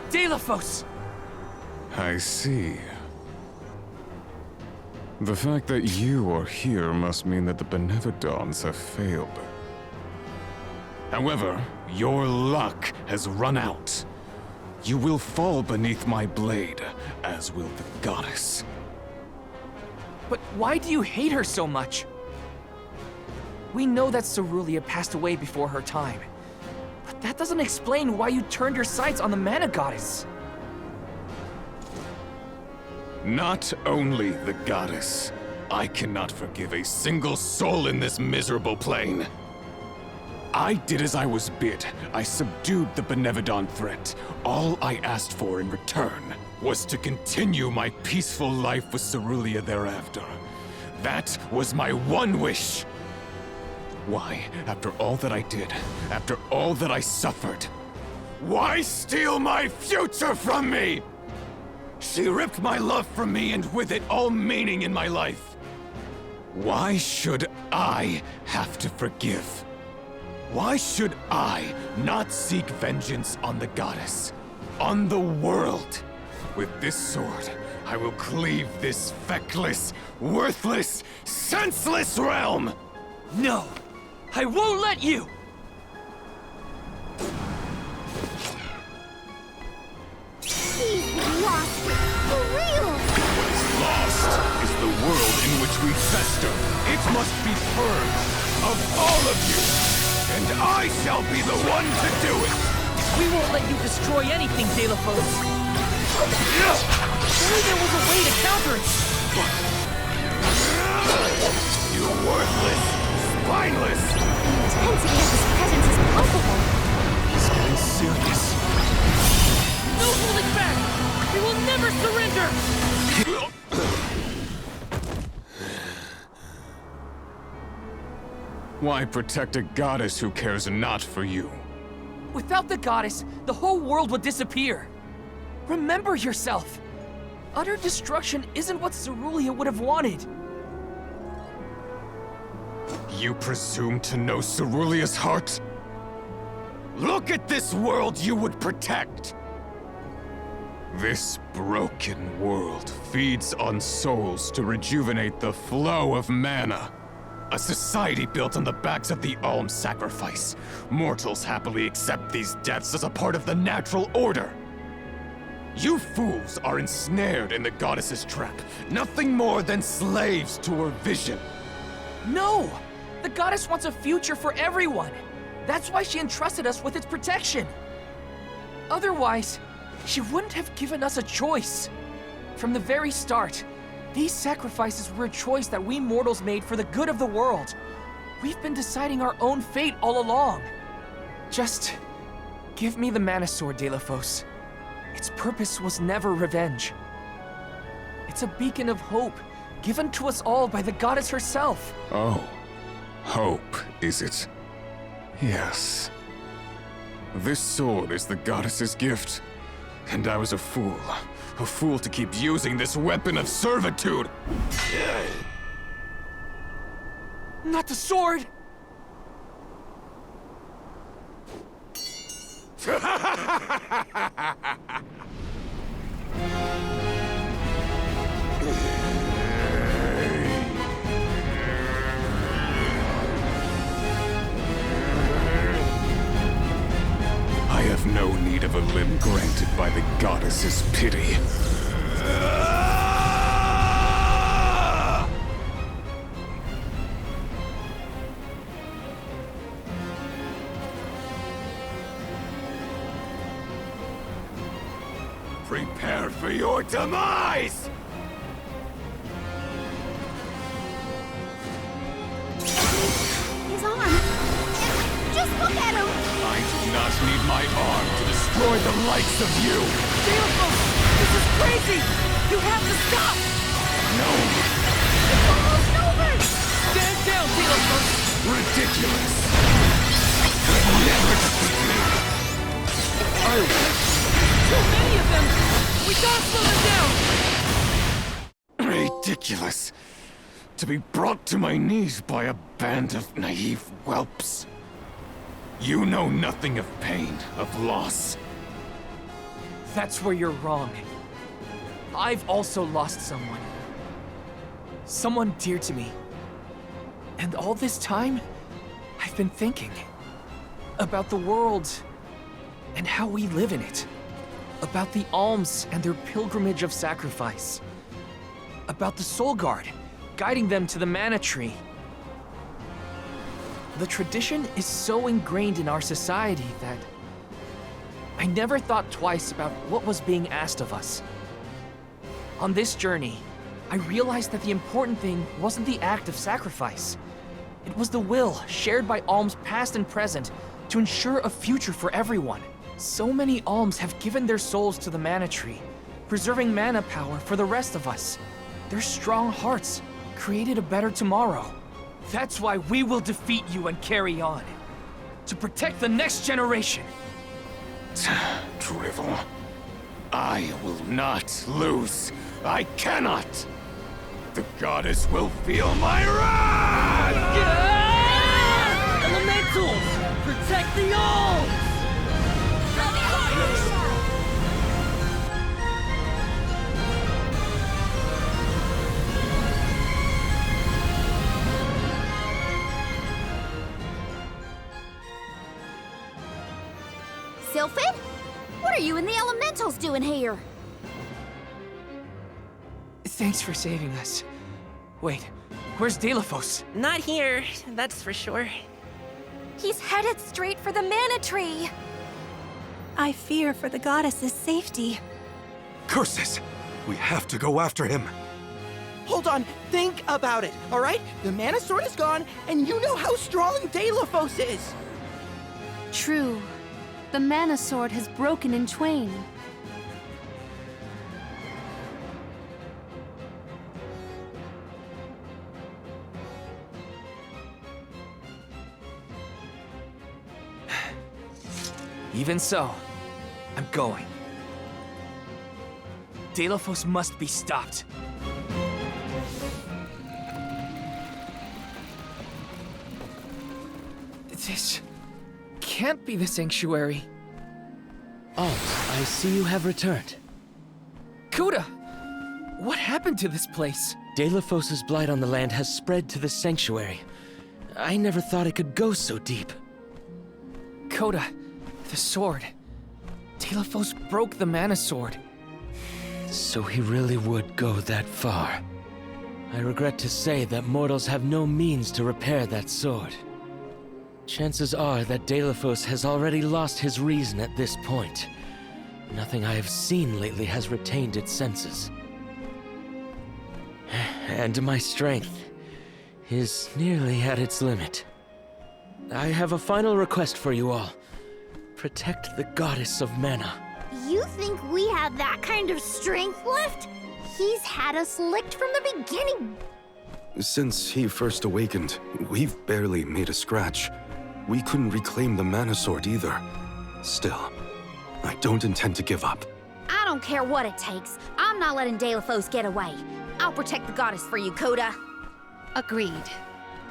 Delos! I see. The fact that you are here must mean that the Benevodons have failed. However, your luck has run out. You will fall beneath my blade, as will the goddess. But why do you hate her so much? We know that Cerulia passed away before her time. But that doesn't explain why you turned your sights on the Mana Goddess. Not only the goddess. I cannot forgive a single soul in this miserable plane. I did as I was bid. I subdued the Benevodon threat. All I asked for in return was to continue my peaceful life with Cerulia thereafter. That was my one wish. Why, after all that I did, after all that I suffered, why steal my future from me? She ripped my love from me and with it all meaning in my life. Why should I have to forgive? Why should I not seek vengeance on the goddess, on the world? With this sword, I will cleave this feckless, worthless, senseless realm! No! I won't let you! He's lost, for real! What is lost is the world in which we fester. It must be purged of all of you, and I shall be the one to do it! We won't let you destroy anything, Delos. Only there was a way to counter it! You worthless, spineless! The intensity of his presence is palpable. He's getting serious. No holding back! We will never surrender! Why protect a goddess who cares not for you? Without the goddess, the whole world would disappear. Remember yourself! Utter destruction isn't what Cerulia would have wanted. You presume to know Cerulia's heart? Look at this world you would protect! This broken world feeds on souls to rejuvenate the flow of mana. A society built on the backs of the Alm sacrifice. Mortals happily accept these deaths as a part of the natural order. You fools are ensnared in the goddess's trap, nothing more than slaves to her vision. No! The goddess wants a future for everyone. That's why she entrusted us with its protection. Otherwise, she wouldn't have given us a choice. From the very start, these sacrifices were a choice that we mortals made for the good of the world. We've been deciding our own fate all along. Just give me the mana sword, Delafos. Its purpose was never revenge. It's a beacon of hope, given to us all by the goddess herself. Oh, hope, is it? Yes. This sword is the goddess's gift, and I was a fool to keep using this weapon of servitude. Not the sword! I have no need of a limb granted by the goddess's pity. Prepare for your demise! His arm. Just look at him. I do not need my arm to destroy the likes of you! Delafos! This is crazy! You have to stop! No! It's almost over! Stand down, Delafos! Ridiculous! You will never defeat me! I will. Too many of them! We gotta slow them down! Ridiculous! To be brought to my knees by a band of naive whelps. You know nothing of pain, of loss. That's where you're wrong. I've also lost someone. Someone dear to me. And all this time, I've been thinking about the world and how we live in it. About the alms and their pilgrimage of sacrifice. About the Soul Guard, guiding them to the mana tree. The tradition is so ingrained in our society that I never thought twice about what was being asked of us. On this journey, I realized that the important thing wasn't the act of sacrifice. It was the will shared by alms past and present to ensure a future for everyone. So many alms have given their souls to the mana tree, preserving mana power for the rest of us. Their strong hearts created a better tomorrow. That's why we will defeat you and carry on. To protect the next generation. Drivel. I will not lose. I cannot. The goddess will feel my wrath! Elementals! Protect the alms! Sylphid? What are you and the elementals doing here? Thanks for saving us. Wait, where's Delafos? Not here, that's for sure. He's headed straight for the mana tree. I fear for the goddess's safety. Curses! We have to go after him. Hold on, think about it, all right? The mana sword is gone, and you know how strong Delafos is. True. The mana sword has broken in twain. Even so, I'm going. Delafos must be stopped. This can't be the sanctuary. Oh, I see you have returned. Coda! What happened to this place? Delafos' blight on the land has spread to the sanctuary. I never thought it could go so deep. Coda, the sword. Delafos broke the mana sword. So he really would go that far. I regret to say that mortals have no means to repair that sword. Chances are that Delafos has already lost his reason at this point. Nothing I have seen lately has retained its senses. And my strength is nearly at its limit. I have a final request for you all. Protect the goddess of mana. You think we have that kind of strength left? He's had us licked from the beginning. Since he first awakened, we've barely made a scratch. We couldn't reclaim the mana sword either. Still, I don't intend to give up. I don't care what it takes. I'm not letting Delafos get away. I'll protect the goddess for you, Coda. Agreed.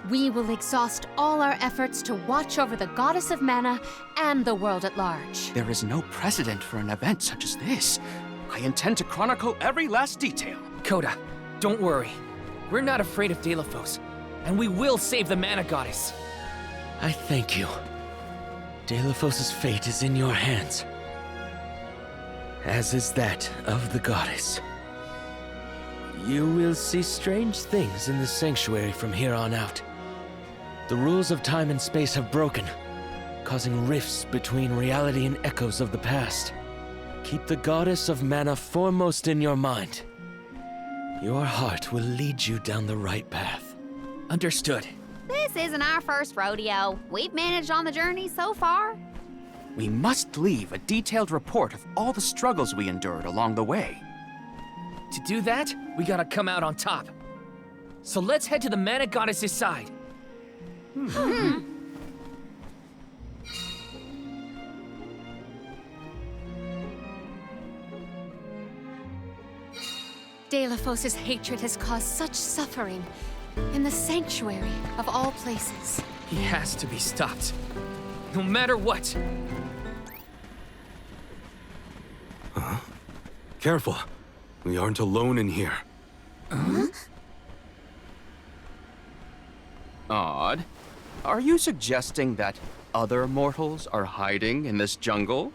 We will exhaust all our efforts to watch over the goddess of mana and the world at large. There is no precedent for an event such as this. I intend to chronicle every last detail. Coda, don't worry. We're not afraid of Delafos, and we will save the mana goddess. I thank you. Delafos' fate is in your hands. As is that of the goddess. You will see strange things in the sanctuary from here on out. The rules of time and space have broken, causing rifts between reality and echoes of the past. Keep the goddess of mana foremost in your mind. Your heart will lead you down the right path. Understood. This isn't our first rodeo. We've managed on the journey so far. We must leave a detailed report of all the struggles we endured along the way. To do that, we gotta come out on top. So let's head to the mana goddess's side. Delafos' hatred has caused such suffering in the sanctuary of all places. He has to be stopped. No matter what. Huh? Careful. We aren't alone in here. Odd. Are you suggesting that other mortals are hiding in this jungle?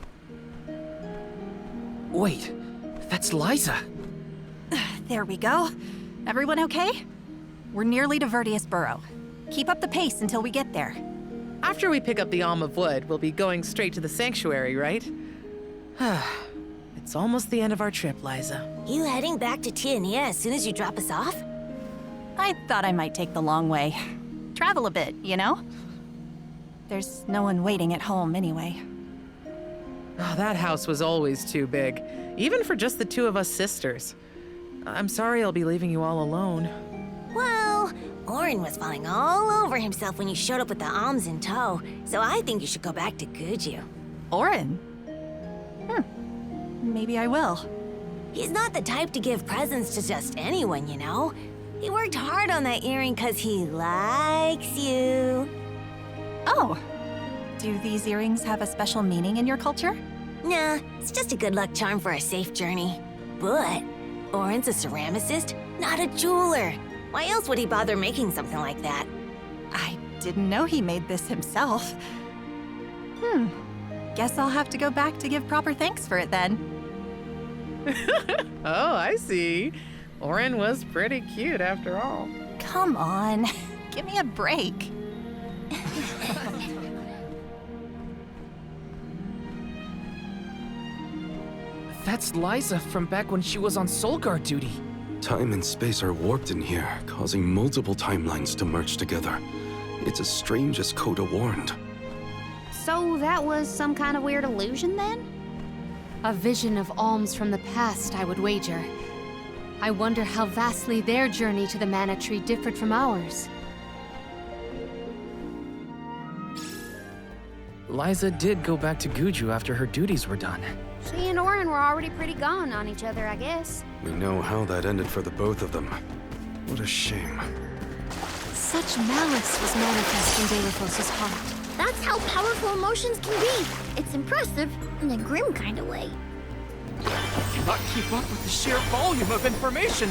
Wait, that's Liza. There we go. Everyone okay? We're nearly to Verdius Burrow. Keep up the pace until we get there. After we pick up the Alm of Wood, we'll be going straight to the sanctuary, right? It's almost the end of our trip, Liza. You heading back to Tiania as soon as you drop us off? I thought I might take the long way. Travel a bit, you know? There's no one waiting at home anyway. Oh, that house was always too big, even for just the two of us sisters. I'm sorry I'll be leaving you all alone. Well, Orin was falling all over himself when you showed up with the alms in tow, so I think you should go back to Guju. Orin? Maybe I will. He's not the type to give presents to just anyone, you know? He worked hard on that earring because he likes you. Oh. Do these earrings have a special meaning in your culture? Nah, it's just a good luck charm for a safe journey. But Orin's a ceramicist, not a jeweler. Why else would he bother making something like that? I didn't know he made this himself. Guess I'll have to go back to give proper thanks for it then. Oh, I see. Orin was pretty cute after all. Come on, give me a break. That's Liza from back when she was on Soul Guard duty. Time and space are warped in here, causing multiple timelines to merge together. It's as strange as Coda warned. So that was some kind of weird illusion then? A vision of alms from the past, I would wager. I wonder how vastly their journey to the mana tree differed from ours. Liza did go back to Guju after her duties were done. She and Orin were already pretty gone on each other, I guess. We know how that ended for the both of them. What a shame. Such malice was manifest in Delafos' heart. That's how powerful emotions can be. It's impressive in a grim kind of way. cannot keep up with the sheer volume of information.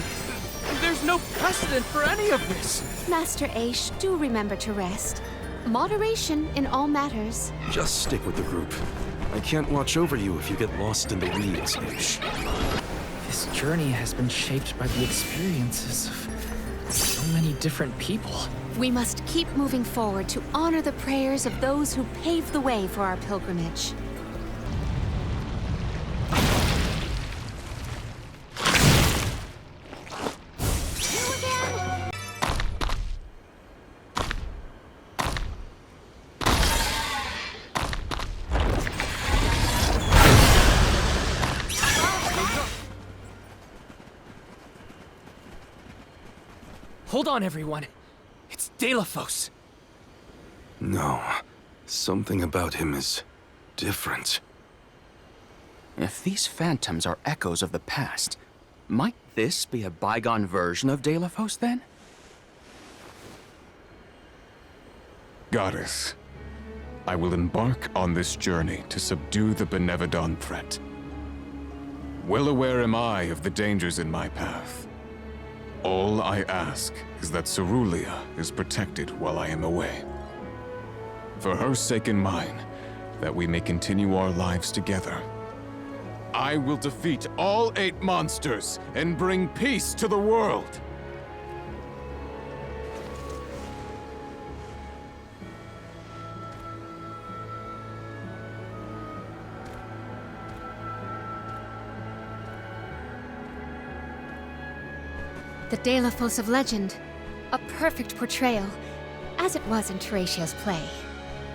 There's no precedent for any of this. Master Aish, do remember to rest. Moderation in all matters. Just stick with the group. I can't watch over you if you get lost in the weeds, Aish. This journey has been shaped by the experiences of so many different people. We must keep moving forward to honor the prayers of those who paved the way for our pilgrimage. Hold on, everyone. It's Delafos. No. Something about him is different. If these phantoms are echoes of the past, might this be a bygone version of Delafos then? Goddess, I will embark on this journey to subdue the Benevodon threat. Well aware am I of the dangers in my path. All I ask is that Cerulia is protected while I am away. For her sake and mine, that we may continue our lives together. I will defeat all 8 monsters and bring peace to the world. The Delafos of legend. A perfect portrayal, as it was in Teratia's play.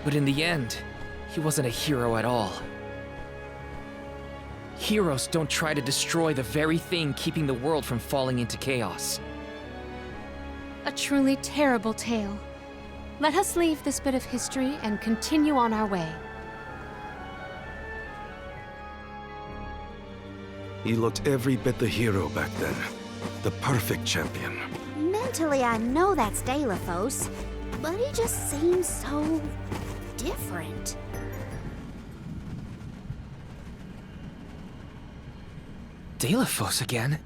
But in the end, he wasn't a hero at all. Heroes don't try to destroy the very thing keeping the world from falling into chaos. A truly terrible tale. Let us leave this bit of history and continue on our way. He looked every bit the hero back then. The perfect champion. Mentally, I know that's Delafos, but he just seems so different. Delafos again?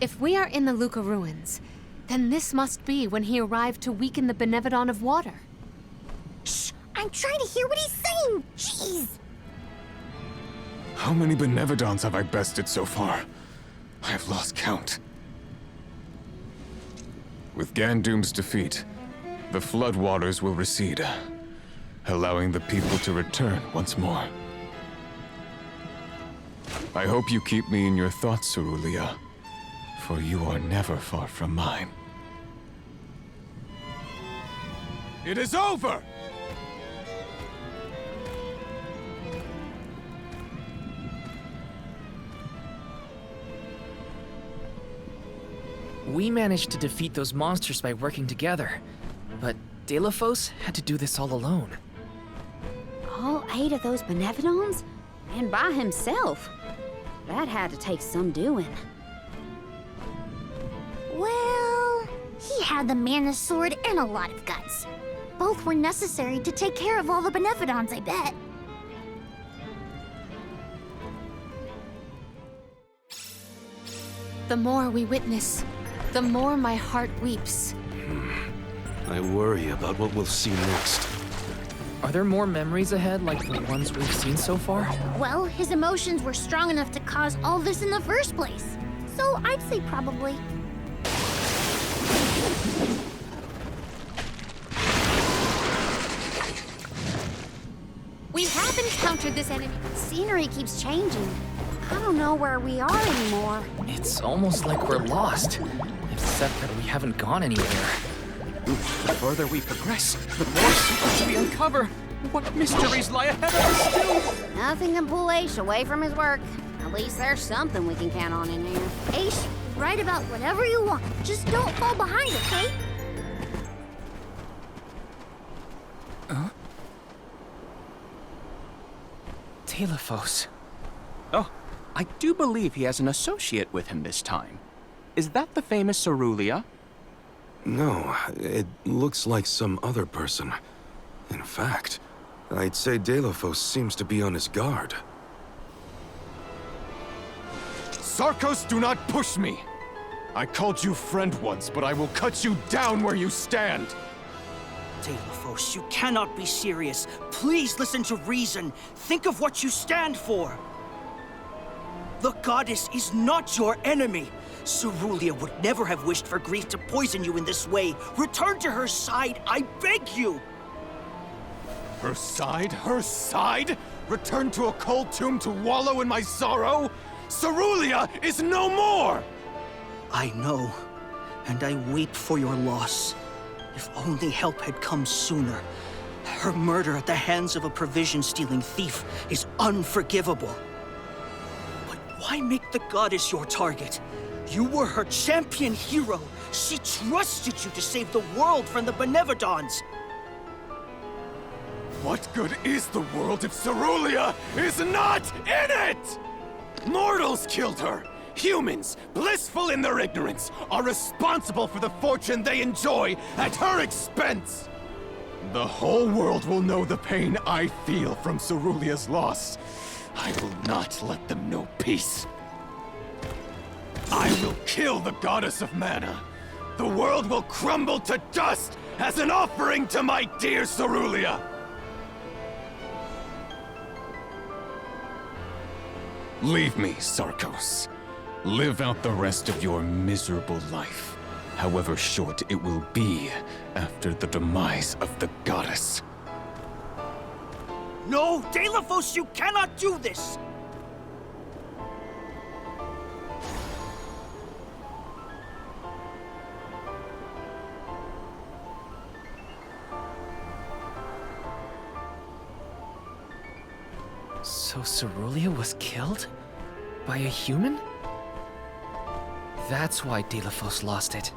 If we are in the Luca ruins, then this must be when he arrived to weaken the benevon of water. Shh! I'm trying to hear what he's saying! Jeez! How many Benevodons have I bested so far? I have lost count. With Gandoom's defeat, the floodwaters will recede, allowing the people to return once more. I hope you keep me in your thoughts, Cerulia, for you are never far from mine. It is over! We managed to defeat those monsters by working together, but Delafos had to do this all alone. All 8 of those benevodons? And by himself? That had to take some doing. Well, he had the mana sword and a lot of guts. Both were necessary to take care of all the benevodons, I bet. The more we witness, the more my heart weeps. I worry about what we'll see next. Are there more memories ahead like the ones we've seen so far? Well, his emotions were strong enough to cause all this in the first place. So I'd say probably. We have encountered this enemy. Scenery keeps changing. I don't know where we are anymore. It's almost like we're lost, except that we haven't gone anywhere. The further we progress, the more secrets we uncover. What mysteries lie ahead of us still? Nothing can pull Aish away from his work. At least there's something we can count on in there. Aish, write about whatever you want. Just don't fall behind, okay? Delafos. Oh, I do believe he has an associate with him this time. Is that the famous Cerulia? No, it looks like some other person. In fact, I'd say Delafos seems to be on his guard. Sarkos, do not push me! I called you friend once, but I will cut you down where you stand! Delos, you cannot be serious. Please listen to reason. Think of what you stand for. The goddess is not your enemy. Cerulia would never have wished for grief to poison you in this way. Return to her side, I beg you! Her side? Her side? Return to a cold tomb to wallow in my sorrow? Cerulia is no more! I know, and I weep for your loss. If only help had come sooner. Her murder at the hands of a provision-stealing thief is unforgivable. But why make the goddess your target? You were her champion hero. She trusted you to save the world from the Benevodons. What good is the world if Cerulia is not in it? Mortals killed her. Humans, blissful in their ignorance, are responsible for the fortune they enjoy at her expense. The whole world will know the pain I feel from Cerulia's loss. I will not let them know peace. I will kill the goddess of mana. The world will crumble to dust as an offering to my dear Cerulia. Leave me, Sarkos. Live out the rest of your miserable life, however short it will be after the demise of the goddess. No, Delos, you cannot do this! So Cerulia was killed? By a human? That's why Delos lost it.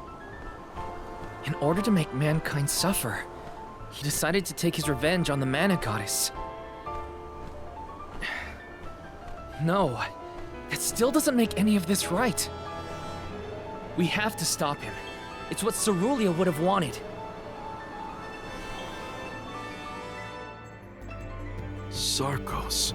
In order to make mankind suffer, he decided to take his revenge on the mana goddess. No, that still doesn't make any of this right. We have to stop him. It's what Cerulia would have wanted. Sarkos.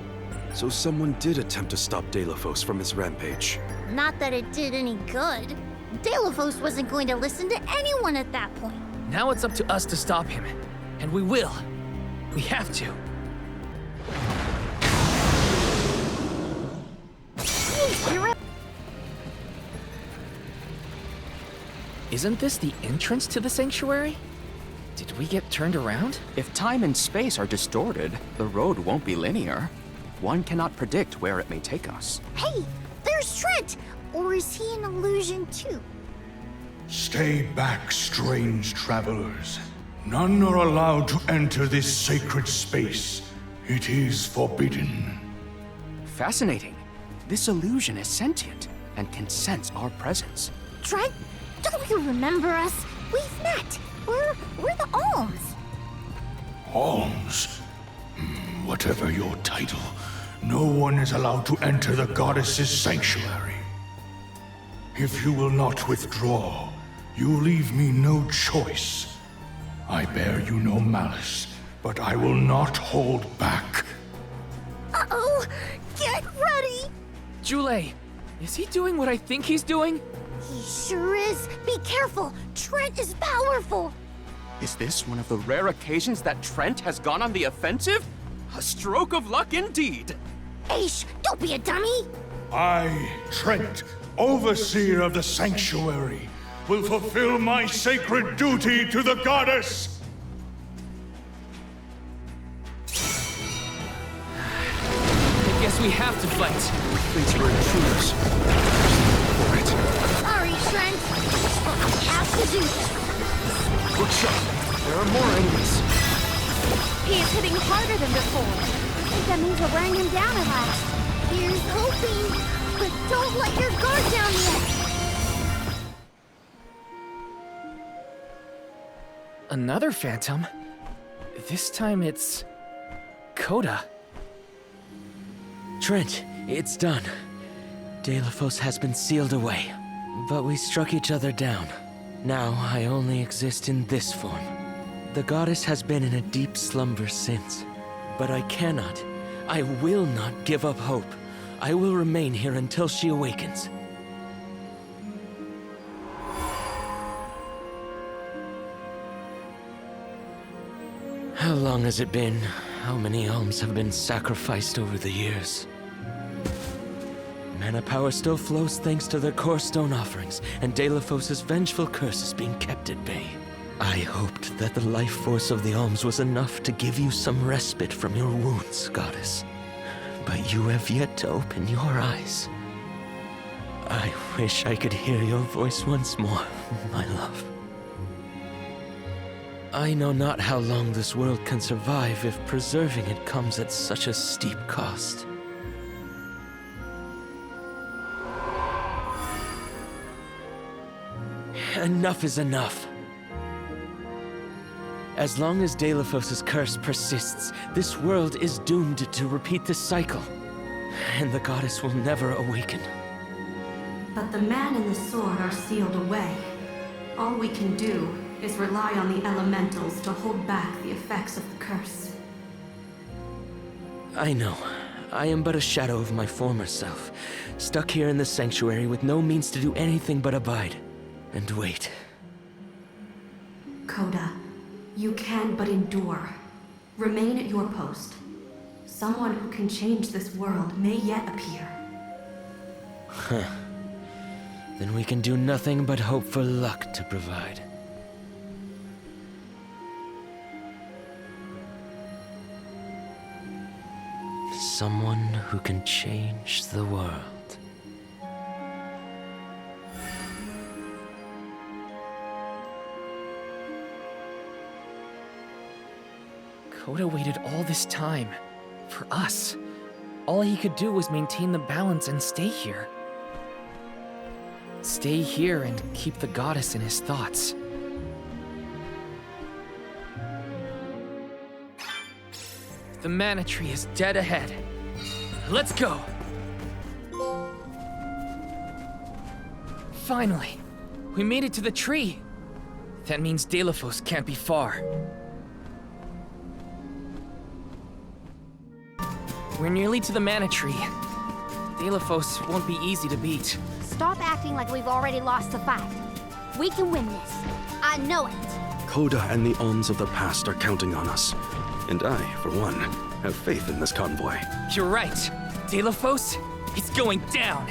So someone did attempt to stop Delos from his rampage. Not that it did any good. Delos wasn't going to listen to anyone at that point. Now it's up to us to stop him. And we will. We have to. Isn't this the entrance to the sanctuary? Did we get turned around? If time and space are distorted, the road won't be linear. One cannot predict where it may take us. Hey, there's Trent! Or is he an illusion too? Stay back, strange travelers. None are allowed to enter this sacred space. It is forbidden. Fascinating. This illusion is sentient and can sense our presence. Trent, don't you remember us? We've met. We're the Alms. Alms? Whatever your title, no one is allowed to enter the goddess's sanctuary. If you will not withdraw, you leave me no choice. I bear you no malice, but I will not hold back. Uh-oh! Get ready! Jule, is he doing what I think he's doing? He sure is. Be careful. Trent is powerful. Is this one of the rare occasions that Trent has gone on the offensive? A stroke of luck indeed. Aish, don't be a dummy. I, Trent, overseer of the sanctuary, will fulfill my sacred duty to the goddess. I guess we have to fight. Since we're intruders. Sorry, Trent. But we have to do this. Look sharp. There are more enemies. He is hitting harder than before. I think that means we're wearing him down at last. Here's hoping. But don't let your guard down yet. Another phantom? This time it's... Coda. Trent, it's done. Delos has been sealed away. But we struck each other down. Now I only exist in this form. The goddess has been in a deep slumber since. But I cannot, I will not give up hope. I will remain here until she awakens. How long has it been? How many alms have been sacrificed over the years? Mana power still flows thanks to their core stone offerings, and Delafos' vengeful curse is being kept at bay. I hoped that the life force of the alms was enough to give you some respite from your wounds, goddess. But you have yet to open your eyes. I wish I could hear your voice once more, my love. I know not how long this world can survive if preserving it comes at such a steep cost. Enough is enough. As long as Delafos' curse persists, this world is doomed to repeat this cycle, and the goddess will never awaken. But the man and the sword are sealed away. All we can do is rely on the elementals to hold back the effects of the curse. I know. I am but a shadow of my former self, stuck here in the sanctuary with no means to do anything but abide and wait. Coda, you can but endure. Remain at your post. Someone who can change this world may yet appear. Huh. Then we can do nothing but hope for luck to provide. Someone who can change the world. Coda waited all this time. For us. All he could do was maintain the balance and stay here. Stay here and keep the goddess in his thoughts. The mana tree is dead ahead. Let's go! Finally! We made it to the tree! That means Delafos can't be far. We're nearly to the mana tree. Delafos won't be easy to beat. Stop acting like we've already lost the fight. We can win this. I know it. Coda and the alms of the past are counting on us. And I, for one, have faith in this convoy. You're right. Delafos, it's going down.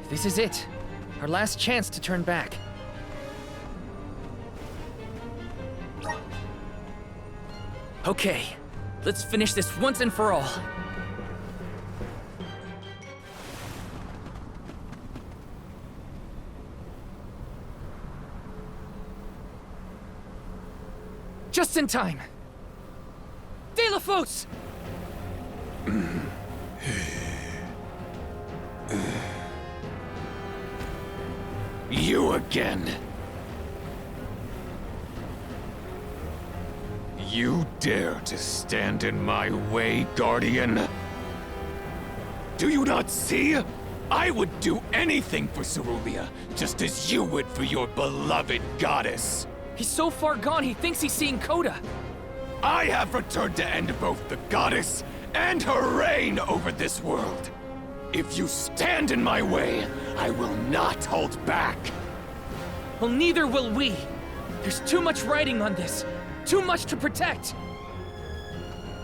This is it. Our last chance to turn back. Okay, let's finish this once and for all. Just in time. Delafos! You again. You dare to stand in my way, Guardian? Do you not see? I would do anything for Cerulean, just as you would for your beloved goddess. He's so far gone, he thinks he's seeing Coda. I have returned to end both the goddess and her reign over this world. If you stand in my way, I will not hold back. Well, neither will we. There's too much riding on this. Too much to protect!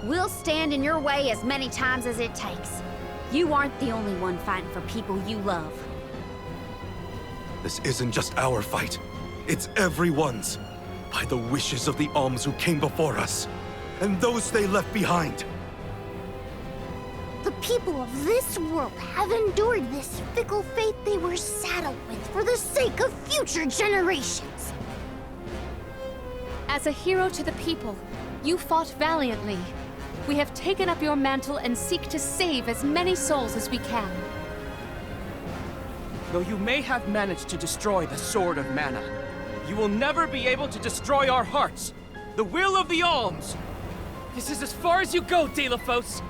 We'll stand in your way as many times as it takes. You aren't the only one fighting for people you love. This isn't just our fight. It's everyone's. By the wishes of the alms who came before us, and those they left behind. The people of this world have endured this fickle fate they were saddled with for the sake of future generations. As a hero to the people, you fought valiantly. We have taken up your mantle and seek to save as many souls as we can. Though you may have managed to destroy the Sword of Mana, you will never be able to destroy our hearts, the will of the alms! This is as far as you go, Delafos!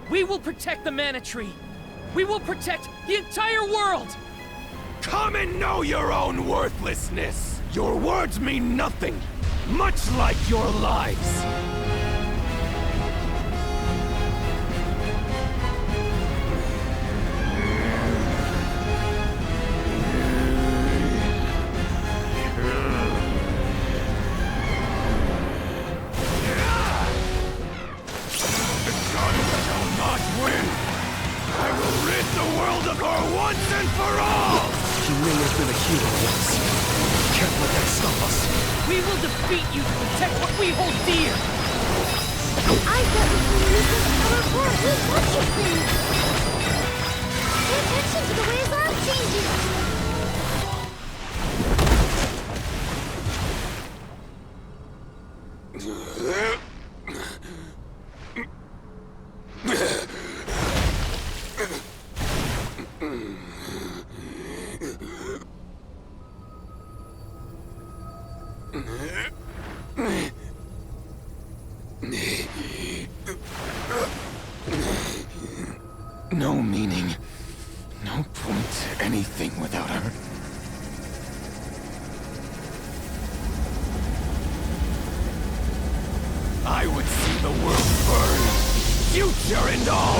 We will protect the mana tree! We will protect the entire world! Come and know your own worthlessness! Your words mean nothing! Much like your lives! Once and for all! He may have been a hero once. Can't let that stop us. We will defeat you to protect what we hold dear! I bet we can use this power for a whole bunch of things! Pay attention to the way his arm changes! No meaning, no point to anything without her. I would see the world burn, future and all!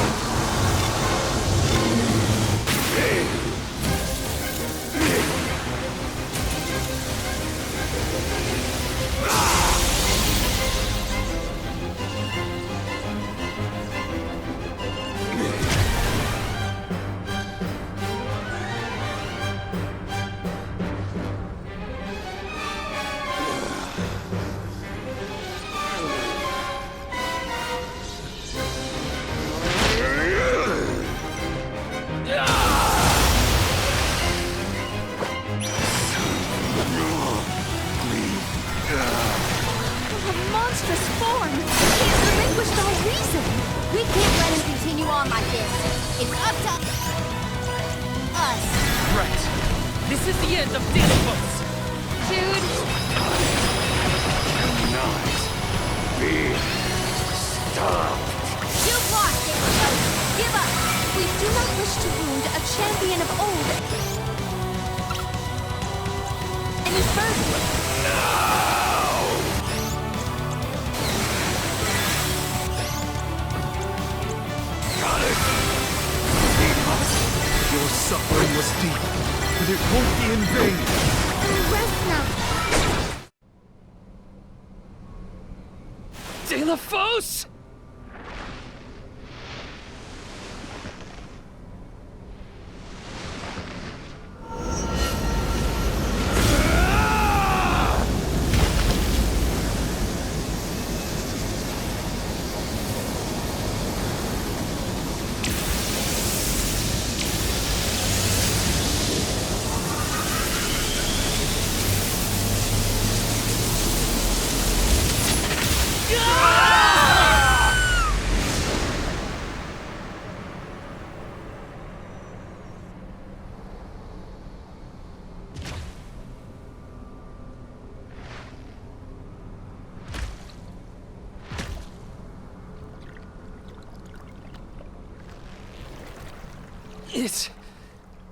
Is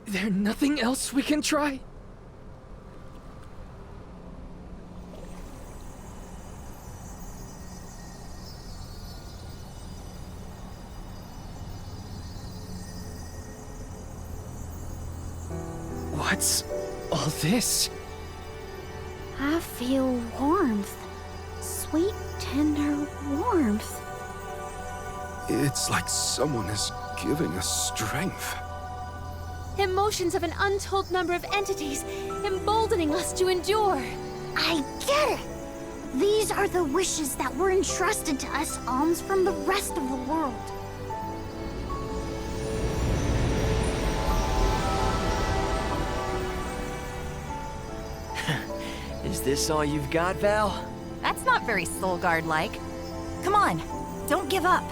there nothing else we can try? What's all this? I feel warmth. Sweet, tender warmth. It's like someone is giving us strength. Emotions of an untold number of entities, emboldening us to endure. I get it! These are the wishes that were entrusted to us alms from the rest of the world. Is this all you've got, Val? That's not very Soul Guard-like. Come on, don't give up.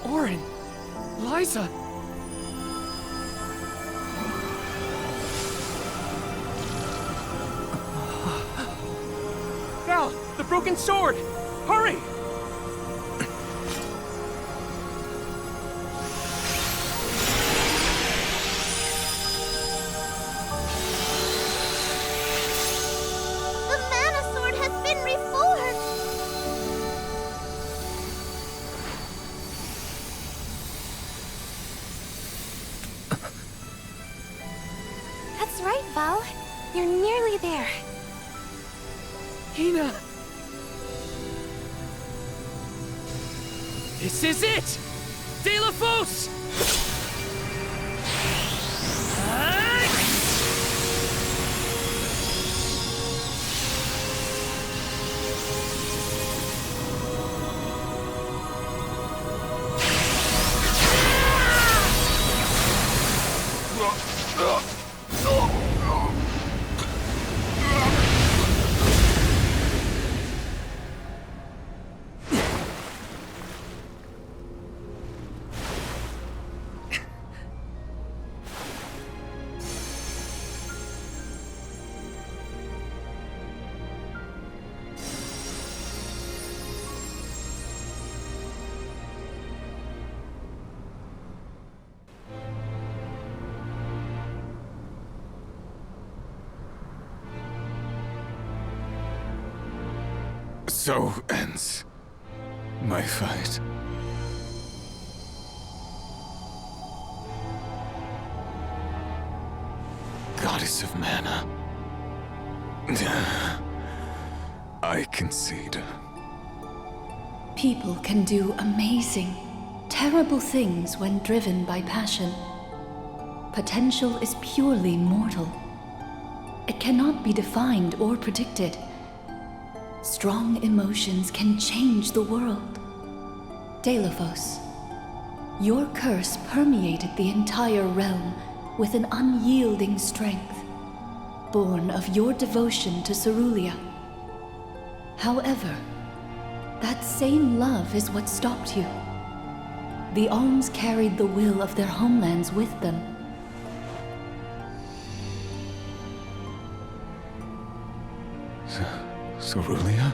Orin, Liza. Val, the broken sword! Hurry! The mana sword has been Val. You're nearly there. Hina! This is it! Deos! So ends my fight. Goddess of Mana. I concede. People can do amazing, terrible things when driven by passion. Potential is purely mortal. It cannot be defined or predicted. Strong emotions can change the world. Deos, your curse permeated the entire realm with an unyielding strength, born of your devotion to Cerulia. However, that same love is what stopped you. The Alms carried the will of their homelands with them. Cerulia?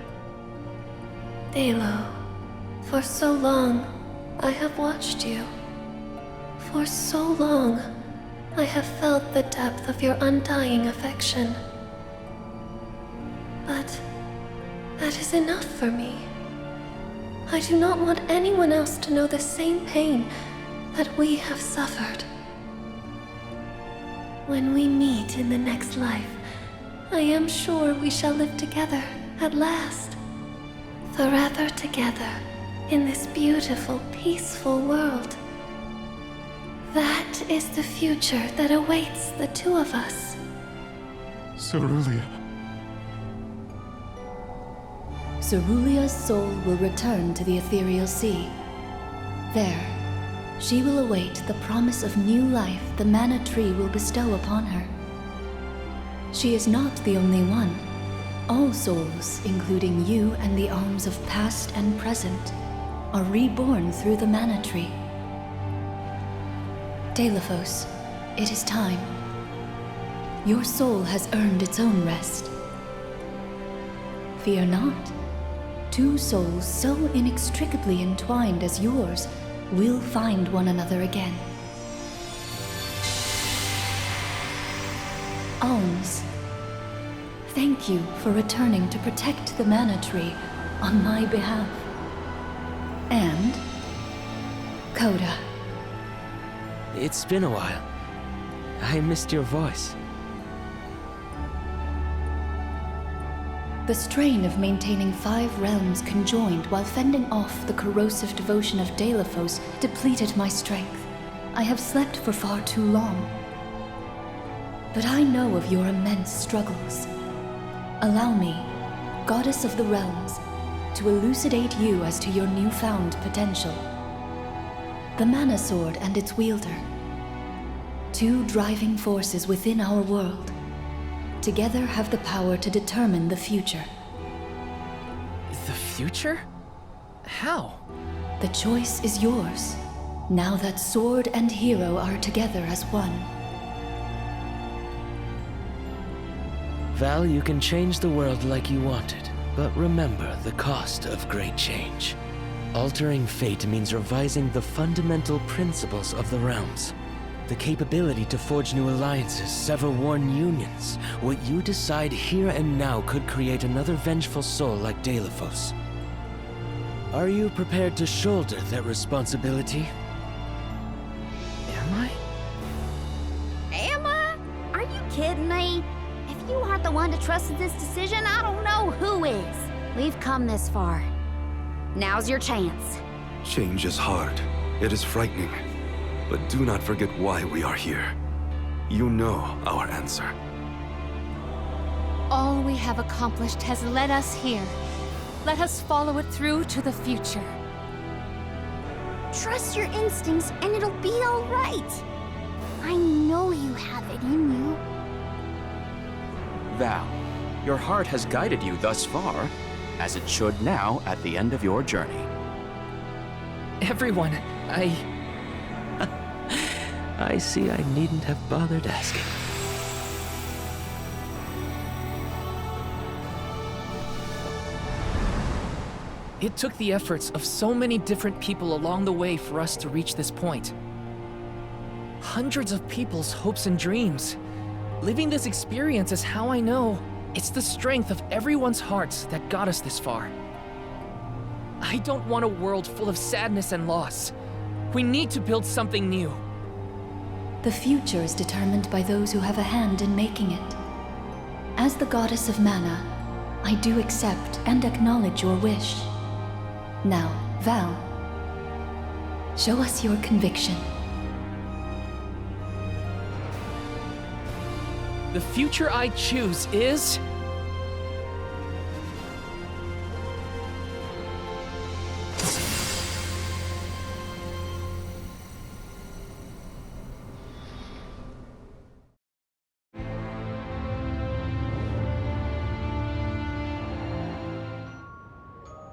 Delo, for so long, I have watched you. For so long, I have felt the depth of your undying affection. But that is enough for me. I do not want anyone else to know the same pain that we have suffered. When we meet in the next life, I am sure we shall live together at last. Forever together in this beautiful, peaceful world. That is the future that awaits the two of us. Cerulia. Cerulia's soul will return to the ethereal sea. There, she will await the promise of new life the mana tree will bestow upon her. She is not the only one. All souls, including you and the alms of past and present, are reborn through the mana tree. Deos, it is time. Your soul has earned its own rest. Fear not. Two souls so inextricably entwined as yours will find one another again. Alms, thank you for returning to protect the mana tree on my behalf. And Coda. It's been a while. I missed your voice. The strain of maintaining 5 realms conjoined while fending off the corrosive devotion of Deos depleted my strength. I have slept for far too long. But I know of your immense struggles. Allow me, Goddess of the Realms, to elucidate you as to your newfound potential. The Mana Sword and its wielder. 2 driving forces within our world. Together have the power to determine the future. The future? How? The choice is yours, now that sword and hero are together as one. Val, you can change the world like you want it, but remember the cost of great change. Altering fate means revising the fundamental principles of the realms. The capability to forge new alliances, sever worn unions. What you decide here and now could create another vengeful soul like Deos. Are you prepared to shoulder that responsibility? Am I? Am I? Are you kidding me? If you aren't the one to trust in this decision, I don't know who is. We've come this far. Now's your chance. Change is hard. It is frightening. But do not forget why we are here. You know our answer. All we have accomplished has led us here. Let us follow it through to the future. Trust your instincts and it'll be all right. I know you have it in you. Val, your heart has guided you thus far, as it should now at the end of your journey. Everyone, I see I needn't have bothered asking. It took the efforts of so many different people along the way for us to reach this point. Hundreds of people's hopes and dreams. Living this experience is how I know it's the strength of everyone's hearts that got us this far. I don't want a world full of sadness and loss. We need to build something new. The future is determined by those who have a hand in making it. As the goddess of mana, I do accept and acknowledge your wish. Now, Val, show us your conviction. The future I choose is...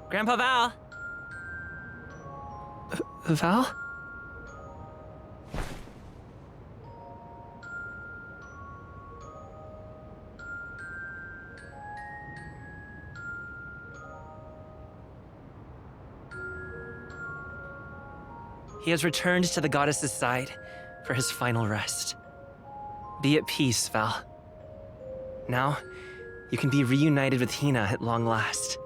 Grandpa Val! Val? He has returned to the goddess's side for his final rest. Be at peace, Val. Now, you can be reunited with Hina at long last.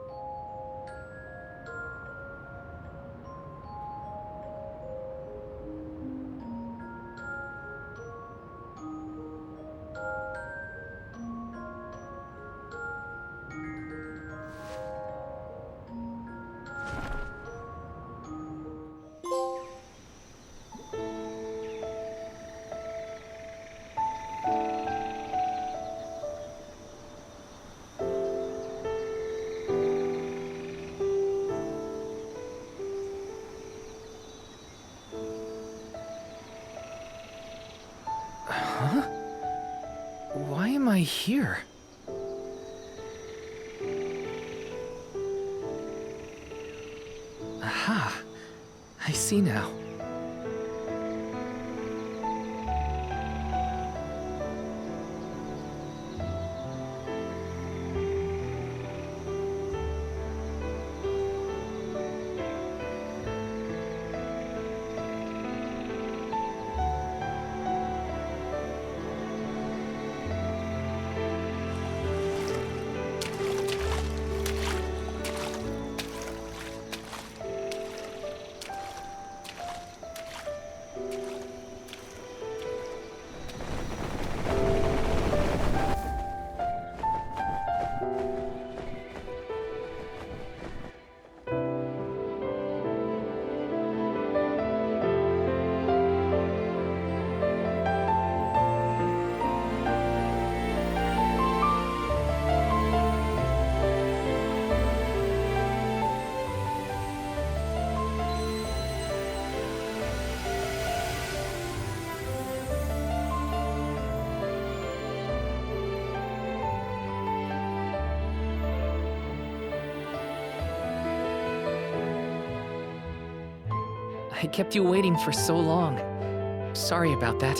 Why am I here? Aha! I see now. I kept you waiting for so long. Sorry about that.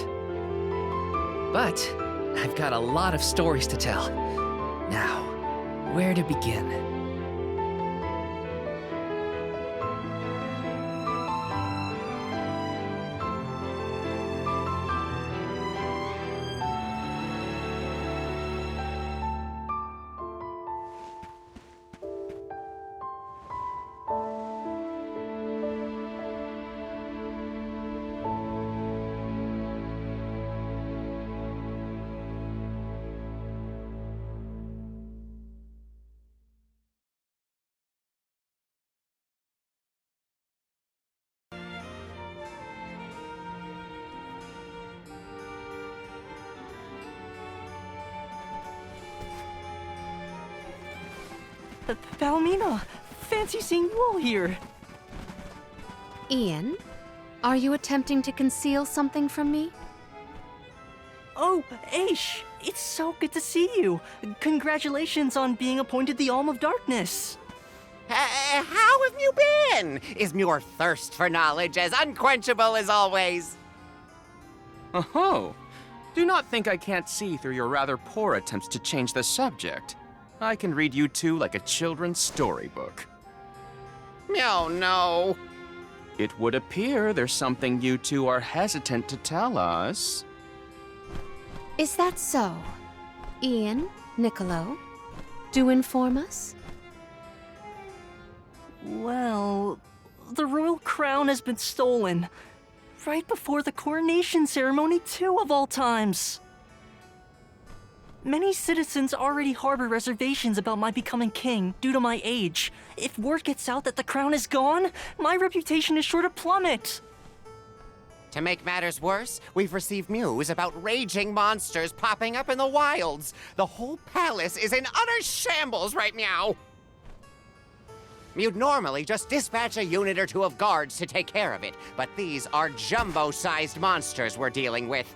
But I've got a lot of stories to tell. Now, where to begin? Palamina, fancy seeing you all here. Ian, are you attempting to conceal something from me? Oh, Aish, it's so good to see you. Congratulations on being appointed the Alm of Darkness. How have you been? Is your thirst for knowledge as unquenchable as always? Oh, do not think I can't see through your rather poor attempts to change the subject. I can read you two like a children's storybook. Oh, no. It would appear there's something you two are hesitant to tell us. Is that so? Ian, Niccolo, do inform us. Well, the royal crown has been stolen. Right before the coronation ceremony, too, of all times. Many citizens already harbor reservations about my becoming king due to my age. If word gets out that the crown is gone, my reputation is sure to plummet. To make matters worse, we've received news about raging monsters popping up in the wilds. The whole palace is in utter shambles right now. You'd normally just dispatch a unit or two of guards to take care of it, but these are jumbo-sized monsters we're dealing with.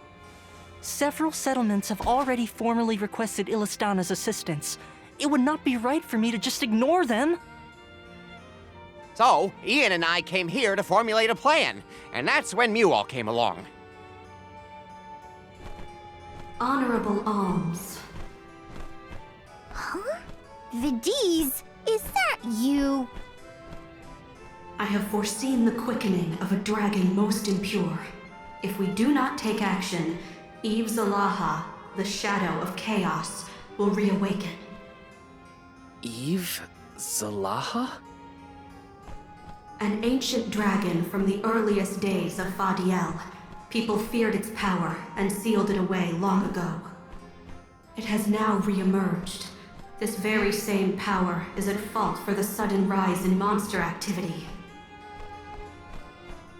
Several settlements have already formally requested Elisana's assistance. It would not be right for me to just ignore them. So, Ian and I came here to formulate a plan, and that's when you all came along. Honorable Alms. Huh? Vidiz, is that you? I have foreseen the quickening of a dragon most impure. If we do not take action, Eve Zalaha, the shadow of chaos, will reawaken. Eve Zalaha? An ancient dragon from the earliest days of Fadiel. People feared its power and sealed it away long ago. It has now reemerged. This very same power is at fault for the sudden rise in monster activity.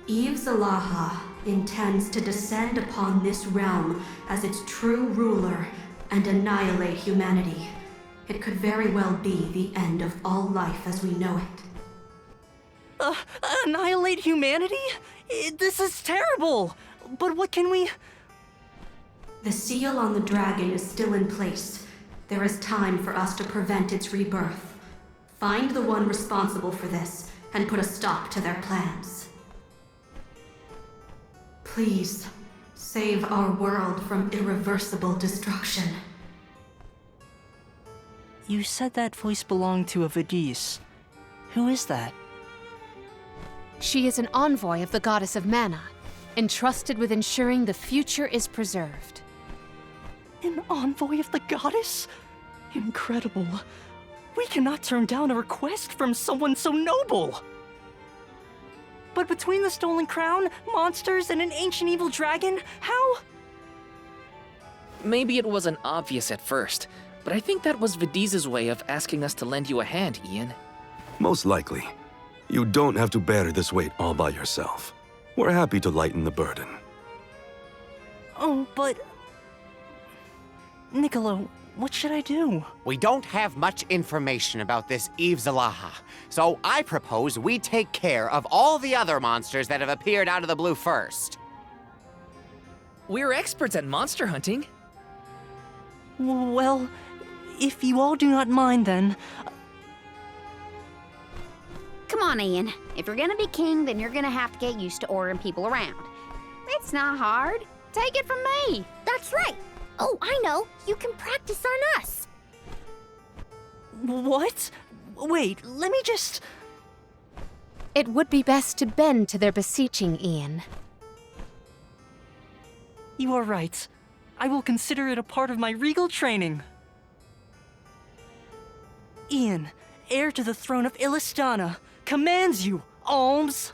Eve Zalaha intends to descend upon this realm as its true ruler and annihilate humanity. It could very well be the end of all life as we know it. Annihilate humanity? This is terrible! But what can we... The seal on the dragon is still in place. There is time for us to prevent its rebirth. Find the one responsible for this and put a stop to their plans. Please, save our world from irreversible destruction. You said that voice belonged to a Vidiz. Who is that? She is an envoy of the goddess of mana, entrusted with ensuring the future is preserved. An envoy of the goddess? Incredible. We cannot turn down a request from someone so noble. But between the stolen crown, monsters, and an ancient evil dragon, how? Maybe it wasn't obvious at first, but I think that was Vidiz's way of asking us to lend you a hand, Ian. Most likely. You don't have to bear this weight all by yourself. We're happy to lighten the burden. Oh, but... Niccolo, what should I do? We don't have much information about this Eve Zalaha, so I propose we take care of all the other monsters that have appeared out of the blue first. We're experts at monster hunting. Well, if you all do not mind then... Come on, Ian. If you're gonna be king, then you're gonna have to get used to ordering people around. It's not hard. Take it from me. That's right. Oh, I know. You can practice on us. What? Wait, let me just... It would be best to bend to their beseeching, Ian. You are right. I will consider it a part of my regal training. Ian, heir to the throne of Elisana, commands you, Alms!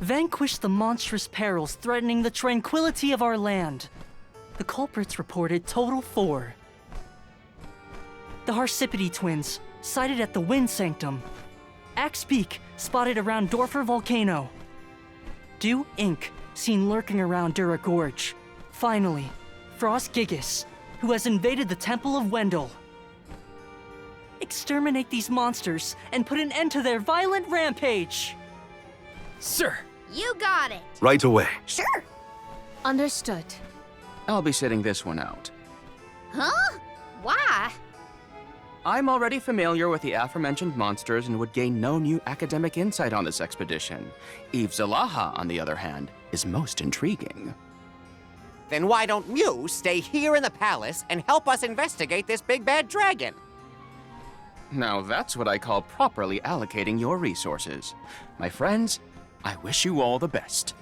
Vanquish the monstrous perils threatening the tranquility of our land. The culprits reported total 4. The Harsipity twins, sighted at the Wind Sanctum. Axe Peak, spotted around Dorfer Volcano. Dew Inc., seen lurking around Dura Gorge. Finally, Frost Gigas, who has invaded the Temple of Wendell. exterminate these monsters and put an end to their violent rampage. Sir! You got it. Right away. Sure. Understood. I'll be sitting this one out. Huh? Why? I'm already familiar with the aforementioned monsters and would gain no new academic insight on this expedition. Yvzalaha, on the other hand, is most intriguing. Then why don't you stay here in the palace and help us investigate this big bad dragon? Now that's what I call properly allocating your resources. My friends, I wish you all the best.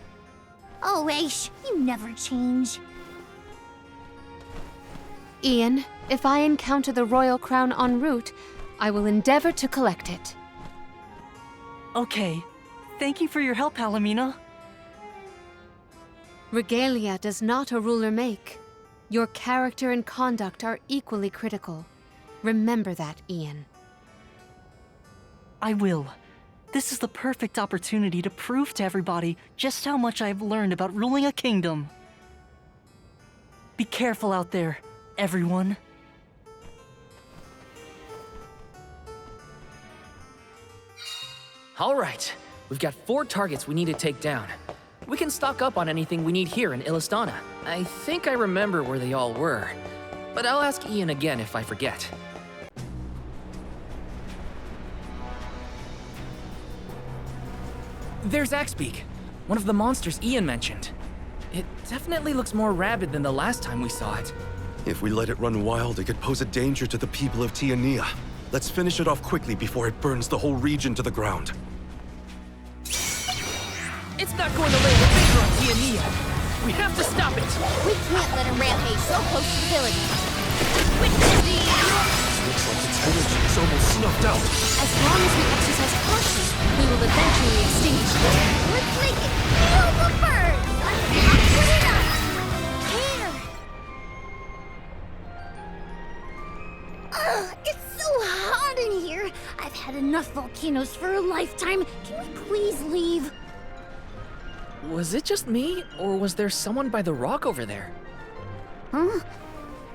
Oh, Aish, you never change. Ian, if I encounter the royal crown en route, I will endeavor to collect it. Okay. Thank you for your help, Palamina. Regalia does not a ruler make. Your character and conduct are equally critical. Remember that, Ian. I will. This is the perfect opportunity to prove to everybody just how much I've learned about ruling a kingdom. Be careful out there, everyone. All right, we've got 4 targets we need to take down. We can stock up on anything we need here in Elisana. I think I remember where they all were, but I'll ask Ian again if I forget. There's Axbeak, one of the monsters Ian mentioned. It definitely looks more rabid than the last time we saw it. If we let it run wild, it could pose a danger to the people of Tiania. Let's finish it off quickly before it burns the whole region to the ground. It's not going to lay a finger on Tiania. We have to stop it. We can't let him rampage so close to the village. Looks like its energy is almost snuffed out. As long as we exercise caution, we will eventually extinguish it. Let's make it feel the birds! I'm put it up! Here! Ugh, it's so hot in here! I've had enough volcanoes for a lifetime. Can we please leave? Was it just me, or was there someone by the rock over there? Huh?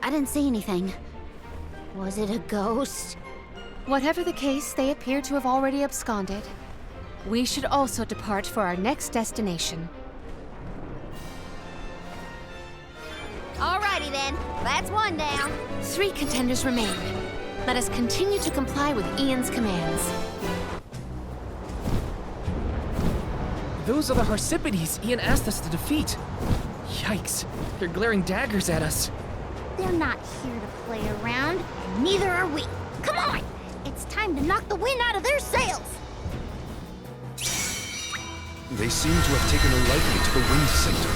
I didn't see anything. Was it a ghost? Whatever the case, they appear to have already absconded. We should also depart for our next destination. Alrighty then, that's one down. 3 contenders remain. Let us continue to comply with Ian's commands. Those are the Harsipides Ian asked us to defeat. Yikes, they're glaring daggers at us. They're not here to play around, and neither are we. Come on! It's time to knock the wind out of their sails! They seem to have taken a liking to the wind sanctum.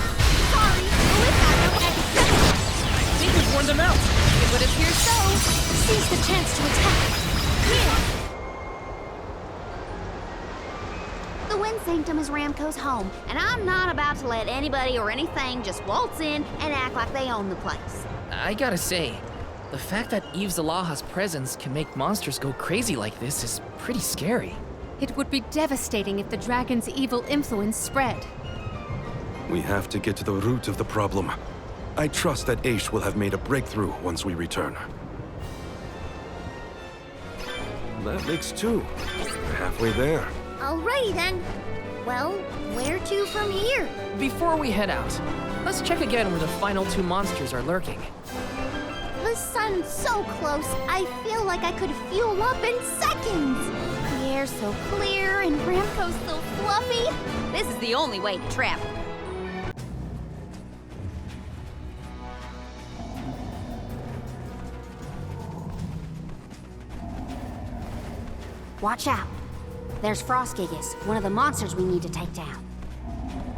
Sorry, but we've got no way to get them. I think we've worn them out. It would appear so. Seize the chance to attack. Here! The Wind Sanctum is Ramco's home, and I'm not about to let anybody or anything just waltz in and act like they own the place. I gotta say, the fact that Yvzalaha's presence can make monsters go crazy like this is pretty scary. It would be devastating if the dragon's evil influence spread. We have to get to the root of the problem. I trust that Aish will have made a breakthrough once we return. That makes 2. We're halfway there. Alrighty then. Well, where to from here? Before we head out, let's check again where the final 2 monsters are lurking. The sun's so close, I feel like I could fuel up in seconds. The air's so clear and Ramco's so fluffy. This is the only way to travel. Watch out. There's Frostgigas, one of the monsters we need to take down.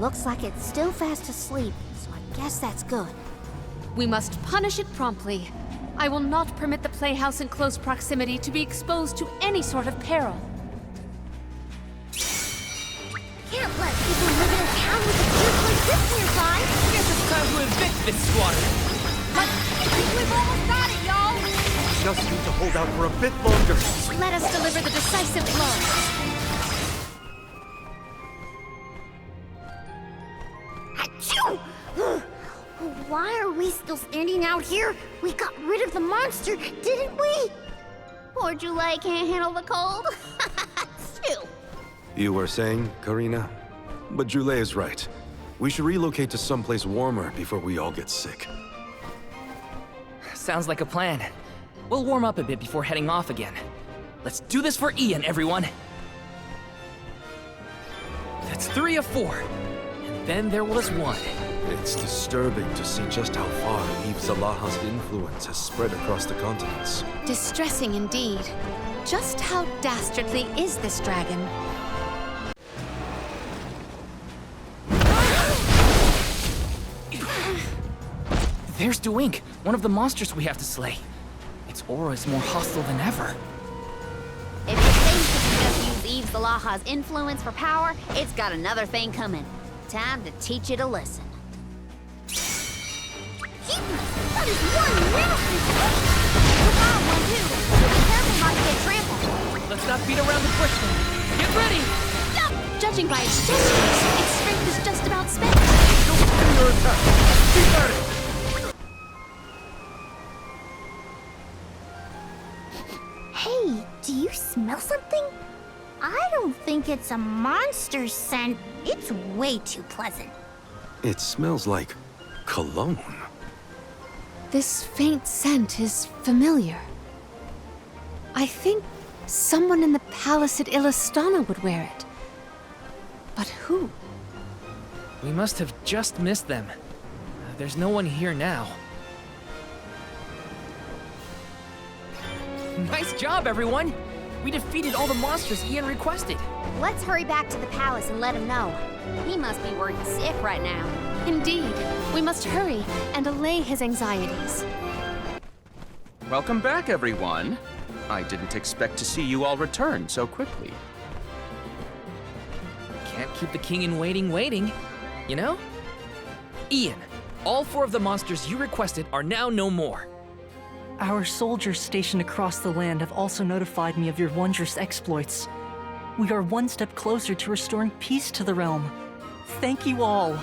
Looks like it's still fast asleep, so I guess that's good. We must punish it promptly. I will not permit the playhouse in close proximity to be exposed to any sort of peril. Can't let people live in a town with a group like this nearby. Guess it's time to evict this squatter. But I think we've almost got it, y'all. Just need to hold out for a bit longer. Let us deliver the decisive blow. Achoo! Why are we still standing out here? We got rid of the monster, didn't we? Poor Julay can't handle the cold. Phew. You were saying, Careena? But Julay is right. We should relocate to someplace warmer before we all get sick. Sounds like a plan. We'll warm up a bit before heading off again. Let's do this for Ian, everyone! That's 3 of 4. And then there was 1. It's disturbing to see just how far Eve Zalaha's influence has spread across the continents. Distressing indeed. Just how dastardly is this dragon? There's Duink, one of the monsters we have to slay. Its aura is more hostile than ever. If it thinks it can just use Eve Zalaha's influence for power, it's got another thing coming. Time to teach it a lesson. That is one nasty fish! Look out, one too! Be careful not to get trampled! Let's not beat around the bush then. Get ready! Judging by its gestures, its strength is just about spent. Hey, do you smell something? I don't think it's a monster scent. It's way too pleasant. It smells like cologne. This faint scent is familiar. I think someone in the palace at Elisana would wear it. But who? We must have just missed them. There's no one here now. Nice job, everyone! We defeated all the monsters Ian requested. Let's hurry back to the palace and let him know. He must be worried sick right now. Indeed. We must hurry and allay his anxieties. Welcome back, everyone. I didn't expect to see you all return so quickly. Can't keep the king in waiting, you know? Ian, all 4 of the monsters you requested are now no more. Our soldiers stationed across the land have also notified me of your wondrous exploits. We are one step closer to restoring peace to the realm. Thank you all.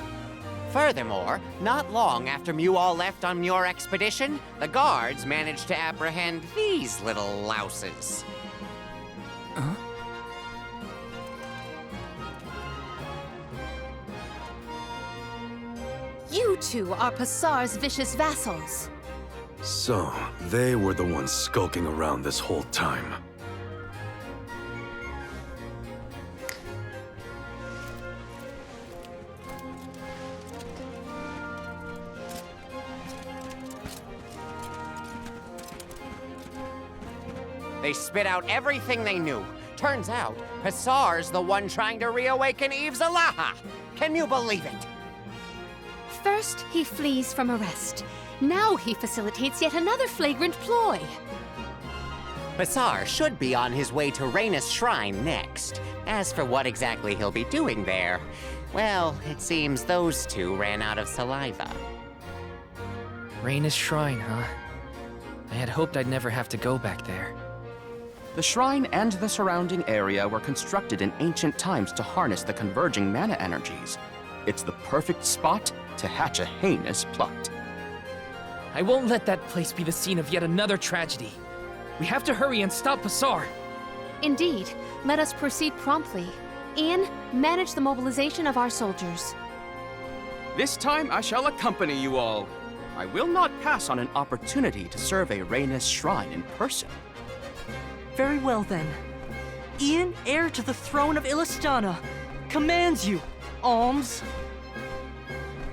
Furthermore, not long after you all left on your expedition, the guards managed to apprehend these little louses. Huh? You two are Pasar's vicious vassals. So, they were the ones skulking around this whole time. They spit out everything they knew. Turns out, Pasar's the one trying to reawaken Eve Zalaha. Can you believe it? First, he flees from arrest. Now he facilitates yet another flagrant ploy. Pasar should be on his way to Reyna's shrine next. As for what exactly he'll be doing there, well, it seems those two ran out of saliva. Reyna's shrine, huh? I had hoped I'd never have to go back there. The shrine and the surrounding area were constructed in ancient times to harness the converging mana energies. It's the perfect spot to hatch a heinous plot. I won't let that place be the scene of yet another tragedy. We have to hurry and stop Pasar. Indeed. Let us proceed promptly. Ian, manage the mobilization of our soldiers. This time I shall accompany you all. I will not pass on an opportunity to serve a Reyna's shrine in person. Very well then. Ian, heir to the throne of Elisana, commands you, Alms.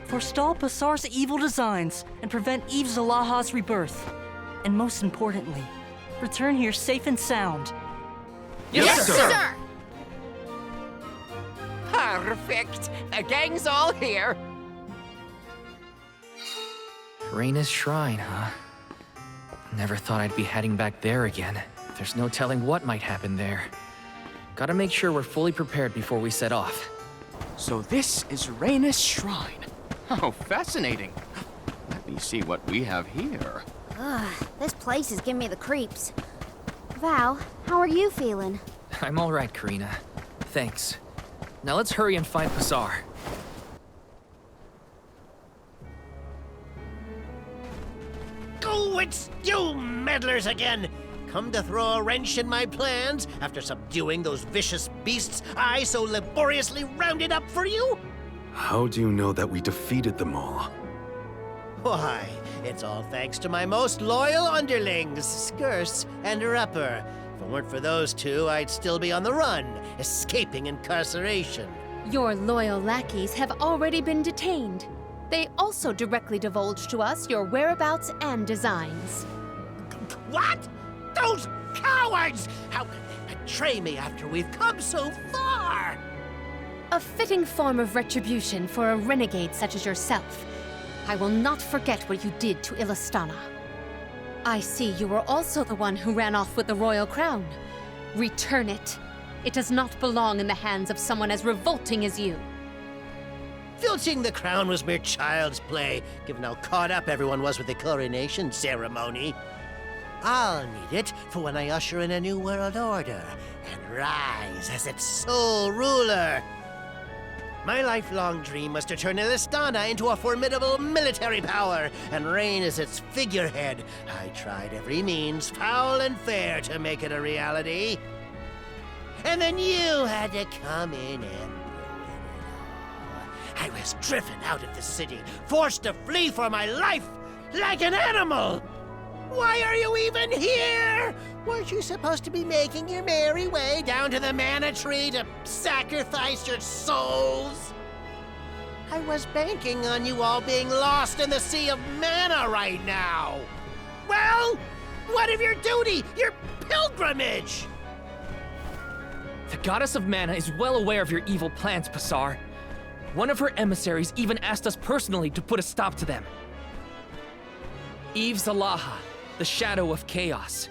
Forestall Pasar's evil designs and prevent Eve Zalaha's rebirth. And most importantly, return here safe and sound. Yes, sir! Perfect! The gang's all here! Reyna's shrine, huh? Never thought I'd be heading back there again. There's no telling what might happen there. Gotta make sure we're fully prepared before we set off. So this is Reyna's shrine. How fascinating. Let me see what we have here. Ugh, this place is giving me the creeps. Val, how are you feeling? I'm all right, Careena. Thanks. Now let's hurry and find Pasar. Oh, it's you meddlers again! come to throw a wrench in my plans after subduing those vicious beasts I so laboriously rounded up for you? How do you know that we defeated them all? Why, it's all thanks to my most loyal underlings, Skirse and Rupper. If it weren't for those two, I'd still be on the run, escaping incarceration. Your loyal lackeys have already been detained. They also directly divulged to us your whereabouts and designs. What? Those cowards! How could they betray me after we've come so far? A fitting form of retribution for a renegade such as yourself. I will not forget what you did to Elisana. I see you were also the one who ran off with the royal crown. Return it. It does not belong in the hands of someone as revolting as you. Filching the crown was mere child's play, given how caught up everyone was with the coronation ceremony. I'll need it for when I usher in a new world order and rise as its sole ruler. My lifelong dream was to turn Elisana into a formidable military power and reign as its figurehead. I tried every means, foul and fair, to make it a reality. And then you had to come in and ruin it all. I was driven out of the city, forced to flee for my life, like an animal. Why are you even here? Weren't you supposed to be making your merry way down to the mana tree to sacrifice your souls? I was banking on you all being lost in the sea of mana right now. Well, what of your duty, your pilgrimage? The goddess of mana is well aware of your evil plans, Pasar. One of her emissaries even asked us personally to put a stop to them. Eve Zalaha, the shadow of chaos.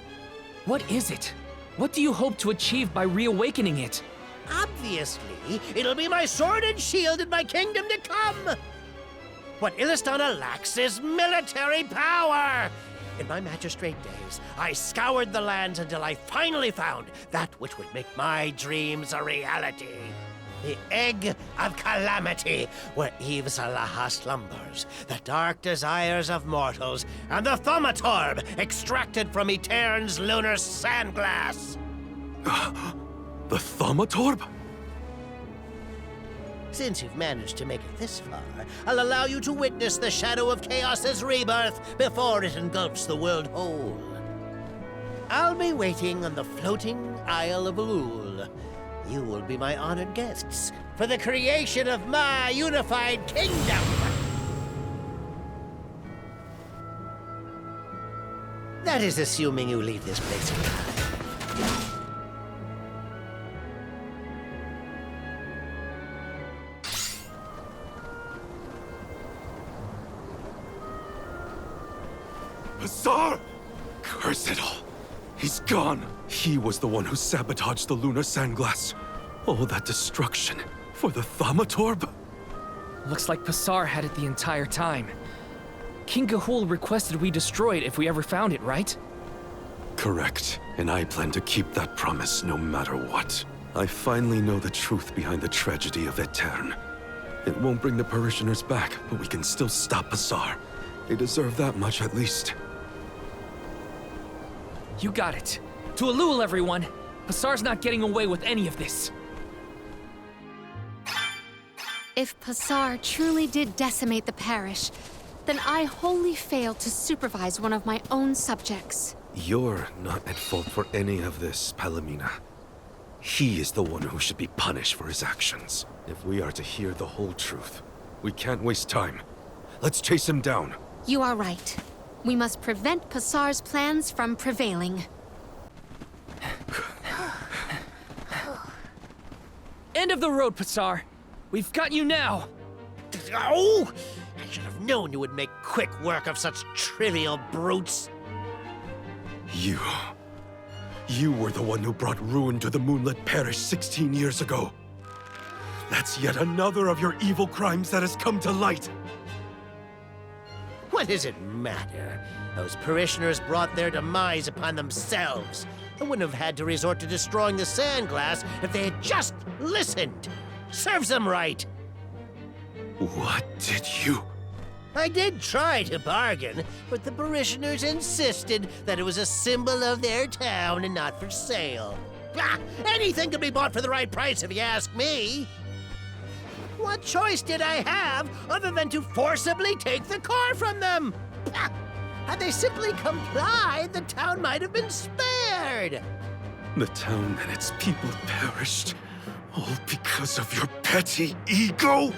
What is it? What do you hope to achieve by reawakening it? Obviously, it'll be my sword and shield in my kingdom to come. What Elisana lacks is military power. In my magistrate days, I scoured the lands until I finally found that which would make my dreams a reality. The Egg of Calamity, where Eve Zalaha slumbers, the dark desires of mortals, and the Thaumatorb, extracted from Etern's lunar sandglass. The Thaumatorb? Since you've managed to make it this far, I'll allow you to witness the Shadow of Chaos's rebirth before it engulfs the world whole. I'll be waiting on the floating Isle of Ulul. You will be my honored guests for the creation of my unified kingdom. That is assuming you leave this place alive. Pasar! Curse it all! He's gone! He was the one who sabotaged the lunar sandglass. All that destruction for the Thaumatorb? Looks like Pasar had it the entire time. King Gahul requested we destroy it if we ever found it, right? Correct. And I plan to keep that promise no matter what. I finally know the truth behind the tragedy of Etan. It won't bring the parishioners back, but we can still stop Pasar. They deserve that much at least. You got it. To Ulul, everyone! Pasar's not getting away with any of this. If Pasar truly did decimate the parish, then I wholly failed to supervise one of my own subjects. You're not at fault for any of this, Palamina. He is the one who should be punished for his actions. If we are to hear the whole truth, we can't waste time. Let's chase him down. You are right. We must prevent Pasar's plans from prevailing. End of the road, Pasar. We've got you now. Oh! I should have known you would make quick work of such trivial brutes. You were the one who brought ruin to the moonlit parish 16 years ago. That's yet another of your evil crimes that has come to light. What does it matter? Those parishioners brought their demise upon themselves. I wouldn't have had to resort to destroying the sandglass if they had just listened. Serves them right. What did you... I did try to bargain, but the parishioners insisted that it was a symbol of their town and not for sale. Anything can be bought for the right price if you ask me. What choice did I have other than to forcibly take the car from them? Had they simply complied, the town might have been spared. The town and its people perished, all because of your petty ego?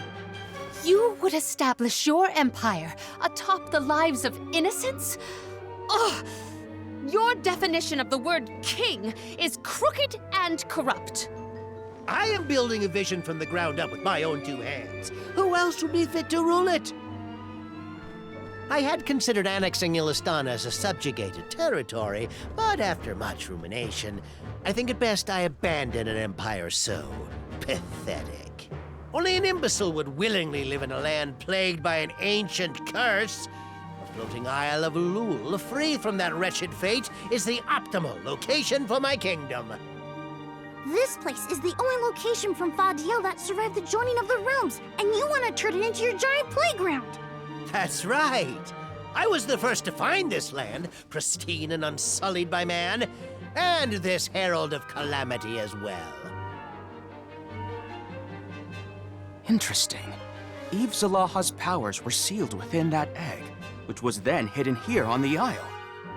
You would establish your empire atop the lives of innocents? Ugh! Your definition of the word king is crooked and corrupt. I am building a vision from the ground up with my own two hands. Who else would be fit to rule it? I had considered annexing Elisana as a subjugated territory, but after much rumination, I think it best I abandon an empire so pathetic. Only an imbecile would willingly live in a land plagued by an ancient curse. The floating Isle of Ulul, free from that wretched fate, is the optimal location for my kingdom. This place is the only location from Fadiel that survived the joining of the realms, and you want to turn it into your giant playground. That's right. I was the first to find this land, pristine and unsullied by man, and this herald of calamity as well. Interesting. Eve Zalaha's powers were sealed within that egg, which was then hidden here on the Isle,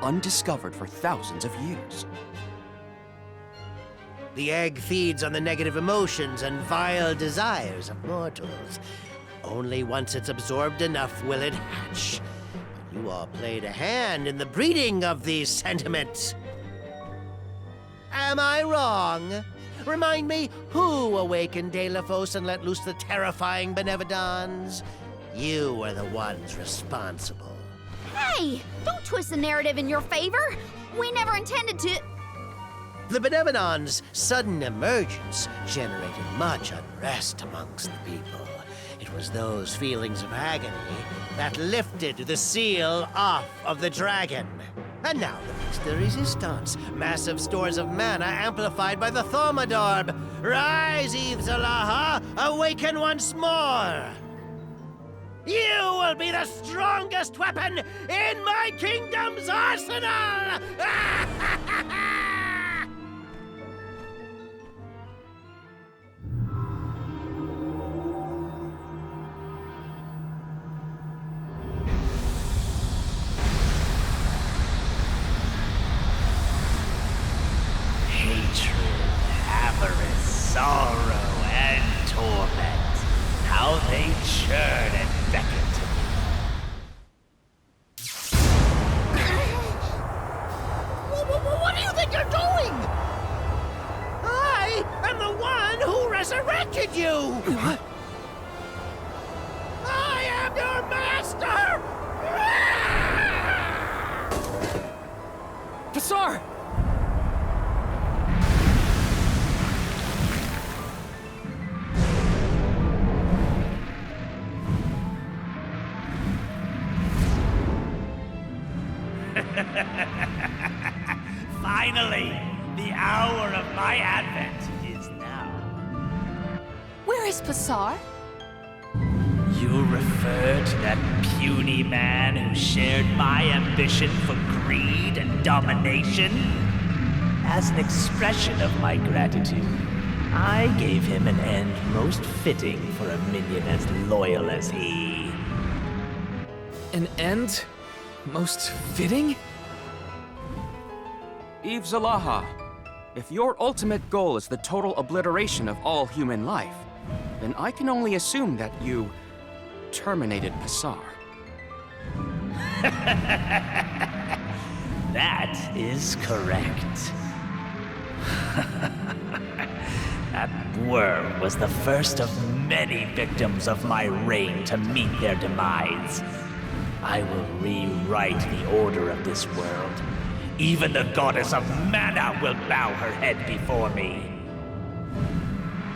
undiscovered for thousands of years. The egg feeds on the negative emotions and vile desires of mortals. Only once it's absorbed enough will it hatch. But you all played a hand in the breeding of these sentiments. Am I wrong? Remind me, who awakened Delafos and let loose the terrifying Benevodons? You were the ones responsible. Hey! Don't twist the narrative in your favor! We never intended to... The Benevodons' sudden emergence generated much unrest amongst the people. It was those feelings of agony that lifted the seal off of the dragon. And now the resistance. Massive stores of mana amplified by the Thaumadorb. Rise, Eve Zalaha! Awaken once more! You will be the strongest weapon in my kingdom's arsenal! Sorrow and torment, how they churn and beckon to me. What do you think you're doing? I am the one who resurrected you! What? I am your master! Pasar! Finally, the hour of my advent is now. Where is Pasar? You refer to that puny man who shared my ambition for greed and domination? As an expression of my gratitude, I gave him an end most fitting for a minion as loyal as he. An end? Most fitting? Eve Zalaha, if your ultimate goal is the total obliteration of all human life, then I can only assume that you terminated Pasar. That is correct. That worm was the first of many victims of my reign to meet their demise. I will rewrite the order of this world. Even the goddess of mana will bow her head before me.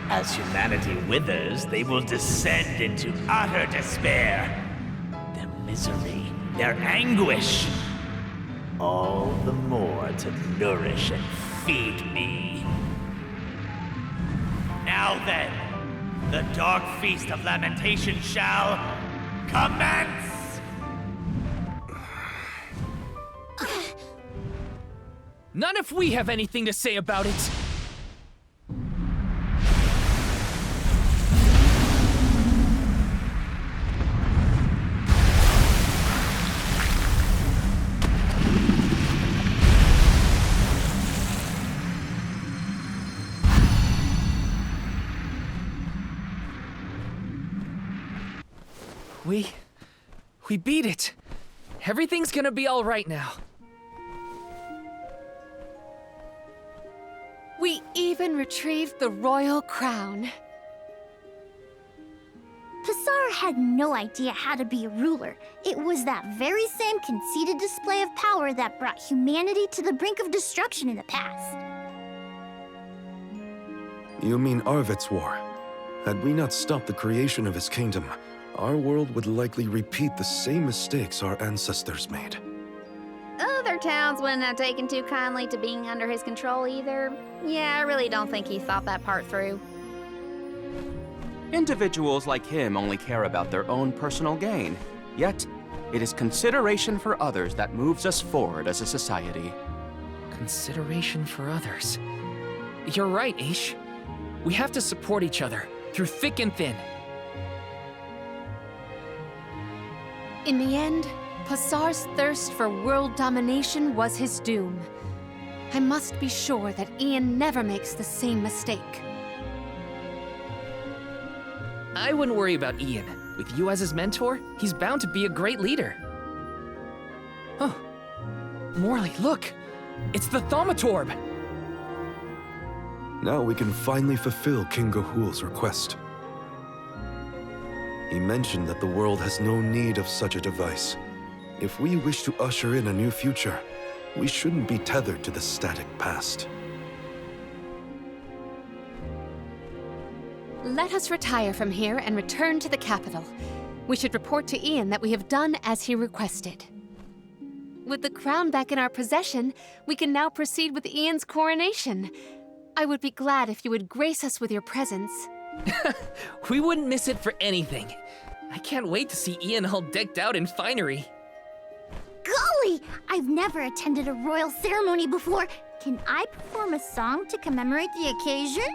As humanity withers, they will descend into utter despair. Their misery, their anguish, all the more to nourish and feed me. Now then, the dark feast of lamentation shall commence! Not if we have anything to say about it! We beat it! Everything's gonna be alright now. We even retrieved the royal crown. Pasar had no idea how to be a ruler. It was that very same conceited display of power that brought humanity to the brink of destruction in the past. You mean Arvid's war? Had we not stopped the creation of his kingdom, our world would likely repeat the same mistakes our ancestors made. Other towns wouldn't have taken too kindly to being under his control either. Yeah, I really don't think he thought that part through. Individuals like him only care about their own personal gain. Yet, it is consideration for others that moves us forward as a society. Consideration for others. You're right, Aish. We have to support each other, through thick and thin. In the end, Pasar's thirst for world domination was his doom. I must be sure that Ian never makes the same mistake. I wouldn't worry about Ian. With you as his mentor, he's bound to be a great leader. Oh, Morley, look! It's the Thaumatorb! Now we can finally fulfill King Gahul's request. He mentioned that the world has no need of such a device. If we wish to usher in a new future, we shouldn't be tethered to the static past. Let us retire from here and return to the capital. We should report to Ian that we have done as he requested. With the crown back in our possession, we can now proceed with Ian's coronation. I would be glad if you would grace us with your presence. We wouldn't miss it for anything. I can't wait to see Ian all decked out in finery. Golly! I've never attended a royal ceremony before. Can I perform a song to commemorate the occasion?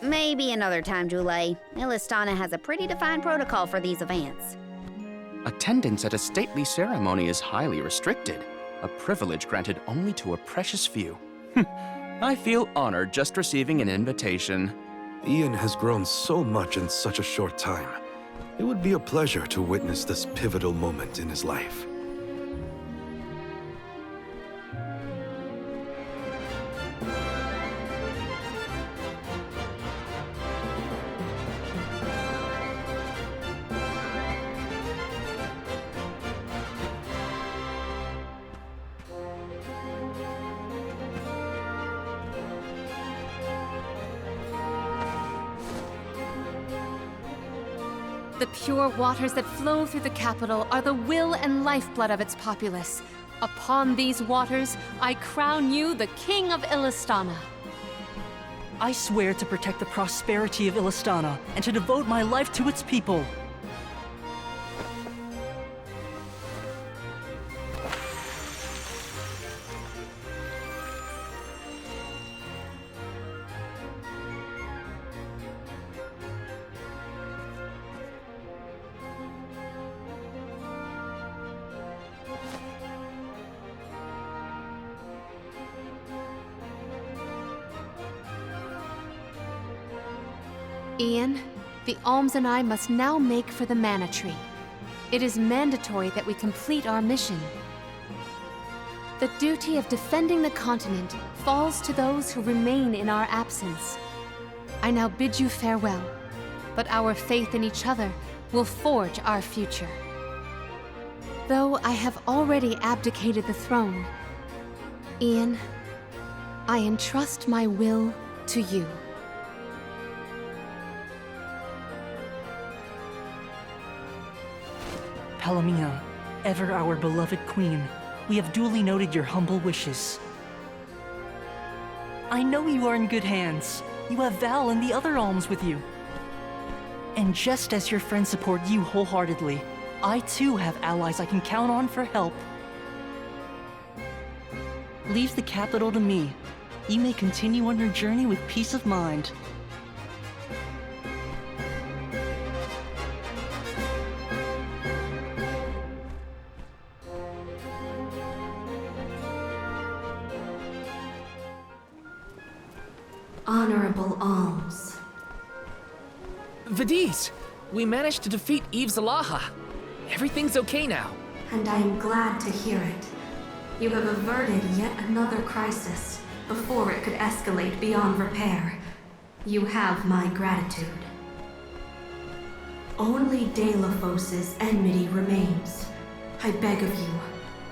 Maybe another time, Julie. Elisana has a pretty defined protocol for these events. Attendance at a stately ceremony is highly restricted, a privilege granted only to a precious few. I feel honored just receiving an invitation. Ian has grown so much in such a short time. It would be a pleasure to witness this pivotal moment in his life. The pure waters that flow through the capital are the will and lifeblood of its populace. Upon these waters, I crown you the King of Elisana. I swear to protect the prosperity of Elisana and to devote my life to its people. Ian, the Alms and I must now make for the Mana Tree. It is mandatory that we complete our mission. The duty of defending the continent falls to those who remain in our absence. I now bid you farewell, but our faith in each other will forge our future. Though I have already abdicated the throne, Ian, I entrust my will to you. Palamina, ever our beloved queen, we have duly noted your humble wishes. I know you are in good hands. You have Val and the other alms with you. And just as your friends support you wholeheartedly, I too have allies I can count on for help. leaves the capital to me. You may continue on your journey with peace of mind. Honorable Alms. Vidiz! We managed to defeat Yves-Zalaha. Everything's okay now. And I am glad to hear it. You have averted yet another crisis before it could escalate beyond repair. You have my gratitude. Only Delafos's enmity remains. I beg of you,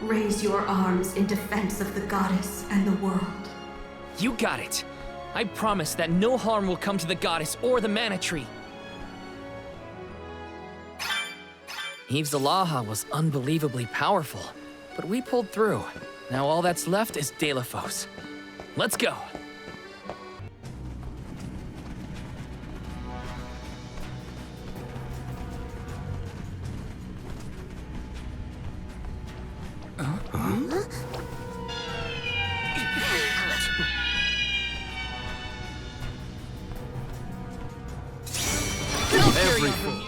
raise your arms in defense of the goddess and the world. You got it. I promise that no harm will come to the goddess or the mana tree. Yves-Zalaha was unbelievably powerful, but we pulled through. Now all that's left is Delafos. Let's go! Everything.